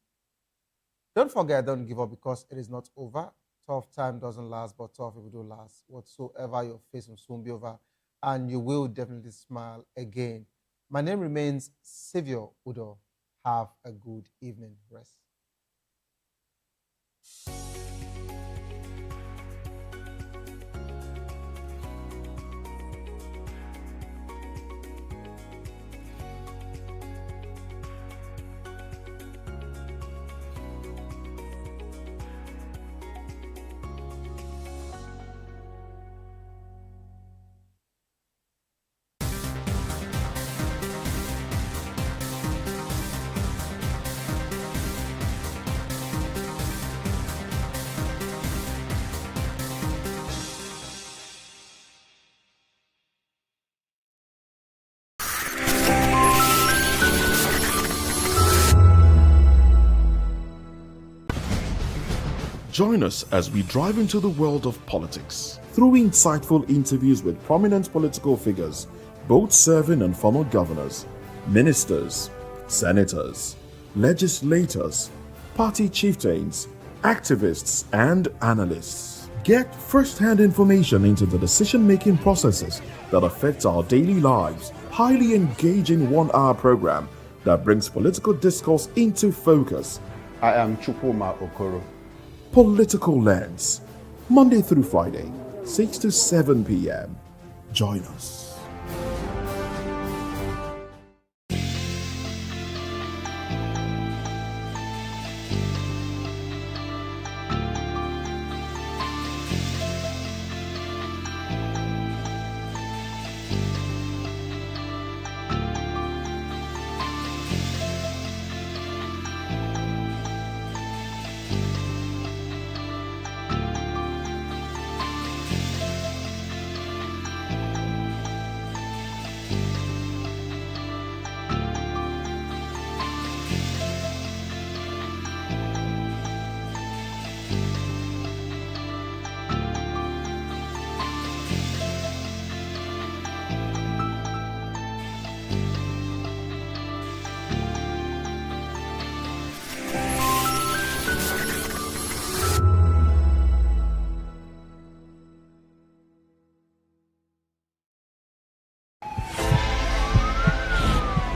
Don't forget, don't give up, because it is not over. Tough time doesn't last, but tough people do last. Whatsoever you're facing will soon be over, and you will definitely smile again. My name remains Saviour Udo. Have a good evening. Rest. Join us as we drive into the world of politics through insightful interviews with prominent political figures, both serving and former governors, ministers, senators, legislators, party chieftains, activists, and analysts. Get first-hand information into the decision-making processes that affect our daily lives. Highly engaging one-hour program that brings political discourse into focus. I am Chukwuma Okoro. Political Lens, Monday through Friday, 6 to 7 p.m. Join us.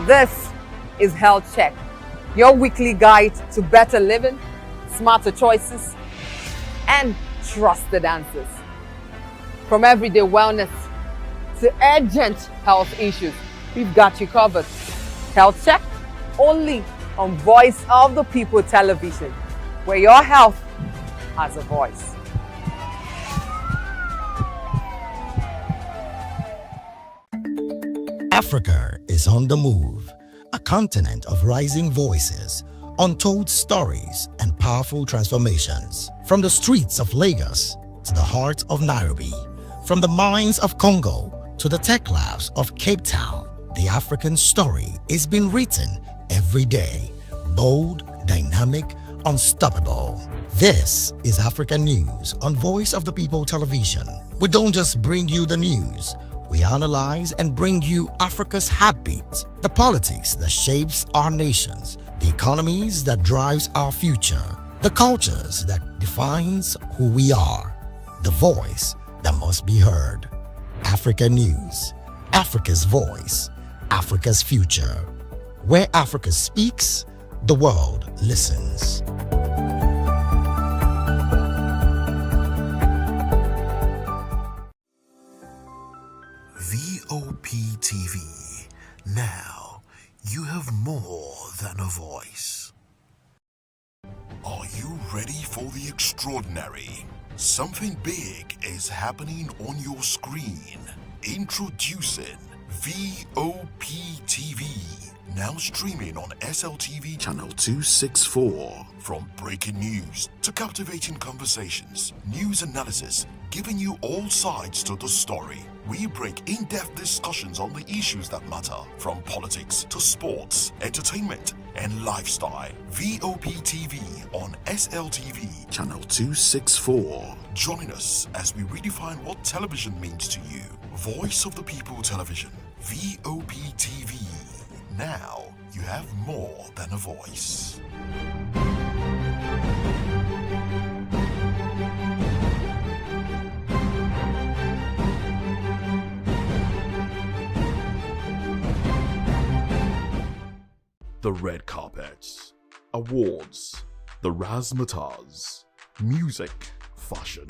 This is Health Check, your weekly guide to better living, smarter choices, and trusted answers. From everyday wellness to urgent health issues, we've got you covered. Health Check, only on Voice of the People Television, where your health has a voice. Africa is on the move, a continent of rising voices, untold stories, and powerful transformations. From the streets of Lagos to the heart of Nairobi, from the mines of Congo to the tech labs of Cape Town, the African story is being written every day. Bold, dynamic, unstoppable. This is African News on Voice of the People Television. We don't just bring you the news. We analyze and bring you Africa's heartbeat, the politics that shapes our nations, the economies that drives our future, the cultures that defines who we are, the voice that must be heard. Africa News, Africa's voice, Africa's future. Where Africa speaks, the world listens. Vop TV. Now you have more than a voice. Are you ready for the extraordinary? Something big is happening on your screen. Introducing Vop TV. Now streaming on SLTV channel 264. From breaking news to captivating conversations, news analysis, giving you all sides to the story. We bring in-depth discussions on the issues that matter, from politics to sports, entertainment, and lifestyle. Vop TV on SLTV channel 264. Join us as we redefine what television means to you. Voice of the People Television, Vop TV. Now you have more than a voice. The red carpets, awards, the razzmatazz, music, fashion,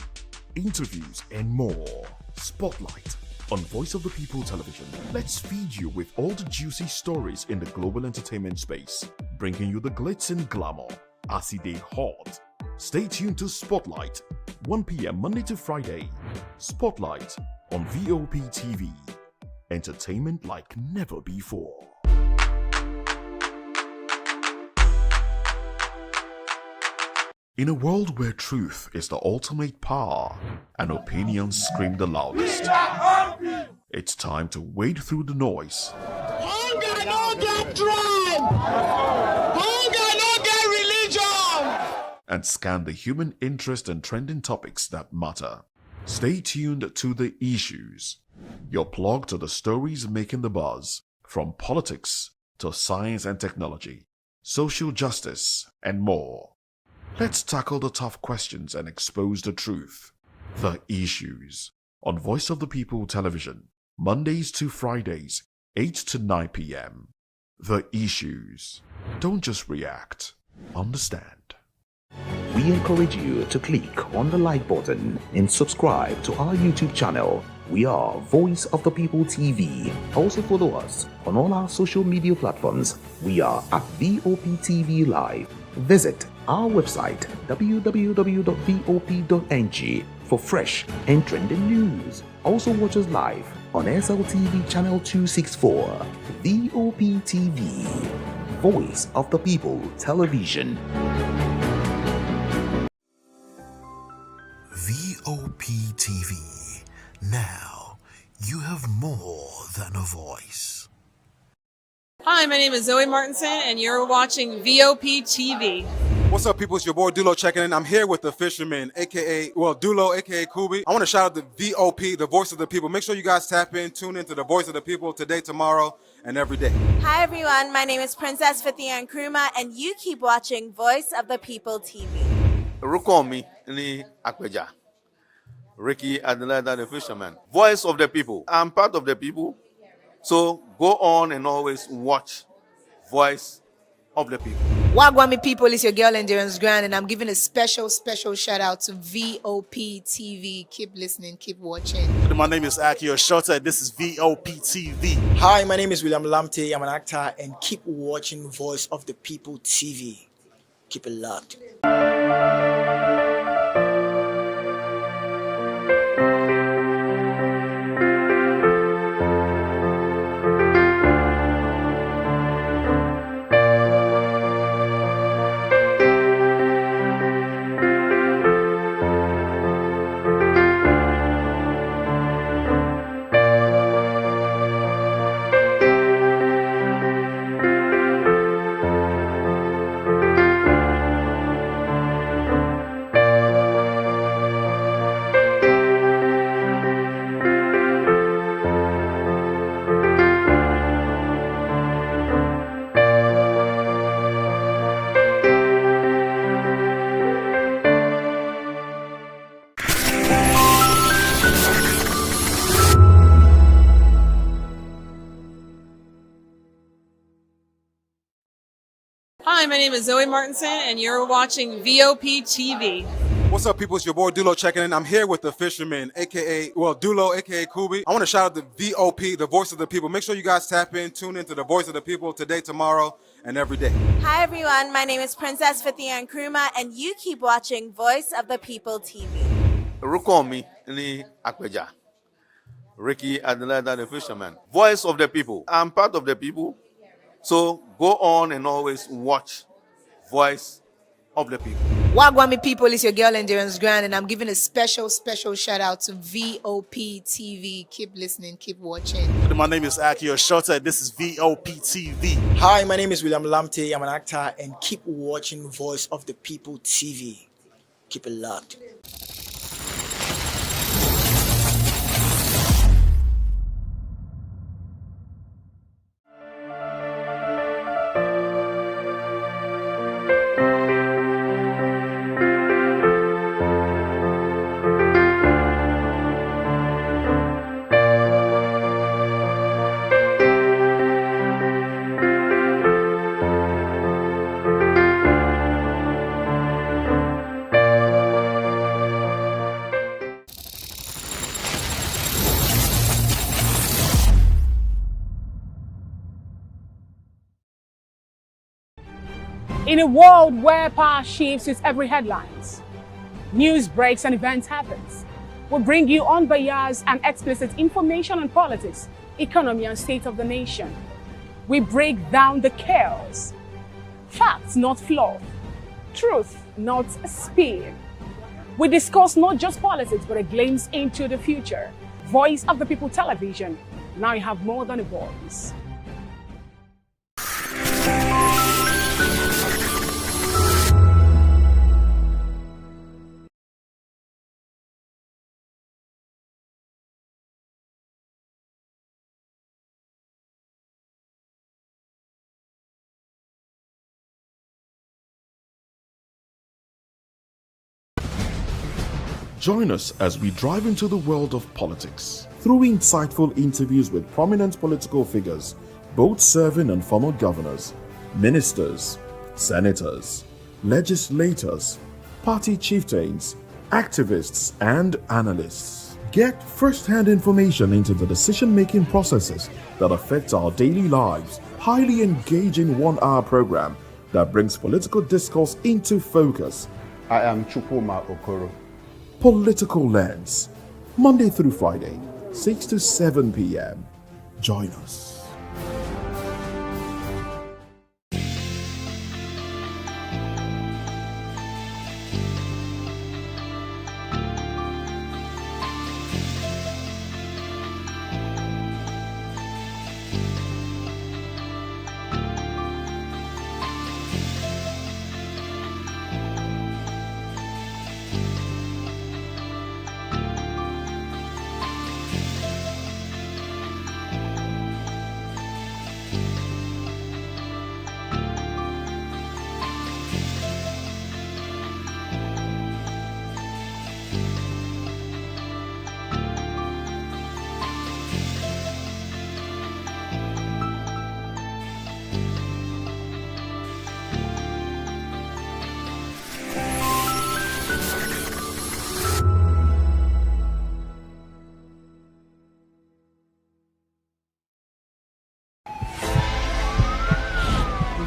interviews, and more. Spotlight on Voice of the People Television. Let's feed you with all the juicy stories in the global entertainment space, bringing you the glitz and glamour as it is hot. Stay tuned to Spotlight, 1 p.m. Monday to Friday. Spotlight on Vop TV. Entertainment like never before. In a world where truth is the ultimate power and opinions scream the loudest, it's time to wade through the noise. Hunger no get tribe! Hunger no get religion! And scan the human interest and trending topics that matter. Stay tuned to The Issues, your plug to the stories making the buzz, from politics to science and technology, social justice, and more. Let's tackle the tough questions and expose the truth. The Issues on Voice of the People Television, Mondays to Fridays, 8 to 9 p.m. The Issues. Don't just react, understand. We encourage you to click on the like button and subscribe to our YouTube channel. We are Voice of the People TV. Also follow us on all our social media platforms. We are at VOP TV Live. Visit our website www.vop.ng for fresh and trending news. Also watch us live on SLTV channel 264. VOP TV, Voice of the People Television. Vop TV. Now you have more than a voice. Hi, my name is Zoe Martinson, and you're watching VOP TV. What's up, people? It's your boy Dulo checking in. I'm here with the fisherman, Dulo, aka Kubi. I want to shout out the VOP, the Voice of the People. Make sure you guys tap in, tune into the Voice of the People today, tomorrow, and every day. Hi, everyone. My name is Princess Fathia Nkrumah, and you keep watching Voice of the People TV. Rukomi ni Akweja. Ricky Adelaide, the fisherman. Voice of the People. I'm part of the people. So go on and always watch Voice of the People. Wagwami people, it's your girl Endurance Grand, and I'm giving a special shout out to VOP TV. Keep listening, keep watching. My name is Akio Shota. This is VOP TV. Hi, my name is William Lamte. I'm an actor, and keep watching Voice of the People TV. Keep it locked. my name is Zoe Martinson, and you're watching VOP TV. What's up, people? It's your boy Dulo checking in. I'm here with the fisherman, Dulo, aka Kubi. I want to shout out the VOP, the voice of the people. Make sure you guys tap in, tune into the voice of the people today, tomorrow, and every day. Hi everyone, my name is Princess Fithia Nkrumah, and you keep watching Voice of the People TV. Rukomi ni Akweja. Ricky Adelada, the fisherman. Voice of the people. I'm part of the people. So go on and always watch Voice of the People. Wagwami people, it's your girl Endurance Grand, and I'm giving a special shout out to VOP TV. Keep listening, keep watching. My name is Akio Shota. This is VOP TV. Hi, my name is William Lamte. I'm an actor, and keep watching Voice of the People TV. Keep it locked. In a world where power shifts with every headlines, news breaks and events happens, we bring you unbiased and explicit information on politics, economy, and state of the nation. We break down the chaos. Facts, not fluff. Truth, not speed. We discuss not just politics, but a glimpse into the future. Voice of the People Television. Now you have more than a voice. Join us as we drive into the world of politics through insightful interviews with prominent political figures, both serving and former governors, ministers, senators, legislators, party chieftains, activists, and analysts. Get first-hand information into the decision-making processes that affect our daily lives. Highly engaging one-hour program that brings political discourse into focus. I am Chukwuma Okoro. Political Lens, Monday through Friday, 6 to 7 p.m. Join us.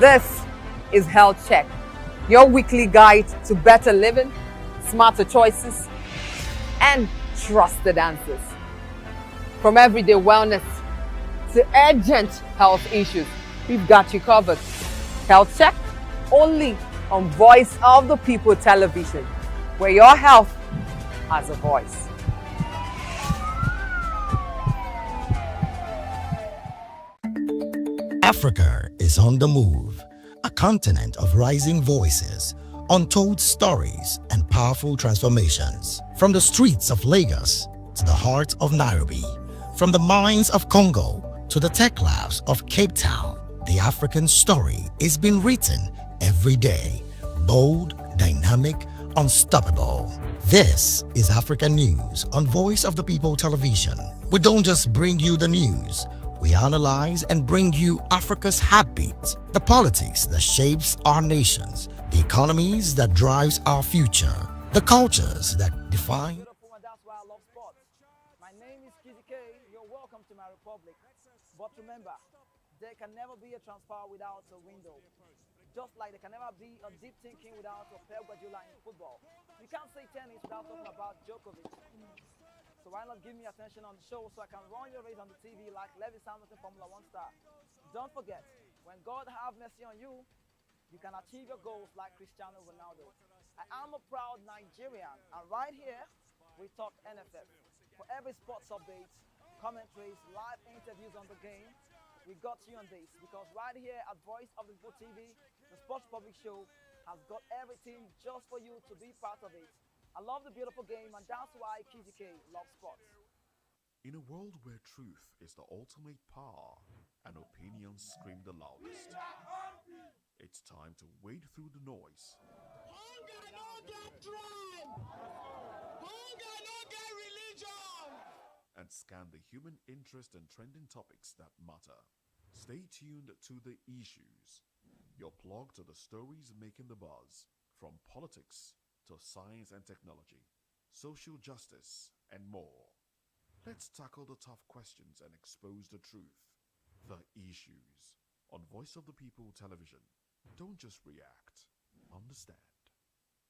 This is Health Check, your weekly guide to better living, smarter choices, and trusted answers. From everyday wellness to urgent health issues, we've got you covered. Health Check, only on Voice of the People Television, where your health has a voice. Africa is on the move, a continent of rising voices, untold stories, and powerful transformations. From the streets of Lagos to the heart of Nairobi, from the mines of Congo to the tech labs of Cape Town, the African story is being written every day. Bold, dynamic, unstoppable. This is African News on Voice of the People Television. We don't just bring you the news, We analyze and bring you Africa's heartbeat, the politics that shapes our nations, the economies that drives our future, the cultures that define. My name is Kizzy K. You're welcome to my republic. But remember, there can never be a transfer without a window. Just like there can never be a deep thinking without a Pep Guardiola in football. You can't say tennis without talking about Djokovic. So why not give me attention on the show so I can run your race on the TV like Lewis Hamilton Formula 1 star. Don't forget, when God have mercy on you, you can achieve your goals like Cristiano Ronaldo. I am a proud Nigerian, and right here, we talk NFF. For every sports update, commentaries, live interviews on the game, we got you on this, because right here at Voice of the People TV, the Sports Public Show has got everything just for you to be part of it. I love the beautiful game, and that's why Kizzy K loves sports. In a world where truth is the ultimate power and opinions scream the loudest, it's time to wade through the noise. Hunger no get tribe. Hunger no get religion. And scan the human interest and trending topics that matter. Stay tuned to The Issues, your plug to the stories making the buzz, from politics to science and technology, social justice, and more. Let's tackle the tough questions and expose the truth. The Issues on Voice of the People television. Don't just react, understand.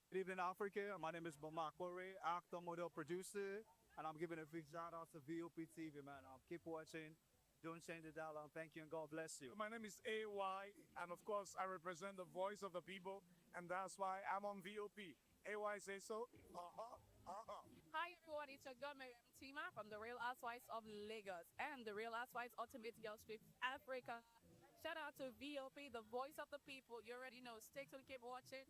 Good evening, Africa. My name is Bamak Kore, actor, model, producer, and I'm giving a big shout out to VOP TV, man. Keep watching. Don't change the dial, and thank you, and God bless you. My name is AY, and of course, I represent the voice of the people, and that's why I'm on VOP. AY say so. Hi everyone, it's your girl Miriam Tima from the Real Housewives of Lagos and the Real Housewives Ultimate Girls Trip Africa. Shout out to VOP, the voice of the people. You already know. Stay tuned, keep watching.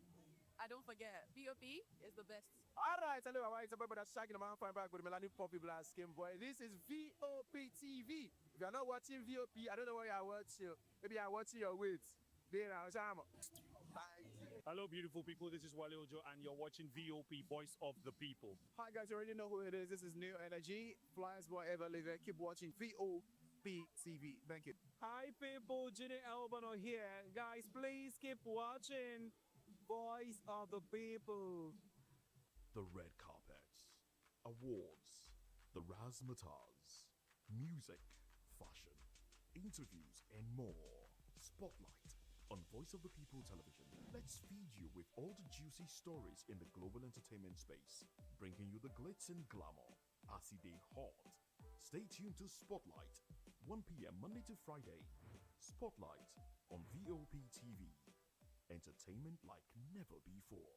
And don't forget, VOP is the best. All right, hello, it's a brother shaking the man fine back with Melanie Poppy Black Skin Boy. This is VOP TV. If you're not watching VOP, I don't know why you're watching. Maybe you're watching your weight. Hello, beautiful people. This is Wale Ojo, and you're watching VOP, Voice of the People. Hi, guys. You already know who it is. This is New Energy. Flyers wherever live. Keep watching VOP TV. Thank you. Hi, people. Ginny Albano here. Guys, please keep watching Voice of the People. The red carpets, awards, the razzmatazz, music, fashion, interviews, and more. Spotlight on Voice of the People television. Let's feed you with all the juicy stories in the global entertainment space, bringing you the glitz and glamour as they hot. Stay tuned to Spotlight, 1 p.m. Monday to Friday. Spotlight on VOP TV. Entertainment like never before.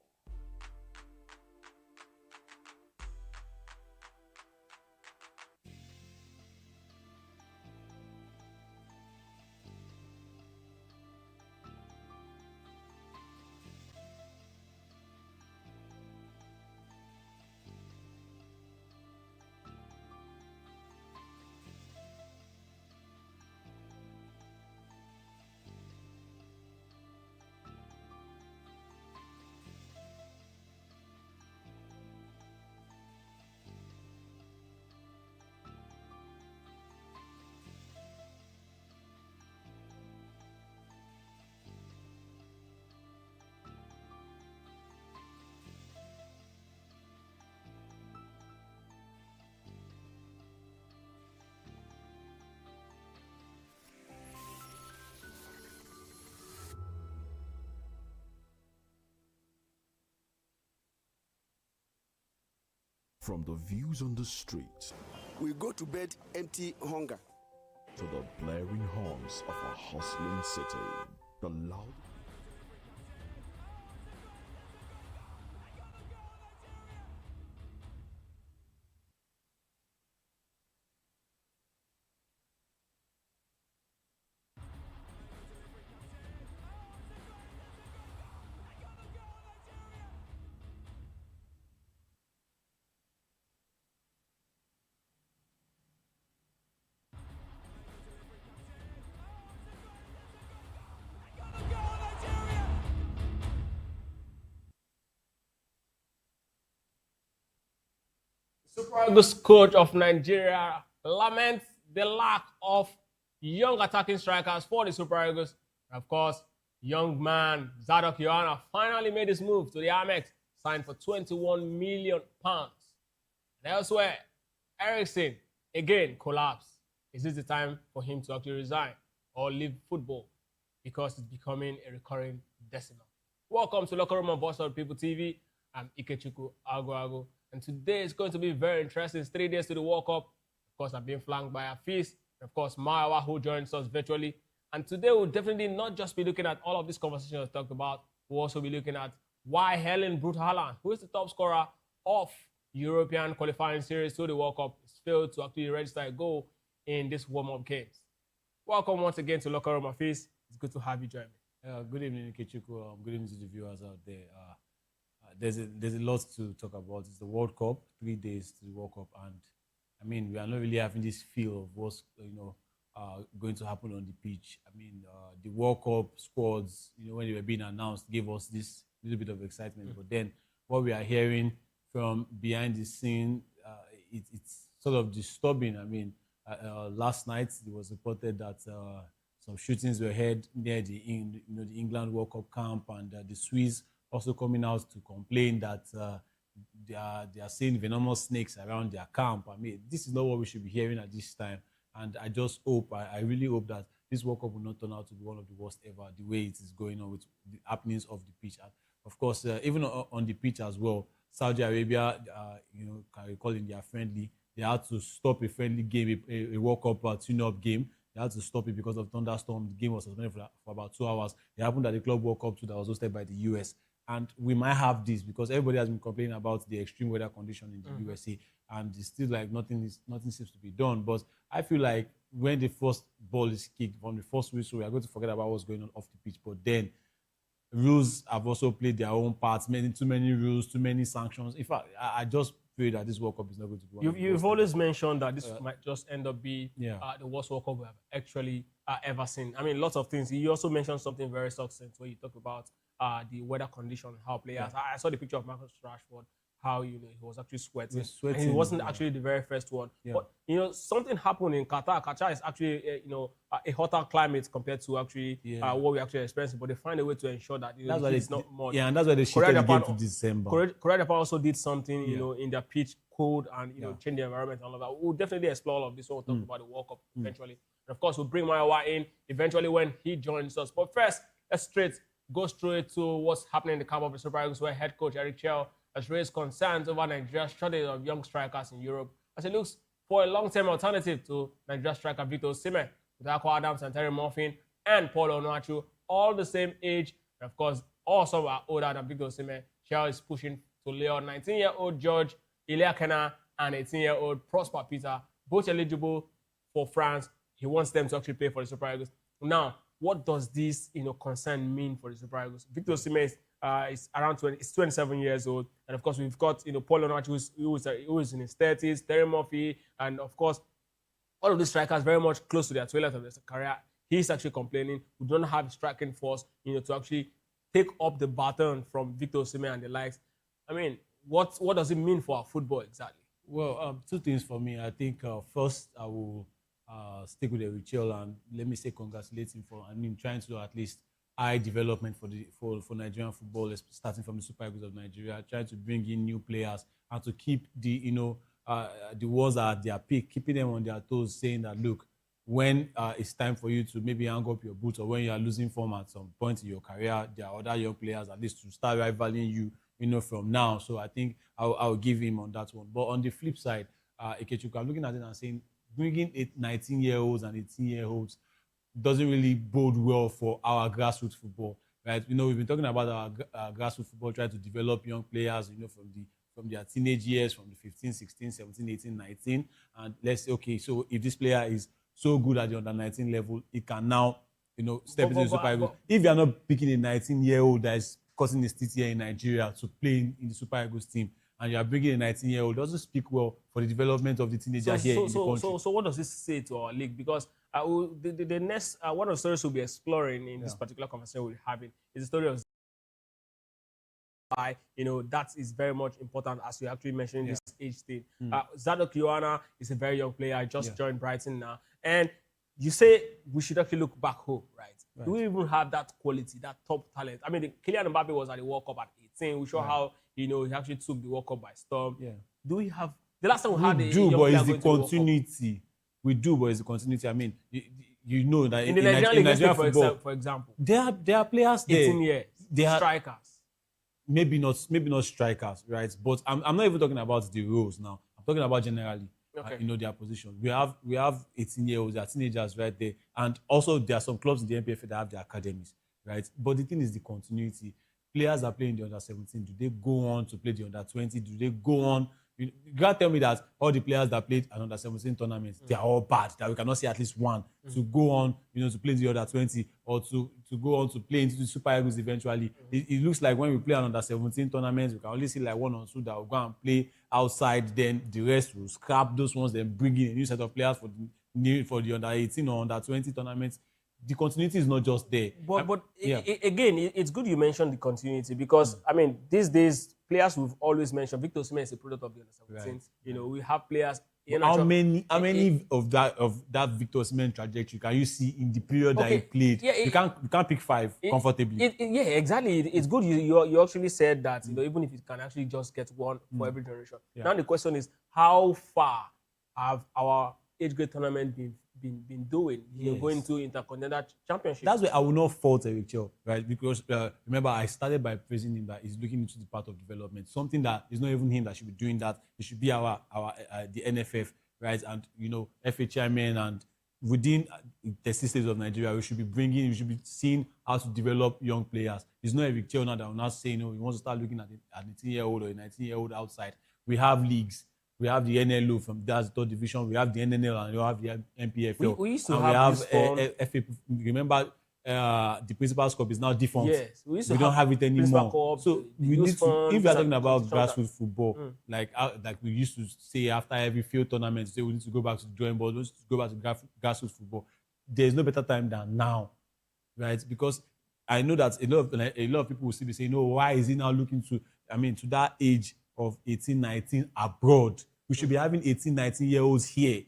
From the views on the street, we go to bed empty hunger, to the blaring horns of a hustling city, the loud Super Eagles coach of Nigeria laments the lack of young attacking strikers for the Super Eagles. And of course, young man Zadok Yohana finally made his move to the Amex, signed for £21 million. And elsewhere, Ericsson again collapsed. Is this the time for him to actually resign or leave football? Because it's becoming a recurring decimal. Welcome to Locker Room on Voice of the People TV. I'm Ikechukwu Ago. And today is going to be very interesting. It's 3 days to the World Cup. Of course, I'm being flanked by Afis. And of course, Maiwa, who joins us virtually. And today we'll definitely not just be looking at all of these conversations I talked about. We'll also be looking at why Helen Brut Haaland, who is the top scorer of European qualifying series to the World Cup, failed to actually register a goal in this warm-up games. Welcome once again to Locker Room Afis. It's good to have you join me. Good evening, Ikechukwu. Good evening to the viewers out there. There's a lot to talk about. It's the World Cup, 3 days to the World Cup, and I mean we are not really having this feel of what's going to happen on the pitch. I mean the World Cup squads, when they were being announced, gave us this little bit of excitement. But then what we are hearing from behind the scene, it's sort of disturbing. I mean, last night it was reported that some shootings were heard near the England World Cup camp, and the Swiss also coming out to complain that they are seeing venomous snakes around their camp. I mean, this is not what we should be hearing at this time. And I just hope, I really hope that this World Cup will not turn out to be one of the worst ever, the way it is going on with the happenings of the pitch. And of course, even on the pitch as well, Saudi Arabia, can you call it their friendly, they had to stop a friendly game, a World Cup tune-up game. They had to stop it because of thunderstorm. The game was suspended for about 2 hours. It happened at the Club World Cup 2 that was hosted by the US. And we might have this because everybody has been complaining about the extreme weather condition in the USA, and it's still like nothing seems to be done. But I feel like when the first ball is kicked from the first whistle, we are going to forget about what's going on off the pitch. But then rules have also played their own parts. Too many rules, too many sanctions. In fact, I just pray that this World Cup is not going to be one. You've always mentioned that this might just end up being the worst World Cup we have actually ever seen. I mean, lots of things. You also mentioned something very succinct where you talk about the weather condition, how players. I saw the picture of Marcus Rashford, how he was actually sweating. And he wasn't actually the very first one. But something happened in Qatar. Qatar is actually a hotter climate compared to actually what we actually experiencing. But they find a way to ensure that it's not much. Yeah, and that's why they shifted the game to December. Korea Japan also did something, in their pitch cold and change the environment and all of that. We'll definitely explore all of this when we'll talk about the World Cup eventually. And of course, we'll bring Maiwa in eventually when he joins us. But first, let's go straight to what's happening in the camp of the Super Eagles, where head coach Eric Chell has raised concerns over Nigeria's shortage of young strikers in Europe as he looks for a long-term alternative to Nigeria striker Victor Osimhen, with Akwa Adams and Terry Murphy and Paul Onuachu, all the same age. And of course, all some are older than Victor Osimhen. Chell is pushing to lure 19-year-old George Iliakena and 18-year-old Prosper Peter, both eligible for France. He wants them to actually play for the Super Eagles. Now, what does this concern mean for the Super Eagles? Victor Osimhen is around 27 years old, and of course we've got Paul Onuachu who is in his 30s, Terry Murphy, and of course all of these strikers very much close to their twilight of their career. He's actually complaining we don't have striking force, to actually take up the baton from Victor Osimhen and the likes. I mean, what does it mean for our football exactly? Well, two things for me. I think first I will stick with Eric Chell and let me say congratulate him for trying to do at least high development for Nigerian football, starting from the Super Eagles of Nigeria, trying to bring in new players and to keep the ones at their peak, keeping them on their toes, saying that look, when it's time for you to maybe hang up your boots, or when you are losing form at some point in your career, there are other young players at least to start rivaling you, from now. So I think I'll give him on that one. But on the flip side, Ikechukwu, I'm looking at it and saying bringing 19-year-olds and 18-year-olds doesn't really bode well for our grassroots football, right? We've been talking about our grassroots football, trying to develop young players, from their teenage years, from the 15, 16, 17, 18, 19. And let's say, okay, so if this player is so good at the under-19 level, he can now, step into the Super Eagles. If you are not picking a 19-year-old that is cutting his teeth here in Nigeria to play in the Super Eagles team, and you are bringing a 19-year-old, doesn't speak well for the development of the teenager here in the country. So what does this say to our league? Because the next one of the stories we'll be exploring in this particular conversation we're having is the story of that is very much important as you actually mentioned this age thing. Zadok Yohana is a very young player. I just joined Brighton now, and you say we should actually look back home, right? Do we even have that quality, that top talent? I mean, Kylian Mbappe was at the World Cup at 18. We saw how, he actually took the World Cup by storm. Yeah. Do we have, the last time we had a do, young but player it's the going to World Cup? continuity. We do, but it's the continuity. I mean, you know that In the Nigerian football, for example, there are players there. 18 years, they are strikers. Maybe not strikers, right? But I'm not even talking about the roles now. I'm talking about generally. Okay. Their position. We have 18-year-olds, they are teenagers right there, and also there are some clubs in the NPFL that have their academies, right? But the thing is the continuity. Players are playing the under 17. Do they go on to play the under 20? Do they go on? You can't tell me that all the players that played an under 17 tournament, they are all bad. That we cannot see at least one to go on, to play the under 20 or to go on to play into the Super Eagles eventually. It looks like when we play an under 17 tournament, we can only see like one or two that will go and play outside. Then the rest will scrap those ones, then bring in a new set of players for the under 18 or under 20 tournaments. The continuity is not just there. But again, it's good you mentioned the continuity because, I mean, these days, players we've always mentioned, Victor Osimhen is a product of the under 17. Right. We have players. How many of that Victor Osimhen trajectory can you see in the period that he played? Yeah, you can't pick five comfortably. Yeah, exactly. It's good you actually said that, even if you can actually just get one for every generation. Yeah. Now the question is, how far have our age grade tournament been doing, going to Intercontinental Championship? That's why I will not fault Eric Chell, right? Because remember, I started by praising him that he's looking into the part of development, something that is not even him that should be doing that. It should be the NFF, right? And FA chairman, and within the systems of Nigeria, we should be seeing how to develop young players. It's not Eric Chell now that will not say he wants to start looking at a 18-year-old or a 19-year-old outside. We have leagues. We have the NLO that's third division. We have the NNL and we have the MPFL. We used to and have FA. Remember, the Principal's Cup is now defunct. Yes, we don't have it anymore. Cup, so we need to, if we are talking about grassroots football, like we used to say after every field tournament, say we need to go back to the drawing board, we need to go back to grassroots football. There is no better time than now, right? Because I know that a lot of people will still be saying, why is he now looking to that age of 18, 19 abroad? We should be having 18, 19-year-olds here.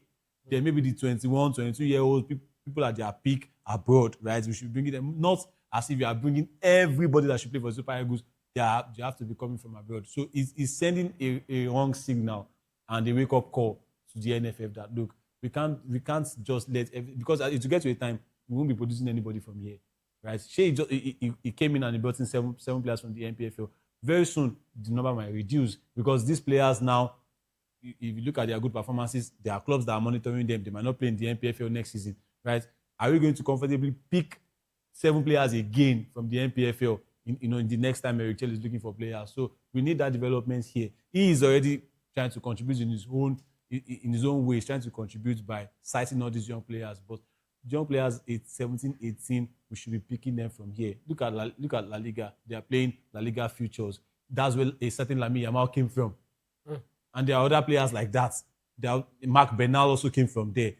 Then maybe the 21, 22-year-olds, people at their peak abroad, right? We should bring them, not as if you are bringing everybody that should play for Super Eagles, they have to be coming from abroad. So it's sending a wrong signal and a wake-up call to the NFF that, look, we can't just because it will get to a time, we won't be producing anybody from here, right? He came in and he brought in seven players from the NPFL. Very soon, the number might reduce because these players now, if you look at their good performances, there are clubs that are monitoring them. They might not play in the NPFL next season, right? Are we going to comfortably pick 7 players again from the NPFL in the next time Eric Chell is looking for players? So we need that development here. He is already trying to contribute in his own way. He's trying to contribute by citing all these young players. But young players, 17, 18, we should be picking them from here. Look at La Liga. They are playing La Liga Futures. That's where a certain Lamine Yamal came from. And there are other players like that. Mark Bernal also came from there.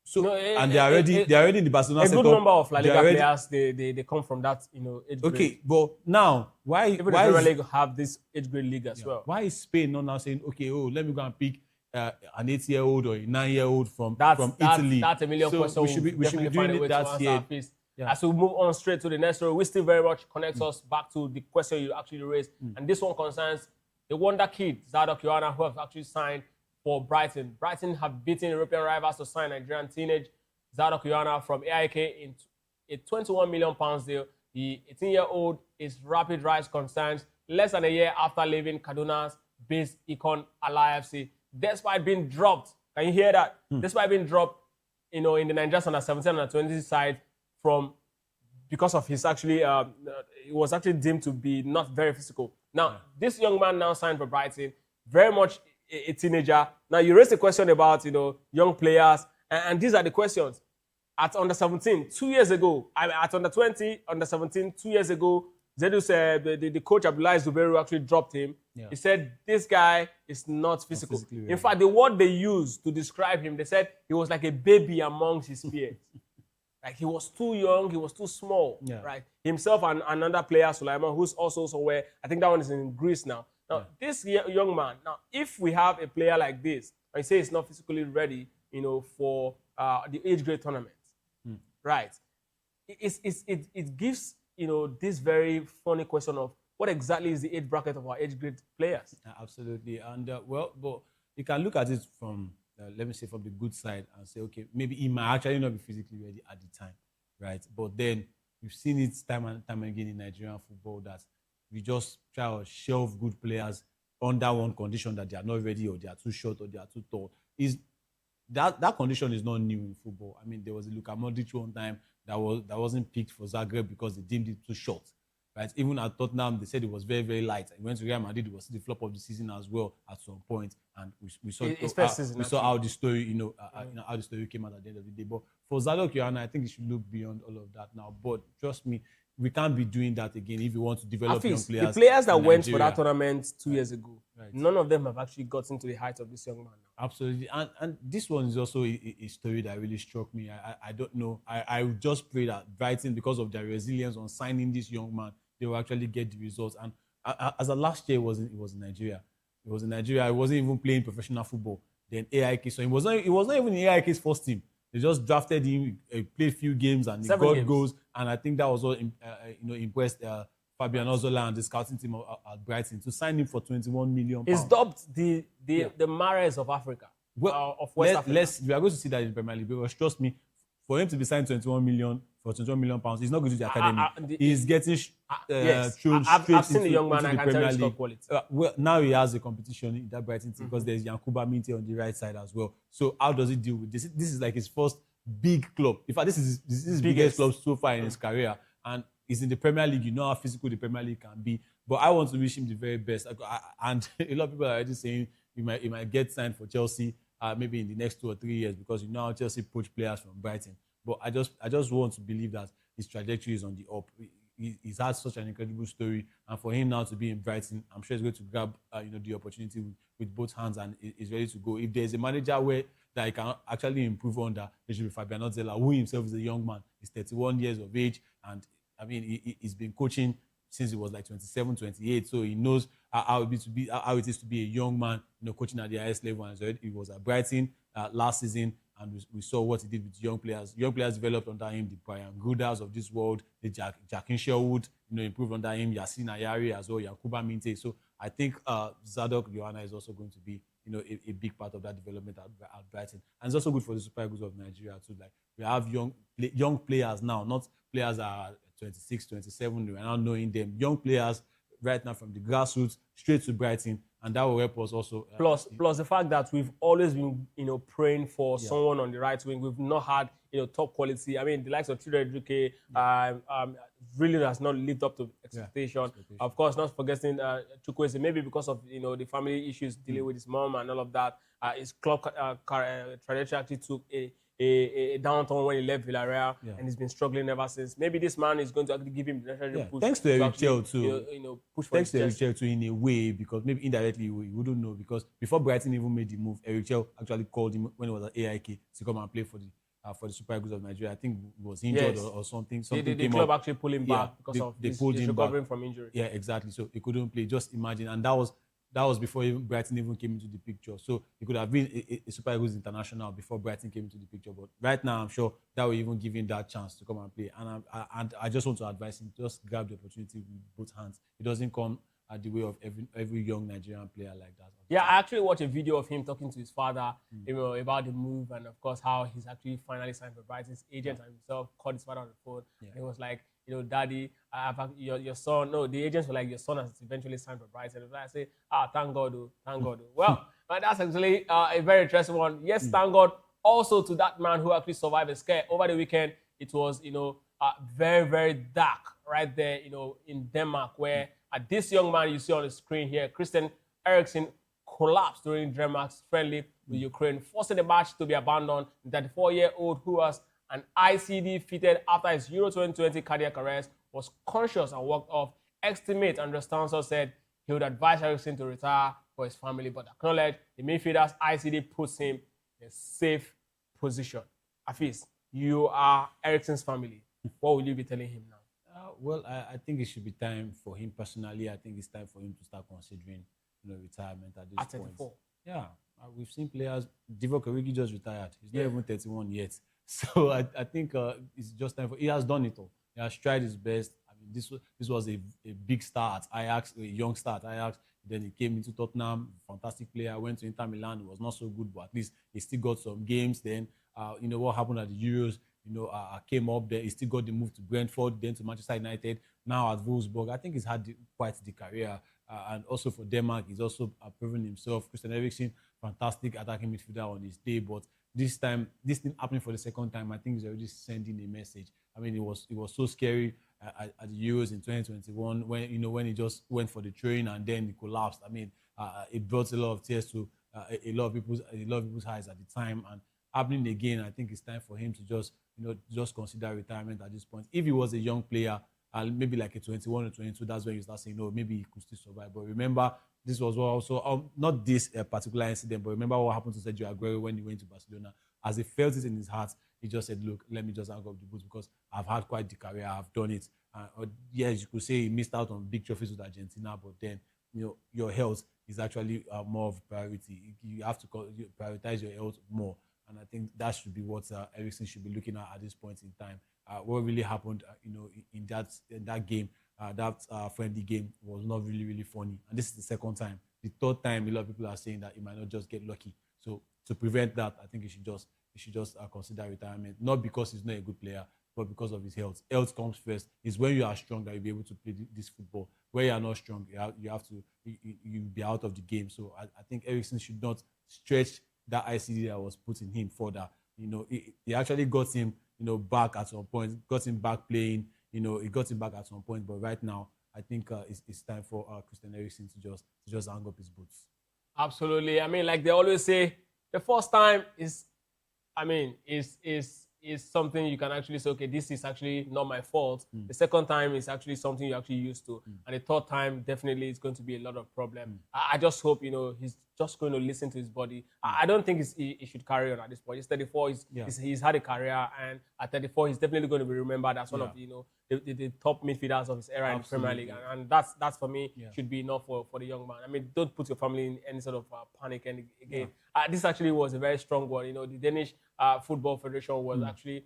So and they are already in the Barcelona setup. A good number of La Liga players they come from that age grade. Okay, but now why the Premier League have this age grade league as well? Why is Spain not now saying, okay, let me go and pick an 8-year-old or a 9-year-old from Italy? That's a million questions. We should be doing that here. Yeah. As we move on straight to the next story, we still very much connects us back to the question you actually raised, and this one concerns the wonder kid, Zadok Yohana, who have actually signed for Brighton. Brighton have beaten European rivals to sign Nigerian teenage Zadok Yohana from AIK in a £21 million deal. The 18-year-old is rapid rise concerns less than a year after leaving Kaduna's based Econ Ala FC. Despite being dropped, can you hear that? Despite being dropped, in the Nigerian under 17 and 20 side because of his he was actually deemed to be not very physical. Now, this young man now signed for Brighton, very much a teenager. Now, you raised a question about, young players, and these are the questions. At under 17, 2 years ago, at under 20, under 17, 2 years ago, Zedu said the coach Abdullahi Zubairu actually dropped him. Yeah. He said, this guy is not physical. In fact, the word they used to describe him, they said he was like a baby amongst his peers. Like he was too young, he was too small, right? Himself and another player, Sulaiman, who's also somewhere, I think that one is in Greece now. Now, this young man, if we have a player like this, I say he's not physically ready, for the age grade tournament, right? It gives, this very funny question of what exactly is the age bracket of our age grade players? Absolutely. And but you can look at it from, let me say, from the good side and say, okay, maybe he might actually not be physically ready at the time, right? But then we've seen it time and time again in Nigerian football that we just try to shelve good players under one condition, that they are not ready, or they are too short, or they are too tall. That condition is not new in football. I mean, there was a Luka Modric one time that wasn't picked for Zagreb because they deemed it too short. Right? Even at Tottenham, they said it was very, very light. He went to Real Madrid, it was the flop of the season as well at some point. And we saw how the story, how the story came out at the end of the day. But for Zadok Yohana, I think he should look beyond all of that now. But trust me, we can't be doing that again if we want to develop young players. The players that went for that tournament 2 years ago, none of them have actually gotten to the height of this young man now. Absolutely. And this one is also a story that really struck me. I don't know. I just pray that Brighton, because of their resilience on signing this young man, they will actually get the results. And as of last year, it was in Nigeria. It was in Nigeria. I wasn't even playing professional football. Then AIK, so it was not even in AIK's first team. They just drafted him, played a few games, and he got goals. And I think that was what impressed Fabian Ozola and the scouting team at Brighton to sign him for £21 million. He's dubbed the Mahrez of Africa, of West Africa. We are going to see that in the Premier League, because trust me, for him to be signed £21 million, he's not going to the academy. He's getting thrown straight into the Premier League. Well, now he has a competition in that Brighton team, because there's Yankuba Minte on the right side as well. So how does he deal with this? This is like his first big club. In fact, this is his biggest club so far in his career. And he's in the Premier League. You know how physical the Premier League can be. But I want to wish him the very best. And a lot of people are already saying he might get signed for Chelsea maybe in the next 2 or 3 years, because you know how Chelsea poach players from Brighton. But I just want to believe that his trajectory is on the up. He's had such an incredible story, and for him now to be in Brighton, I'm sure he's going to grab the opportunity with both hands, and is ready to go. If there's a manager that he can actually improve under, it should be Fabian Ozola, who himself is a young man. He's 31 years of age, and I mean he's been coaching since he was like 27, 28, so he knows how it is to be a young man, coaching at the highest level. And he was at Brighton last season. And we saw what he did with young players. Young players developed under him, the Brian Gruders of this world, the Jackin Sherwood, improved under him, Yasin Ayari as well, Yankuba Minte. So I think Zadok Yohana is also going to be, a big part of that development at Brighton. And it's also good for the Super Eagles of Nigeria too. Like, we have young players now, not players that are 26, 27. We are now knowing them. Young players right now from the grassroots straight to Brighton. And that will help us also. Plus the fact that we've always been, praying for someone on the right wing. We've not had, top quality. I mean, the likes of Chidera really has not lived up to expectation. Of course, not forgetting Chukwueze, maybe because of, the family issues dealing with his mom and all of that. His club trajectory actually took a downturn when he left Villarreal, and he's been struggling ever since. Maybe this man is going to actually give him the necessary push. Thanks to Eric Chell too. Push for Thanks to Eric Chell too, in a way, because maybe indirectly you wouldn't know, because before Brighton even made the move, Eric Chell actually called him when he was at AIK to come and play for the Super Eagles of Nigeria. I think he was injured or something. The club actually pulled him back because of his recovering from injury. Yeah, exactly. So he couldn't play. Just imagine, and that was before Brighton even came into the picture. So he could have been a Super Eagles international before Brighton came into the picture. But right now, I'm sure that will even give him that chance to come and play. And I just want to advise him, just grab the opportunity with both hands. It doesn't come at the way of every young Nigerian player like that. Yeah, I actually watched a video of him talking to his father, about the move, and of course how he's actually finally signed for Brighton. His agent and himself called his father on the phone. And he was like, Daddy, your son. No, the agents were like, your son has eventually signed for Brighton. And I say, thank God, thank God. Well, that's actually a very interesting one. Yes, thank God. Also to that man who actually survived a scare over the weekend. It was, very, very dark right there, in Denmark, where this young man you see on the screen here, Christian Eriksen, collapsed during Denmark's friendly with Ukraine, forcing the match to be abandoned. The 34-year-old, who was an ICD fitted after his Euro 2020 cardiac arrest, was conscious and walked off. Ex-teammate Andres Townsend said he would advise Eriksen to retire for his family, but acknowledged the midfielder's ICD puts him in a safe position. Afis, you are Eriksen's family. What will you be telling him now? Well, I think it should be time for him personally. I think it's time for him to start considering, retirement at this point. Yeah, we've seen players. Divock Origi just retired. He's not even 31 yet. So I think it's just time for. He has done it all. He has tried his best. I mean, this was a big star at Ajax, a young star at Ajax. Then he came into Tottenham, fantastic player. Went to Inter Milan, it was not so good, but at least he still got some games. Then you know what happened at the Euros. You know, came up there. He still got the move to Brentford, then to Manchester United. Now at Wolfsburg, I think he's had quite the career. And also for Denmark, he's also proven himself. Christian Eriksen, fantastic attacking midfielder on his day, but this time, this thing happening for the second time, I think he's already sending a message. I mean, it was so scary at the Euros in 2021 when he just went for the train and then he collapsed. I mean, it brought a lot of tears to a lot of people's eyes at the time. And happening again, I think it's time for him to just consider retirement at this point. If he was a young player, maybe like a 21 or 22, that's when you start saying, no, maybe he could still survive. But remember, this was also, not this particular incident, but remember what happened to Sergio Aguero when he went to Barcelona. As he felt it in his heart, he just said, look, let me just hang up the boots because I've had quite the career, I've done it. Yes, you could say he missed out on big trophies with Argentina, but then, you know, your health is actually more of a priority. You have to prioritize your health more. And I think that should be what Eriksen should be looking at this point in time. What really happened, you know, in that game, that friendly game was not really funny. And this is the second time. The third time, a lot of people are saying that he might not just get lucky. So to prevent that, I think he should just consider retirement. Not because he's not a good player, but because of his health. Health comes first. It's when you are strong that you'll be able to play this football. When you are not strong, you'll be out of the game. So I think Eriksen should not stretch that ICD that was put in him further. You know, he actually got him, you know, back at some point, got him back playing. You know, he got him back at some point. But right now, I think it's time for Christian Eriksen to just hang up his boots. Absolutely. I mean, like they always say, the first time is something you can actually say, okay, this is actually not my fault. The second time is actually something you're actually used to. And the third time, definitely, it's going to be a lot of problem. I just hope, you know, he's just going to listen to his body. I don't think he should carry on at this point. He's 34. He's had a career. And at 34, he's definitely going to be remembered as one of the, you know, the top midfielders of his era in the Premier League. And that's for me, should be enough for the young man. I mean, don't put your family in any sort of panic. And again, this actually was a very strong one. You know, the Danish Football Federation was actually,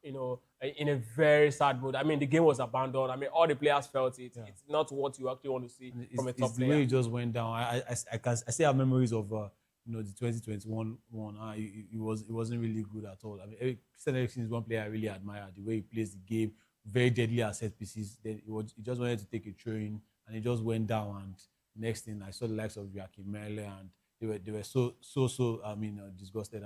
you know, in a very sad mood. I mean, the game was abandoned. I mean, all the players felt it. It's not what you actually want to see from a top player. The way it just went down. I still have memories of you know, the 2021 one. It wasn't really good at all. I mean, Christian Eriksen is one player I really admire. The way he plays the game, very deadly at set pieces. Then he just wanted to take a train, and it just went down. And next thing, I saw the likes of Joachim Merle, and they were so I mean, disgusted.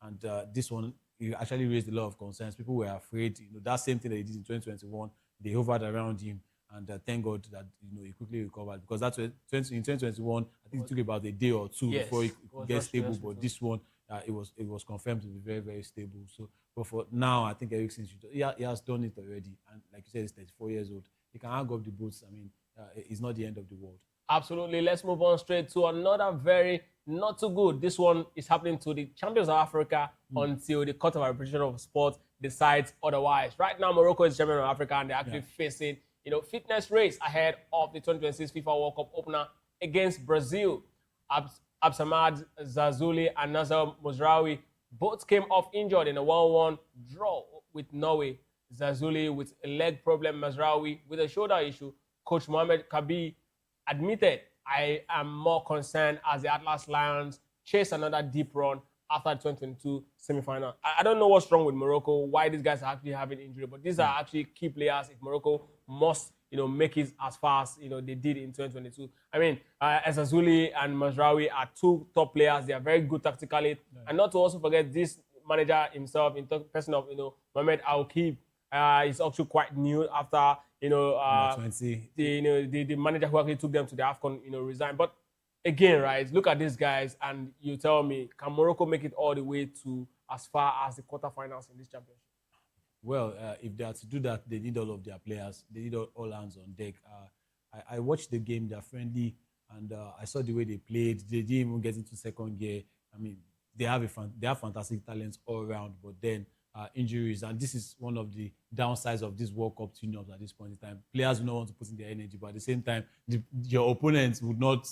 And this one, it actually raised a lot of concerns. People were afraid. You know, that same thing that he did in 2021, they hovered around him, and thank God that, you know, he quickly recovered, because that's in 2021. I think it took about a day or two before he could get stable. But this one, it was confirmed to be very, very stable. So, but for now, I think Eriksen he has done it already, and like you said, he's 34 years old. He can hang up the boots. I mean, it's not the end of the world. Absolutely. Let's move on straight to another very not so good. This one is happening to the champions of Africa until the Court of Arbitration of Sport decides otherwise. Right now, Morocco is champion of Africa, and they're actually facing, you know, fitness race ahead of the 2026 FIFA World Cup opener against Brazil. Absamad Zazuli and Nazar Mozraoui both came off injured in a 1-1 draw with Norway. Zazuli with a leg problem, Mozraoui with a shoulder issue. Coach Mohamed Kabi admitted, I am more concerned as the Atlas Lions chase another deep run after the 2022 semi-final. I don't know what's wrong with Morocco, why these guys are actually having injury, but these are actually key players if Morocco must, you know, make it as far as, you know, they did in 2022. I mean, Zazuli and Mozraoui are two top players. They are very good tactically. And not to also forget this manager himself, in person of, you know, Mohamed Al-Kib, is also quite new after, you know, the manager who actually took them to the AFCON, you know, resigned. But again, right, look at these guys, and you tell me, can Morocco make it all the way to as far as the quarterfinals in this championship? Well, if they are to do that, they need all of their players. They need all hands on deck. I watched the game, they're friendly, and I saw the way they played. They didn't even get into second gear. I mean, they have fantastic talents all around, but then injuries, and this is one of the downsides of this World Cup tune-ups at this point in time. Players do not want to put in their energy, but at the same time, your opponents would not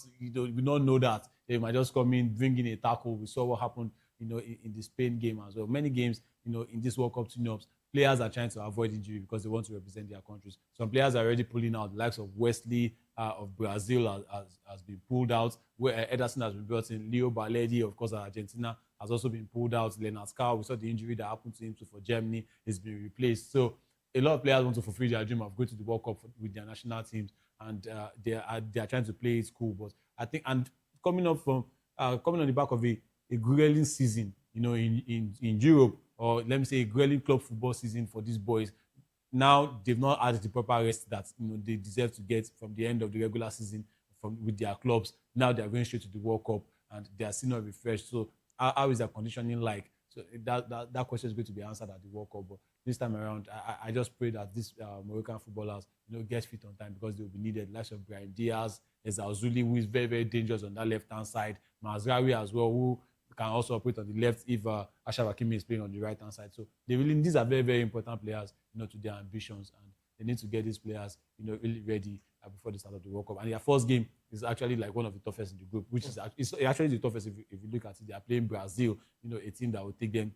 know that They might just come in, bring in a tackle. We saw what happened, in the Spain game as well. Many games, in this World Cup tune-ups, players are trying to avoid injury because they want to represent their countries. Some players are already pulling out. The likes of Wesley of Brazil has been pulled out. Where Ederson has been brought in. Leo Baledi, of course, Argentina, has also been pulled out. Leonard Scar, we saw the injury that happened to him for Germany, has been replaced. So a lot of players want to fulfill their dream of going to the World Cup with their national teams, and they are trying to play it cool. But I think, and coming on the back of a grueling season, in Europe, or let me say a grueling club football season for these boys. Now they've not had the proper rest that they deserve to get from the end of the regular season with their clubs. Now they are going straight to the World Cup and they are still not refreshed. So how is their conditioning like? So that question is going to be answered at the World Cup. But this time around, I just pray that these Moroccan footballers get fit on time because they will be needed. Like of Brahim Diaz, Ezazuli, who is very, very dangerous on that left-hand side. Mazraoui as well, who can also operate on the left if Achraf Hakimi is playing on the right-hand side. So these are very, very important players, to their ambitions, and they need to get these players, really ready before the start of the World Cup. And their first game is actually like one of the toughest in the group, which is actually the toughest if you look at it. They are playing Brazil, a team that will take them,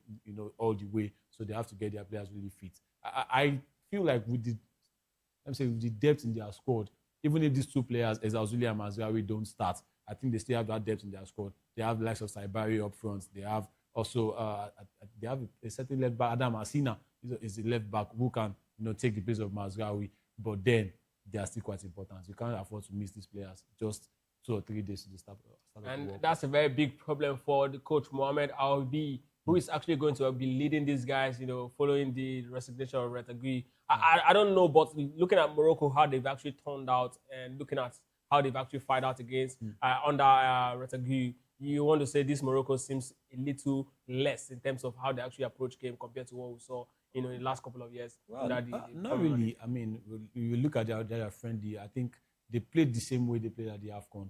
all the way. So they have to get their players really fit. I feel like with the depth in their squad, even if these two players, Ezazuli and Mazraoui, don't start, I think they still have that depth in their squad. They have the likes of Saibari up front. They have also they have a certain left back, Adam Asina is the left back who can take the place of Mazraoui. But then they are still quite important. You can't afford to miss these players just 2 or 3 days to the start and that's a very big problem for the coach Mohamed Albi, who is actually going to be leading these guys, following the resignation of Retegui. I don't know, but looking at Morocco, how they've actually turned out, and looking at how they've actually fight out against under Retegui, you want to say this Morocco seems a little less in terms of how they actually approach game compared to what we saw, in the last couple of years. Well, not really. I mean, you look at their friendly. I think they played the same way they played at the AFCON,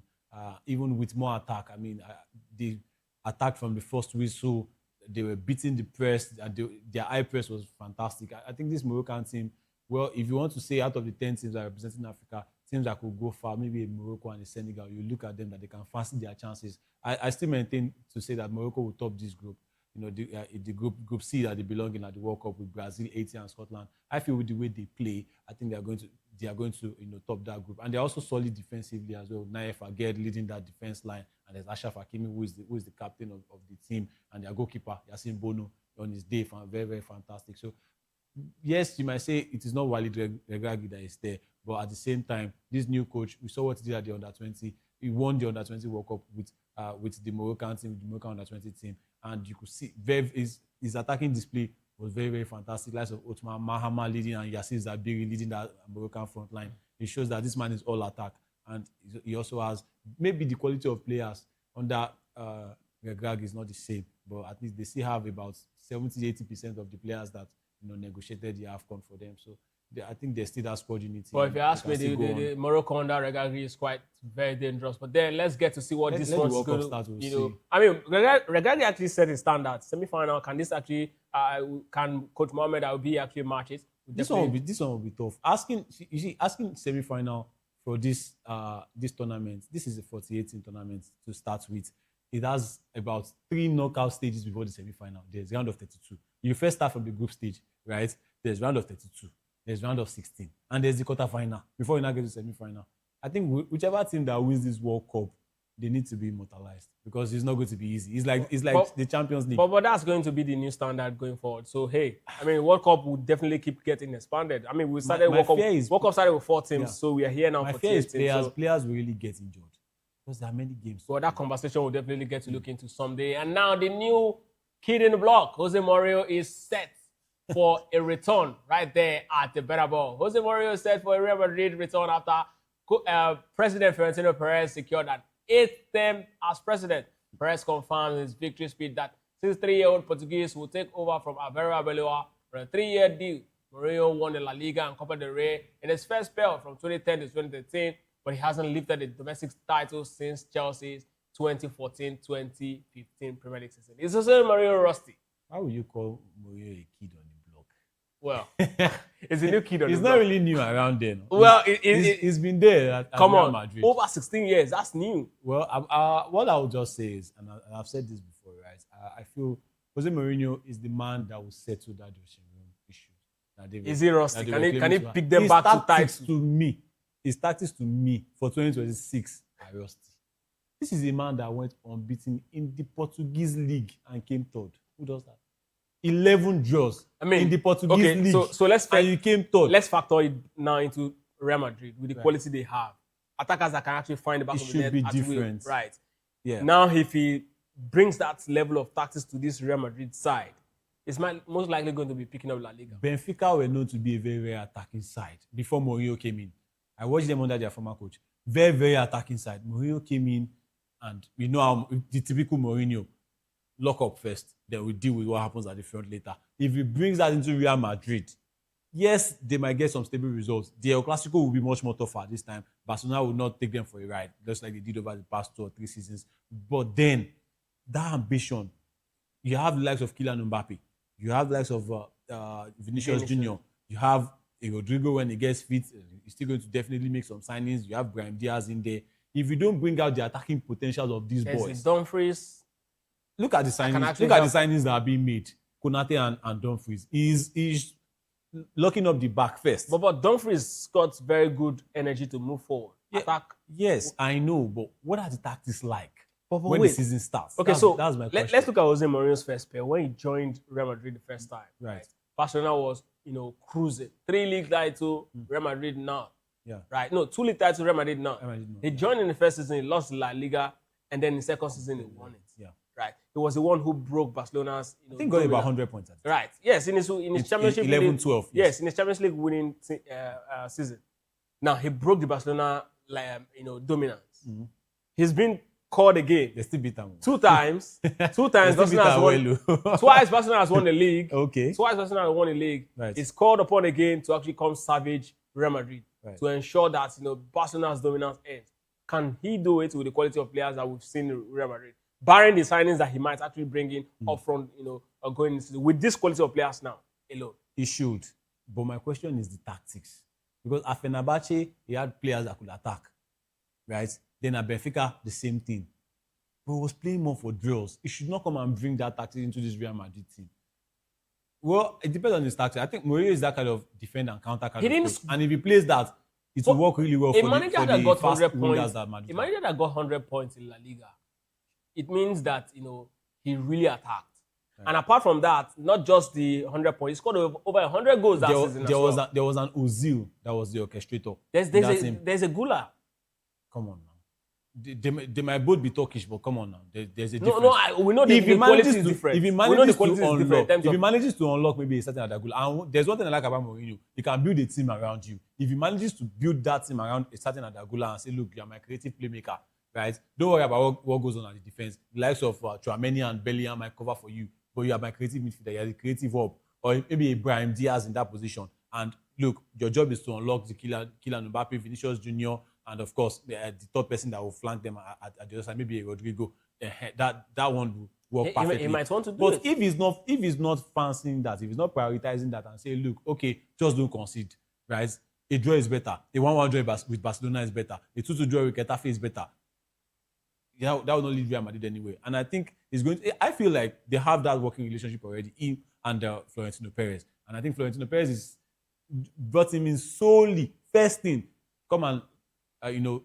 even with more attack. I mean, they attacked from the first whistle. They were beating the press, and their high press was fantastic. I think this Moroccan team, well, if you want to say out of the 10 teams that are representing Africa, teams that could go far, maybe a Morocco and a Senegal, you look at them that they can fancy their chances. I still maintain to say that Morocco will top this group. The group C that they belong in at the World Cup with Brazil, Haiti, and Scotland. I feel with the way they play, I think they are going to top that group. And they're also solid defensively as well. Naif Aguerd leading that defense line, and there's Achraf Hakimi who is the captain of the team, and their goalkeeper Yassine Bono on his day, very, very fantastic. So yes, you might say it is not Walid Regragui that is there, but at the same time, this new coach, we saw what he did at the under-20. He won the under-20 World Cup with the Moroccan team, with the Moroccan under-20 team, and you could see his attacking display was very, very fantastic. Likes of Otman Mahama leading and Yassir Zabiri leading that Moroccan front line. It shows that this man is all attack, and he also has maybe the quality of players under Regragui is not the same, but at least they still have about 70-80% of the players that negotiated the AFCON for them. So I think there's still that squad unity. Well, if you ask me, the Morocco under Regragui is quite very dangerous. But then let's get to see what this one's going to. I mean, Regragui actually set his standards. Semi-final. Can this actually? Can Coach Mohamed Albi actually match it? This one will be tough. Asking semi-final for this tournament. This is a 48-team tournament to start with. It has about 3 knockout stages before the semi-final. There's round of 32. You first start from the group stage, right? There's round of 32. There's round of 16. And there's the quarterfinal before you now get to semi-final. I think whichever team that wins this World Cup, they need to be immortalized because it's not going to be easy. It's like the Champions League. But that's going to be the new standard going forward. So, hey, I mean, World Cup will definitely keep getting expanded. I mean, we started World Cup started with 4 teams, so we are here now for 8 teams. Players will really get injured because there are many games. Well, that conversation will definitely get to look into someday. And now the new kid in the block, Jose Mourinho, is set for a return right there at the Bernabeu. Jose Mourinho is set for a Real Madrid return after President Florentino Perez secured an 8th term as president. Perez confirmed his victory speech that 63-year-old Portuguese will take over from Alvaro Arbeloa for a 3-year deal. Mourinho won the La Liga and Copa del Rey in his first spell from 2010 to 2013, but he hasn't lifted the domestic title since Chelsea's 2014-2015 Premier League season. Is Jose Mourinho rusty? How will you call Mourinho a kid on the block? Well, it's a new kid on He's the not block. really new around there. No? Well, he's been there at come Real on, Madrid. over 16 years. That's new. Well, what I would just say is, and I've said this before, right? I feel Jose Mourinho is the man that will settle that dressing room issue. Is he rusty? Can he pick them his back to tactics title? to me? His tactics to me for 2026 are rusty. This is a man that went unbeaten in the Portuguese league and came third. Who does that? 11 draws in the Portuguese league. So let's and you came third. Let's factor it now into Real Madrid with the quality they have. Attackers that can actually find the back It of the should net be at will. different. Right. Yeah. Now, if he brings that level of tactics to this Real Madrid side, it's most likely going to be picking up La Liga. Benfica were known to be a very, very attacking side before Mourinho came in. I watched them under their former coach. Very, very attacking side. Mourinho came in, and we know how the typical Mourinho, lock up first, then we deal with what happens at the front later. If he brings that into Real Madrid, yes, they might get some stable results. The El Clasico will be much more tougher this time. Barcelona will not take them for a ride, just like they did over the past 2 or 3 seasons. But then, that ambition, you have the likes of Kylian Mbappe, you have the likes of Vinicius Junior, you have a Rodrigo when he gets fit, he's still going to definitely make some signings. You have Brahim Diaz in there. If you don't bring out the attacking potentials of these boys, Dumfries. Look at the signings. Look at the signings that are being made. Konate and Dumfries. He's locking up the back first. But Dumfries got very good energy to move forward. Yeah, Attack. yes, I know. But what are the tactics like But when wait. the season starts? Okay, that's my question. let's look at Jose Mourinho's first spell when he joined Real Madrid the first time. Right. Barcelona was, cruising. 3 league title, Real Madrid now. Yeah. Right. No, 2 league title, Real Madrid now. Real Madrid now, He joined in the first season, he lost La Liga, and then in the second season he won it. Yeah. Right. He was the one who broke Barcelona's. I think going about 100 points. Right. Yes, in his championship 11, league, 12. Yes, in his Champions League winning season. Now he broke the Barcelona dominance. Mm-hmm. He's been called again. They still beat them 2 times. 2 times Barcelona has won. Twice Barcelona has won the league. Okay. Twice Barcelona has won the league. Right. He's called upon again to actually come savage Real Madrid to ensure that Barcelona's dominance ends. Can he do it with the quality of players that we've seen in Real Madrid? Barring the signings that he might actually bring in up front, or going into with this quality of players now alone. He should. But my question is the tactics. Because at Fenerbahce, he had players that could attack. Right? Then at Benfica, the same thing. But he was playing more for drills. He should not come and bring that tactics into this Real Madrid team. Well, it depends on his tactics. I think Mourinho is that kind of defend and counter kind of coach. And if he plays that, it will work really well for the fast wingers that Madrid. A manager that got 100 points in La Liga, it means that he really attacked. Right. And apart from that, not just the 100 points, he scored over 100 goals that season. There was an Ozil that was the orchestrator. There's a Gula. Come on now. They might both be Turkish, but come on now. There's a difference. We know the quality is different. If he manages to unlock maybe a certain Adagula, and there's one thing I like about Mourinho, he can build a team around you. If he manages to build that team around a certain Adagula and say, look, you're my creative playmaker, right? Don't worry about what goes on at the defense. The likes of Tchouameni and Bellingham might cover for you, but you are my creative midfielder, you're the creative hub. Or maybe a Brahim Diaz in that position. And look, your job is to unlock the Kylian Mbappe, Vinicius Junior, and of course, the third person that will flank them at the other side, maybe a Rodrigo. That one will work perfectly. He might want to do but it. if he's not fancying that, if he's not prioritizing that and say, look, okay, just don't concede, right? A draw is better. A 1-1 draw with Barcelona is better. A 2-2 draw with Getafe is better. Yeah, that will not lead Real Madrid anyway. And I think I feel like they have that working relationship already, him and Florentino Perez. And I think Florentino Perez is brought him in solely, first thing, come and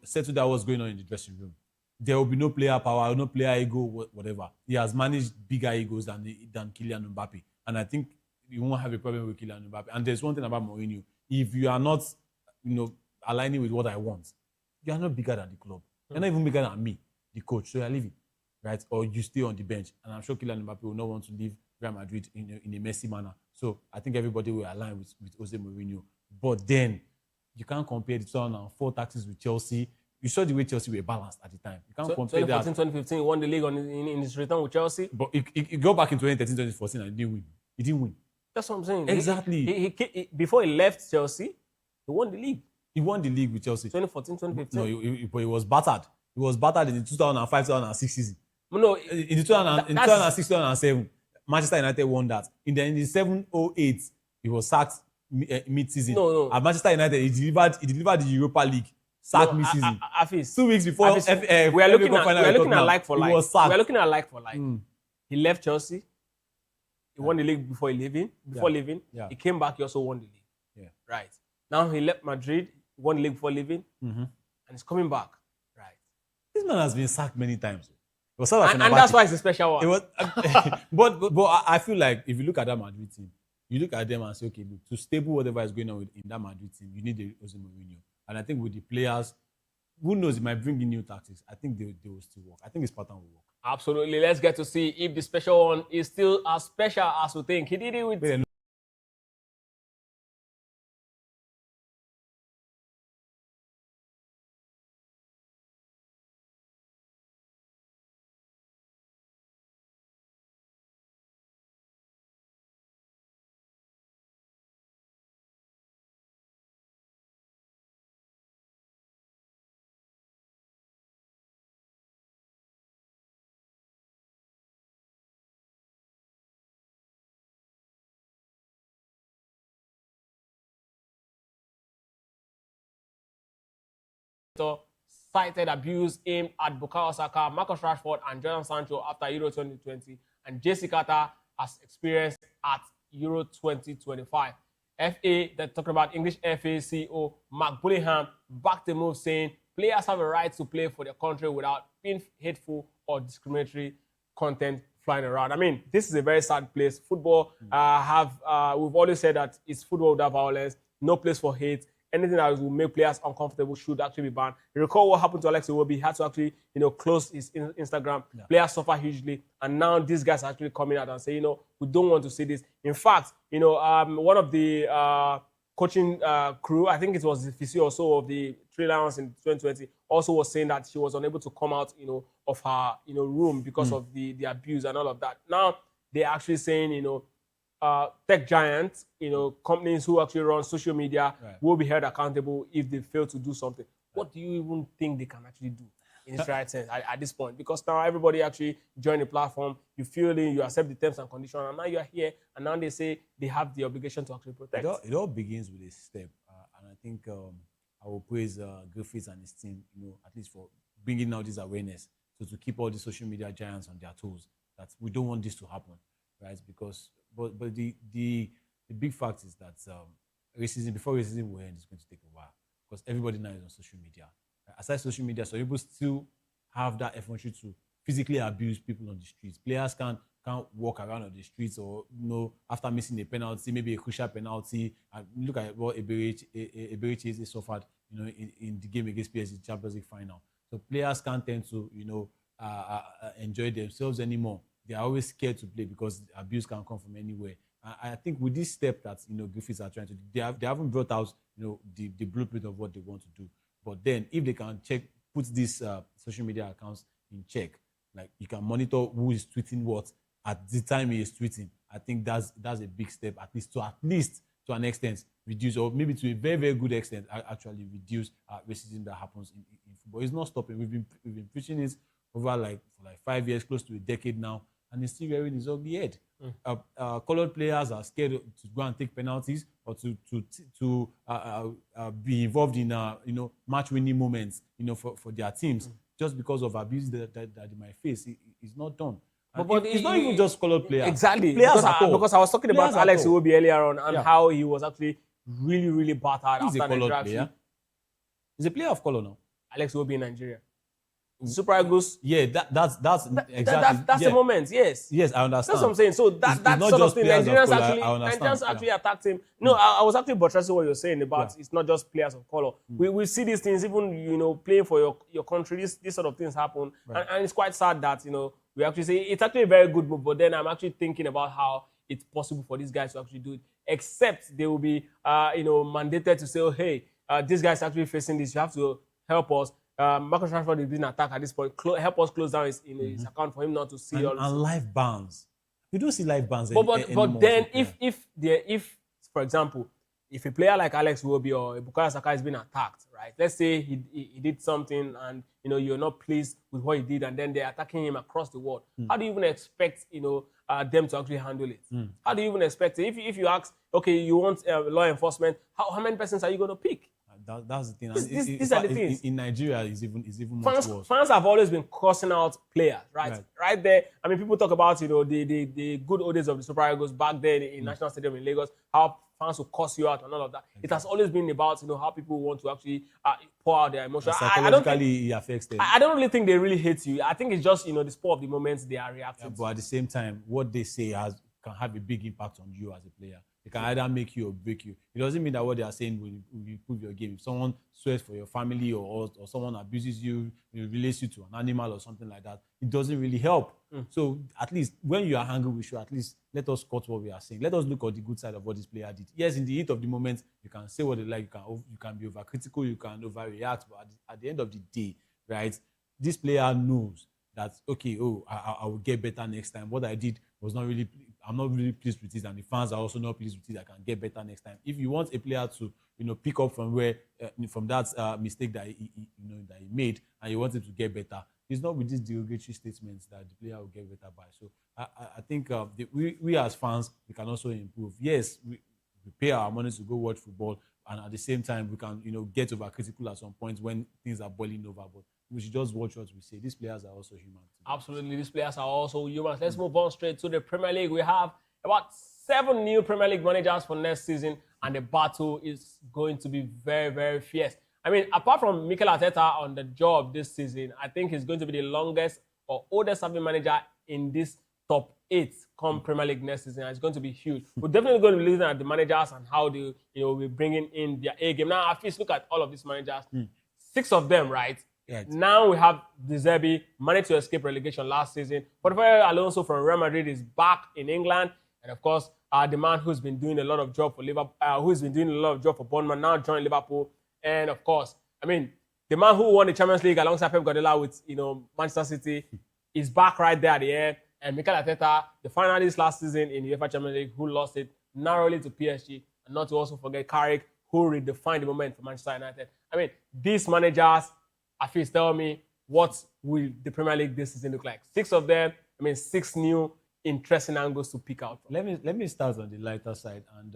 settle that what's going on in the dressing room. There will be no player power, no player ego, whatever. He has managed bigger egos than Kylian Mbappe. And I think you won't have a problem with Kylian Mbappe. And there's one thing about Mourinho. If you are not, aligning with what I want, you are not bigger than the club. You're not even bigger than me, the coach. So you're leaving, right? Or you stay on the bench. And I'm sure Kylian Mbappe will not want to leave Real Madrid in a messy manner. So I think everybody will align with Jose Mourinho. But then, you can't compare the 2004 tactics with Chelsea. You saw the way Chelsea were balanced at the time. You can't compare 2014, 2015, he won the league in his return with Chelsea. But he go back in 2013, 2014 and he didn't win. He didn't win. That's what I'm saying. Exactly. He before he left Chelsea, he won the league. He won the league with Chelsea. 2014, 2015. No, but he was battered. He was battered in the 2005, 2006 season. No, in 2006, 2007, Manchester United won that. In the 7-08 He was sacked mid-season. No. At Manchester United, he delivered the Europa League. Sacked mid-season. 2 weeks before we are looking at like for like. He was sacked. We are looking at like for like. He left Chelsea. He won the league before leaving. He came back. He also won the league. Yeah. Right. Now he left Madrid. Won the league before leaving, and he's coming back. Right. This man has been sacked many times. And that's why it's a special one. It was, but I feel like if you look at that Madrid team, you look at them and say, okay, look, to stable whatever is going on in that Madrid team, you need a Jose Mourinho. And I think with the players, who knows, it might bring in new tactics. I think they will still work. I think his pattern will work. Absolutely. Let's get to see if the special one is still as special as we think. He did it with... cited abuse aimed at Bukayo Saka, Marcus Rashford, and Jadon Sancho after Euro 2020, and JC Carter has experienced at Euro 2025. FA, they're talking about English FA CEO Mark Bullingham, backed the move, saying players have a right to play for their country without being hateful or discriminatory content flying around. I mean, this is a very sad place. Football we've always said that it's football without violence, no place for hate. Anything that will make players uncomfortable should actually be banned. You recall what happened to Alex Iwobi? He had to actually, close his Instagram. Yeah. Players suffer hugely, and now these guys are actually coming out and say, we don't want to see this. In fact, one of the coaching crew, I think it was the physio or so of the Three Lions in 2020, also was saying that she was unable to come out, of her, room because of the abuse and all of that. Now they're actually saying, tech giants, companies who actually run social media will be held accountable if they fail to do something. What do you even think they can actually do in its right sense at this point? Because now everybody actually join the platform, you feel it, you accept the terms and conditions, and now you're here, and now they say they have the obligation to actually protect. It all begins with a step, and I think I will praise Griffiths and his team, at least for bringing out this awareness, so to keep all the social media giants on their toes, that we don't want this to happen, right? Because But the big fact is that before racism will end, it's going to take a while, because everybody now is on social media. Aside social media, so people still have that effrontery to physically abuse people on the streets. Players can't walk around on the streets, or after missing a penalty, maybe a crucial penalty. And look at what Eberechi suffered, in the game against PSG Champions League final. So players can't tend to enjoy themselves anymore. They are always scared to play because abuse can come from anywhere. I think with this step that Griffiths are trying to do, they haven't brought out the blueprint of what they want to do. But then if they can put these social media accounts in check, like you can monitor who is tweeting what at the time he is tweeting, I think that's a big step, at least to an extent reduce, or maybe to a very, very good extent actually reduce racism that happens in football. It's not stopping. We've been preaching it over for 5 years, close to a decade now, and it's still wearing his ugly head. Colored players are scared to go and take penalties, or to be involved in match-winning moments, for their teams, just because of abuse that they might face. It's not done. But it's not even just colored players. Exactly. Players because I was talking about Alex Iwobi earlier on, and how he was actually really, really battered He's after a colored the player. He's a player of color now. Alex Iwobi in Nigeria. Super Eagles. Yeah, that's exactly. That's the moment. Yes. Yes, I understand. That's what I'm saying. So that sort of thing, Nigerians actually attacked him. No, I was actually buttressing what you're saying about it's not just players of color. We see these things even playing for your country. These sort of things happen, and it's quite sad that we actually say it's actually a very good move. But then I'm actually thinking about how it's possible for these guys to actually do it, except they will be mandated to say, oh, hey, this guy's actually facing this. You have to help us. Marcus Rashford is being attacked at this point. Help us close down his account for him not to see all this. And live bans. We don't see live bans anymore. But then, so if for example, if a player like Alex Iwobi or Bukayo Saka is being attacked, right? Let's say he did something and you're not pleased with what he did, and then they're attacking him across the world. How do you even expect them to actually handle it. How do you even expect it? If you ask, okay, you want law enforcement, how many persons are you going to pick? That's the thing. These are the things. In Nigeria, is even much worse. Fans have always been cursing out players, right there. I mean, people talk about the good old days of the Super Eagles back then in National Stadium in Lagos. How fans will curse you out and all of that. Exactly. It has always been about how people want to actually pour out their emotions. Psychologically, it affects them. I don't really think they really hate you. I think it's just the spur of the moment they are reacting. But at the same time, what they say can have a big impact on you as a player. It can either make you or break you. It doesn't mean that what they are saying will improve your game. If someone swears for your family or someone abuses you, relates you to an animal or something like that, it doesn't really help. So at least when you are angry, we should at least let us cut what we are saying. Let us look at the good side of what this player did. Yes, in the heat of the moment, you can say what they like. You can be overcritical. You can overreact. But at the end of the day, right, this player knows that, okay, I will get better next time. What I did was not really... I'm not really pleased with it, and the fans are also not pleased with it. I can get better next time. If you want a player to, pick up from from that mistake that he made, and you want him to get better, it's not with these derogatory statements that the player will get better by. So I think we as fans, we can also improve. Yes, we pay our money to go watch football, and at the same time, we can get overcritical at some point when things are boiling over. But we should just watch what we say. These players are also human. Absolutely, these players are also humans. Let's move on straight to the Premier League. We have about 7 new Premier League managers for next season, and the battle is going to be very, very fierce. I mean, apart from Mikel Arteta on the job this season, I think he's going to be the longest or oldest serving manager in this top 8 come Premier League next season. And it's going to be huge. We're definitely going to be looking at the managers and how they, we're bringing in their A game. Now, at least look at all of these managers. 6 of them, right? Yes. Now we have De Zerbi, managed to escape relegation last season. Porfirio Alonso from Real Madrid is back in England. And of course, the man who's been doing a lot of job for Liverpool, who's been doing a lot of job for Bournemouth, now joined Liverpool. And of course, I mean, the man who won the Champions League alongside Pep Guardiola with, Manchester City is back right there at the end. And Mikel Arteta, the finalist last season in the UEFA Champions League, who lost it narrowly to PSG. And not to also forget Carrick, who redefined the moment for Manchester United. I mean, these managers, Afis, tell me, what will the Premier League this season look like? 6 of them, 6 new interesting angles to pick out from. Let me start on the lighter side. And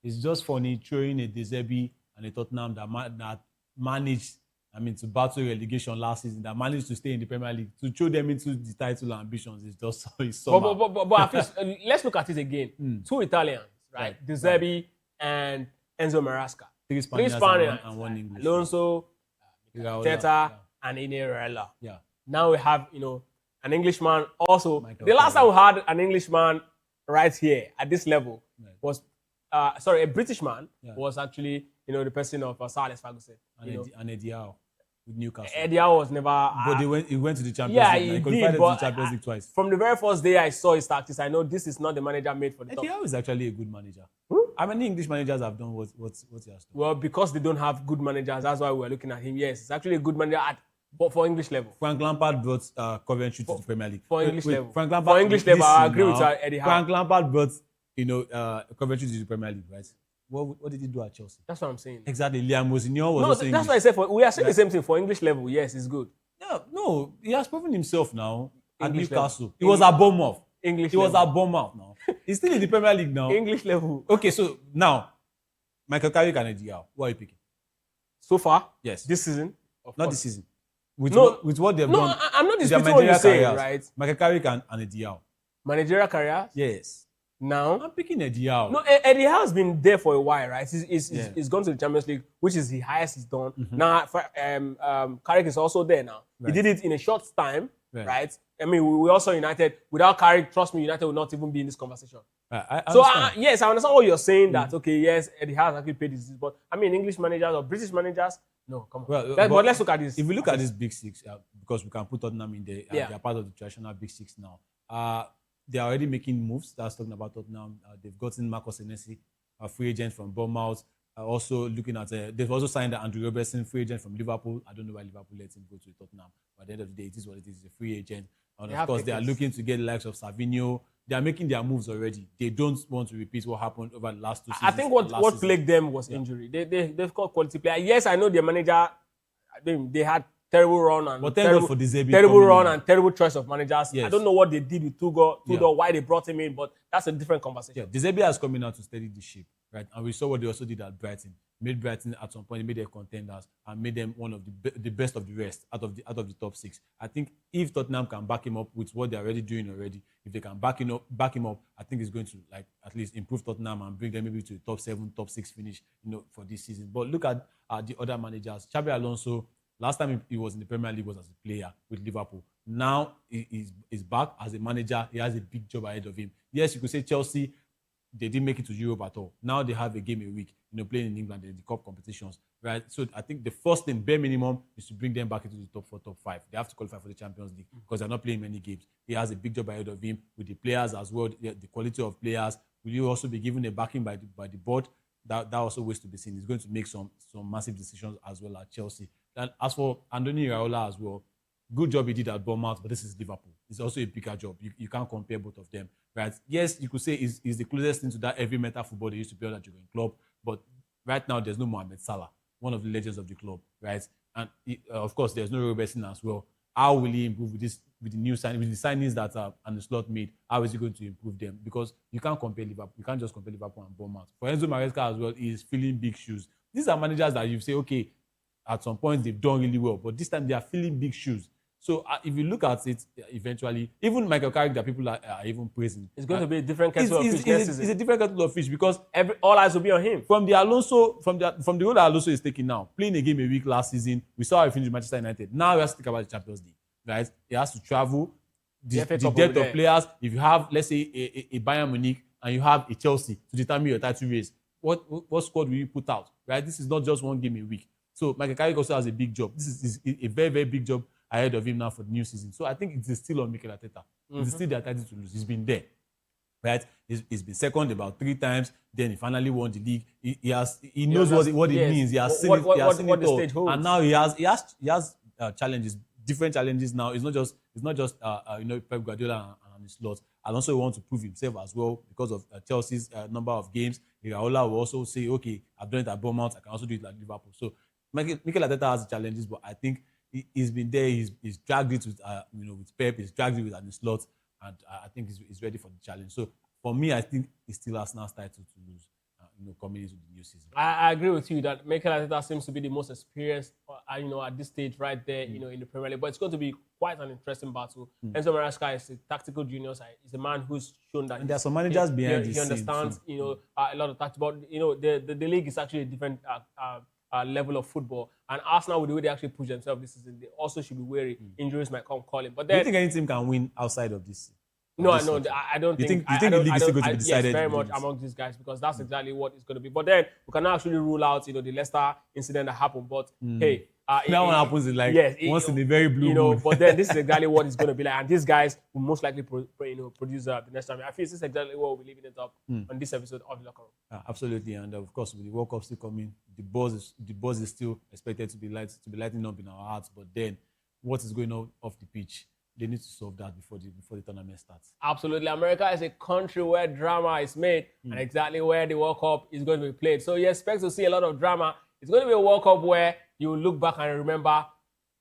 it's just funny throwing a De Zerbi and a Tottenham that managed, to battle relegation last season, that managed to stay in the Premier League, to throw them into the title ambitions is just so. But Afis, let's look at it again. 2 Italians, right? De Zerbi and Enzo Maresca. 3 Spaniards and 1 English. Alonso, Teta, and Ineirella. Yeah. Now we have, an Englishman also. The last time we had an Englishman right here at this level was, a British man was actually, the person of Sir Alex Ferguson. And Eddie Howe with Newcastle. Eddie Howe was never... But he went to the Champions League. Yeah, he qualified to the Champions League twice. From the very first day I saw his tactics, I know this is not the manager made for the top. Eddie Howe is actually a good manager. How many English managers have done what he has done? Well, because they don't have good managers, that's why we're looking at him. Yes, it's actually a good manager but for English level. Frank Lampard brought Coventry to the Premier League. For English level. Frank Lampard, for English level, I agree with Eddie Howe. Frank Lampard brought, Coventry to the Premier League, right? What did he do at Chelsea? That's what I'm saying. Exactly. Liam Mosignon was also English. That's what I said. We are saying the same thing for English level. Yes, it's good. No, he has proven himself now at Newcastle. He was at Bournemouth. English he was at Bournemouth now. He's still in the Premier League now. English level. Okay, so now, Michael Carrick and Eddie Howe, what are you picking? So far? Yes. This season? Not this season. With what they've done. No, I'm not disputing what you're saying, right? Michael Carrick and Eddie Howe. Managerial career? Yes. Now? I'm picking Eddie Howe. No, Eddie Howe has been there for a while, right? He's gone to the Champions League, which is the highest he's done. Now, Carrick is also there now. Right. He did it in a short time, right? I mean, we also United. Without Carrick, trust me, United would not even be in this conversation. Yes, I understand what you're saying, that, okay, yes, Eddie Howe has actually paid his, but I mean, English managers or British managers, no, come on. But let's look at this. If we look at this Big Six, because we can put Tottenham in there, they are part of the traditional Big Six now. They are already making moves. That's talking about Tottenham. They've gotten Marcos Senesi, a free agent from Bournemouth. Also looking at, they've also signed Andrew Robertson, free agent from Liverpool. I don't know why Liverpool let him go to Tottenham. But at the end of the day, it is what it is. He's a free agent. And of course, they are looking to get the likes of Savinho. They are making their moves already. They don't want to repeat what happened over the last 2 seasons. I think what plagued them was injury. They've got quality players. Yes, I know their manager, they had terrible run and But thank God for Dizebi terrible coming run in. and terrible choice of managers. Yes. I don't know what they did with Tudor, why they brought him in, but that's a different conversation. Yeah, Dizebi has come in now to steady the ship, right? And we saw what they also did at Brighton. Made Brighton at some point, made them contenders and made them one of the best of the rest out of the top 6. I think if Tottenham can back him up with what they're already doing already, if they can back him up, I think it's going to like at least improve Tottenham and bring them maybe to a top 7, top 6 finish, for this season. But look at the other managers. Xabi Alonso, last time he was in the Premier League was as a player with Liverpool. Now he's back as a manager. He has a big job ahead of him. Yes, you could say Chelsea, they didn't make it to Europe at all. Now they have a game a week, playing in England in the cup competitions, right? So I think the first thing, bare minimum, is to bring them back into the top 4, top 5. They have to qualify for the Champions League because they're not playing many games. He has a big job ahead of him with the players as well, the quality of players. Will you also be given a backing by the board? That also waits to be seen. He's going to make some massive decisions as well at Chelsea. And as for Andoni Iraola as well, good job he did at Bournemouth, but this is Liverpool. It's also a bigger job. You can't compare both of them, right? Yes, you could say is the closest thing to that heavy metal football they used to play on that Jurgen Klopp, but right now there's no Mohamed Salah, one of the legends of the club, right? And of course there's no Robertson as well. How will he improve with the new signings that Arne Slot made? How is he going to improve them? Because you can't compare Liverpool. You can't just compare Liverpool and Bournemouth. For Enzo Maresca as well, he is filling big shoes. These are managers that you say, okay, at some point they've done really well, but this time they are filling big shoes. So if you look at it, eventually, even Michael Carrick that people are even praising, it's going to be a different kettle of fish next season. It's a different kettle of fish because all eyes will be on him. From the role that Alonso is taking now, playing a game a week last season, we saw how he finished with Manchester United. Now he has to think about the Champions League, right? He has to travel. The depth of players. If you have, let's say, a Bayern Munich and you have a Chelsea to determine your title race, what squad will you put out, right? This is not just one game a week. So Michael Carrick also has a big job. This is a very, very big job ahead of him now for the new season. So I think it's still on Mikel Arteta. It's still their title to lose. He's been there, right? He's been second about 3 times. Then he finally won the league. He knows what it means. He has seen it. He has seen it all. And now he has challenges, different challenges now. It's not just Pep Guardiola and his slot. Alonso wants to prove himself as well because of Chelsea's number of games. Iraola will also say, okay, I've done it at Bournemouth. I can also do it at Liverpool. So Mikel Arteta has challenges, but I think he's been there. He's dragged it with Pep. He's dragged it with Arne Slot, and I think he's ready for the challenge. So for me, I think it's still Arsenal's title to lose. Coming into the new season. I agree with you that Mikel Arteta seems to be the most experienced, at this stage right there, in the Premier League. But it's going to be quite an interesting battle. Enzo Maresca is a tactical genius. He's a man who's shown that. And there are some managers behind the scenes. He understands, a lot of tactics. But the league is actually a different level of football. And Arsenal, with the way they actually push themselves this season, they also should be wary. Injuries might come calling. But then, do you think any team can win outside of this? No, I don't think. You think the league is still going to be decided? Yes, very much among these guys because that's exactly what it's going to be. But then we cannot actually rule out, the Leicester incident that happened. But hey, that one happens in once in a very blue moon. But then this is exactly what it's going to be like, and these guys will most likely produce the next time. I feel this is exactly what we'll be leaving it up on this episode of the Locker Room. Absolutely, and of course with the World Cup still coming, the buzz is still expected to be lighting up in our hearts. But then, what is going on off the pitch? They need to solve that before the tournament starts. Absolutely. America is a country where drama is made and exactly where the World Cup is going to be played. So you expect to see a lot of drama. It's going to be a World Cup where you will look back and remember,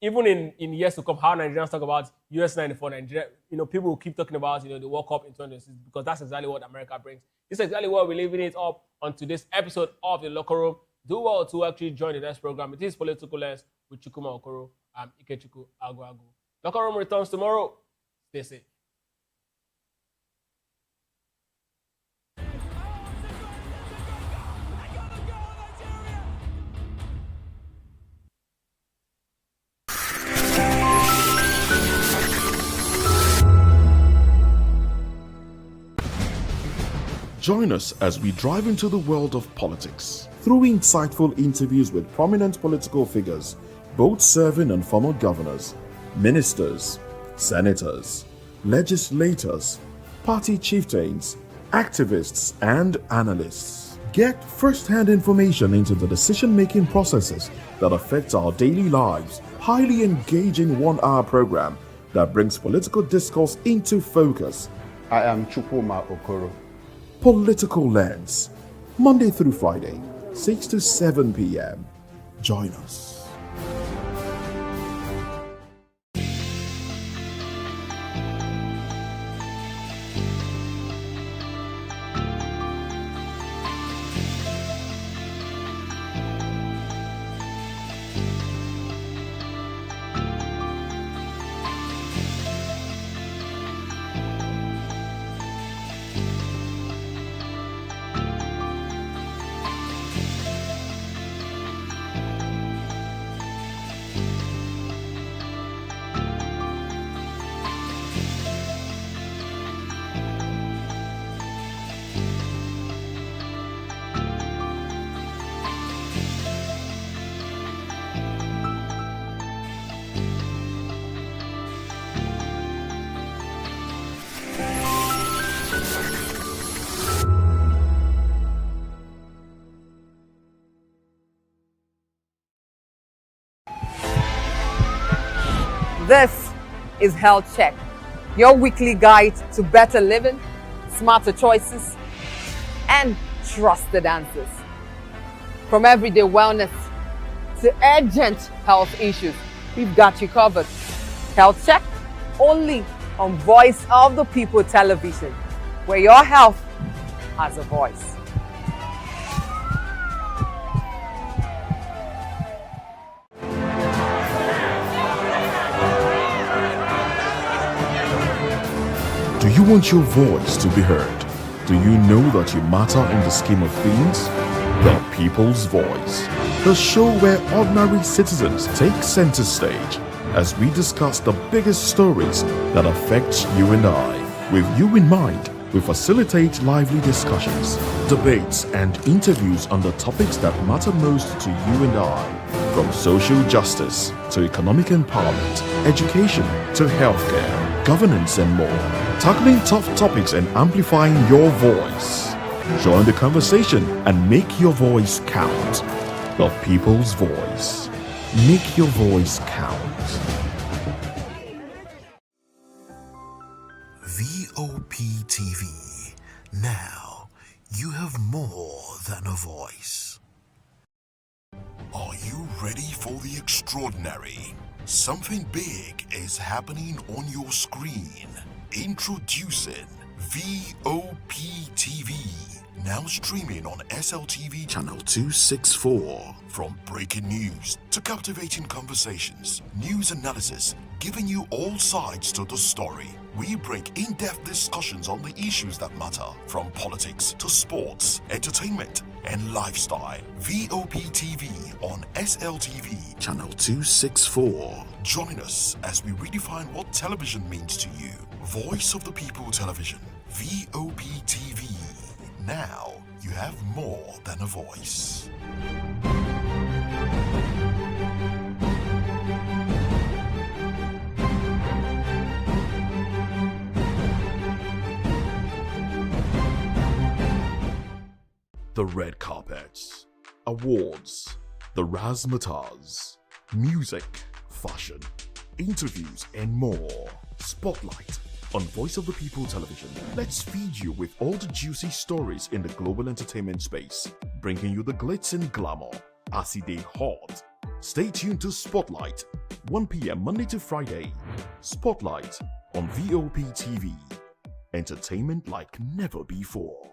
even in years to come, how Nigerians talk about US 94, Nigeria. People will keep talking about, the World Cup in 2026 because that's exactly what America brings. This is exactly what we're leaving it up on today's episode of the Locker Room. Do well to actually join the next program. It is Political Lens with Chukwuma Okoro and Ikechukwu Aguagu. Locker Room returns tomorrow. Stay safe. Join us as we drive into the world of politics through insightful interviews with prominent political figures, both serving and former governors, ministers, senators, legislators, party chieftains, activists, and analysts. Get first-hand information into the decision-making processes that affect our daily lives. Highly engaging 1-hour program that brings political discourse into focus. I am Chukwuma Okoro. Political Lens, Monday through Friday, 6 to 7 p.m. Join us. This is Health Check, your weekly guide to better living, smarter choices, and trusted answers. From everyday wellness to urgent health issues, we've got you covered. Health Check, only on Voice of the People television, where your health has a voice. Do you want your voice to be heard? Do you know that you matter in the scheme of things? The People's Voice, the show where ordinary citizens take center stage as we discuss the biggest stories that affect you and I. With you in mind, we facilitate lively discussions, debates, and interviews on the topics that matter most to you and I, from social justice to economic empowerment, education to healthcare, governance, and more, tackling tough topics and amplifying your voice. Join the conversation and make your voice count. The People's Voice. Make your voice count. Vop TV. Now you have more than a voice. Are you ready for the extraordinary? Something big is happening on your screen. Introducing VOP TV. Now streaming on SLTV channel 264. From breaking news to captivating conversations, news analysis, giving you all sides to the story. We bring in-depth discussions on the issues that matter, from politics to sports, entertainment, and lifestyle. VOP TV on SLTV channel 264. Join us as we redefine what television means to you. Voice of the People Television, VOP TV. Now you have more than a voice. The red carpets, awards, the razzmatazz, music, fashion, interviews, and more. Spotlight on Voice of the People Television. Let's feed you with all the juicy stories in the global entertainment space, bringing you the glitz and glamour as it is hot. Stay tuned to Spotlight, 1 p.m. Monday to Friday. Spotlight on VOP TV. Entertainment like never before.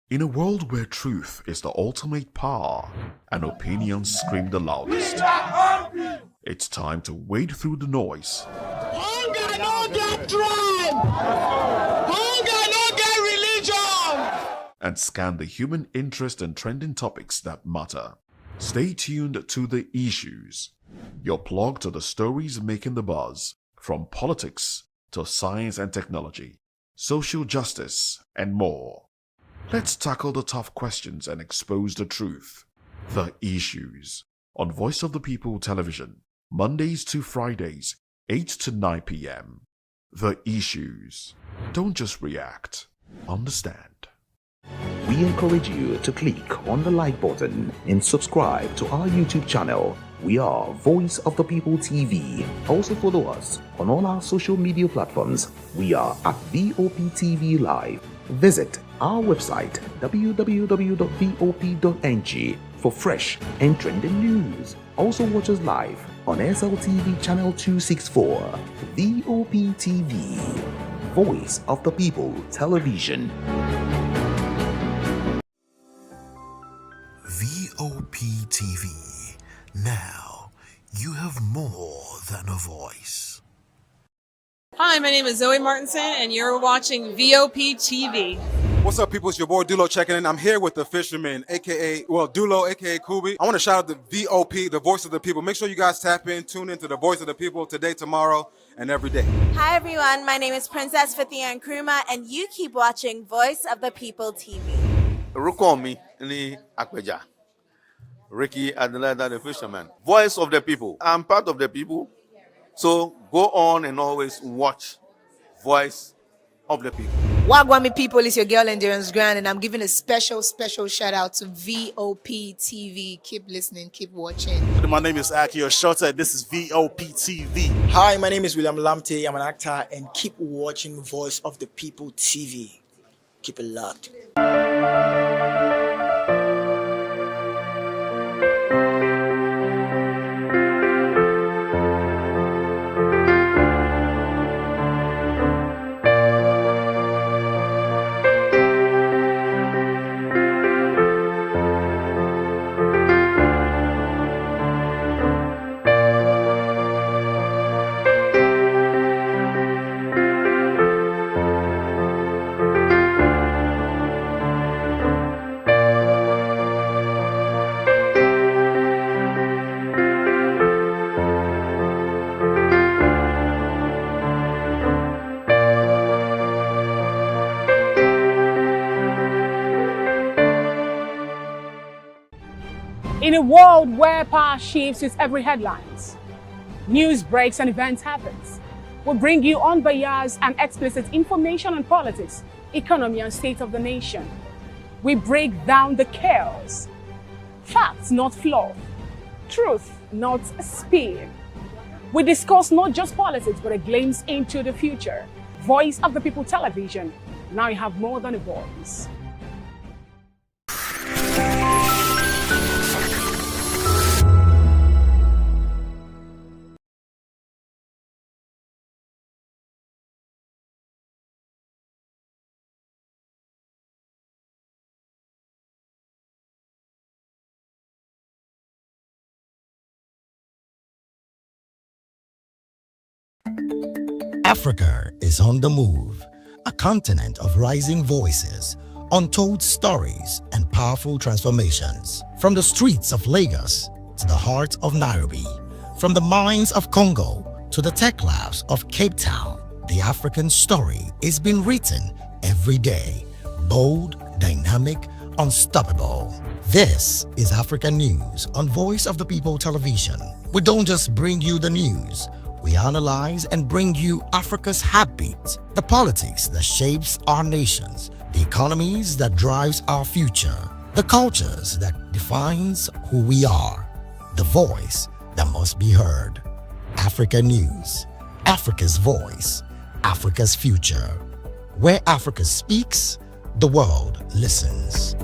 In a world where truth is the ultimate power and opinions scream the loudest, it's time to wade through the noise. Hunger no get tribe. Hunger no get religion. And scan the human interest and trending topics that matter. Stay tuned to The Issues, your plug to the stories making the buzz, from politics to science and technology, social justice, and more. Let's tackle the tough questions and expose the truth. The Issues on Voice of the People Television, Mondays to Fridays, 8 to 9 p.m. The Issues. Don't just react, understand. We encourage you to click on the like button and subscribe to our YouTube channel. We are Voice of the People TV. Also follow us on all our social media platforms. We are at VOP TV Live. Visit our website www.vop.ng for fresh and trending news. Also watch us live on SLTV channel 264. VOP TV, Voice of the People Television. VOP TV. Now you have more than a voice. Hi, my name is Zoe Martinson, and you're watching VOP TV. What's up, people? It's your boy Dulo checking in. I'm here with the fisherman, Dulo, aka Kubi. I want to shout out the VOP, the voice of the people. Make sure you guys tap in, tune into the voice of the people today, tomorrow, and every day. Hi everyone, my name is Princess Fithian Nkrumah, and you keep watching Voice of the People TV. Rukomi ni Akweja. Ricky Adelaida, the fisherman. Voice of the people. I'm part of the people. So go on and always watch Voice of the People. Wagwami people, it's your girl Endurance Grand, and I'm giving a special shout out to Vop TV. Keep listening, keep watching. My name is Akio Shota. This is Vop TV. Hi, my name is William Lamte. I'm an actor, and keep watching Voice of the People TV. Keep it locked. In a world where power shifts with every headlines, news breaks and events happens, we bring you unbiased and explicit information on politics, economy and state of the nation. We break down the chaos. Facts, not fluff. Truth, not spin. We discuss not just politics, but a glimpse into the future. Voice of the People Television. Now you have more than a voice. Africa is on the move, a continent of rising voices, untold stories, and powerful transformations. From the streets of Lagos to the heart of Nairobi, from the mines of Congo to the tech labs of Cape Town, the African story is being written every day. Bold, dynamic, unstoppable. This is Africa News on Voice of the People Television. We don't just bring you the news. We analyze and bring you Africa's heartbeat, the politics that shapes our nations, the economies that drives our future, the cultures that defines who we are, the voice that must be heard. Africa News, Africa's voice, Africa's future. Where Africa speaks, the world listens.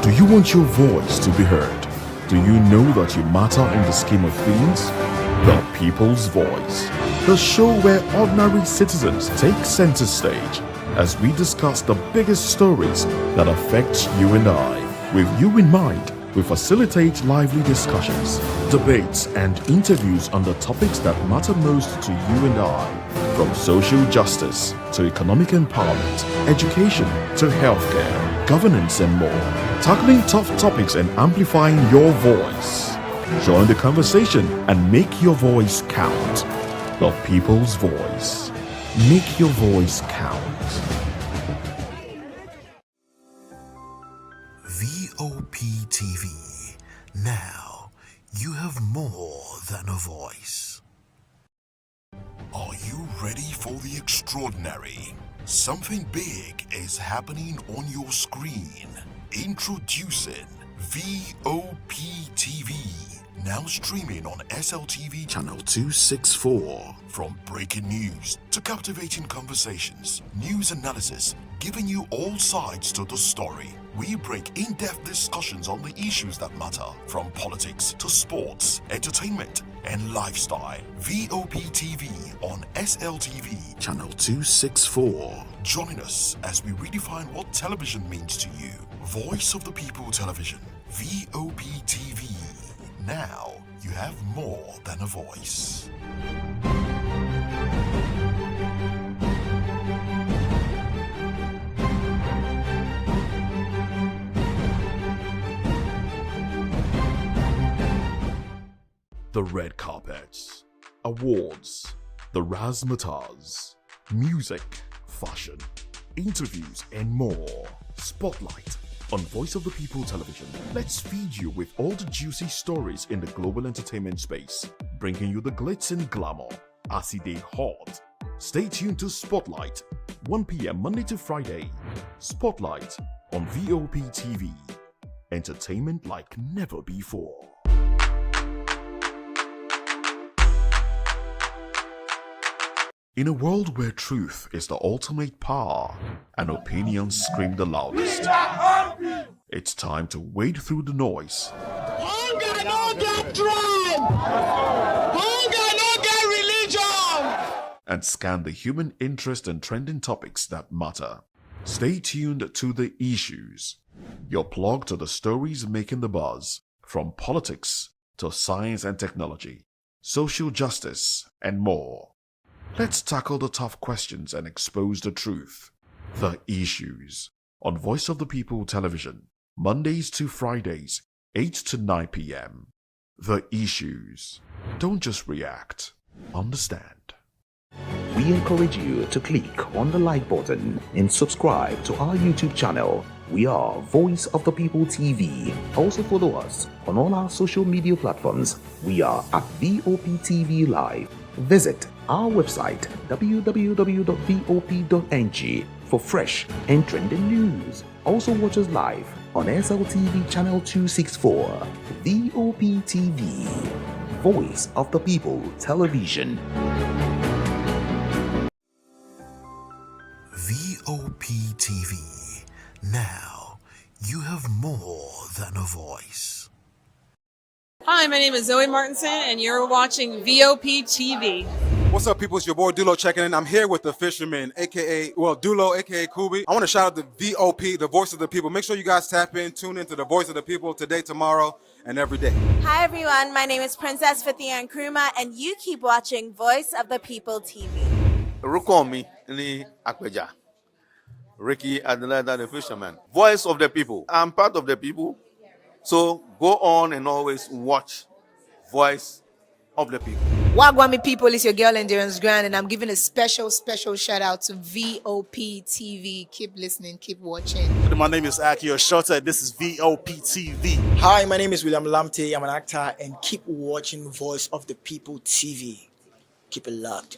Do you want your voice to be heard? Do you know that you matter in the scheme of things? The People's Voice, the show where ordinary citizens take center stage as we discuss the biggest stories that affect you and I. With you in mind, we facilitate lively discussions, debates, and interviews on the topics that matter most to you and I, from social justice to economic empowerment, education to healthcare, governance, and more, tackling tough topics and amplifying your voice. Join the conversation and make your voice count. The People's Voice. Make your voice count. VOP TV. Now you have more than a voice. Are you ready for the extraordinary? Something big is happening on your screen. Introducing VOP TV. Now streaming on SLTV channel 264. From breaking news to captivating conversations, news analysis, giving you all sides to the story. We break in-depth discussions on the issues that matter, from politics to sports, entertainment, and lifestyle. VOP TV on SLTV channel 264. Join us as we redefine what television means to you. Voice of the People Television, VOP TV. Now you have more than a voice. The red carpets, awards, the razzmatazz, music, fashion, interviews, and more. Spotlight on Voice of the People Television. Let's feed you with all the juicy stories in the global entertainment space, bringing you the glitz and glamour as it is hot. Stay tuned to Spotlight, 1 p.m. Monday to Friday. Spotlight on Vop TV. Entertainment like never before. In a world where truth is the ultimate power and opinions scream the loudest, it's time to wade through the noise. Hunger no get tribe. Hunger no get religion. And scan the human interest and trending topics that matter. Stay tuned to The Issues, your plug to the stories making the buzz, from politics to science and technology, social justice, and more. Let's tackle the tough questions and expose the truth. The Issues on Voice of the People Television, Mondays to Fridays, 8 to 9 p.m. The Issues. Don't just react, understand. We encourage you to click on the like button and subscribe to our YouTube channel. We are Voice of the People TV. Also follow us on all our social media platforms. We are at Vop TV Live. Visit our website www.vop.ng for fresh and trending news. Also watch us live on SLTV channel 264. Vop TV, Voice of the People Television. VOP TV. Now, you have more than a voice. Hi, my name is Zoe Martinson, and you're watching VOP TV. What's up, people? It's your boy Dulo checking in. I'm here with the fisherman, Dulo, aka Kubi. I want to shout out the VOP, the voice of the people. Make sure you guys tap in, tune into the voice of the people today, tomorrow, and every day. Hi everyone, my name is Princess Fithia Nkrumah, and you keep watching Voice of the People TV. Rukomi ni Akweja. Ricky Adelaida, the fisherman. Voice of the people. I'm part of the people. So go on and always watch Voice of the People. Wagwami people, it's your girl Endurance Grand, and I'm giving a special shout out to VOP TV. Keep listening, keep watching. My name is Akio Shota. This is VOP TV. Hi, my name is William Lamte. I'm an actor, and keep watching Voice of the People TV. Keep it locked.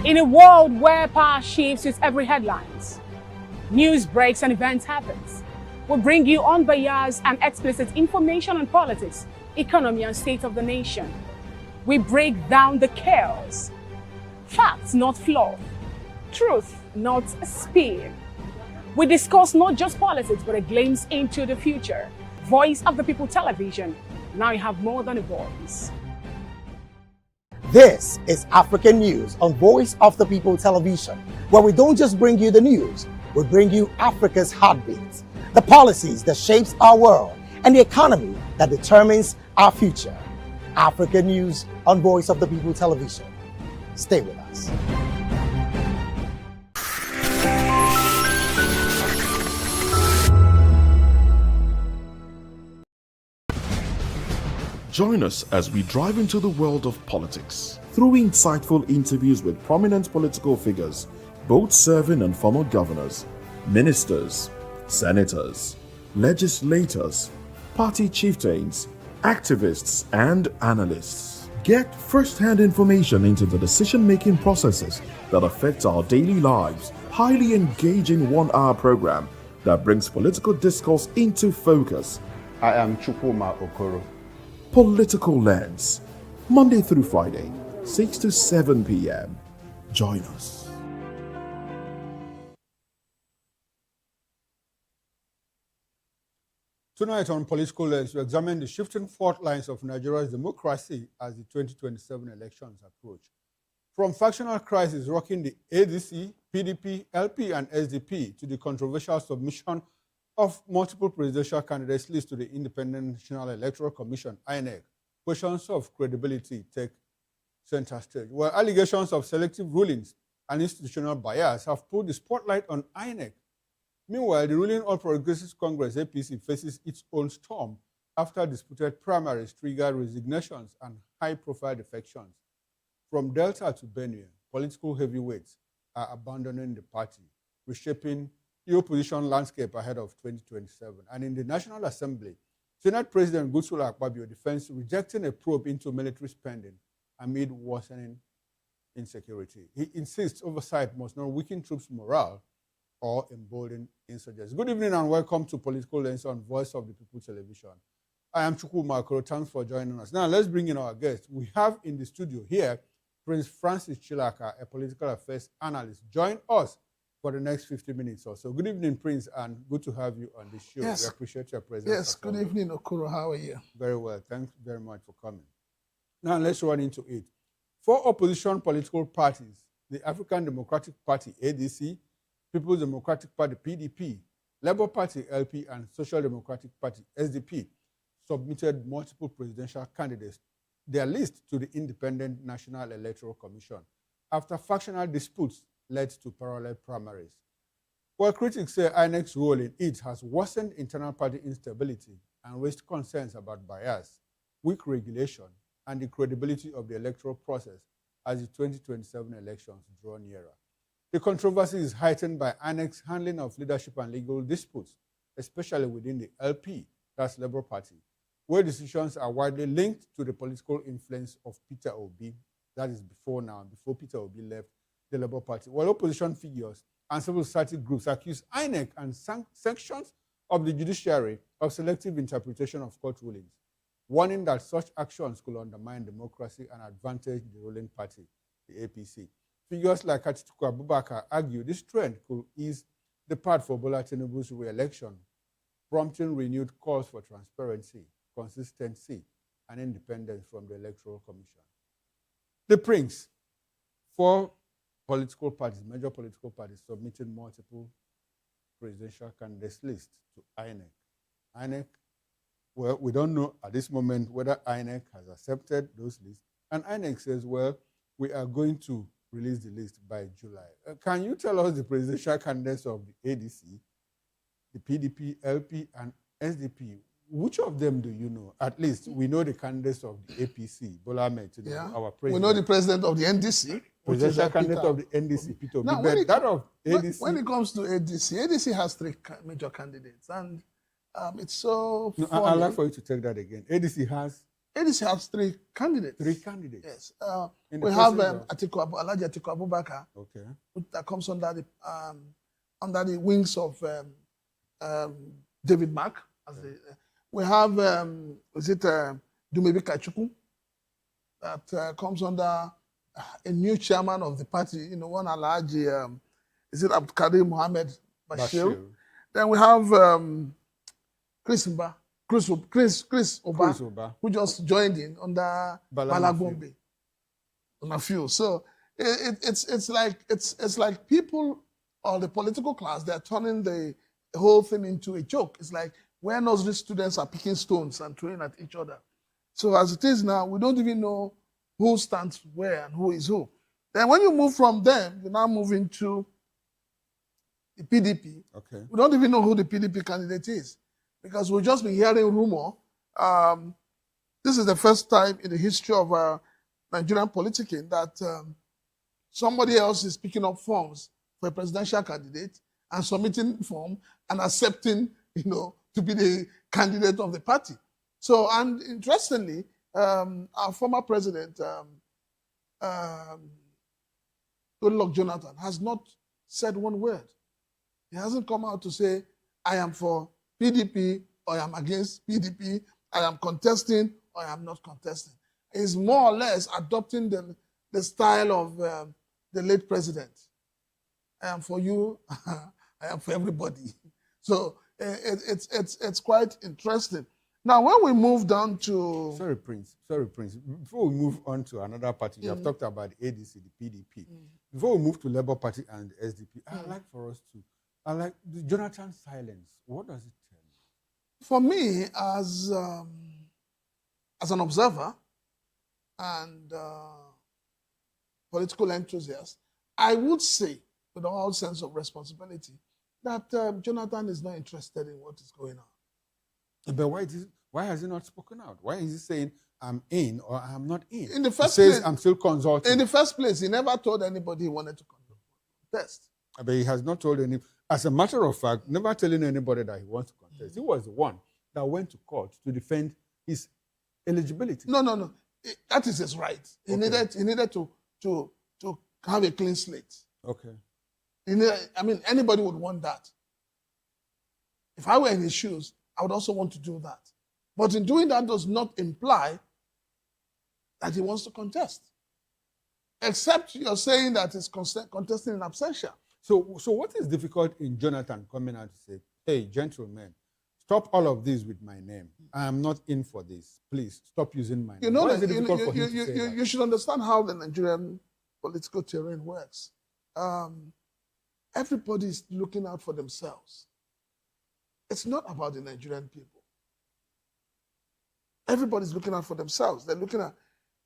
In a world where power shifts with every headlines, news breaks and events happens, we bring you unbiased and explicit information on politics, economy and state of the nation. We break down the chaos. Facts, not fluff. Truth, not spin. We discuss not just politics, but a glimpse into the future. Voice of the People Television. Now you have more than a voice. This is African News on Voice of the People Television, where we don't just bring you the news, we bring you Africa's heartbeat, the policies that shapes our world, and the economy that determines our future. African News on Voice of the People Television. Stay with us. Join us as we drive into the world of politics through insightful interviews with prominent political figures, both serving and former governors, ministers, senators, legislators, party chieftains, activists, and analysts. Get first-hand information into the decision-making processes that affect our daily lives. Highly engaging 1-hour program that brings political discourse into focus. I am Chukwuma Okoro. Political Lens, Monday through Friday, 6 to 7 p.m. Join us. Tonight on Political Lens, we examine the shifting fault lines of Nigeria's democracy as the 2027 elections approach. From factional crisis rocking the ADC, PDP, LP, and SDP to the controversial submission of multiple presidential candidates lists to the Independent National Electoral Commission, INEC, questions of credibility take center stage, where allegations of selective rulings and institutional bias have put the spotlight on INEC. Meanwhile, the ruling All Progressives Congress, APC, faces its own storm after disputed primaries triggered resignations and high-profile defections. From Delta to Benue, political heavyweights are abandoning the party, reshaping the opposition landscape ahead of 2027. And in the National Assembly, Senate President Godswill Akpabio defends rejecting a probe into military spending amid worsening insecurity. He insists oversight must not weaken troops' morale or embolden insurgents. Good evening and welcome to Political Lens on Voice of the People Television. I am Chukwuma Okoro. Thanks for joining us. Now let's bring in our guest. We have in the studio here Prince Francis Chilaka, a political affairs analyst. Join us for the next 50 minutes or so. Good evening, Prince, and good to have you on the show. Yes. We appreciate your presence. Yes, good evening, Okoro. How are you? Very well. Thanks very much for coming. Now let's run into it. 4 opposition political parties, the African Democratic Party, ADC, People's Democratic Party, PDP, Labour Party, LP, and Social Democratic Party, SDP, submitted multiple presidential candidates, their list to the Independent National Electoral Commission after factional disputes led to parallel primaries. While critics say INEC's role in it has worsened internal party instability and raised concerns about bias, weak regulation, and the credibility of the electoral process as the 2027 elections draw nearer. The controversy is heightened by INEC's handling of leadership and legal disputes, especially within the LP, that's Labour Party, where decisions are widely linked to the political influence of Peter Obi, that is before Peter Obi left the Labour Party, while opposition figures and civil society groups accuse INEC and sections of the judiciary of selective interpretation of court rulings, warning that such actions could undermine democracy and advantage the ruling party, the APC. Figures like Atiku Abubakar argue this trend could ease the path for Bola Tinubu's re-election, prompting renewed calls for transparency, consistency, and independence from the Electoral Commission. The Prince, 4 political parties, major political parties, submitted multiple presidential candidates lists to INEC. INEC, well, we don't know at this moment whether INEC has accepted those lists. And INEC says, well, we are going to release the list by July. Can you tell us the presidential candidates of the ADC, the PDP, LP, and SDP? Which of them do you know? At least we know the candidates of the APC, Bola Ahmed Tinubu, our president. We know the president of the NDC. Presidential candidate of the NDC, Peter Obi. Now, But that of ADC. when it comes to ADC, ADC has 3 major candidates, and it's so No, funny. I'd like for you to take that again. ADC has 3 candidates. 3 candidates. Yes. In the We have president Alhaji Atiku Abubakar. Okay. That comes under the wings of David Mark. We have Dumebi Kachukwu that comes under a new chairman of the party. One Alhaji Abdulkadir Mohammed Bashir. Then we have Chris Oba, who just joined in under Balagombe on a few. So it's like people or the political class, they're turning the whole thing into a joke. It's like where nursery students are picking stones and throwing at each other. So as it is now, we don't even know who stands where and who is who. Then when you move from them, you now move into the PDP. Okay. We don't even know who the PDP candidate is because we've just been hearing rumor this is the first time in the history of Nigerian politicking that somebody else is picking up forms for a presidential candidate and submitting form and accepting, to be the candidate of the party. So, and interestingly, our former president, Goodluck Jonathan, has not said one word. He hasn't come out to say, I am for PDP or I am against PDP, I am contesting or I am not contesting. He's more or less adopting the style of the late president. I am for you, I am for everybody. So it's quite interesting. Now, when we move down to... Sorry, Prince. Before we move on to another party, you have talked about the ADC, the PDP. Before we move to Labour Party and SDP, I'd like for us to... I like the Jonathan silence. What does it tell you? For me, as an observer and political enthusiast, I would say, with all sense of responsibility, that Jonathan is not interested in what is going on. But why has he not spoken out? Why is he saying, I'm in or I'm not in? In the first he says, place, I'm still consulting. In the first place, he never told anybody he wanted to contest. But he has not told any. As a matter of fact, never telling anybody that he wants to contest. He was the one that went to court to defend his eligibility. No. That is his right. He needed to have a clean slate. Okay. Anybody would want that. If I were in his shoes, I would also want to do that. But in doing that does not imply that he wants to contest. Except you're saying that he's contesting in absentia. So what is difficult in Jonathan coming out to say, hey, gentlemen, stop all of this with my name. I am not in for this. Please stop using my name. Why is it difficult for him to say that? You should understand how the Nigerian political terrain works. Everybody is looking out for themselves. It's not about the Nigerian people. Everybody's looking out for themselves. They're looking at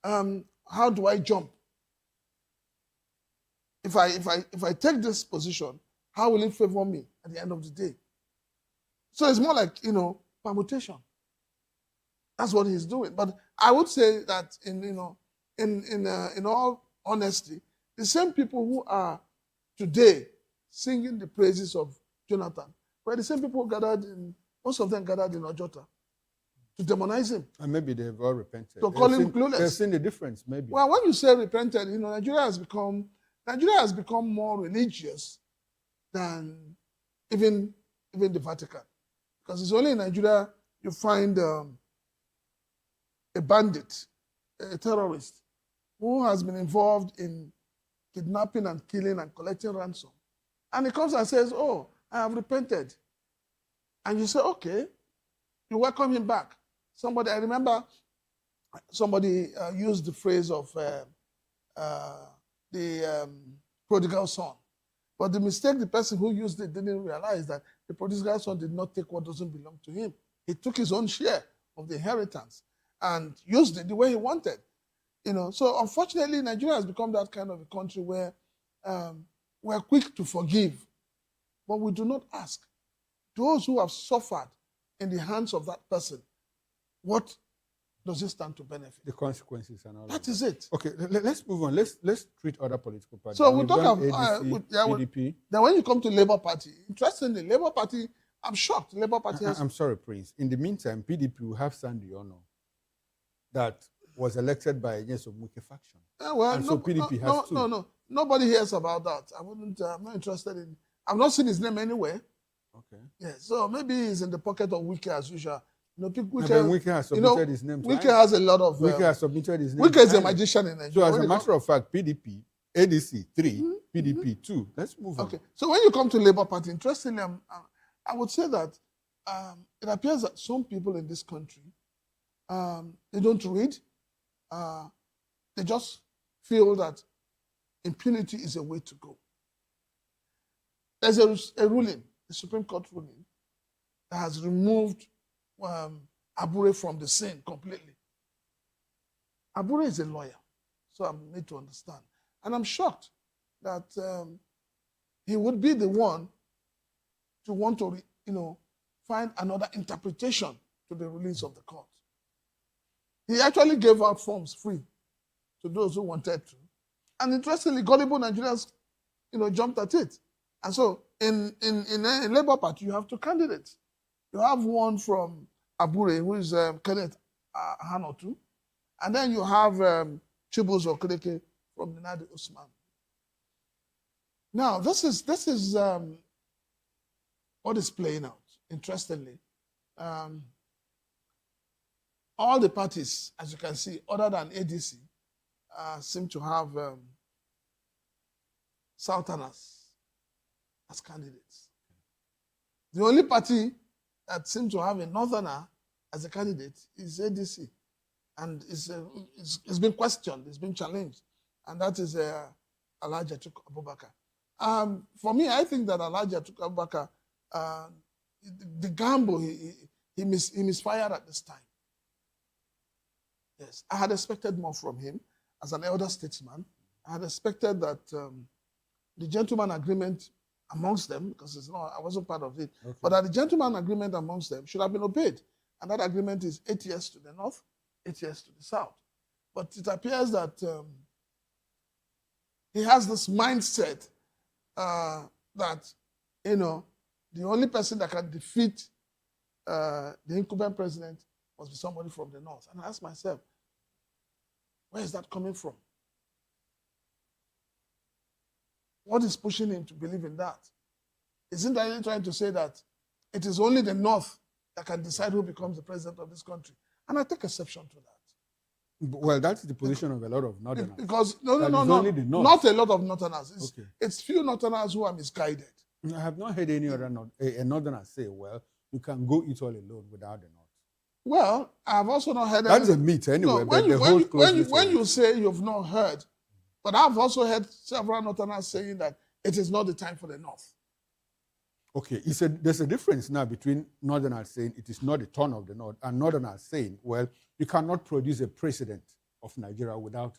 how do I jump? If I take this position, how will it favor me at the end of the day? So it's more like, permutation. That's what he's doing. But I would say that in all honesty, the same people who are today singing the praises of Jonathan were the same people most of them gathered in Ojota to demonize him. And maybe they've all repented. To call him clueless. They've seen the difference, maybe. Well, when you say repented, Nigeria has become more religious than even the Vatican. Because it's only in Nigeria you find a bandit, a terrorist, who has been involved in kidnapping and killing and collecting ransom. And he comes and says, oh, I have repented. And you say, okay, you welcome him back. I remember somebody used the phrase of the prodigal son. But the mistake the person who used it didn't realize that the prodigal son did not take what doesn't belong to him. He took his own share of the inheritance and used it the way he wanted. So unfortunately, Nigeria has become that kind of a country where we're quick to forgive, but we do not ask those who have suffered in the hands of that person, what does it stand to benefit? The consequences and all that. Is it. Okay, let's move on. Let's treat other political parties. So we'll talk about PDP. Then when you come to Labour Party, interestingly, Labour Party, I'm shocked. Labour Party has... I'm sorry, Prince. In the meantime, PDP will have Sandy Ono that was elected by against Omuke faction. So PDP has two. No. Nobody hears about that. I'm not interested in... I've not seen his name anywhere. Okay. Yeah, so maybe he's in the pocket of Wike as usual. Wike has submitted his name. Wike has a lot of... Wike has submitted his name. Wike is a magician in Nigeria. So as a matter of fact, PDP, ADC 3, PDP 2. Let's move on. Okay. So when you come to Labour Party, interestingly, I would say that it appears that some people in this country, they don't read. They just feel that impunity is a way to go. There's a ruling, the Supreme Court ruling, that has removed Abure from the scene completely. Abure is a lawyer, so I need to understand. And I'm shocked that he would be the one to want to, find another interpretation to the rulings of the court. He actually gave out forms free to those who wanted to. And interestingly, gullible Nigerians, jumped at it. And so in Labour Party, you have two candidates. You have one from Abure, who is Kenneth Hanotu, and then you have Chibuzo Okereke from Nadi Usman. Now, this is what is playing out, interestingly. All the parties, as you can see, other than ADC, seem to have Southerners as candidates. The only party that seems to have a Northerner as a candidate is ADC. And it's been questioned, it's been challenged. And that is Alhaji Atiku Abubakar. For me, I think that Alhaji Atiku Abubakar, the gamble, he misfired at this time. Yes, I had expected more from him as an elder statesman. I had expected that the gentleman agreement amongst them, because I wasn't part of it, but that the gentleman agreement amongst them should have been obeyed. And that agreement is 8 years to the north, 8 years to the south. But it appears that he has this mindset that, the only person that can defeat the incumbent president must be somebody from the north. And I ask myself, where is that coming from? What is pushing him to believe in that? Isn't that trying to say that it is only the north that can decide who becomes the president of this country? And I take exception to that. Well, that's the position of a lot of Northerners. Because, no, not a lot of Northerners. It's few Northerners who are misguided. I have not heard any other Northerner say, well, you can go it all alone without the north. Well, I've also not heard... That's a myth anyway. No, when you say you've not heard, but I've also heard several Northerners saying that it is not the time for the north. Okay, there's a difference now between Northerners saying it is not the turn of the north and Northerners saying, well, you cannot produce a president of Nigeria without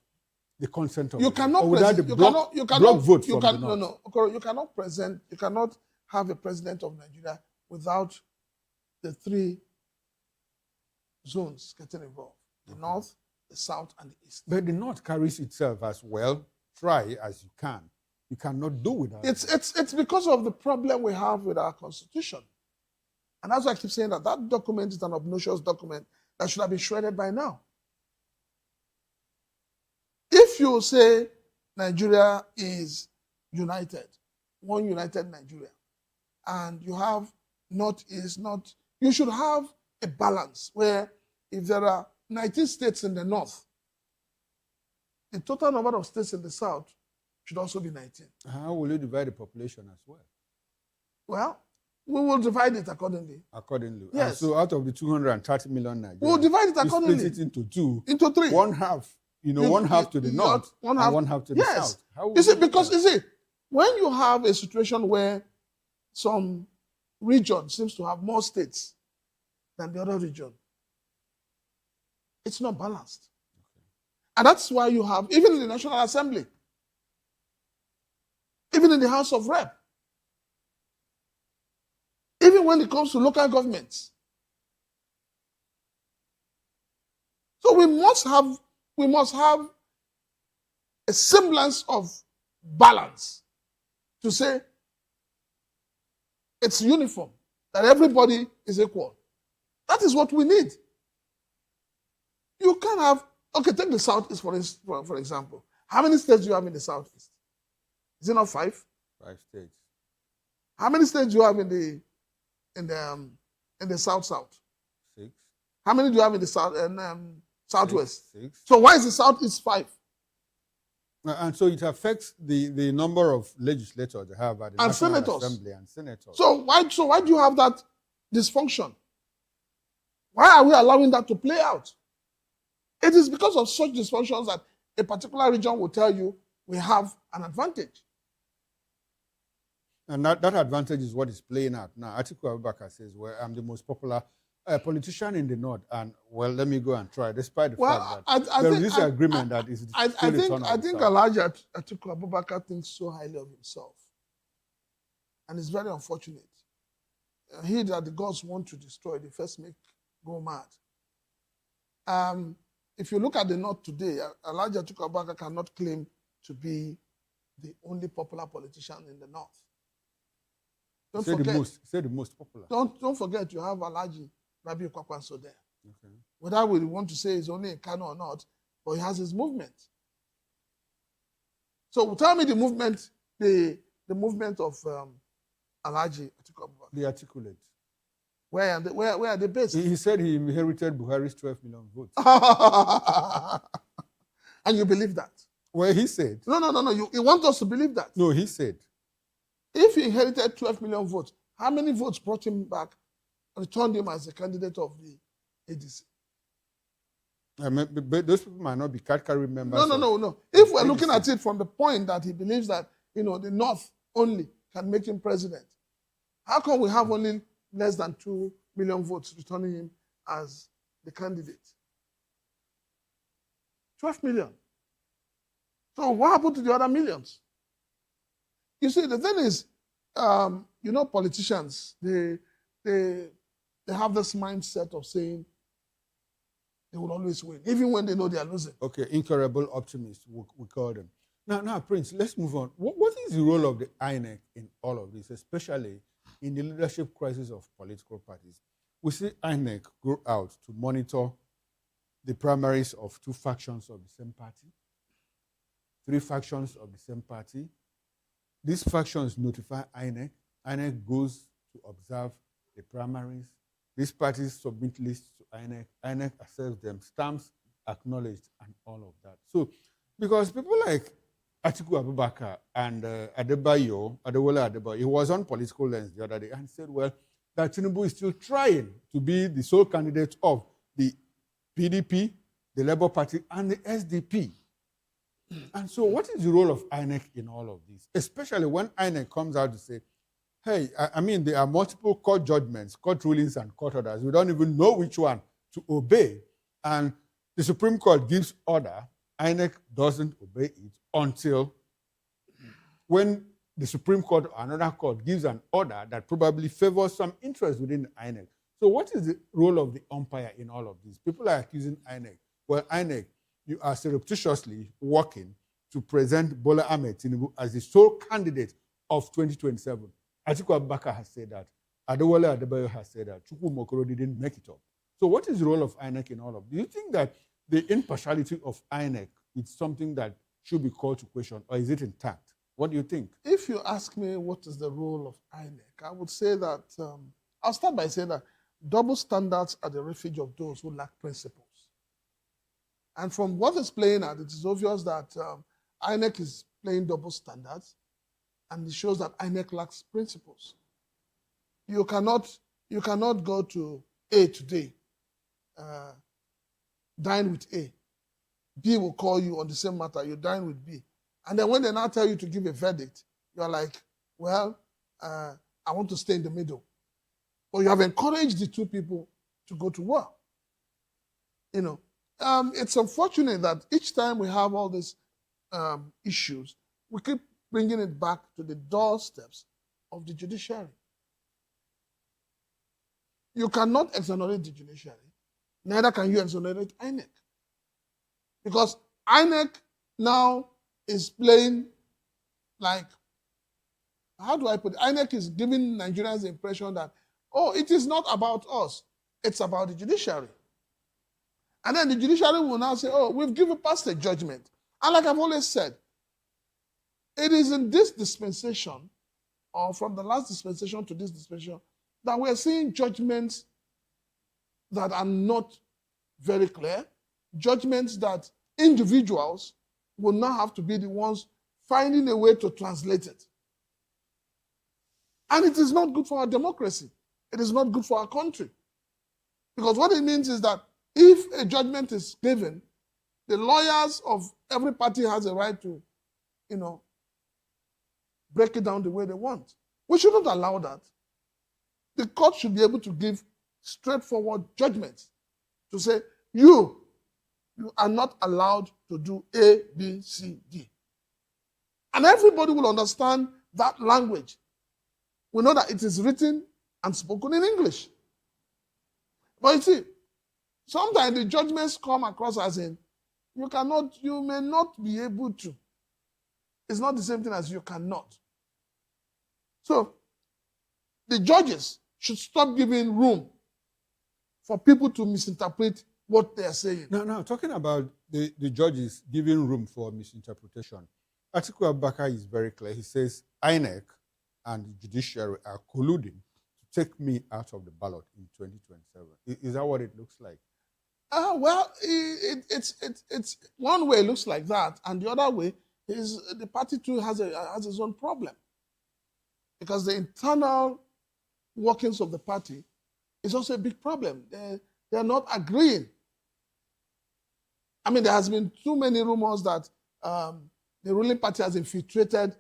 the consent of you cannot without the block vote from the north. You cannot have a president of Nigeria without the three zones getting involved: the north, the south, and the east. But the north carries itself as well. Try as you can. You cannot do without it. It's because of the problem we have with our constitution. And that's why I keep saying that document is an obnoxious document that should have been shredded by now. If you say Nigeria is united, one united Nigeria, and you have northeast, you should have a balance where if there are 19 states in the north, the total number of states in the south should also be 19. How will you divide the population as well? Well, we will divide it accordingly. Accordingly. Yes. And so out of the 230 million Nigerians, we'll divide it accordingly. Split it into two. Into three. One half, one half to the north and one half to the south. When you have a situation where some region seems to have more states than the other region, it's not balanced. Okay. And that's why you have, even in the National Assembly, even in the House of Rep, even when it comes to local governments. So we must have a semblance of balance to say it's uniform, that everybody is equal. That is what we need. You can't have, take the Southeast for example. How many states do you have in the Southeast? Is it not 5? 5 states. How many states do you have in the South? 6. How many do you have in the Southwest? 6. So why is the Southeast 5? And so it affects the number of legislators they have at the National Assembly and senators. So why do you have that dysfunction? Why are we allowing that to play out? It is because of such dysfunctions that a particular region will tell you we have an advantage. And that advantage is what is playing out now. Atiku Abubakar says, well, I'm the most popular politician in the north, and well, let me go and try, despite the fact that there is this agreement that is I think Alhaji Atiku Abubakar thinks so highly of himself. And it's very unfortunate. He that the gods want to destroy, they first make go mad. if you look at the North today, Elijah Atiku Abubakar cannot claim to be the only popular politician in the North. Don't forget. Say the most popular. Don't forget you have Alhaji Rabiu Kwakwanso there. Okay. Whether we want to say he's only in Kano or not, but he has his movement. So tell me the movement, the movement of Alhaji Atiku Abubakar. The articulate. Where are they based? He said he inherited Buhari's 12 million votes. And you believe that? Well, he said. No. You want us to believe that? No, he said. If he inherited 12 million votes, how many votes brought him back, returned him as a candidate of the ADC? But those people might not be card-carrying members. No. If we're looking at it from the point that he believes that, the North only can make him president, how come we have only less than 2 million votes returning him as the candidate? 12 million. So what happened to the other millions? You see, the thing is, politicians, they have this mindset of saying they will always win, even when they know they are losing. Okay, incurable optimists, we call them. Now, Prince, let's move on. What is the role of the INEC in all of this, especially in the leadership crisis of political parties? We see INEC grow out to monitor the primaries of 2 factions of the same party, 3 factions of the same party. These factions notify INEC. INEC goes to observe the primaries. These parties submit lists to INEC. INEC accepts them, stamps, acknowledged, and all of that. So, because people like Atiku Abubakar and Adewale Adebayo, he was on Political Lens the other day and said, well, that Tinubu is still trying to be the sole candidate of the PDP, the Labour Party, and the SDP. And so what is the role of INEC in all of this? Especially when INEC comes out to say, hey, there are multiple court judgments, court rulings, and court orders. We don't even know which one to obey. And the Supreme Court gives order. INEC doesn't obey it until when the Supreme Court or another court gives an order that probably favors some interest within the INEC. So what is the role of the umpire in all of this? People are accusing INEC. Well, INEC, you are surreptitiously working to present Bola Ahmed Tinubu as the sole candidate of 2027. Atiku Abubakar has said that. Adewale Adebayo has said that. Chukwu Mokoro didn't make it up. So what is the role of INEC in all of this? Do you think that the impartiality of INEC is something that should be called to question, or is it intact? What do you think? If you ask me what is the role of INEC, I would say that, I'll start by saying that double standards are the refuge of those who lack principles. And from what is playing out, it is obvious that INEC is playing double standards, and it shows that INEC lacks principles. You cannot go to A today, dine with A. B will call you on the same matter, you dine with B. And then when they now tell you to give a verdict, you're like, well, I want to stay in the middle. But you have encouraged the 2 people to go to war. It's unfortunate that each time we have all these issues, we keep bringing it back to the doorsteps of the judiciary. You cannot exonerate the judiciary, neither can you exonerate INEC. Because INEC now is playing like, how do I put it? INEC is giving Nigerians the impression that, it is not about us, it's about the judiciary. And then the judiciary will now say, we've passed a judgment. And like I've always said, it is in this dispensation, or from the last dispensation to this dispensation, that we're seeing judgments that are not very clear, judgments that individuals will now have to be the ones finding a way to translate it. And it is not good for our democracy. It is not good for our country. Because what it means is that if a judgment is given, the lawyers of every party has a right to, break it down the way they want. We shouldn't allow that. The court should be able to give straightforward judgments to say, you are not allowed to do A, B, C, D. And everybody will understand that language. We know that it is written and spoken in English. But you see, sometimes the judgments come across as in, you may not be able to. It's not the same thing as you cannot. So, the judges should stop giving room for people to misinterpret what they are saying. Now, talking about the judges giving room for misinterpretation, Atiku Abubakar is very clear. He says INEC and the judiciary are colluding to take me out of the ballot in 2027. Is that what it looks like? Well, it's one way it looks like that, and the other way is the party too has its own problem, because the internal workings of the party is also a big problem. They are not agreeing. I mean, there has been too many rumors that the ruling party has infiltrated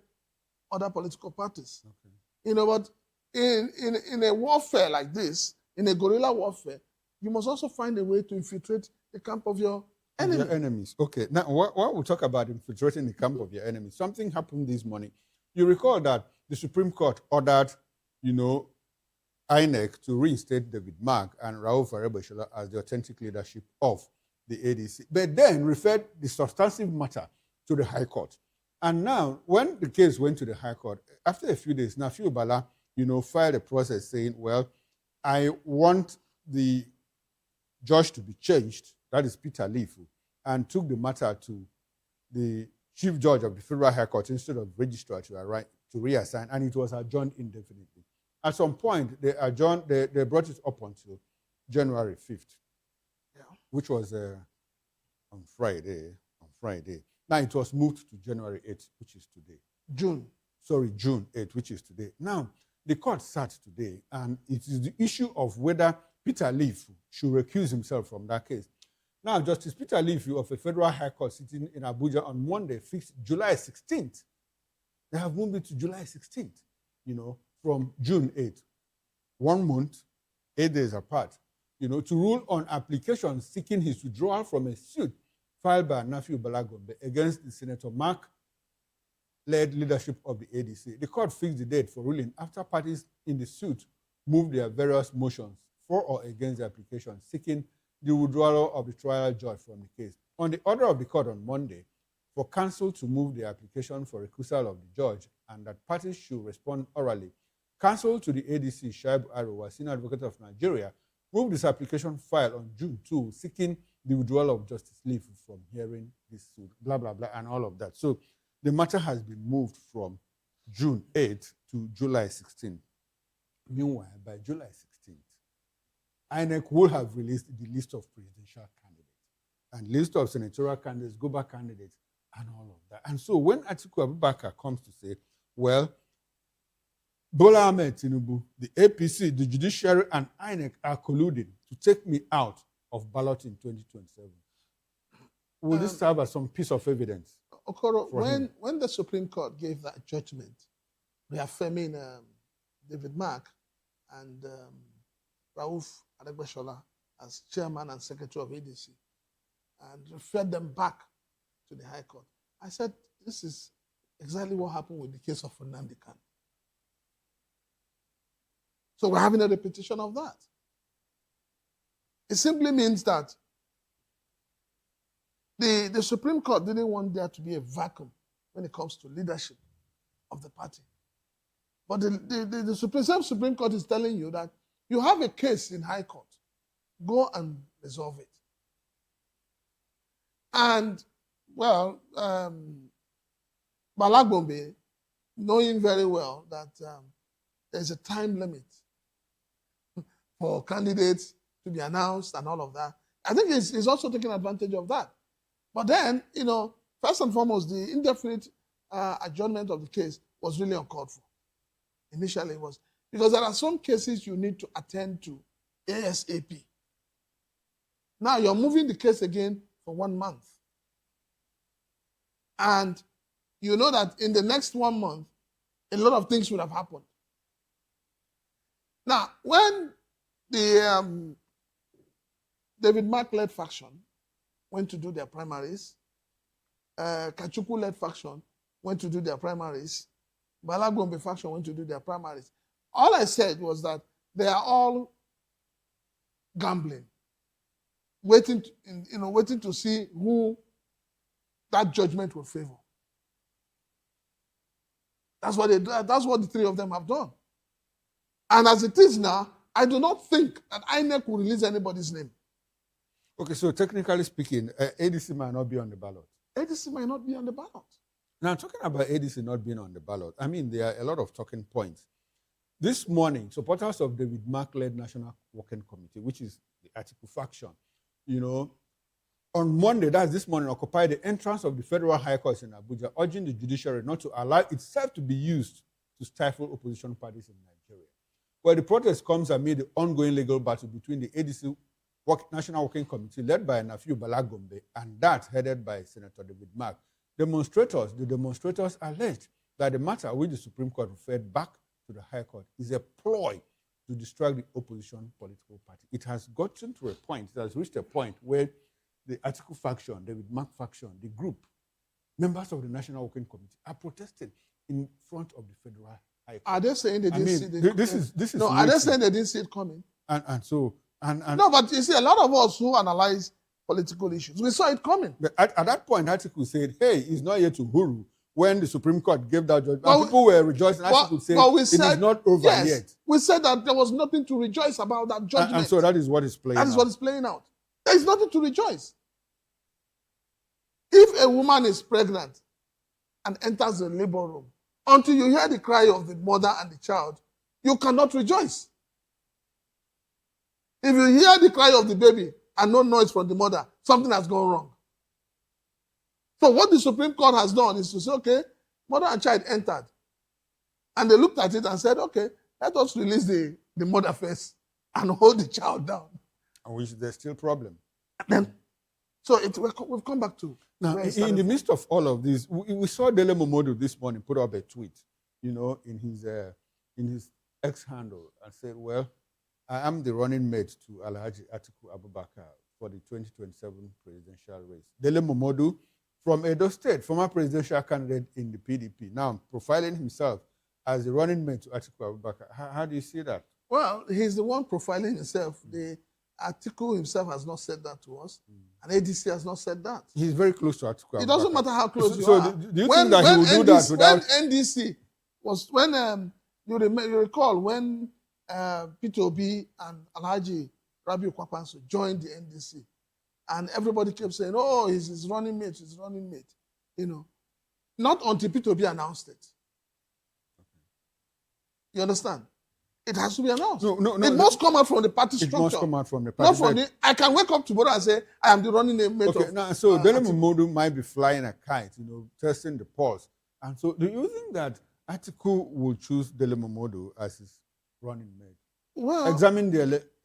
other political parties. Okay. You know, but in a warfare like this, in a guerrilla warfare, you must also find a way to infiltrate the camp of your enemy. Your enemies. Okay. Now, while we talk about infiltrating the camp of your enemies, something happened this morning. You recall that the Supreme Court ordered, INEC to reinstate David Mark and Rauf Aregbesola as the authentic leadership of the ADC, but then referred the substantive matter to the High Court. And now, when the case went to the High Court, after a few days, Nafiu Bala, filed a process saying, well, I want the judge to be changed, that is Peter Lifu, and took the matter to the Chief Judge of the Federal High Court instead of registrar to reassign, and it was adjourned indefinitely. At some point, they brought it up until January 5th, which was on Friday. Now it was moved to January 8th, which is today. June 8th, which is today. Now, the court sat today, and it is the issue of whether Peter Lifu should recuse himself from that case. Now, Justice Peter Lifu of a federal high court sitting in Abuja on Monday fixed July 16th. They have moved it to July 16th, from June 8th. 1 month, 8 days apart, to rule on applications seeking his withdrawal from a suit filed by Nafiu Bala against the Senator Mark-led leadership of the ADC. The court fixed the date for ruling after parties in the suit moved their various motions for or against the application, seeking the withdrawal of the trial judge from the case. On the order of the court on Monday, for counsel to move the application for recusal of the judge and that parties should respond orally, counsel to the ADC, Shaibu Arewa, Senior Advocate of Nigeria, moved this application filed on June 2, seeking the withdrawal of Justice Lifu from hearing this suit, blah, blah, blah, and all of that. So the matter has been moved from June 8th to July 16th. Meanwhile, by July 16th, INEC will have released the list of presidential candidates and list of senatorial candidates, global candidates, and all of that. And so when Atiku Abubakar comes to say, well, Bola Ahmed Tinubu, the APC, the judiciary, and INEC are colluding to take me out of ballot in 2027. Will this serve as some piece of evidence? Okoro, when the Supreme Court gave that judgment, reaffirming David Mark and Rauf Aregbesola as chairman and secretary of ADC, and referred them back to the High Court, I said, this is exactly what happened with the case of Nnamdi Kanu. So we're having a repetition of that. It simply means that the Supreme Court didn't want there to be a vacuum when it comes to leadership of the party. But the Supreme Court is telling you that you have a case in High Court. Go and resolve it. And, well, Balagbombe, knowing very well that there's a time limit for candidates to be announced and all of that, I think he's also taking advantage of that. But then, first and foremost, the indefinite adjournment of the case was really uncalled for. Initially it was. Because there are some cases you need to attend to ASAP. Now you're moving the case again for 1 month. And you know that in the next 1 month, a lot of things would have happened. Now, when the David Mark-led faction went to do their primaries, Kachukwu-led faction went to do their primaries, Balagbombe faction went to do their primaries, all I said was that they are all gambling. waiting to see who that judgment will favor. That's what that's what the three of them have done. And as it is now, I do not think that INEC will release anybody's name. Okay, so technically speaking, ADC might not be on the ballot. ADC might not be on the ballot. Now, talking about ADC not being on the ballot, I mean, there are a lot of talking points. This morning, supporters of David Mark-led National Working Committee, which is the Atiku faction, on Monday, that's this morning, occupied the entrance of the Federal High Court in Abuja, urging the judiciary not to allow itself to be used to stifle opposition parties in Nigeria. Well, the protest comes amid the ongoing legal battle between the ADC National Working Committee, led by Nafiu Balagombe, and that headed by Senator David Mark. The demonstrators alleged that the matter which the Supreme Court referred back to the High Court is a ploy to distract the opposition political party. It has gotten to a point, it has reached a point where the Atiku faction, David Mark faction, the group, members of the National Working Committee are protesting in front of the Federal High Court. Are they saying they didn't see it? This is no, are they saying they didn't see it coming? No, but you see, a lot of us who analyze political issues, we saw it coming. At that point, Atiku said, hey, he's not here to huru when the Supreme Court gave that judgment. People were rejoicing. Atiku said, it is not over yet. We said that there was nothing to rejoice about that judgment. And so that is what is playing out. That is what is playing out. There is nothing to rejoice. If a woman is pregnant and enters the labor room, until you hear the cry of the mother and the child, you cannot rejoice. If you hear the cry of the baby and no noise from the mother, something has gone wrong. So what the Supreme Court has done is to say, okay, mother and child entered. And they looked at it and said, okay, let us release the mother first and hold the child down. And which there's still a problem. So we've come back to... Now, in the midst of all of this, we saw Dele Momodu this morning put up a tweet, in his X handle and said, well, I am the running mate to Alhaji Atiku Abubakar for the 2027 presidential race. Dele Momodu from Edo State, former presidential candidate in the PDP, now profiling himself as the running mate to Atiku Abubakar. How do you see that? Well, he's the one profiling himself. The Atiku himself has not said that to us, and ADC has not said that. He's very close to Atiku Abubakar. It doesn't matter how close you are. So do you think that he will do that without... When NDC was... you recall when Peter Obi and Alhaji Rabiu Kwakwanso joined the NDC, and everybody kept saying, oh, he's his running mate, his running mate. Not until Peter Obi announced it. You understand? It has to be announced. No, it must come out from the party structure. It must come out from the party. Not from I can wake up tomorrow and say, I am the running mate of... Now, so Dele Momodu might be flying a kite, testing the pulse. And so do you think that Atiku will choose Dele Momodu as his running mate? Well...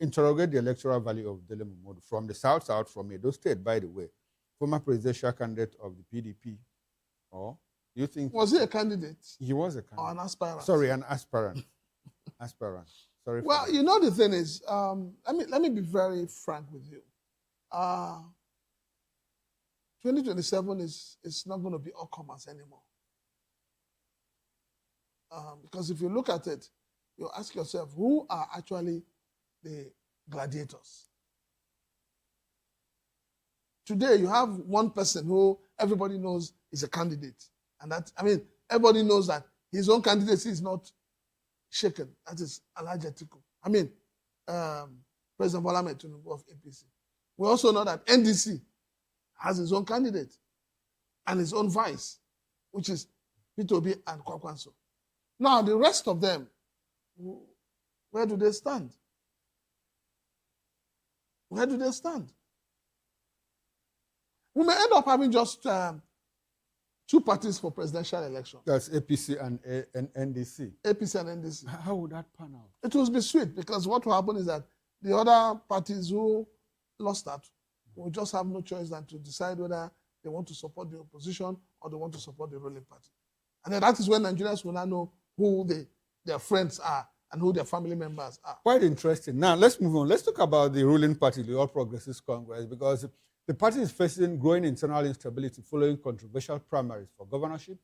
Interrogate the electoral value of Dele Momodu from the South, from Edo State, by the way. Former presidential candidate of the PDP. Or do you think... Was he a candidate? He was a candidate. Or an aspirant? Sorry, an aspirant. Sorry. Well, the thing is, let me be very frank with you. 2027 is not going to be all commerce anymore. Because if you look at it, you ask yourself, who are actually the gladiators? Today, you have one person who everybody knows is a candidate. And everybody knows that his own candidacy is not shaken. That is Alhaji Atiku. President Bola Ahmed Tinubu of APC. We also know that NDC has his own candidate and his own vice, which is Peter Obi and Kwakwanso. Now, the rest of them, where do they stand? Where do they stand? We may end up having just two parties for presidential election. That's APC and NDC. APC and NDC. How would that pan out? It will be sweet because what will happen is that the other parties who lost that will just have no choice than to decide whether they want to support the opposition or they want to support the ruling party. And then that is when Nigerians will now know who their friends are and who their family members are. Quite interesting. Now, let's move on. Let's talk about the ruling party, the All Progressives Congress, because the party is facing growing internal instability following controversial primaries for governorship,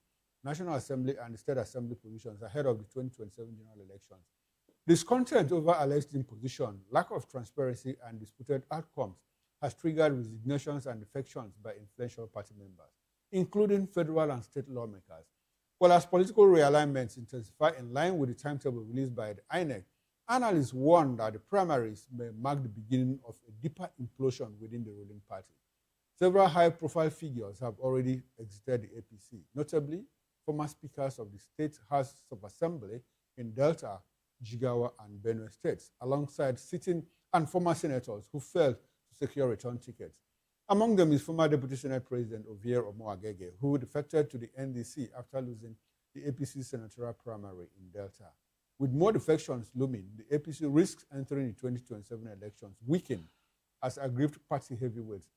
National Assembly, and State Assembly positions ahead of the 2027 general elections. Discontent over alleged imposition, lack of transparency, and disputed outcomes has triggered resignations and defections by influential party members, including federal and state lawmakers. Well, as political realignments intensify in line with the timetable released by the INEC, analysts warn that the primaries may mark the beginning of a deeper implosion within the ruling party. Several high-profile figures have already exited the APC, notably former speakers of the State House of Assembly in Delta, Jigawa, and Benue states, alongside sitting and former senators who failed to secure return tickets. Among them is former Deputy Senate President Ovie Omo-Agege, who defected to the NDC after losing the APC senatorial primary in Delta. With more defections looming, the APC risks entering the 2027 elections weakened as aggrieved party heavyweights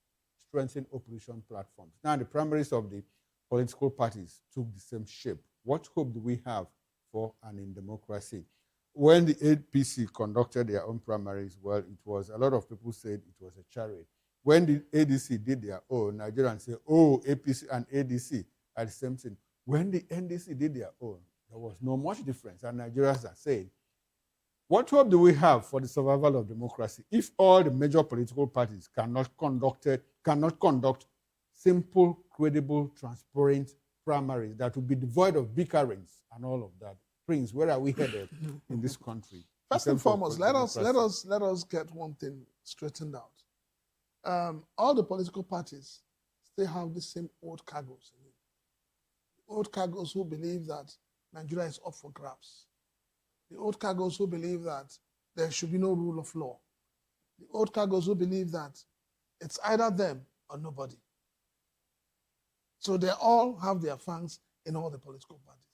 strengthen opposition platforms. Now, the primaries of the political parties took the same shape. What hope do we have for and in democracy? When the APC conducted their own primaries, well, it was, a lot of people said it was a charade. When the ADC did their own, Nigerians say, oh, APC and ADC are the same thing. When the NDC did their own, there was no much difference. And Nigerians are saying, what hope do we have for the survival of democracy if all the major political parties cannot conduct simple, credible, transparent primaries that will be devoid of bickerings and all of that? Prince, where are we headed in this country? First and foremost, let us get one thing straightened out. All the political parties still have the same old cargoes. Old cargoes who believe that Nigeria is up for grabs. The old cargoes who believe that there should be no rule of law. The old cargoes who believe that it's either them or nobody. So they all have their fangs in all the political parties.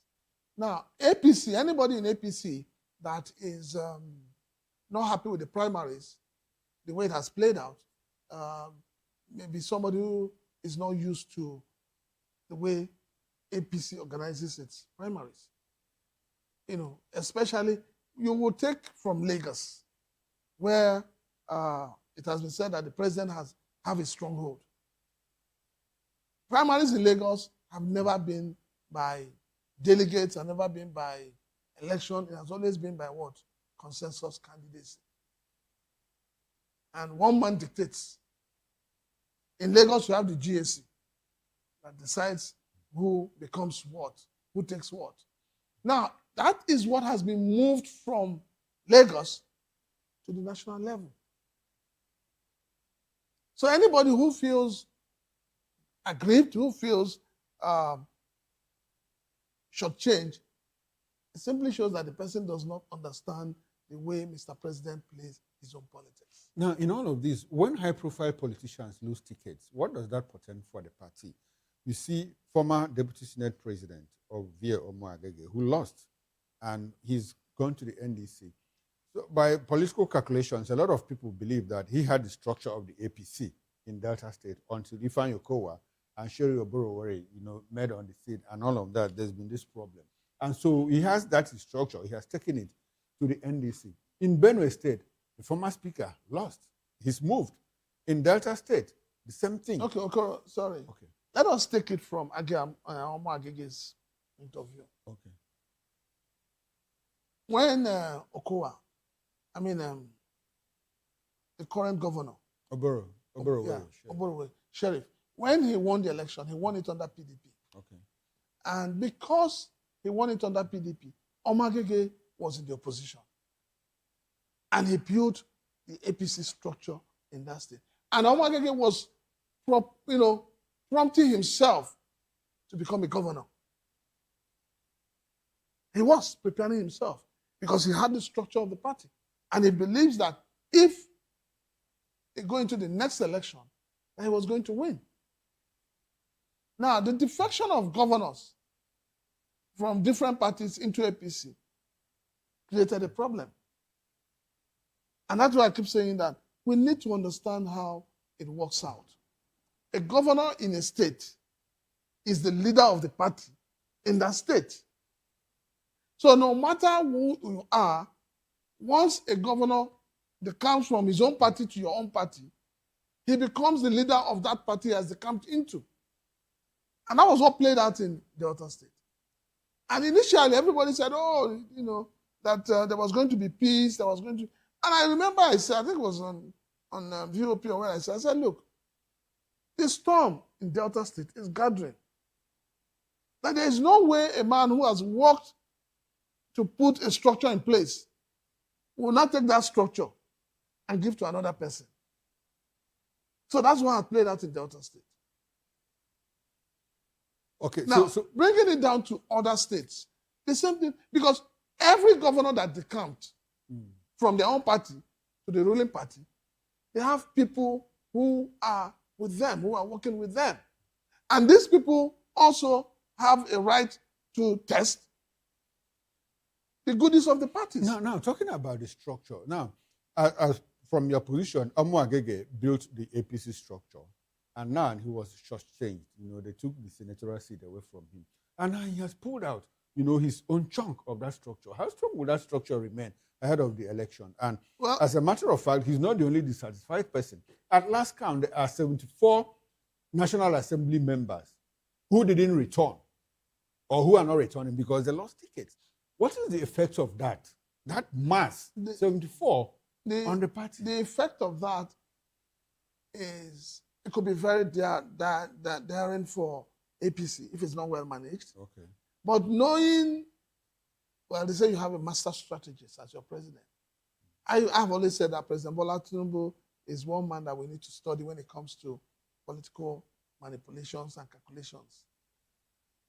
Now, APC, anybody in APC that is not happy with the primaries, the way it has played out, maybe somebody who is not used to the way APC organizes its primaries. You know, especially you will take from Lagos, where it has been said that the president have a stronghold. Primaries in Lagos have never been by delegates, have never been by election. It has always been by what? Consensus candidacy. And one man dictates. In Lagos, you have the GAC that decides who becomes what, who takes what. Now, that is what has been moved from Lagos to the national level. So anybody who feels aggrieved, who feels shortchanged, it simply shows that the person does not understand the way Mr. President plays his own politics. Now, in all of this, when high-profile politicians lose tickets, what does that portend for the party? You see, former Deputy Senate President Ovie Omo-Agege, who lost, and he's gone to the NDC. So by political calculations, a lot of people believe that he had the structure of the APC in Delta State until Ifeanyi Okowa and Sherry Oborowere, met on the seat and all of that. There's been this problem. And so he has that structure. He has taken it to the NDC. In Benue State, the former speaker lost. He's moved. In Delta State, the same thing. Okay, sorry. Okay. Let us take it from Omo-Agege's interview. Okay. When Okowa, the current governor, Oborowere, Sheriff, when he won the election, he won it under PDP. Okay. And because he won it under PDP, Omo-Agege was in the opposition. And he built the APC structure in that state. And Omo-Agege was, prompting himself to become a governor. He was preparing himself because he had the structure of the party. And he believes that if they go into the next election, that he was going to win. Now, the defection of governors from different parties into APC created a problem. And that's why I keep saying that we need to understand how it works out. A governor in a state is the leader of the party in that state. So no matter who you are, once a governor that comes from his own party to your own party, he becomes the leader of that party as they come into. And that was what played out in Delta State. And initially, everybody said, that there was going to be peace, there was going to... And I remember I said, I think it was on on VOP or when I said, look, the storm in Delta State is gathering. That there is no way a man who has worked to put a structure in place will not take that structure and give to another person. So that's why I played out in Delta State. Okay, Now, so bringing it down to other states, the same thing, because every governor that decamped from their own party to the ruling party, they have people who are with them, who are working with them. And these people also have a right to test the goodies of the parties. Now talking about the structure. Now, as from your position, Amu Agege built the APC structure, and now he was shortchanged. They took the senatorial seat away from him, and now he has pulled out, his own chunk of that structure. How strong will that structure remain ahead of the election? And as a matter of fact, he's not the only dissatisfied person. At last count, there are 74 National Assembly members who didn't return or who are not returning because they lost tickets. What is the effect of that? That mass, 74, on the party? The effect of that is it could be very daring for APC if it's not well managed. Okay. But knowing, well, they say you have a master strategist as your president. I've always said that President Bola Tinubu is one man that we need to study when it comes to political manipulations and calculations.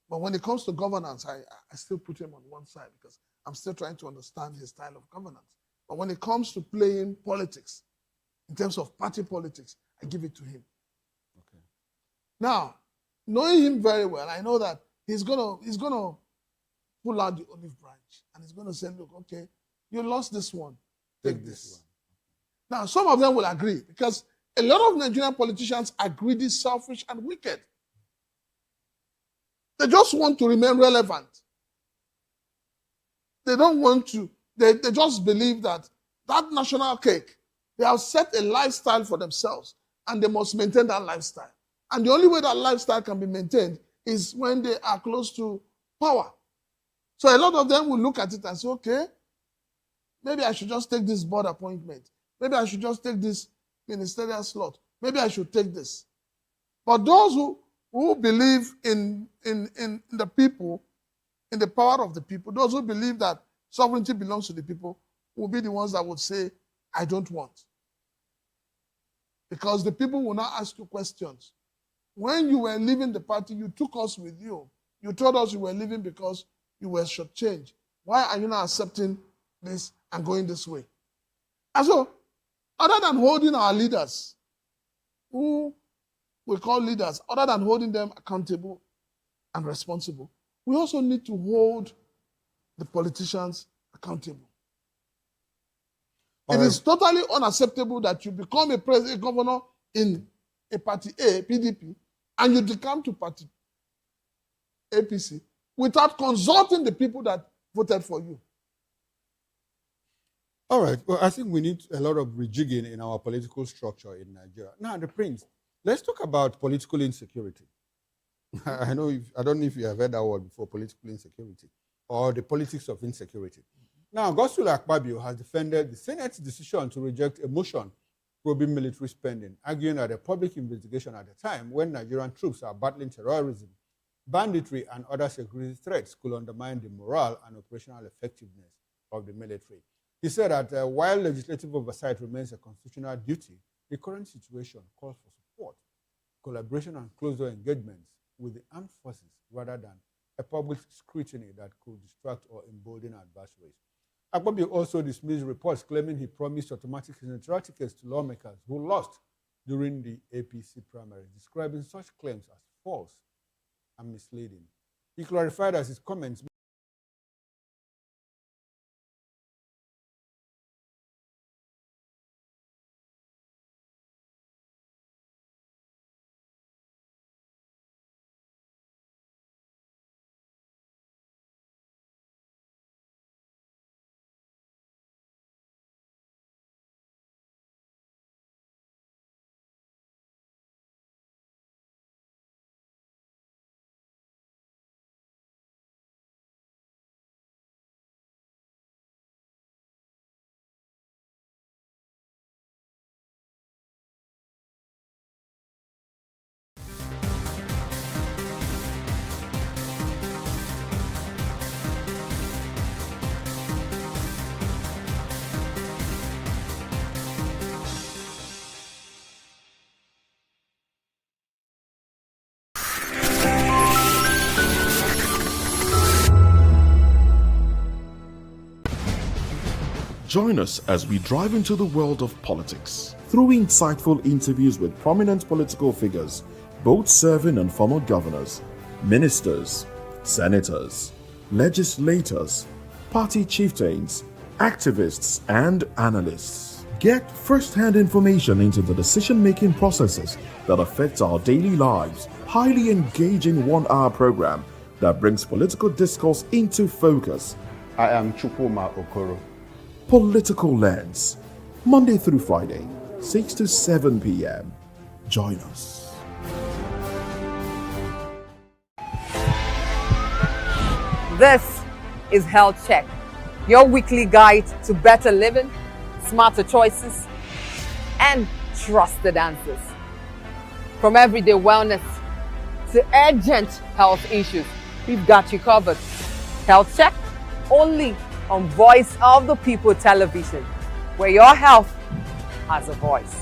But when it comes to governance, I still put him on one side because I'm still trying to understand his style of governance. But when it comes to playing politics, in terms of party politics, I give it to him. Okay. Now, knowing him very well, I know that he's gonna pull out the olive branch and he's gonna say, look, okay, you lost this one, take this one. Now, some of them will agree because a lot of Nigerian politicians are greedy, selfish, and wicked. They just want to remain relevant. They don't want to, they just believe that national cake, they have set a lifestyle for themselves and they must maintain that lifestyle. And the only way that lifestyle can be maintained is when they are close to power. So a lot of them will look at it and say, okay, maybe I should just take this board appointment. Maybe I should just take this ministerial slot. Maybe I should take this. But those who believe in the people, in the power of the people, those who believe that sovereignty belongs to the people, will be the ones that would say, I don't want. Because the people will not ask you questions. When you were leaving the party, you took us with you. You told us you were leaving because you were shortchanged. Why are you not accepting this and going this way? And so, other than holding our leaders, who we call leaders, other than holding them accountable and responsible, we also need to hold the politicians accountable. It is totally unacceptable that you become a governor in a party A, PDP, and you decamp to party APC without consulting the people that voted for you. All right. Well, I think we need a lot of rejigging in our political structure in Nigeria. Now, the Prince, let's talk about political insecurity. I don't know if you have heard that word before, political insecurity, or the politics of insecurity. Now, Godswill Akpabio has defended the Senate's decision to reject a motion probing military spending, arguing that a public investigation at a time when Nigerian troops are battling terrorism, banditry, and other security threats could undermine the morale and operational effectiveness of the military. He said that while legislative oversight remains a constitutional duty, the current situation calls for support, collaboration, and closer engagements with the armed forces rather than a public scrutiny that could distract or embolden adversaries. Akpabio also dismissed reports claiming he promised automatic senatorial tickets to lawmakers who lost during the APC primaries, describing such claims as false and misleading. He clarified as his comments Join us as we drive into the world of politics through insightful interviews with prominent political figures, both serving and former governors, ministers, senators, legislators, party chieftains, activists, and analysts. Get first-hand information into the decision-making processes that affect our daily lives. Highly engaging 1-hour program that brings political discourse into focus. I am Chukwuma Okoro. Political Lens, Monday through Friday, 6 to 7 p.m. Join us. This is Health Check, your weekly guide to better living, smarter choices, and trusted answers. From everyday wellness to urgent health issues, we've got you covered. Health Check, only on Voice of the People Television, where your health has a voice.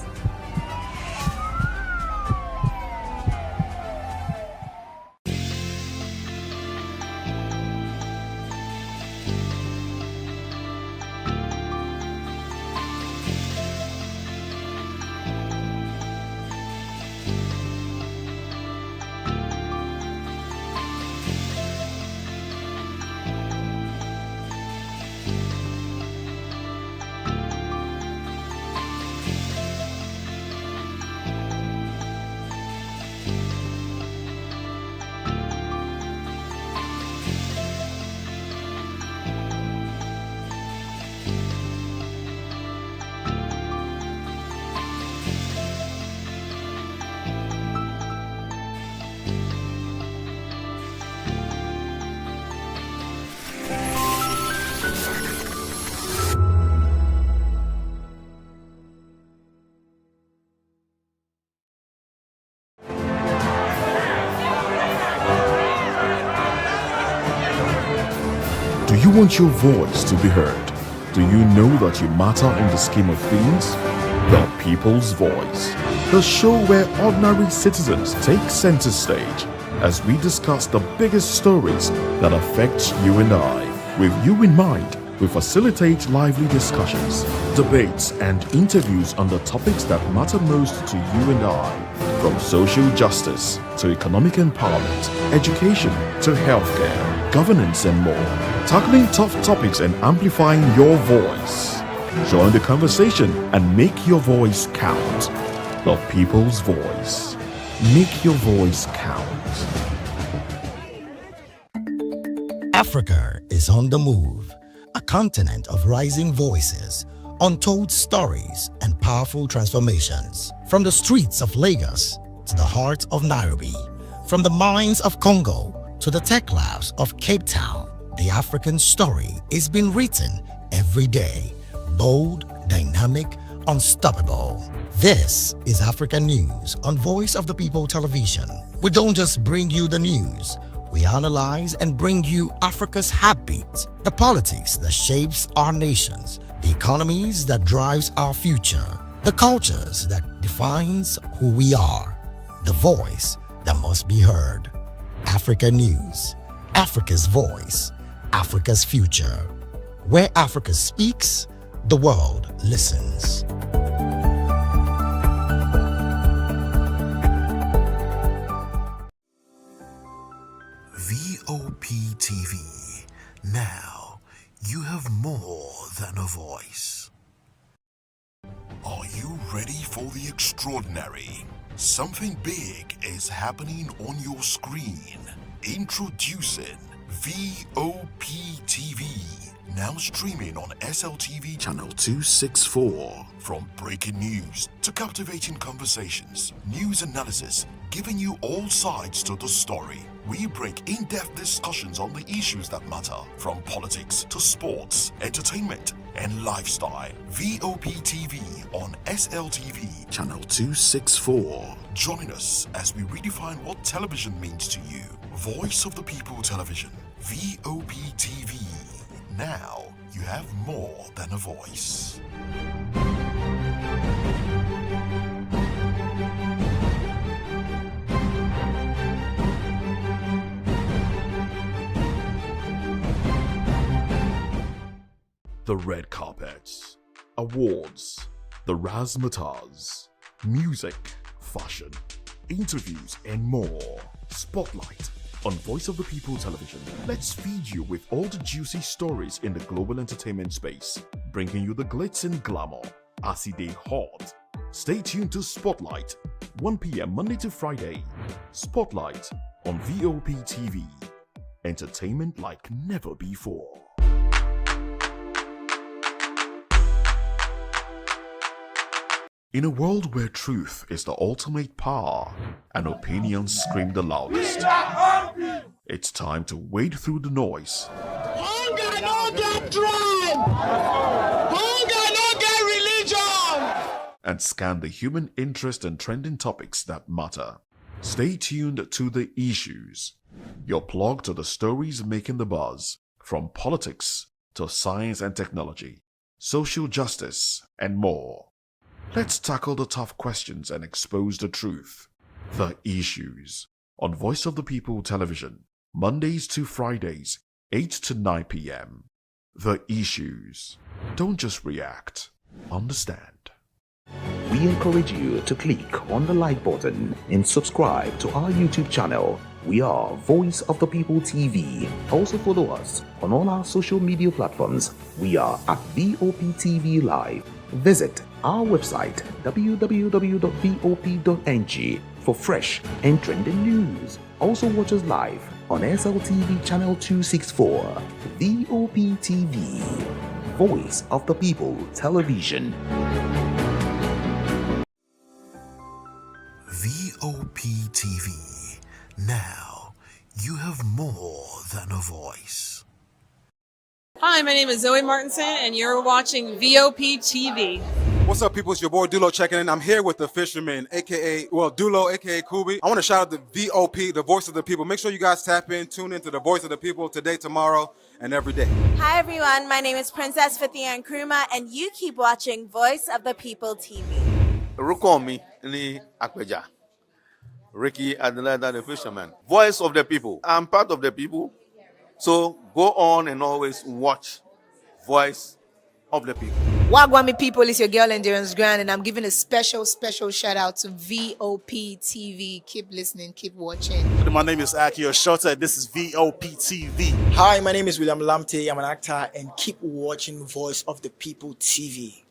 Do you want your voice to be heard? Do you know that you matter in the scheme of things? The People's Voice, the show where ordinary citizens take center stage as we discuss the biggest stories that affect you and I. With you in mind, we facilitate lively discussions, debates, and interviews on the topics that matter most to you and I. From social justice to economic empowerment, education to healthcare, governance, and more. Tackling tough topics and amplifying your voice. Join the conversation and make your voice count. The People's Voice. Make your voice count. Africa is on the move, a continent of rising voices, untold stories, and powerful transformations. From the streets of Lagos to the heart of Nairobi, from the mines of Congo to the tech labs of Cape Town, the African story is being written every day. Bold, dynamic, unstoppable. This is Africa News on Voice of the People Television. We don't just bring you the news. We analyze and bring you Africa's heartbeat, the politics that shapes our nations, the economies that drives our future, the cultures that defines who we are, the voice that must be heard. Africa News, Africa's voice, Africa's future. Where Africa speaks, the world listens. Vop TV. Now you have more than a voice. Are you ready for the extraordinary? Something big is happening on your screen. Introducing VOP TV. Now streaming on SLTV channel 264. From breaking news to captivating conversations, news analysis, giving you all sides to the story. We break in-depth discussions on the issues that matter, from politics to sports, entertainment, and lifestyle. VOP TV on SLTV channel 264. Join us as we redefine what television means to you. Voice of the People Television, VOP TV. Now you have more than a voice. The The red carpets, awards, the razzmatazz, music, fashion, interviews, and more. Spotlight on Voice of the People Television. Let's feed you with all the juicy stories in the global entertainment space, bringing you the glitz and glamour as it is hot. Stay tuned to Spotlight, 1 p.m. Monday to Friday. Spotlight on Vop TV. Entertainment like never before. In a world where truth is the ultimate power and opinions scream the loudest, it's time to wade through the noise. Hunger no get tribe. Hunger no get religion. And scan the human interest and trending topics that matter. Stay tuned to The Issues, your plug to the stories making the buzz, from politics to science and technology, social justice, and more. Let's tackle the tough questions and expose the truth. The Issues on Voice of the People Television, Mondays to Fridays, 8 to 9 p.m. The Issues. Don't just react, understand. We encourage you to click on the like button and subscribe to our YouTube channel. We are Voice of the People TV. Also follow us on all our social media platforms. We are at Vop TV Live. Visit our website www.vop.ng for fresh and trending news. Also watch us live on SLTV channel 264. Vop TV, Voice of the People Television. VOP TV. Now, you have more than a voice. Hi, my name is Zoe Martinson, and you're watching VOP TV. What's up, people? It's your boy Dulo checking in. I'm here with the fisherman, Dulo, aka Kubi. I want to shout out the VOP, the voice of the people. Make sure you guys tap in, tune into the voice of the people today, tomorrow, and every day. Hi everyone, my name is Princess Fithian Nkrumah, and you keep watching Voice of the People TV. Rukomi ni Akweja. Ricky Adelaida, the fisherman. Voice of the people. I'm part of the people. So go on and always watch Voice of the People. Wagwami people, it's your girl Endurance Grand, and I'm giving a special shout out to VOP TV. Keep listening, keep watching. My name is Akio Shota. This is VOP TV. Hi, my name is William Lamte. I'm an actor, and keep watching Voice of the People TV.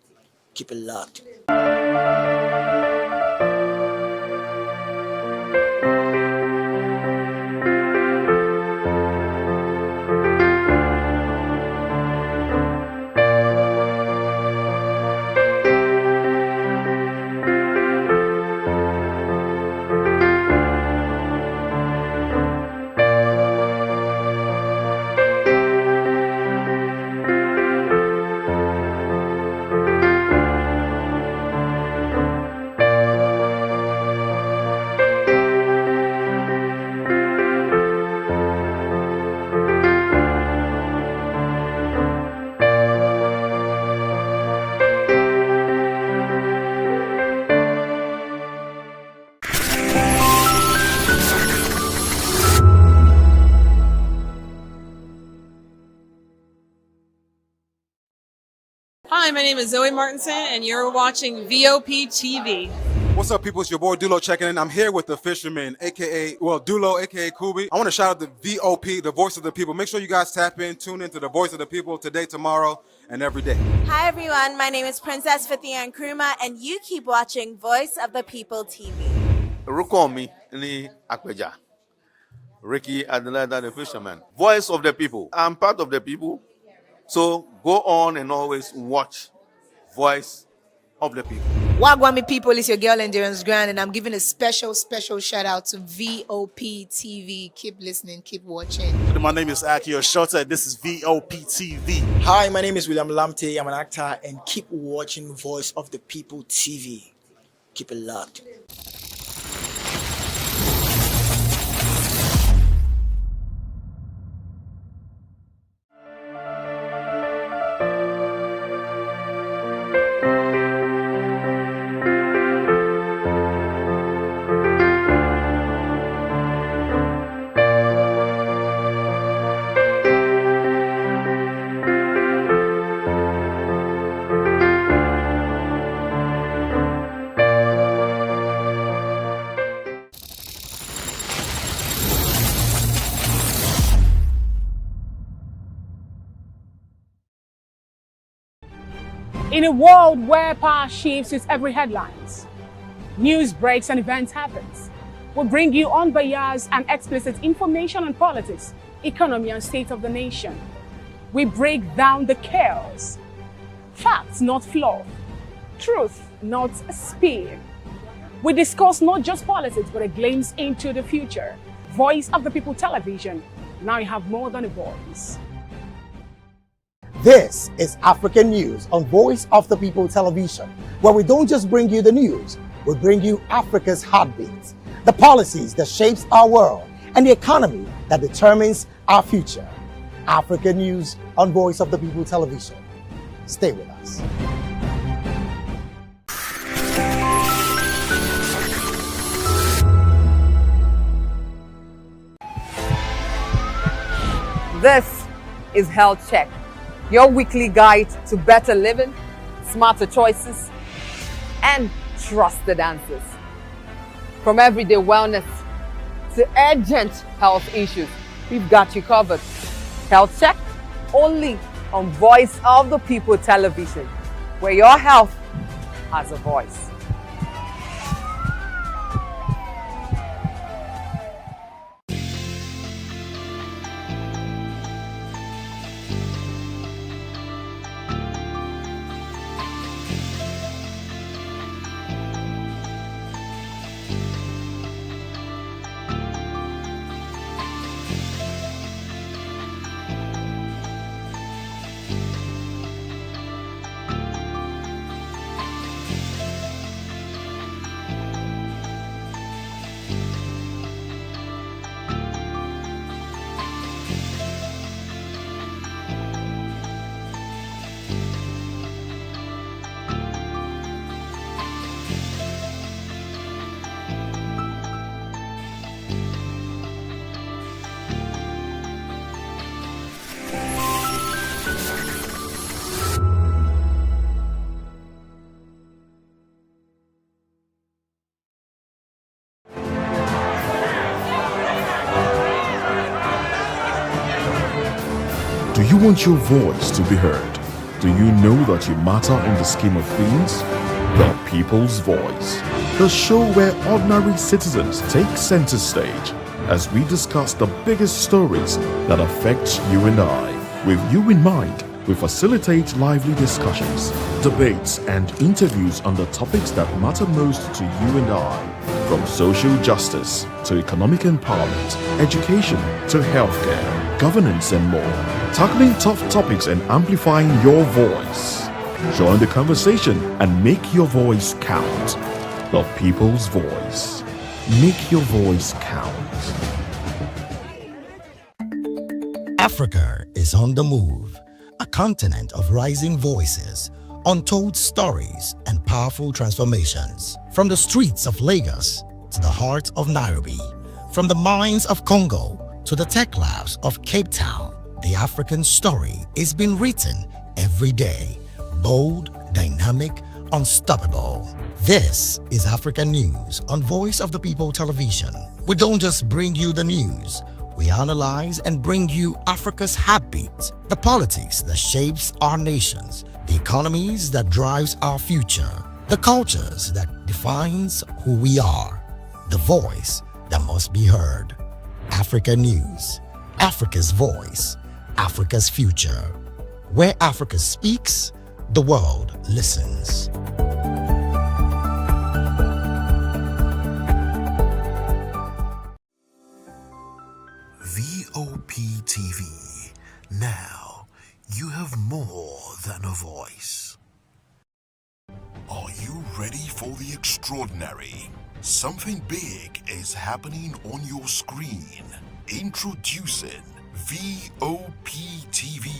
Keep it locked. Hi, my name is Zoe Martinson, and you're watching VOP TV. What's up, people? It's your boy Dulo checking in. I'm here with the fisherman, Dulo, aka Kubi. I want to shout out the VOP, the voice of the people. Make sure you guys tap in, tune into the voice of the people today, tomorrow, and every day. Hi everyone, my name is Princess Fithian Nkrumah, and you keep watching Voice of the People TV. Rukomi ni Akweja. Ricky Adelaida, the fisherman. Voice of the people. I'm part of the people. So go on and always watch Voice of the People. Wagwami people, it's your girl Endurance Grand, and I'm giving a special shout out to VOP TV. Keep listening, keep watching. My name is Akio Shota. This is VOP TV. Hi, my name is William Lamte. I'm an actor, and keep watching Voice of the People TV. Keep it locked. In a world where power shifts with every headlines, news breaks and events happens, we bring you unbiased and explicit information on politics, economy, and state of the nation. We break down the chaos. Facts, not fluff. Truth, not a spin. We discuss not just politics, but a glimpse into the future. Voice of the People Television. Now you have more than a voice. This is African News on Voice of the People Television, where we don't just bring you the news, we bring you Africa's heartbeat, the policies that shapes our world, and the economy that determines our future. African News on Voice of the People Television. Stay with us. This is Health Check, your weekly guide to better living, smarter choices, and trusted answers. From everyday wellness to urgent health issues, we've got you covered. Health Check, only on Voice of the People Television, where your health has a voice. Do you want your voice to be heard? Do you know that you matter in the scheme of things? The People's Voice, the show where ordinary citizens take center stage as we discuss the biggest stories that affect you and I. With you in mind, we facilitate lively discussions, debates, and interviews on the topics that matter most to you and I, from social justice to economic empowerment, education to healthcare, governance, and more, tackling tough topics and amplifying your voice. Join the conversation and make your voice count. The People's Voice. Make your voice count. Africa is on the move, a continent of rising voices, untold stories, and powerful transformations. From the streets of Lagos to the heart of Nairobi, from the mines of Congo to the tech labs of Cape Town, the African story is being written every day. Bold, dynamic, unstoppable. This is African News on Voice of the People Television. We don't just bring you the news, we analyze and bring you Africa's heartbeat, the politics that shapes our nations, the economies that drives our future, the cultures that defines who we are, the voice that must be heard. Africa News, Africa's voice, Africa's future. Where Africa speaks, the world listens. VOP TV. Now you have more than a voice. Are you ready for the extraordinary? Something big is happening on your screen. Introducing VOP TV.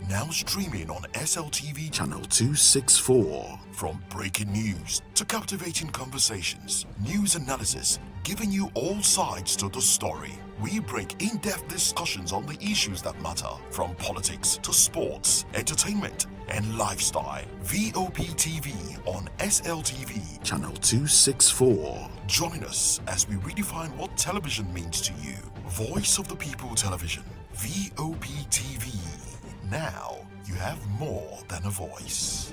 Now streaming on SLTV channel 264. From breaking news to captivating conversations, news analysis, giving you all sides to the story. We break in-depth discussions on the issues that matter, from politics to sports, entertainment, and lifestyle. VOP TV on SLTV channel 264. Join us as we redefine what television means to you. Voice of the People Television, VOP TV. Now you have more than a voice.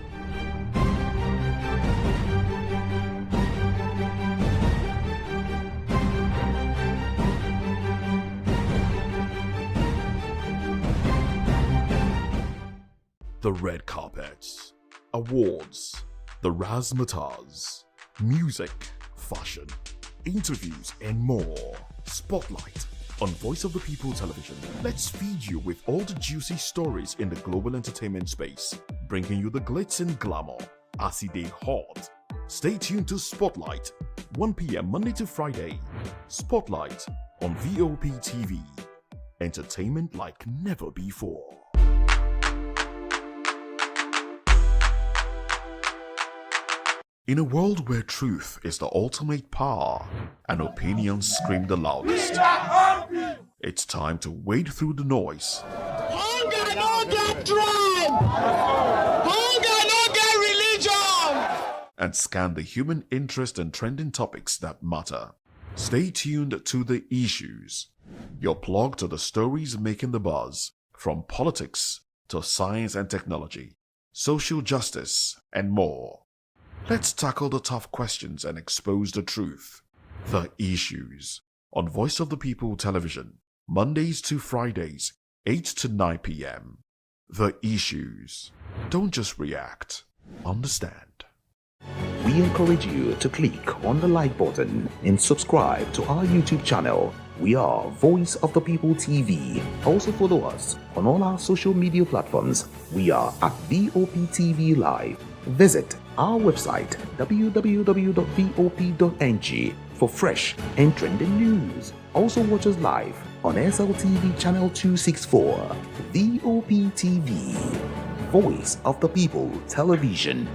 The red carpets, awards, the razzmatazz, music, fashion, interviews, and more. Spotlight on Voice of the People Television. Let's feed you with all the juicy stories in the global entertainment space, bringing you the glitz and glamour as it is hot. Stay tuned to Spotlight, 1 p.m. Monday to Friday. Spotlight on Vop TV. Entertainment like never before. In a world where truth is the ultimate power and opinions scream the loudest, it's time to wade through the noise. Hunger no get tribe. Hunger no get religion. And scan the human interest and trending topics that matter. Stay tuned to The Issues, your plug to the stories making the buzz, from politics to science and technology, social justice, and more. Let's tackle the tough questions and expose the truth. The Issues on Voice of the People Television, Mondays to Fridays, 8 to 9 p.m. The Issues. Don't just react, understand. We encourage you to click on the like button and subscribe to our YouTube channel. We are Voice of the People TV. Also follow us on all our social media platforms. We are at Vop TV Live. Visit our website www.vop.ng for fresh and trending news. Also watch us live on SLTV channel 264. Vop TV, Voice of the People Television.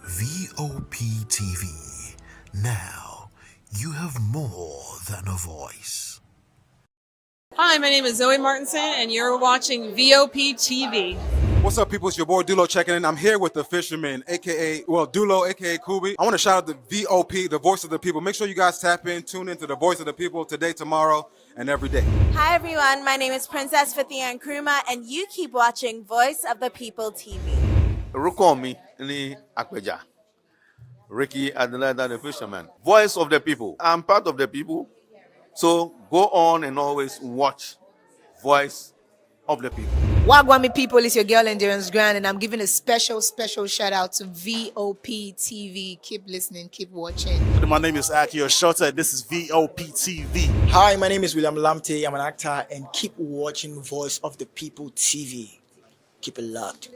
VOP TV. Now, you have more than a voice. Hi, my name is Zoe Martinson, and you're watching VOP TV. What's up, people? It's your boy Dulo checking in. I'm here with the fisherman, Dulo, aka Kubi. I want to shout out the VOP, the voice of the people. Make sure you guys tap in, tune into the voice of the people today, tomorrow, and every day. Hi everyone, my name is Princess Fithia Nkrumah, and you keep watching Voice of the People TV. Rukomi ni Akweja. Ricky Adelaide, the fisherman. Voice of the people. I'm part of the people. So go on and always watch Voice of the People. Wagwami people, it's your girl Endurance Grand, and I'm giving a special shout out to VOP TV. Keep listening, keep watching. My name is Akio Shota. This is VOP TV. Hi, my name is William Lamte. I'm an actor, and keep watching Voice of the People TV. Keep it locked.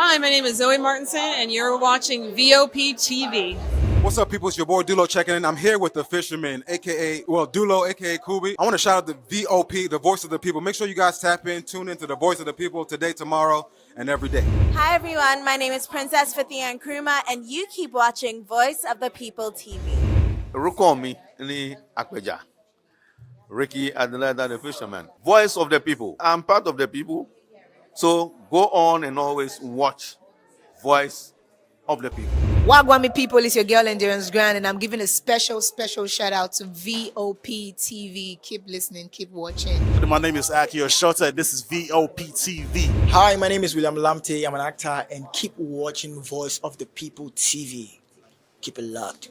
Hi, my name is Zoe Martinson, and you're watching VOP TV. What's up, people? It's your boy Dulo checking in. I'm here with the fisherman, Dulo, aka Kubi. I want to shout out the VOP, the voice of the people. Make sure you guys tap in, tune into the voice of the people today, tomorrow, and every day. Hi everyone, my name is Princess Fithia Nkrumah, and you keep watching Voice of the People TV. Rukomi ni Akweja. Ricky Adelaide, the fisherman. Voice of the people. I'm part of the people. So go on and always watch Voice of the People. Wagwami people, it's your girl Endurance Grand, and I'm giving a special shout out to VOP TV. Keep listening, keep watching. My name is Akio Shota. This is VOP TV. Hi, my name is William Lamte. I'm an actor, and keep watching Voice of the People TV. Keep it locked.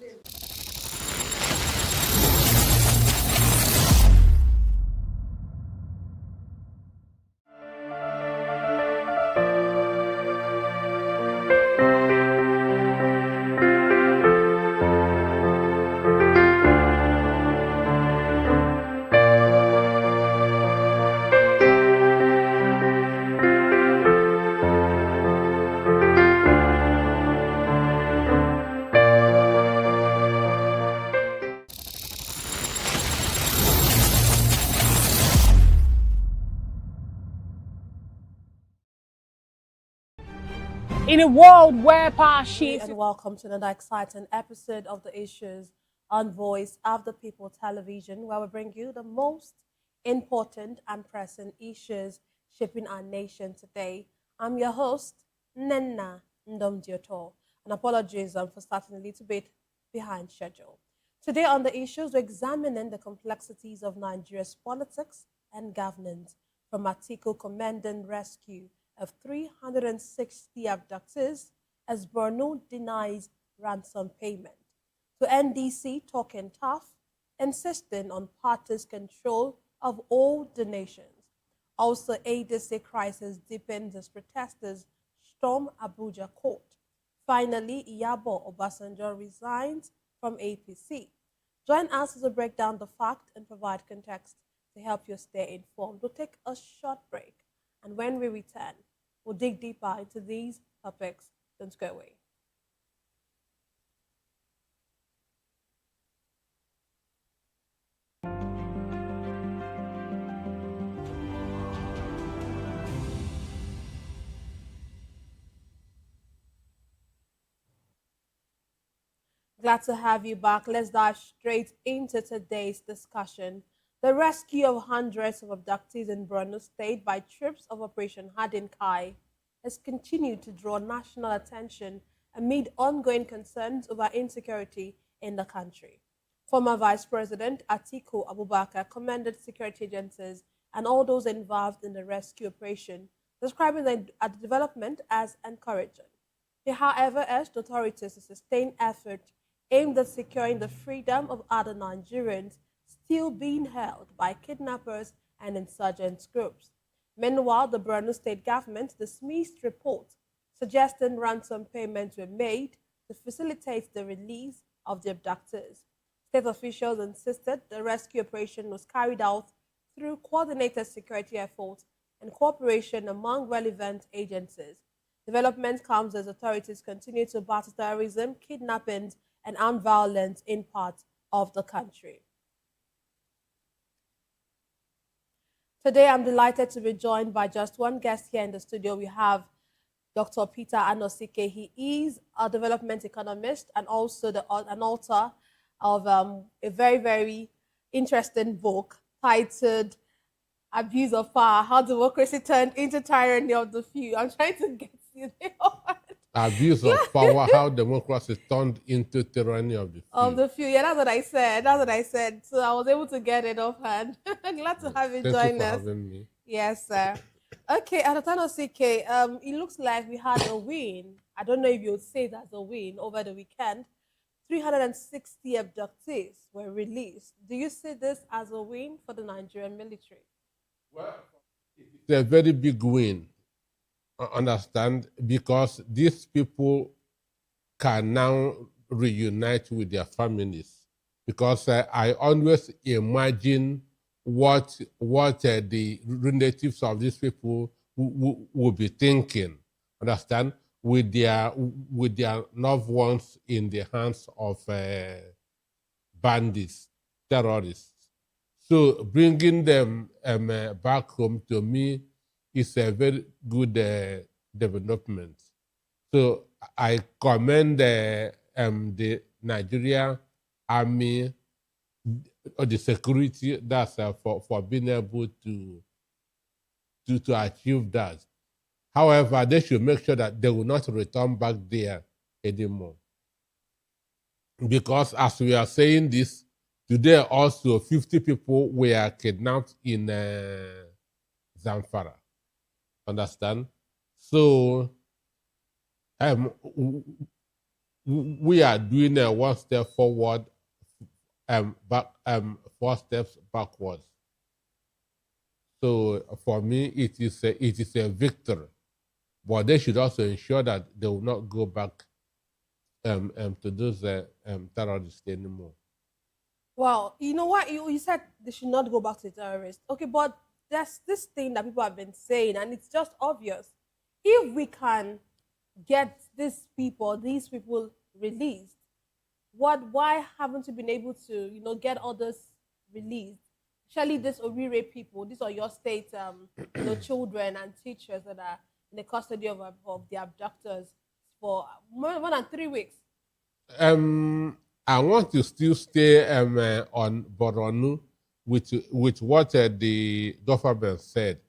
In a world where power shifts, And welcome to another exciting episode of the Issues on Voice of the People television, where we bring you the most important and pressing issues shaping our nation today. I'm your host, Nenna Ndomdioto, and apologies for starting a little bit behind schedule. Today on the issues, we're examining the complexities of Nigeria's politics and governance, from Atiku commanding rescue of 360 abductees as Borno denies ransom payment, to NDC talking tough, insisting on party's control of all donations. Also, ADC crisis deepens as protesters storm Abuja court. Finally, Iyabo Obasanjo resigns from APC. Join us as we break down the fact and provide context to help you stay informed. We'll take a short break, and when we return, we'll dig deeper into these topics. Don't go away. Glad to have you back. Let's dive straight into today's discussion. The rescue of hundreds of abductees in Borno State by troops of Operation Hardin Kai has continued to draw national attention amid ongoing concerns over insecurity in the country. Former Vice President Atiku Abubakar commended security agencies and all those involved in the rescue operation, describing the development as encouraging. He, however, urged authorities to sustain efforts aimed at securing the freedom of other Nigerians still being held by kidnappers and insurgent groups. Meanwhile, the Borno state government dismissed reports suggesting ransom payments were made to facilitate the release of the abductors. State officials insisted the rescue operation was carried out through coordinated security efforts and cooperation among relevant agencies. Development comes as authorities continue to battle terrorism, kidnappings, and armed violence in parts of the country. Today, I'm delighted to be joined by just one guest here in the studio. We have Dr. Peter Anosike. He is a development economist and also an author of a very, very interesting book titled Abuse of Power, How Democracy Turned into Tyranny of the Few. I'm trying to get you there. Abuse of power, how democracy turned into tyranny of the few. Of the few, yeah, that's what I said. That's what I said. So I was able to get it offhand. Glad to have you join us. Thank you for having me. Yes, sir. Okay, Adatano CK, it looks like we had a win. I don't know if you would say that's a win over the weekend. 360 abductees were released. Do you see this as a win for the Nigerian military? Well, it's a very big win. Understand, because these people can now reunite with their families. Because I always imagine what the relatives of these people will be thinking. Understand, with their loved ones in the hands of bandits, terrorists. So bringing them back home, to me, is a very good development. So I commend the Nigeria Army or the security that's for being able to achieve that. However, they should make sure that they will not return back there anymore. Because as we are saying this, today also 50 people were kidnapped in Zamfara. Understand? So we are doing a one step forward, back, 4 steps backwards. So for me, it is a victory. But they should also ensure that they will not go back to those terrorists anymore. Well, you know what? You said they should not go back to the terrorists. Okay, but there's this thing that people have been saying, and it's just obvious. If we can get these people released, why haven't you been able to, get others released? Especially these Orire people, these are your state, children and teachers that are in the custody of the abductors for more than 3 weeks. I want to still stay on Boronu with what the government said,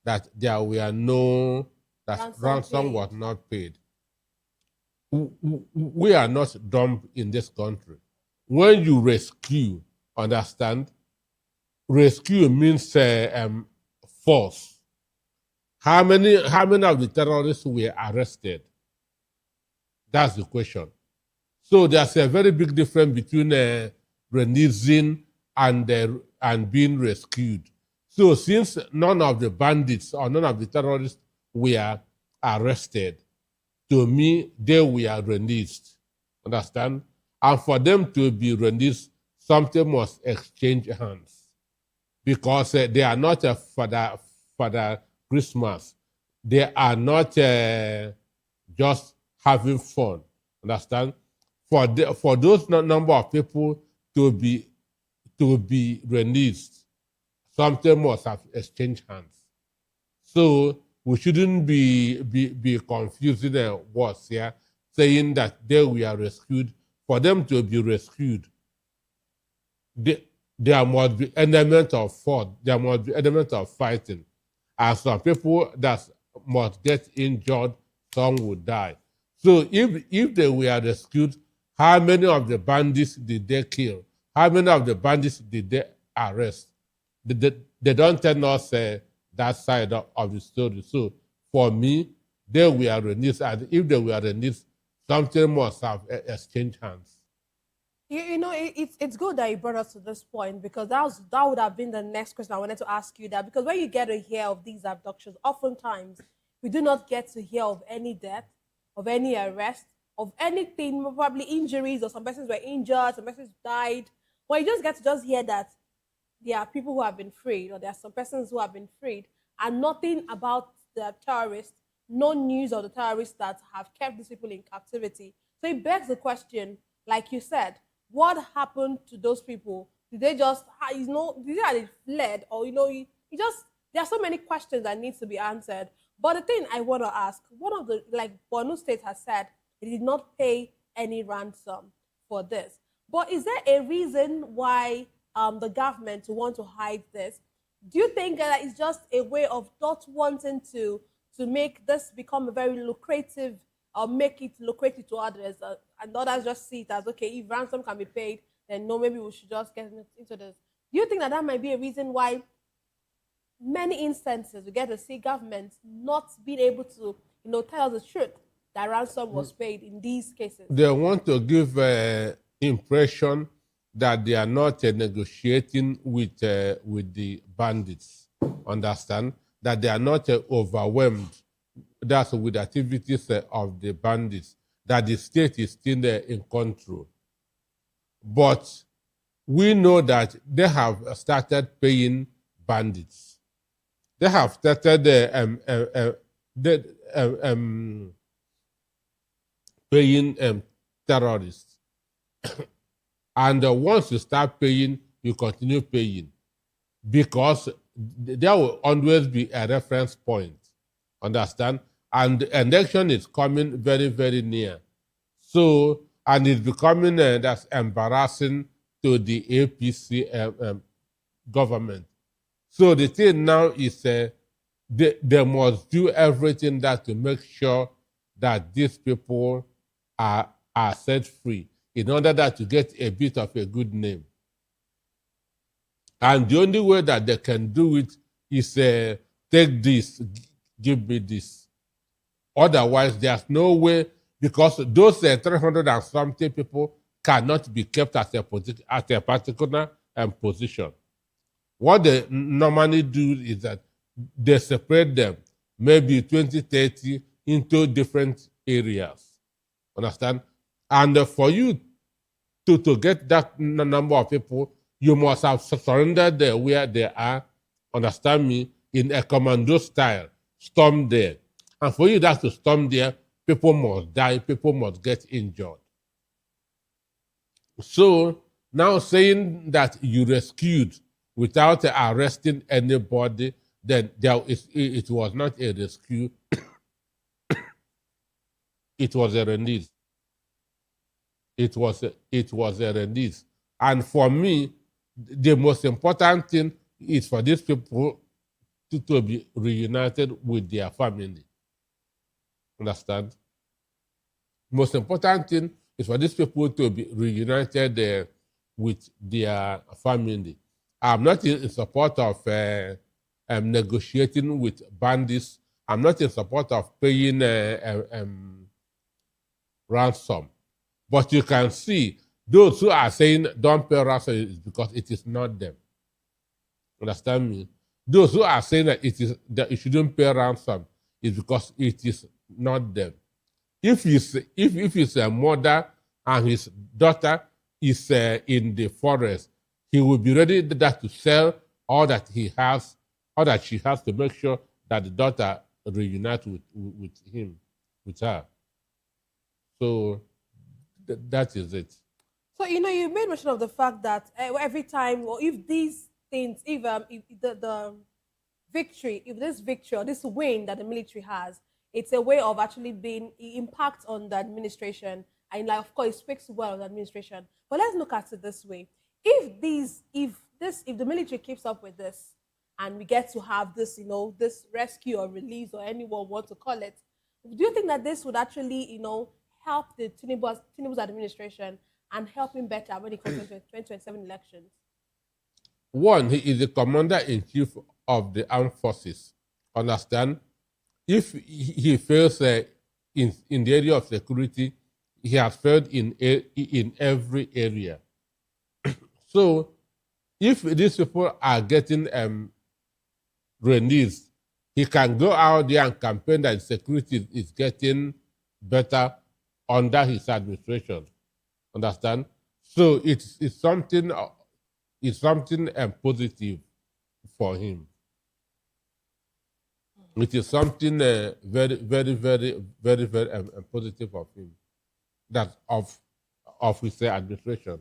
that there were no, that ransom was not paid. We are not dumb in this country. When you rescue, understand, rescue means force. How many of the terrorists were arrested? That's the question. So there's a very big difference between releasing and being rescued. So since none of the bandits or none of the terrorists were arrested, to me, they were released. Understand? And for them to be released, something must exchange hands. Because they are not for the Christmas. They are not just having fun. Understand? For those number of people to be released, something must have exchanged hands. So we shouldn't be confusing words here, saying that they were rescued. For them to be rescued, there must be element of fought, there must be element of fighting. And some people that must get injured, some would die. So if they were rescued, how many of the bandits did they kill? How many of the bandits did they arrest? They don't tell us that side of the story. So for me, they were released, and if they were released, something must have exchanged hands. You know, it's good that you brought us to this point, because that would have been the next question I wanted to ask you. That because when you get to hear of these abductions, oftentimes we do not get to hear of any death, of any arrest, of anything, probably injuries, or some persons were injured, some persons died. Well, you just get to just hear that there are people who have been freed, or there are some persons who have been freed, and nothing about the terrorists, no news of the terrorists that have kept these people in captivity. So it begs the question, like you said, what happened to those people? Did they just, did they fled, or you just, there are so many questions that need to be answered. But the thing I want to ask, one of the, like Borno State has said, they did not pay any ransom for this. But is there a reason why the government want to hide this? Do you think that it's just a way of not wanting to make this become a very lucrative, or make it lucrative to others, and others just see it as, okay, if ransom can be paid, then no, maybe we should just get into this. Do you think that might be a reason why many instances we get to see governments not being able to, tell us the truth that ransom was paid in these cases? They want to give impression that they are not negotiating with the bandits. Understand? That they are not overwhelmed. That's with activities of the bandits. That the state is still in control. But we know that they have started paying bandits. They have started paying terrorists. And once you start paying, you continue paying. Because there will always be a reference point. Understand? And the election is coming very, very near. So, and it's becoming that's embarrassing to the APC government. So the thing now is they must do everything that to make sure that these people are set free, in order that to get a bit of a good name. And the only way that they can do it is take this, give me this. Otherwise, there's no way, because those 300 and something people cannot be kept at a particular position. What they normally do is that they separate them, maybe 20, 30, into different areas. Understand? And for you to get that number of people, you must have surrendered where they are, understand me, in a commando style, storm there. And for you that to storm there, people must die, people must get injured. So now saying that you rescued without arresting anybody, then it was not a rescue, it was a release. It was a release. And for me, the most important thing is for these people to be reunited with their family. Understand? Most important thing is for these people to be reunited with their family. I'm not in support of negotiating with bandits. I'm not in support of paying ransom. But you can see those who are saying don't pay ransom is because it is not them. Understand me? Those who are saying that that you shouldn't pay ransom is because it is not them. If his mother and his daughter is in the forest, he will be ready to sell all that he has, all that she has, to make sure that the daughter reunites with her. So that is it. So, you made mention of the fact that every time, or if these things, if the victory, if this victory or this win that the military has, it's a way of actually being impact on the administration, and like, of course, it speaks well of the administration. But let's look at it this way: if the military keeps up with this, and we get to have this, this rescue or release, or anyone want to call it, do you think that this would actually, help the Tinubu's administration and help him better when it comes to 2027 elections? One, he is the commander-in-chief of the armed forces. Understand? If he fails in the area of security, he has failed in every area. So, if these people are getting released, he can go out there and campaign that security is getting better under his administration. Understand? So it's something positive for him. It is something very, very, very, very, very positive of him. That of his administration.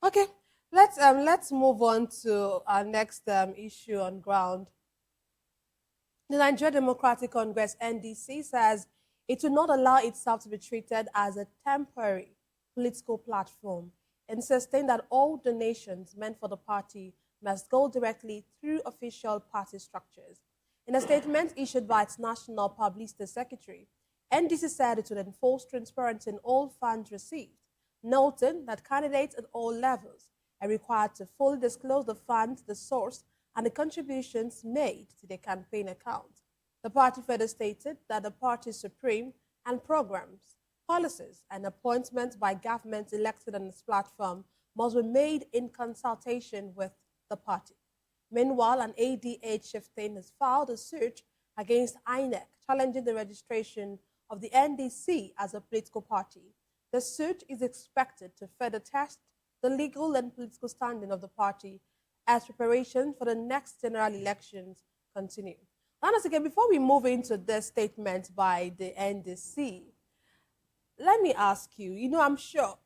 Okay, let's move on to our next issue on ground. The Nigeria Democratic Congress (NDC) says it will not allow itself to be treated as a temporary political platform, and sustain that all donations meant for the party must go directly through official party structures. In a statement issued by its National Publicity Secretary, NDC said it would enforce transparency in all funds received, noting that candidates at all levels are required to fully disclose the funds, the source, and the contributions made to their campaign account. The party further stated that the party's supreme and programs, policies, and appointments by governments elected on its platform must be made in consultation with the party. Meanwhile, an ADH chieftain has filed a suit against INEC, challenging the registration of the NDC as a political party. The suit is expected to further test the legal and political standing of the party as preparation for the next general elections continue. And once again, before we move into this statement by the NDC, let me ask you, I'm sure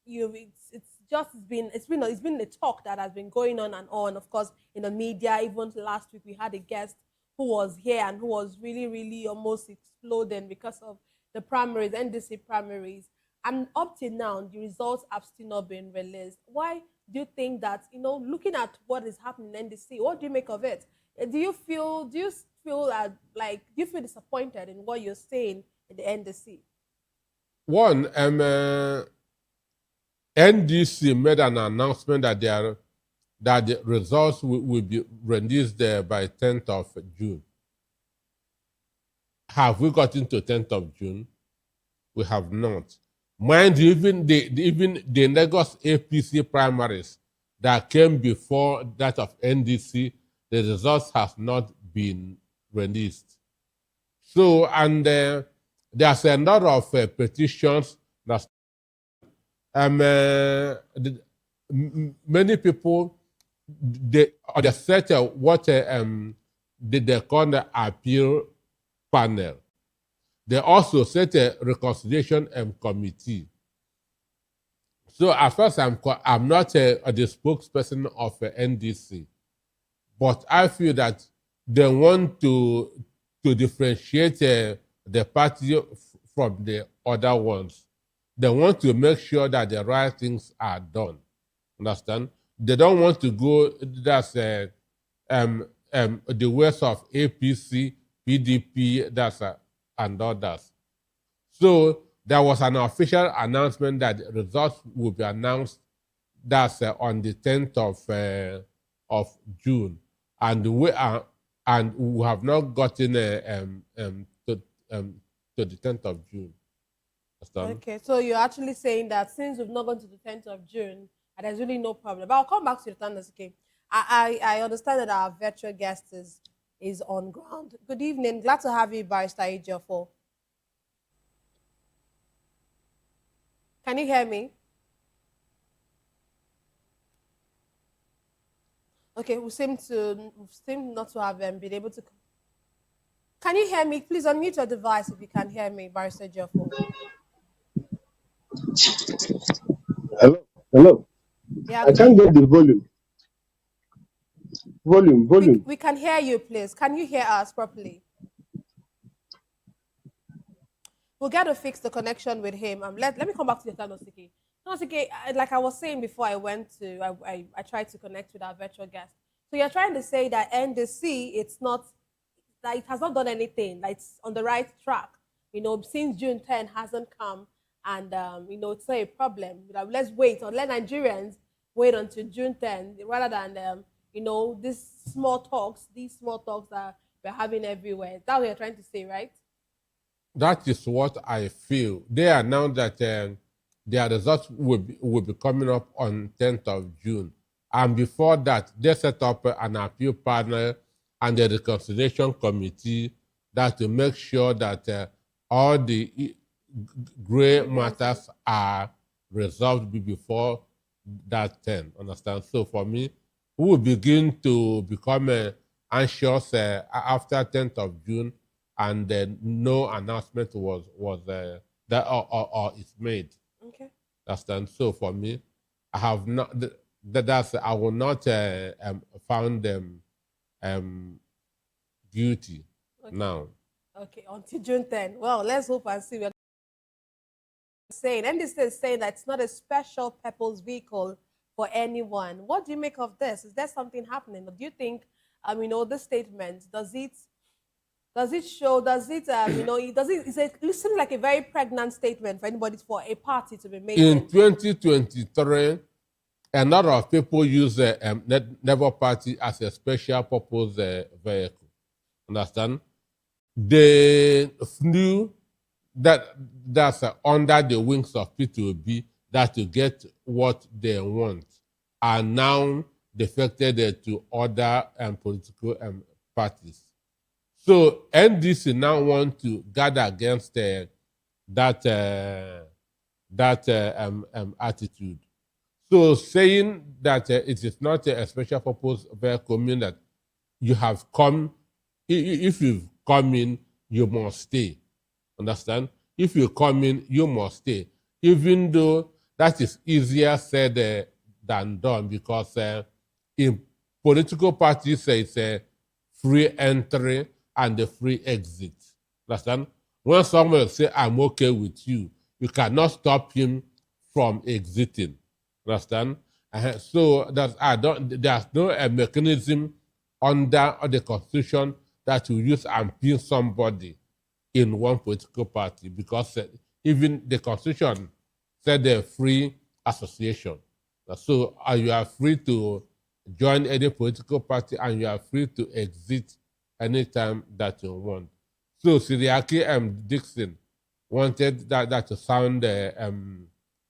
it's been a talk that has been going on and on, of course, in the media. Even last week we had a guest who was here and who was really, really almost exploding because of the primaries, NDC primaries. And up till now, the results have still not been released. Why do you think that, looking at what is happening in NDC, what do you make of it? Do you feel disappointed in what you're saying in the NDC? One, NDC made an announcement that the results will be released by 10th of June. Have we gotten to 10th of June? We have not. Mind you, even the Lagos APC primaries that came before that of NDC, the results have not been released. So, and there's a lot of petitions that many people they set what they call the appeal panel. They also set a reconciliation committee. So as far as I'm not the spokesperson of NDC, but I feel that they want to differentiate the party from the other ones. They want to make sure that the right things are done. Understand? They don't want to go, that's the ways of APC, PDP, and others. So there was an official announcement that the results will be announced, that's on the 10th of June, and we have not gotten to the 10th of June. Understand? Okay, so you're actually saying that since we've not gone to the 10th of June, there's really no problem. But I'll come back to the Thunders. Okay, I understand that our virtual guest is on ground. Good evening. Glad to have you, Barrister Ejiofor. Can you hear me? Okay, we seem not to have been able to. Can you hear me? Please unmute your device if you can hear me, Barrister Ejiofor. Hello, hello. Yeah, I can't get the volume. Volume. We can hear you, please. Can you hear us properly? We'll get to fix the connection with him. Let me come back to the Tanosiki. Tanosiki, like I was saying before I tried to connect with our virtual guest. So you're trying to say that NDC, it's not, that it has not done anything, that it's on the right track. Since June 10 hasn't come, and it's not a problem. Let's wait, or let Nigerians wait until June 10 rather than these small talks that we're having everywhere. That's what you're trying to say, right? That is what I feel. They announced that their results will be coming up on 10th of June. And before that, they set up an appeal panel and a reconciliation committee that to make sure that all the gray matters are resolved before that 10. Understand? So for me, we will begin to become anxious after 10th of June, and then no announcement was is made. Okay. Understand? So for me, I have not I will not found them guilty now. Okay, until June 10. Well, let's hope and see. We're saying, and this is saying that it's not a special purpose vehicle for anyone. What do you make of this? Is there something happening? Or do you think, this statement, it seems like a very pregnant statement for anybody, for a party to be making? In 2023, a lot of people use the Labour Party as a special purpose vehicle. Understand? They flew that's under the wings of P2B that to get what they want, and now defected to other political parties. So NDC now want to guard against that attitude. So saying that it is not a special purpose vehicle means that you have come, if you've come in, you must stay. Understand? If you come in, you must stay. Even though that is easier said than done, because in political parties, it's a free entry and a free exit. Understand? When someone say, I'm okay with you, you cannot stop him from exiting. Understand? So there's no mechanism under the Constitution that you use and pin somebody in one political party, because even the Constitution said they're free association. So you are free to join any political party and you are free to exit anytime that you want. So Siriaki Dixon wanted that to sound a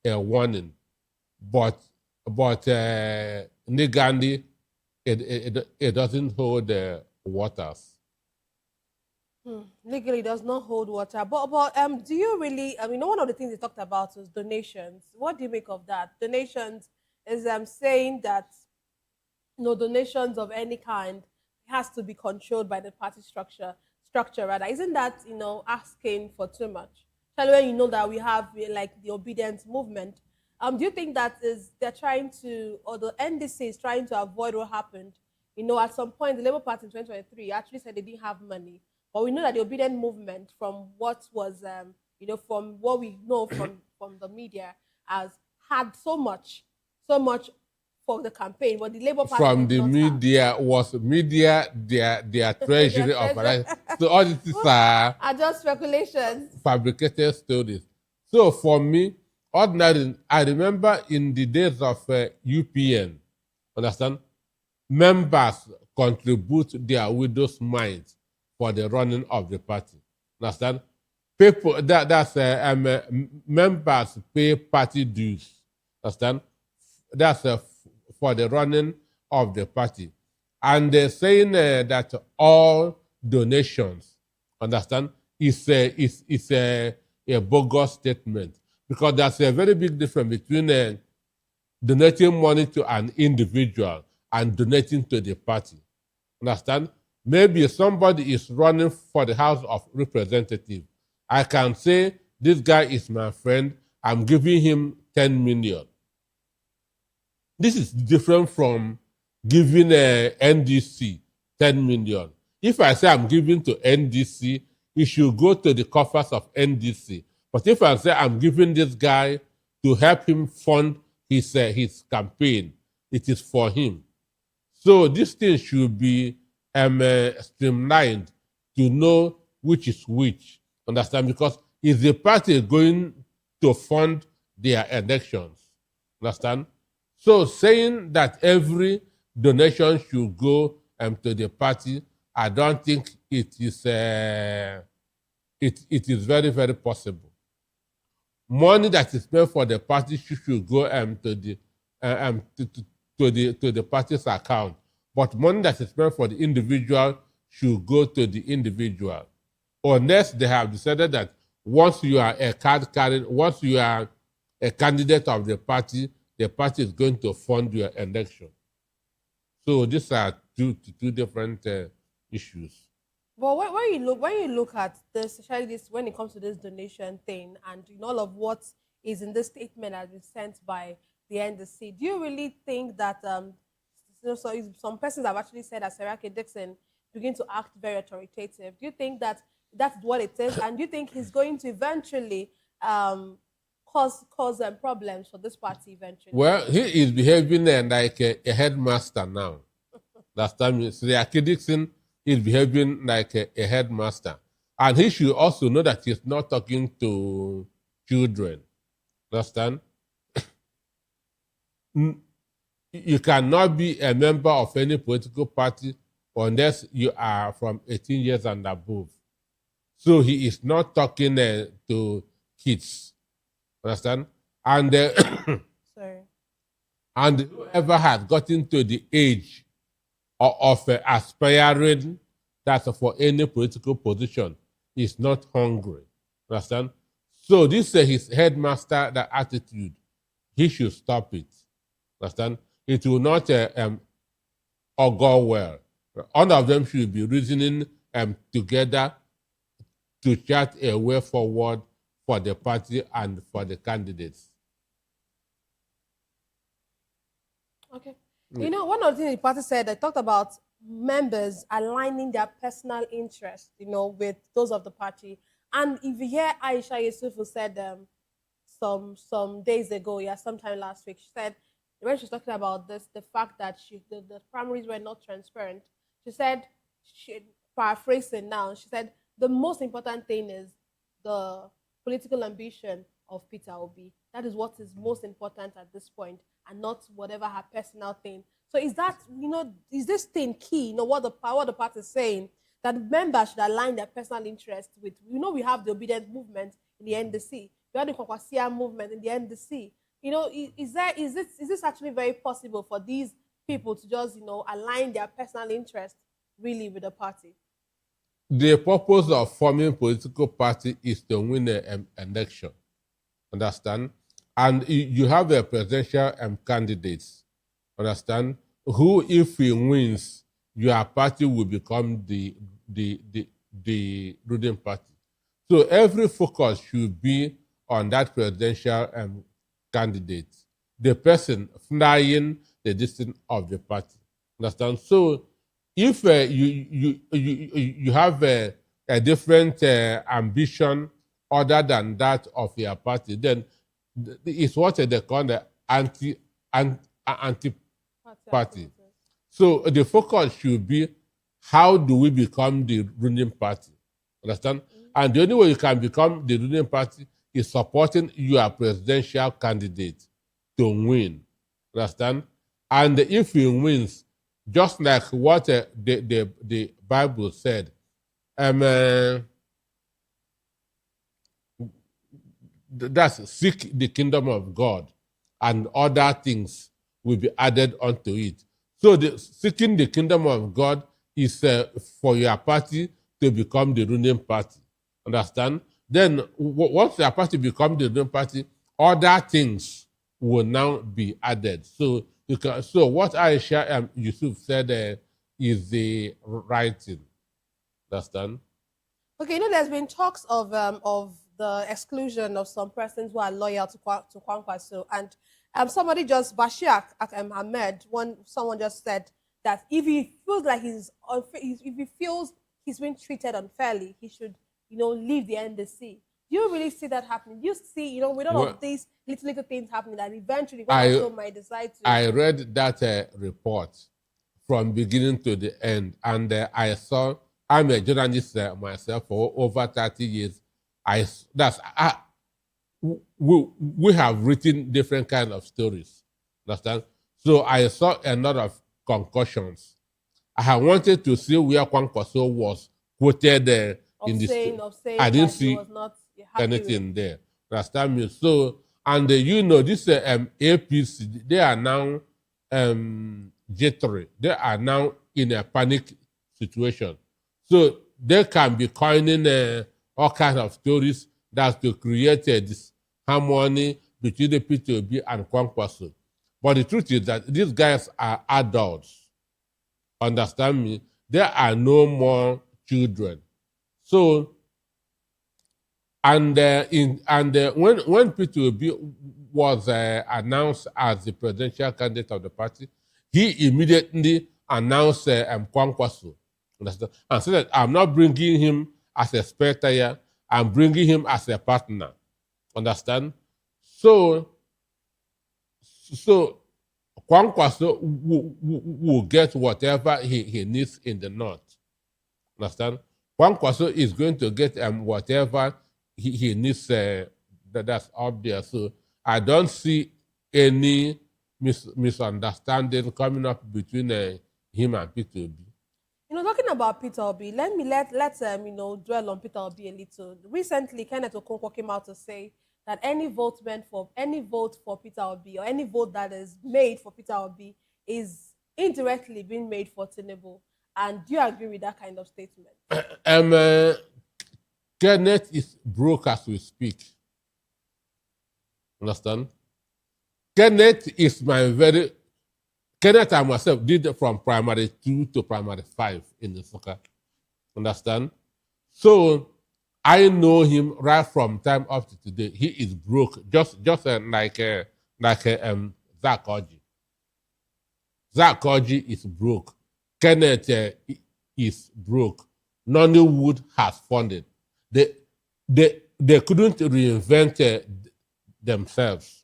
warning, but Nigandi, it doesn't hold waters. Legally does not hold water. But do you really, one of the things they talked about was donations. What do you make of that? Donations is saying that no donations of any kind has to be controlled by the party structure rather. Isn't that, asking for too much? Especially when that we have like the obedience movement. Do you think that they're trying to, or the NDC is trying to avoid what happened? At some point, the Labour Party in 2023 actually said they didn't have money. But we know that the obedient movement, from what was, from what we know from the media, has had so much for the campaign. But the Labour Party From did the not media was media their treasury treasure. operation. So all this is are just speculations. fabricated stories. So for me, ordinary, I remember in the days of UPN, understand, members contribute their widow's minds for the running of the party. Understand? People members pay party dues. Understand? That's for the running of the party. And they're saying that all donations, understand, is a bogus statement, because there's a very big difference between donating money to an individual and donating to the party. Understand? Maybe somebody is running for the House of Representatives. I can say, this guy is my friend, I'm giving him 10 million. This is different from giving NDC 10 million. If I say I'm giving to NDC, it should go to the coffers of NDC. But if I say I'm giving this guy to help him fund his campaign, it is for him. So this thing should be streamlined to know which is which. Understand? Because is the party going to fund their elections? Understand? So saying that every donation should go to the party, I don't think it is it is very, very possible. Money that is spent for the party should go to the party's account, but money that is spent for the individual should go to the individual, unless they have decided that once you are a card carrying, once you are a candidate of the party is going to fund your election. So these are two different issues. But when you look at this, especially this when it comes to this donation thing, and all of what is in this statement that has been sent by the NDC, do you really think that some persons have actually said that Serake Dixon begin to act very authoritative? Do you think that that's what it is, and do you think he's going to eventually cause problems for this party eventually? Well, he is behaving like a headmaster now. Last time, Serake Dixon is behaving like a headmaster. And he should also know that he's not talking to children. Understand? You cannot be a member of any political party unless you are from 18 years and above. So he is not talking to kids. Understand? And Sorry. And whoever has gotten to the age of aspiring that for any political position is not hungry. Understand? So this is his headmaster, that attitude. He should stop it. Understand? It will not go well. All of them should be reasoning together to chart a way forward for the party and for the candidates. Okay. One of the things the party said, they talked about members aligning their personal interest, with those of the party. And if you hear Aisha Yusuf, who said some days ago, sometime last week, she said, when she was talking about this, the fact that the primaries were not transparent, she said, paraphrasing now, she said, the most important thing is the political ambition of Peter Obi. That is what is most important at this point, and not whatever her personal thing. So is that, is this thing key, what the party is saying, that members should align their personal interest with, we have the obedient movement in the NDC, we have the Kwakwasia movement in the NDC. Is this actually very possible for these people to just, align their personal interest really with the party? The purpose of forming political party is to win an election. Understand? And you have a presidential candidates, understand, who, if he wins, your party will become the ruling party. So every focus should be on that presidential candidate, the person flying the destiny of the party. Understand? So if you have a different ambition other than that of your party, then it's what they call the anti-party. So the focus should be, how do we become the ruling party? Understand? And the only way you can become the ruling party is supporting your presidential candidate to win. Understand? And if he wins, just like what the Bible said, that's seek the kingdom of God, and other things will be added unto it. So seeking the kingdom of God is for your party to become the ruling party. Understand? Then once your party becomes the ruling party, other things will now be added. So so what Aisha Yusuf said is the right thing. Understand? Okay, there's been talks of the exclusion of some persons who are loyal to Kwankwaso, and somebody just Bashir Ahmed, someone just said that if he feels like if he feels he's being treated unfairly, he should leave the NDC. Do you really see that happening? Do you see with all of these little things happening that eventually Kwankwaso might decide to? I read that report from beginning to the end, and I'm a journalist myself for over 30 years. We have written different kinds of stories. Understand? So I saw a lot of concussions. I had wanted to see where Kwankwaso was quoted in this. I didn't see anything there. Understand me? So, and this APC, they are now jittery. They are now in a panic situation. So they can be coining all kinds of stories that to create this harmony between the P2B and Kwankwaso. But the truth is that these guys are adults. Understand me? There are no more children. So, when P2B was announced as the presidential candidate of the party, he immediately announced Kwankwaso. Understand? And said that I'm not bringing him as a spectator, I'm bringing him as a partner. Understand? So Kwankwaso will get whatever he needs in the north. Understand? Kwankwaso is going to get whatever he needs that's up there. So I don't see any misunderstanding coming up between him and P2B. Talking about Peter Obi, let's dwell on Peter Obi a little. Recently, Kenneth Okonkwo came out to say that any vote for Peter Obi, or any vote that is made for Peter Obi, is indirectly being made for Tinubu. And do you agree with that kind of statement? Kenneth is broke as we speak. Understand? Kenneth and myself did from primary 2 to primary 5 in the soccer. Understand? So I know him right from time up to today. He is broke, just like Zach Orji. Zach Orji is broke. Kenneth is broke. Nollywood has funded. They couldn't reinvent themselves.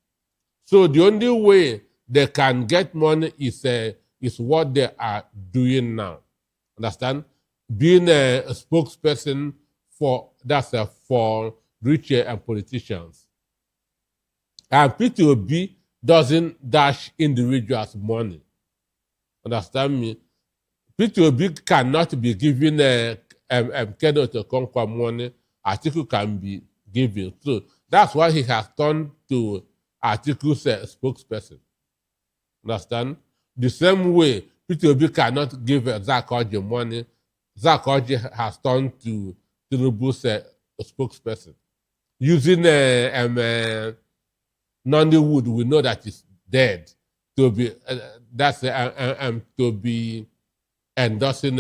So the only way they can get money is what they are doing now. Understand? Being a spokesperson for rich and politicians. And P2B doesn't dash individuals money. Understand me? P2B cannot be giving Kenneth Okonkwo money. Atiku can be given. So that's why he has turned to Atiku's spokesperson. Understand? The same way P2B cannot give Zach Orji money, Zach Orji has turned to Tinubu's spokesperson. Using Nollywood, we know that it's dead. To be endorsing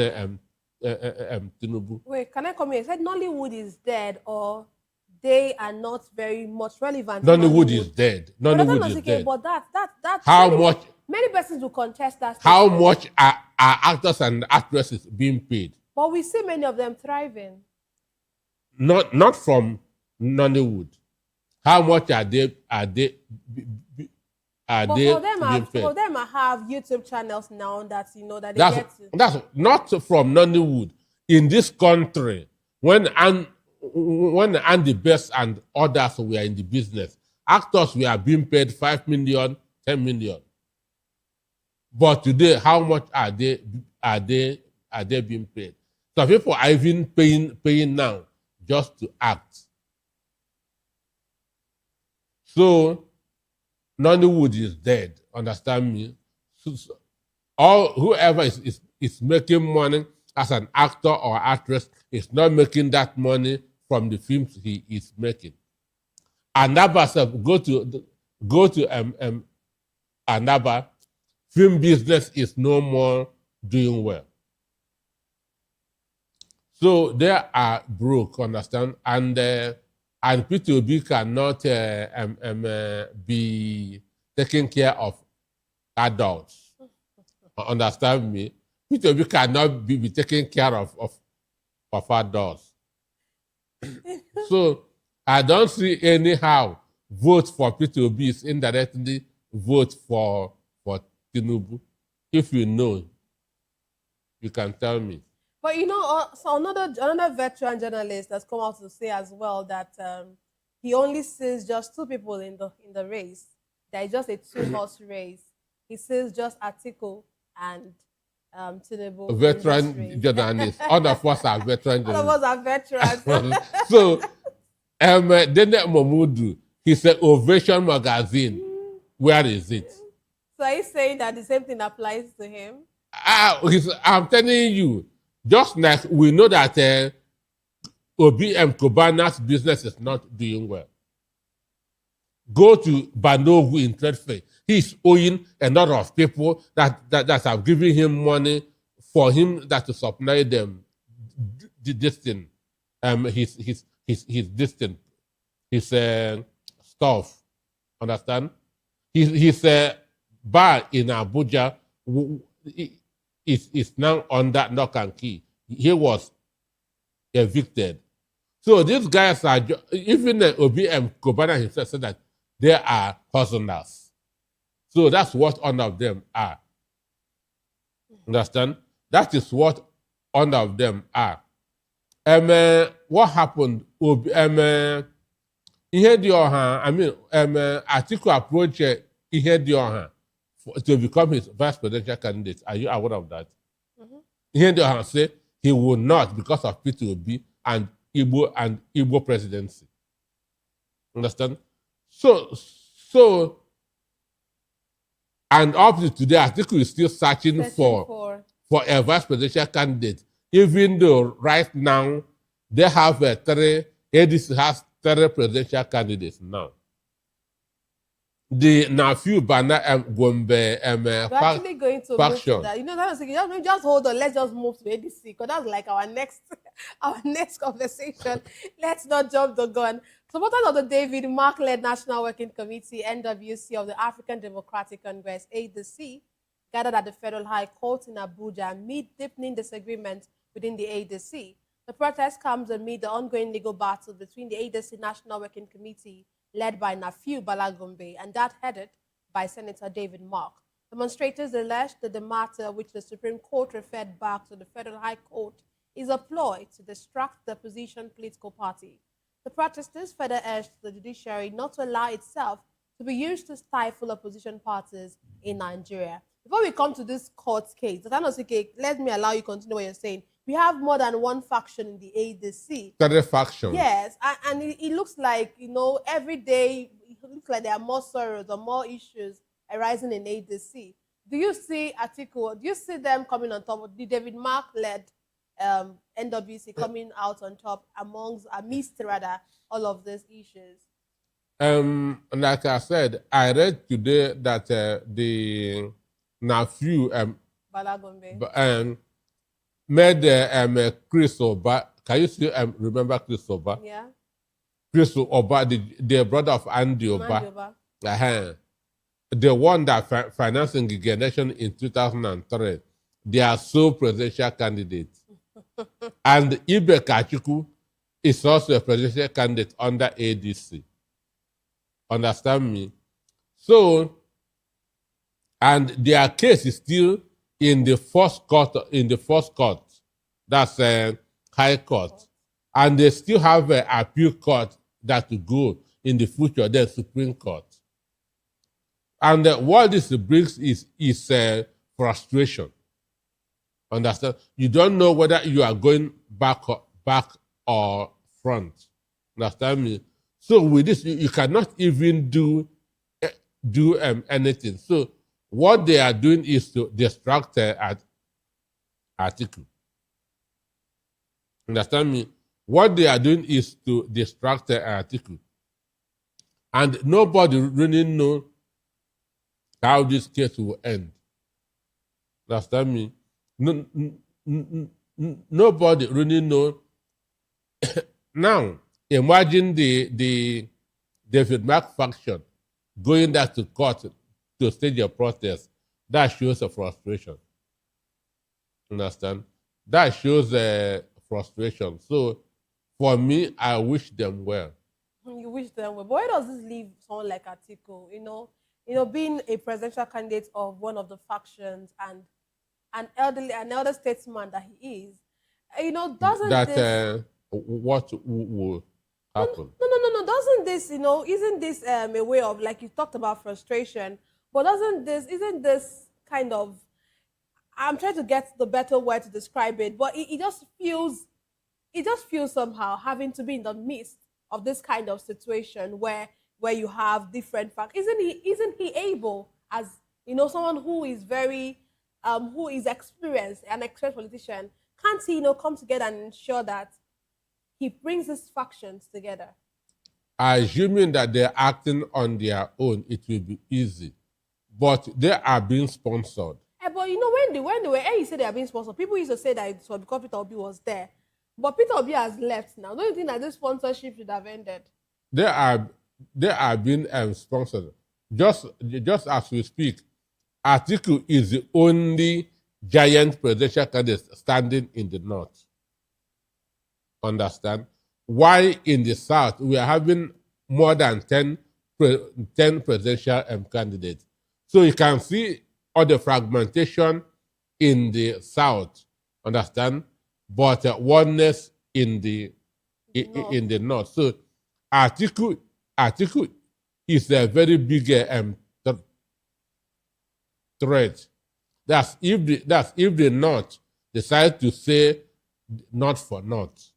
Tinubu. Wait, can I come here? You said Nollywood is dead, or they are not very much relevant. Nollywood is dead. Nollywood is dead. But that's how much? Many persons will contest that. How much are actors and actresses being paid? But we see many of them thriving. not from Nollywood. How much are they But being some paid? of them have YouTube channels now that that they That's get to. that's not from Nollywood. In this country, when Andy Best and others were in the business, actors were being paid 5 million, 10 million. But today, how much are they being paid? Some people are even paying now just to act. So Nollywood is dead. Understand me? So whoever is making money as an actor or actress is not making that money from the films he is making. Another self go to another film business is no more doing well. So they are broke, understand? And P2B cannot be taking care of adults. Understand me? P2B cannot be taking care of adults. So I don't see anyhow vote for P2B is indirectly vote for Tinubu. If you know, you can tell me. But so another veteran journalist has come out to say as well that he only sees just two people in the race. There is just a two-horse race. He sees just Atiku and Tinubu. Veteran journalist. All of us are veteran All journalists. of us are veterans. So, Dene Momudu, he said Ovation Magazine. Where is it? So are you saying that the same thing applies to him? I'm telling you, just like we know that OBM Kobana's business is not doing well. Go to Banogu in trade fair. He's owing a lot of people that have given him money for him that to supply them this thing. His this thing, his stuff. Understand? His bar in Abuja is now under lock and key. He was evicted. So these guys are, even OBM Kobana himself said that they are hustlers. So that's what all of them are. Understand? That is what all of them are. What happened? Atiku approached Ihedioha to become his vice presidential candidate. Are you aware of that? Ihedioha said he will not because of P2B and Igbo presidency. Understand? So, and up to today, Atiku is still searching for a vice presidential candidate, even though right now they have ADC has 3 presidential candidates now. The Nafiu Bana Gombe We're actually going to faction. move to that. That was thinking, just hold on, let's just move to ADC because that's like our next conversation. Let's not jump the gun. Supporters of the David Mark-led National Working Committee, NWC, of the African Democratic Congress, ADC, gathered at the Federal High Court in Abuja amid deepening disagreement within the ADC. The protest comes amid the ongoing legal battle between the ADC National Working Committee, led by Nafiu Balagombe, and that headed by Senator David Mark. Demonstrators alleged that the matter, which the Supreme Court referred back to the Federal High Court, is a ploy to distract the opposition political party. The protesters further urged the judiciary not to allow itself to be used to stifle opposition parties in Nigeria. Before we come to this court case, let me allow you to continue what you're saying. We have more than one faction in the ADC. 3 factions. Yes, and it looks like, every day, it looks like there are more sorrows or more issues arising in ADC. Do you see Atiku, do you see them coming on top? The David Mark-led NWC coming out on top amidst all of these issues? Like I said, I read today that the Nafiu Balagombe made Chris Oba. Can you still remember Chris Oba? Yeah. Chris Oba, the brother of Andy Oba. The one that financing the nation in 2003. They are sole presidential candidates. And Ibe Kachuku is also a presidential candidate under ADC. Understand me? So, and their case is still in the first court. That's High Court, and they still have an appeal court that will go in the future. The Supreme Court. And what this brings is frustration. Understand? You don't know whether you are going back or front. Understand me? So with this, you cannot even do anything. So what they are doing is to distract article. Understand me? What they are doing is to distract the article. And nobody really knows how this case will end. Understand me? Nobody really knows. Now, imagine the David Mark faction going back to court to stage a protest. That shows a frustration. Understand? That shows a frustration. So, for me, I wish them well. You wish them well. But where does this leave someone like Atiku? Being a presidential candidate of one of the factions and an elder statesman that he is, doesn't this... what will happen? No. Doesn't this, isn't this a way of, like you talked about frustration, but isn't this kind of, I'm trying to get the better word to describe it, but it just feels somehow having to be in the midst of this kind of situation where you have different facts. Isn't he able, as someone who is very who is experienced, an experienced politician, can't he come together and ensure that he brings these factions together? Assuming that they're acting on their own, it will be easy. But they are being sponsored. But when you say they are being sponsored, people used to say that it's because Peter Obi was there. But Peter Obi has left now. Don't you think that this sponsorship should have ended? They are being sponsored. Just as we speak, Atiku is the only giant presidential candidate standing in the north. Understand? Why in the south we are having more than 10 presidential candidates. So you can see all the fragmentation in the south. Understand? But oneness in the north. So Atiku is a very big threat. That's if the north decide to say not for north.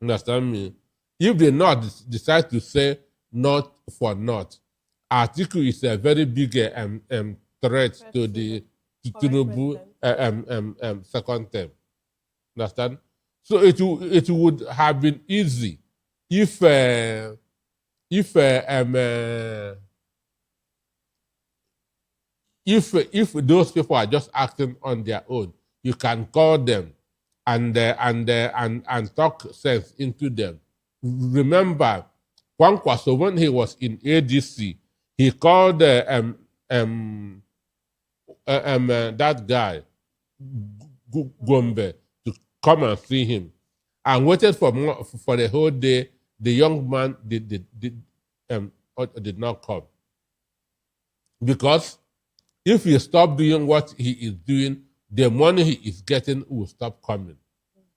Understand me? If the north decide to say not for north, Atiku is a very big threat to the Tinubu second term. Understand? So it would have been easy if those people are just acting on their own. You can call them and talk sense into them. Remember, Kwankwaso, when he was in ADC, he called that guy Gombe to come and see him, and waited for the whole day. The young man did not come, because if he stop doing what he is doing, the money he is getting will stop coming.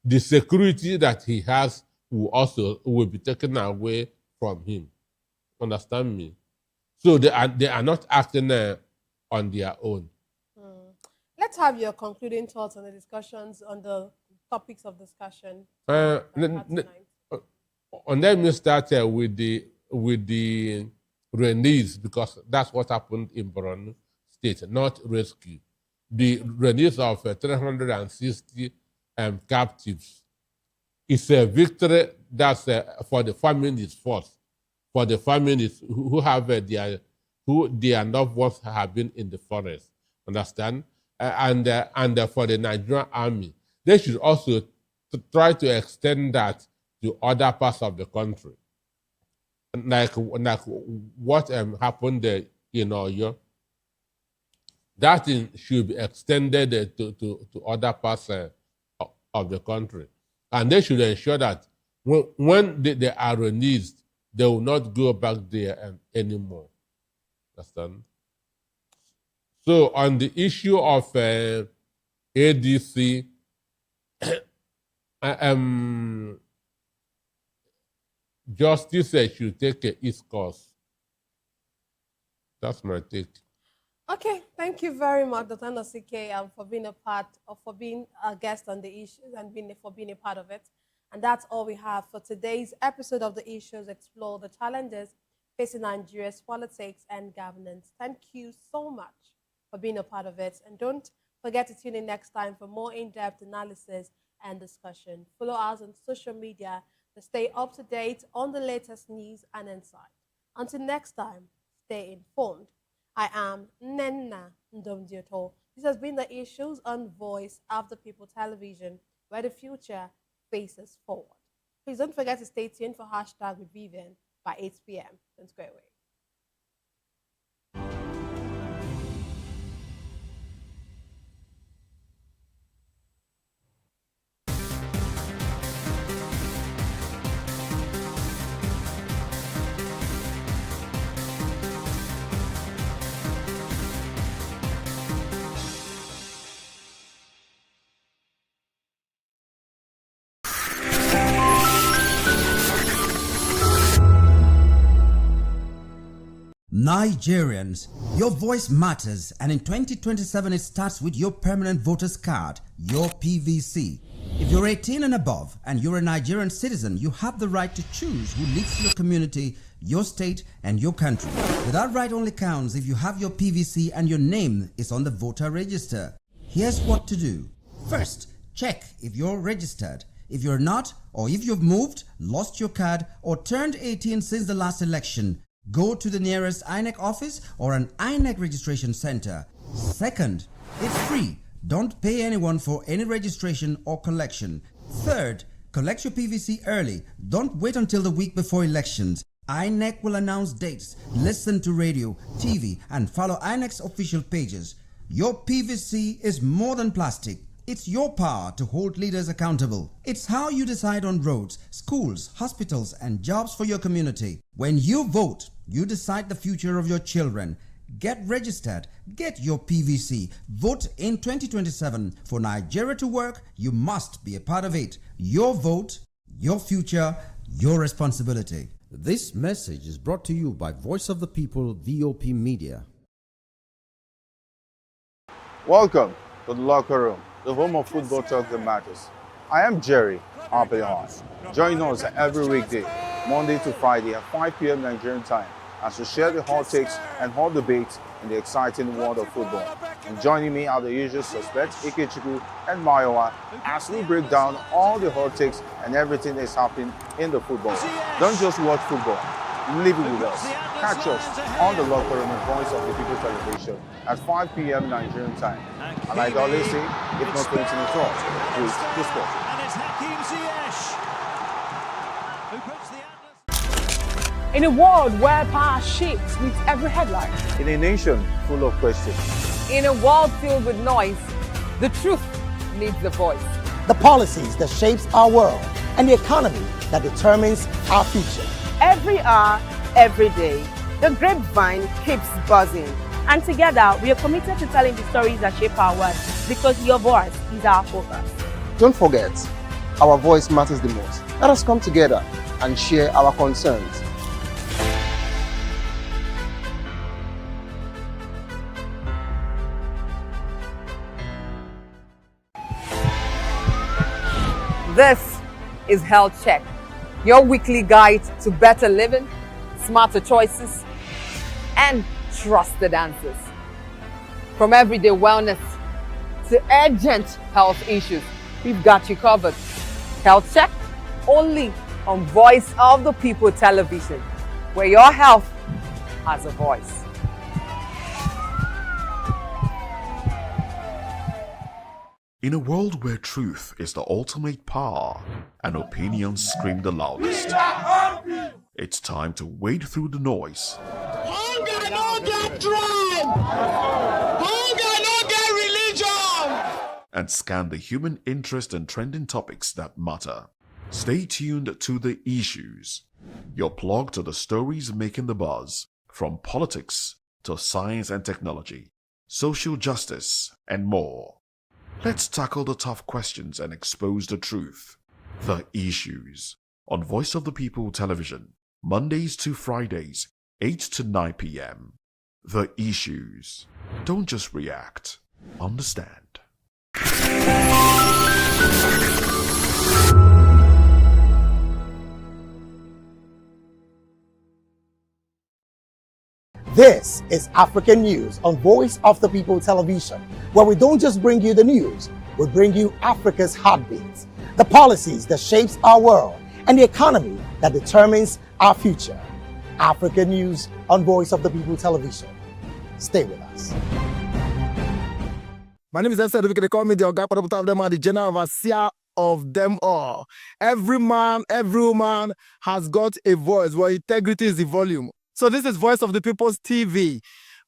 The security that he has will be taken away from him. Understand me? So they are not acting on their own. Let's have your concluding thoughts on the discussions, on the topics of discussion. Let me start with the release, because that's what happened in Borno State, not rescue. The release of 360 captives is a victory that's for the families first, for the families who have their loved ones have been in the forest. Understand? And for the Nigerian army, they should also try to extend that to other parts of the country, like what happened in Oyo. That should be extended to other parts of the country. And they should ensure that when they are released, they will not go back there anymore. Understand? So on the issue of ADC, justice should take its course. That's my take. Okay, thank you very much, Dr. Nosike, for being a part of, for being a guest on the issues and for being a part of it. And that's all we have for today's episode of the Issues Explore, the challenges facing Nigeria's politics and governance. Thank you so much for being a part of it. And don't forget to tune in next time for more in-depth analysis and discussion. Follow us on social media to stay up to date on the latest news and insight. Until next time, stay informed. I am Nenna Ndomdioto. This has been the Issues on Voice of the People Television, where the future faces forward. Please don't forget to stay tuned for Hashtag with Vivian by 8 p.m. Don't go away. Nigerians, your voice matters, and in 2027 it starts with your permanent voters card, your PVC. If you're 18 and above and you're a Nigerian citizen, you have the right to choose who leads your community, your state, and your country. But that right only counts if you have your PVC and your name is on the voter register. Here's what to do. First, check if you're registered. If you're not, or if you've moved, lost your card, or turned 18 since the last election, go to the nearest INEC office or an INEC registration center. Second, it's free. Don't pay anyone for any registration or collection. Third, collect your PVC early. Don't wait until the week before elections. INEC will announce dates. Listen to radio, TV, and follow INEC's official pages. Your PVC is more than plastic. It's your power to hold leaders accountable. It's how you decide on roads, schools, hospitals, and jobs for your community. When you vote, you decide the future of your children. Get registered. Get your PVC. Vote in 2027. For Nigeria to work, you must be a part of it. Your vote, your future, your responsibility. This message is brought to you by Voice of the People, VOP Media. Welcome to the locker room, the home of football talk that matters. I am Jerry Arpelon. Join us every weekday, Monday to Friday at 5 p.m. Nigerian time, as we share the hot takes and hot debates in the exciting world of football. And joining me are the usual suspects, Ikechukwu and Mayowa, as we break down all the hot takes and everything that's happening in the football. Don't just watch football, live it with us. Catch us on the locker room and Voice of the People Television at 5 p.m. Nigerian time. And like I always say, if not 20 minutes off, please the sport. And it's Hakim Ziyech who puts the In a world where power shifts with every headline. In a nation full of questions. In a world filled with noise, the truth needs a voice. The policies that shapes our world and the economy that determines our future. Every hour, every day, the grapevine keeps buzzing. And together, we are committed to telling the stories that shape our world, because your voice is our focus. Don't forget, our voice matters the most. Let us come together and share our concerns. This is Health Check, your weekly guide to better living, smarter choices, and trusted answers. From everyday wellness to urgent health issues, we've got you covered. Health Check, only on Voice of the People Television, where your health has a voice. In a world where truth is the ultimate power and opinions scream the loudest, it's time to wade through the noise. Hunger no get tribe. Hunger no get religion. and scan the human interest and trending topics that matter. Stay tuned to The Issues, your plug to the stories making the buzz, from politics to science and technology, social justice, and more. Let's tackle the tough questions and expose the truth. The Issues on Voice of the People Television, Mondays to Fridays, 8 to 9 p.m. The Issues. Don't just react, understand. This is African News on Voice of the People Television, where we don't just bring you the news, we bring you Africa's heartbeats, the policies that shapes our world, and the economy that determines our future. African News on Voice of the People Television. Stay with us. My name is Esther. They call me the Oga of them are the general overseer of them all. Every man, every woman has got a voice where integrity is the volume. So this is Voice of the People's TV.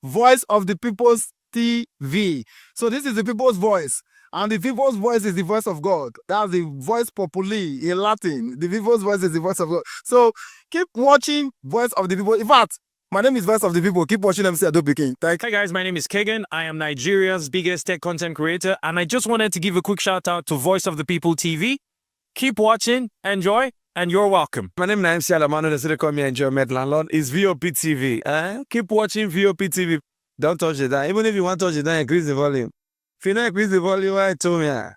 Voice of the People's TV. So this is the people's voice. And the people's voice is the voice of God. That's the voice populi in Latin. The people's voice is the voice of God. So keep watching Voice of the People. In fact, my name is Voice of the People. Keep watching MC Ado Pikin. Hi guys, my name is Kagan. I am Nigeria's biggest tech content creator. And I just wanted to give a quick shout out to Voice of the People TV. Keep watching, enjoy, and you're welcome. My name is MC Alamano. The city call me Enjoy Med Landlord. It's VOP TV. Keep watching VOP TV. Don't touch it down. Even if you want to touch it down, increase the volume. If you don't increase the volume, I told me. My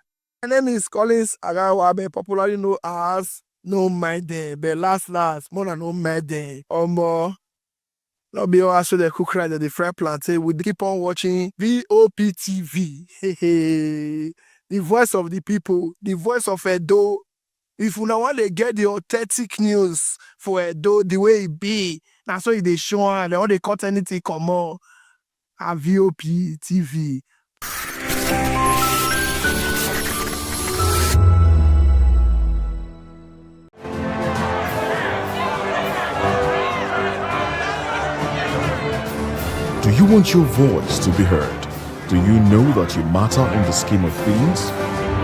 name is Collins Agawabe, popularly known as No My Day. But last, more than No My Day. Or more. Not be all so the cook right at the fry plantain. We keep on watching VOP TV. Hey. The voice of the people. The voice of Edo. If you now want to get the authentic news for Edo, the way it be, that's why they show and they want to cut anything come on. At VOP TV. Do you want your voice to be heard? Do you know that you matter in the scheme of things?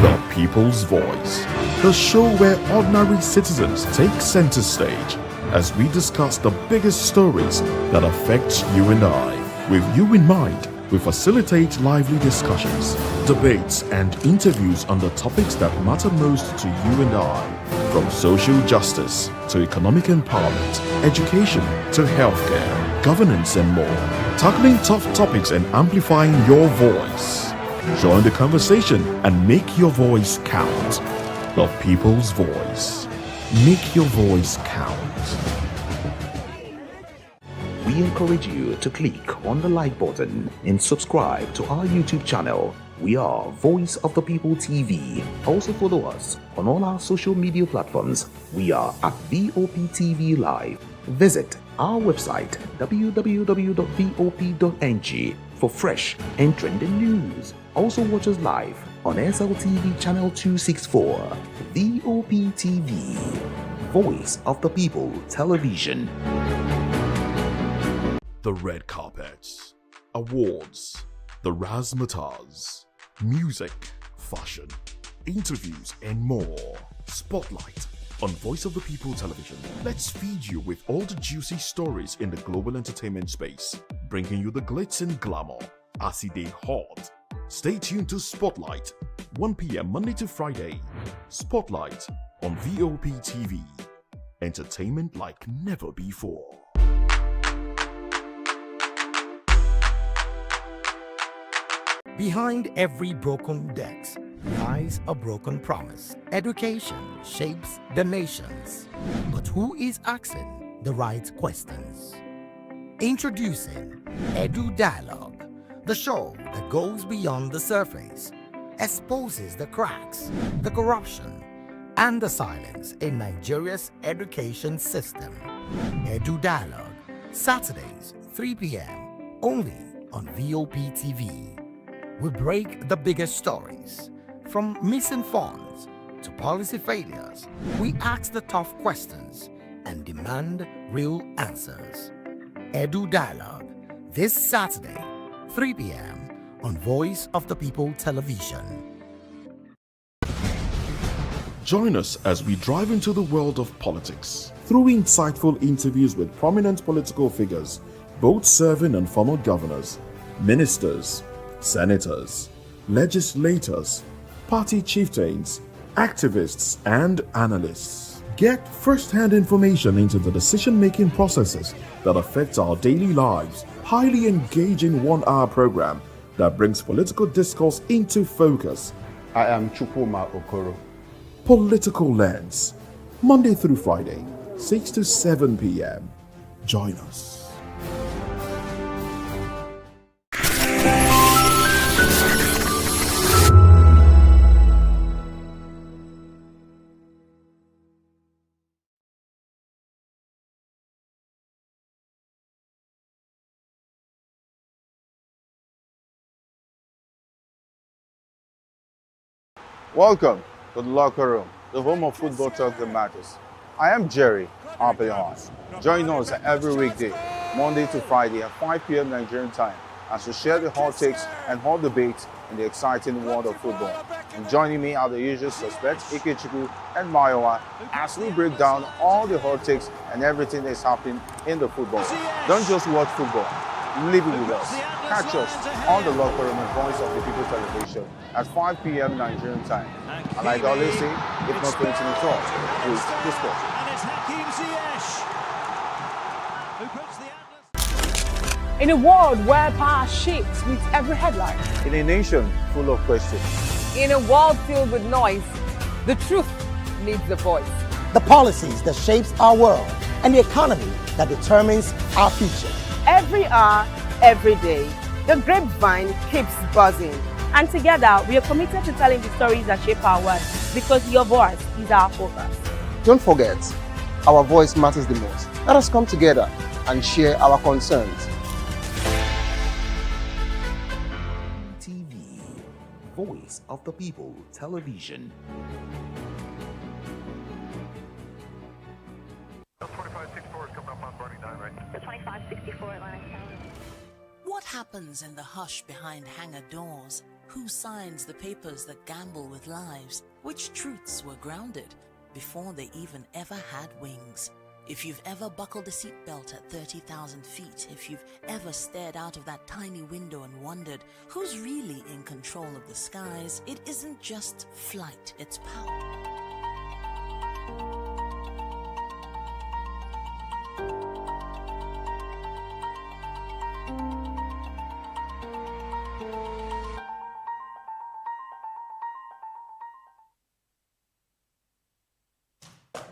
The People's Voice, the show where ordinary citizens take center stage as we discuss the biggest stories that affect you and I. With you in mind, we facilitate lively discussions, debates, and interviews on the topics that matter most to you and I, from social justice to economic empowerment, education to healthcare, governance, and more, tackling tough topics and amplifying your voice. Join the conversation and make your voice count. The People's Voice. Make your voice count. We encourage you to click on the like button and subscribe to our YouTube channel. We are Voice of the People TV. Also follow us on all our social media platforms. We are at VOP TV Live. Visit our website www.vop.ng for fresh and trending news. Also watch us live on SLTV channel 264. VOP TV. Voice of the People Television. The red carpets, awards, the razzmatazz, music, fashion, interviews, and more. Spotlight on Voice of the People Television. Let's feed you with all the juicy stories in the global entertainment space, bringing you the glitz and glamour as it is hot. Stay tuned to Spotlight, 1 p.m. Monday to Friday. Spotlight on VOP TV. Entertainment like never before. Behind every broken desk lies a broken promise. Education shapes the nations. But who is asking the right questions? Introducing Edu Dialogue, the show that goes beyond the surface, exposes the cracks, the corruption, and the silence in Nigeria's education system. Edu Dialogue, Saturdays, 3 p.m., only on VOP TV. We break the biggest stories, from missing funds to policy failures. We ask the tough questions and demand real answers. Edu Dialogue, this Saturday, 3 p.m. on Voice of the People Television. Join us as we drive into the world of politics through insightful interviews with prominent political figures, both serving and former governors, ministers, senators, legislators, party chieftains, activists, and analysts. Get first-hand information into the decision-making processes that affect our daily lives. Highly engaging one-hour program that brings political discourse into focus. I am Chukwuma Okoro. Political Lens, Monday through Friday, 6 to 7 p.m. Join us. Welcome to the locker room, the home of football talk that matters. I am Jerry Arpillon. Join us every weekday, Monday to Friday at 5 p.m. Nigerian time, as we share the hot takes and hot debates in the exciting world of football. And joining me are the usual suspects, Ikechukwu and Mayowa, as we break down all the hot takes and everything that's happening in the football. Don't just watch football, live it with us. Catch us on the locker room and Voice of the People television at 5 p.m. Nigerian time. And like I always say, if not 20 minutes off, please discuss. And it's Hakim Ziyech who puts the Atlas. In a world where power shifts with every headline. In a nation full of questions. In a world filled with noise, the truth needs a voice. The policies that shapes our world and the economy that determines our future. Every hour, every day, the grapevine keeps buzzing. And together, we are committed to telling the stories that shape our world because your voice is our focus. Don't forget, our voice matters the most. Let us come together and share our concerns. TV, Voice of the People Television. What happens in the hush behind hangar doors? Who signs the papers that gamble with lives? Which truths were grounded before they even ever had wings? If you've ever buckled a seatbelt at 30,000 feet, if you've ever stared out of that tiny window and wondered who's really in control of the skies, it isn't just flight, it's power.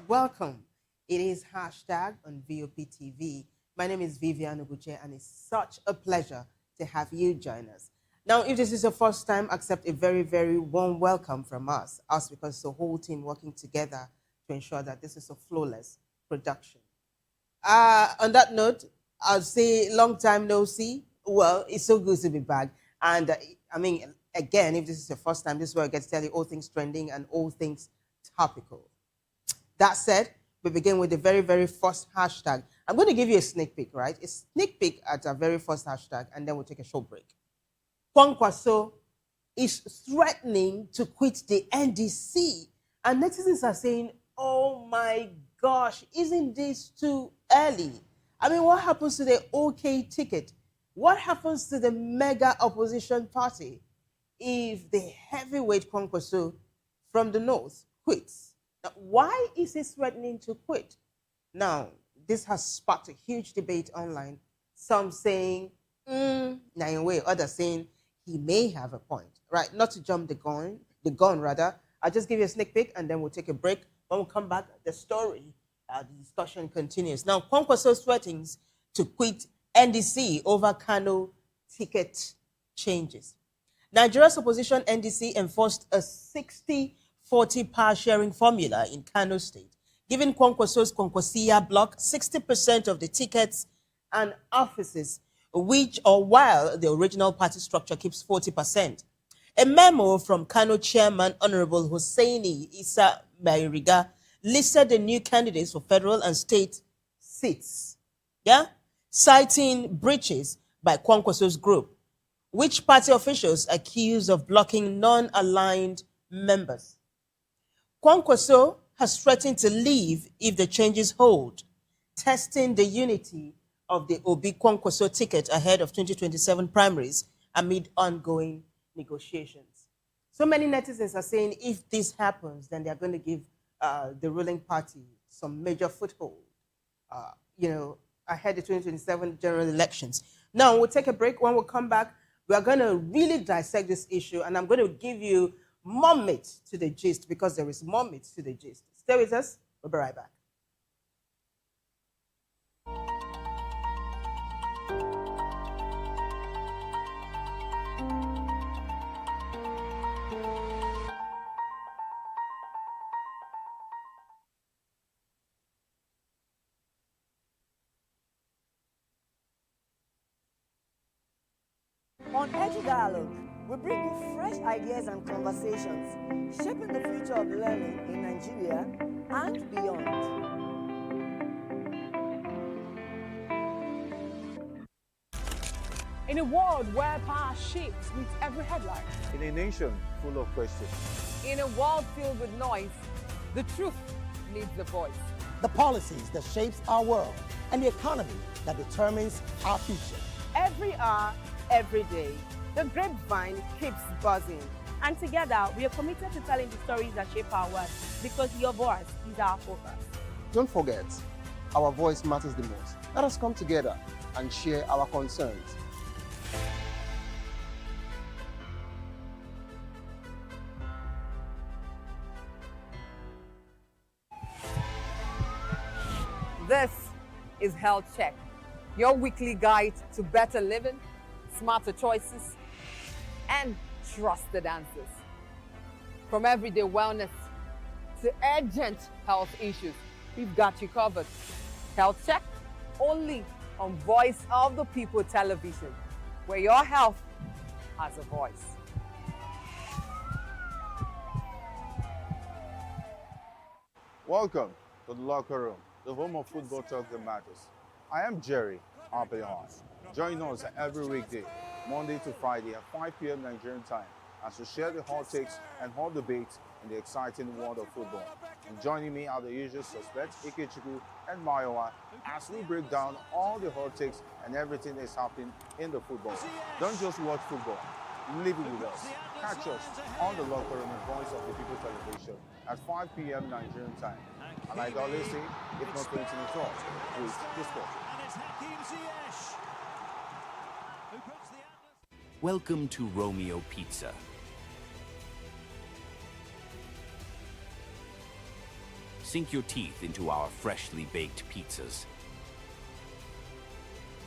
Welcome. It is hashtag on Vop TV. My name is Vivian Oguche, and it's such a pleasure to have you join us. Now, if this is your first time, accept a very, very warm welcome from us because it's the whole team working together to ensure that this is a flawless production. On that note, I'll say long time no see. Well, it's so good to be back. And again, if this is your first time, this is where I get to tell you all things trending and all things topical. That said, we begin with the very, very first hashtag. I'm going to give you a sneak peek, right? A sneak peek at our very first hashtag, and then we'll take a short break. Kwankwaso is threatening to quit the NDC. And netizens are saying, oh my gosh, isn't this too early? What happens to the OK ticket? What happens to the mega opposition party if the heavyweight Kwankwaso from the north quits? Now, why is he threatening to quit? Now, this has sparked a huge debate online. Some saying, in a way, others saying he may have a point, right? Not to jump the gun rather. I'll just give you a sneak peek and then we'll take a break. When we come back, the discussion continues. Now, Kwankwaso threatens to quit NDC over Kano ticket changes. Nigeria's opposition NDC enforced a 60-40 power sharing formula in Kano State, giving Kwankwaso's Kwankwasiya block 60% of the tickets and offices, while the original party structure keeps 40%. A memo from Kano chairman Honorable Hussaini Isa Mairiga listed the new candidates for federal and state seats, citing breaches by Kwankwaso's group, which party officials accused of blocking non-aligned members. Kwankwaso has threatened to leave if the changes hold, testing the unity of the Obi Kwankwaso ticket ahead of 2027 primaries amid ongoing negotiations. So many netizens are saying if this happens, then they're going to give the ruling party some major foothold, ahead of 2027 general elections. Now, we'll take a break. When we come back, we are going to really dissect this issue, and I'm going to give you more meat to the gist because there is more meat to the gist. Stay with us. We'll be right back. On Edu Dialogue, we bring you fresh ideas and conversations, shaping the future of learning in Nigeria and beyond. In a world where power shifts with every headline. In a nation full of questions. In a world filled with noise, the truth needs a voice. The policies that shapes our world and the economy that determines our future. Every hour, every day, the grapevine keeps buzzing. And together, we are committed to telling the stories that shape our world because your voice is our focus. Don't forget, our voice matters the most. Let us come together and share our concerns. This is Health Check, your weekly guide to better living, smarter choices, and trusted answers. From everyday wellness to urgent health issues, we've got you covered. Health Check, only on Voice of the People television, where your health has a voice. Welcome to the locker room, the home of football talk that matters. I am Jerry Arpelehan. Join us every weekday, Monday to Friday at 5 p.m. Nigerian time, as we share the hot takes and hot debates in the exciting world of football. And joining me are the usual suspects, Ikechukwu and Mayowa, as we break down all the hot takes and everything that's happening in the football. Don't just watch football, live it with us. Catch us on the locker room and Voice of the People television at 5 p.m. Nigerian time. And like I always say, if not 20 minutes off, please discuss. Welcome to Romeo Pizza. Sink your teeth into our freshly baked pizzas.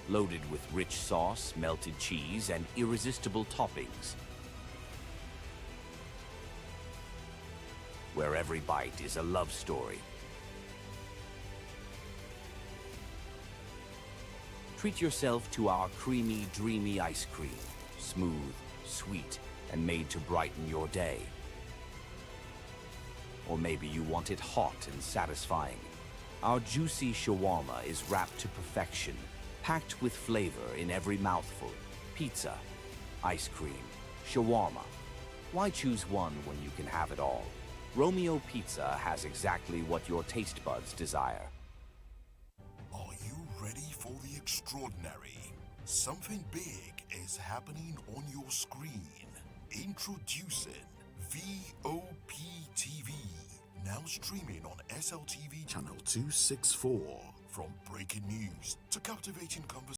Loaded with rich sauce, melted cheese, and irresistible toppings. Where every bite is a love story. Treat yourself to our creamy, dreamy ice cream. Smooth, sweet, and made to brighten your day. Or maybe you want it hot and satisfying. Our juicy shawarma is wrapped to perfection, packed with flavor in every mouthful. Pizza, ice cream, shawarma. Why choose one when you can have it all? Romeo Pizza has exactly what your taste buds desire. Are you ready for the extraordinary? Something big is happening on your screen. Introducing Vop TV, now streaming on SLTV channel 264. From breaking news to captivating conversations.